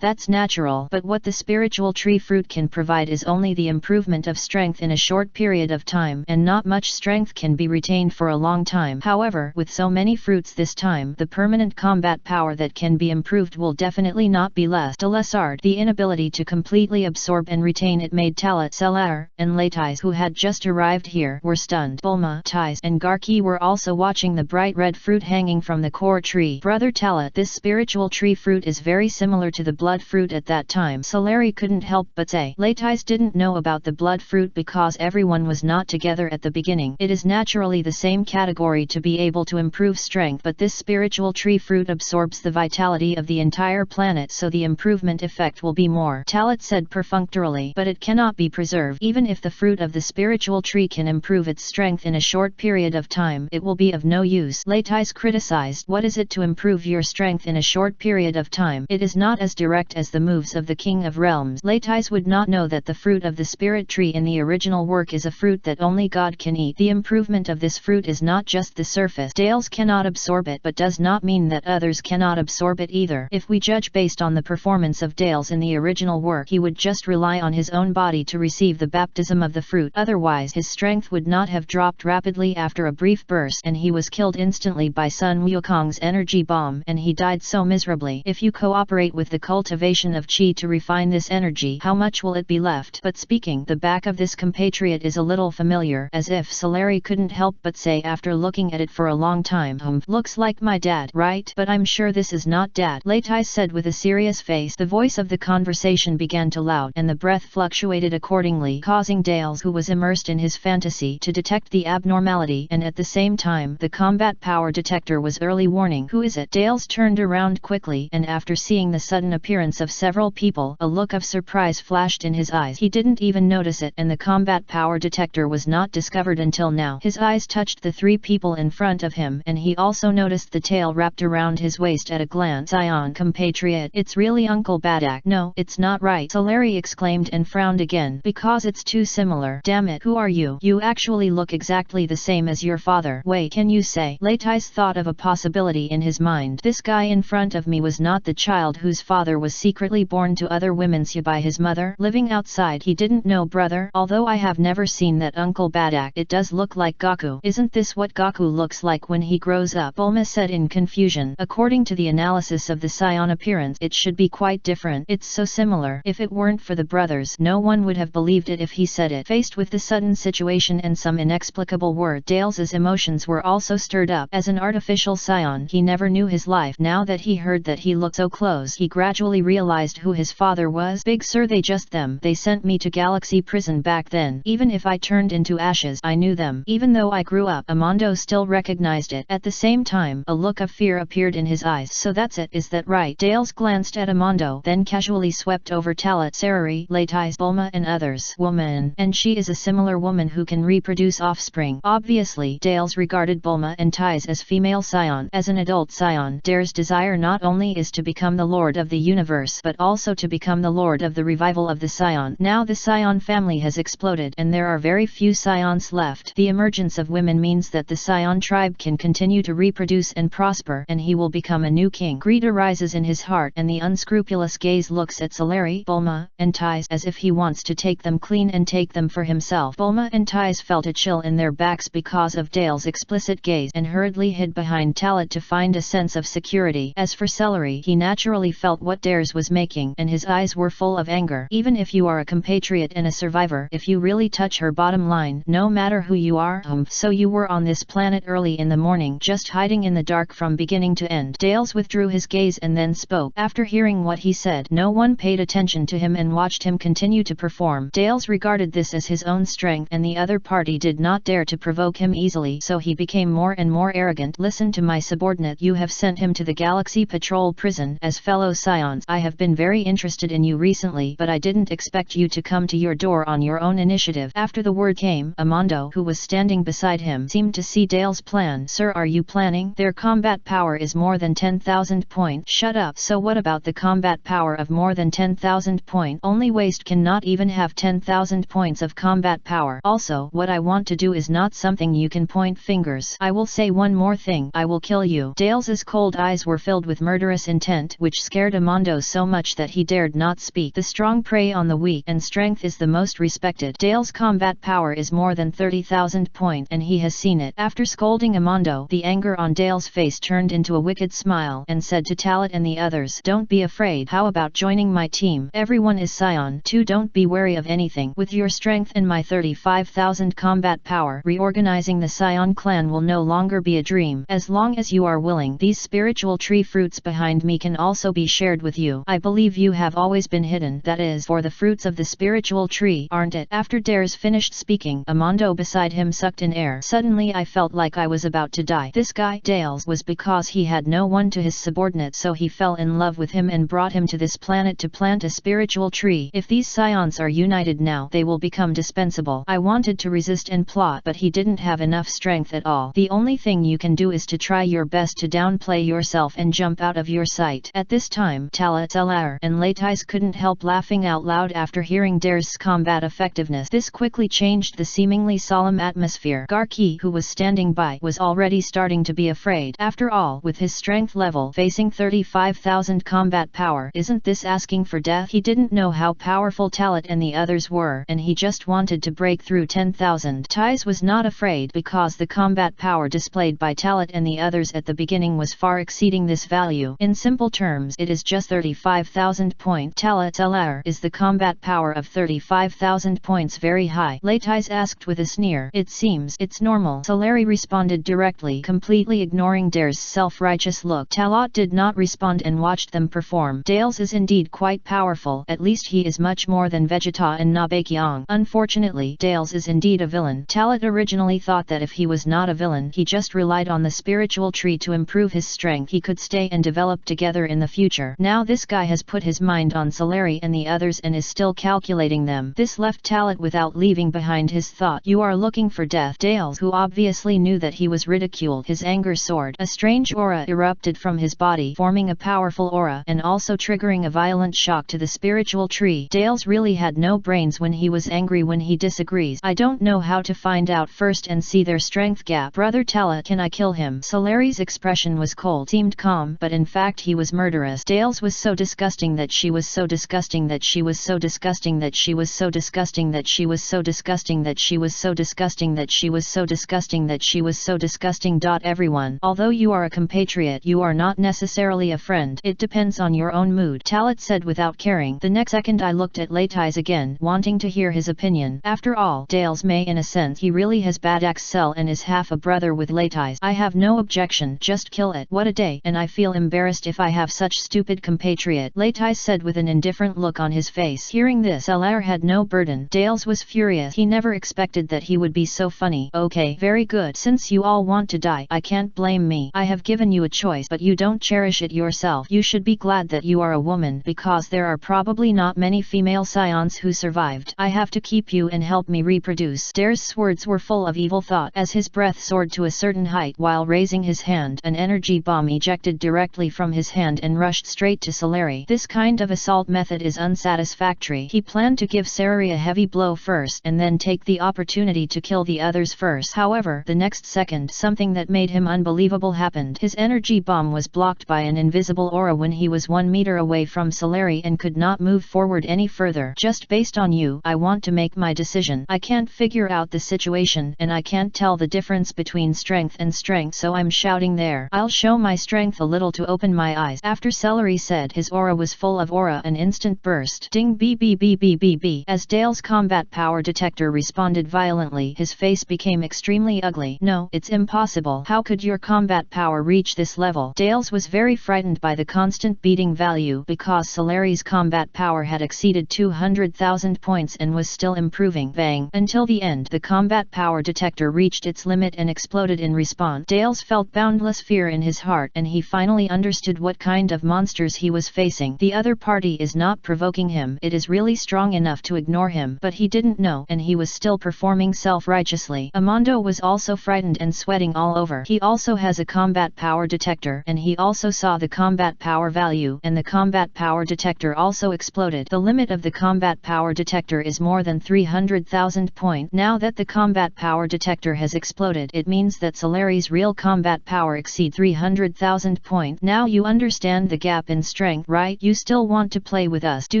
That's natural, but what the spiritual tree fruit can provide is only the improvement of strength in a short period of time, and not much strength can be retained for a long time. However, with so many fruits this time, the permanent combat power that can be improved will definitely not be less. Delessard, the inability to completely absorb and retain it made Talat, Selar, and Latais, who had just arrived here, were stunned. Bulma, Tais, and Garki were also watching the bright red fruit hanging from the core tree. Brother Talat, this spiritual tree fruit is very similar to the blood fruit at that time. Solari couldn't help but say. Latais didn't know about the blood fruit because everyone was not together at the beginning. It is naturally the same category to be able to improve strength, but this spiritual tree fruit absorbs the vitality of the entire planet, so the improvement effect will be more. Talat said perfunctorily, but it cannot be preserved. Even if the fruit of the spiritual tree can improve its strength in a short period of time, it will be of no use. Latais criticized. What is it to improve your strength in a short period of time? It is not as direct as the moves of the King of Realms. Latais would not know that the fruit of the spirit tree in the original work is a fruit that only God can eat. The improvement of this fruit is not just the surface. Dales cannot absorb it, but does not mean that others cannot absorb it either. If we judge based on the performance of Dales in the original work, he would just rely on his own body to receive the baptism of the fruit. Otherwise his strength would not have dropped rapidly after a brief burst, and he was killed instantly by Sun Wukong's energy bomb, and he died so miserably. If you cooperate with the cultivation of Qi to refine this energy, how much will it be left? But speaking, the back of this compatriot is a little familiar, as if Solari couldn't help but say after looking at it for a long time. Looks like my dad, right? But I'm sure this is not dad, Latais said with a serious face. The voice of the conversation began to loud, and the breath fluctuated accordingly, causing Dales, who was immersed in his fantasy, to detect the abnormality, and at the same time, the combat power detector was early warning. Who is it? Dales turned around quickly, and after seeing the sudden appearance of several people, a look of surprise flashed in his eyes. He didn't even notice it, and the combat power detector was not discovered until now. His eyes touched the three people in front of him, and he also noticed the tail wrapped around his waist at a glance. Ion, compatriot, it's really Uncle Badak. No, it's not right, Solari exclaimed and frowned again. Because it's too similar. Damn it, who are you? You actually look exactly the same as your father. Wait, can you say? Latais thought of a possibility in his mind. This guy in front of me was not the child whose father was secretly born to other women's by his mother, living outside. He didn't know brother. Although I have never seen that Uncle Badak, it does look like Goku. Isn't this what Goku looks like when he grows up? Bulma said in confusion. According to the analysis of the scion appearance, it should be quite different. It's so similar. If it weren't for the brothers, no one would have believed it if he said it. Faced with the sudden situation and some inexplicable word, Dales's emotions were also stirred up. As an artificial scion, he never knew his life. Now that he heard that he looked so close, he gradually realized who his father was. Big sir, they sent me to Galaxy Prison back then. Even if I turned into ashes, I knew them. Even though I grew up, Armando still recognized it. At the same time, a look of fear appeared in his eyes. So that's it, is that right? Dales glanced at Armando, then casually swept over Talat, Sarari, Latais, Bulma and others. Woman. woman, and she is a similar woman who can reproduce offspring. Obviously, Dales regarded Bulma and Tais as female scion. As an adult scion, Dare's desire not only is to become the lord of the universe but also to become the lord of the revival of the scion. Now the scion family has exploded and there are very few scions left. The emergence of women means that the scion tribe can continue to reproduce and prosper, and he will become a new king. Greed arises in his heart, and the unscrupulous gaze looks at Solari, Bulma, and Tais as if he wants to take them clean and take them for himself. Bulma and Tais felt a chill in their backs because of Dale's explicit gaze and hurriedly hid behind Talit to find a sense of security. As for Celery, he naturally felt what Dares was making and his eyes were full of anger. Even if you are a compatriot and a survivor, if you really touch her bottom line, no matter who you are, so you were on this planet early in the morning, just hiding in the dark from beginning to end. Dales withdrew his gaze and then spoke. After hearing what he said, no one paid attention to him and watched him continue to perform. Dales regarded this as his own strength and the other party did not dare to provoke him easily, so he became more and more arrogant. Listen to my subordinate, you have sent him to the Galaxy Patrol prison. As fellow scions, I have been very interested in you recently, but I didn't expect you to come to your door on your own initiative. After the word came, Amando, who was standing beside him, seemed to see Dale's plan. Sir, are you planning? Their combat power is more than 10,000 points. Shut up. So what about the combat power of more than 10,000 points? Only waste cannot even have 10,000 points of combat power. Also, what I want to do is not something you can point fingers. I will say one more thing. I will kill you. Dales's cold eyes were filled with murderous intent, which scared Amando so much that he dared not speak. The strong prey on the weak, and strength is the most respected. Dale's combat power is more than 30,000 points, and he has seen it. After scolding Amando, the anger on Dale's face turned into a wicked smile, and said to Talit and the others, don't be afraid. How about joining my team? Everyone is scion too. Don't be wary of anything. With your strength and my 35,000 combat power, reorganizing the scion clan will no longer be a dream. As long as you are willing, these spiritual tree fruits behind me can also be shared with you. I believe you have always been hidden, that is, for the fruits of the spiritual tree, aren't it? After Dares finished speaking, Amando beside him sucked in air. Suddenly I felt like I was about to die. This guy, Dales, was because he had no one to his subordinate, so he fell in love with him and brought him to this planet to plant a spiritual tree. If these scions are united now, they will become dispensable. I wanted to resist and plot, but he didn't have enough strength at all. The only thing you can do is to try your best to downplay yourself and jump out of your sight. At this time, Talit, Celar, and Latais couldn't help laughing out loud after hearing Dares' combat effectiveness. This quickly changed the seemingly solemn atmosphere. Garki, who was standing by, was already starting to be afraid. After all, with his strength level facing 35,000 combat power, isn't this asking for death? He didn't know how powerful Talit and the others were, and he just wanted to break through 10,000. Tais was not afraid because the combat power displayed by Talit and the others at the beginning was far exceeding this value. In simple terms, it is just 35,000 points. Talit Celar is the combat power of 35,000 points very high? Latais asked with a sneer. It seems it's normal. Solari responded directly, completely ignoring Dare's self-righteous look. Talit did not respond and watched them perform. Dales is indeed quite powerful, at least he is much more than Vegeta and Nabakyong. Unfortunately, Dales is indeed a villain. Talit originally thought that if he was not a villain, he just relied on the spiritual tree to improve his strength, he could stay and develop together in the future. Now this guy has put his mind on Solari and the others and is still calculating them. This left Talit without leaving behind his thought. You are looking for death. Dales, who obviously knew that he was ridiculed, his anger soared. A strange aura erupted from his body, forming a powerful aura and also triggering a violent shock to the spiritual tree. Dales really had no brains when he was angry. When he disagrees, I don't know how to find out first and see their strength gap. Brother Talit, can I kill him? Solari's expression was cold, seemed calm, but in fact he was murderous. Dales was so disgusting that she was so disgusting that she was so disgusting that she was so disgusting that she was so disgusting that she was so disgusting that she was so disgusting that she was so disgusting. Everyone, although you are a compatriot, you are not necessarily a friend. It depends on your own mood, Talit said without caring. The next second I looked at Latais again, wanting to hear his opinion. After all, Dales may in a sense he really has bad accel and is half a brother with Latais. I have no objection, just kill it. What a day, and I feel embarrassed if I have such stupid compatriot, Latais said with an indifferent look on his face. Hearing this, Celar had no burden. Dales was furious. He never expected that he would be so funny. Okay, very good. Since you all want to die, I can't blame me. I have given you a choice, but you don't cherish it yourself. You should be glad that you are a woman, because there are probably not many female scions who survived. I have to keep you and help me reproduce. Dare's words were full of evil thought as his breath soared to a certain height. While raising his hand, an energy bomb ejected directly from his hand and rushed straight to Solari. This kind of assault method is unsatisfactory. He planned to give Solari a heavy blow first and then take the opportunity to kill the others first. However, the next second something that made him unbelievable happened. His energy bomb was blocked by an invisible aura when he was 1 meter away from Solari and could not move forward any further. Just based on you, I want to make my decision. I can't figure out the situation and I can't tell the difference between strength and strength, so I'm shouting there. I'll show my strength a little to open my eyes. After Solari said his aura was full of aura, an instant burst. Ding BBBBBB. As Dale's combat power detector responded violently, his face became extremely ugly. No, it's impossible. How could your combat power reach this level? Dale's was very frightened by the constant beating value because Solari's combat power had exceeded 200,000 points and was still improving. Bang! Until the end, the combat power detector reached its limit and exploded in response. Dale's felt boundless fear in his heart and he finally understood what kind of monsters he was facing. The other party is not provoking him. It is really strong enough to ignore him, but he didn't know and he was still performing self-righteously. Amando was also frightened and sweating all over. He also has a combat power detector and he also saw the combat power value and the combat power detector also exploded. The limit of the combat power detector is more than 300,000 points. Now that the combat power detector has exploded, it means that Solari's real combat power exceeds 300,000 points. Now you understand the gap in strength, right? You still want to play with us? Do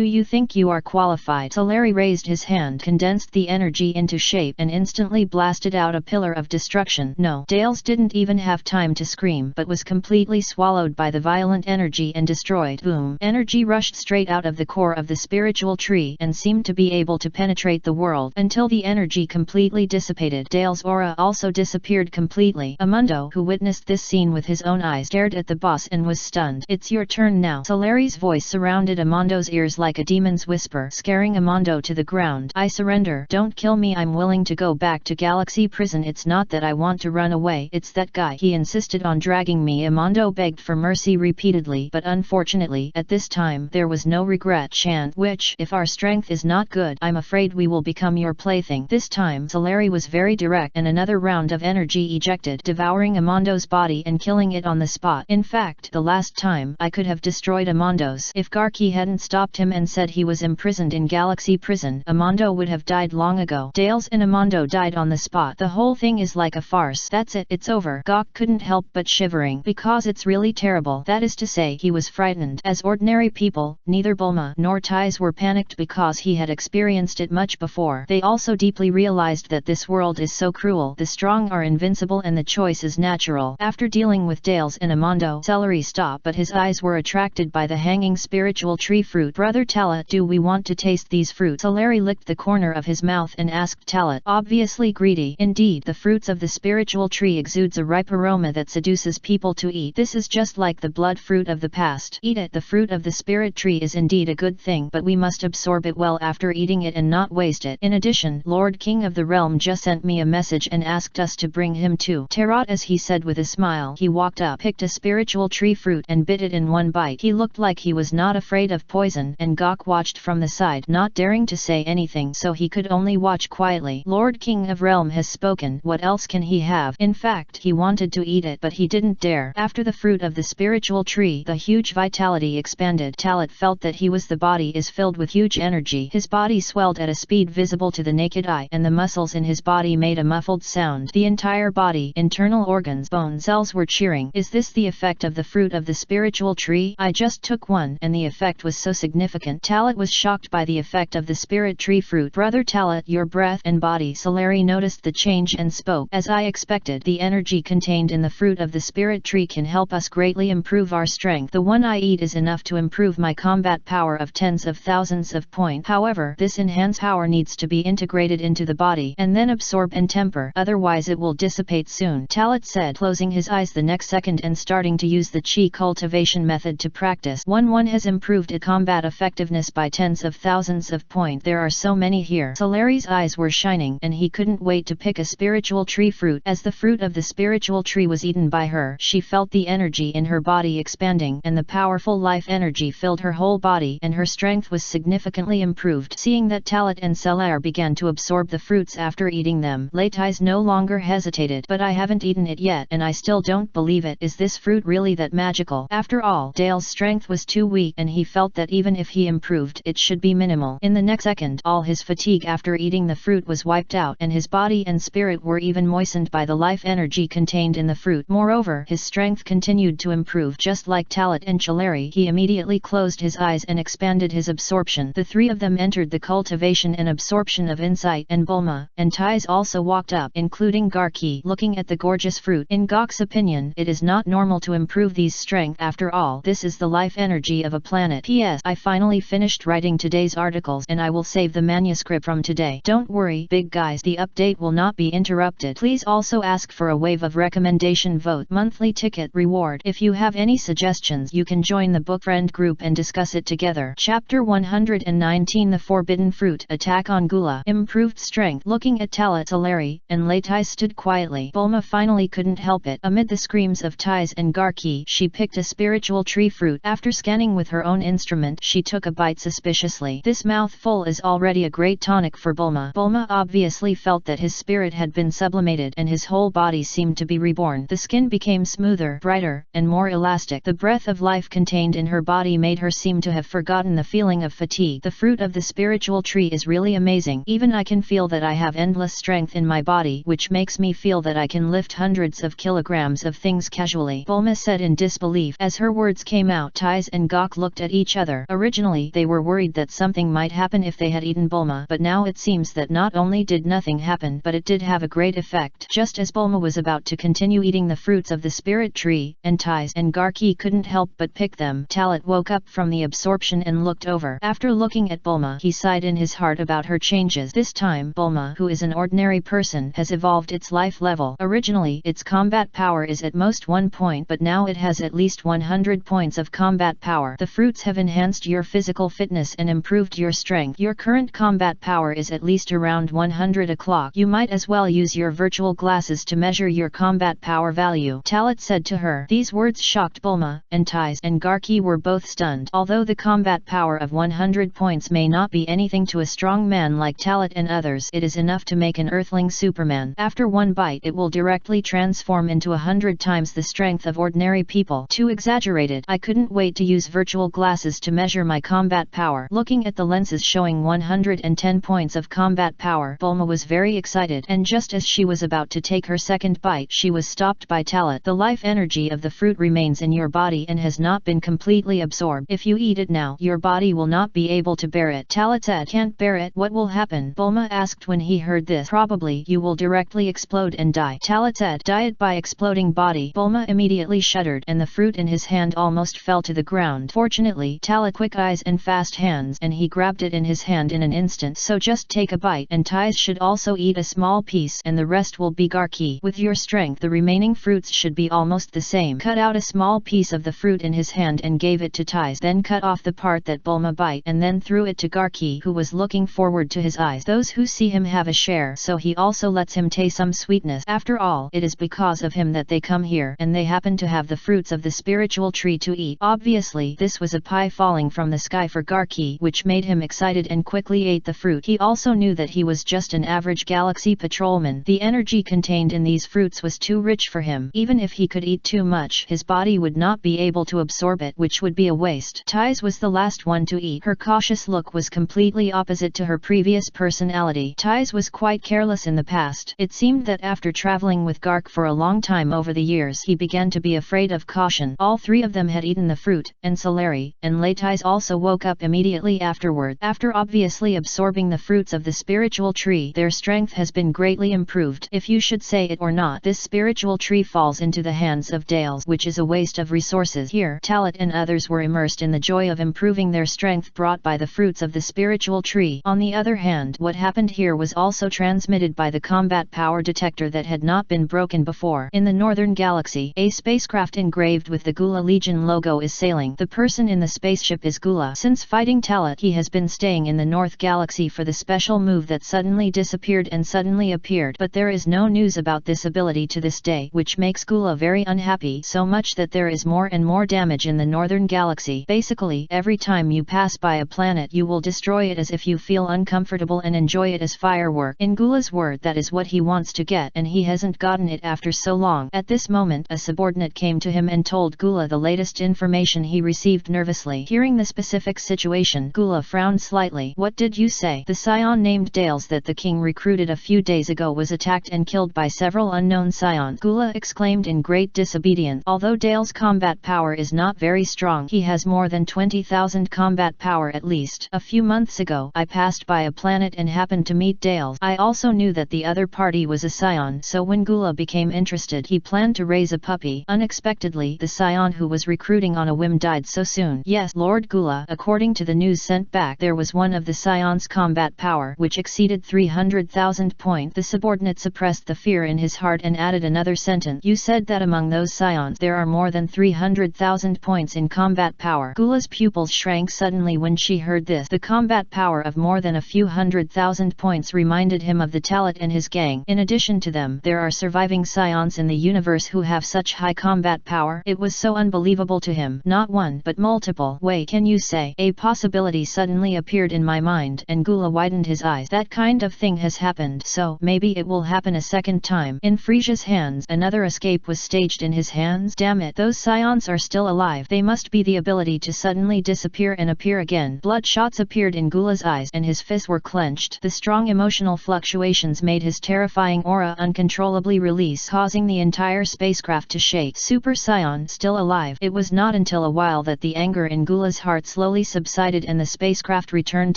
you think you are qualified? Solari raised his hand, condensed the energy into shape and instantly blasted out a pillar of destruction. No, Dale's didn't even have time to scream but was completely swallowed by the violent energy and destroyed. Boom! Energy rushed straight out of the core of the spiritual tree and seemed to be able to penetrate the world until the energy completely dissipated. Dale's aura also disappeared completely. Amando, who witnessed this scene with his own eyes, stared at the boss and was stunned. It's your turn now. Solari's voice surrounded Amando's ears like a demon's whisper, scaring Amando to the ground. I surrender. Don't kill me. I'm willing to go back to Galaxy Prison. It's not that I want to run away. It's that guy. He insisted on dragging me. Amando begged for mercy repeatedly, but unfortunately, at this time, there was no regret chant, which, if our strength is not good, I'm afraid we will become your plaything. This time, Solari was very direct and another round of energy ejected, devouring Amando's body and killing it on the spot. In fact, the last time, I could have destroyed Amando's. If Garki hadn't stopped him and said he was imprisoned in Galaxy Prison, Amando would have died long ago. Dales and Amando died on the spot. The whole thing is like a farce. That's it. It's over. Gok couldn't help but shivering, because it's really terrible. That is to say, he was frightened. As ordinary people, neither Bulma nor Tais were panicked because he had experienced it much before. They also deeply realized that this world is so cruel. The strong are invincible and the choice is natural. After dealing with Dales and Amando, Solari stopped, but his eyes were attracted by the hanging spiritual tree fruit. Brother Talat, do we want to taste these fruits? Solari licked the corner of his mouth and asked Talat, obviously greedy. Indeed, the fruits of the spiritual tree exudes a ripe aroma that seduces people to eat. This is just like the blood fruit of the past. Eat it. The fruit of the spirit tree is indeed a good thing, but we must absorb it well after eating it and not waste it. In addition, Lord King of the Realm just sent me a message and asked us to bring him too. Tarot, as he said with a smile, he walked up, picked a spiritual tree fruit and bit it in one bite. He looked like he was not afraid of poison, and Gok watched from the side, not daring to say anything, so he could only watch quietly. Lord King of Realm has spoken. What else can he have? In fact, he wanted to eat it, but he didn't dare. After the fruit of the spiritual tree, the huge vitality expanded. Talat felt that the body is filled with huge energy. His body swelled at a speed visible to the naked eye, and the muscles in his body made a muffled sound. The entire body, internal organs, bone cells were cheering. Is this the effect of the fruit of the spiritual tree? I just took one, and the effect was so significant. Talat was shocked by the effect of the spirit tree fruit. Brother Talat, your breath and body. Solari noticed the change and spoke. As I expected, the energy contained in the fruit of the spirit tree can help us greatly improve our strength. The one I eat is enough to improve my combat power of tens of thousands of points. However, this enhanced power needs to be integrated into the body and then absorb and temper, otherwise it will dissipate soon. Talat said, closing his eyes the next second and starting to use the chi cultivation method to practice. One has improved its combat effectiveness by tens of thousands of points. There are so many here. Solari's eyes were shining and he couldn't wait to pick a spiritual tree fruit. As the fruit of the spiritual tree was eaten by her, she felt the energy in her body expanding and the powerful life energy filled her whole body and her strength was significantly improved. Seeing that Talat and Selaire began to absorb the fruits after eating them. Latais no longer hesitated. But I haven't eaten it yet and I still don't believe it. Is this fruit really that magical? After all, Dale's strength was too weak and he felt that even if he improved, it should be minimal. In the next second, all his fatigue after eating the fruit was wiped out and his body and spirit were even moistened by the life energy contained in the fruit. Moreover, his strength continued to improve just like Talat and Chilleri. He immediately closed his eyes and expanded his absorption. The three of them entered the cultivation and absorption of insight, and Bulma and Tais also walked up, including Garki, looking at the gorgeous fruit. In Gok's opinion, it is not normal to improve these strength. After all, this is the life energy of a planet. P.S. I finally finished writing today's articles and I will save the manuscript from today. Don't worry, big guys, the update will not be interrupted. Please also ask for a wave of recommendation vote. Monthly ticket reward. If you have any suggestions, you can join the book friend group and discuss it together. Chapter 119 The Forbidden Fruit. Attack on Gula. Improved strength. Looking at Talat, Selaire, and Latais stood quietly. Bulma finally couldn't help it. Amid the screams of Tais and Garki, she picked a spiritual tree fruit. After scanning with her own instrument, she took a bite suspiciously. This mouthful is already a great tonic for Bulma. Bulma obviously felt that his spirit had been sublimated and his whole body seemed to be reborn. The skin became smoother, brighter, and more elastic. The breath of life contained in her body made her seem to have forgotten the feeling of fatigue. The fruit of the spiritual tree is really amazing. Even I can feel that I have endless strength in my body, which makes me feel that I can lift hundreds of kilograms of things casually. Bulma said in disbelief. As her words came out, Tais and Gok looked at each other. Originally, they were worried that something might happen if they had eaten Bulma, but now it seems that not only did nothing happen, but it did have a great effect. Just as Bulma was about to continue eating the fruits of the spirit tree, and Tais and Garki couldn't help but pick them, Talat woke up from the absorption and looked over. After looking at Bulma, he sighed in his heart about her changes. This time, Bulma, who is an ordinary person, has evolved its life level. Originally, its combat power is at most 1 point, but now it has at least 100 points of combat power. The fruits have enhanced your physical fitness and improved your strength. Your current combat power is at least around 100 o'clock. You might as well use your virtual glasses to measure your combat power value, Talat said to her. These words shocked Bulma, and Tais and Garki were both stunned. Although the combat power of 100 points may not be anything to a strong man like Talat and others, it is enough to make an earthling Superman. After one bite, it will directly transform into 100 times the strength of ordinary people. Too exaggerated. I couldn't wait to use virtual glasses to measure my combat power. Looking at the lenses showing 110 points of combat power, Bulma was very excited, and just as she was about to take her second bite, she was stopped by Talat. The life energy of the fruit remains in your body and has not been completely absorbed. If you eat it now, your body will not be able to bear it. Talat said. Can't bear it? What will happen? Bulma asked when he heard this. Probably you will directly explode and die. Talat said. Die it by exploding body. Bulma immediately shuddered and the fruit in his hand almost fell to the ground. Fortunately, Talat quick eyes and fast hands, and he grabbed it in his hand in an instant. So just take a bite, and Tais should also eat a small piece, and the rest will be Garki. With your strength, the remaining fruits should be almost the same. Cut out a small piece of the fruit in his hand and gave it to Tais. Then cut off the part that Bulma bite and then threw it to Garki, who was looking forward to his eyes. Those who see him have a share, so he also lets him taste some sweetness. After all, it is because of him that they come here, and they happen to have the fruits of the spiritual tree to eat. Obviously, this was a pie falling from the sky for Garki, which made him excited and quickly ate the fruit. He also knew that he was just an average galaxy patrolman. The energy contained in these fruits was too rich for him. Even if he could eat too much, his body would not be able to absorb it, which would be a waste. Tais was the last one to eat. Her cautious look was completely opposite to her previous personality. Tais was quite careless in the past. It seemed that after traveling with Gark for a long time over the years, he began to be afraid of caution. All three of them had eaten the fruit, and Selaire and Latais also woke up immediately afterward. After obviously absorbing the fruits of the spiritual tree, their strength has been greatly improved. If you should say it or not, this spiritual tree falls into the hands of Dales, which is a waste of resources. Here, Talat and others were immersed in the joy of improving their strength brought by the fruits of the spiritual tree. On the other hand, what happened here was also transmitted by the combat power detector that had not been broken before. In the northern galaxy, a spacecraft engraved with the Gula Legion logo is sailing. The person in the spaceship is Gula. Since fighting Talat, he has been staying in the North Galaxy for the special move that suddenly disappeared and suddenly appeared. But there is no news about this ability to this day, which makes Gula very unhappy, so much that there is more and more damage in the northern galaxy. Basically, every time you pass by a planet you will destroy it as as if you feel uncomfortable and enjoy it as firework. In Gula's word, that is what he wants to get, and he hasn't gotten it after so long. At this moment a subordinate came to him and told Gula the latest information he received nervously. Hearing the specific situation, Gula frowned slightly. What did you say? The scion named Dales that the king recruited a few days ago was attacked and killed by several unknown scions, Gula exclaimed in great disobedience. Although Dale's combat power is not very strong, he has more than 20,000 combat power at least. A few months ago, I passed by a planet and happened to meet Dales. I also knew that the other party was a scion, so when Gula became interested, he planned to raise a puppy. Unexpectedly, the scion who was recruiting on a whim died so soon. Yes, Lord Gula, according to the news sent back, there was one of the scions' combat power which exceeded 300,000 points. The subordinate suppressed the fear in his heart and added another sentence. You said that among those scions there are more than 300,000 points in combat power. Gula's pupils shrank suddenly when she heard this. The combat power of more than a few 100,000 points reminded him of the Talat and his gang. In addition to them, there are surviving scions in the universe who have such high combat power. It was so unbelievable to him. Not one, but multiple. Wait, can you say? A possibility suddenly appeared in my mind, and Gula widened his eyes. That kind of thing has happened, so maybe it will happen a second time. In Frisia's hands, another escape was staged in his hands. Damn it, those scions are still alive. They must be the ability to suddenly disappear and appear again. Bloodshot appeared in Gula's eyes and his fists were clenched. The strong emotional fluctuations made his terrifying aura uncontrollably release, causing the entire spacecraft to shake. Super Scion still alive. It was not until a while that the anger in Gula's heart slowly subsided and the spacecraft returned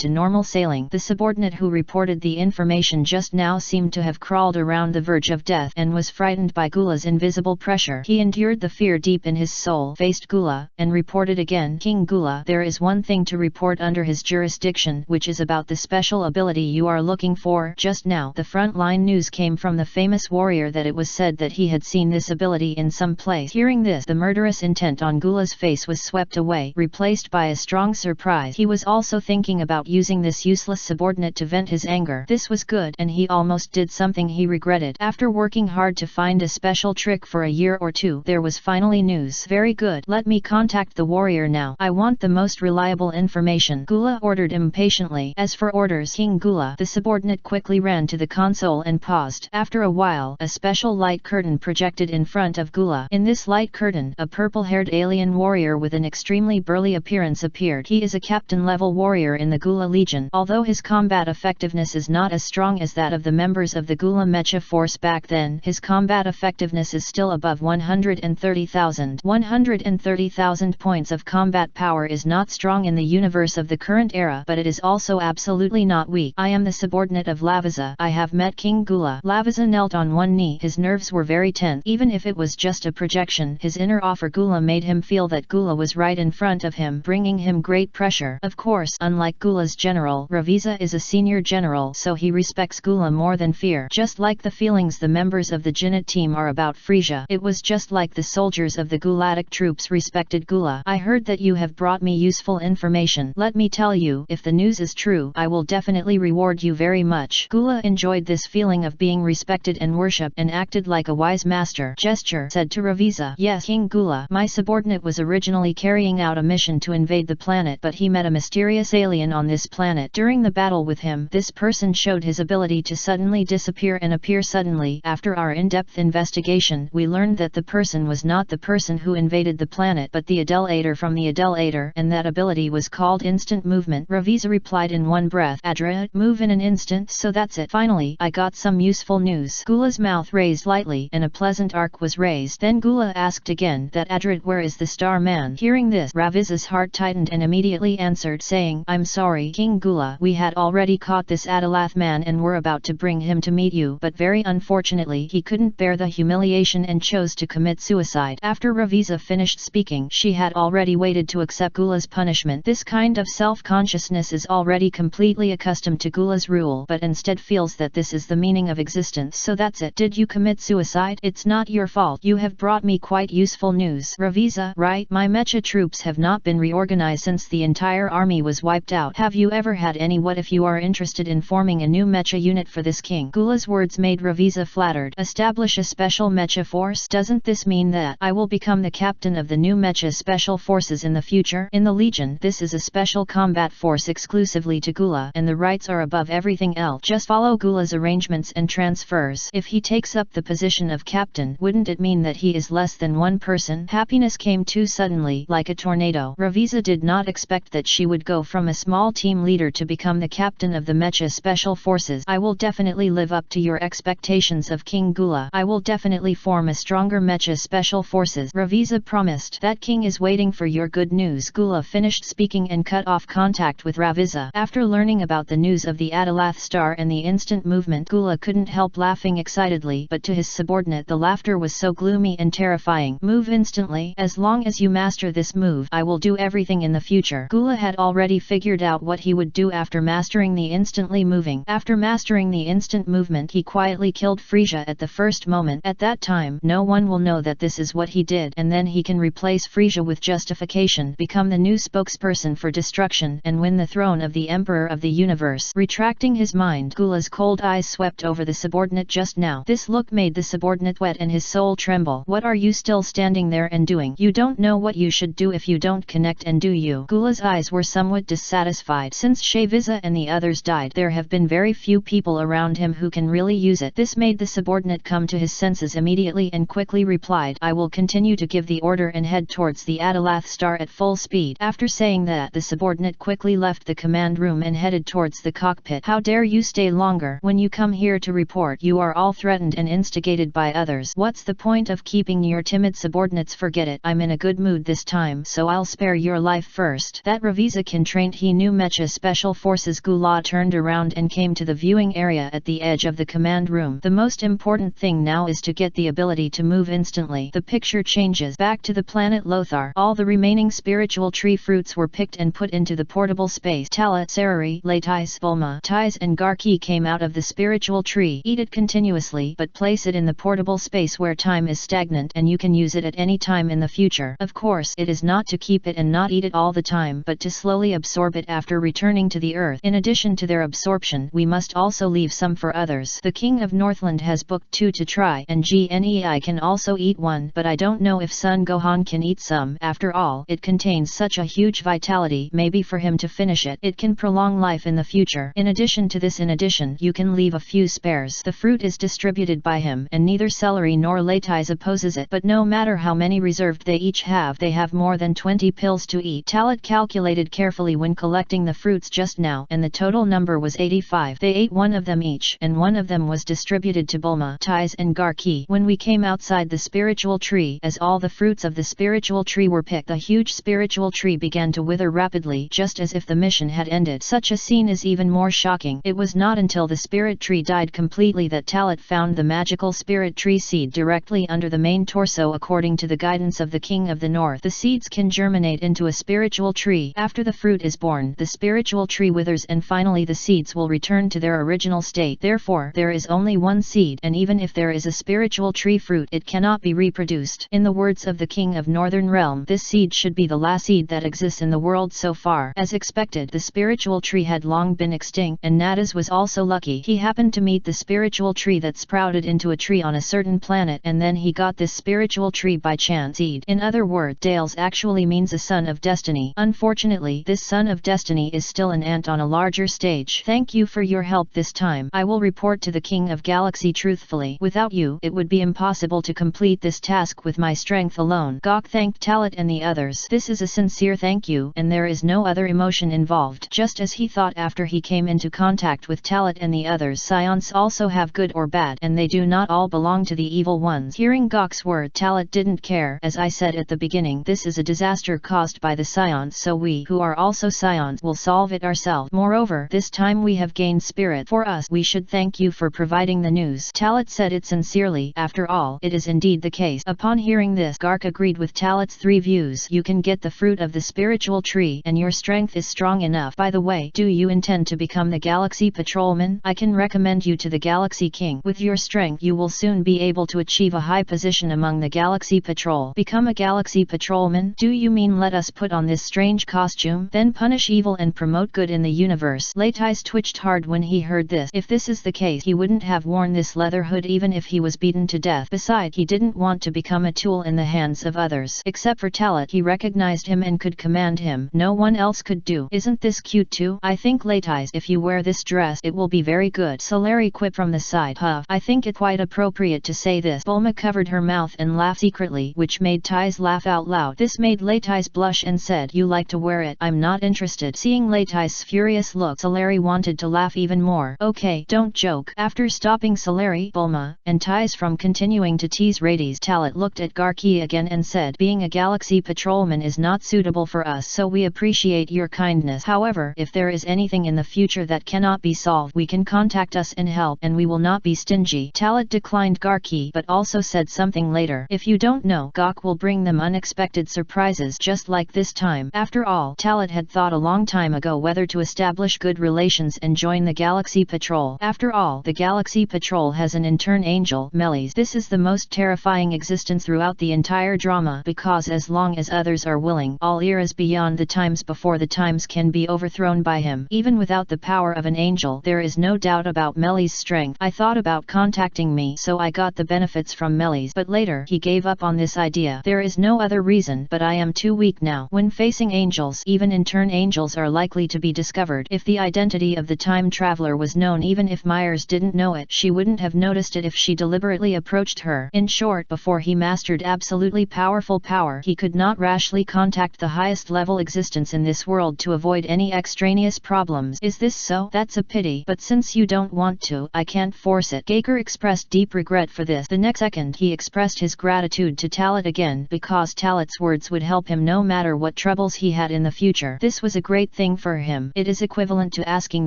to normal sailing. The subordinate who reported the information just now seemed to have crawled around the verge of death and was frightened by Gula's invisible pressure. He endured the fear deep in his soul, faced Gula, and reported again. King Gula, there is one thing to report under his jurisdiction, which is about the special ability you are looking for. Just now, the frontline news came from the famous warrior that it was said that he had seen this ability in some place. Hearing this, the murderous intent on Gula's face was swept away, replaced by a strong surprise. He was also thinking about using this useless subordinate to vent his anger. This was good, and he almost did something he regretted. After working hard to find a special trick for a year or two, there was finally news. Very good. Let me contact the warrior now. I want the most reliable information, Gula ordered impatiently. As for orders, King Gula, the subordinate quickly ran to the console and paused. After a while, a special light curtain projected in front of Gula. In this light curtain, a purple-haired alien warrior with an extremely burly appearance appeared. He is a captain-level warrior in the Gula Legion. Although his combat effectiveness is not as strong as that of the members of the Gula Mecha Force back then, his combat effectiveness is still above 130,000. 130,000 points of combat power is not strong in the universe of the current era, but it is also absolutely not weak. I am the subordinate of Laviza. I have met King Gula. Laviza knelt on one knee. His nerves were very tense. Even if it was just a projection, his inner offer Gula made him feel that Gula was right in front of him, bringing him great pressure. Of course, unlike Gula's general, Raviza is a senior general, so he respects Gula more than fear. Just like the feelings the members of the Jinnit team are about Frisia. It was just like the soldiers of the Gulatic troops respected Gula. I heard that you have brought me useful information. Let me tell you, if the news is true, I will definitely reward you very much. Gula enjoyed this feeling of being respected and worshipped and acted like a wise master. Gesture said to Raviza, yes, King Gula, my subordinate was originally carrying out a mission to invade the planet, but he met a mysterious alien on this planet. During the battle with him, this person showed his ability to suddenly disappear and appear suddenly. After our in-depth investigation, we learned that the person was not the person who invaded the planet, but the Adelator from the Adelator, and that ability was called instant movement. Raviza replied in one breath, Adra, move in an instant, so that's it. Finally, I got some useful news. Gula's mouth raised lightly, and a pleasant arc was raised. Then Gula asked again, that Adrat, where is the star man? Hearing this, Raviza's heart tightened and immediately answered, saying, I'm sorry, King Gula, we had already caught this Adalath man and were about to bring him to meet you, but very unfortunately he couldn't bear the humiliation and chose to commit suicide. After Raviza finished speaking, she had already waited to accept Gula's punishment. This kind of self-consciousness is already completely accustomed to Gula's rule, but instead feels that this is the meaning of existence. So that's it. Did you commit suicide? It's not your fault. You have brought me quite useful news. Raviza, right? My mecha troops have not been reorganized since the entire army was wiped out. Have you ever had any? What if you are interested in forming a new mecha unit for this king? Gula's words made Raviza flattered. Establish a special mecha force? Doesn't this mean that I will become the captain of the new mecha special forces in the future? In the Legion, this is a special combat force exclusive exclusively to Gula and the rights are above everything else. Just follow Gula's arrangements and transfers. If he takes up the position of captain, wouldn't it mean that he is less than one person? Happiness came too suddenly, like a tornado. Raviza did not expect that she would go from a small team leader to become the captain of the Mecha Special Forces. I will definitely live up to your expectations of King Gula. I will definitely form a stronger Mecha Special Forces. Raviza promised. That king is waiting for your good news. Gula finished speaking and cut off contact with Raviza. After learning about the news of the Adalath star and the instant movement, Gula couldn't help laughing excitedly, but to his subordinate the laughter was so gloomy and terrifying. Move instantly. As long as you master this move, I will do everything in the future. Gula had already figured out what he would do after mastering the instantly moving. After mastering the instant movement, he quietly killed Frisia at the first moment. At that time, no one will know that this is what he did, and then he can replace Frisia with justification, become the new spokesperson for destruction, and win the throne of the Emperor of the Universe. Retracting his mind, Gula's cold eyes swept over the subordinate just now. This look made the subordinate wet and his soul tremble. What are you still standing there and doing? You don't know what you should do if you don't connect, and do you? Gula's eyes were somewhat dissatisfied. Since Shaviza and the others died, there have been very few people around him who can really use it. This made the subordinate come to his senses immediately and quickly replied, I will continue to give the order and head towards the Adalath star at full speed. After saying that, the subordinate quickly left the command room and headed towards the cockpit. How dare you stay longer? When you come here to report, you are all threatened and instigated by others. What's the point of keeping your timid subordinates? Forget it. I'm in a good mood this time, so I'll spare your life first. That Raviza can train. He knew Mecha Special Forces. Gula turned around and came to the viewing area at the edge of the command room. The most important thing now is to get the ability to move instantly. The picture changes back to the planet Lothar. All the remaining spiritual tree fruits were picked and put into the portable space. Tala, Sarari, Latais, Bulma, Tais and Garki came out of the spiritual tree. Eat it continuously, but place it in the portable space where time is stagnant and you can use it at any time in the future. Of course, it is not to keep it and not eat it all the time, but to slowly absorb it after returning to the earth. In addition to their absorption, we must also leave some for others. The King of Northland has booked 2 to try, and Gnei can also eat 1, but I don't know if Son Gohan can eat some. After all, it contains such a huge vitality, maybe for him to finish it. It can prolong life in the future. In addition to this, you can leave a few spares. The fruit is distributed by him, and neither Celery nor Latais opposes it. But no matter how many reserved they each have, they have more than 20 pills to eat. Talat calculated carefully when collecting the fruits just now, and the total number was 85. They ate 1 of them each, and 1 of them was distributed to Bulma, Tais and Garki. When we came outside the spiritual tree, as all the fruits of the spiritual tree were picked, the huge spiritual tree began to wither rapidly, just as if the mission had ended. Such a scene is even more shocking. It was not until the spirit tree died completely that Talat found the magical spirit tree seed directly under the main torso. According to the guidance of the King of the North, the seeds can germinate into a spiritual tree. After the fruit is born, the spiritual tree withers and finally the seeds will return to their original state. Therefore, there is only 1 seed, and even if there is a spiritual tree fruit, it cannot be reproduced. In the words of the King of Northern Realm, this seed should be the last seed that exists in the world so far. As expected, the spiritual tree had long been extinct, and Nadas was also lucky. He happened to meet the spiritual tree that sprouted into a tree on a certain planet, and then he got this spiritual tree by chance. Seed. In other words, Dales actually means a son of destiny. Unfortunately, this son of destiny is still an ant on a larger stage. Thank you for your help this time. I will report to the King of Galaxy truthfully. Without you, it would be impossible to complete this task with my strength alone. Gok thanked Talat and the others. This is a sincere thank you, and there is no other emotion involved. Just as he thought after he came into contact with Talat and the others. Scions also have good or bad, and they do not all belong to the evil ones. Hearing Gok's word, Talat didn't care. As I said at the beginning, this is a disaster caused by the Scions, so we, who are also Scions, will solve it ourselves. Moreover, this time we have gained spirit. For us, we should thank you for providing the news. Talat said it sincerely. After all, it is indeed the case. Upon hearing this, Gark agreed with Talat's 3 views. You can get the fruit of the spiritual tree, and your strength is strong enough. By the way, do you intend to become the Galaxy Patrolman? I can recommend you to the Galaxy King. With your strength, you will soon be able to achieve a high position among the Galaxy Patrol. Become a Galaxy Patrolman? Do you mean let us put on this strange costume, then punish evil and promote good in the universe? Latais twitched hard when he heard this. If this is the case, he wouldn't have worn this leather hood even if he was beaten to death. Besides, he didn't want to become a tool in the hands of others. Except for Talat, he recognized him and could command him. No one else could do. Isn't this this cute too? I think Latis, if you wear this dress it will be very good. Solari quipped from the side. Huff, I think it quite appropriate to say this. Bulma covered her mouth and laughed secretly, which made Tais laugh out loud. This made Latis blush and said, you like to wear it? I'm not interested. Seeing Latis' furious look, Solari wanted to laugh even more. Okay, don't joke. After stopping Solari, Bulma, and Tais from continuing to tease Rades, Talit looked at Garki again and said, being a galaxy patrolman is not suitable for us, so we appreciate your kindness. However, if there is anything in the future that cannot be solved, we can contact us and help, and we will not be stingy. Talit declined Garki but also said something later. If you don't know, Gok will bring them unexpected surprises just like this time. After all, Talit had thought a long time ago whether to establish good relations and join the Galaxy Patrol. After all, the Galaxy Patrol has an intern angel, Melis. This is the most terrifying existence throughout the entire drama, because as long as others are willing, all eras beyond the times before the times can be overthrown by him. Even without the power of an angel, there is no doubt about Melis' strength. I thought about contacting me, so I got the benefits from Melis, but later he gave up on this idea. There is no other reason, but I am too weak now. When facing angels, even intern angels are likely to be discovered. If the identity of the time traveler was known, even if Myers didn't know it, she wouldn't have noticed it if she deliberately approached her. In short, before he mastered absolutely powerful power, he could not rashly contact the highest level existence in this world to avoid any extraneous problems. Is this so? That's a pity, but since you don't want to, I can't force it. Gaker expressed deep regret for this. The next second he expressed his gratitude to Talit again, because Talit's words would help him no matter what troubles he had in the future. This was a great thing for him. It is equivalent to asking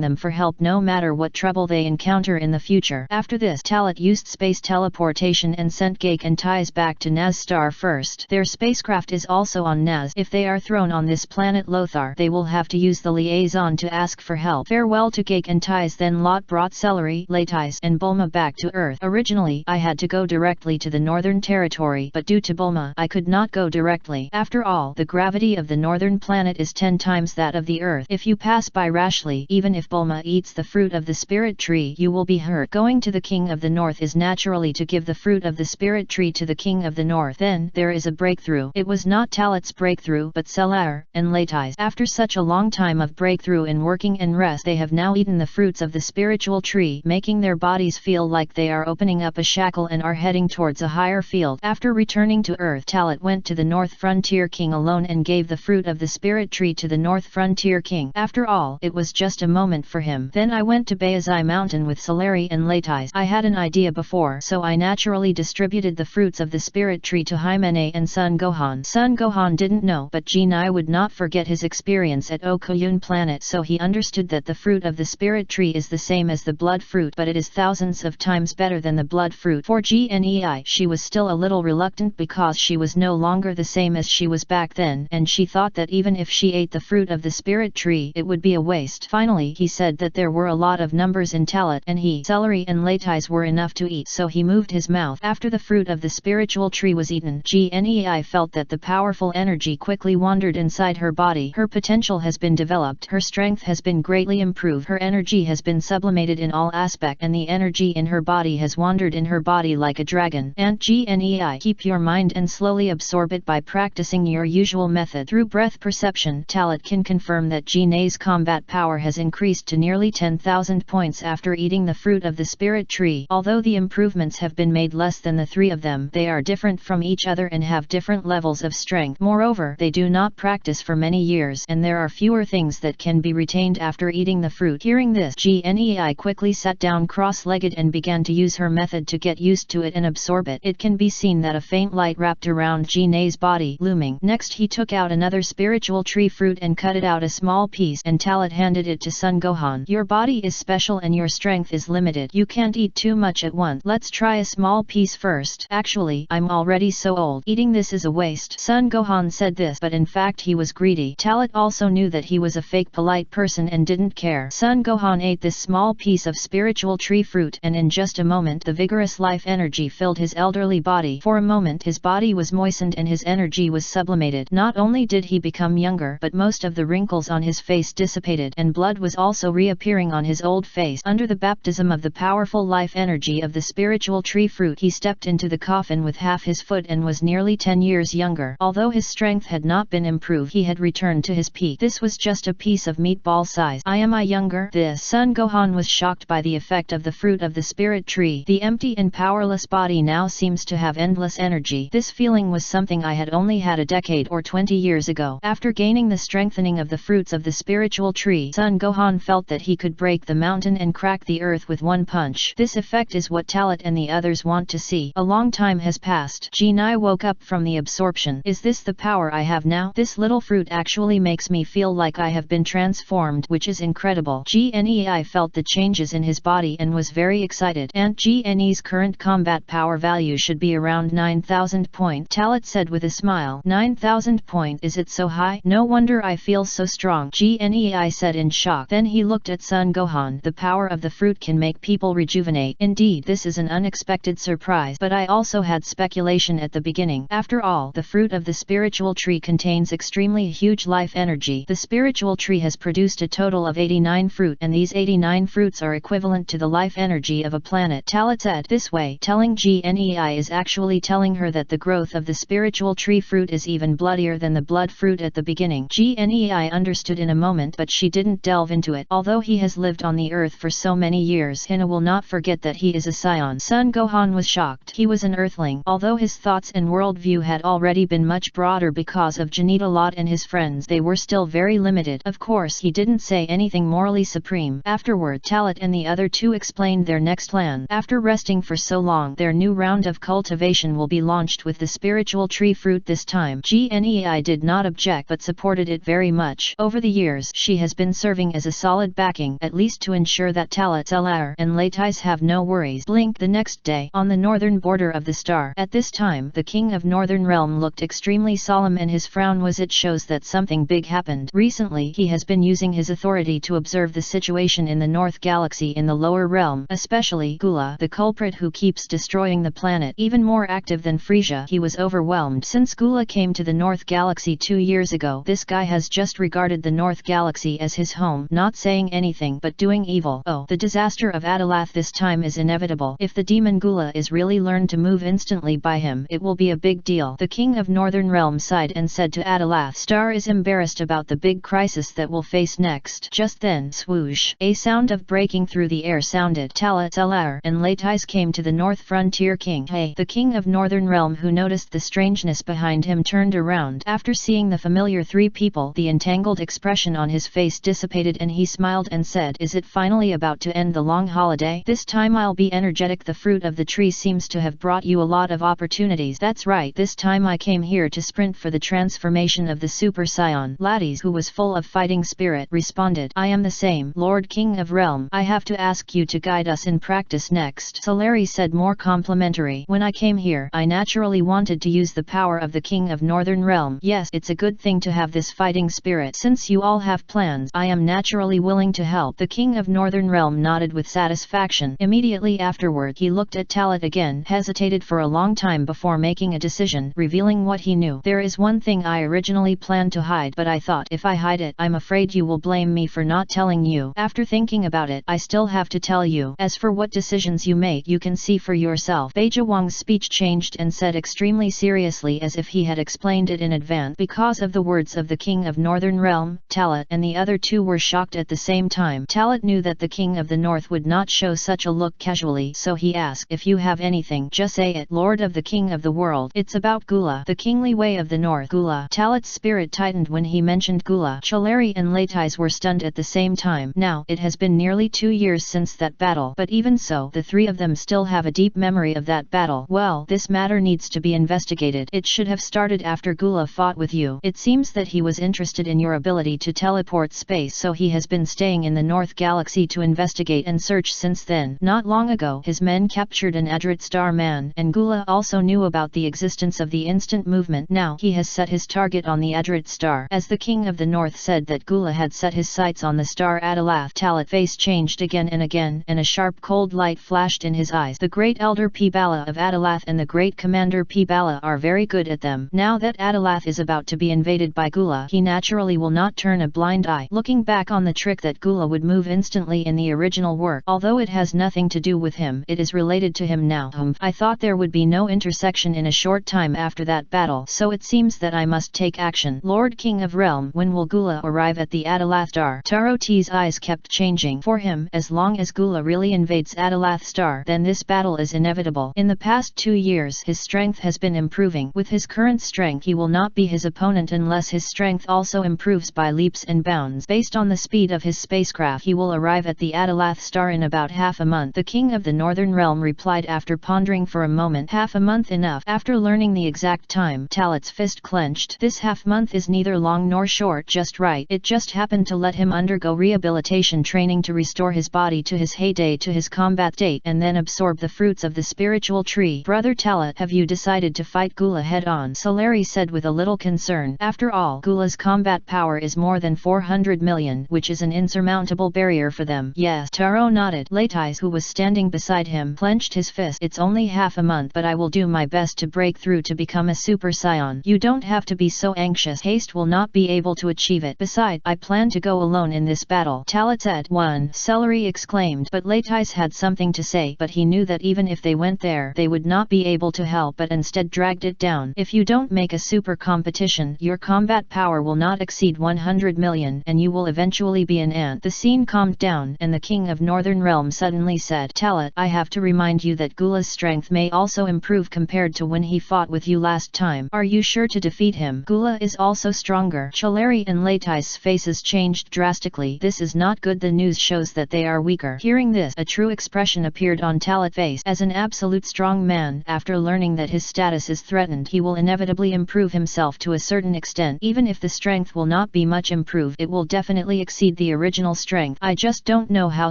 them for help no matter what trouble they encounter in the future. After this, Talit used space teleportation and sent Gake and Tais back to Naz Star first. Their spacecraft is also on Naz. If they are thrown on this planet Lothar, they will have to use the liaison to ask for help. Farewell to Gake and Tais. Then Lot brought Celery, Latis, and Bulma back to Earth. Originally, I had to go directly to the Northern Territory, but due to Bulma, I could not go directly. After all, the gravity of the Northern Planet is 10 times that of the Earth. If you pass by rashly, even if Bulma eats the fruit of the Spirit Tree, you will be hurt. Going to the King of the North is naturally to give the fruit of the Spirit Tree to the King of the North. Then, there is a breakthrough. It was not Talit's breakthrough, but Celar and Latis. After such a long time of breakthrough in working and rest, they have now eaten the fruits of the spiritual tree, making their bodies feel like they are opening up a shackle and are heading towards a higher field. After returning to Earth, Talit went to the North Frontier King alone and gave the fruit of the Spirit Tree to the North Frontier King. After all, it was just a moment for him. Then I went to Bayazai Mountain with Solari and Latis. I had an idea before, so I naturally distributed the fruits of the Spirit Tree to Himene and Son Gohan. Son Gohan didn't know, but Jinai would not forget his experience at Okuyun Planet, so he understood that the fruit of the Spirit Tree is the same as the blood fruit, but it is thousands of times better than the blood fruit. For Gnei, she was still a little reluctant because she was no longer the same as she was back then, and she thought that even if she ate the fruit of the Spirit Tree, it would be a waste. Finally, he said that there were a lot of numbers in Talit, and Celery and Latis were enough to eat, so he moved his mouth. After the fruit of the spiritual tree was eaten, Gnei felt that the powerful energy quickly wandered inside her body. Her potential has been developed, her strength has been greatly improved, her energy has been sublimated in all aspects, and the energy in her body has wandered in her body like a dragon. And Gnei, keep your mind and slowly absorb it by practicing your usual method. Through breath perception, Talit can confirm that Gnei's combat power has increased to nearly 10,000 points after eating the fruit of the Spirit Tree. Although the improvements have been made less than the three of them, they are different from each other and have different levels of strength. Moreover, they do not practice for many years, and there are fewer things that can be retained after eating the fruit. Hearing this, Gnei quickly sat down cross-legged and began to use her method to get used to it and absorb it. It can be seen that a faint light wrapped around Gnei's body, looming. Next he took out another spiritual tree fruit and cut it out a small piece, and Talit handed it to Son Gohan. Your body is special and your strength is limited. You can't eat too much at once. Let's try a small piece first. Actually, I'm already so old. Eating this is a waste. Son Gohan said this, but in fact he was greedy. Talit also knew that he was a fake polite person and didn't care. Son Gohan ate this small piece of spiritual tree fruit, and in just a moment the vigorous life energy filled his elderly body. For a moment his body was moistened and his energy was sublimated. Not only did he become younger, but most of the wrinkles on his face dissipated, and blood was also reappearing on his old face. Under the baptism of the powerful life energy of the spiritual tree fruit, he stepped into the coffin with half his foot and was nearly 10 years younger. Although his strength had not been improved, he had returned to his peak. This was just just a piece of meatball size. Am I younger? The Son Gohan was shocked by the effect of the fruit of the spirit tree. The empty and powerless body now seems to have endless energy. This feeling was something I had only had a decade or 20 years ago. After gaining the strengthening of the fruits of the spiritual tree, Son Gohan felt that he could break the mountain and crack the earth with one punch. This effect is what Talat and the others want to see. A long time has passed. Genai woke up from the absorption. Is this the power I have now? This little fruit actually makes me feel like I have been transformed, which is incredible. Gnei felt the changes in his body and was very excited. And Gne's current combat power value should be around 9,000 point. Talat said with a smile. 9,000 point, is it so high? No wonder I feel so strong. Gnei said in shock. Then he looked at Son Gohan. The power of the fruit can make people rejuvenate. Indeed, this is an unexpected surprise, but I also had speculation at the beginning. After all, the fruit of the spiritual tree contains extremely huge life energy. The spiritual tree has produced a total of 89 fruit, and these 89 fruits are equivalent to the life energy of a planet. Talat said. This way, telling Gnei is actually telling her that the growth of the spiritual tree fruit is even bloodier than the blood fruit at the beginning. Gnei understood in a moment, but she didn't delve into it. Although he has lived on the earth for so many years, Hina will not forget that he is a scion. Son Gohan was shocked. He was an earthling. Although his thoughts and worldview had already been much broader because of Vegeta Lot and his friends, they were still very limited. Of course, he didn't say anything morally supreme. Afterward, Talat and the other two explained their next plan. After resting for so long, their new round of cultivation will be launched with the spiritual tree fruit this time. Gnei did not object but supported it very much. Over the years, she has been serving as a solid backing, at least to ensure that Talat, Alair, and Latais have no worries. Blink. The next day, on the northern border of the star. At this time, the king of Northern Realm looked extremely solemn, and his frown was it shows that something big happened. Recently, he has been using his authority to observe the situation in the North Galaxy in the lower realm, especially Gula, the culprit who keeps destroying the planet. Even more active than Frisia, he was overwhelmed. Since Gula came to the North Galaxy 2 years ago, this guy has just regarded the North Galaxy as his home, not saying anything but doing evil. Oh, the disaster of Adalath this time is inevitable. If the demon Gula is really learned to move instantly by him, it will be a big deal. The king of Northern Realm sighed and said to Adalath, Star is embarrassed about the big crisis that will face next. Just then, swoosh, a sound of breaking through the air sounded. Talat, Alair, and Latais came to the North Frontier King. Hey! The king of Northern Realm, who noticed the strangeness behind him, turned around. After seeing the familiar three people, the entangled expression on his face dissipated and he smiled and said, Is it finally about to end the long holiday? This time I'll be energetic. The fruit of the tree seems to have brought you a lot of opportunities. That's right, this time I came here to sprint for the transformation of the Super Saiyan. Lattes, who was full of fighting spirit, responded, I am the same, Lord King of Realm. I have to ask you to guide us in practice next. Solari said more complimentary. When I came here, I naturally wanted to use the power of the King of Northern Realm. Yes, it's a good thing to have this fighting spirit. Since you all have plans, I am naturally willing to help. The King of Northern Realm nodded with satisfaction. Immediately afterward, he looked at Talat again, hesitated for a long time before making a decision, revealing what he knew. There is one thing I originally planned to hide, but I thought if I hide it, I'm afraid you will blame me for not telling you. After thinking about it, I still have to tell you. As for what decisions you make, you can see for yourself. Beija Wang's speech changed and said extremely seriously, as if he had explained it in advance. Because of the words of the King of Northern Realm, Talat and the other two were shocked at the same time. Talat knew that the King of the North would not show such a look casually, so he asked, If you have anything, just say it. Lord of the King of the World. It's about Gula, the kingly way of the North. Gula. Talat's spirit tightened when he mentioned Gula. Cholari and Latais were stunned at the same time. Now, it has been nearly 2 years since that battle, but even so, the three of them still have a deep memory of that battle. Well, this matter needs to be investigated. It should have started after Gula fought with you. It seems that he was interested in your ability to teleport space, so he has been staying in the North Galaxy to investigate and search since then. Not long ago, his men captured an Adrit Star man, and Gula also knew about the existence of the instant movement. Now, he has set his target on the Adrit Star. As the King of the North said that Gula had set his sights on the star Adalath, Talat's face changed again, and a sharp cold light flashed in his eyes. The great elder Pibala of Adalath and the great commander Pibala are very good at them. Now that Adalath is about to be invaded by Gula, he naturally will not turn a blind eye. Looking back on the trick that Gula would move instantly in the original work, although it has nothing to do with him, it is related to him now. I thought there would be no intersection in a short time after that battle, so it seems that I must take action. Lord King of Realm, when will Gula Gula arrive at the Adalath Star. Taro T's eyes kept changing. For him, as long as Gula really invades Adalath Star, then this battle is inevitable. In the past 2 years his strength has been improving. With his current strength he will not be his opponent unless his strength also improves by leaps and bounds. Based on the speed of his spacecraft he will arrive at the Adalath Star in about half a month. The king of the Northern Realm replied after pondering for a moment. Half a month enough. After learning the exact time, Talat's fist clenched. This half month is neither long nor short, just right. It just happened to let him undergo rehabilitation training to restore his body to his heyday, to his combat state, and then absorb the fruits of the spiritual tree. Brother Talat, have you decided to fight Gula head-on? Solari said with a little concern. After all, Gula's combat power is more than 400 million, which is an insurmountable barrier for them. Yes, Taro nodded. Leitais, who was standing beside him, clenched his fist. It's only half a month, but I will do my best to break through to become a Super Saiyan. You don't have to be so anxious. Haste will not be able to achieve it. Besides, I plan to go alone in this battle. Talat said. One, Celery exclaimed. But Leitais had something to say, but he knew that even if they went there, they would not be able to help, but instead dragged it down. If you don't make a super competition, your combat power will not exceed 100 million, and you will eventually be an ant. The scene calmed down, and the king of Northern Realm suddenly said, Talat, I have to remind you that Gula's strength may also improve compared to when he fought with you last time. Are you sure to defeat him? Gula is also stronger. Cholari and Leitais' faces changed drastically. This is not good. The news shows that they are weaker. Hearing this, a true expression appeared on Talat's face. As an absolute strong man, after learning that his status is threatened, he will inevitably improve himself to a certain extent. Even if the strength will not be much improved, it will definitely exceed the original strength. I just don't know how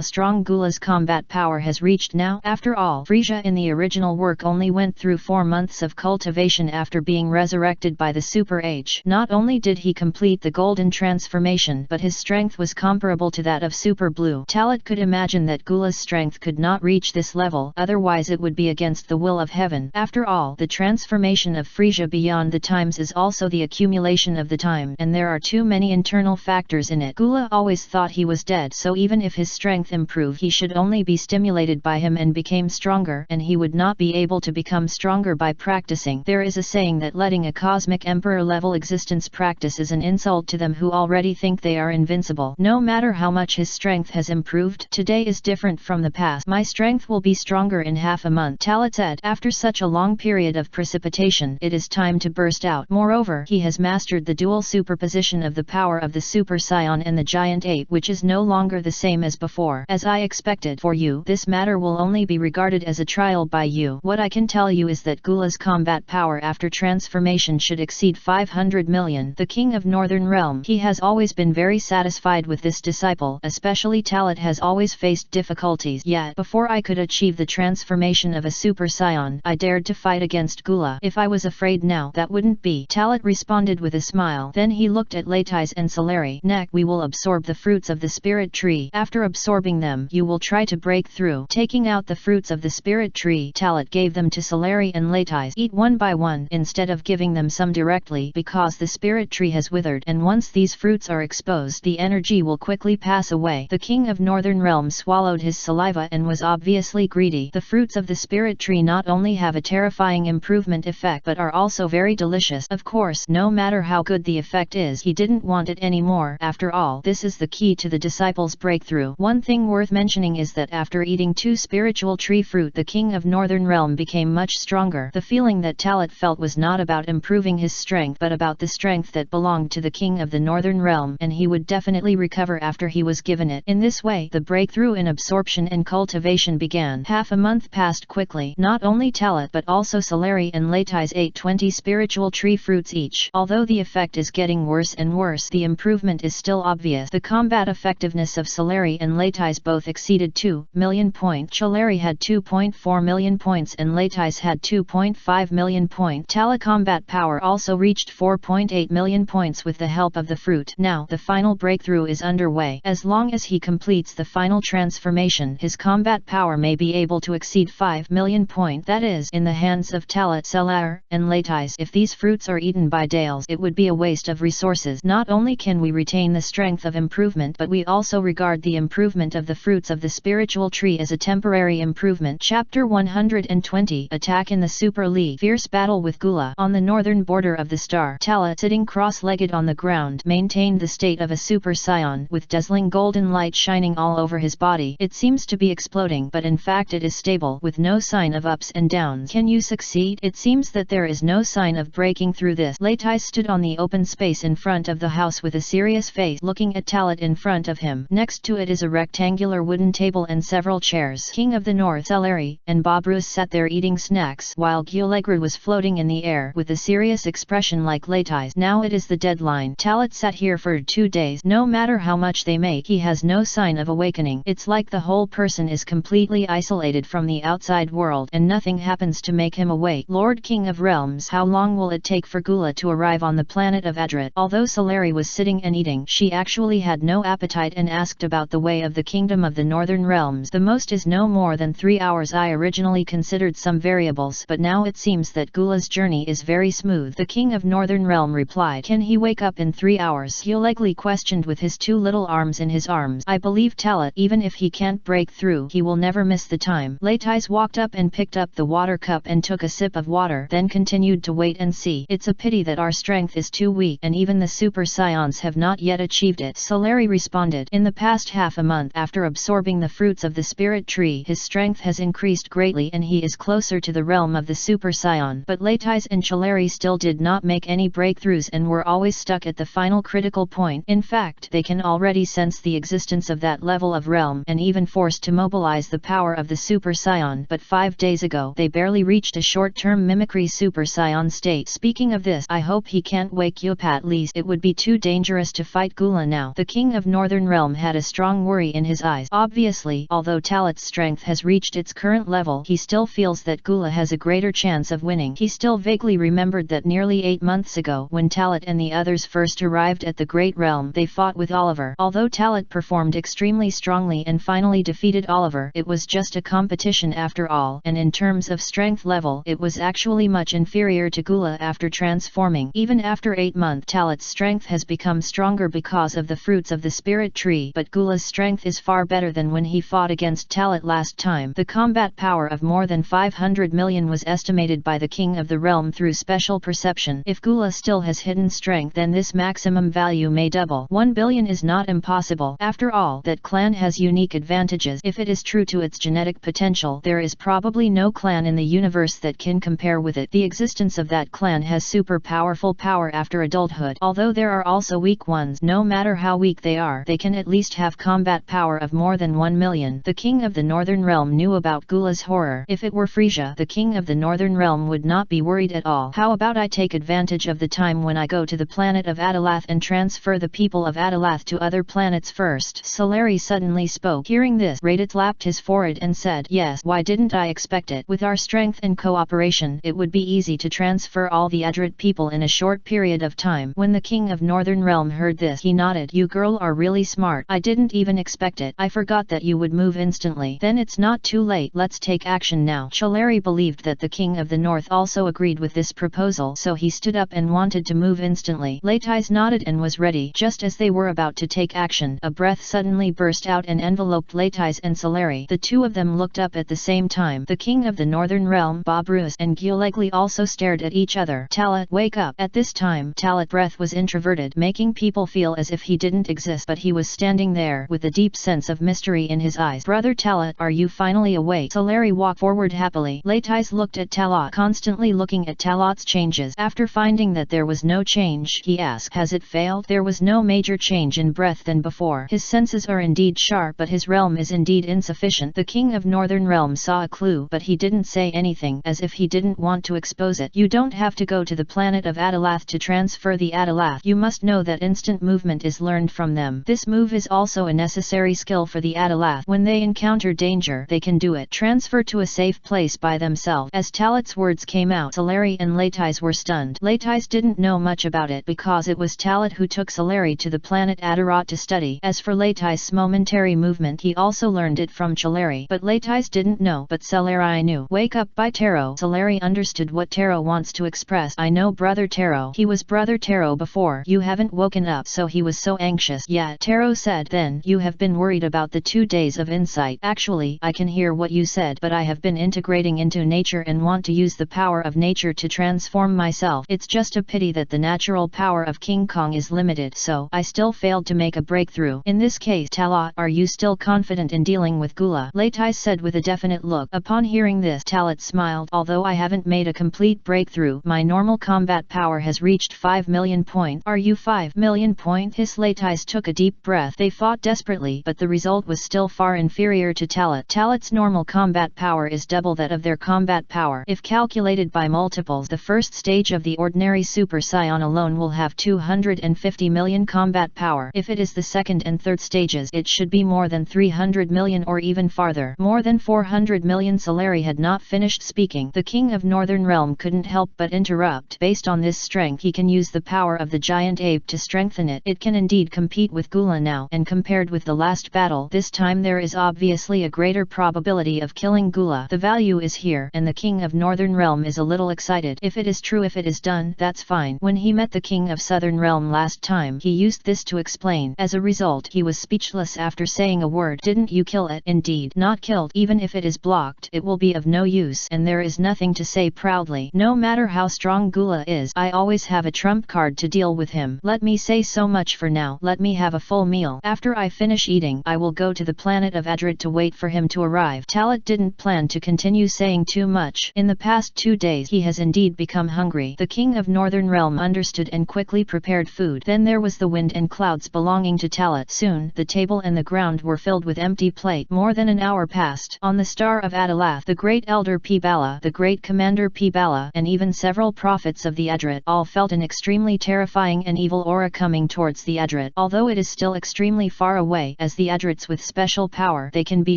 strong Gula's combat power has reached now. After all, Frisia in the original work only went through 4 months of cultivation after being resurrected by the Super Age. Not only did he complete the golden transformation, but his strength was comparable to that of Super Blue. Talat could imagine that Gula's strength could not reach this level, otherwise it would be against the will of heaven. After all, the transformation of Frisia beyond the times is also the accumulation of the time, and there are too many internal factors in it. Gula always thought he was dead, so even if his strength improved, he should only be stimulated by him and became stronger, and he would not be able to become stronger by practicing. There is a saying that letting a cosmic emperor level existence practice is an insult to them who already think they are invincible. No matter how much his strength has improved, today is different from the past. My strength will be stronger in half a month, Talat said. After such a long period of precipitation, it is time to burst out. Moreover, he has mastered the dual superposition of the power of the Super Saiyan and the Giant Ape, which is no longer the same as before. As I expected, for you, this matter will only be regarded as a trial by you. What I can tell you is that Gula's combat power after transformation should exceed 500 million. The king of Northern Realm, he has always been very satisfied with this disciple, especially Talat has always faced difficulties. Yet, before I could achieve the transformation of a Super Saiyan, I dared to fight against Gula. If I was afraid now, that wouldn't be. Talat responded with a smile. Then he looked at Leitais and Solari. Next, we will absorb the fruits of the spirit tree. After absorbing them, you will try to break through. Taking out the fruits of the spirit tree, Talat gave them to Solari and Leitais. Eat one by one, instead of giving them some directly, because the spirit tree has withered, and once these fruits are exposed, the energy will quickly pass away. The king of Northern Realm swallowed his saliva and was obviously greedy. The fruits of the spirit tree not only have a terrifying improvement effect, but are also very delicious. Of course, no matter how good the effect is, he didn't want it anymore. After all, this is the key to the disciples' breakthrough. One thing worth mentioning is that after eating 2 spiritual tree fruit, the king of Northern Realm became much stronger. The feeling that Talat felt was not about improving his strength, but about the strength that belonged to the king of the Northern Realm, and he would definitely recover after he was given it. In this way, the breakthrough in absorption and cultivation began. Half a month passed quickly. Not only Talat but also Solari and Leitais ate 20 spiritual tree fruits each. Although the effect is getting worse and worse, the improvement is still obvious. The combat effectiveness of Solari and Leitais both exceeded 2 million points. Solari had 2.4 million points and Leitais had 2.5 million points. Talat combat power also reached 4.8 million points with the help of the fruit. Now, the final breakthrough is underway. As long as he completes the final transformation, his combat power may be able to exceed 5 million points. That is, in the hands of Talat, Solari, and Leitais. If these fruits are eaten by Dales, it would be a waste of resources. Not only can we retain the strength of improvement, but we also regard the improvement of the fruits of the spiritual tree as a temporary improvement. Chapter 120 Attack in the Super League. Fierce battle with Gula. On the northern border of the star, Talat, sitting cross-legged on the ground, ground, maintained the state of a Super Saiyan with dazzling golden light shining all over his body. It seems to be exploding, but in fact it is stable with no sign of ups and downs. Can you succeed? It seems that there is no sign of breaking through this. Leitai stood on the open space in front of the house with a serious face, looking at Talat in front of him. Next to it is a rectangular wooden table and several chairs. King of the North Celery and Babrus sat there eating snacks, while Gulegrid was floating in the air with a serious expression like Leitai's. Now it is the deadline. Talat sat here for 2 days. No matter how much they make, he has no sign of awakening. It's like the whole person is completely isolated from the outside world, and nothing happens to make him awake. Lord King of Realms, how long will it take for Gula to arrive on the planet of Adrat? Although Celery was sitting and eating, she actually had no appetite and asked about the way of the Kingdom of the Northern Realms. The most is no more than 3 hours. I originally considered some variables, but now it seems that Gula's journey is very smooth. The King of Northern Realm replied. Can he wake up in 3 hours? Gulegli questioned with his 2 little arms in his arms. I believe Talat, even if he can't break through, he will never miss the time. Leitais walked up and picked up the water cup and took a sip of water, then continued to wait and see. It's a pity that our strength is too weak, and even the Super Scions have not yet achieved it. Celery responded. In the past half a month, after absorbing the fruits of the spirit tree, his strength has increased greatly and he is closer to the realm of the Super Scion. But Leitais and Celery still did not make any breakthroughs and were always stuck at the final critical point. In fact, they can already sense the existence of that level of realm and even forced to mobilize the power of the Super Scion. But 5 days ago, they barely reached a short-term mimicry Super Scion state. Speaking of this, I hope he can't wake you up. At least it would be too dangerous to fight Gula now. The King of Northern Realm had a strong worry in his eyes. Obviously, although Talat's strength has reached its current level, he still feels that Gula has a greater chance of winning. He still vaguely remembered that nearly 8 months ago, when Talat and the others first arrived at the Great Realm, they fought with Oliver. Although Talat performed extremely strongly and finally defeated Oliver, it was just a competition after all, and in terms of strength level, it was actually much inferior to Gula after transforming. Even after 8 months, Talat's strength has become stronger because of the fruits of the spirit tree, but Gula's strength is far better than when he fought against Talat last time. The combat power of more than 500 million was estimated by the King of the Realm through special perception. If Gula still has hidden strength, then this maximum value may double. 1 billion is not impossible. After all, that clan has unique advantages. If it is true to its genetic potential, there is probably no clan in the universe that can compare with it. The existence of that clan has super powerful power after adulthood. Although there are also weak ones, no matter how weak they are, they can at least have combat power of more than 1 million. The King of the Northern Realm knew about Gula's horror. If it were Frisia, the King of the Northern Realm would not be worried at all. How about I take advantage of the time when I go to the planet of Adalath and transfer the people of Adalath to other planets first? Celery suddenly spoke. Hearing this, Radit lapped his forehead and said, yes, why didn't I expect it? With our strength and cooperation, it would be easy to transfer all the Adrat people in a short period of time. When the King of Northern Realm heard this, he nodded. You girl are really smart. I didn't even expect it. I forgot that you would move instantly. Then it's not too late. Let's take action now. Celery believed that the King of the North also agreed with this proposal, so he stood up and wanted to move instantly. Leitais nodded and was ready. Just as they were about to take action, a breath suddenly burst out and enveloped Leitais and Celery. The two of them looked up at the same time. The King of the Northern Realm, Babrus, and Gulegli also stared at each other. Talat, wake up! At this time, Talat's breath was introverted, making people feel as if he didn't exist, but he was standing there with a deep sense of mystery in his eyes. Brother Talat, are you finally awake? Celery walked forward happily. Leitais looked at Talat, constantly looking at Talat's changes. After finding that there was no change, he asked, has it failed? There was no major change in breath than before. His senses are indeed sharp, but his realm is indeed insufficient. The King of Northern Realm saw a clue, but he didn't say anything, as if he didn't want to expose it. You don't have to go to the planet of Adalath to transfer the Adalath. You must know that instant movement is learned from them. This move is also a necessary skill for the Adalath. When they encounter danger, they can do it. Transfer to a safe place by themselves. As Talat's words came out, Celery and Leitais were stunned. Leitais didn't know much about it because it was Talat who took Celery to the planet Adarat to study. As for Leitais' momentary movement, he also learned it from Celery. But Leitais didn't know, but Celery knew. Wake up by Taro. Celery understood what Taro wants to express. I know Brother Taro. He was Brother Taro before. You haven't woken up, so he was so anxious. Yeah, Taro said. Then, you have been worried about the 2 days of insight. Actually, I can hear what you said, but I have been integrating into nature and want to use the power of nature to transform myself. It's just a pity that the natural power of King Hong Kong is limited, so I still failed to make a breakthrough. In this case, Talat, are you still confident in dealing with Gula? Leitai said with a definite look. Upon hearing this, Talat smiled. Although I haven't made a complete breakthrough, my normal combat power has reached 5 million points. Are you 5 million points? His Leitais took a deep breath. They fought desperately, but the result was still far inferior to Talat. Talat's normal combat power is double that of their combat power. If calculated by multiples, the first stage of the ordinary Super Saiyan alone will have 250 million combat power. If it is the second and third stages, it should be more than 300 million or even farther. More than 400 million. Solari had not finished speaking. The King of Northern Realm couldn't help but interrupt. Based on this strength, he can use the power of the giant ape to strengthen it. It can indeed compete with Gula now, and compared with the last battle, this time there is obviously a greater probability of killing Gula. The value is here, and the King of Northern Realm is a little excited. If it is true, if it is done, that's fine. When he met the King of Southern Realm last time, he used this to explain. As a result, he was speechless after saying a word. Didn't you kill it? Indeed, not killed. Even if it is blocked, it will be of no use, and there is nothing to say proudly. No matter how strong Gula is, I always have a trump card to deal with him. Let me say so much for now. Let me have a full meal. After I finish eating, I will go to the planet of Adrid to wait for him to arrive. Talat didn't plan to continue saying too much. In the past 2 days he has indeed become hungry. The King of Northern Realm understood and quickly prepared food. Then there was the wind and clouds belonging to Talat. Soon, the table and the ground were filled with empty plate. More than an hour passed. On the star of Adalath, the great elder Pibala, the great commander Pibala, and even several prophets of the Adrit all felt an extremely terrifying and evil aura coming towards the Adrit. Although it is still extremely far away, as the Adrits with special power, they can be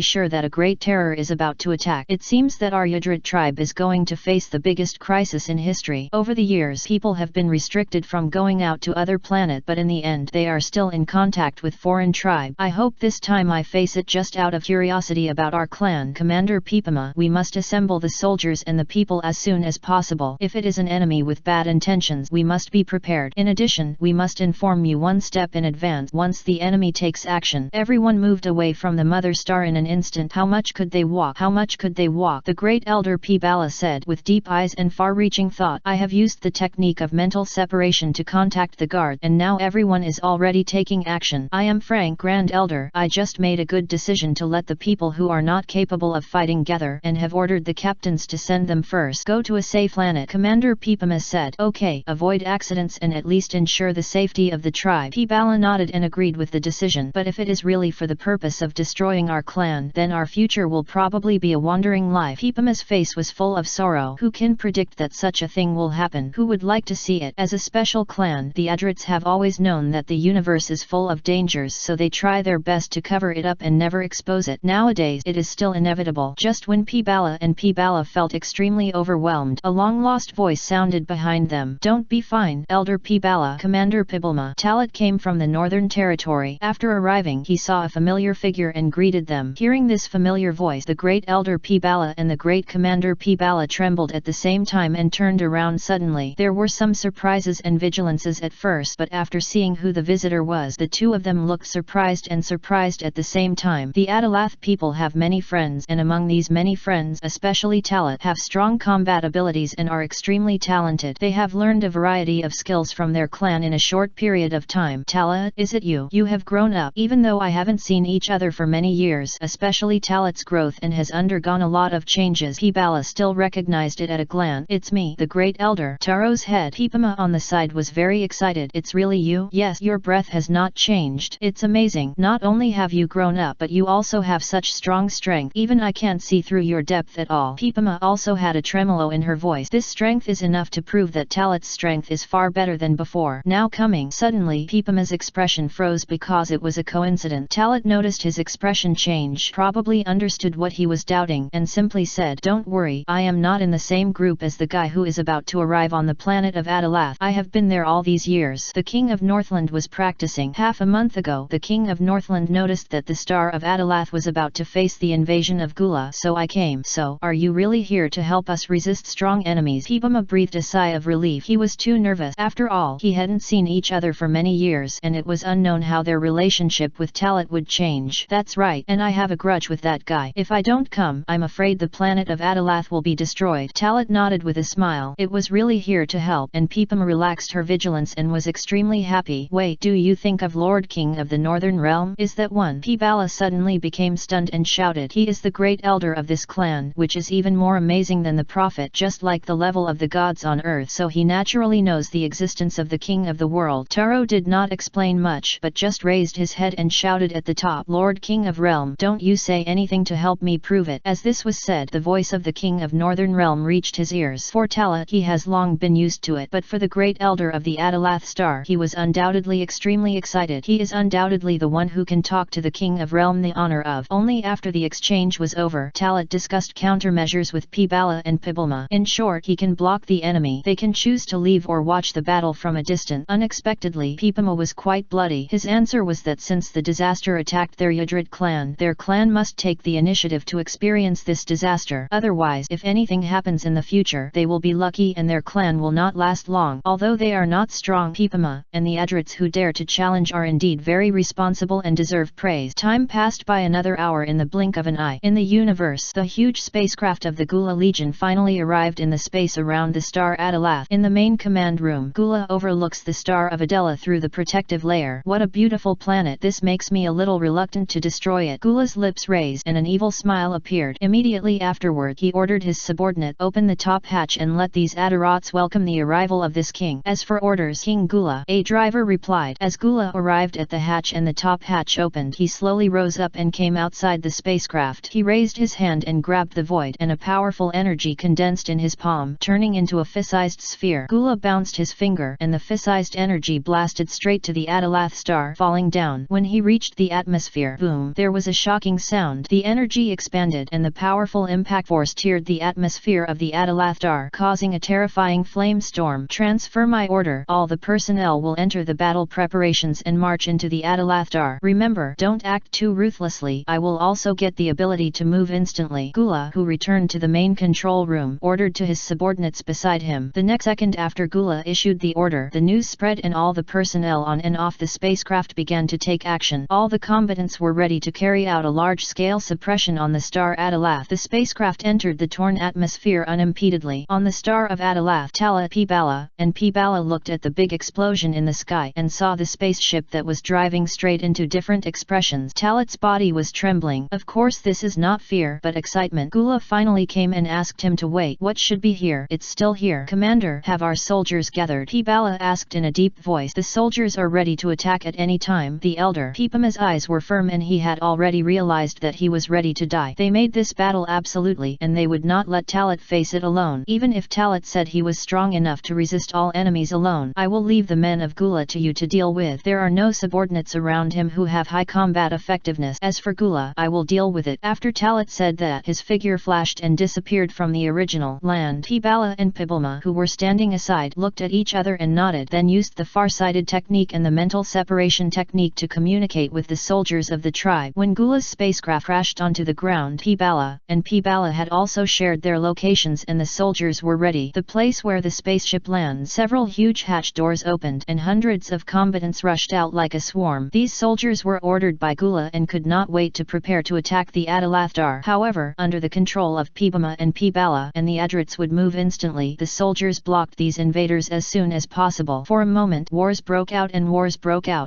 sure that a great terror is about to attack. It seems that our Adrit tribe is going to face the biggest crisis in history. Over the years, people have been restricted from going out to other planet, but in the end they are still in contact with foreign tribe. I hope this time I face it just out of curiosity about our clan. Commander Pipama, we must assemble the soldiers and the people as soon as possible. If it is an enemy with bad intentions, we must be prepared. In addition, we must inform you one step in advance once the enemy takes action. Everyone moved away from the mother star in an instant. How much could they walk? How much could they walk? The great elder Pibala said with deep eyes and far-reaching thought. I have used the technique of mental separation to contact the guard, and now everyone is already taking action. I am Frank, Grand Elder. I just made a good decision to let the people who are not capable of fighting gather, and have ordered the captains to send them first. Go to a safe planet. Commander Pipama said. Okay, avoid accidents and at least ensure the safety of the tribe. Pibala nodded and agreed with the decision. But if it is really for the purpose of destroying our clan, then our future will probably be a wandering life. Pipama's face was full of sorrow. Who can predict that such a thing will happen? Who would like to see it? As a special clan, the Adrits have always known that the universe is full of dangers, so they try their best to cover it up and never expose it. Nowadays, it is still inevitable. Just when Pibala felt extremely overwhelmed, a long-lost voice sounded behind them. Don't be fine, Elder Pibala. Commander Pibalma. Talat came from the Northern Territory. After arriving, he saw a familiar figure and greeted them. Hearing this familiar voice, the great Elder Pibala and the great Commander Pibala trembled at the same time and turned around suddenly. There were some surprises and vigilances at first, but after seeing who the visitor was, the two of them looked surprised at the same time. The Adalath people have many friends, and among these many friends, especially Talat, have strong combat abilities and are extremely talented. They have learned a variety of skills from their clan in a short period of time. Talat, is it you? You have grown up. Even though I haven't seen each other for many years, especially Talat's growth and has undergone a lot of changes, Pibala still recognized it at a glance. It's me, the great elder. Taro's head Pipama on the side was very excited. It's really you? Yes, your breath has not changed. It's amazing. Not only have you grown up, but you also have such strong strength. Even I can't see through your depth at all. Pipama also had a tremolo in her voice. This strength is enough to prove that Talat's strength is far better than before. Now coming. Suddenly, Pipama's expression froze because it was a coincidence. Talat noticed his expression change, probably understood what he was doubting, and simply said, Don't worry, I am not in the same group as the guy who is about to arrive on the planet of Adalath. I have been there all these years. The King of Northland was practicing. Half a month ago, the King of Northland noticed that the star of Adalath was about to face the invasion of Gula, so I came. So, are you really here to help us resist strong enemies? Pipama breathed a sigh of relief. He was too nervous. After all, he hadn't seen each other for many years, and it was unknown how their relationship with Talat would change. That's right, and I have a grudge with that guy. If I don't come, I'm afraid the planet of Adalath will be destroyed. Talat nodded with a smile. It was really here to help, and Pipama relaxed her vigilance and was extremely happy. "Wait, do you think of Lord King of the Northern Realm? Is that one?" Pibala suddenly became stunned and shouted, "He is the great elder of this clan, which is even more amazing than the prophet, just like the level of the gods on earth, so he naturally knows the existence of the king of the world." Taro did not explain much but just raised his head and shouted at the top, "Lord King of Realm, don't you say anything to help me prove it." As this was said, the voice of the King of Northern Realm reached his ears. For Talat, he has long been used to it, but for the great elder of the Adalath star, he was undoubtedly extremely excited. He is undoubtedly the one who can talk to the King of Realm the honor of. Only after the exchange was over, Talat discussed countermeasures with Pibala and Pibalma. In short, he can block the enemy. They can choose to leave or watch the battle from a distance. Unexpectedly, Pibama was quite bloody. His answer was that since the disaster attacked their Yadrit clan, their clan must take the initiative to experience this disaster. Otherwise, if anything happens in the future, they will be lucky and their clan will not last long. Although they are not strong, Pibama and the Adrits who dare to challenge are indeed very responsible and deserve praise. Time passed by another hour in the blink of an eye. In the universe, the huge spacecraft of the Gula Legion finally arrived in the space around the star Adalath. In the main command room, Gula overlooks the star of Adela through the protective layer. "What a beautiful planet. This makes me a little reluctant to destroy it." Gula's lips raised and an evil smile appeared. Immediately afterward, he ordered his subordinate, "Open the top hatch and let these Adarats welcome the arrival of this king." "As for orders, King Gula," a driver replied. As Gula arrived at the hatch and the top hatch opened, he slowly rose up and came outside the spacecraft. He raised his hand and grabbed the void, and a powerful energy condensed in his palm, turning into a fist-sized sphere. Gula bounced his finger, and the fist-sized energy blasted straight to the Adalath star, falling down. When he reached the atmosphere, boom, there was a shocking sound. The energy expanded, and the powerful impact force teared the atmosphere of the Adalath star, causing a terrifying flame storm. "Transfer my order. All the personnel will enter the battle preparations and march into the Adalath star. Remember, don't act too ruthlessly. I will also get the ability to move instantly." Gula, who returned to the main control room, ordered to his subordinates beside him. The next second after Gula issued the order, the news spread and all the personnel on and off the spacecraft began to take action. All the combatants were ready to carry out a large-scale suppression on the star Adalath. The spacecraft entered the torn atmosphere unimpededly. On the star of Adalath, Talat, Pibala looked at the big explosion in the sky and saw the spaceship that was driving straight into different expressions. Talat's body was trembling. Of course this is not fear, but excitement. Gula finally came and asked him to wait. "What should be here?" "It's still here, Commander." "Have our soldiers gathered?" Pibala asked in a deep voice. "The soldiers are ready to attack at any time." The elder Pibama's eyes were firm and he had already realized that he was ready to die. They made this battle absolutely, and they would not let Talat face it alone. Even if Talat said he was strong enough to resist all enemies alone. "I will leave the men of Gula to you to deal with. There are no subordinates around him who have high combat effectiveness. As for Gula, I will deal with it." After Talat said that, his figure flashed and disappeared from the original land. Pibala and Pibalma, who were standing aside, looked at each other and nodded, then used the far-sighted technique and the mental separation technique to communicate with the soldiers of the tribe. When Gula's spacecraft crashed onto the ground, Pibala had also shared their locations and the soldiers were ready. The place where the spaceship lands, several huge hatch doors opened and hundreds of combatants rushed out like a swarm. These soldiers were ordered by Gula and could not wait to prepare to attack the Adalath star. However, under the control of Pibama and Pibala, and the Adrits would move instantly, the soldiers blocked these invaders as soon as possible. For a moment, wars broke out.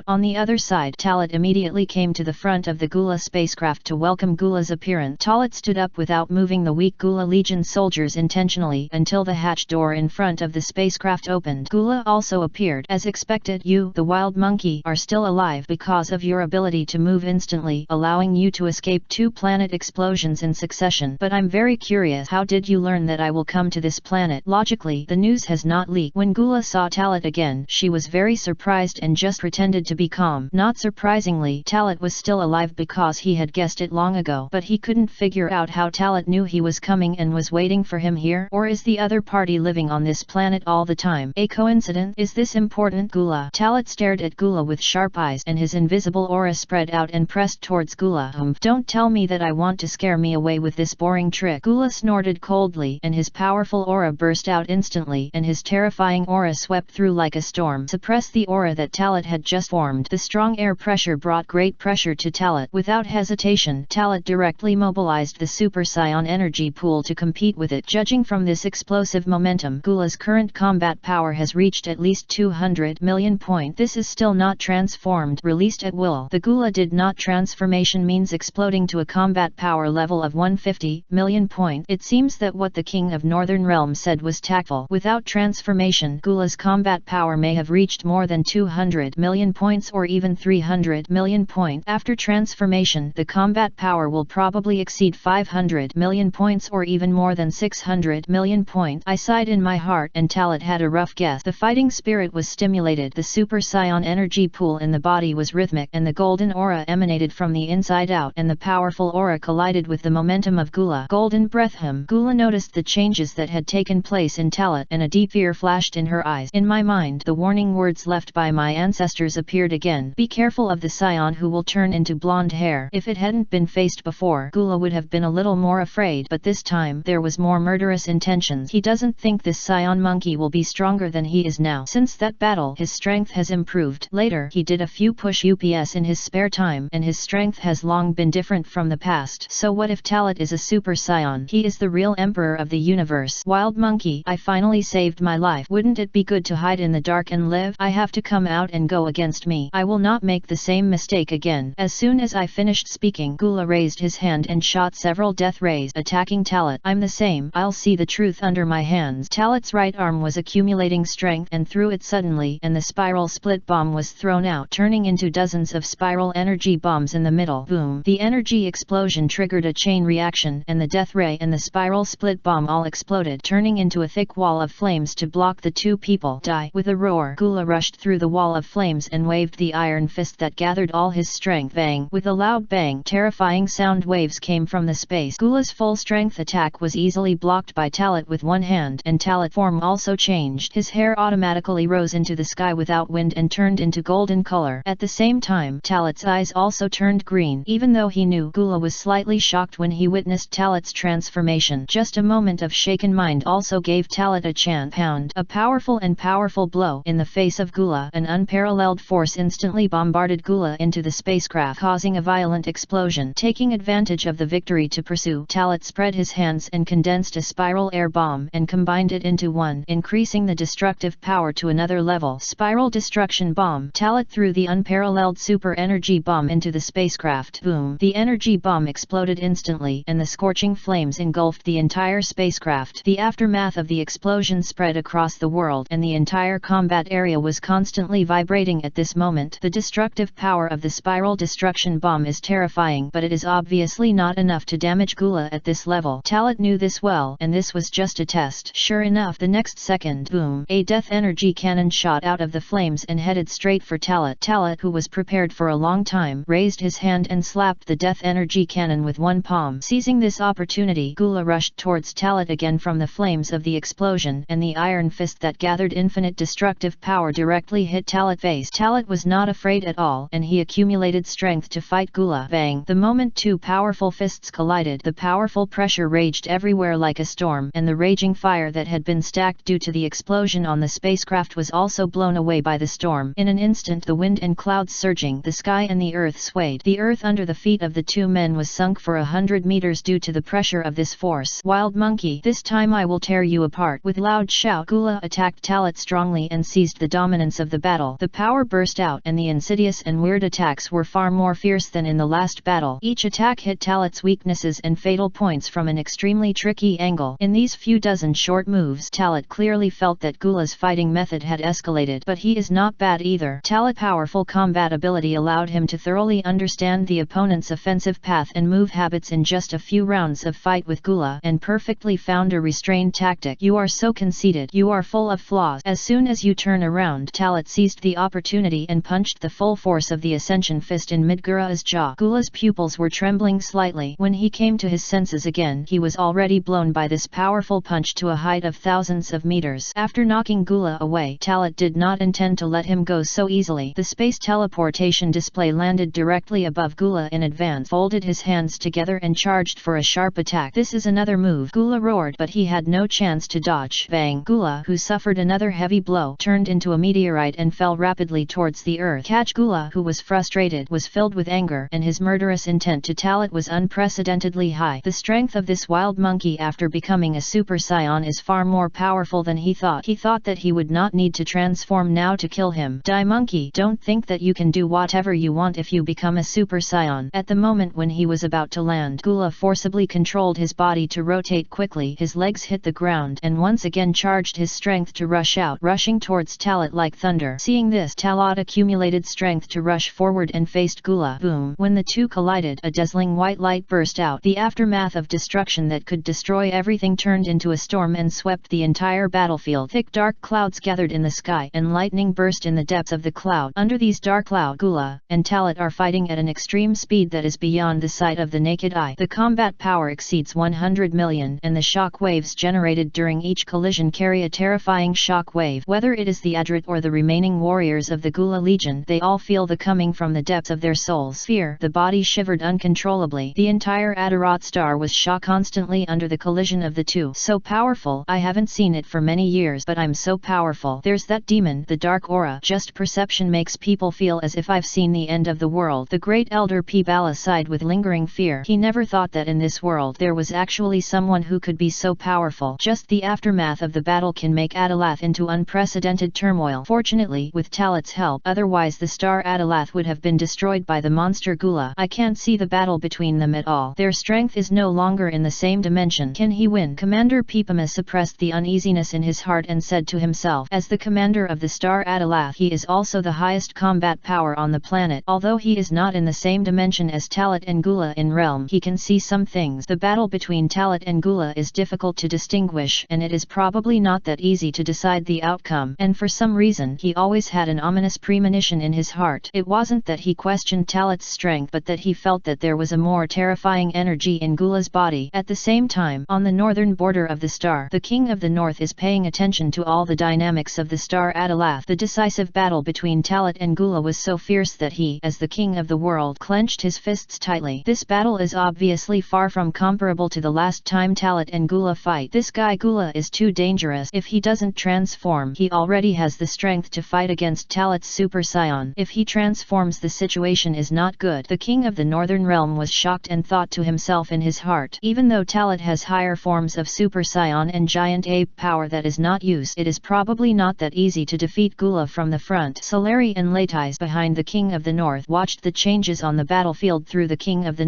On the other side, Talat immediately came to the front of the Gula spacecraft to welcome Gula's appearance. Talat stood up without moving the weak Gula Legion soldiers intentionally until the hatch door in front of the spacecraft opened. Gula also appeared. "As expected, you, the wild monkey, are still alive because of your ability to move instantly, allowing you to escape 2 planet explosions in succession. But I'm very curious, how did you learn that I will come to this planet? Logically, the news has not leaked." When Gula saw Talat again, she was very surprised and just pretended to be calm. Not surprisingly, Talat was still alive because he had guessed it long ago, but he couldn't figure out how Talat knew he was coming and was waiting for him here. Or is the other party living on this planet all the time? A coincidence? Is this important? Gula. Talat stared at Gula with sharp eyes and his invisible aura spread out and pressed towards Gula. Don't tell me that I want to scare me away with this boring trick." Gula snorted coldly and his powerful aura burst out instantly and his terrifying aura swept through like a storm. Suppress the aura that Talat had just formed. The strong air pressure brought great pressure to Talat. Without hesitation, Talat directly mobilized the Super Scion energy pool to compete with it. Judging from this explosive momentum, Gula's current combat power has reached at least least 200 million point. This is still not transformed, released at will. The Gula did not transformation means exploding to a combat power level of 150 million point. It seems that what the King of Northern Realm said was tactful. Without transformation, Gula's combat power may have reached more than 200 million points or even 300 million point. After transformation, the combat power will probably exceed 500 million points or even more than 600 million point. I sighed in my heart, and Talit had a rough guess. The fighting spirit was stimulated. The Super Saiyan energy pool in the body was rhythmic, and the golden aura emanated from the inside out, and the powerful aura collided with the momentum of Gula. Golden breath him. Gula noticed the changes that had taken place in Talit, and a deep fear flashed in her eyes. In my mind, the warning words left by my ancestors appeared again. Be careful of the Saiyan who will turn into blonde hair. If it hadn't been faced before, Gula would have been a little more afraid, but this time there was more murderous intentions. He doesn't think this Saiyan monkey will be stronger than he is now. Since that battle, his strength has improved. Later, he did a few push-ups in his spare time, and his strength has long been different from the past. So what if Talit is a Super Saiyan? He is the real emperor of the universe. Wild monkey, I finally saved my life. Wouldn't it be good to hide in the dark and live? I have to come out and go against me. I will not make the same mistake again. As soon as I finished speaking, Gula raised his hand and shot several death rays, attacking Talit. I'm the same. I'll see the truth under my hands. Talit's right arm was accumulating strength and threw it suddenly, and the spiral split bomb was thrown out, turning into dozens of spiral energy bombs in the middle. Boom! The energy explosion triggered a chain reaction, and the death ray and the spiral split bomb all exploded, turning into a thick wall of flames to block the two people. Die! With a roar, Gula rushed through the wall of flames and waved the iron fist that gathered all his strength. Bang! With a loud bang, terrifying sound waves came from the space. Gula's full strength attack was easily blocked by Talit with one hand, and Talit's form also changed. His hair automatically rose into the sky without wind and turned into golden color. At the same time, Talit's eyes also turned green. Even though he knew, Gula was slightly shocked when he witnessed Talit's transformation. Just a moment of shaken mind also gave Talit a chance. Pound! A powerful blow in the face of Gula. An unparalleled force instantly bombarded Gula into the spacecraft, causing a violent explosion. Taking advantage of the victory to pursue, Talit spread his hands and condensed a spiral air bomb and combined it into one, increasing the destructive power to another level. Spiral destruction bomb. Talit threw the unparalleled super energy bomb into the spacecraft. Boom! The energy bomb exploded instantly, and the scorching flames engulfed the entire spacecraft. The aftermath of the explosion spread across the world, and the entire combat area was constantly vibrating at this moment. The destructive power of the spiral destruction bomb is terrifying, but it is obviously not enough to damage Gula at this level. Talit knew this well, and this was just a test. Sure enough, the next second, boom! A death energy cannon shot out of the flames and headed straight for Talit. Talit, who was prepared for a long time, raised his hand and slapped the death energy cannon with one palm. Seizing this opportunity, Gula rushed towards Talit again from the flames of the explosion, and the iron fist that gathered infinite destructive power directly hit Talit's face. Talit was not afraid at all, and he accumulated strength to fight Gula. Bang! The moment two powerful fists collided, the powerful pressure raged everywhere like a storm, and the raging fire that had been stacked due to the explosion on the spacecraft was also blown away by the storm. In an instant, the wind and clouds surging, the sky and the earth swayed. The earth under the feet of the two men was sunk for 100 meters due to the pressure of this force. Wild monkey, this time I will tear you apart. With loud shout, Gula attacked Talit strongly and seized the dominance of the battle. The power burst out, and the insidious and weird attacks were far more fierce than in the last battle. Each attack hit Talit's weaknesses and fatal points from an extremely tricky angle. In these few dozen short moves, Talit clearly felt that Gula's fighting method had escalated, but he is not bad either. Talit's powerful combat ability allowed him to thoroughly understand the opponent's offensive path and move habits in just a few rounds of fight with Gula, and perfectly found a restrained tactic. You are so conceited. You are full of flaws. As soon as you turn around, Talit seized the opportunity and punched the full force of the Ascension Fist in mid-Gula's jaw. Gula's pupils were trembling slightly. When he came to his senses again, he was already blown by this powerful punch to a height of thousands of meters. After knocking Gula away, Talit did not intend to let him go so easily. The space teleportation display landed directly above Gula in advance, folded his hands together and charged for a sharp attack. This is another move. Gula roared, but he had no chance to dodge. Bang! Gula, who suffered another heavy blow, turned into a meteorite and fell rapidly towards the earth. Catch! Gula, who was frustrated, was filled with anger, and his murderous intent to Talit was unprecedentedly high. The strength of this wild monkey after becoming a Super Saiyan is far more powerful than he thought. He thought that he would not not need to transform now to kill him. Die monkey, don't think that you can do whatever you want if you become a Super Saiyan. At the moment when he was about to land, Gula forcibly controlled his body to rotate quickly. His legs hit the ground and once again charged his strength to rush out, rushing towards Talat like thunder. Seeing this, Talat accumulated strength to rush forward and faced Gula. Boom! When the two collided, a dazzling white light burst out. The aftermath of destruction that could destroy everything turned into a storm and swept the entire battlefield. Thick dark clouds gathered in the sky, and lightning burst in the depths of the cloud. Under these dark clouds, Gula and Talat are fighting at an extreme speed that is beyond the sight of the naked eye. The combat power exceeds 100 million, and the shock waves generated during each collision carry a terrifying shock wave. Whether it is the Adrit or the remaining warriors of the Gula Legion, they all feel the coming from the depths of their souls. Fear. The body shivered uncontrollably. The entire Adarat star was shocked constantly under the collision of the two. So powerful. I haven't seen it for many years, but I'm so powerful. There's that demon, the dark aura. Just perception makes people feel as if I've seen the end of the world. The great elder Pibala sighed with lingering fear. He never thought that in this world there was actually someone who could be so powerful. Just the aftermath of the battle can make Adalath into unprecedented turmoil. Fortunately, with Talat's help, otherwise the star Adalath would have been destroyed by the monster Gula. I can't see the battle between them at all. Their strength is no longer in the same dimension. Can he win? Commander Pipama suppressed the uneasiness in his heart and said to himself, as the commander of the star Adalath, he is also the highest combat power on the planet. Although he is not in the same dimension as Talat and Gula in realm, he can see some things. The battle between Talat and Gula is difficult to distinguish, and it is probably not that easy to decide the outcome. And for some reason, he always had an ominous premonition in his heart. It wasn't that he questioned Talat's strength, but that he felt that there was a more terrifying energy in Gula's body. At the same time, on the northern border of the star, the King of the North is paying attention to all the dynamics of the star Adalath. The decisive battle between Talat and Gula was so fierce that he, as the king of the world, clenched his fists tightly. This battle is obviously far from comparable to the last time Talat and Gula fight. This guy Gula is too dangerous. If he doesn't transform, he already has the strength to fight against Talat's Super Saiyan. If he transforms, the situation is not good. The king of the northern realm was shocked and thought to himself in his heart, even though Talat has higher forms of Super Saiyan and giant ape power that is not used, it is probably not that easy to defeat Gula from the front. Solari and Latais behind the king of the north watched the changes on the battlefield through the king of the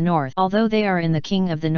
north. Although they are in the king of the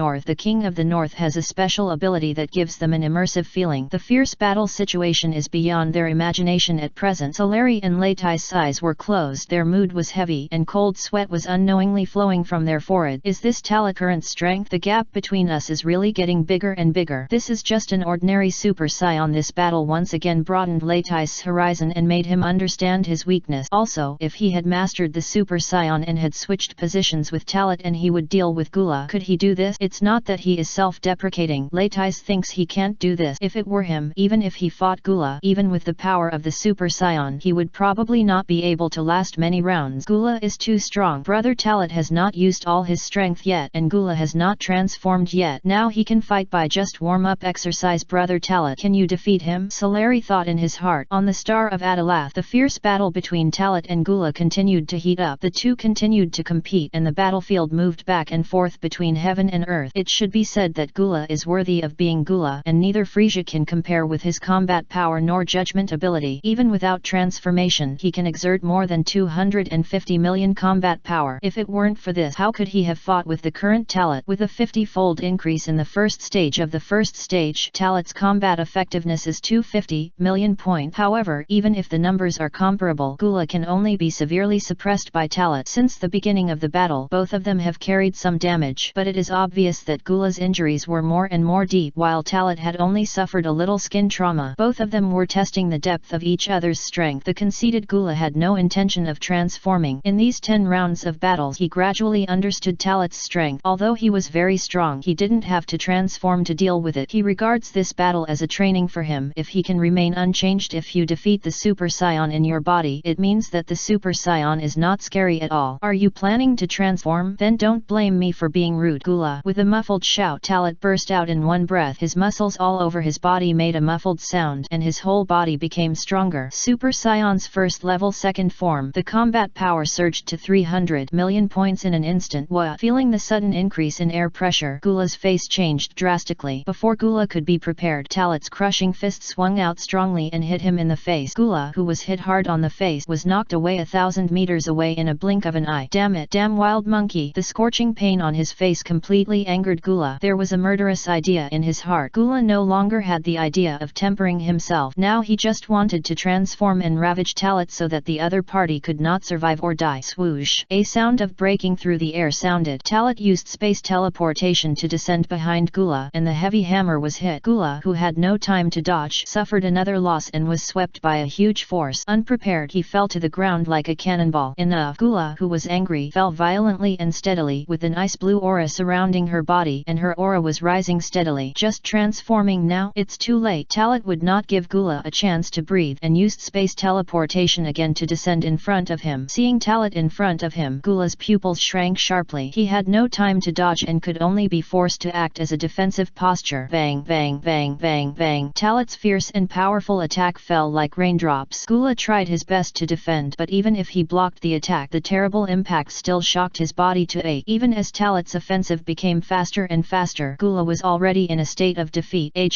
north has a special ability that gives them an immersive feeling. The fierce battle situation is beyond their imagination at present. Solari and Latais' eyes were closed, their mood was heavy, and cold sweat was unknowingly flowing from their forehead. Is this Talat current strength? The gap between us is really getting bigger and bigger. This is just an ordinary Super Saiyan. This battle once again broadened Latais' horizon and made him understand his weakness. Also, if he had mastered the Super Saiyan and had switched positions with Talat and he would deal with Gula, could he do this? It's not that he is self-deprecating. Latais thinks he can't do this. If it were him, even if he fought Gula, even with the power of the Super Saiyan, he would probably not be able to last many rounds. Gula is too strong. Brother Talat has not used all his strength yet, and Gula has not transformed yet. Now he can fight by just warm-up exercise. Brother Talat, can you defeat him? Solari thought in his heart. On the star of Adalath, the fierce battle between Talat and Gula continued to heat up. The two continued to compete, and the battlefield moved back and forth between heaven and earth. It should be said that Gula is worthy of being Gula, and neither Frisia can compare with his combat power nor judgment ability. Even without transformation, he can exert more than 250 million combat power. If it weren't for this, how could he have fought with the current Talat? With a 50-fold increase in the first stage of the first stage, Talat's combat effectiveness is 250 million points. However, even if the numbers are comparable, Gula can only be severely suppressed by Talat. Since the beginning of the battle, both of them have carried some damage, but it is obvious that Gula's injuries were more and more deep, while Talat had only suffered a little skin trauma. Both of them were testing the depth of each other's strength. The conceited Gula had no intention of transforming. In these 10 rounds of battles, he gradually understood Talat's strength. Although he was very strong, he didn't have to transform to deal with it. He regards this battle as a training for him. If he can remain unchanged, if you defeat the Super Saiyan in your body, it means that the Super Saiyan is not scary at all. Are you planning to transform? Then don't blame me for being rude. Gula. With a muffled shout, Talat burst out in one breath. His muscles all over his body made a muffled sound, and his whole body became stronger. Super Saiyan's first level second form. The combat power surged to 300 million points in an instant. What? Feeling the sudden increase in air pressure, Gula's face changed drastically. Before Gula could be prepared, Talat's crushing fists fist swung out strongly and hit him in the face. Gula, who was hit hard on the face, was knocked away 1,000 meters away in a blink of an eye. Damn it, damn wild monkey! The scorching pain on his face completely angered Gula. There was a murderous idea in his heart. Gula no longer had the idea of tempering himself. Now he just wanted to transform and ravage Talit so that the other party could not survive or die. Swoosh! A sound of breaking through the air sounded. Talit used space teleportation to descend behind Gula, and the heavy hammer was hit. Gula, who had no time to dodge, suffered another loss and was swept by a huge force. Unprepared, he fell to the ground like a cannonball. Enough! Gula, who was angry, fell violently and steadily, with an ice blue aura surrounding her body, and her aura was rising steadily. Just transforming now? It's too late. Talit would not give Gula a chance to breathe, and used space teleportation again to descend in front of him. Seeing Talit in front of him, Gula's pupils shrank sharply. He had no time to dodge and could only be forced to act as a defensive posture. Bang, bang, bang, bang, bang. Talit's fierce and powerful attack fell like raindrops. Gula tried his best to defend, but even if he blocked the attack, the terrible impact still shocked his body to ache. Even as Talit's offensive became faster and faster, Gula was already in a state of defeat. A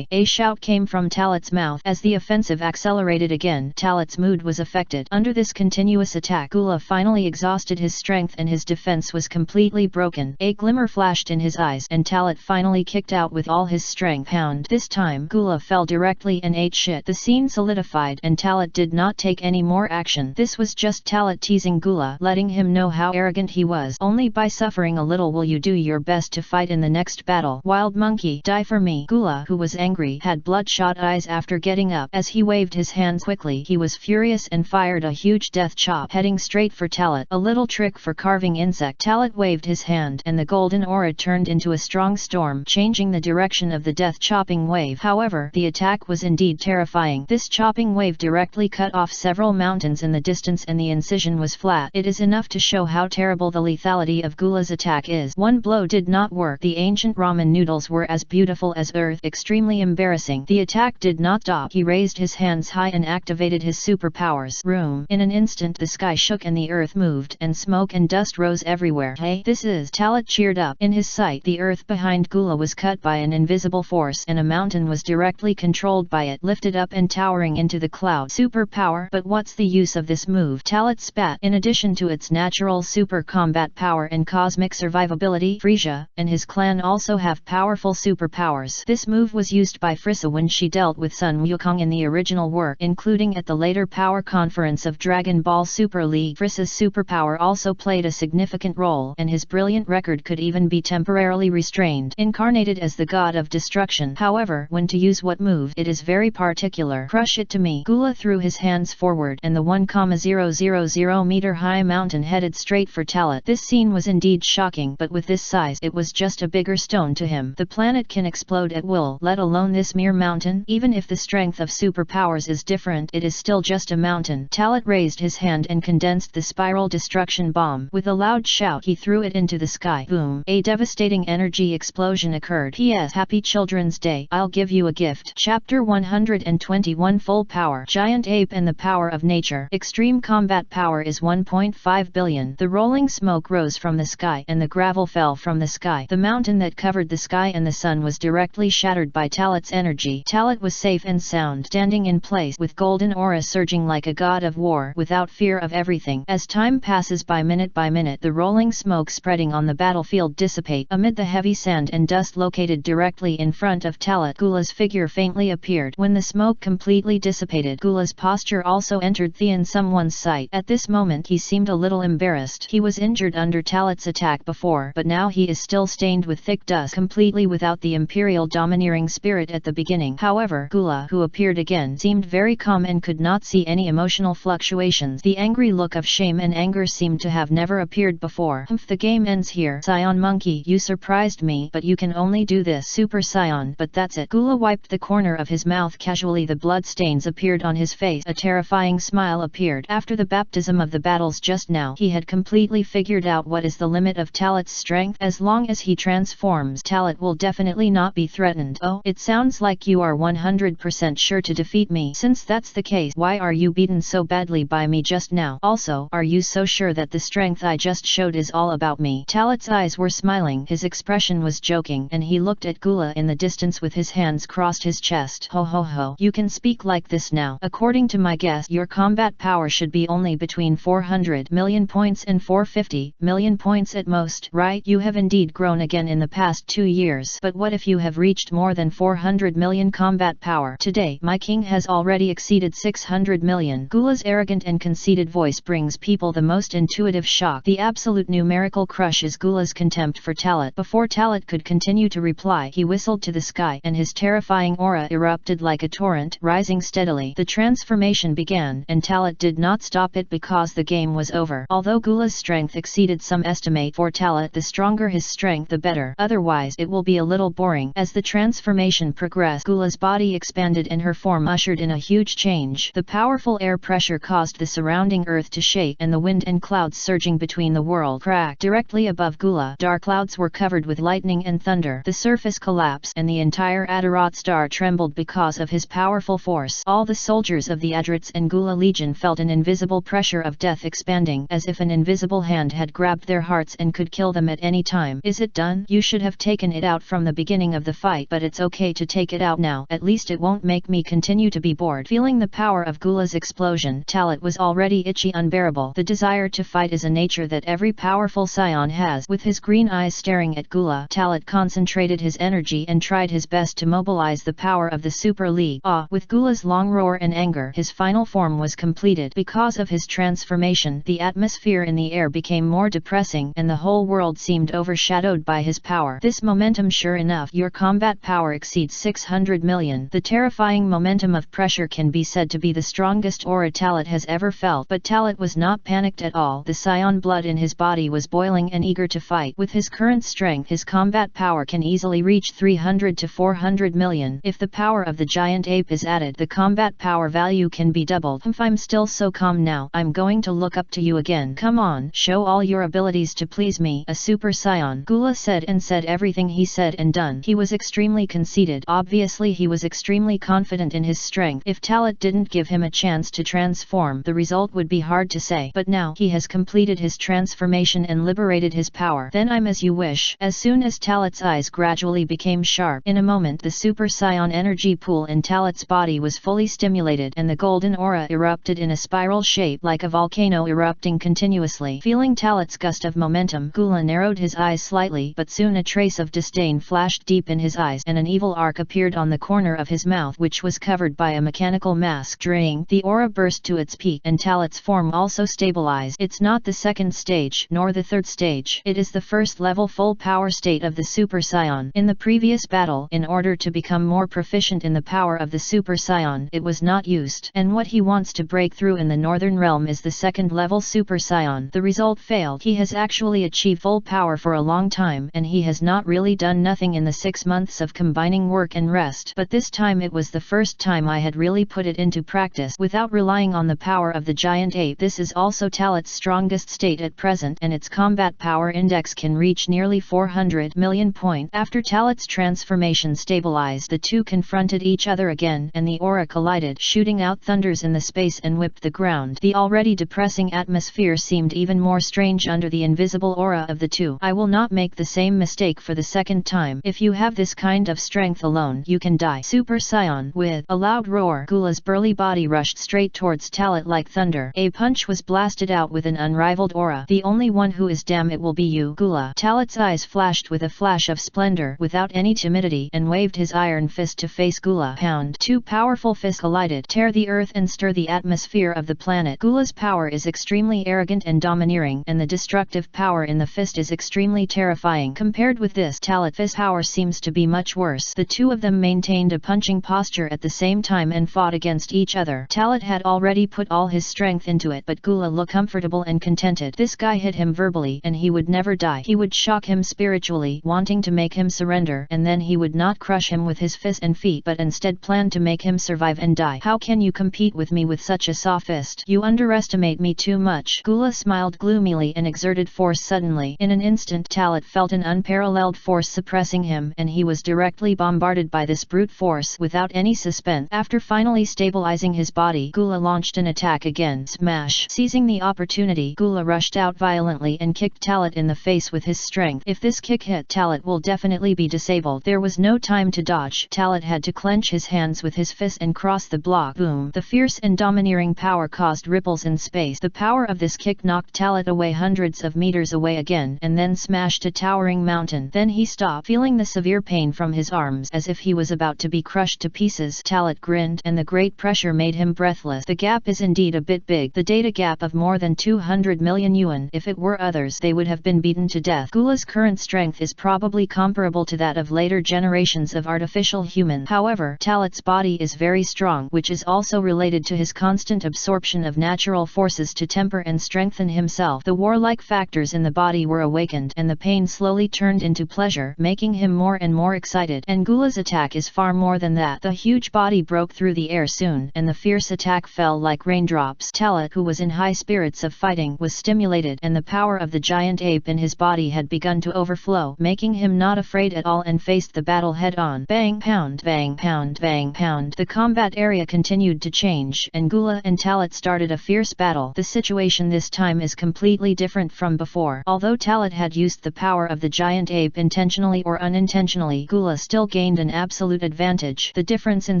shout came from Talit's mouth. As the offensive accelerated again, Talit's mood was affected. Under this continuous attack, Gula finally exhausted his strength and his defense was completely broken. A glimmer flashed in his eyes, and Talit finally kicked out with all his strength. Pound. This time, Gula fell directly and ate shit. The scene solidified, and Talit did not take any more action. This was just Talit teasing Gula, letting him know how arrogant he was. Only by suffering a little will you do your best to fight in the next battle. Wild monkey, die for me. Gula, who was angry, had bloodshot eyes after getting up. As he waved his hands quickly, he was furious and fired a huge death chop, heading straight for Talit. A little trick for carving insect. Talit waved his hand, and the golden aura turned into a strong storm, changing the direction of the death chopping wave. However, the attack was indeed terrifying. This chopping wave directly cut off several mountains in the distance, and the incision was flat. It is enough to show how terrible the lethality of Gula's attack is. One blow did not work. The ancient ramen noodles were as beautiful as earth. Extremely embarrassing. The attack did not stop. He raised his hands high and activated his superpowers. Room. In an instant the sky shook and the earth moved, and smoke and dust rose everywhere. Hey, this is... Talit cheered up. In his sight, the earth behind Gula was cut by an invisible force, and a mountain was directly controlled by it, lifted up and towering into the cloud. Superpower? But what's the use of this move? Talit spat. In addition to its natural super combat power and cosmic survivability, Frisia and his clan also have powerful superpowers. This move was used by Frissa when she dealt with Sun Wukong in the original work, including at the later power conference of Dragon Ball Super League. Frissa's superpower also played a significant role, and his brilliant record could even be temporarily restrained. Incarnated as the god of destruction. However, when to use what move, it is very particular. Crush it to me. Gula threw his hands forward, and the 1,000 meter high mountain headed straight for Talit. This scene was indeed shocking, but with this size, it was just a bigger stone to him. The planet can explode at will, let alone this mere mountain. Even if the strength of superpowers is different, it is still just a mountain. Talit raised his hand and condensed the spiral destruction bomb. With a loud shout, he threw it into the sky. Boom! A devastating energy explosion occurred. P.S. Happy Children's Day. I'll give you a gift. Chapter 121 Full Power. Giant Ape and the Power of Nature. Extreme combat power is 1.5 billion. The rolling smoke rose from the sky, and the gravel fell from the sky. The mountain that covered the sky and the sun was directly shattered by Talit's energy. Talit was safe and sound, standing in place with golden aura surging like a god of war, without fear of everything. As time passes by minute, the rolling smoke spreading on the battlefield dissipate. Amid the heavy sand and dust located directly in front of Talit, Gula's figure faintly appeared. When the smoke completely dissipated, Gula's posture also entered someone's sight. At this moment he seemed a little embarrassed. He was injured under Talit's attack before, but now he is still stained with thick dust, completely without the imperial domineering spirit at the beginning. However, Gula, who appeared again, seemed very calm and could not see any emotional fluctuations. The angry look of shame and anger seemed to have never appeared before. The game ends here. Scion monkey, you surprised me, but you can only do this. Super Scion, but that's it. Gula wiped the corner of his mouth casually. The blood stains appeared on his face. A terrifying smile appeared. After the baptism of the battles just now, he had completely figured out what is the limit of Talit's strength. As long as he transforms, Talit will definitely not be threatened. Oh, it sounds like you are 100% sure to defeat me. Since that's the case, why are you beaten so badly by me just now? Also, are you so sure that the strength I just showed is all about me? Talit's eyes were smiling. His expression was joking, and he looked at Gula in the distance with his his hands crossed his chest. Ho ho ho. You can speak like this now. According to my guess, your combat power should be only between 400 million points and 450 million points at most. Right? You have indeed grown again in the past 2 years. But what if you have reached more than 400 million combat power? Today, my king has already exceeded 600 million. Gula's arrogant and conceited voice brings people the most intuitive shock. The absolute numerical crush is Gula's contempt for Talat. Before Talat could continue to reply, he whistled to the sky, and his terrifying aura erupted like a torrent, rising steadily. The transformation began, and Talat did not stop it because the game was over. Although Gula's strength exceeded some estimate for Talat, the stronger his strength the better, otherwise it will be a little boring. As the transformation progressed, Gula's body expanded and her form ushered in a huge change. The powerful air pressure caused the surrounding earth to shake, and the wind and clouds surging between the world cracked. Directly above Gula, dark clouds were covered with lightning and thunder. The surface collapsed, and the entire Adarat star trembled because of his powerful force. All the soldiers of the Adrats and Gula Legion felt an invisible pressure of death expanding, as if an invisible hand had grabbed their hearts and could kill them at any time. Is it done? You should have taken it out from the beginning of the fight, but it's okay to take it out now. At least it won't make me continue to be bored. Feeling the power of Gula's explosion, Talat was already itchy unbearable. The desire to fight is a nature that every powerful scion has. With his green eyes staring at Gula, Talat concentrated his energy and tried his best to mobilize the power of the Super League. With Gula's long roar and anger, his final form was completed. Because of his transformation, the atmosphere in the air became more depressing, and the whole world seemed overshadowed by his power. This momentum, sure enough, your combat power exceeds 600 million. The terrifying momentum of pressure can be said to be the strongest aura Talat has ever felt. But Talat was not panicked at all. The scion blood in his body was boiling and eager to fight. With his current strength, his combat power can easily reach 300 to 400 million. If the power of the giant ape is added, the combat power value can be doubled. If I'm still so calm now, I'm going to look up to you again. Come on, show all your abilities to please me. A super scion, Gula said, and said everything he said and done. He was extremely conceited. Obviously he was extremely confident in his strength. If Talat didn't give him a chance to transform, the result would be hard to say. But now, he has completed his transformation and liberated his power. Then I'm as you wish. As soon as Talat's eyes gradually became sharp, in a moment the super scion energy pool in Talat's body was fully stimulated, and the golden aura erupted in a spiral shape like a volcano erupting continuously. Feeling Talat's gust of momentum, Gula narrowed his eyes slightly, but soon a trace of disdain flashed deep in his eyes, and an evil arc appeared on the corner of his mouth, which was covered by a mechanical mask. Draining, the aura burst to its peak, and Talat's form also stabilized. It's not the second stage, nor the third stage. It is the first level full power state of the Super Scion. In the previous battle, in order to become more proficient in the power of the Super Scion, it was not used. And what he wants to break through in the Northern Realm is the second level Super Scion. The result failed. He has actually achieved full power for a long time, and he has not really done nothing in the 6 months of combining work and rest. But this time it was the first time I had really put it into practice without relying on the power of the giant ape. This is also Talat's strongest state at present, and its combat power index can reach nearly 400 million points. After Talat's transformation stabilized, the two confronted each other again, and the aura collided, shooting out thunders in the space and whipped the ground. The already depressing atmosphere seemed even more strange under the invisible aura of the two. I will not make the same mistake for the second time. If you have this kind of strength alone, you can die. Super Scion. With a loud roar, Gula's burly body rushed straight towards Talat like thunder. A punch was blasted out with an unrivaled aura. The only one who is damn it will be you, Gula. Talat's eyes flashed with a flash of splendor without any timidity, and waved his iron fist to face Gula. Pound. Two powerful fists collided. Tear the earth and stir the atmosphere of the planet. Gula's power is extremely arrogant and domineering, and the destructive power in the fist is extremely terrifying. Compared with this, Talat's fist power seems to be much worse. The two of them maintained a punching posture at the same time and fought against each other. Talat had already put all his strength into it, but Gula looked comfortable and contented. This guy hit him verbally, and he would never die. He would shock him spiritually, wanting to make him surrender, and then he would not crush him with his fists and feet, but instead planned to make him survive and die. How can you compete with me with such a soft fist? You underestimate me too much. Gula smiled gloomily and exerted force suddenly. In an instant, Talat felt an unparalleled force suppressing him, and he was directly bombarded by this brute force without any suspense. After finally stabilizing his body, Gula launched an attack again. Smash! Seizing the opportunity, Gula rushed out violently and kicked Talat in the face with his strength. If this kick hit, Talat will definitely be disabled. There was no time time to dodge. Talat had to clench his hands with his fist and cross the block. Boom! The fierce and domineering power caused ripples in space. The power of this kick knocked Talat away hundreds of meters away again and then smashed a towering mountain. Then he stopped, feeling the severe pain from his arms as if he was about to be crushed to pieces. Talat grinned and the great pressure made him breathless. The gap is indeed a bit big. The data gap of more than 200 million yuan. If it were others, they would have been beaten to death. Gula's current strength is probably comparable to that of later generations of artificial humans. However, Talat's body is very strong, which is also related to his constant absorption of natural forces to temper and strengthen himself. The warlike factors in the body were awakened and the pain slowly turned into pleasure, making him more and more excited. And Gula's attack is far more than that. The huge body broke through the air soon and the fierce attack fell like raindrops. Talat, who was in high spirits of fighting, was stimulated and the power of the giant ape in his body had begun to overflow, making him not afraid at all and faced the battle head on. Bang pound, bang pound, bang pound. The combat area continued to change and Gula and Talat started a fierce battle. The situation this time is completely different from before. Although Talat had used the power of the giant ape intentionally or unintentionally, Gula still gained an absolute advantage. The difference in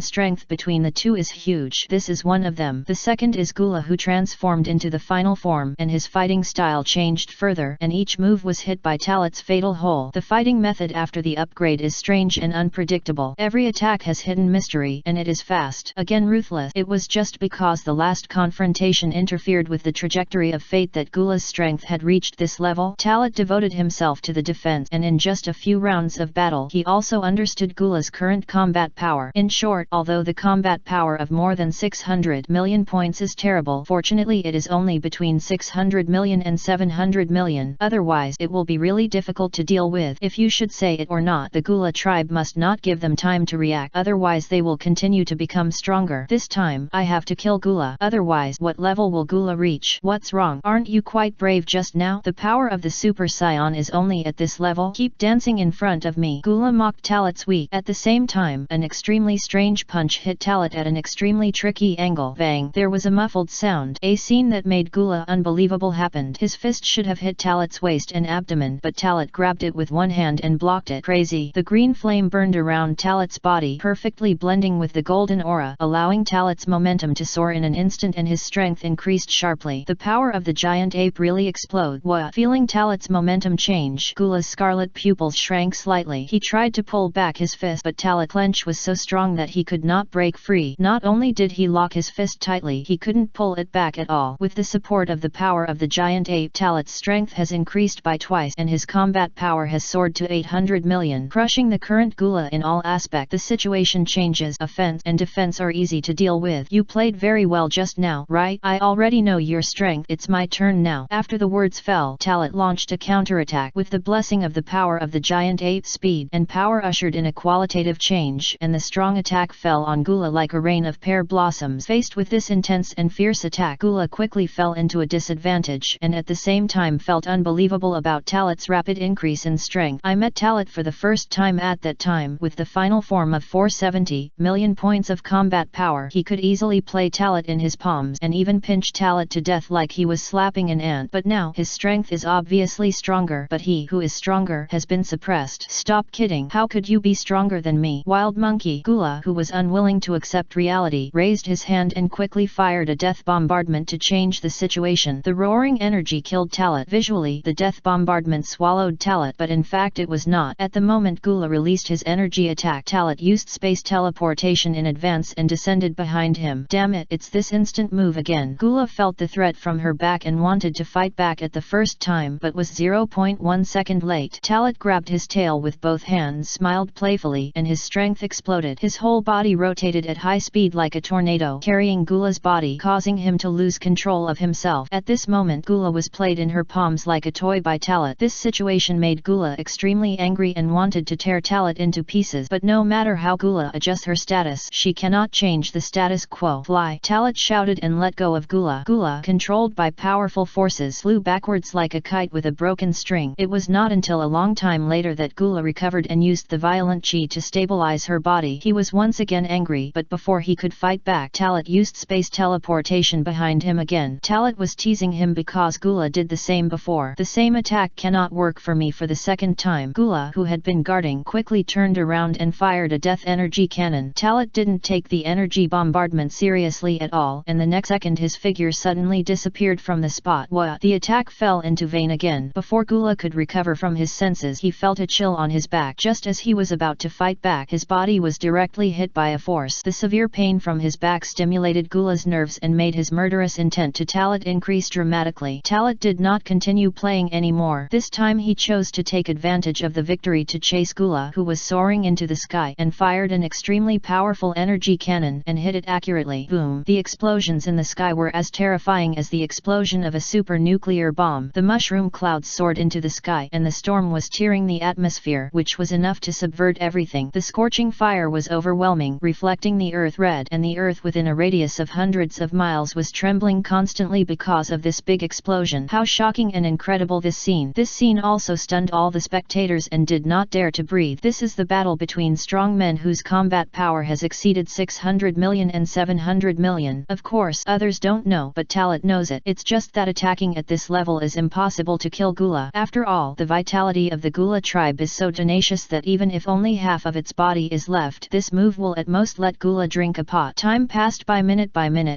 strength between the two is huge. This is one of them. The second is Gula, who transformed into the final form and his fighting style changed further and each move was hit by Talat's fatal hole. The fighting method after the upgrade is strange and unpredictable. Every attack has hidden mystery and it is fast, again ruthless. It was just because the last confrontation interfered with the trajectory of fate that Gula's strength had reached this level. Talat devoted himself to the defense and in just a few rounds of battle he also understood Gula's current combat power. In short, although the combat power of more than 600 million points is terrible, fortunately it is only between 600 million and 700 million, otherwise it will be really difficult to deal with. If you should say it or not, the Gula tribe must not give them time to react, otherwise they will continue to become stronger. This time, I have to kill Gula, otherwise what level will Gula reach? What's wrong? Aren't you quite brave just now? The power of the Super Saiyan is only at this level. Keep dancing in front of me. Gula mocked Talat's weak. At the same time, an extremely strange punch hit Talat at an extremely tricky angle. Bang! There was a muffled sound. A scene that made Gula unbelievable happened. His fist should have hit Talat's waist and abdomen, but Talat grabbed it with one hand and blocked it. Crazy! The green flame burned around Talat's body, perfectly blending with the golden aura, allowing Talat's momentum to soar in an instant and his strength increased sharply. The power of the giant ape really exploded. What? Feeling Talat's momentum change, Gula's scarlet pupils shrank slightly. He tried to pull back his fist, but Talat's clench was so strong that he could not break free. Not only did he lock his fist tightly, he couldn't pull it back at all. With the support of the power of the giant ape, Talat's strength has increased by twice and his combat power has soared to 800 million, crushing the current Gula in all aspects. The situation changes. Offense and defense are easy to deal with. You played very well just now, right? I already know your strength. It's my turn now. After the words fell, Talat launched a counterattack. With the blessing of the power of the giant ape, speed and power ushered in a qualitative change, and the strong attack fell on Gula like a rain of pear blossoms. Faced with this intense and fierce attack, Gula quickly fell into a disadvantage and at the same time felt unbelievable about Talat's rapid increase in strength. I met Talat for the first time at that time. With the final form of 470 million points of combat power, he could easily play Talat in his palms and even pinch Talat to death like he was slapping an ant. But now, his strength is obviously stronger, but he who is stronger has been suppressed. Stop kidding. How could you be stronger than me? Wild monkey. Gula, who was unwilling to accept reality, raised his hand and quickly fired a death bombardment to change the situation. The roaring energy killed Talat. Visually, the death bombardment swallowed Talat, but in fact it was not. At the moment Gula released his energy attack, Talat used space teleportation in advance and descended behind him. Damn it, it's this instant move again. Gula felt the threat from her back and wanted to fight back at the first time, but was 0.1 second late. Talat grabbed his tail with both hands, smiled playfully, and his strength exploded. His whole body rotated at high speed like a tornado, carrying Gula's body, causing him to lose control of himself. At this moment Gula was played in her palms like a toy by Talat. This situation made Gula extremely angry and wanted to tear Talat into pieces, but no matter how Gula adjusts her status, she cannot change the status quo. Fly! Talat shouted and let go of Gula. Gula, controlled by powerful forces, flew backwards like a kite with a broken string. It was not until a long time later that Gula recovered and used the violent chi to stabilize her body. He was once again angry, but before he could fight back, Talat used space teleportation behind him again. Talat was teasing him because Gula did the same before. The same attack cannot work for me for the second time. Gula, who had been guarding, quickly turned turned around and fired a death energy cannon. Talit didn't take the energy bombardment seriously at all, and the next second his figure suddenly disappeared from the spot. What? The attack fell into vain again. Before Gula could recover from his senses, he felt a chill on his back. Just as he was about to fight back, his body was directly hit by a force. The severe pain from his back stimulated Gula's nerves and made his murderous intent to Talit increase dramatically. Talit did not continue playing anymore. This time he chose to take advantage of the victory to chase Gula, who was soaring into the sky, and fired an extremely powerful energy cannon and hit it accurately. Boom! The explosions in the sky were as terrifying as the explosion of a super nuclear bomb. The mushroom clouds soared into the sky, and the storm was tearing the atmosphere, which was enough to subvert everything. The scorching fire was overwhelming, reflecting the earth red, and the earth within a radius of hundreds of miles was trembling constantly because of this big explosion. How shocking and incredible this scene! This scene also stunned all the spectators and did not dare to breathe. This is the battle between strong men whose combat power has exceeded 600 million and 700 million. Of course, others don't know, but Talit knows it. It's just that attacking at this level is impossible to kill Gula. After all, the vitality of the Gula tribe is so tenacious that even if only half of its body is left, this move will at most let Gula drink a pot. Time passed by minute,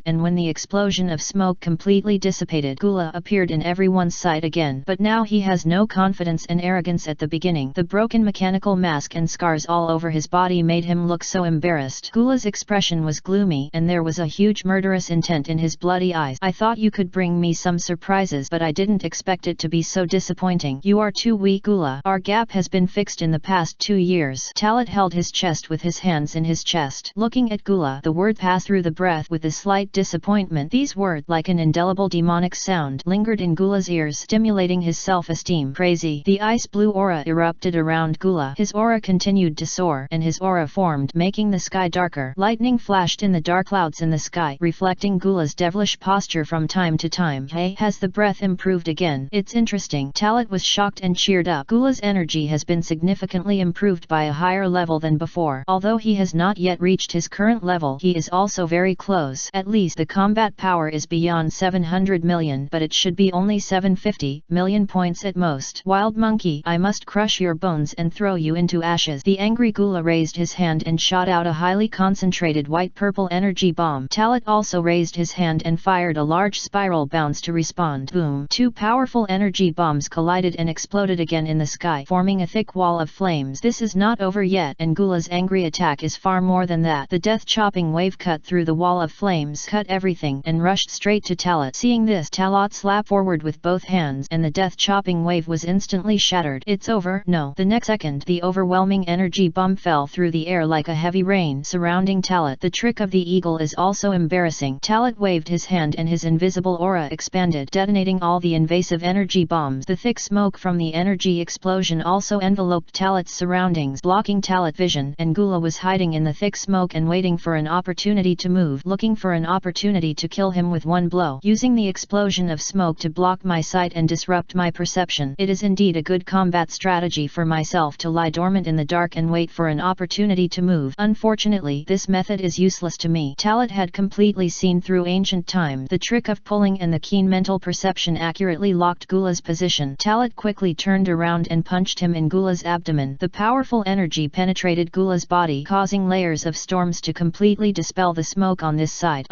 and when the explosion of smoke completely dissipated, Gula appeared in everyone's sight again. But now he has no confidence and arrogance at the beginning. The broken mechanical mask and scars all over his body made him look so embarrassed. Gula's expression was gloomy, and there was a huge murderous intent in his bloody eyes. I thought you could bring me some surprises, but I didn't expect it to be so disappointing. You are too weak, Gula. Our gap has been fixed in the past 2 years. Talit held his chest with his hands in his chest. Looking at Gula, the word passed through the breath with a slight disappointment. These words, like an indelible demonic sound, lingered in Gula's ears, stimulating his self-esteem. Crazy. The ice blue aura erupted around Gula. His aura continued to soar, and his aura formed, making the sky darker. Lightning flashed in the dark clouds in the sky, reflecting Gula's devilish posture from time to time. Hey, has the breath improved again? It's interesting. Talit was shocked and cheered up. Gula's energy has been significantly improved by a higher level than before. Although he has not yet reached his current level, he is also very close. At least the combat power is beyond 700 million, but it should be only 750 million points at most. Wild monkey, I must crush your bones and throw you into ashes. The angry Gula raised his hand and shot out a highly concentrated white-purple energy bomb. Talit also raised his hand and fired a large spiral bounce to respond. Boom! 2 powerful energy bombs collided and exploded again in the sky, forming a thick wall of flames. This is not over yet, and Gula's angry attack is far more than that. The death-chopping wave cut through the wall of flames, cut everything, and rushed straight to Talit. Seeing this, Talit slapped forward with both hands, and the death-chopping wave was instantly shattered. It's over? No. The next second, the overwhelming energy bomb fell through the air like a heavy rain, surrounding Talit. The trick of the eagle is also embarrassing. Talit waved his hand and his invisible aura expanded, detonating all the invasive energy bombs. The thick smoke from the energy explosion also enveloped Talit's surroundings, blocking Talit vision, and Gula was hiding in the thick smoke and waiting for an opportunity to move, looking for an opportunity to kill him with one blow. Using the explosion of smoke to block my sight and disrupt my perception. It is indeed a good combat strategy for myself to lie dormant in the dark and wait for an opportunity to move. Unfortunately, this method is useless to me. Talit had completely seen through ancient time. The trick of pulling and the keen mental perception accurately locked Gula's position. Talit quickly turned around and punched him in Gula's abdomen. The powerful energy penetrated Gula's body, causing layers of storms to completely dispel the smoke on this side.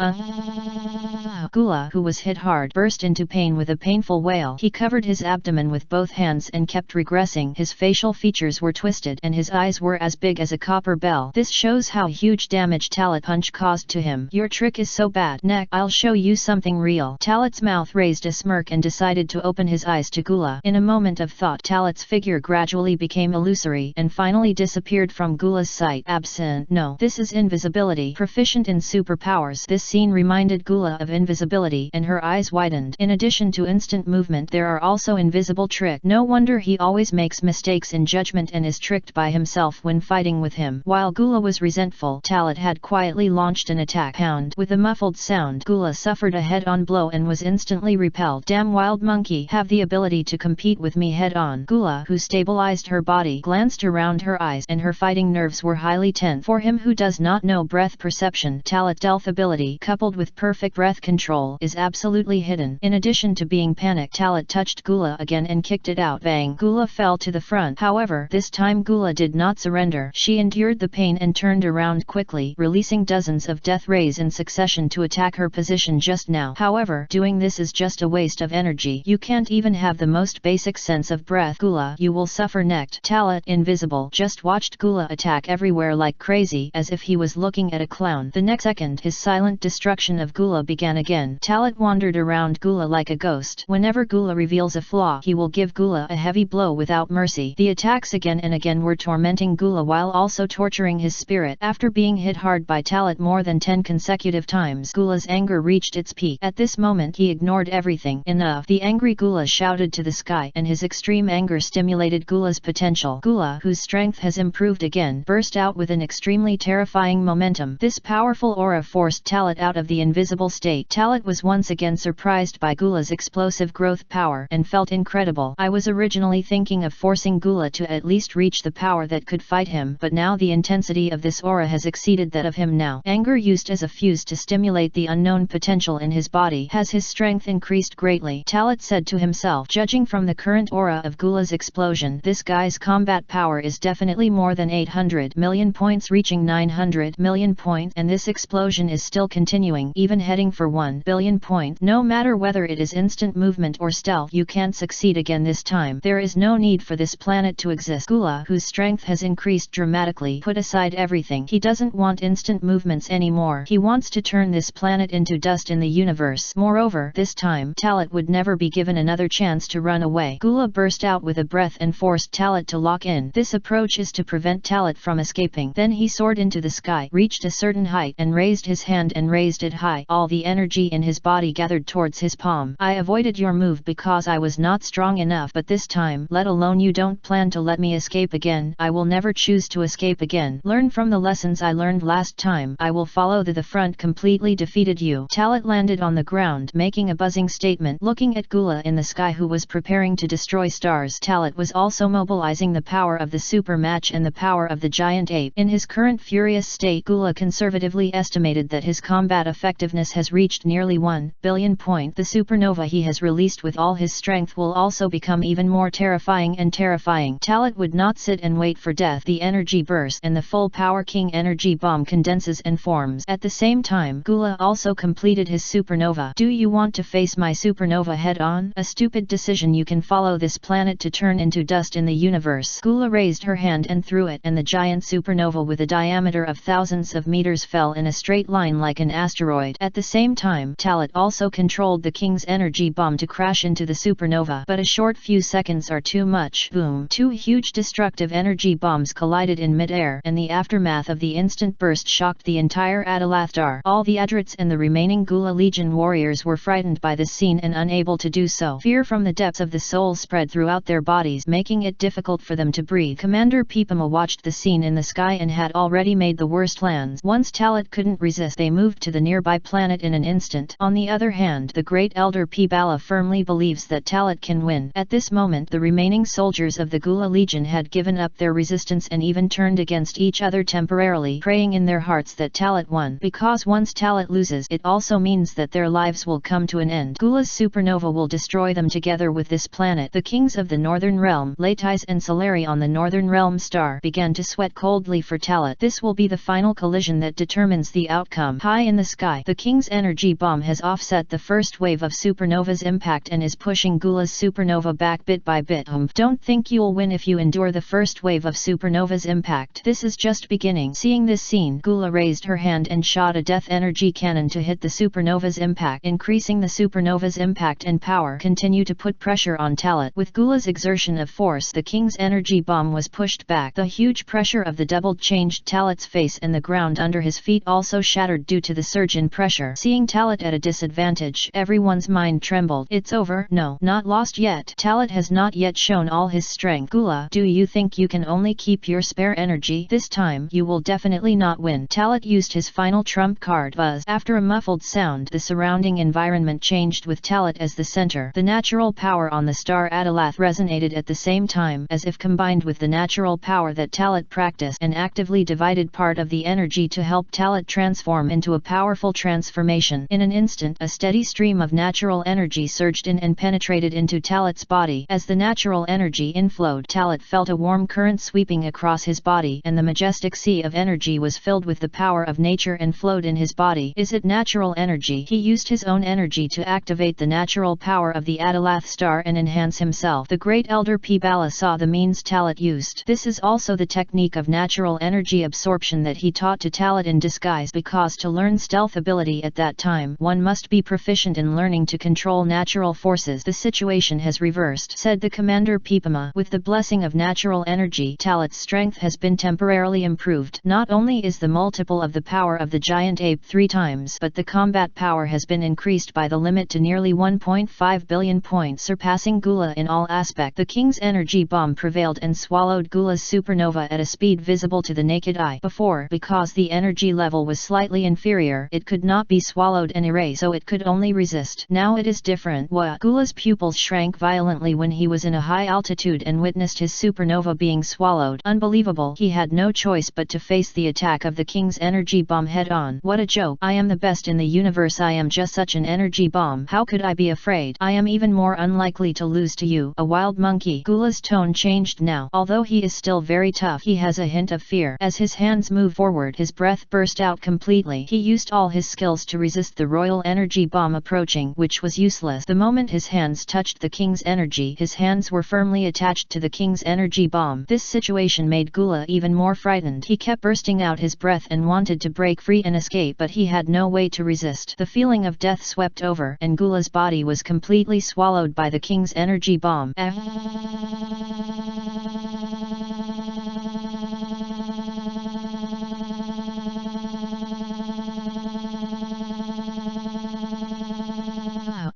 Gula, who was hit hard, burst into pain with a painful wail. He covered his abdomen with both hands and kept regressing. His facial features were twisted, and his eyes were as big as a copper bell. This shows how huge damage Talit punch caused to him. Your trick is so bad. Next, I'll show you something real. Talit's mouth raised a smirk and decided to open his eyes to Gula. In a moment of thought, Talit's figure gradually became illusory and finally disappeared from Gula's sight. Absent. No, this is invisibility. Proficient in superpowers. This scene reminded Gula of invisibility, and her eyes widened. In addition to instant movement, there are also invisible tricks. No wonder he always makes mistakes in judgment and is tricked by himself when fighting with him. While Gula was resentful, Talit had quietly launched an attack. Pound. With a muffled sound, Gula suffered a head-on blow and was instantly repelled. Damn wild monkey, have the ability to compete with me head-on. Gula, who stabilized her body, glanced around her eyes, and her fighting nerves were highly tense. For him who does not know breath perception, Talit's stealth ability, coupled with perfect breath control, control is absolutely hidden. In addition to being panicked, Talat touched Gula again and kicked it out. Bang! Gula fell to the front. However, this time Gula did not surrender. She endured the pain and turned around quickly, releasing dozens of death rays in succession to attack her position just now. However, doing this is just a waste of energy. You can't even have the most basic sense of breath. Gula, you will suffer next. Talat, invisible, just watched Gula attack everywhere like crazy, as if he was looking at a clown. The next second, his silent destruction of Gula began again. Talat wandered around Gula like a ghost. Whenever Gula reveals a flaw, he will give Gula a heavy blow without mercy. The attacks again and again were tormenting Gula while also torturing his spirit. After being hit hard by Talat more than 10 consecutive times, Gula's anger reached its peak. At this moment he ignored everything. Enough! The angry Gula shouted to the sky, and his extreme anger stimulated Gula's potential. Gula, whose strength has improved again, burst out with an extremely terrifying momentum. This powerful aura forced Talat out of the invisible state. Talat was once again surprised by Gula's explosive growth power and felt incredible. I was originally thinking of forcing Gula to at least reach the power that could fight him, but now the intensity of this aura has exceeded that of him now. Anger used as a fuse to stimulate the unknown potential in his body. Has his strength increased greatly? Talat said to himself. Judging from the current aura of Gula's explosion, this guy's combat power is definitely more than 800 million points, reaching 900 million points, and this explosion is still continuing, even heading for 1 billion points. No matter whether it is instant movement or stealth, you can't succeed again this time. There is no need for this planet to exist. Gula, whose strength has increased dramatically, put aside everything. He doesn't want instant movements anymore. He wants to turn this planet into dust in the universe. Moreover, this time, Talat would never be given another chance to run away. Gula burst out with a breath and forced Talat to lock in. This approach is to prevent Talat from escaping. Then he soared into the sky, reached a certain height, and raised his hand and raised it high. All the energy in his body gathered towards his palm. I avoided your move because I was not strong enough, but this time, let alone you don't plan to let me escape again. I will never choose to escape again. Learn from the lessons I learned last time. I will follow the front. Completely defeated you. Talat landed on the ground, making a buzzing statement, looking at Gula in the sky, who was preparing to destroy stars. Talat was also mobilizing the power of the super match and the power of the giant ape. In his current furious state, Gula conservatively estimated that his combat effectiveness has reached nearly 1 billion points. The supernova he has released with all his strength will also become even more terrifying and terrifying. Talat would not sit and wait for death. The energy bursts and the full power King energy bomb condenses and forms. At the same time, Gula also completed his supernova. Do you want to face my supernova head on? A stupid decision. You can follow this planet to turn into dust in the universe. Gula raised her hand and threw it, and the giant supernova with a diameter of thousands of meters fell in a straight line like an asteroid. At the same time, Talat also controlled the King's energy bomb to crash into the supernova. But a short few seconds are too much. Boom! Two huge destructive energy bombs collided in mid-air, and the aftermath of the instant burst shocked the entire Adalathar. All the Adrits and the remaining Gula Legion warriors were frightened by this scene and unable to do so. Fear from the depths of the soul spread throughout their bodies, making it difficult for them to breathe. Commander Pipama watched the scene in the sky and had already made the worst plans. Once Talat couldn't resist, they moved to the nearby planet in an instant. On the other hand, the great elder Pibala firmly believes that Talat can win. At this moment, the remaining soldiers of the Gula Legion had given up their resistance and even turned against each other temporarily, praying in their hearts that Talat won. Because once Talat loses, it also means that their lives will come to an end. Gula's supernova will destroy them together with this planet. The kings of the Northern Realm, Laitais and Solari on the Northern Realm star, began to sweat coldly for Talat. This will be the final collision that determines the outcome. High in the sky, the King's energy bomb has offset the first wave of supernova's impact and is pushing Gula's supernova back bit by bit. Don't think you'll win if you endure the first wave of supernova's impact. This is just beginning. Seeing this scene, Gula raised her hand and shot a death energy cannon to hit the supernova's impact. Increasing the supernova's impact and power continue to put pressure on Talat. With Gula's exertion of force, the King's energy bomb was pushed back. The huge pressure of the double changed Talat's face, and the ground under his feet also shattered due to the surge in pressure. Seeing Talat at a disadvantage, everyone's mind trembled. It's over. No, not lost yet. Talat has not yet shown all his strength. Gula, do you think you can only keep your spare energy? This time, you will definitely not win. Talat used his final trump card. Buzz. After a muffled sound, the surrounding environment changed with Talat as the center. The natural power on the star Adalath resonated at the same time, as if combined with the natural power that Talat practiced, and actively divided part of the energy to help Talat transform into a powerful transformation. In an instant, a steady stream of natural energy surged in and penetrated into Talat's body. As the natural energy inflowed, Talat felt a warm current sweeping across his body, and the majestic sea of energy was filled with the power of nature and flowed in his body. Is it natural energy? He used his own energy to activate the natural power of the Adalath star and enhance himself. The great elder Pibala saw the means Talat used. This is also the technique of natural energy absorption that he taught to Talat in disguise, because to learn stealth ability at that time, one must be proficient in learning to control natural forces. The situation has reversed, said the commander Pipama. With the blessing of natural energy, Talat's strength has been temporarily improved. Not only is the multiple of the power of the giant ape 3 times, but the combat power has been increased by the limit to nearly 1.5 billion points, surpassing Gula in all aspects. The king's energy bomb prevailed and swallowed Gula's supernova at a speed visible to the naked eye. Before, because the energy level was slightly inferior, it could not be swallowed and erased, so it could only resist. Now it is different. What? Gula's pupils shrank violently when he was in a high altitude and witnessed his supernova being swallowed. Unbelievable. He had no choice but to face the attack of the king's energy bomb head on. What a joke. I am the best in the universe. I am just such an energy bomb. How could I be afraid? I am even more unlikely to lose to you, a wild monkey. Gula's tone changed now. Although he is still very tough, he has a hint of fear. As his hands moved forward, his breath burst out completely. He used all his skills to resist the royal energy bomb approaching, which was useless. The moment his hands touched the king's energy, his hands were firmly attached to the king's energy bomb. This situation made Gula even more frightened. He kept bursting out his breath and wanted to break free and escape, but he had no way to resist. The feeling of death swept over, and Gula's body was completely swallowed by the king's energy bomb.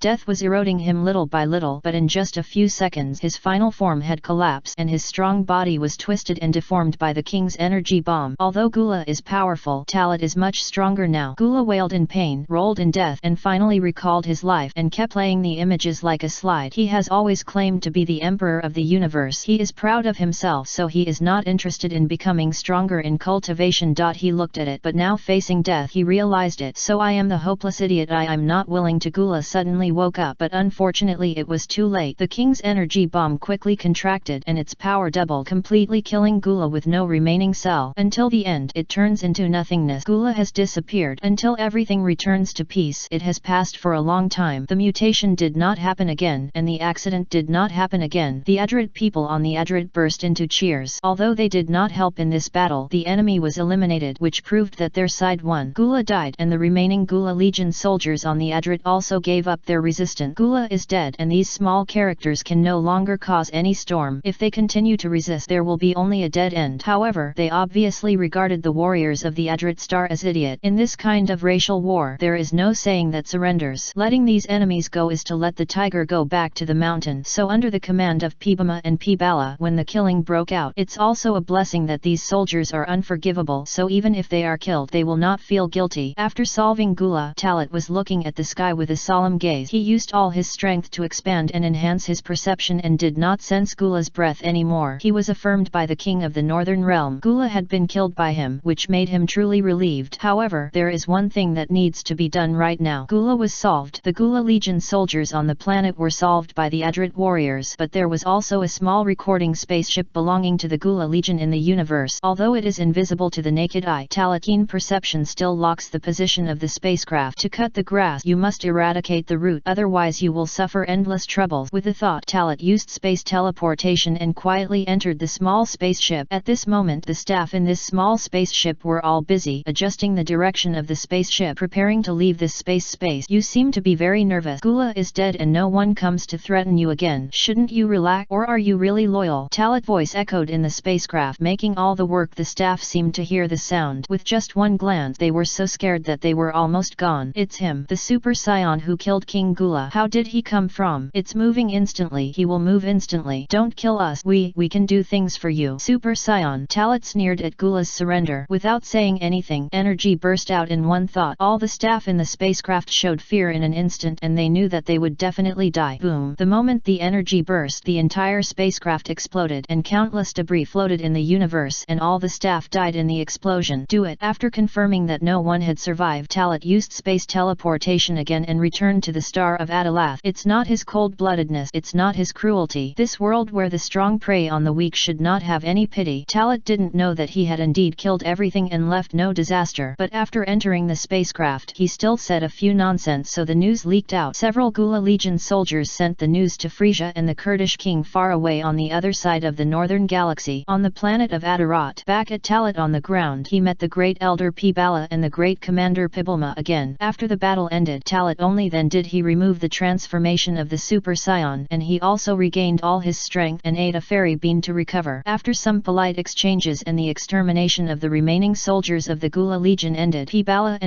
Death was eroding him little by little, but in just a few seconds his final form had collapsed and his strong body was twisted and deformed by the king's energy bomb. Although Gula is powerful, Talat is much stronger now. Gula wailed in pain, rolled in death, and finally recalled his life and kept playing the images like a slide. He has always claimed to be the emperor of the universe. He is proud of himself, so he is not interested in becoming stronger in cultivation. He looked at it, but now facing death he realized it. So I am the hopeless idiot. I'm not willing to. Gula suddenly woke up, but unfortunately it was too late. The king's energy bomb quickly contracted and its power doubled, completely killing Gula with no remaining cell. Until the end, it turns into nothingness. Gula has disappeared until everything returns to peace. It has passed for a long time. The mutation did not happen again, and the accident did not happen again. The Adrid people on the Adrid burst into cheers. Although they did not help in this battle, the enemy was eliminated, which proved that their side won. Gula died, and the remaining Gula Legion soldiers on the Adrid also gave up their resistance. Gula is dead, and these small characters can no longer cause any storm. If they continue to resist, there will be only a dead end. However, they obviously regarded the warriors of the Adrit Star as idiot. In this kind of racial war, there is no saying that surrenders. Letting these enemies go is to let the tiger go back to the mountain. So under the command of Pibama and Pibala, when the killing broke out, it's also a blessing that these soldiers are unforgivable, so even if they are killed, they will not feel guilty. After solving Gula, Talat was looking at the sky with a solemn gaze. He used all his strength to expand and enhance his perception and did not sense Gula's breath anymore. He was affirmed by the king of the northern realm. Gula had been killed by him, which made him truly relieved. However, there is one thing that needs to be done right now. Gula was solved. The Gula Legion soldiers on the planet were solved by the Adrit warriors, but there was also a small recording spaceship belonging to the Gula Legion in the universe. Although it is invisible to the naked eye, Talat's keen perception still locks the position of the spacecraft. To cut the grass, you must eradicate the root, otherwise you will suffer endless troubles. With the thought, Talat used space teleportation and quietly entered the small spaceship. At this moment, the staff in this small spaceship were all busy adjusting the direction of the spaceship, preparing to leave this space. You seem to be very nervous. Gula is dead and no one comes to threaten you again. Shouldn't you relax? Or are you really loyal? Talat's voice echoed in the spacecraft, making all the work. The staff seemed to hear the sound. With just one glance, they were so scared that they were almost gone. It's him, the Super Saiyan who killed King King Gula. How did he come from? It's moving instantly. He will move instantly. Don't kill us. We can do things for you. Super Saiyan. Talit sneered at Gula's surrender. Without saying anything, energy burst out in one thought. All the staff in the spacecraft showed fear in an instant, and they knew that they would definitely die. Boom. The moment the energy burst, the entire spacecraft exploded, and countless debris floated in the universe, and all the staff died in the explosion. Do it. After confirming that no one had survived, Talit used space teleportation again and returned to the star of Adalath. It's not his cold-bloodedness, it's not his cruelty. This world where the strong prey on the weak should not have any pity. Talit didn't know that he had indeed killed everything and left no disaster, but after entering the spacecraft, he still said a few nonsense, so the news leaked out. Several Gula Legion soldiers sent the news to Frisia and the Kurdish king far away on the other side of the northern galaxy. On the planet of Adarat, back at Talit on the ground, he met the great elder Pibala and the great commander Pibulma again. After the battle ended, Talit only then did he remove the transformation of the Super Saiyan, and he also regained all his strength and ate a fairy bean to recover. After some polite exchanges and the extermination of the remaining soldiers of the Gula Legion ended, Pibala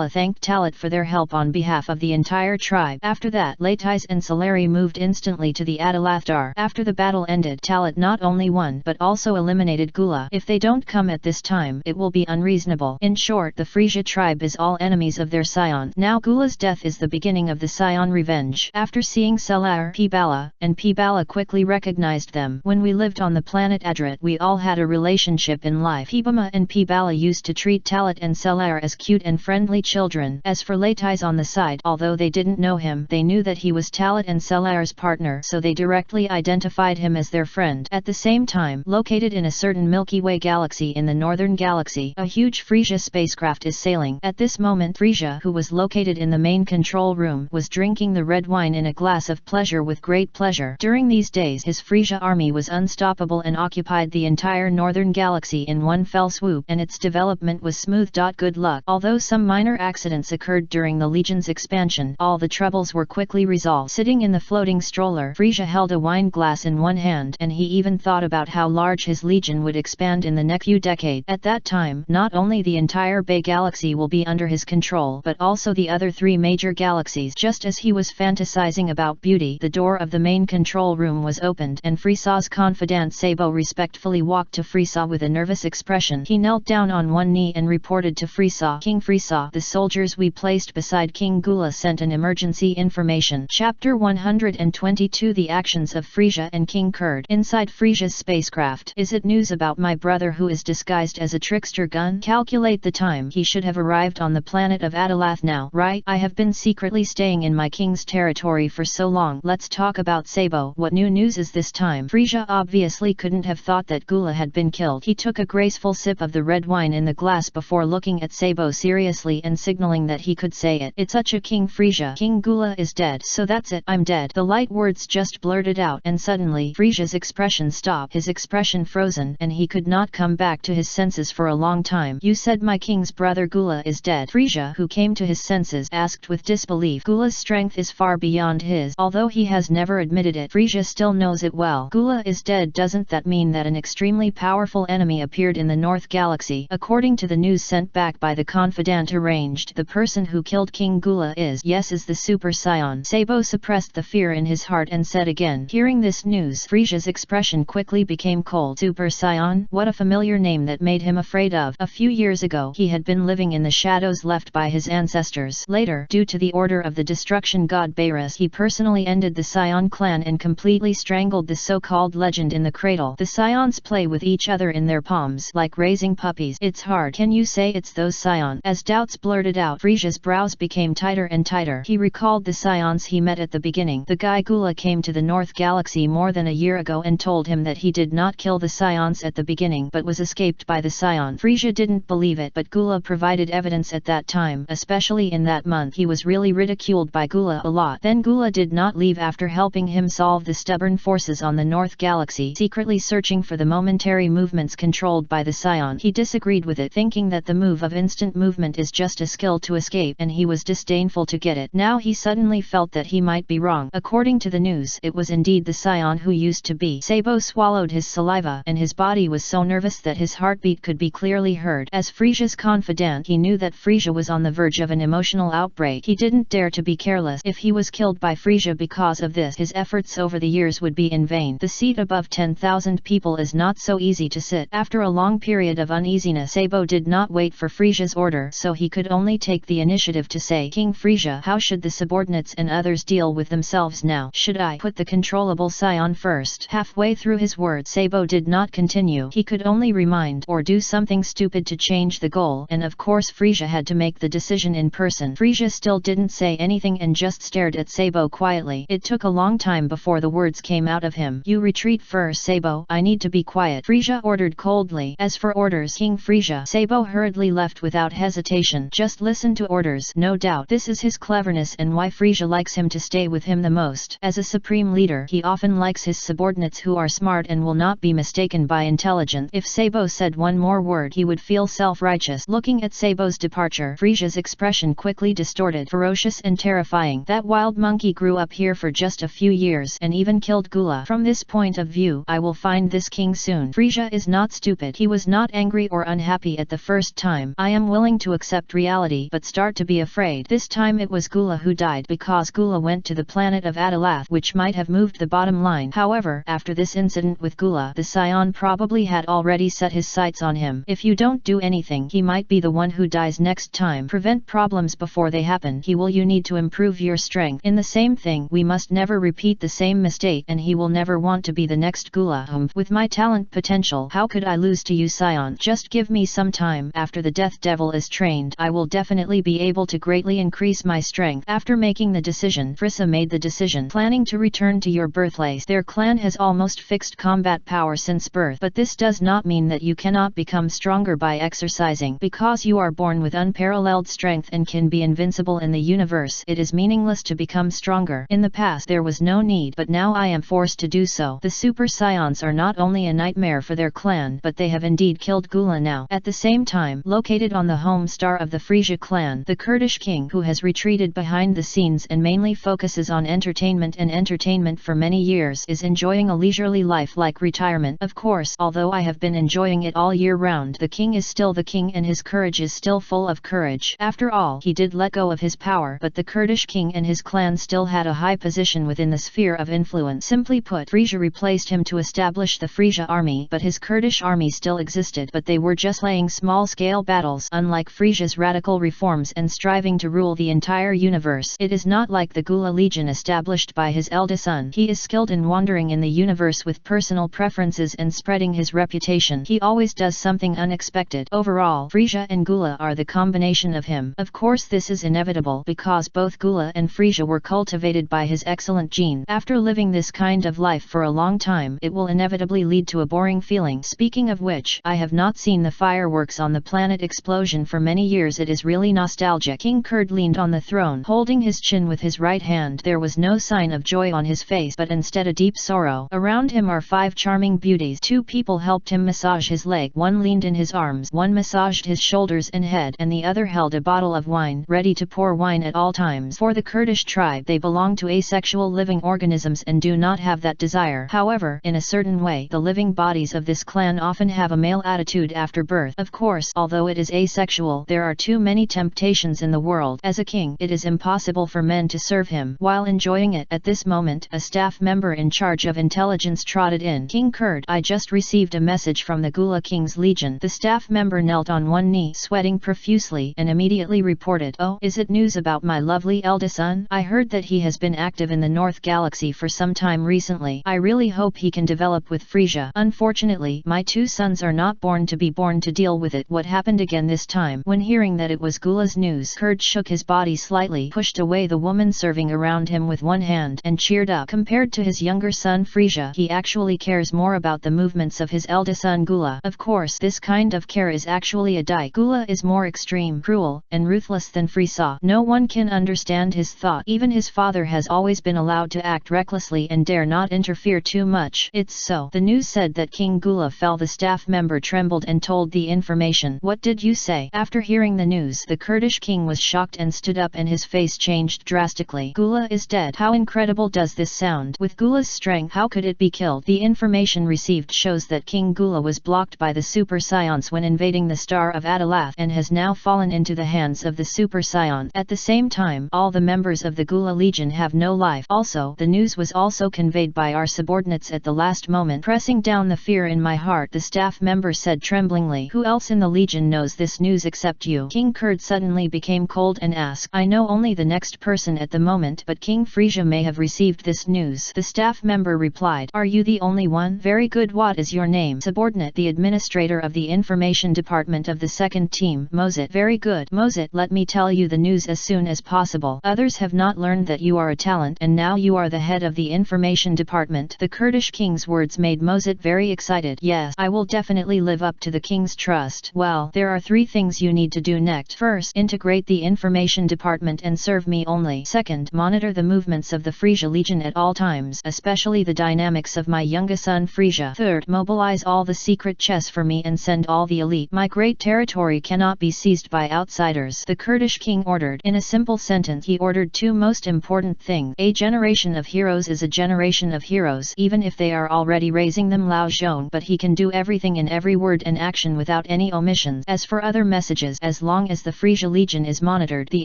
thanked Talit for their help on behalf of the entire tribe. After that, Laitais and Solari moved instantly to the Adalath Dar. After the battle ended, Talit not only won but also eliminated Gula. If they don't come at this time, it will be unreasonable. In short, the Frisia tribe is all enemies of their scion. Now Gula's death is the beginning of the scion revenge. After seeing Selar, Pibala quickly recognized them. When we lived on the planet Adrat, we all had a relationship in life. Pibama and Pibala used to treat Talit and Selar as cute and friendly children. As for Laitais on the side, although they didn't know him, they knew that he was Talit and Selar's partner, so they directly identified him as their friend. At the same time, located in a certain Milky Way galaxy in the northern galaxy, a huge Frisia spacecraft is sailing. At this moment, Frisia, who was located in the main control room, was drinking the red wine in a glass of pleasure with great pleasure. During these days, his Frisia army was unstoppable and occupied the entire northern galaxy in one fell swoop, and its development was smooth. Good luck. Although some minor accidents occurred during the Legion's expansion, all the troubles were quickly resolved. Sitting in the floating stroller, Frisia held a wine glass in one hand, and he even thought about how large his Legion would expand in the next few decades. At that time, not only the entire Bay Galaxy will be under his control, but also the other three major galaxies. Just as he was fantasizing about beauty, the door of the main control room was opened, and Frisa's confidant Sabo respectfully walked to Frisa with a nervous expression. He knelt down on one knee and reported to Frisa, "King Frisa, the soldiers we placed beside King Gula sent an emergency information." Chapter 122 The Actions of Frisia and King Kurd. Inside Frisia's spacecraft. Is it news about my brother who is disguised as a trickster gun? Calculate the time. He should have arrived on the planet of Adalath now, right? I have been secretly staying in my king's territory for so long. Let's talk about Sabo. What new news is this time? Frisia obviously couldn't have thought that Gula had been killed. He took a graceful sip of the red wine in the glass before looking at Sabo seriously and signaling that he could say it. It's such a King Frisia. King Gula is dead. So that's it. I'm dead. The light words just blurted out, and suddenly Frisia's expression stopped. His expression frozen, and he could not come back to his senses for a long time. You said my king's brother Gula is dead? Frisia, who came to his senses, asked with disbelief. Gula's strength is far beyond his. Although he has never admitted it, Frisia still knows it well. Gula is dead. Doesn't that mean that an extremely powerful enemy appeared in the North Galaxy? According to the news sent back by the confidant arranged, the person who killed King Gula is the Super Saiyan. Sabo suppressed the fear in his heart and said again. Hearing this news, Frisia's expression quickly became cold. Super Saiyan? What a familiar name that made him afraid of. A few years ago, he had been living in the shadows left by his ancestors. Later, due to the order of the destruction god Beirut, he personally ended the Saiyan clan and completely strangled the so-called legend in the cradle. The Saions play with each other in their palms, like raising puppies. It's hard. Can you say it's those Saion? As doubts blurted out, Frisia's brows became tighter and tighter. He recalled the Saions he met at the beginning. The guy Gula came to the North Galaxy more than a year ago and told him that he did not kill the Saions at the beginning but was escaped by the Saion. Frisia didn't believe it, but Gula provided evidence at that time. Especially in that month, he was really ridiculed by Gula a lot. Then Gula did not leave after helping him solve the stubborn forces on the North Galaxy, secretly searching for the momentary movements controlled by the Saion. He disagreed with it, thinking that the move of instant movement is just a skill to escape, and he was disdainful to get it. Now he suddenly felt that he might be wrong. According to the news, it was indeed the Saion who used to be. Sabo swallowed his saliva, and his body was so nervous that his heartbeat could be clearly heard. As Frisia's confidant, he knew that Frisia was on the verge of an emotional outbreak. He didn't dare to be careless. If he was killed by Frisia because of this, his efforts over the years would be in vain. The seat above 10,000 people is not so easy to sit. After a long period of uneasiness, Sabo did not wait for Frisia's order, so he could only take the initiative to say, King Frisia, how should the subordinates and others deal with themselves now? Should I put the controllable scion first? Halfway through his words, Sabo did not continue. He could only remind or do something stupid to change the goal, and of course Frisia had to make the decision in person. Frisia still didn't say anything and just stared at Sabo quietly. It took a long time before the words came out of him. You retreat first, Sabo. I need to be quiet, Frisia ordered coldly. As for orders, King Frisia, Sabo hurriedly left without hesitation. Just listen to orders. No doubt this is his cleverness and why Frisia likes him to stay with him the most. As a supreme leader, he often likes his subordinates who are smart and will not be mistaken by intelligence. If Sabo said one more word, he would feel self-righteous. Looking at Sabo's departure, Frisia's expression quickly distorted, ferocious and terrifying. That wild monkey grew up here for just a few years and even killed Gula. From this point of view, I will find this king soon. Frisia is not stupid. He was not angry or unhappy at the first time. I am willing to accept reality but start to be afraid. This time it was Gula who died because Gula went to the planet of Adalath, which might have moved the bottom line. However, after this incident with Gula, the scion probably had already set his sights on him. If you don't do anything, he might be the one who dies next time. Prevent problems before they happen. You need to improve your strength. In the same thing, we must never repeat the same mistake, and he will never want to be the next Gula. With my talent potential, how could I lose to you, scion? Just give me some time. After the death devil is trained, I will definitely be able to greatly increase my strength. After making the decision, Frisia made the decision, planning to return to your birthplace. Their clan has almost fixed combat power since birth, but this does not mean that you cannot become stronger by exercising. Because you are born with unparalleled strength and can be invincible in the universe, it is meaningless to become stronger. In the past there was no need, but now I am forced to do so. The super scions are not only a nightmare for their clan, but they have indeed killed Gula now. At the same time, located on the home star of the Frisia clan, the Kurdish king, who has retreated behind the scenes and mainly focuses on entertainment for many years, is enjoying a leisurely life like retirement. Of course, although I have been enjoying it all year round, the king is still the king and his courage is still full of courage. After all, he did let go of his power, but the Kurdish king and his clan still had a high position within the sphere of influence. Simply put, Frisia replaced him to establish the Frisia army, but his Kurdish army still existed, but they were just laying small-scale battles. Unlike Frisia's radical reforms and striving to rule the entire universe, it is not like the Gula Legion established by his eldest son. He is skilled in wandering in the universe with personal preferences and spreading his reputation. He always does something unexpected. Overall, Frisia and Gula are the combination of him. Of course this is inevitable because both Gula and Frisia were cultivated by his excellent gene. After living this kind of life for a long time, it will inevitably lead to a boring feeling. Speaking of which, I have not seen the fireworks on the planet explosion for many years. It is really nostalgic. King Kurd leaned on the throne, holding his chin with his right hand. There was no sign of joy on his face, but instead a deep sorrow. Around him are 5 charming beauties. 2 people helped him massage his leg. One leaned in his arms, one massaged his shoulders and head, and the other held a bottle of wine, ready to pour wine at all times. For the Kurdish tribe, they belong to asexual living organisms and do not have that desire. However, in a certain way, the living bodies of this clan often have a male attitude after birth. Of course, although it is asexual, there are too many temptations in the world. As a king, it is impossible for men to serve him while enjoying it. At this moment, a staff member in charge of intelligence trotted in. King Kurd, I just received a message from the Gula King's Legion. The staff member knelt on one knee, sweating profusely, and immediately reported, Oh, is it news about my lovely eldest son? I heard that he has been active in the North Galaxy for some time recently. I really hope he can develop with Frisia. Unfortunately, my 2 sons are not born to be born to deal with it. What happened again this time? When hearing that it was Gula's news, Kurd shook his body slightly, pushed away the woman serving around him with one hand, and cheered up. Compared to his younger son Frisia, he actually cares more about the movements of his eldest son Gula. Of course, this kind of care is actually a dike. Gula is more extreme, cruel, and ruthless than Frisia. No one can understand his thought. Even his father has always been allowed to act recklessly and dare not interfere too much. It's so. The news said that King Gula fell. The staff member trembled and told the information. What did you say? After hearing the news, the Kurdish king was shocked and stood up and his face changed drastically. Gula is dead. How incredible does this sound? With Gula's strength, how could it be killed? The information received shows that King Gula was blocked by the Super Scions when invading the Star of Adalath and has now fallen into the hands of the Super Scions. At the same time, all the members of the Gula Legion have no life. Also, the news was also conveyed by our subordinates at the last moment, pressing down the fear in my heart. The staff member said tremblingly, who else in the Legion knows this news except you? King Kurd suddenly became cold and asked, I know only the next person at the moment, but King Frisia may have received this news. The staff member replied, are you the only one? Very good, what is your name? Subordinate, the administrator of the information department of the second team. Mozit, very good. Mozit, let me tell you the news as soon as possible. Others have not learned that you are a talent, and now you are the head of the information department. The Kurdish king's words made Mozit very excited. Yes, I will definitely live up to the king's trust. Well, there are 3 things you need to do next. First, integrate the information department and serve me only. Second, monitor the movements of the Frisia Legion at all times, especially the dynamics of my youngest son Frisia. Third, mobilize all the secret chests for me and send all the elite. My great territory cannot be seized by outsiders. The Kurdish king ordered. In a simple sentence, he ordered 2 most important things. A generation of heroes is a generation of heroes, even if they are already raising them. Lao Zhong, but he can do everything in every word and action without any omissions. As for other messages, as long as the Frisia Legion is monitored, the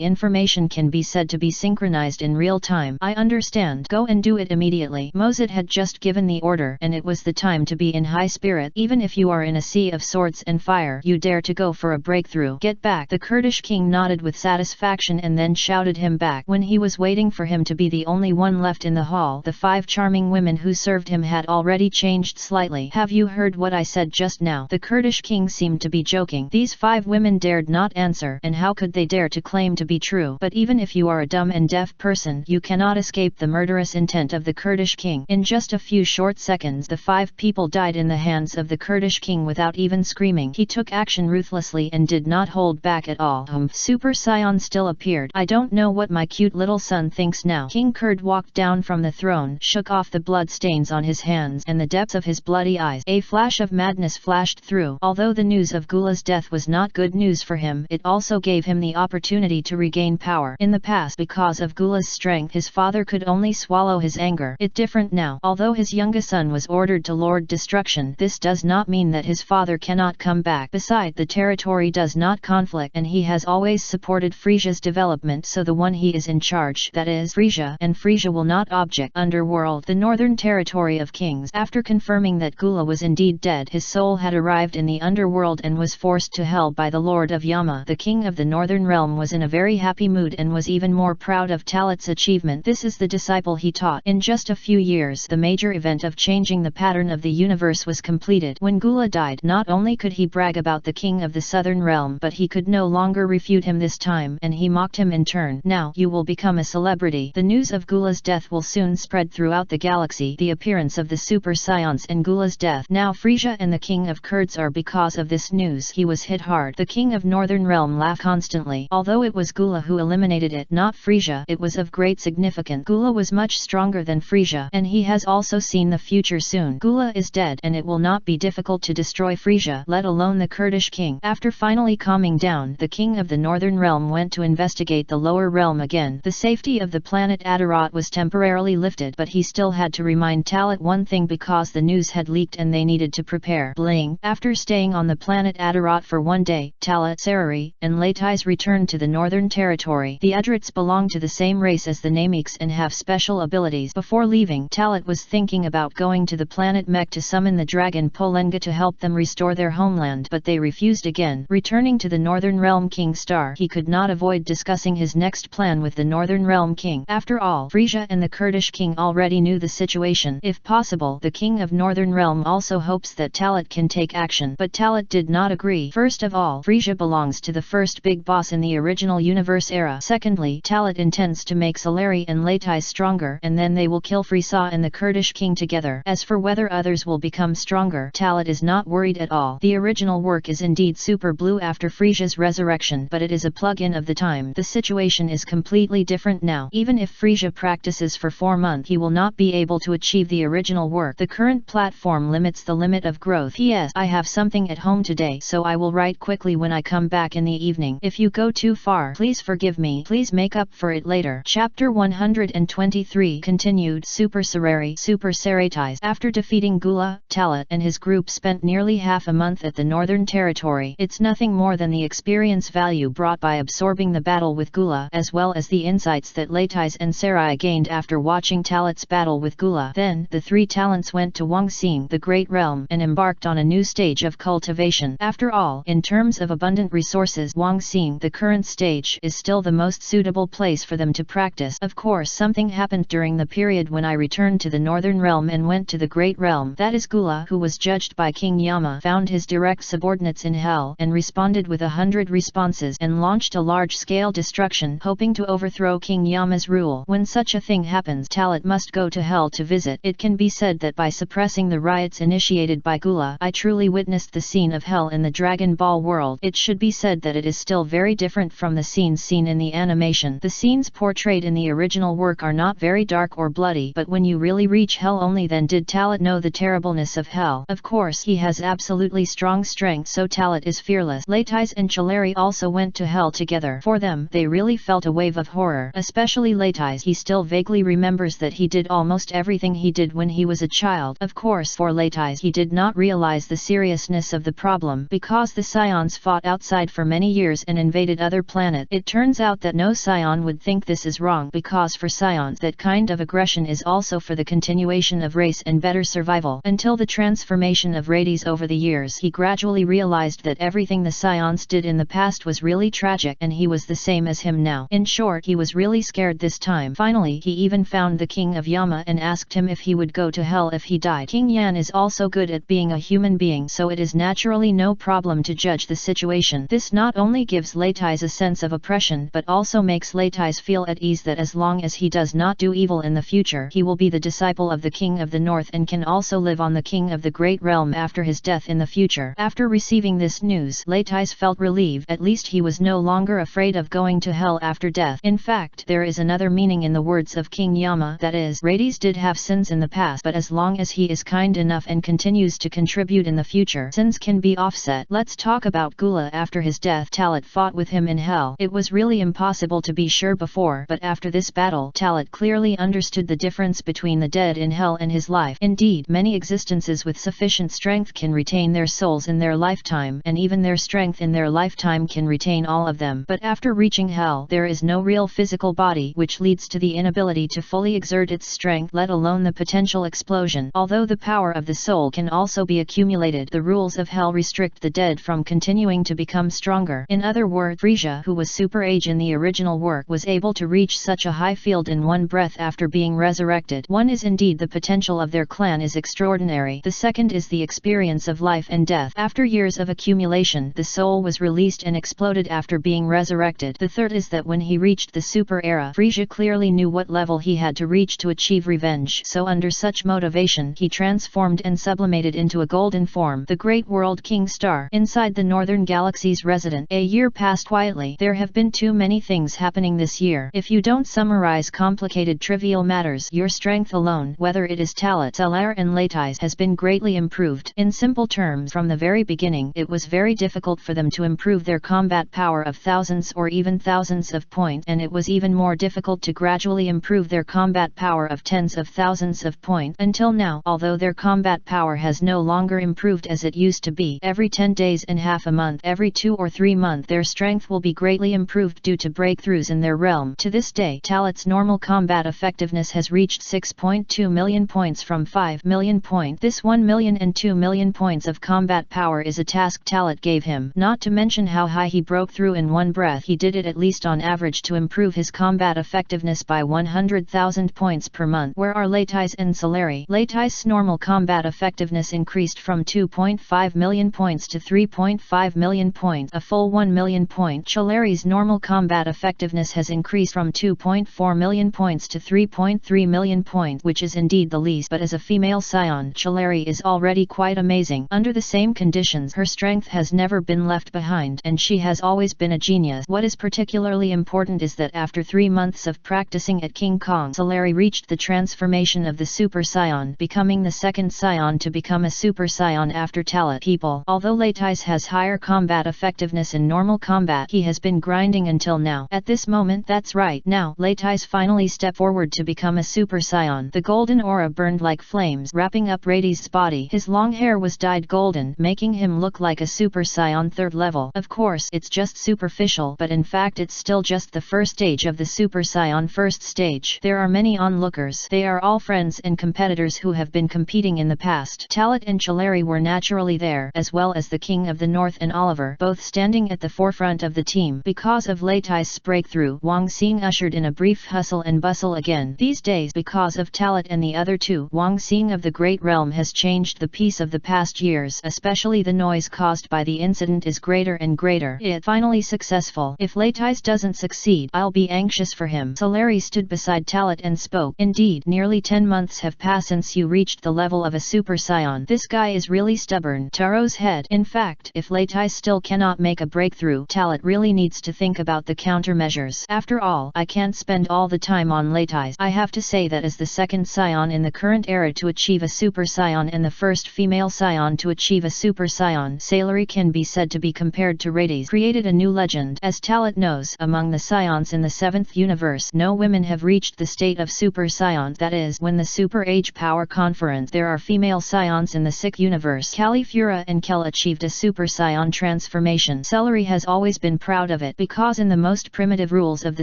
information can be said to be synchronized in real time. I understand. Go and do it immediately. Mozit had just given the order, and it was the time to be in high spirit. Even if you are in a sea of swords and fire, you dare to go for a breakthrough. Get back. The Kurdish king nodded with satisfaction and then shouted him back. When he was waiting for him to be the only one left in the hall, the 5 charming women who served him had already changed slightly. Have you heard what I said just now? The Kurdish king seemed to be joking. These 5 women dared not answer, and how could they dare to claim to be true? But even if you are a dumb and deaf person, you cannot escape the murderous intent of the Kurdish king. In just a few short seconds, the 5 people died in the hands of the Kurdish king without even screaming. He took action ruthlessly and did not hold back at all. Super Saiyan still appeared. I don't know what my cute little son thinks now. King Kurd walked down from the throne, shook off the blood stains on his hands and the depths of his bloody eyes. A flash of madness flashed through. Although the news of Gula's death was not good news for him, it also gave him the opportunity to regain power. In the past, because of Gula's strength, his father could only swallow his anger. It's different now. Although his youngest son was ordered to Lord Destruction, this does not mean that his father cannot come back. Besides, the territory does not conflict, and he has always supported Frisia's development, so the one he is in charge, that is Frisia, and Frisia will not object. Underworld, the northern territory of kings. After confirming that Gula was indeed dead, his soul had arrived in the underworld and was forced to hell by the Lord of Yama. The king of the northern realm was in a very happy mood and was even more proud of Talat's achievement. This is the disciple he taught. In just a few years, the major event of changing the pattern of the universe was completed. When Gula died, not only could he brag about the king of the southern realm, but he could no longer refute him this time, and he mocked him in turn. Now, you will become a celebrity. The news of Gula's death will soon spread throughout the galaxy. The appearance of the Super Saiyan and Gula's death. Now Frisia and the king of Kurds are because of this news. He was hit hard. The king of northern realm laughed constantly. Although it was Gula who eliminated it, not Frisia, it was of great significance. Gula was much stronger than Frisia, and he has also seen the future soon. Gula is dead, and it will not be difficult to destroy Frisia, let alone the Kurdish king. After finally calming down, the king of the northern realm went to investigate the lower realm again. The safety of the planet Adarot was temporarily lifted, but he still had to remind Talat one thing because the news had leaked and they needed to prepare. Bling. After staying on the planet Adarot for 1 day, Talat, Sarari, and Latais returned to the northern territory. The Adrits belong to the same race as the Nameks and have special abilities. Before leaving, Talat was thinking about going to the planet Mech to summon the dragon Polenga to help them restore their homeland, but they refused again. Returning to the northern realm King Star, he could not avoid discussing his next plan with the northern realm king. After all, Frisia and the Kurdish king already knew the situation. If possible, the king of northern realm also hopes that Talat can take action, but Talat did not agree. First of all, Frisia belongs to the first big boss in the original universe era. Secondly, Talat intends to make Salari and Latais stronger, and then they will kill Frisia and the Kurdish king together. As for whether others will become stronger, Talat is not worried at all. The original work is indeed Super Blue after Frisia's resurrection, but it is a plug-in of the time. The situation is completely different now. Even if Frisia practices for 4 months, he will not be able to achieve the original work. The current platform limits the limit of growth. P.S. I have something at home today, so I will write quickly when I come back in the evening. If you go too far, please forgive me. Please make up for it later. Chapter 123 continued. Super Sarari, Super Saratais. After defeating Gula, Talat and his group spent nearly half a month at the Northern Territory. It's nothing more than the experience value brought by absorbing the battle with Gula. Gula, as well as the insights that Laitais and Sarai gained after watching Talat's battle with Gula. Then, the three talents went to Wangxing, the Great Realm, and embarked on a new stage of cultivation. After all, in terms of abundant resources, Wangxing, the current stage, is still the most suitable place for them to practice. Of course, something happened during the period when I returned to the Northern Realm and went to the Great Realm. That is, Gula, who was judged by King Yama, found his direct subordinates in hell and responded with 100 responses and launched a large-scale destruction, hoping to overthrow King Yama's rule. When such a thing happens, Talat must go to hell to visit. It can be said that by suppressing the riots initiated by Gula, I truly witnessed the scene of hell in the Dragon Ball world. It should be said that it is still very different from the scenes seen in the animation. The scenes portrayed in the original work are not very dark or bloody, but when you really reach hell, only then did Talat know the terribleness of hell. Of course, he has absolutely strong strength, so Talat is fearless. Laitais and Chilleri also went to hell together. For them, they really felt a wave of horror, especially Laitais. He still vaguely remembers that he did almost everything he did when he was a child. Of course, for Laitais, he did not realize the seriousness of the problem, because the Scions fought outside for many years and invaded other planets. It turns out that no Scion would think this is wrong, because for Scions that kind of aggression is also for the continuation of race and better survival. Until the transformation of Rades over the years, he gradually realized that everything the Scions did in the past was really tragic, and he was the same as him now. In short, he was really scared this time. Finally, he even found the king of Yama and asked him if he would go to hell if he died. King Yan is also good at being a human being, so it is naturally no problem to judge the situation. This not only gives Laitais a sense of oppression, but also makes Laitais feel at ease that as long as he does not do evil in the future, he will be the disciple of the king of the north and can also live on the king of the great realm after his death in the future. After receiving this news, Laitais felt relieved. At least he was no longer afraid of going to hell after death. In fact, there is another meaning in the words of King Yama, that is, Rades did have sins in the past, but as long as he is kind enough and continues to contribute in the future, sins can be offset. Let's talk about Gula. After his death, Talat fought with him in hell. It was really impossible to be sure before, but after this battle, Talat clearly understood the difference between the dead in hell and his life. Indeed, many existences with sufficient strength can retain their souls in their lifetime, and even their strength in their lifetime can retain all of them. But after reaching hell, there is no real physical body, which leads to the inability to fully exert its strength, let alone the potential explosion. Although the power of the soul can also be accumulated, the rules of hell restrict the dead from continuing to become stronger. In other words, Frisia, who was Super Age in the original work, was able to reach such a high field in one breath after being resurrected. One is indeed the potential of their clan is extraordinary. The second is the experience of life and death. After years of accumulation, the soul was released and exploded after being resurrected. The third is that when he reached the super era, Frisia clearly knew what level he had to reach to achieve revenge. So under such motivation, he transformed and sublimated into a golden form, the great world king star, inside the northern galaxy's resident. A year passed quietly. There have been too many things happening this year. If you don't summarize complicated trivial matters, your strength alone, whether it is Talat, Salaire and Laitais, has been greatly improved. In simple terms, from the very beginning, it was very difficult for them to improve their combat power of thousands or even thousands of points, and it was even more difficult to gradually improve their combat power of tens of thousands of points. Until now, although their combat power has no longer improved as it used to be, every 10 days and half a month, every 2 or 3 months, their strength will be greatly improved due to breakthroughs in their realm. To this day, Talat's normal combat effectiveness has reached 6.2 million points from 5 million points. This 1 million and 2 million points of combat power is a task Talat gave him, not to mention how high he broke through in one breath. He did it at least on average to improve his combat effectiveness by 100,000 points per month. Where are Laitais and Salaire? Laitais' normal combat effectiveness increased from 2.5 million points to 3.5 million points, a full 1 million points. Chaleri's normal combat effectiveness has increased from 2.4 million points to 3.3 million points, which is indeed the least, but as a female scion, Chilleri is already quite amazing. Under the same conditions, her strength has never been left behind, and she has always been a genius. What is particularly important is that after 3 months of practicing at King Kong, Salaire reached the transformation of the Super Scion, becoming the second scion to become a Super Scion after Talat. People, although Laitais has higher combat effectiveness in normal combat, he has been grinding until now. At this moment, that's right, now, Laitais finally stepped forward to become a Super Scion. The golden aura burned like flames, wrapping up Rades' body. His long hair was dyed golden, making him look like a Super Scion 3rd level. Of course, it's just superficial, but in fact it's still still just the first stage of the Super Saiyan first stage. There are many onlookers. They are all friends and competitors who have been competing in the past. Talat and Chilleri were naturally there, as well as the King of the North and Oliver, both standing at the forefront of the team. Because of Leitais' breakthrough, Wang Xing ushered in a brief hustle and bustle again. These days, because of Talat and the other two, Wang Xing of the Great Realm has changed the peace of the past years. Especially the noise caused by the incident is greater and greater. It finally successful. If Leitais doesn't succeed, I'll be anxious for him. Chilleri stood beside Talat and spoke. Indeed, nearly 10 months have passed since you reached the level of a Super Saiyan. This guy is really stubborn. Taro's head. In fact, if Leitais still cannot make a breakthrough, Talat really needs to think about the countermeasures. After all, I can't spend all the time on Leitais. I have to say that as the second Saiyan in the current era to achieve a Super Saiyan and the first female Saiyan to achieve a Super Saiyan, Chilleri can be said to be compared to Rades, created a new legend. As Talat knows, among the Saiyans in the 7th universe, no women have reached the state of Super Saiyan. That is, when the Super Age Power Conference, there are female Saiyans in the 6th universe. Califura and Kel achieved a Super Saiyan transformation. Chilleri has always been proud of it, because in the most primitive rules of the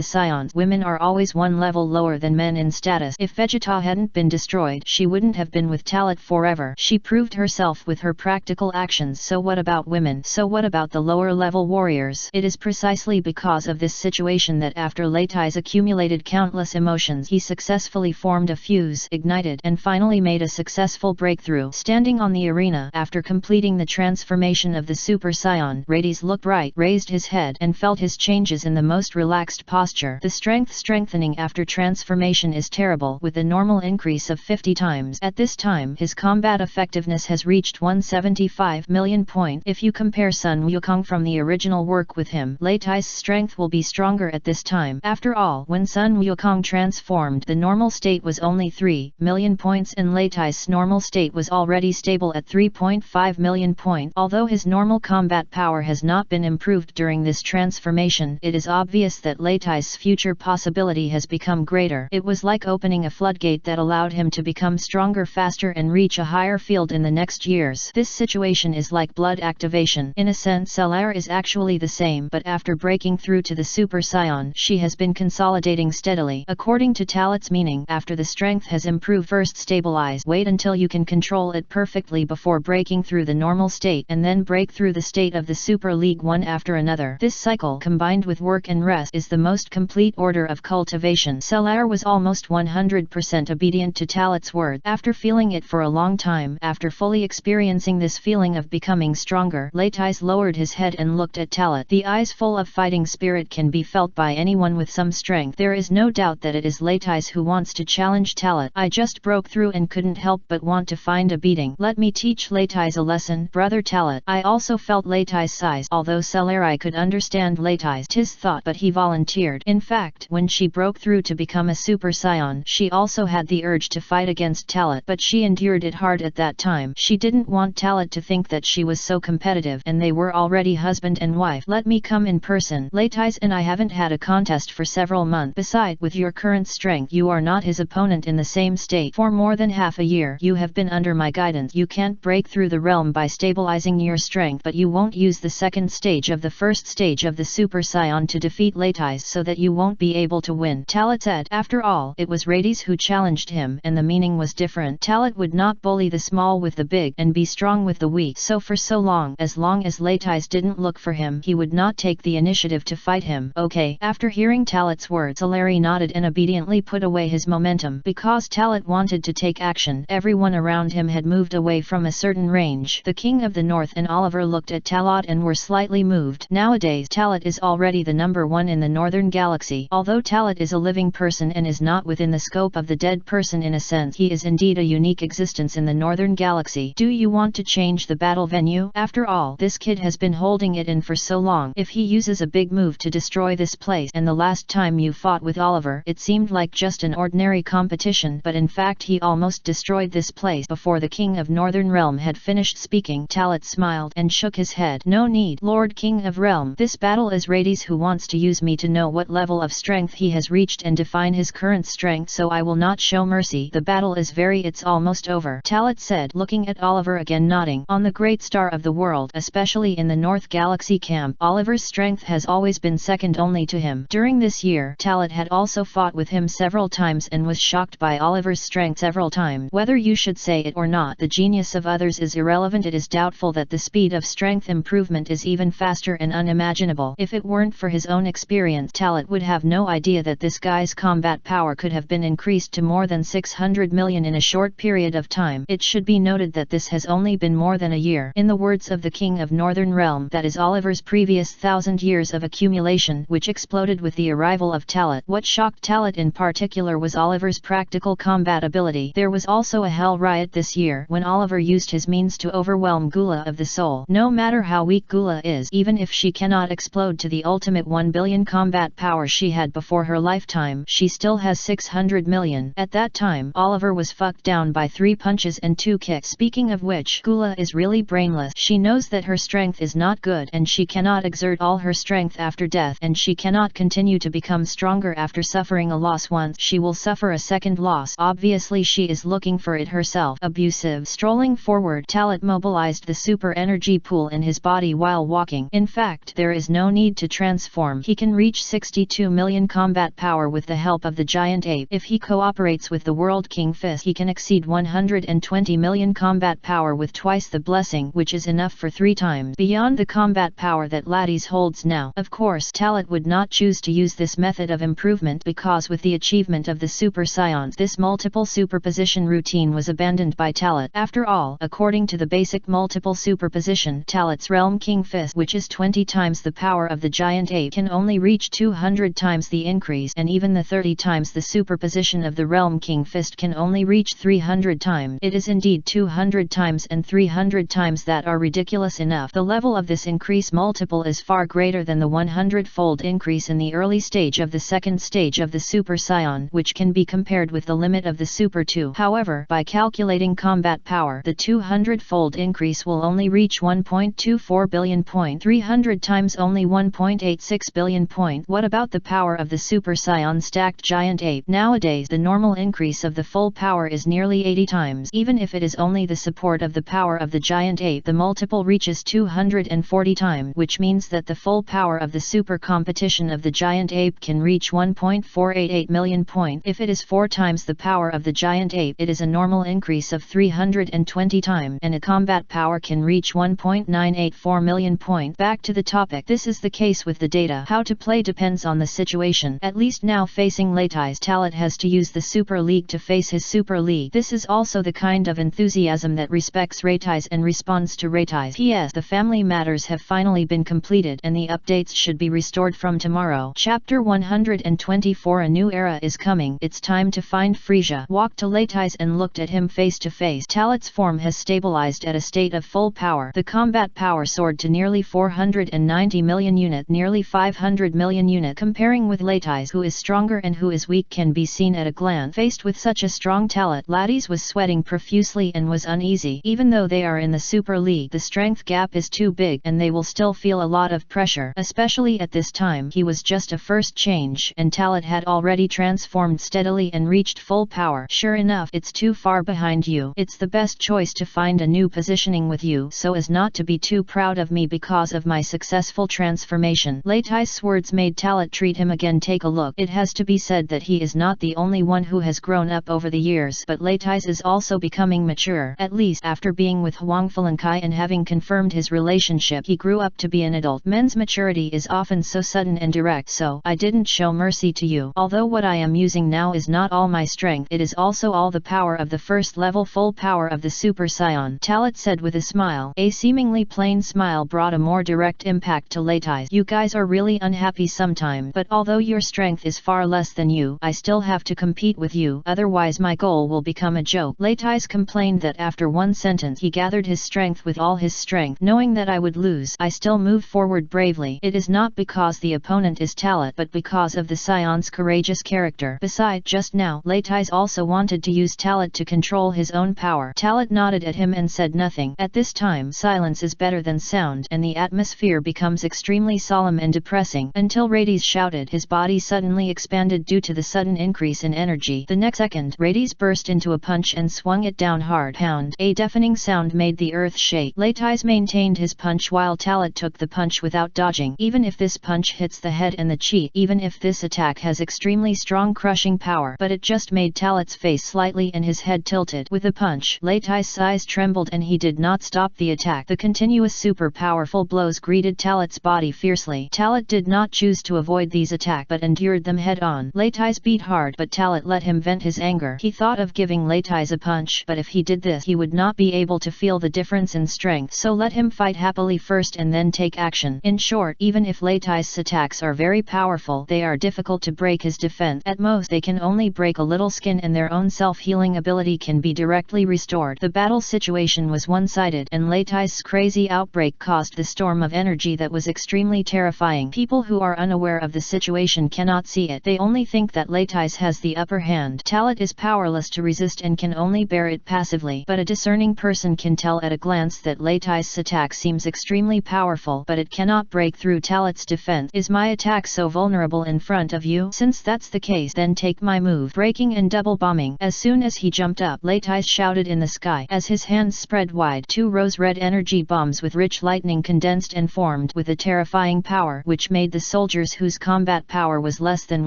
Saiyans, women are always one level lower than men in status. If Vegeta hadn't been destroyed, she wouldn't have been with Talat forever. She proved herself with her practical actions. So what about women? So what about the lower level warriors? It is precisely because of this situation that after Leitais accumulated countless emotions, he successfully formed a fuse, ignited, and finally made a successful breakthrough. Standing on the arena, after completing the transformation of the Super Saiyan, Rades looked right, raised his head, and felt his changes in the most relaxed posture. The strength strengthening after transformation is terrible, with a normal increase of 50 times. At this time, his combat effectiveness has reached 175 million point. If you compare Sun Wukong from the original work with him, Leitais' strength will be stronger at this time. After all, when Sun Wukong transformed, the normal state was only 3 million points and Leitais' normal state was already stable at 3.5 million points. Although his normal combat power has not been improved during this transformation, it is obvious that Leitais' future possibility has become greater. It was like opening a floodgate that allowed him to become stronger faster and reach a higher field in the next years. This situation is like blood activation. In a sense, Chilleri is actually the same, but after breaking through to the Super Saiyan, she has been consolidating steadily. According to Talat's meaning, after the strength has improved, first stabilize. Wait until you can control it perfectly before breaking through the normal state, and then break through the state of the Super League one after another. This cycle, combined with work and rest, is the most complete order of cultivation. Chilleri was almost 100% obedient to Talat's word. After feeling it for a long time, after fully experiencing this feeling of becoming stronger, Leitais lowered his head and looked at Talat. The eyes full of fighting spirit can be felt by anyone with some strength. There is no doubt that it is Leitais who wants to challenge Talat. I just broke through and couldn't help but want to find a beating. Let me teach Leitais a lesson, brother Talat. I also felt Leitais' size, although Chilleri could understand Leitais' thought, but he volunteered. In fact, when she broke through to become a Super Saiyan, she also had the urge to fight against Talat, but she endured it hard at that time. She didn't want Talat to think that she was so competitive, and they were already husband and wife. Let me come in person. Leitais and I haven't had a contest for several months. Besides, with your current strength, you are not his opponent in the same state. For more than half a year, you have been under my guidance. You can't break through the realm by stabilizing your strength, but you won't use the second stage of the first stage of the Super Saiyan to defeat Leitais, so that you won't be able to win. Talat said. After all, it was Rades who challenged him, and the meaning was different. Talat would not bully the small with the big, and be strong with the weak. So for so long as Leitais didn't look for him, he would not take the initiative to fight him. Okay. After hearing Talat's words, Chilleri nodded and obediently put away his momentum. Because Talat wanted to take action, everyone around him had moved away from a certain range. The King of the North and Oliver looked at Talat and were slightly moved. Nowadays, Talat is already the #1 in the Northern Galaxy. Although Talat is a living person and is not within the scope of the dead person in a sense, he is indeed a unique existence in the Northern Galaxy. Do you want to change the battle venue? After all, this kid has been holding it in for so long. If he uses a big move to destroy this place, and the last time you fought with Oliver, it seemed like just an ordinary competition, but in fact he almost destroyed this place before the King of Northern Realm had finished speaking. Talat smiled and shook his head. No need, Lord King of Realm. This battle is Rades who wants to use me to know what level of strength he has reached and define his current strength, so I will not show mercy. The battle is it's almost over. Talat said, looking at Oliver again, nodding. On the great star of the world, especially in the North Galaxy camp, Oliver's strength has always been second second only to him. During this year, Talat had also fought with him several times and was shocked by Oliver's strength several times. Whether you should say it or not, the genius of others is irrelevant. It is doubtful that the speed of strength improvement is even faster and unimaginable. If it weren't for his own experience, Talat would have no idea that this guy's combat power could have been increased to more than 600 million in a short period of time. It should be noted that this has only been more than a year. In the words of the King of Northern Realm, that is Oliver's previous 1,000 years of accumulation, which exploded with the arrival of Talat. What shocked Talat in particular was Oliver's practical combat ability. There was also a hell riot this year when Oliver used his means to overwhelm Gula of the Soul. No matter how weak Gula is, even if she cannot explode to the ultimate 1 billion combat power she had before her lifetime, she still has 600 million. At that time, Oliver was fucked down by 3 punches and 2 kicks. Speaking of which, Gula is really brainless. She knows that her strength is not good and she cannot exert all her strength after death, and she cannot continue to become stronger after suffering a loss once. She will suffer a second loss. Obviously she is looking for it herself. Abusive. Strolling forward, Talat mobilized the super energy pool in his body while walking. In fact, there is no need to transform. He can reach 62 million combat power with the help of the giant ape. If he cooperates with the World King Fist, he can exceed 120 million combat power with twice the blessing, which is enough for 3 times beyond the combat power that Lades holds now. Of course, Talat would not choose to use this method of improvement because with the achievement of the Super Scions, this multiple superposition routine was abandoned by Talat. After all, according to the basic multiple superposition, Talat's Realm King Fist, which is 20 times the power of the giant ape, can only reach 200 times the increase, and even the 30 times the superposition of the Realm King Fist can only reach 300 times. It is indeed 200 times and 300 times that are ridiculous enough. The level of this increase multiple is far greater than the 100-fold increase in the early stage of the second stage of the Super Scion, which can be compared with the limit of the Super 2. However, by calculating combat power, the 200-fold increase will only reach 1.24 billion. 300 times only 1.86 billion. What about the power of the Super Scion stacked giant ape? Nowadays, the normal increase of the full power is nearly 80 times. Even if it is only the support of the power of the giant ape, the multiple reaches 240 times, which means that the full power of the super competition of the giant ape can reach 1.488 million. If it is 4 times the power of the giant ape, it is a normal increase of 320 times, and a combat power can reach 1.984 million. Back to the topic. This is the case with the data. How to play depends on the situation. At least now facing Lati's, Talat has to use the Super League to face his Super League. This is also the kind of enthusiasm that respects Rati's and responds to Rati's. P.S. The family matters have finally been completed and the updates should be restored from tomorrow. Chapter 124. A new era is coming. It's time to find Frisia. Walked to Lati's and looked at him face to face. Talat's form has stabilized at a state of full power. The combat power soared to nearly 490 million unit, nearly 500 million unit. Comparing with Lati's, who is stronger and who is weak, can be seen at a glance. Faced with such a strong Talat, Lades was sweating profusely and was uneasy. Even though they are in the Super League, the strength gap is too big and they will still feel a lot of pressure, especially at this time. He was just a first change and Talat had already transformed steadily and reached full power. Sure enough, it's too far behind you. It's the best choice to find a new positioning with you so as not to be too proud of me because of my successful transformation. Lati's words made Talat treat him again. Take a look. It has to be said that he is not the only one who has grown up over the years, but Lati's is also becoming mature. At least after being with Huang Falankai and having confirmed his relationship, he grew up to be an adult. Men's maturity is often so sudden and direct, so I didn't show mercy to you. Although what I am using now is not all my strength, it is also all the power of the first level full power of the Super Scion, Talat said with a smile. A seemingly plain smile brought a more direct impact to Lati's. You guys are really unhappy sometime, but although your strength is far less than you, I still have to compete with you, otherwise my goal will become a joke. Lati's complained that after one sentence he gathered his strength with all his strength. Knowing that I would lose, I still moved forward bravely. It is not because the opponent is Talat but because of the Scion's courageous character. Besides, just now, Lati's also wanted to use Talat to control his own power. Talat nodded at him and said nothing. At this time, silence is better than sound, and the atmosphere becomes extremely solemn and depressing, until Rades shouted. His body suddenly expanded due to the sudden increase in energy. The next second, Rades burst into a punch and swung it down hard. Pound. A deafening sound made the earth shake. Lati's maintained his punch while Talat took the punch without dodging. Even if this punch punch hits the head and the cheek, even if this attack has extremely strong crushing power, but it just made Talat's face slightly and his head tilted. With the punch, Latai's eyes trembled and he did not stop the attack. The continuous super powerful blows greeted Talat's body fiercely. Talat did not choose to avoid these attacks but endured them head on. Latai's beat hard, but Talat let him vent his anger. He thought of giving Latai's a punch, but if he did this he would not be able to feel the difference in strength, so let him fight happily first and then take action. In short, even if Latai's attacks are very powerful, they are difficult to break his defense. At most they can only break a little skin and their own self-healing ability can be directly restored. The battle situation was one-sided and Latai's crazy outbreak caused the storm of energy that was extremely terrifying. People who are unaware of the situation cannot see it. They only think that Latai's has the upper hand. Talat is powerless to resist and can only bear it passively, but a discerning person can tell at a glance that Latai's attack seems extremely powerful, but it cannot break through Talat's defense. Is my attack so vulnerable in front of you? Since that's the case, then take my move. Breaking and double bombing. As soon as he jumped up, Latai's shouted in the sky. As his hands spread wide, 2 rose-red energy bombs with rich lightning condensed and formed with a terrifying power which made the soldiers whose combat power was less than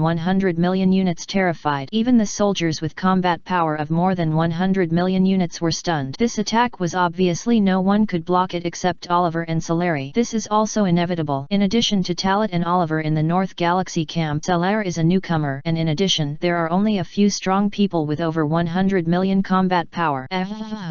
100 million units terrified. Even the soldiers with combat power of more than 100 million units were stunned. This attack was obviously no one could block it except Oliver and Solari. This is also inevitable. In addition to Talat and Oliver in the North Galaxy camp, Solari is a newcomer, and in addition, there are only a few strong people with over 100 million combat power.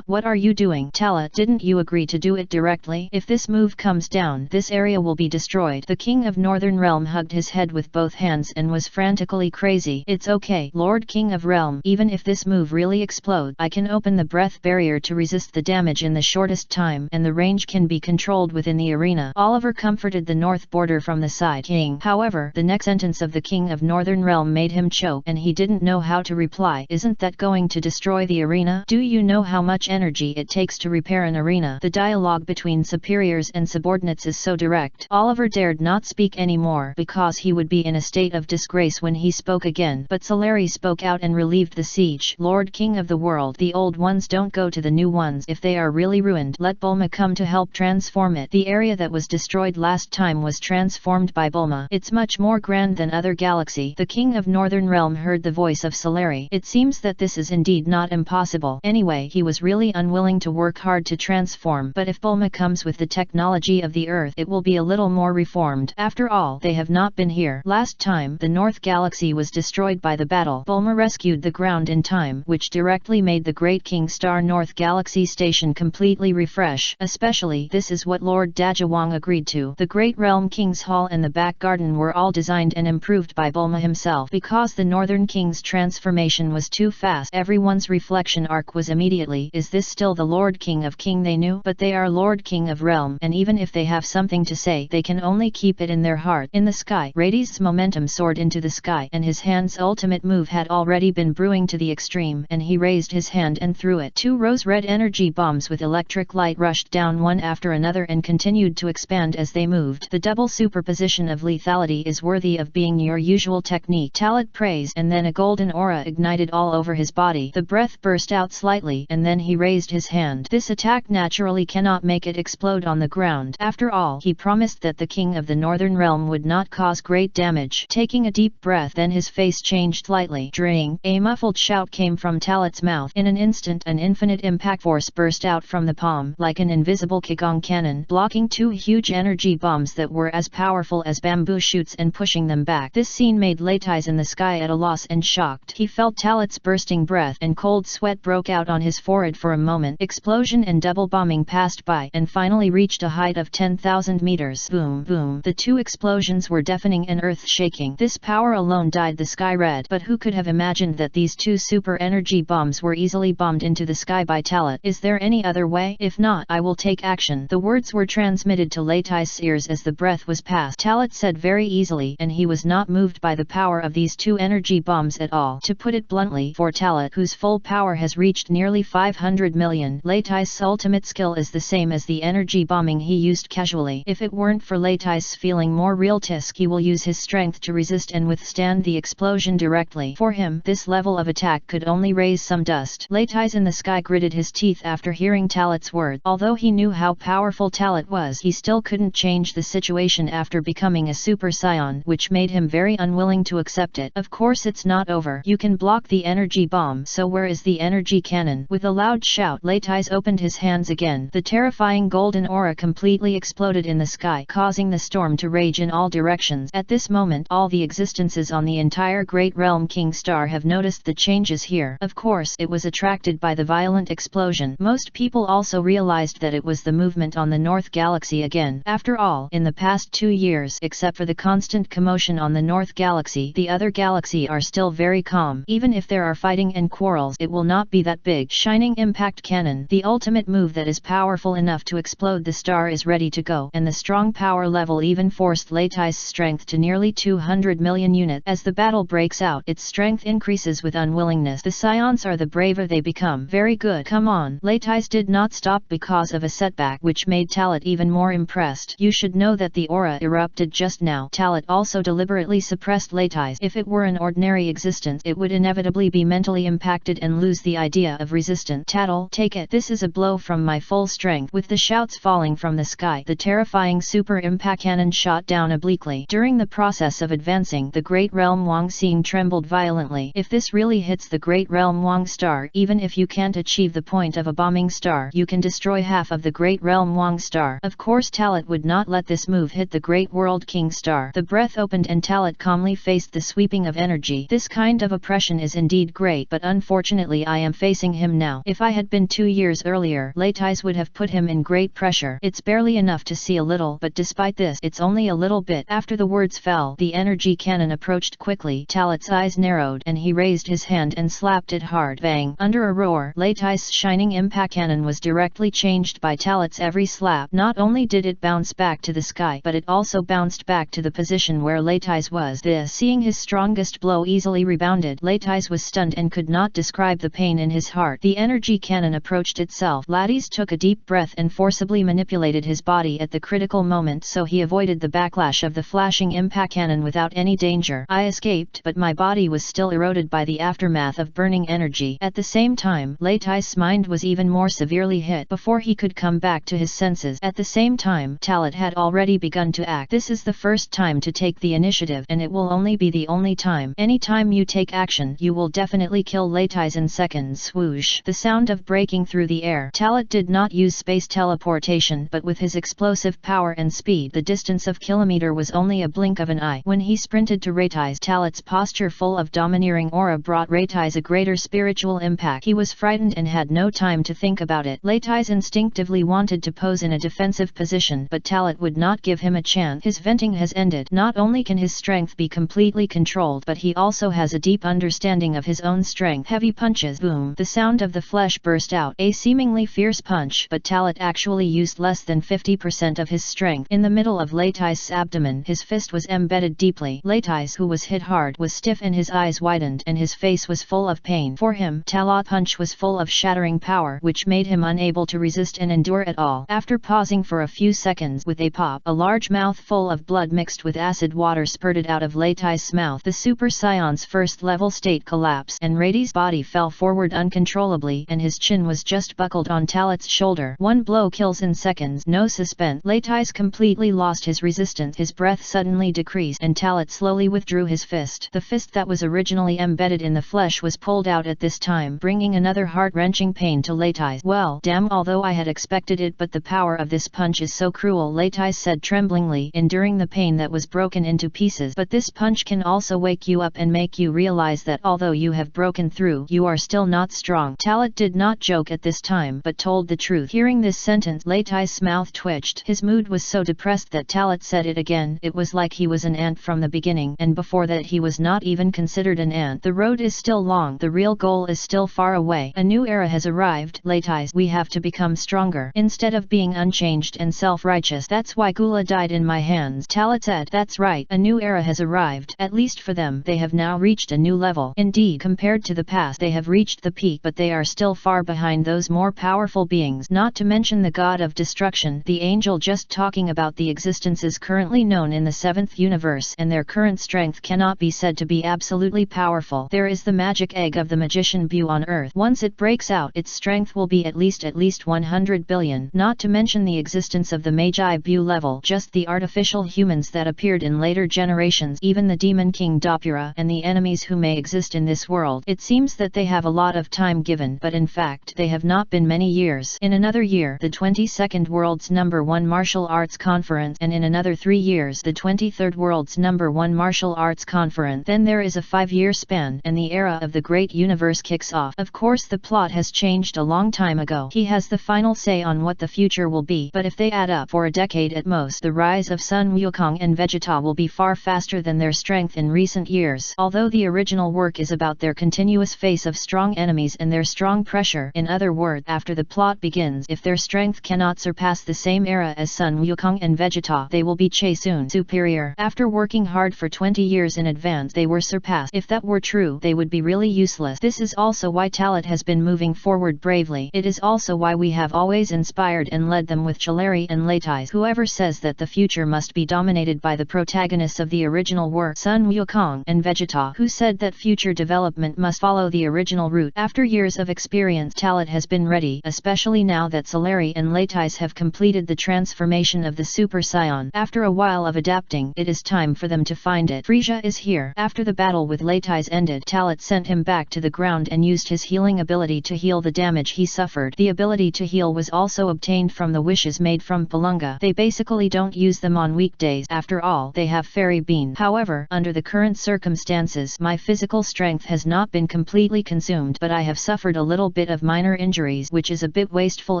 What are you doing? Talat, didn't you agree to do it directly? If this move comes down, this area will be destroyed. The King of Northern Realm hugged his head with both hands and was frantically crazy. It's okay, Lord King of Realm. Even if this move really explodes, I can open the breath barrier to resist the damage in the shortest time, and the range can be controlled within the arena. Oliver comforted the north border from the side. King. However, the next sentence of the King of Northern Realm made him choke, and he didn't know how to reply. Isn't that going to destroy the arena? Do you know how much energy it takes to repair an arena? The dialogue between superiors and subordinates is so direct. Oliver dared not speak anymore because he would be in a state of disgrace when he spoke again, but Solari spoke out and relieved the siege. Lord King of the world, the old ones don't go to the new ones. If they are really ruined, let Bulma come to help transform it. The area that was destroyed last time was transformed by Bulma. It's much more grand than other galaxy. The King of Northern Realm heard the voice of Solari. It seems that this is indeed not impossible. Anyway, he was really unwilling to work hard to transform, but if Bulma comes with the technology of the Earth, it will be a little more reformed. After all, they have not been here. Last time, the North Galaxy was destroyed by the battle. Bulma rescued the ground in time, which directly made the Great King Star North Galaxy Station completely refresh. Especially, this is what Lord Dajawang agreed to. The Great Realm King's Hall and the back garden were all designed and improved by Bulma himself. Because the Northern King's transformation was too fast, everyone's reflection arc was immediately, is this still the Lord King of King they knew? But they are Lord King of Realm, and even if they have something to say, they can only keep it in their heart. In the sky, Radiz's momentum soared into the sky, and his hand's ultimate move had already been brewing to the extreme, and he raised his hand and threw it. 2 rose-red energy bombs with electric light rushed down one after another and continued to expand as they moved. The double superposition of lethality is worthy of being your usual technique, Talat praised, and then a golden aura ignited all over his body. The breath burst out slightly, and then he raised his hand. This attack naturally cannot make it explode on the ground. After all, he promised that the King of the Northern Realm would not cause great damage. Taking a deep breath, then his face changed slightly. Dring! A muffled shout came from Talat's mouth. In an instant, an infinite impact force burst out from the palm, like an invisible Qigong cannon, blocking 2 huge energy bombs that were as powerful as bamboo shoots and pushing them back. This scene made Latai's in the sky at a loss and shocked. He felt Talat's bursting breath, and cold sweat broke out on his forehead for a moment. Explosion and double bombing passed by, and finally reached a height of 10,000 meters. Boom, boom. The 2 explosions were deafening and earth-shaking. This power alone dyed the sky red, but who could have imagined that these 2 super energy bombs were easily bombed into the sky by Talat? Is there any other way? If not, I will take action. The words were transmitted to Latai's ears as the breath was passed. Talat said very easily, and he was not moved by the power of these 2 energy bombs at all. To put it bluntly, for Talat, whose full power has reached nearly 500 million, Latai's ultimate skill is the same as the energy bombing he used casually. If it weren't for Latai's feeling more realistic, he will use his strength to resist and withstand the explosion directly. For him, this level of attack could only raise some dust. Latai's in the sky gritted his teeth after hearing Talat's words. Although he knew how powerful Talat was, he still couldn't change the situation after becoming a Super Saiyan, which made him very unwilling to accept it. Of course it's not over. You can block the energy bomb, so where is the energy cannon? With a loud shout, Leitais opened his hands again. The terrifying golden aura completely exploded in the sky, causing the storm to rage in all directions. At this moment, all the existences on the entire Great Realm King Star have noticed the changes here. Of course, it was attracted by the violent explosion. Most people also realized that it was the movement on the North Galaxy again. After all, in the past 2 years, except for the constant commotion on the North Galaxy, the other galaxy are still very calm. Even if there are fighting and quarrels, it will not be that big. Shining Impact Cannon, the ultimate move that is powerful enough to explode the star, is ready to go, and the strong power level even forced Leitais' strength to nearly 200 million units. As the battle breaks out, its strength increases with unwillingness. The Scions are the braver they become. Very good. Come on. Leitais did not stop because of a setback, which made Talit even more impressed. You should know that the aura erupted just now. Talit also deliberately suppressed Leitais. If it were an ordinary existence, it would inevitably be mentally impacted and lose the idea of resistance. Tattle, take it. This is a blow from my full strength. With the shouts falling from the sky, the terrifying Super Impact Cannon shot down obliquely. During the process of advancing, the Great Realm Wang Xing trembled violently. If this really hits the Great Realm Wang Star, even if you can't achieve the point of a bombing star, you can destroy half of the Great Realm Wang Star. Of course Talit would not let this move hit the Great World King Star. The breath opened and Talit calmly faced the sweeping of energy. This kind of oppression is indeed great, but unfortunately I am facing him now. If I had been 2 years earlier, Leitais would have put him in great pressure. It's barely enough to see a little, but despite this, it's only a little bit. After the words fell, the energy cannon approached quickly. Talit's eyes narrowed, and he raised his hand and slapped it hard. Bang! Under a roar, Leitais' shining impact cannon was directly changed by Talit's every slap. Not only did it bounce back to the sky, but it also bounced back to the position where Leitais was. Seeing his strongest blow easily rebounded, Leitais was stunned and could not describe the pain in his heart. The energy cannon approached itself. Leitais took a deep breath and forcibly manipulated his body at the critical moment so he avoided the backlash of the flashing impact cannon without any danger. I escaped, but my body was still eroded by the aftermath of burning energy. At the same time, Leitais' mind was even more severely hit before he could come back to his senses. At the same time, Talit had already begun to act. This is the first time to take the initiative, and it will only be the only time. Anytime you take action, you will definitely kill Leitais in seconds. Swoosh! The sound of breaking through the air. Talit did not use space teleportation, but with his explosive power and speed, the distance of kilometer was only a blink of an eye. When he sprinted to Leitais, Talit's posture full of domineering aura brought Leitais a greater spiritual impact. He was frightened and had no time to think about it. Leitais instinctively wanted to pose in a defensive position, but Talit would not give him a chance. His venting has ended. Not only can his strength be completely controlled, but he also has a deep understanding of his own strength. Heavy punches. Boom! The sound of the flesh burst out. A seemingly fierce punch, but Talit actually used less than 50% of his strength. In the middle of Leitais' abdomen, his fist was embedded deeply. Leitais, who was hit hard, was stiff and his eyes widened, and his face was full of pain. For him, Talit punch was full of shattering power, which made him unable to resist and endure at all. After pausing for a few seconds, with a pop, a large mouthful of blood mixed with acid water spurted out of Leitais' mouth. The Super Saiyan's first-level state collapsed, and Radi's body fell forward uncontrollably, and his chin was just buckled on Talit's shoulder. One blow kills in seconds. No suspense. Leitais completely lost his resistance. His breath suddenly decreased, and Talit slowly withdrew his fist. The fist that was originally embedded in the flesh was pulled out at this time, bringing another heart-wrenching pain to Leitais. Well, damn, although I had expected it, but the power of this punch is so cruel, Leitais said tremblingly, enduring the pain that was broken into pieces. But this punch can also wake you up and make you realize that although you have broken through, you are still not strong. Talit did not joke at this time, but told the truth. Hearing this sentence, Leitais' mouth twitched. His mood was so depressed that Talit said it again. It was like he was an ant from the beginning, and before that he was not even considered an ant. The road is still long. The real goal is still far away. A new era has arrived. Leitais, we have to become stronger, instead of being unchanged and self-righteous. That's why Gula died in my hands. Talit said, that's right. A new era has arrived. At least for them, they have now reached a new level. Indeed, compared to the past, they have reached the peak, but they are still far behind those more powerful beings. Not to mention the god of destruction, the angel, just talking about the existences currently known in the 7th universe, and their current strength cannot be said to be absolutely powerful. There is the magic egg of the magician Bu on Earth. Once it breaks out, its strength will be at least 100 billion. Not to mention the existence of the Magi Bu level. Just the artifact artificial humans that appeared in later generations, even the Demon King Dopura and the enemies who may exist in this world. It seems that they have a lot of time given, but in fact they have not been many years. In another year, the 22nd World's #1 Martial Arts Conference, and in another 3 years, the 23rd World's #1 Martial Arts Conference. Then there is a 5-year span, and the era of the great universe kicks off. Of course the plot has changed a long time ago. He has the final say on what the future will be, but if they add up for a decade at most, the rise of Sun Wukong and Vegeta will be far faster than their strength in recent years. Although the original work is about their continuous face of strong enemies and their strong pressure. In other words, after the plot begins, if their strength cannot surpass the same era as Sun Wukong and Vegeta, they will be soon superior. After working hard for 20 years in advance, they were surpassed. If that were true, they would be really useless. This is also why Talat has been moving forward bravely. It is also why we have always inspired and led them with Chilleri and Latais. Whoever says that the future must be dominated by the protagonists of the original work, Sun Wukong and Vegeta, who said that future development must follow the original route. After years of experience, Talat has been ready, especially now that Chilleri and Latais have completed the transformation of the Super Saiyan. After a while of adapting, it is time for them to find it. Frieza is here. After the battle with Latais ended, Talat sent him back to the ground and used his healing ability to heal the damage he suffered. The ability to heal was also obtained from the wishes made from Palunga. They basically don't use them on weekdays. After all, they have fairy bean. However, under the current circumstances, my physical strength has not been completely consumed, but I have suffered a little bit of minor injuries, which is a bit wasteful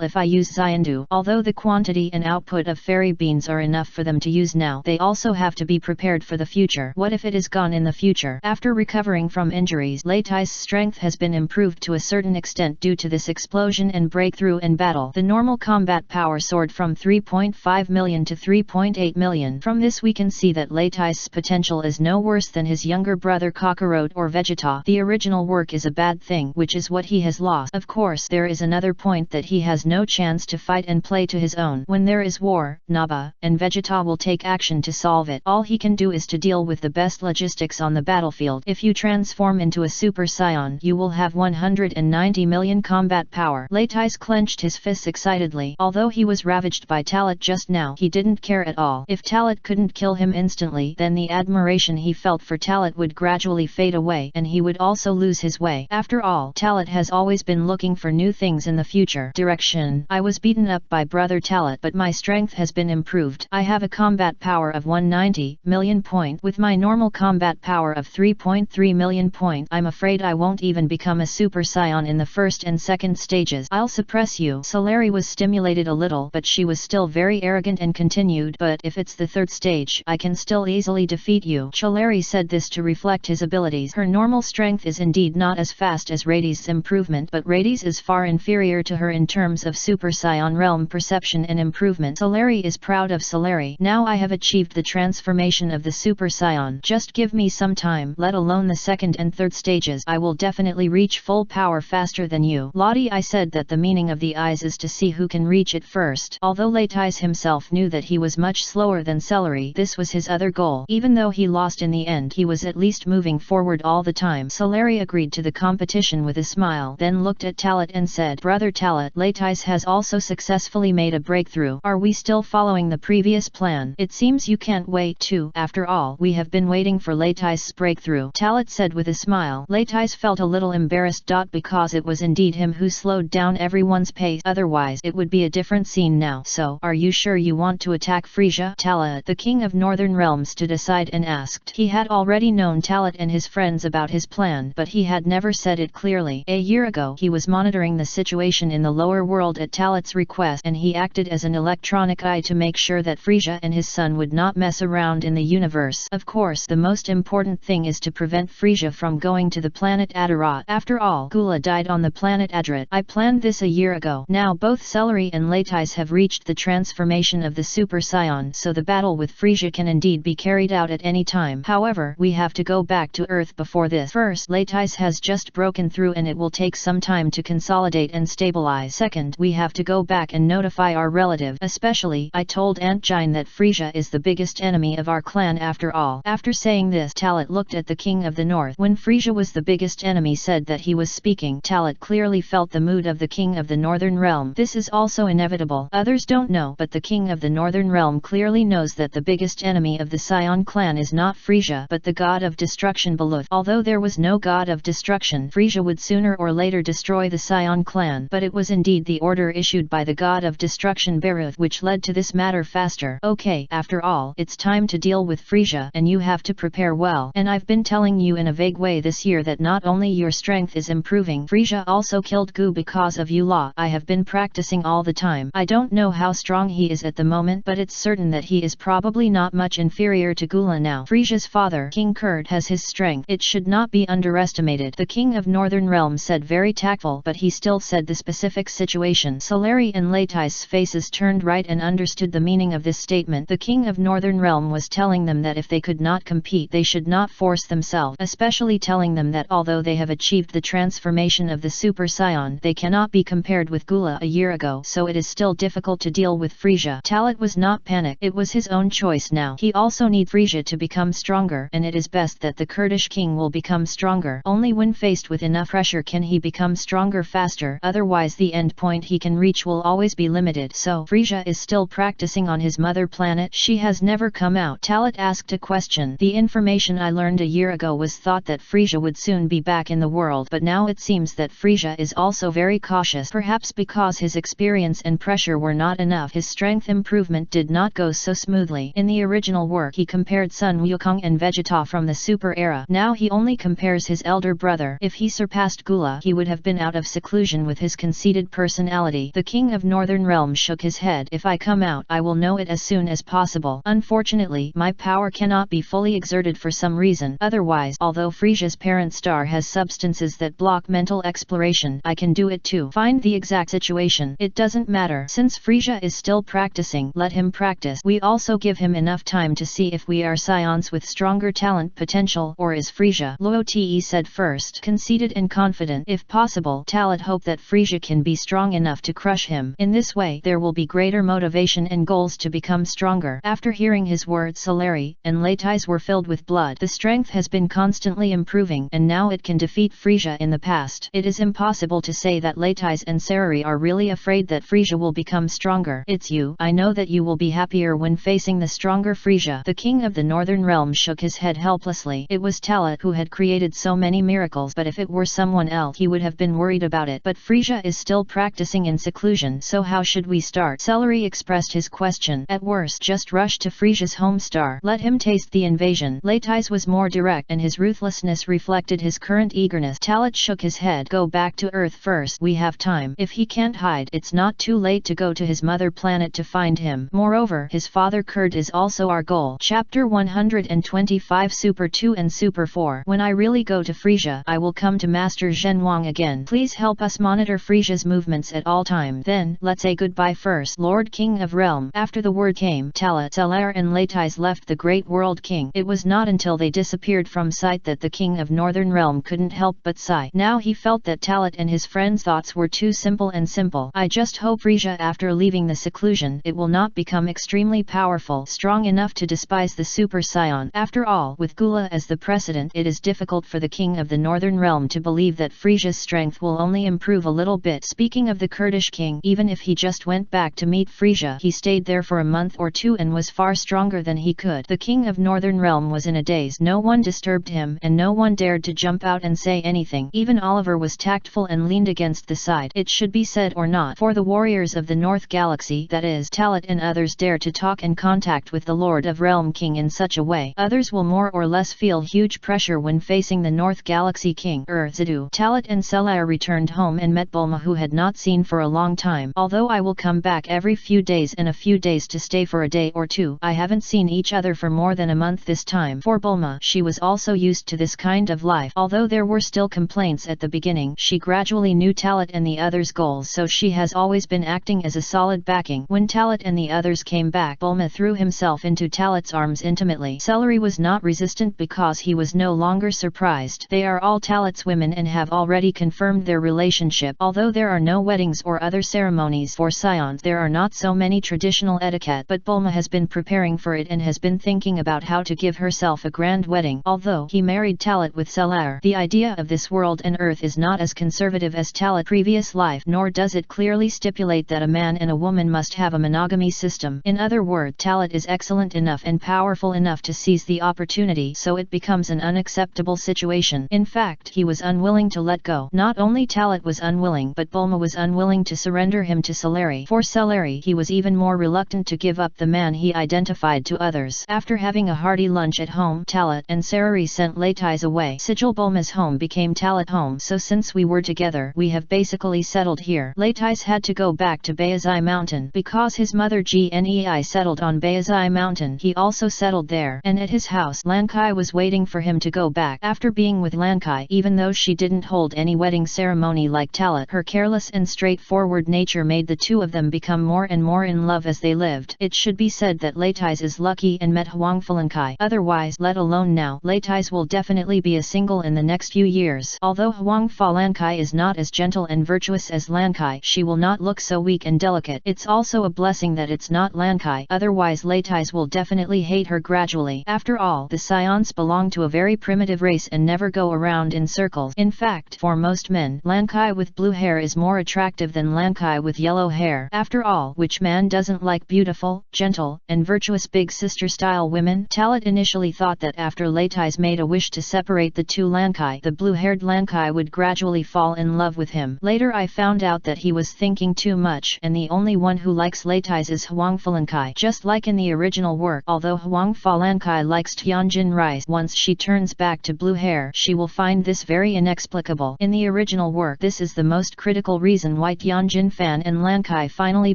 if I use Xiandu. Although the quantity and output of fairy beans are enough for them to use now, they also have to be prepared for the future. What if it is gone in the future? After recovering from injuries, Latais' strength has been improved to a certain extent due to this explosion and breakthrough in battle. The normal combat power soared from 3.5 million to 3.8 million. From this we can see that Latais' potential is no worse than his younger brother Kakarot or Vegeta. The original work is a bad thing, which is what he has lost. Of course, there is another point that he has no chance to fight and play to his own. When there is war, Naba and Vegeta will take action to solve it. All he can do is to deal with the best logistics on the battlefield. If you transform into a Super Saiyan, you will have 190 million combat power. Latais clenched his fists excitedly. Although he was ravaged by Talat just now, he didn't care at all. If Talat couldn't kill him instantly, then the admiration he felt for Talat would gradually fade away, and he would also lose his way. After all, Talat has always been looking for new things in the future. Direction. I was beaten up by brother Talat, but my strength has been improved. I have a combat power of 190 million point. With my normal combat power of 3.3 million point, I'm afraid I won't even become a Super Saiyan in the first and second stages. I'll suppress you. Chilleri was stimulated a little, but she was still very arrogant and continued, but if it's the third stage, I can still easily defeat you. Chilleri said this to reflect his abilities. Her normal strength is indeed not as fast as Radi's improvement, but Radi's is far inferior to her in terms of Super Saiyan realm perception and improvement. Chilleri is proud of Chilleri. Now I have achieved the transformation of the Super Saiyan. Just give me some time, let alone the second and third stages. I will definitely reach full power faster than you. Lottie, I said that the meaning of the eyes is to see who can reach it first. Although Latais himself knew that he was much slower than Chilleri, this was his other goal. Even though he lost in the end, he was at least moving forward all the time. Chilleri agreed to the competition with a smile, then looked at Talat and said, Brother Talat, Latais has also successfully made a breakthrough. Are we still following the previous plan? It seems you can't wait too. After all, we have been waiting for Latais' breakthrough, Talat said with a smile. Latais felt a little embarrassed because it was indeed him who slowed down everyone's pace. Otherwise, it would be a different scene now. So, are you sure you want to attack Frieza? Talat, the king of Northern Realms, stood aside and asked. He had already known Talat and his friends about his plan, but he had never said it clearly. A year ago, he was monitoring the situation in the lower world at Talat's request, and he acted as an electronic eye to make sure that Frieza and his son would not mess around in the universe. Of course, the most important thing is to prevent Frieza from going to the planet Adarat. After all, Gula died on the planet Adarat. I planned this a year ago. Now both Chilleri and Latais have reached the transformation of the Super Saiyan, so the battle with Frieza can indeed be carried out at any time. However, we have to go back to Earth before this. First, Latais has just broken through and it will take some time to consolidate and stabilize. Second, we have to go back and notify our relative. Especially, I told Aunt Jine that Frieza is the biggest enemy of our clan after all. After saying this, Talat looked at the King of the North. When Frieza was the biggest enemy said that he was speaking, Talat clearly felt the mood of the King of the Northern Realm. This is also inevitable. Others don't know, but the King of the Northern Realm clearly clearly knows that the biggest enemy of the Scion clan is not Frisia but the god of destruction Baluth. Although there was no god of destruction, Frisia would sooner or later destroy the Scion clan, but it was indeed the order issued by the god of destruction Baruth which led to this matter faster. Okay, after all, it's time to deal with Frisia, and you have to prepare well. And I've been telling you in a vague way this year that not only your strength is improving, Frisia also killed Gu because of you Law. I have been practicing all the time. I don't know how strong he is at the moment, but it's certain that he is probably not much inferior to Gula now. Frisia's father, King Kurd, has his strength. It should not be underestimated. The King of Northern Realm said, very tactful, but he still said the specific situation. Solari and Laitais' faces turned right and understood the meaning of this statement. The King of Northern Realm was telling them that if they could not compete, they should not force themselves, especially telling them that although they have achieved the transformation of the Super Scion, they cannot be compared with Gula a year ago, so it is still difficult to deal with Frisia. Talat was not panicked. It was his own choice now. He also needs Frisia to become stronger, and it is best that the Kurdish king will become stronger. Only when faced with enough pressure can he become stronger faster, otherwise the end point he can reach will always be limited. So, Frisia is still practicing on his mother planet? She has never come out. Talat asked a question. The information I learned a year ago was thought that Frisia would soon be back in the world, but now it seems that Frisia is also very cautious. Perhaps because his experience and pressure were not enough, his strength improvement did not go so smoothly. In the original work he compared Sun Wukong and Vegeta from the Super Era. Now he only compares his elder brother. If he surpassed Gula, he would have been out of seclusion with his conceited personality. The King of Northern Realm shook his head. If I come out, I will know it as soon as possible. Unfortunately, my power cannot be fully exerted for some reason. Otherwise, although Frisia's parent star has substances that block mental exploration, I can do it too. Find the exact situation. It doesn't matter. Since Frisia is still practicing, let him practice. We also give him enough time to see if we are scions with stronger talent potential, or is Frisia. Luote said first, conceited and confident. If possible, Talat hoped that Frisia can be strong enough to crush him. In this way, there will be greater motivation and goals to become stronger. After hearing his words, Solari and Laitais were filled with blood. The strength has been constantly improving, and now it can defeat Frisia in the past. It is impossible to say that Laitais and Sarari are really afraid that Frisia will become stronger. It's you. I know that you will be happier when facing the stronger Frisia. The King of the Northern Realm shook his head helplessly. It was Talat who had created so many miracles, but if it were someone else he would have been worried about it. But Frisia is still practicing in seclusion, so how should we start? Celery expressed his question. At worst, just rush to Frisia's home star. Let him taste the invasion. Laitais was more direct, and his ruthlessness reflected his current eagerness. Talat shook his head. Go back to Earth first. We have time. If he can't hide, it's not too late to go to his mother planet to find him. Moreover, his father Kurd is also our goal. Chapter 125 Super 2 and Super 4. When I really go to Frisia, I will come to Master Zhenwang again. Please help us monitor Frisia's movements at all time. Then, let's say goodbye first. Lord King of Realm. After the word came, Talat, Salar and Laitais left the Great World King. It was not until they disappeared from sight that the King of Northern Realm couldn't help but sigh. Now he felt that Talat and his friends' thoughts were too simple and simple. I just hope Frisia, after leaving the seclusion, it will not become extremely powerful, strong enough to despise the Super Scion. After all, with Gula as the precedent, it is difficult for the King of the Northern Realm to believe that Frisia's strength will only improve a little bit. Speaking of the Kurdish king, even if he just went back to meet Frisia, he stayed there for a month or two and was far stronger than he could. The King of Northern Realm was in a daze. No one disturbed him, and no one dared to jump out and say anything. Even Oliver was tactful and leaned against the side. It should be said or not, for the warriors of the North Galaxy, that is, Talat and others, dare to talk and contact with the Lord of Realm King in such a way. Others will more or less feel huge pressure when facing the North Galaxy King. Zidu. Talat and Selar returned home and met Bulma, who had not seen for a long time. Although I will come back every few days and a few days to stay for a day or two, I haven't seen each other for more than a month this time. For Bulma, she was also used to this kind of life. Although there were still complaints at the beginning, she gradually knew Talat and the others' goals, so she has always been acting as a solid backing. When Talat and the others came back, Bulma threw himself into Talat's arms intimately. Celery was not resistant because he was no longer surprised. They are all Talat's women and have already confirmed their relationship. Although there are no weddings or other ceremonies for scions, there are not so many traditional etiquette, but Bulma has been preparing for it and has been thinking about how to give herself a grand wedding. Although he married Talat with Selar, the idea of this world and earth is not as conservative as Talat's previous life, nor does it clearly stipulate that a man and a woman must have a monogamy system. In other words, Talat is excellent enough and powerful enough to seize the opportunity, so it becomes an unacceptable situation. In fact, he was unwilling to let go. Not only Talat was unwilling, but Bulma was unwilling to surrender him to Celery. For Celery, he was even more reluctant to give up the man he identified to others. After having a hearty lunch at home, Talat and Celery sent Latais away. Sigil, Bulma's home became Talat home, so since we were together, we have basically settled here. Latais had to go back to Bayazai Mountain because his mother Gnei settled on Bayazai Mountain. He also settled there, and at his house Lankai was waiting for him to go back. After being with Lankai, even though she didn't hold any wedding ceremony like Talat, her careless and straightforward nature made the two of them become more and more in love as they lived. It should be said that Latais is lucky and met Huang Falankai. Otherwise, let alone now, Latais will definitely be a single in the next few years. Although Huang Falankai is not as gentle and virtuous as Lankai, she will not look so weak and delicate. It's also a blessing that it's not Lankai, otherwise Latais will definitely hate her gradually. After all, the Scions belong to a very primitive race and never go around in circles. In fact, for most men, Lankai with blue hair is more attractive than Lankai with yellow hair. After all, which man doesn't like beautiful, gentle, and virtuous big sister style women? Talat initially thought that after Latais made a wish to separate the two Lankai, the blue-haired Lankai would gradually fall in love with him. Later I found out that he was thinking too much, and the only one who likes Latais is Huang Falankai. Just like in the original work, although Huang Falankai likes Tianjin rice, once she turns back to blue hair, she will find this very inexplicable. In the original work, this is the most critical reason why Tianjin Fan and Lankai finally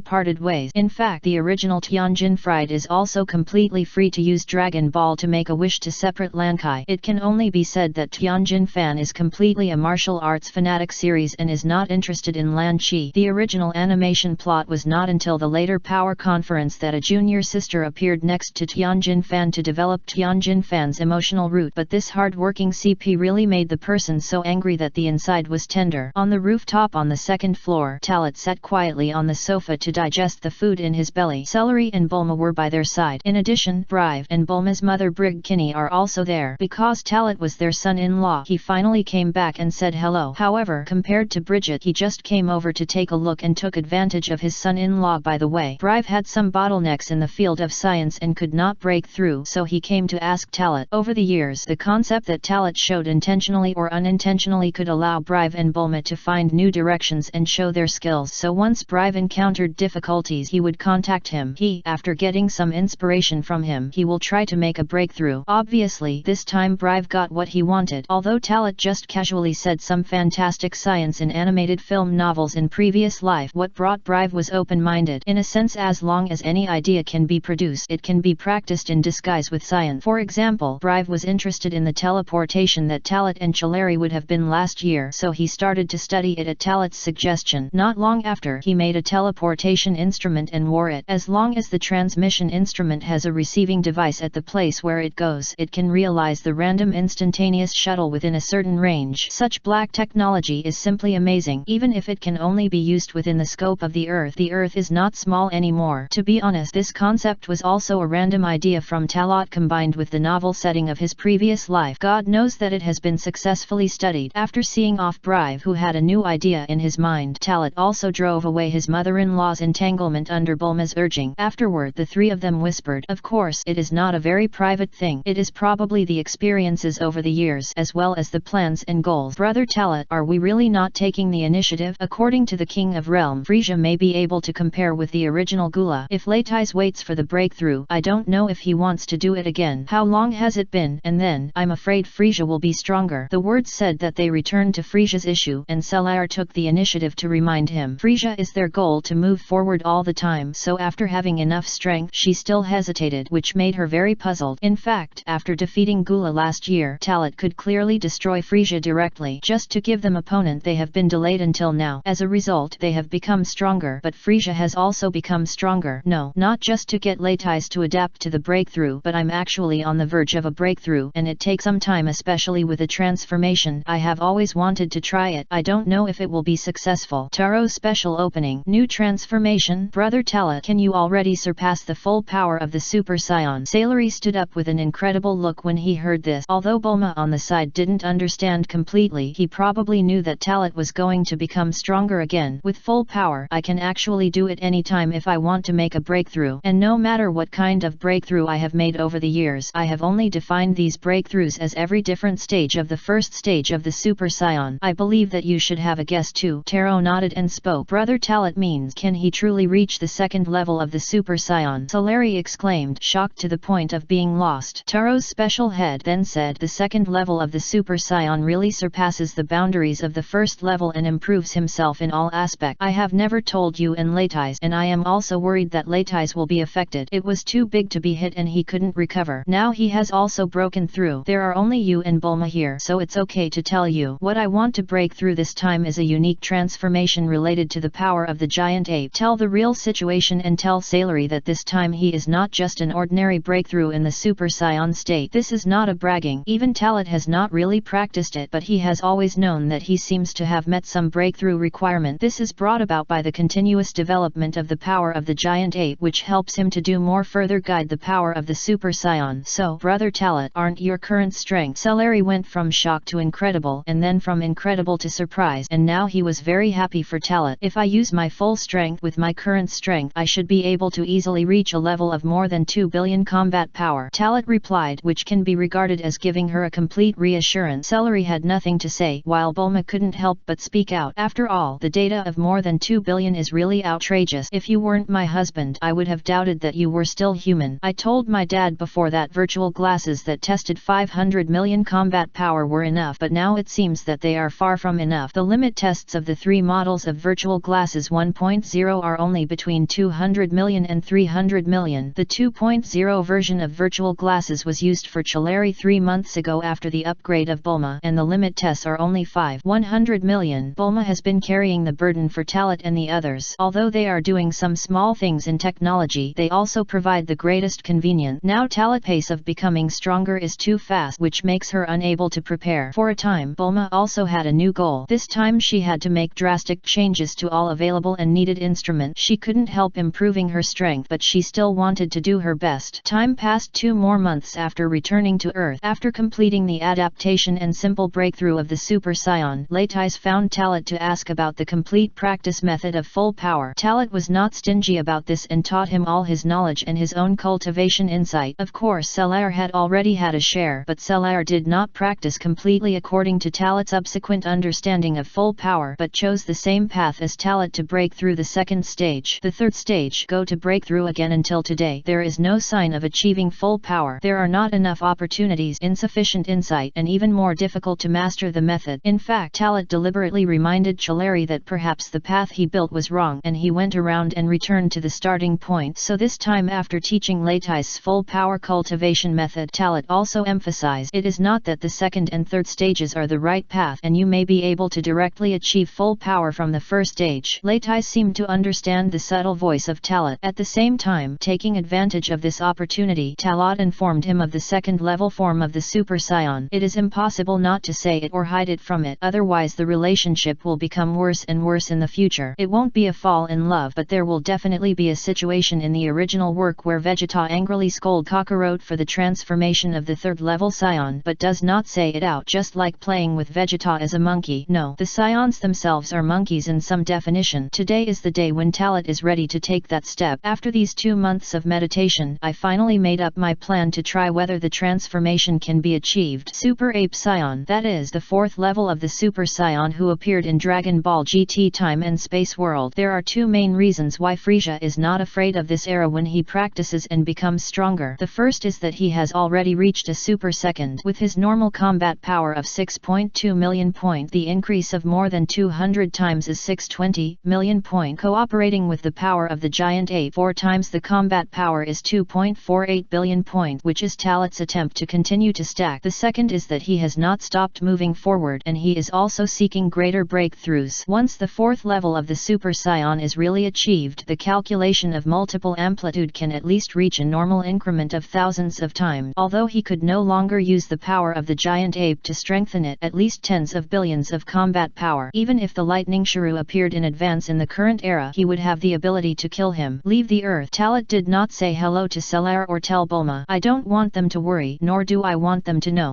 parted ways. In fact, the original Tianjin Fried is also completely free to use Dragon Ball to make a wish to separate Lankai. It can only be said that Tianjin Fan is completely a martial arts fanatic series and is not interested in Lan Chi. The original animation plot was not until the later Power Conference that a junior sister appeared next to Tianjin Fan to develop Tianjin Fan's emotional root, but this hard-working CP really made the person so angry that the inside was tender. On the rooftop on the second floor, Talat sat quietly on the sofa to digest the food in his belly. Celery and Bulma were by their side. In addition, Brive and Bulma's mother Brig Kinney are also there. Because Talat was their son-in-law, he finally came back and said hello. However, compared to Bridget, he just came over to take a look and took advantage of his son-in-law. By the way, Brive had some bottlenecks in the field of science and could not break through, so he came to ask Talat. Over the years, the concept that Talat showed intentionally or unintentionally could allow Brive and Bulma to find new directions and show their skills, so once Brive encountered difficulties he would contact him. After getting some inspiration from him, he will try to make a breakthrough. Obviously, this time Brive got what he wanted. Although Talat just casually said some fantastic science in animated film novels in previous life, what brought Brive was open-minded. In a sense, as long as any idea can be produced, it can be practiced in disguise with science. For example, Brive was interested in the teleportation that Talat and Celery would have been last year, so he started to study it at Talat's suggestion. Not long after, he made a teleportation instrument and wore it. As long as the transmission instrument has a receiving device at the place where it goes, it can realize the random instantaneous shuttle within a certain range. Such black technology is simply amazing. Even if it can only be used within the scope of the Earth is not small anymore. To be honest, this concept was also a random idea from Talat combined with the novel setting of his previous life. God knows that it has been successfully studied. After seeing off Brive, who had a new idea in his mind, Talat also drove away his mother-in-law's entanglement under Bulma's urging. Afterward, the three of them whispered, "Of course, it is not a very private thing. It is probably the experiences over the years as well as the plans and goals. Brother Talat, are we really not taking the initiative? According to the King of Realm, Frisia may be able to compare with the original Gula. If Latais waits for the breakthrough, I don't know if he wants to do it again. How long has it been? And then, I'm afraid Frisia will be stronger." The words said that they returned to Frisia's issue, and Celery took the initiative to remind him. Frisia is their goal to move forward all the time, so after having enough strength, she still hesitated, which made her very puzzled. In fact, after defeating Gula last year, Talat could clearly destroy Frisia directly. Just to give them opponent, they have been delayed until now. As a result, they have become stronger, but Frisia has also become stronger. No, not just to get Latais to adapt to the breakthrough, but I'm actually on the verge of a breakthrough, and it takes some time, especially with a transformation. I have always wanted to try it. I don't know if it will be successful. Taro's special opening. New transformation. Brother Talat, can you already surpass the full power of the Super Saiyan? Celery stood up with an incredible look when he heard this. Although Bulma on the side didn't understand completely, he probably knew that Talat was going to become stronger again. With full power, I can actually do it anytime if I want to make a break. breakthrough. And no matter what kind of breakthrough I have made over the years, I have only defined these breakthroughs as every different stage of the first stage of the Super Saiyan. I believe that you should have a guess too. Taro nodded and spoke. Brother Talat means, can he truly reach the second level of the Super Saiyan? Solari exclaimed, shocked to the point of being lost. Taro's special head then said, the second level of the Super Saiyan really surpasses the boundaries of the first level and improves himself in all aspects. I have never told you and Leitais, and I am also worried that Leitais will be affected. It was too big to be hit and he couldn't recover. Now he has also broken through. There are only you and Bulma here, so it's okay to tell you. What I want to break through this time is a unique transformation related to the power of the giant ape. Tell the real situation and tell Salary that this time he is not just an ordinary breakthrough in the Super Saiyan state. This is not a bragging. Even Talat has not really practiced it, but he has always known that he seems to have met some breakthrough requirement. This is brought about by the continuous development of the power of the giant ape, which helps him to do more further guide the power of the Super Saiyan. So, Brother Talat, aren't your current strength? Salary went from shock to incredible, and then from incredible to surprise, and now he was very happy for Talat. If I use my full strength with my current strength, I should be able to easily reach a level of more than 2 billion combat power. Talat replied, which can be regarded as giving her a complete reassurance. Celery had nothing to say, while Bulma couldn't help but speak out. After all, the data of more than 2 billion is really outrageous. If you weren't my husband, I would have doubted that you were still human. I told my dad before that virtual glasses that tested 500 million combat power were enough, but now it seems that they are far from enough. The limit tests of the 3 models of virtual glasses 1.0 are only between 200 million and 300 million. The 2.0 version of virtual glasses was used for Chalari 3 months ago after the upgrade of Bulma, and the limit tests are only 100 million. Bulma has been carrying the burden for Talat and the others. Although they are doing some small things in technology, they also provide the greatest convenience. Now Talat's pace of becoming stronger is too fast, which makes her unable to prepare. For a time, Bulma also had a new goal. This time she had to make drastic changes to all available and needed instruments. She couldn't help improving her strength, but she still wanted to do her best. Time passed 2 more months after returning to Earth. After completing the adaptation and simple breakthrough of the Super Saiyan, Leitais found Talat to ask about the complete practice method of full power. Talat was not stingy about this and taught him all his knowledge and his own cultivation insight. Of course Selar had already had a share, but Selar did not practice completely according to Talat's subsequent understanding of full power, but chose the same path as Talat to break through the second stage. The third stage, go to breakthrough again. Until today, there is no sign of achieving full power. There are not enough opportunities, insufficient insight, and even more difficult to master the method. In fact, Talat deliberately reminded Chalari that perhaps the path he built was wrong, and he went around and returned to the starting point. So this time, after teaching Leitais' full power cultivation method, Talat also emphasized, it is not that the second and third stages are the right path, and you may be able to directly achieve full power from the first stage. Leitais seemed to understand the subtle voice of Talat. At the same time, taking advantage of this opportunity, Talat informed him of the second level form of the Super Saiyan. It is impossible not to say it or hide it from it, otherwise the relationship will become worse and worse in the future. It won't be a fall in love, but there will definitely be a situation in the original work where Vegeta angrily scold Kakarot for the transformation of the third level Saiyan, but does not say it out, just like playing with Vegeta as a monkey. No, the Saiyans themselves are monkeys in some definition. Today is the day when Talat is ready to take that step. After these 2 months of meditation, I finally made up my plan to try whether the transformation can be achieved. Super Ape Saiyan, that is the 4th level of the Super Saiyan who appeared in Dragon Ball GT Time and Space World. There are 2 main reasons why Frieza is not afraid of this era when he practices and becomes stronger. The first is that he has already reached a Super Second. With his normal combat power of 6.2 million point, the increase of more than 200 times is 620 million point. Cooperating with the power of the giant ape, 4 times the combat power is 2.48 billion point, which is Talat's attempt to continue to stack. The second is that he has not stopped moving forward, and he is also seeking greater breakthroughs. Once the 4th level of the Super Saiyan is really achieved, the calculation of multiple amplitude can at least reach a normal increment of thousands of times. Although he could no longer use the power of the giant ape to strengthen it, at least tens of billions of combat power. Even if the lightning shrew appeared in advance in the current era, he would have the ability to kill him. Leave the earth. Talat did not say hello to Selar or tell Bulma. I don't want them to worry, nor do I want them to know.